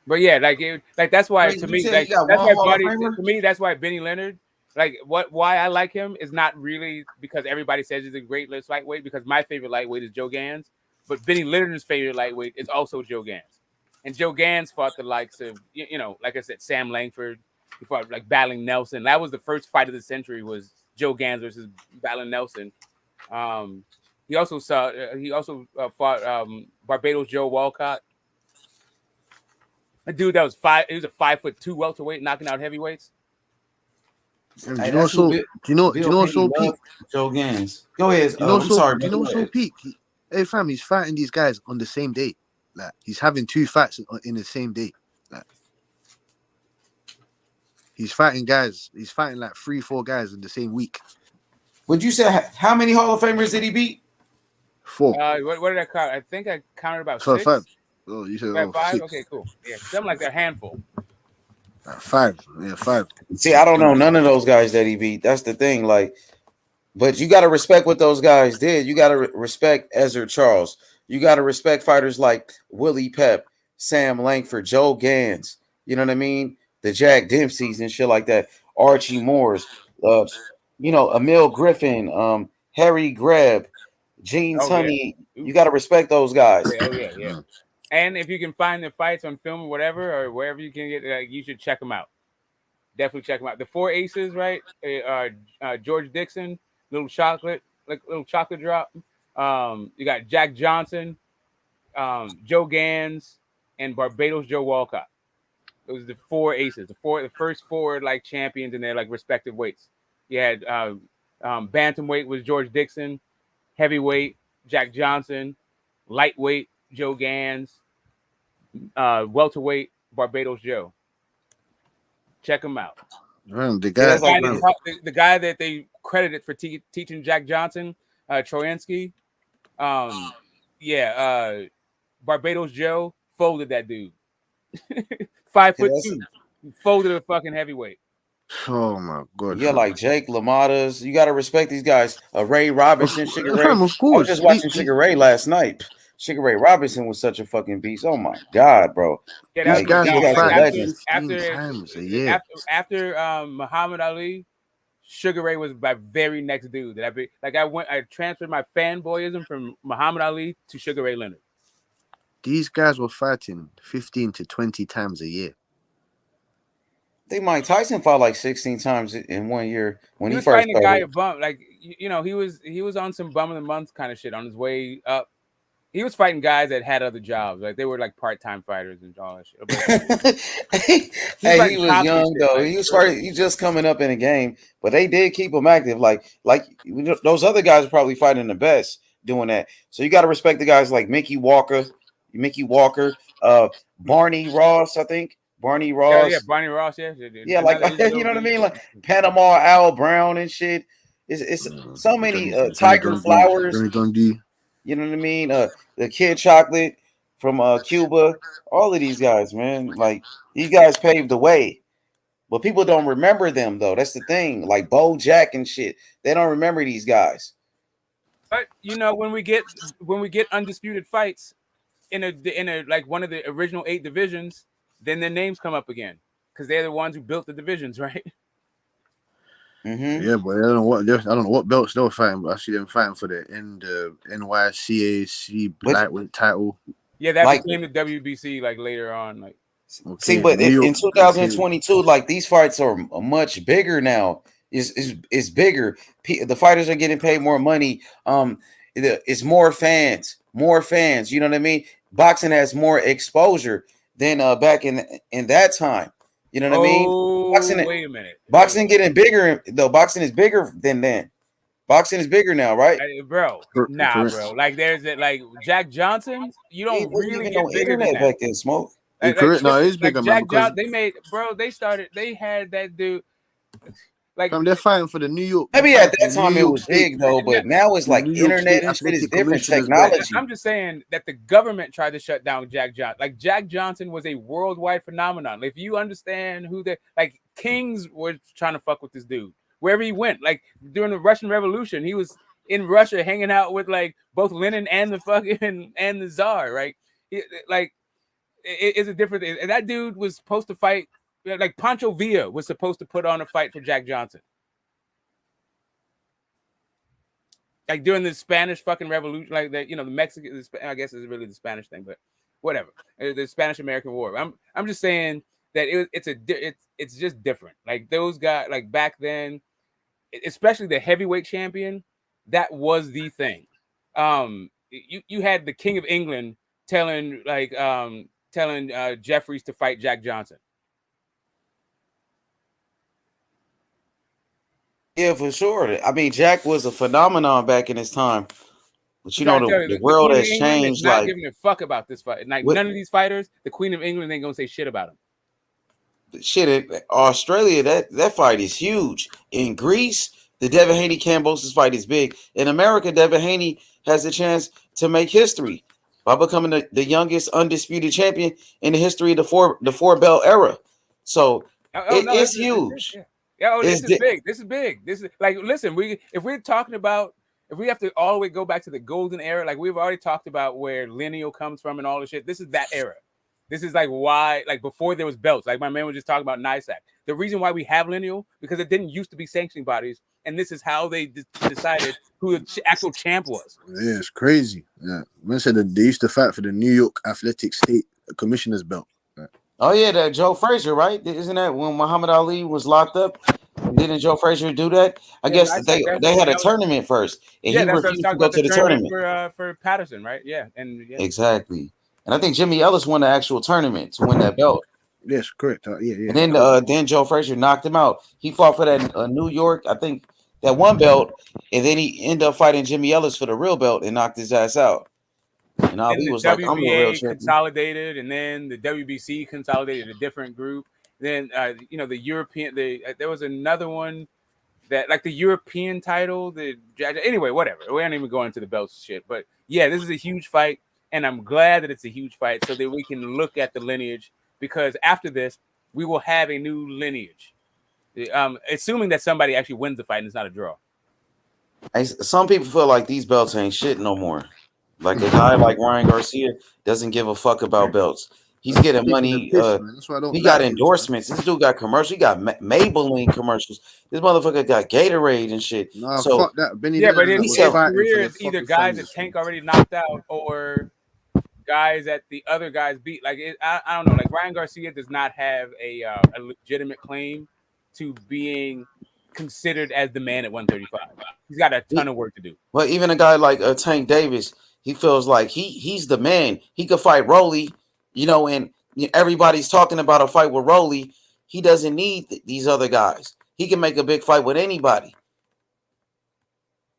[SPEAKER 4] But yeah, like that's why to me, like that's why Benny Leonard, like why I like him is not really because everybody says he's a great lightweight, because my favorite lightweight is Joe Gans, but Benny Leonard's favorite lightweight is also Joe Gans. And Joe Gans fought the likes of, like I said, Sam Langford. He fought like battling Nelson. That was the first fight of the century, was Joe Gans versus battling Nelson. He also fought Barbados Joe Walcott. A dude that was he was a 5'2" welterweight, knocking out heavyweights.
[SPEAKER 1] Do you know so peak?
[SPEAKER 3] Joe Gans. Go ahead.
[SPEAKER 1] Peak? Hey fam, he's fighting these guys on the same day. Like, he's having 2 fights in the same day. Like, he's fighting guys. He's fighting like 3-4 guys in the same week.
[SPEAKER 3] Would you say how many Hall of Famers did he beat?
[SPEAKER 1] 4.
[SPEAKER 4] What did I count? I think I counted about
[SPEAKER 1] 5.
[SPEAKER 4] 6.
[SPEAKER 1] Oh, you said
[SPEAKER 4] 5?
[SPEAKER 1] 6.
[SPEAKER 4] Okay, cool. Yeah, something like a handful.
[SPEAKER 1] 5. Yeah, 5.
[SPEAKER 3] See, I don't know none of those guys that he beat. That's the thing. Like, but you got to respect what those guys did. You got to respect Ezra Charles. You got to respect fighters like Willie Pep, Sam Langford, Joe Gans. You know what I mean? The Jack Dempseys and shit like that. Archie Moores. Emil Griffin, Harry Greb, Gene Tunney. Yeah. You got to respect those guys.
[SPEAKER 4] Yeah. And if you can find the fights on film or whatever, or wherever you can get, you should check them out. Definitely check them out. The 4 aces, right? George Dixon, Little Chocolate Drop. You got Jack Johnson, Joe Gans, and Barbados Joe Walcott. Those are the 4 aces. The first 4 like champions in their like respective weights. You had bantamweight was George Dixon, heavyweight Jack Johnson, lightweight Joe Gans, welterweight Barbados Joe. Check them out.
[SPEAKER 1] Man, the
[SPEAKER 4] guy that they credited for teaching Jack Johnson, Troyansky, Barbados Joe folded that dude. 5'2", folded a fucking heavyweight.
[SPEAKER 1] Oh my god!
[SPEAKER 3] Yeah, like Jake LaMotta's. You got to respect these guys. Ray Robinson, Sugar Ray.
[SPEAKER 1] Of course.
[SPEAKER 3] I was just watching Sugar Ray last night. Sugar Ray Robinson was such a fucking beast. Oh my god, bro!
[SPEAKER 4] Yeah, these guys after Muhammad Ali, Sugar Ray was my very next dude that I transferred my fanboyism from Muhammad Ali to Sugar Ray Leonard.
[SPEAKER 1] These guys were fighting 15 to 20 times a year.
[SPEAKER 3] I think Mike Tyson fought like 16 times in 1 year when he
[SPEAKER 4] was
[SPEAKER 3] first
[SPEAKER 4] fighting a
[SPEAKER 3] started.
[SPEAKER 4] guy a bump, like he was on some bum of the month kind of shit on his way up. He was fighting guys that had other jobs, like they were like part-time fighters and all that shit.
[SPEAKER 3] He was young though. He was just coming up in the game, but they did keep him active. Like those other guys are probably fighting the best doing that. So you got to respect the guys like Mickey Walker, Barney Ross, I think. Barney Ross.
[SPEAKER 4] Yeah, Barney Ross, yeah.
[SPEAKER 3] Yeah, like you know what I mean? Like Panama Al Brown and shit. It's so many
[SPEAKER 1] Johnny
[SPEAKER 3] Tiger
[SPEAKER 1] Dundee,
[SPEAKER 3] Flowers.
[SPEAKER 1] Johnny Dundee.
[SPEAKER 3] You know what I mean? The Kid Chocolate from Cuba. All of these guys, man. Like these guys paved the way. But people don't remember them though. That's the thing. Like Bo Jack and shit. They don't remember these guys.
[SPEAKER 4] But you know, when we get undisputed fights in a like one of the original 8 divisions, then their names come up again because they're the ones who built the divisions, right?
[SPEAKER 3] Mm-hmm.
[SPEAKER 1] Yeah, but I don't know what belts they were fighting, but I see them fighting for the NYCAC lightweight title.
[SPEAKER 4] Yeah, that became the WBC like later on. Like,
[SPEAKER 3] see, but in 2022, like these fights are much bigger now. Is bigger. The fighters are getting paid more money. It's more fans. You know what I mean? Boxing has more exposure than back in that time. You know what I mean? Boxing,
[SPEAKER 4] wait a minute.
[SPEAKER 3] Boxing getting bigger though. Boxing is bigger than then. Boxing is bigger now, right?
[SPEAKER 4] Bro. Nah, bro. Like there's that like Jack Johnson. You don't really get bigger than that.
[SPEAKER 3] Back then, Smoke.
[SPEAKER 1] Correct. No, it is bigger, man.
[SPEAKER 4] Jack Johnson, they had that dude. Like
[SPEAKER 1] they're fighting for the New York.
[SPEAKER 3] Maybe at that time it was big though, but now it's like internet and shit is different technology.
[SPEAKER 4] I'm just saying that the government tried to shut down Jack Johnson. Like Jack Johnson was a worldwide phenomenon. If you understand who the like kings were trying to fuck with this dude wherever he went. Like during the Russian Revolution, he was in Russia hanging out with like both Lenin and the fucking and the Tsar. Right? It's a different thing. And that dude was supposed to fight. Like Pancho Villa was supposed to put on a fight for Jack Johnson. Like during the Spanish fucking Revolution, like that, you know, the Mexican, I guess is really the Spanish thing, but whatever. The Spanish-American War. I'm just saying that it's just different. Like those guys, like back then, especially the heavyweight champion, that was the thing. You had the King of England telling Jeffries to fight Jack Johnson.
[SPEAKER 3] Yeah, for sure. I mean, Jack was a phenomenon back in his time, but you know the world has changed.
[SPEAKER 4] Not giving a fuck about this fight. Like none of these fighters, the Queen of England ain't gonna say shit about him.
[SPEAKER 3] Shit, Australia, that fight is huge. In Greece, the Devin Haney Kambosos fight is big. In America, Devin Haney has a chance to make history by becoming the youngest undisputed champion in the history of the four belt era. So it's huge.
[SPEAKER 4] This is big. This is big. This is like, listen, if we have to all the way go back to the golden era, like we've already talked about where lineal comes from and all the shit. This is that era. This is like why, like before there was belts, like my man was just talking about NISAC. The reason why we have lineal, because it didn't used to be sanctioning bodies. And this is how they decided who the actual champ was.
[SPEAKER 1] Yeah, it's crazy. Yeah. Man said that they used to fight for the New York Athletic State Commissioner's belt. Yeah.
[SPEAKER 3] Oh yeah, that Joe Frazier, right? Isn't that when Muhammad Ali was locked up? Didn't Joe Frazier do that? I guess they had a tournament first, and he refused to go to the tournament
[SPEAKER 4] for Patterson, right? Yeah,
[SPEAKER 3] exactly. And I think Jimmy Ellis won the actual tournament to win that belt.
[SPEAKER 1] Yes, correct. Yeah.
[SPEAKER 3] And then Joe Frazier knocked him out. He fought for that New York, I think, that one belt, and then he ended up fighting Jimmy Ellis for the real belt and knocked his ass out. And Ali was like, "I'm the real champion."
[SPEAKER 4] Consolidated, and then the WBC consolidated a different group. Then the European, there was another one that like the European title. Anyway, whatever. We aren't even going into the belts shit, but yeah, this is a huge fight, and I'm glad that it's a huge fight so that we can look at the lineage, because after this we will have a new lineage. Assuming that somebody actually wins the fight and it's not a draw.
[SPEAKER 3] Some people feel like these belts ain't shit no more. Like a guy like Ryan Garcia doesn't give a fuck about belts. He's getting money. He got endorsements. This dude got commercials. He got Maybelline commercials. This motherfucker got Gatorade and shit.
[SPEAKER 1] Nah, so fuck that.
[SPEAKER 4] But his career is either guys that Tank already knocked out or guys that the other guys beat. Like I don't know. Like Ryan Garcia does not have a legitimate claim to being considered as the man at 135. He's got a ton of work to do.
[SPEAKER 3] Well, even a guy like Tank Davis, he feels like he's the man. He could fight Rolly, and everybody's talking about a fight with Rolly. He doesn't need these other guys. He can make a big fight with anybody.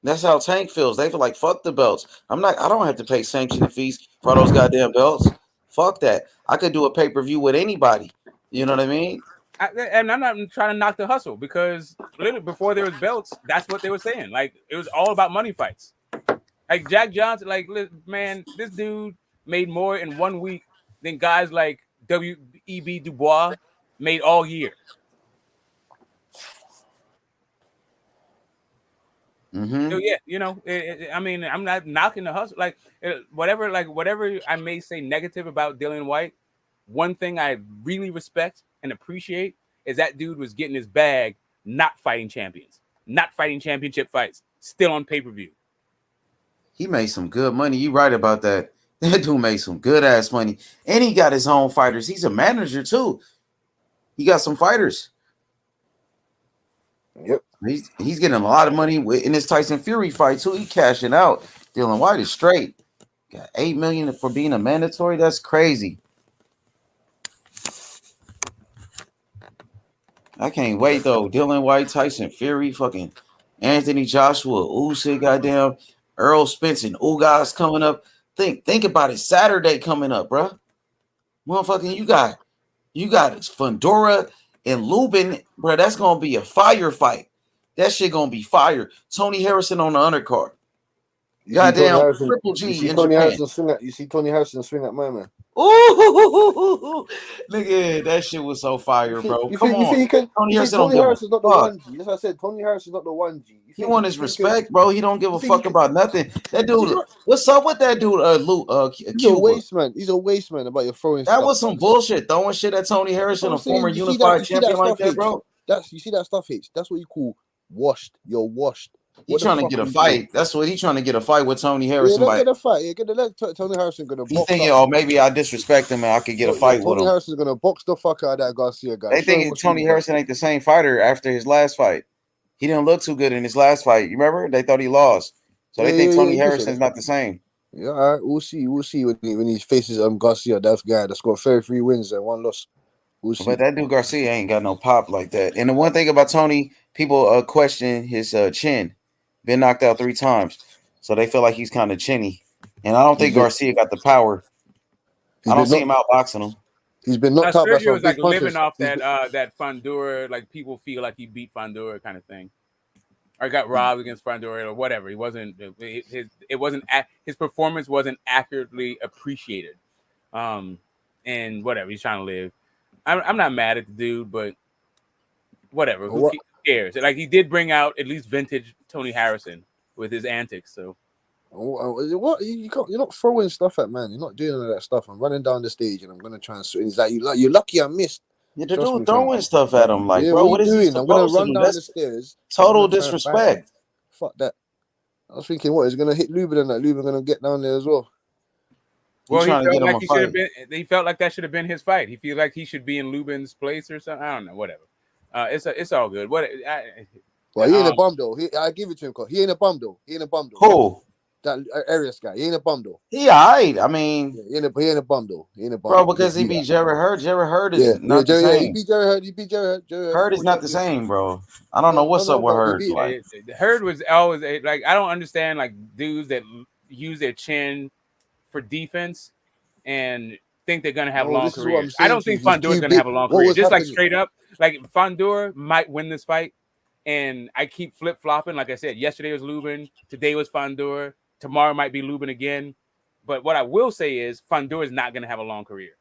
[SPEAKER 3] That's how Tank feels. They feel like, fuck the belts. I don't have to pay sanction fees for those goddamn belts. Fuck that. I could do a pay-per-view with anybody. You know what I mean?
[SPEAKER 4] And I'm not trying to knock the hustle because literally before there was belts, that's what they were saying. Like it was all about money fights. Like Jack Johnson, like man, this dude made more in 1 week than guys like W.E.B. Dubois made all year. So yeah, you know, I mean, I'm not knocking the hustle. Like whatever I may say negative about Dillian White, one thing I really respect and appreciate is that dude was getting his bag, not fighting champions, not fighting championship fights, still on pay-per-view.
[SPEAKER 3] He made some good money. You right about that. That dude made some good ass money, and he got his own fighters. He's a manager too. He got some fighters.
[SPEAKER 1] Yep.
[SPEAKER 3] He's getting a lot of money in this Tyson Fury fight too. He cashing out. Dillian White is straight. Got $8 million for being a mandatory. That's crazy. I can't wait though. Dillian White, Tyson Fury, fucking Anthony Joshua, Usyk, goddamn Earl Spence and Ugas coming up. Think about it. Saturday coming up, bro. Motherfucking, you got Fundora and Lubin, bro. That's gonna be a fire fight. That shit gonna be fire. Tony Harrison on the undercard. Goddamn Triple G in Japan.
[SPEAKER 1] You see Tony Harrison swing at my man.
[SPEAKER 3] Ooh, nigga, that shit was so fire, bro. Come on.
[SPEAKER 1] Tony Harrison's not the one G. That's what I said. Tony Harrison's not the one G.
[SPEAKER 3] He want his respect, bro. He don't give a fuck about nothing. That dude, what's up with that dude?
[SPEAKER 1] He's a waste man. He's a waste man about your throwing.
[SPEAKER 3] That was some bullshit. Throwing shit at Tony Harrison, a former unified champion like that, bro.
[SPEAKER 1] You see that stuff, H. That's what you call washed. You're washed.
[SPEAKER 3] He's trying to get a fight. That's what he's trying to get a fight with Tony Harrison.
[SPEAKER 1] Yeah, get a fight. Yeah, let Tony Harrison gonna.
[SPEAKER 3] He's thinking, oh, maybe I disrespect him and I could get a fight with him.
[SPEAKER 1] Tony Harrison's gonna box the fuck out of that Garcia guy.
[SPEAKER 3] They think Tony Harrison ain't the same fighter after his last fight. He didn't look too good in his last fight. You remember? They thought he lost, so they think Tony Harrison's not the same.
[SPEAKER 1] Yeah, all right. We'll see. We'll see when he faces Garcia. That guy that's got 33 wins and 1 loss. We'll see.
[SPEAKER 3] But that dude Garcia ain't got no pop like that. And the one thing about Tony, people question his chin. Been knocked out 3 times, so they feel like he's kind of chinny. And I don't think Garcia got the power. I don't see him outboxing him.
[SPEAKER 1] He's been knocked out.
[SPEAKER 4] Sergio was like living off that Fundora, like people feel like he beat Fundora kind of thing, or got robbed against Fundora or whatever. He wasn't. His performance wasn't accurately appreciated. And whatever, he's trying to live. I'm not mad at the dude, but whatever. Who cares? Like he did bring out at least vintage Tony Harrison with his antics. So
[SPEAKER 1] what you're not throwing stuff at man. You're not doing all that stuff. I'm running down the stage and I'm gonna try and swing. It's like you're lucky I missed.
[SPEAKER 3] Yeah, the dude throwing stuff at him like, bro, what is he doing? I'm gonna run down the stairs. Total disrespect.
[SPEAKER 1] Fuck that. I was thinking, what is gonna hit Lubin and that Lubin gonna get down there as well.
[SPEAKER 4] Well, he felt like he should have been. He felt like that should have been his fight. He feels like he should be in Lubin's place or something. I don't know. Whatever. It's all good.
[SPEAKER 1] Well, he ain't a bum though. I give it to him. He ain't a bum though.
[SPEAKER 3] Who?
[SPEAKER 1] That Arias guy. He ain't a bum though.
[SPEAKER 3] He alright. I mean,
[SPEAKER 1] he ain't a bum though. He ain't a bum.
[SPEAKER 3] Bro, because he beat Jared Hurd. Jared Hurd is not the same.
[SPEAKER 1] He beat Jared Hurd.
[SPEAKER 3] Hurd is not the same, bro. I don't know what's up with Hurd.
[SPEAKER 4] Hurd was always like, I don't understand like dudes that use their chin for defense and think they're gonna have long careers. I don't think Fundora is gonna have a long career. Just like straight up, like Fundora might win this fight, and I keep flip flopping. Like I said, yesterday was Lubin, today was Fundora, tomorrow might be Lubin again. But what I will say is Fundora is not gonna have a long career.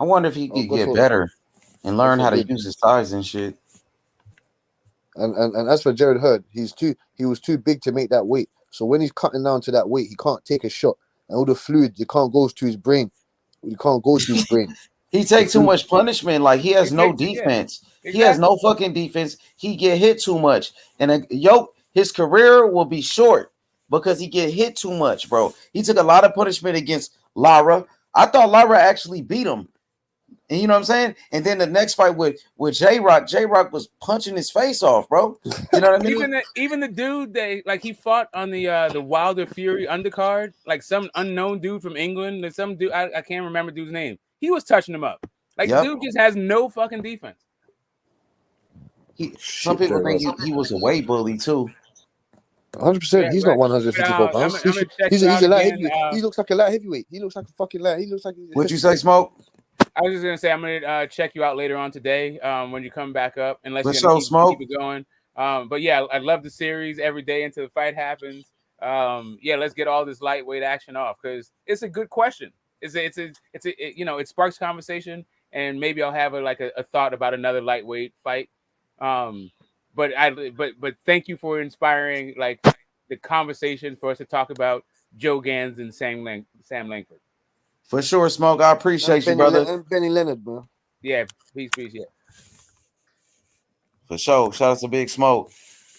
[SPEAKER 3] I wonder if he could get better and learn how to use his size and shit.
[SPEAKER 1] And as for Jared Hurd, he was too big to make that weight. So when he's cutting down to that weight, he can't take a shot. And all the fluid, you can't go to his brain. You can't go to his brain.
[SPEAKER 3] He takes too much punishment. Like he has no defense. Yeah, exactly. He has no fucking defense. He get hit too much. And his career will be short because he get hit too much, bro. He took a lot of punishment against Lara. I thought Lara actually beat him. And you know what I'm saying? And then the next fight with J-Rock was punching his face off, bro. You know what I mean?
[SPEAKER 4] Even the dude he fought on the Wilder Fury undercard, like some unknown dude from England, and some dude I can't remember dude's name. He was touching him up. Like the dude just has no fucking defense.
[SPEAKER 3] Some people think he was a weight bully too.
[SPEAKER 1] 100%. He's not 154 pounds. He's a light heavyweight. He looks like a light heavyweight. He looks like a fucking light. He looks like.
[SPEAKER 3] What'd you say, Smoke?
[SPEAKER 4] I was just gonna say I'm gonna check you out later on today when you come back up, unless
[SPEAKER 3] For
[SPEAKER 4] you're gonna
[SPEAKER 3] sure, Smoke.
[SPEAKER 4] keep it going. But yeah, I love the series every day until the fight happens. Yeah, let's get all this lightweight action off because it's a good question. It sparks conversation, and maybe I'll have a thought about another lightweight fight. But thank you for inspiring the conversation for us to talk about Joe Gans and Sam Langford.
[SPEAKER 3] For sure, Smoke. I appreciate you, brother.
[SPEAKER 1] And Benny Leonard, bro.
[SPEAKER 4] Yeah, peace, yeah.
[SPEAKER 3] For sure. Shout out to Big Smoke.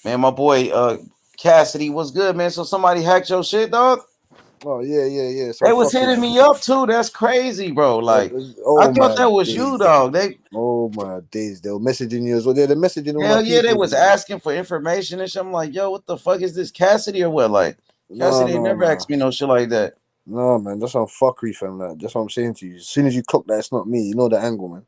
[SPEAKER 3] Man, my boy Cassidy, what's good, man? So somebody hacked your shit, dog?
[SPEAKER 1] Oh, yeah.
[SPEAKER 3] They was hitting me up too. That's crazy, bro. Like, I thought that was you, dog.
[SPEAKER 1] Oh my days, they were messaging you as well. They're messaging all
[SPEAKER 3] Hell
[SPEAKER 1] my
[SPEAKER 3] yeah,
[SPEAKER 1] people.
[SPEAKER 3] they was asking for information and shit. I'm like, yo, what the fuck is this, Cassidy or what? Like, Cassidy never asked me no shit like that.
[SPEAKER 1] No, man, that's some fuckery, fam. Like, that's what I'm saying to you. As soon as you clock that, it's not me. You know the angle, man.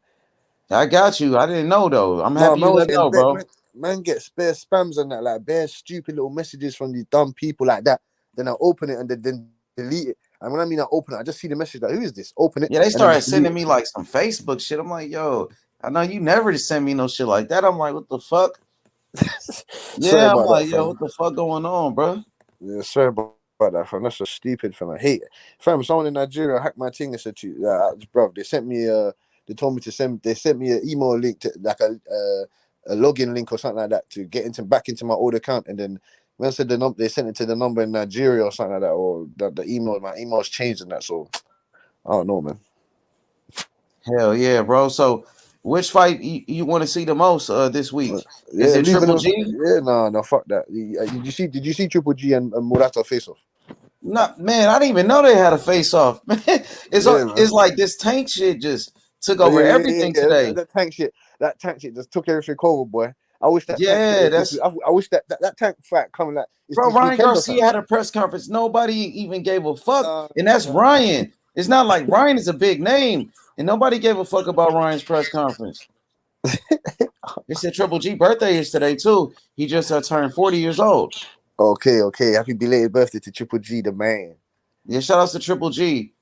[SPEAKER 3] I got you. I didn't know though. I'm happy you let know, bro.
[SPEAKER 1] Man gets bare spams and that, like bare stupid little messages from these dumb people like that. Then I open it and then delete it. And when I mean I open it, I just see the message like, who is this? Open it.
[SPEAKER 3] Yeah, they started sending me like some Facebook shit. I'm like, yo, I know you never just send me no shit like that. I'm like, what the fuck? Yeah, I'm like, yo, what the fuck going on, bro?
[SPEAKER 1] Yeah, sorry about that, fam. That's so stupid, fam. I hate it. Fam, someone in Nigeria hacked my thing and said to you, bro, they sent me they told me to send me an email link to like a login link or something like that to get back into my old account, and then when I said they sent it to the number in Nigeria or something like that, or the email, my email's changed and that, so I don't know, man.
[SPEAKER 3] Hell yeah, bro. So which fight you want to see the most this week? Is it Triple G?
[SPEAKER 1] Yeah, no, fuck that. Did you see Triple G and Murata face off?
[SPEAKER 3] No, man, I didn't even know they had a face off. Man, it's like this Tank shit just took over everything today.
[SPEAKER 1] That tank shit just took everything over, boy. I wish that. I wish that Tank fight coming like.
[SPEAKER 3] Bro, Ryan Garcia had a press conference. Nobody even gave a fuck, and that's Ryan. It's not like Ryan is a big name, and nobody gave a fuck about Ryan's press conference. They said Triple G birthday is today too. He just turned 40 years old.
[SPEAKER 1] Okay. Happy belated birthday to Triple G, the man.
[SPEAKER 3] Yeah, shout out to Triple G.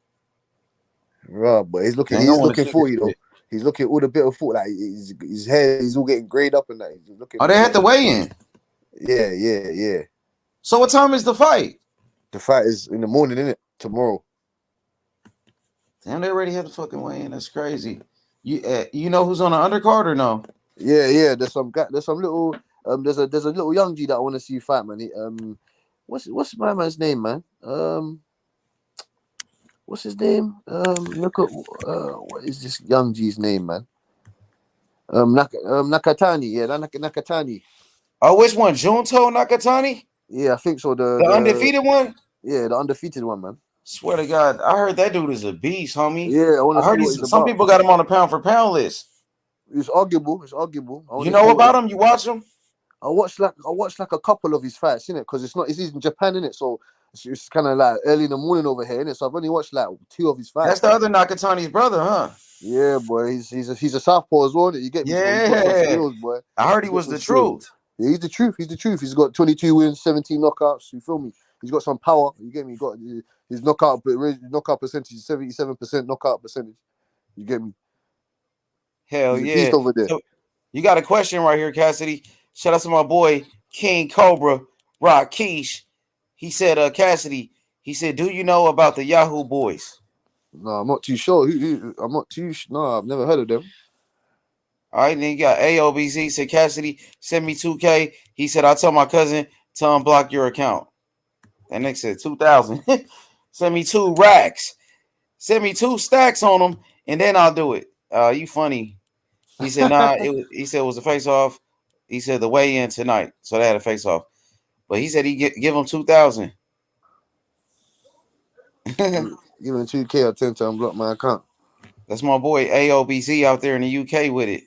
[SPEAKER 1] Right, but he's looking 40 though. He's looking all the bit of foot, like his hair, he's all getting grayed up and that. He's looking.
[SPEAKER 3] Oh, they had to weigh in.
[SPEAKER 1] Yeah.
[SPEAKER 3] So what time is the fight?
[SPEAKER 1] The fight is in the morning, isn't it? Tomorrow.
[SPEAKER 3] Damn, they already had the fucking weigh in. That's crazy. You know who's on the undercard or no?
[SPEAKER 1] Yeah. There's some little there's a little young G that I want to see fight, man. What's my man's name, man? What's his name? Look at what is this young G's name, man? Nakatani, yeah, Nakatani.
[SPEAKER 3] Oh, which one? Junto Nakatani?
[SPEAKER 1] Yeah, I think so. The
[SPEAKER 3] undefeated one?
[SPEAKER 1] Yeah, the undefeated one, man.
[SPEAKER 3] Swear to God, I heard that dude is a beast, homie.
[SPEAKER 1] Yeah,
[SPEAKER 3] I heard some people got him on the pound for pound list.
[SPEAKER 1] It's arguable.
[SPEAKER 3] You know about him? You watch him?
[SPEAKER 1] I watched like a couple of his fights, innit? Because it's in Japan, innit? So it's kind of like early in the morning over here, innit? So I've only watched like 2 of his fights.
[SPEAKER 3] That's the other Nakatani's brother, huh?
[SPEAKER 1] Yeah, boy. He's a southpaw as well, innit? You get me?
[SPEAKER 3] Yeah.
[SPEAKER 1] Skills, boy.
[SPEAKER 3] I heard he was the truth.
[SPEAKER 1] Yeah, he's the truth. He's got 22 wins, 17 knockouts. You feel me? He's got some power. You get me? He got his knockout percentage is 77% knockout percentage. You get me?
[SPEAKER 3] Hell
[SPEAKER 1] he's
[SPEAKER 3] yeah.
[SPEAKER 1] A beast over there.
[SPEAKER 3] So you got a question right here, Cassidy. Shout out to my boy King Cobra, Rock Keish. He said, Cassidy, he said, do you know about the Yahoo Boys?
[SPEAKER 1] No, I'm not too sure. No, I've never heard of them.
[SPEAKER 3] All right, then you got AOBZ. Said, Cassidy, send me 2K. He said, I'll tell my cousin to unblock your account. That nigga said 2,000. Send me 2 racks. Send me 2 stacks on them, and then I'll do it. You funny. He said, nah, he said it was a face-off. He said the weigh-in tonight, so they had a face-off. But he said he give him 2,000.
[SPEAKER 1] Give him 2K or 10 to unblock my account.
[SPEAKER 3] That's my boy AOBZ out there in the UK with it.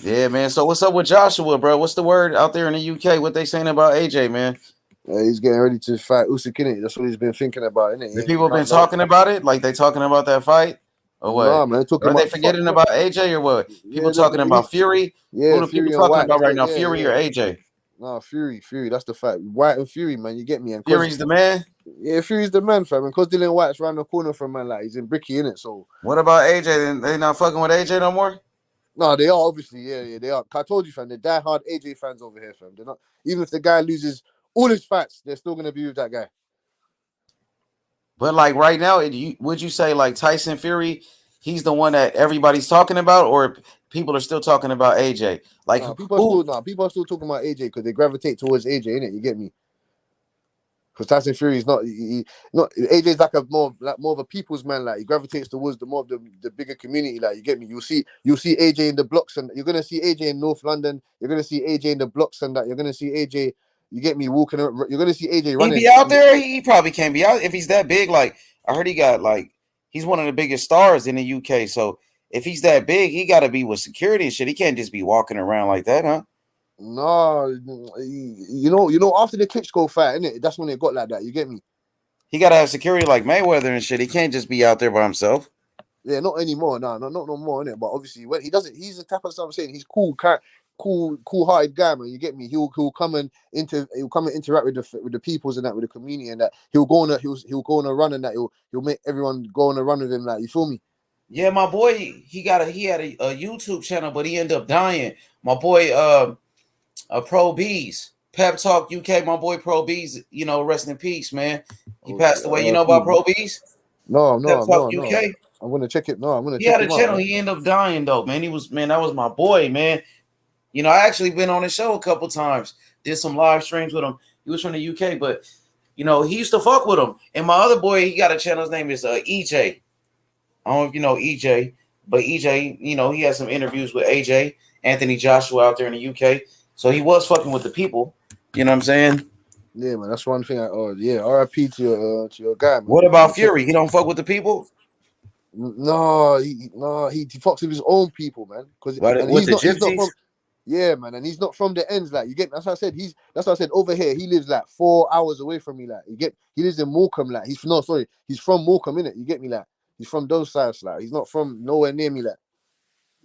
[SPEAKER 3] Yeah, man. So what's up with Joshua, bro? What's the word out there in the UK? What they saying about AJ, man?
[SPEAKER 1] He's getting ready to fight Usyk, innit? That's what he's been thinking about, innit?
[SPEAKER 3] The people been talking about it? Like they talking about that fight? Or what?
[SPEAKER 1] Nah, man,
[SPEAKER 3] Are they forgetting about AJ or what? People talking about Fury?
[SPEAKER 1] Yeah,
[SPEAKER 3] who the
[SPEAKER 1] Fury
[SPEAKER 3] people talking
[SPEAKER 1] White.
[SPEAKER 3] about right now? Fury or AJ?
[SPEAKER 1] No, Fury. That's the fact. White and Fury, man. You get me? And
[SPEAKER 3] Fury's the man.
[SPEAKER 1] Yeah, Fury's the man, fam. And because Dylan White's around the corner from man, like he's in Bricky, innit? So
[SPEAKER 3] what about AJ? They not fucking with AJ no more?
[SPEAKER 1] No, they are obviously, yeah, they are. I told you, fam, they're diehard AJ fans over here, fam. They're not, even if the guy loses all his fights, they're still gonna be with that guy.
[SPEAKER 3] But like right now, would you say like Tyson Fury, he's the one that everybody's talking about, or people are still talking about AJ? Like
[SPEAKER 1] people are still talking about AJ because they gravitate towards AJ, innit? You get me? Because Tyson Fury is not AJ's like more of a people's man. Like he gravitates towards the more of the bigger community. Like you get me. You'll see AJ in the blocks, and you're gonna see AJ in North London. You're gonna see AJ in the blocks, and that you're gonna see AJ. You get me walking. You're gonna see AJ running.
[SPEAKER 3] He be out there. He probably can't be out if he's that big. Like I heard, he's one of the biggest stars in the UK. So if he's that big, he got to be with security and shit. He can't just be walking around like that, huh?
[SPEAKER 1] No, you know, after the Klitschko fight, innit? That's when it got like that. You get me?
[SPEAKER 3] He gotta have security like Mayweather and shit. He can't just be out there by himself.
[SPEAKER 1] Yeah, not anymore. No more, innit? But obviously, when he doesn't, he's the type of stuff I'm saying. He's cool-hearted guy, man. You get me? He'll come and interact with the peoples and that, with the community and that. He'll go on a run and that. He'll make everyone go on a run with him. Like, you feel me?
[SPEAKER 3] Yeah, my boy, he had a YouTube channel, but he ended up dying. My boy, Pro Bees, Pep Talk UK, my boy Pro Bees, rest in peace, man. He passed away. You know about Pro Bees?
[SPEAKER 1] No.
[SPEAKER 3] Pep Talk UK?
[SPEAKER 1] I'm gonna check it. No, I'm gonna
[SPEAKER 3] he
[SPEAKER 1] check
[SPEAKER 3] had
[SPEAKER 1] it
[SPEAKER 3] a channel. He ended up dying though, man. That was my boy, man. I actually been on his show a couple times, did some live streams with him. He was from the UK, but he used to fuck with him. And my other boy, he got a channel. His name is EJ. I don't know if you know EJ, but EJ, he had some interviews with AJ, Anthony Joshua out there in the UK. So he was fucking with the people. You know what I'm saying?
[SPEAKER 1] Yeah, man. That's one thing. RIP to your guy, man.
[SPEAKER 3] What about Fury? He don't fuck with the people?
[SPEAKER 1] No, he fucks with his own people, man. He's not from. Yeah, man, and he's not from the ends. Like you get. That's what I said. That's what I said. Over here, he lives like 4 hours away from me. Like he lives in Morecambe. Like he's from Morecambe, innit? You get me? Like he's from those sides. Like he's not from nowhere near me. Like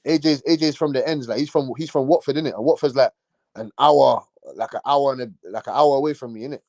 [SPEAKER 1] AJ's from the ends. Like he's from Watford, innit? And Watford's like an hour away from me, innit?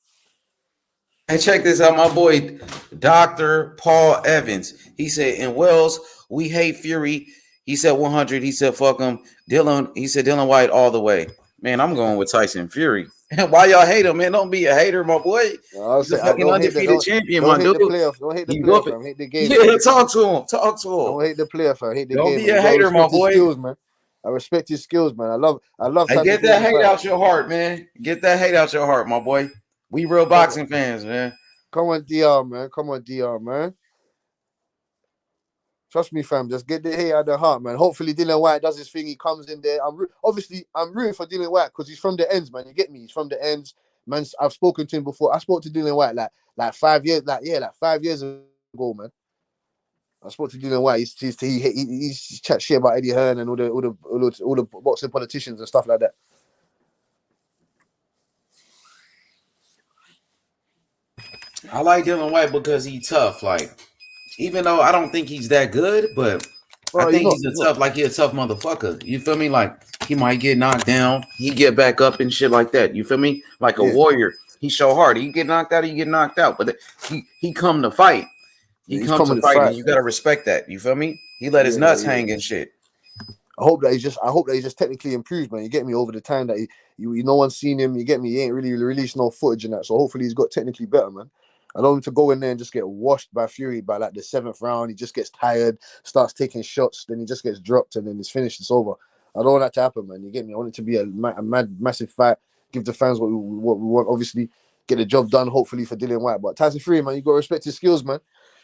[SPEAKER 3] Hey, check this out, my boy, Dr. Paul Evans. He said, in Wales, we hate Fury. He said 100. He said, fuck him. He said Dylan White all the way. Man, I'm going with Tyson Fury. Why y'all hate him, man? Don't be a hater, my boy. He's a fucking undefeated champion, my dude.
[SPEAKER 1] Don't hate the player, fam. Hate the game.
[SPEAKER 3] Yeah, talk to him.
[SPEAKER 1] Don't hate the player, fam. Hate the
[SPEAKER 3] game.
[SPEAKER 1] Don't
[SPEAKER 3] be a hater, my boy.
[SPEAKER 1] Skills, man. I respect his skills, man. I love.
[SPEAKER 3] Hey, get that hate out your heart, man. Get that hate out your heart, my boy. We real boxing fans, man.
[SPEAKER 1] Come on, DR, man. Trust me, fam. Just get the hate out of the heart, man. Hopefully, Dylan White does his thing. He comes in there. I'm rooting for Dylan White because he's from the ends, man. You get me? He's from the ends, man. I've spoken to him before. I spoke to Dylan White like 5 years, like 5 years ago, man. I spoke to Dylan White. He's chat shit about Eddie Hearn and all the boxing politicians and stuff like that.
[SPEAKER 3] I like Dylan White because he's tough. Like, even though I don't think he's that good, but I think he's a tough motherfucker. You feel me? Like, he might get knocked down, he get back up and shit like that. You feel me? Like a warrior. He show hard. He get knocked out, but he come to fight. He comes to fight, and you gotta respect that. You feel me? He let his nuts hang and shit.
[SPEAKER 1] I hope that he just technically improved, man. You get me? Over the time that no one's seen him. You get me? He ain't really released no footage and that. So hopefully he's got technically better, man. I don't want him to go in there and just get washed by Fury by like the 7th round. He just gets tired, starts taking shots, then he just gets dropped, and then it's finished. It's over. I don't want that to happen, man. You get me? I want it to be a massive fight. Give the fans what we want. Obviously, get the job done. Hopefully for Dylan White. But Tyson Fury, man, you got to respect his skills, man.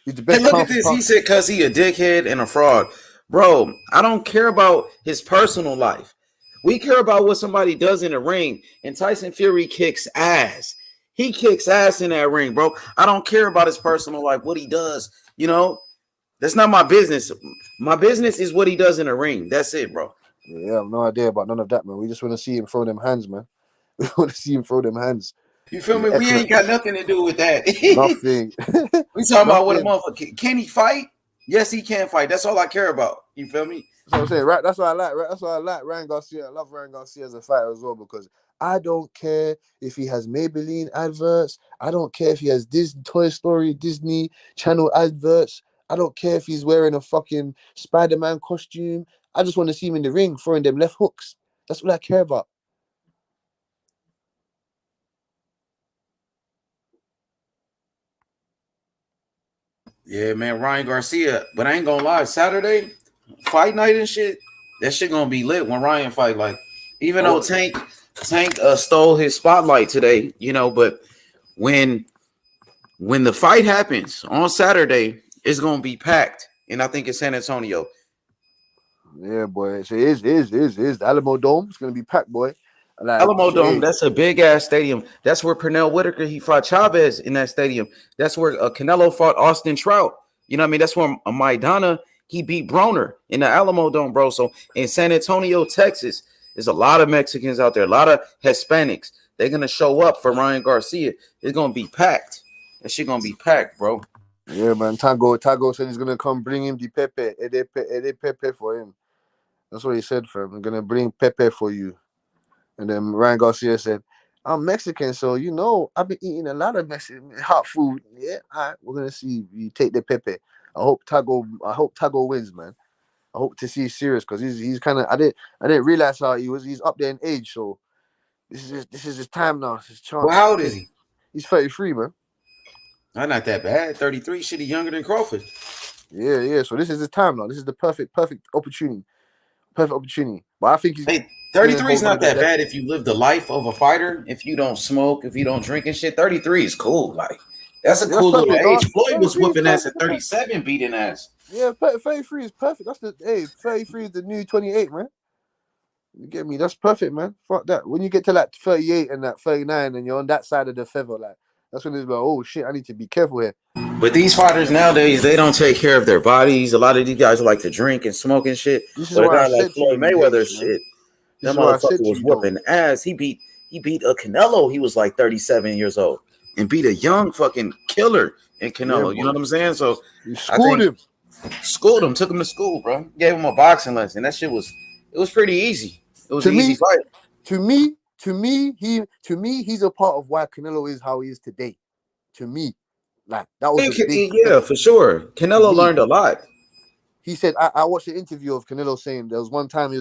[SPEAKER 1] He's the best.
[SPEAKER 3] Hey, look at this. He said because he a dickhead and a fraud, bro. I don't care about his personal life. We care about what somebody does in the ring. And Tyson Fury kicks ass. He kicks ass in that ring, bro. I don't care about his personal life, what he does. That's not my business. My business is what he does in the ring. That's it, bro.
[SPEAKER 1] Yeah, I have no idea about none of that, man. We just want to see him throw them hands, man. We want to see him throw them hands.
[SPEAKER 3] You feel me? We ain't got nothing to do with that.
[SPEAKER 1] Nothing.
[SPEAKER 3] We talking about what a motherfucker. Can he fight? Yes, he can fight. That's all I care about. You feel me?
[SPEAKER 1] That's what I'm saying, right? That's why I like. Right? That's why I like Ryan Garcia. I love Ryan Garcia as a fighter as well because I don't care if he has Maybelline adverts. I don't care if he has Toy Story, Disney Channel adverts. I don't care if he's wearing a fucking Spider-Man costume. I just want to see him in the ring throwing them left hooks. That's what I care about.
[SPEAKER 3] Yeah, man, Ryan Garcia. But I ain't gonna lie, Saturday, fight night and shit, that shit gonna be lit when Ryan fight. Like, even though Tank stole his spotlight today, you know, but when the fight happens on Saturday, it's gonna be packed. And I think it's San Antonio.
[SPEAKER 1] Yeah, boy. So it is. The Alamo Dome. It's gonna be packed, boy. Like,
[SPEAKER 3] Alamo Dome, that's a big ass stadium. That's where Pernell Whitaker, he fought Chavez in that stadium. That's where Canelo fought Austin Trout. You know what I mean? That's where Maidana, he beat Broner in the Alamo Dome, bro. So in San Antonio, Texas, there's a lot of Mexicans out there, a lot of Hispanics. They're gonna show up for Ryan Garcia. It's gonna be packed. That shit gonna be packed, bro.
[SPEAKER 1] Yeah, man. Tago said he's gonna come bring him the Pepe for him. That's what he said, fam. I'm gonna bring Pepe for you. And then Ryan Garcia said, I'm Mexican, so you know I've been eating a lot of Mexican hot food. Yeah, all right, we're gonna see if you take the Pepe. I hope Tago wins, man. I hope to see he's serious because he's kind of I didn't realize how he's up there in age, so this is his time now. It's his chance.
[SPEAKER 3] Well, how old is he?
[SPEAKER 1] He's 33, man.
[SPEAKER 3] Not that bad. 33, shit, he younger than Crawford.
[SPEAKER 1] Yeah. So this is his time now. This is the perfect opportunity. Perfect opportunity. But I think he's
[SPEAKER 3] 33 is not that bad if you live the life of a fighter. If you don't smoke, if you don't drink and shit, 33 is cool. Like, that's a cool little age. Floyd was whooping ass at 37, beating ass.
[SPEAKER 1] Yeah, 33 is perfect. 33 is the new 28, man. You get me? That's perfect, man. Fuck that. When you get to like 38 and that 39 and you're on that side of the feather, like that's when it's like, oh shit, I need to be careful here.
[SPEAKER 3] But these fighters nowadays, they don't take care of their bodies. A lot of these guys like to drink and smoke and shit.
[SPEAKER 1] This is why I said
[SPEAKER 3] Floyd Mayweather shit. That motherfucker was whooping ass. He beat a Canelo. He was like 37 years old and beat a young fucking killer in Canelo. You know what I'm saying? So
[SPEAKER 1] you schooled him.
[SPEAKER 3] Schooled him. Took him to school, bro. Gave him a boxing lesson. That shit was pretty easy. It was an easy fight.
[SPEAKER 1] To me, he's a part of why Canelo is how he is today. To me, like that was
[SPEAKER 3] for sure. Canelo learned a lot.
[SPEAKER 1] He said, I watched an interview of Canelo saying there was one time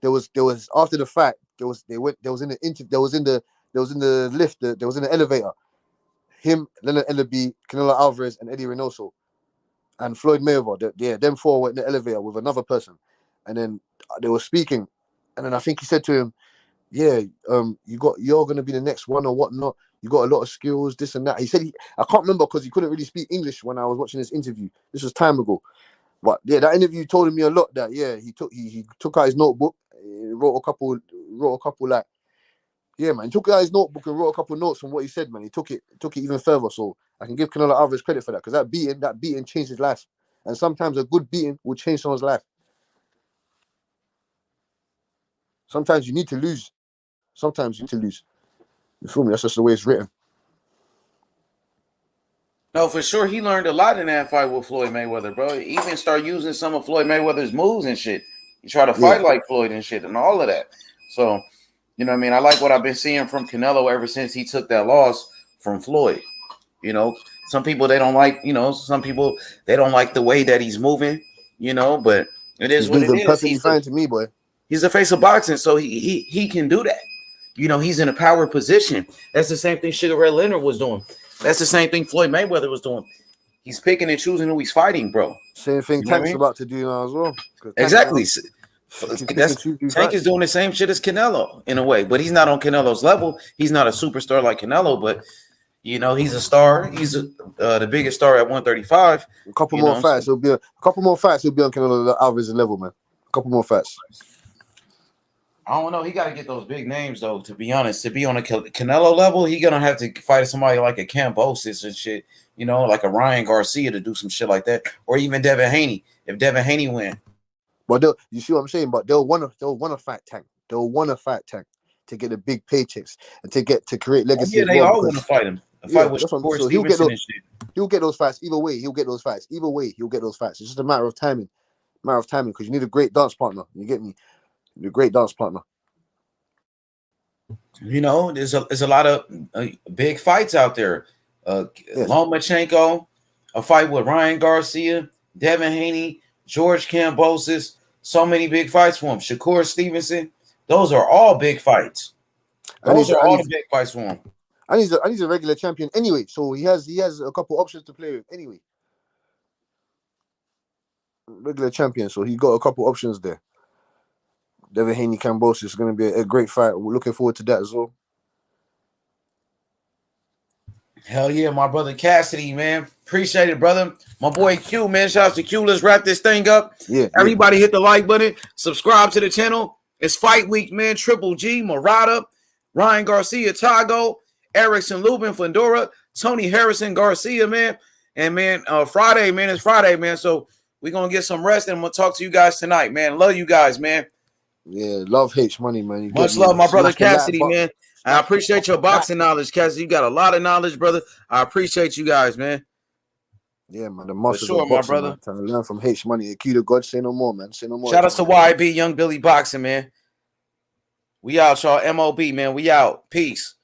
[SPEAKER 1] there was after the fight there was in the lift, there was in the elevator. Him, Leonard Ellaby, Canelo Alvarez, and Eddie Reynoso, and Floyd Mayweather. Them four were in the elevator with another person, and then they were speaking, and then I think he said to him, "Yeah, you're gonna be the next one or whatnot. You got a lot of skills, this and that." He said I can't remember because he couldn't really speak English when I was watching this interview. This was time ago. But yeah, that interview told me a lot. That he took out his notebook, wrote a couple like, yeah, man. He took out his notebook and wrote a couple notes from what he said, man. He took it even further. So I can give Canelo Alvarez credit for that because that beating changed his life. And sometimes a good beating will change someone's life. Sometimes you need to lose. You feel me? That's just the way it's written.
[SPEAKER 3] No, for sure. He learned a lot in that fight with Floyd Mayweather, bro. He even started using some of Floyd Mayweather's moves and shit. He tried to fight like Floyd and shit and all of that. So, you know what I mean? I like what I've been seeing from Canelo ever since he took that loss from Floyd. You know, some people, they don't like, some people, they don't like the way that he's moving, but it is what it is.
[SPEAKER 1] Perfectly fine to me, boy.
[SPEAKER 3] He's the face of boxing, so he can do that. He's in a power position. That's the same thing Sugar Ray Leonard was doing. That's the same thing Floyd Mayweather was doing. He's picking and choosing who he's fighting, bro.
[SPEAKER 1] Same thing Tank's about to do now as well.
[SPEAKER 3] Exactly. Tank is doing the same shit as Canelo in a way, but he's not on Canelo's level. He's not a superstar like Canelo, but he's a star. He's the biggest star at 135.
[SPEAKER 1] A couple more fights, he'll be on Canelo Alvarez's level, man. A couple more fights.
[SPEAKER 3] I don't know. He got to get those big names, though, to be honest. To be on a Canelo level, he going to have to fight somebody like a Kambosos and shit, like a Ryan Garcia to do some shit like that. Or even Devin Haney, if Devin Haney win.
[SPEAKER 1] But you see what I'm saying? But they'll want to fight Tank. They'll want to fight Tank to get the big paychecks and to create legacy.
[SPEAKER 3] Yeah, they all want to fight him.
[SPEAKER 1] He'll get those fights. Either way, he'll get those fights. It's just a matter of timing. Because you need a great dance partner. You get me? A great dance partner.
[SPEAKER 3] You know, there's a lot of big fights out there. Lomachenko, a fight with Ryan Garcia, Devin Haney, George Kambosos. So many big fights for him. Shakur Stevenson. Those are all big fights. Those are all the big fights for him.
[SPEAKER 1] And he's a regular champion anyway, so he has a couple options to play with anyway. Regular champion, so he got a couple options there. Devin Haney Kambosos is going to be a great fight. We're looking forward to that as well.
[SPEAKER 3] Hell yeah, my brother Cassidy, man. Appreciate it, brother. My boy Q, man. Shout out to Q. Let's wrap this thing up.
[SPEAKER 1] Yeah.
[SPEAKER 3] Everybody hit the like button. Subscribe to the channel. It's Fight Week, man. Triple G, Murata, Ryan Garcia, Tago, Erickson Lubin, Fundora, Tony Harrison Garcia, man. And, man, Friday, man. It's Friday, man. So we're going to get some rest, and I'm going to talk to you guys tonight, man. Love you guys, man.
[SPEAKER 1] Yeah, love H Money, man.
[SPEAKER 3] Much love, my brother Cassidy, man. I appreciate your boxing knowledge, Cassidy. You got a lot of knowledge, brother. I appreciate you guys, man.
[SPEAKER 1] Yeah, man. The masters
[SPEAKER 3] sure,
[SPEAKER 1] of boxing,
[SPEAKER 3] my brother.
[SPEAKER 1] Man. Trying to learn from H Money. Akita God, say no more, man. Say no more.
[SPEAKER 3] Shout out to YB, Young Billy Boxing, man. We out, y'all. MOB, man. We out. Peace.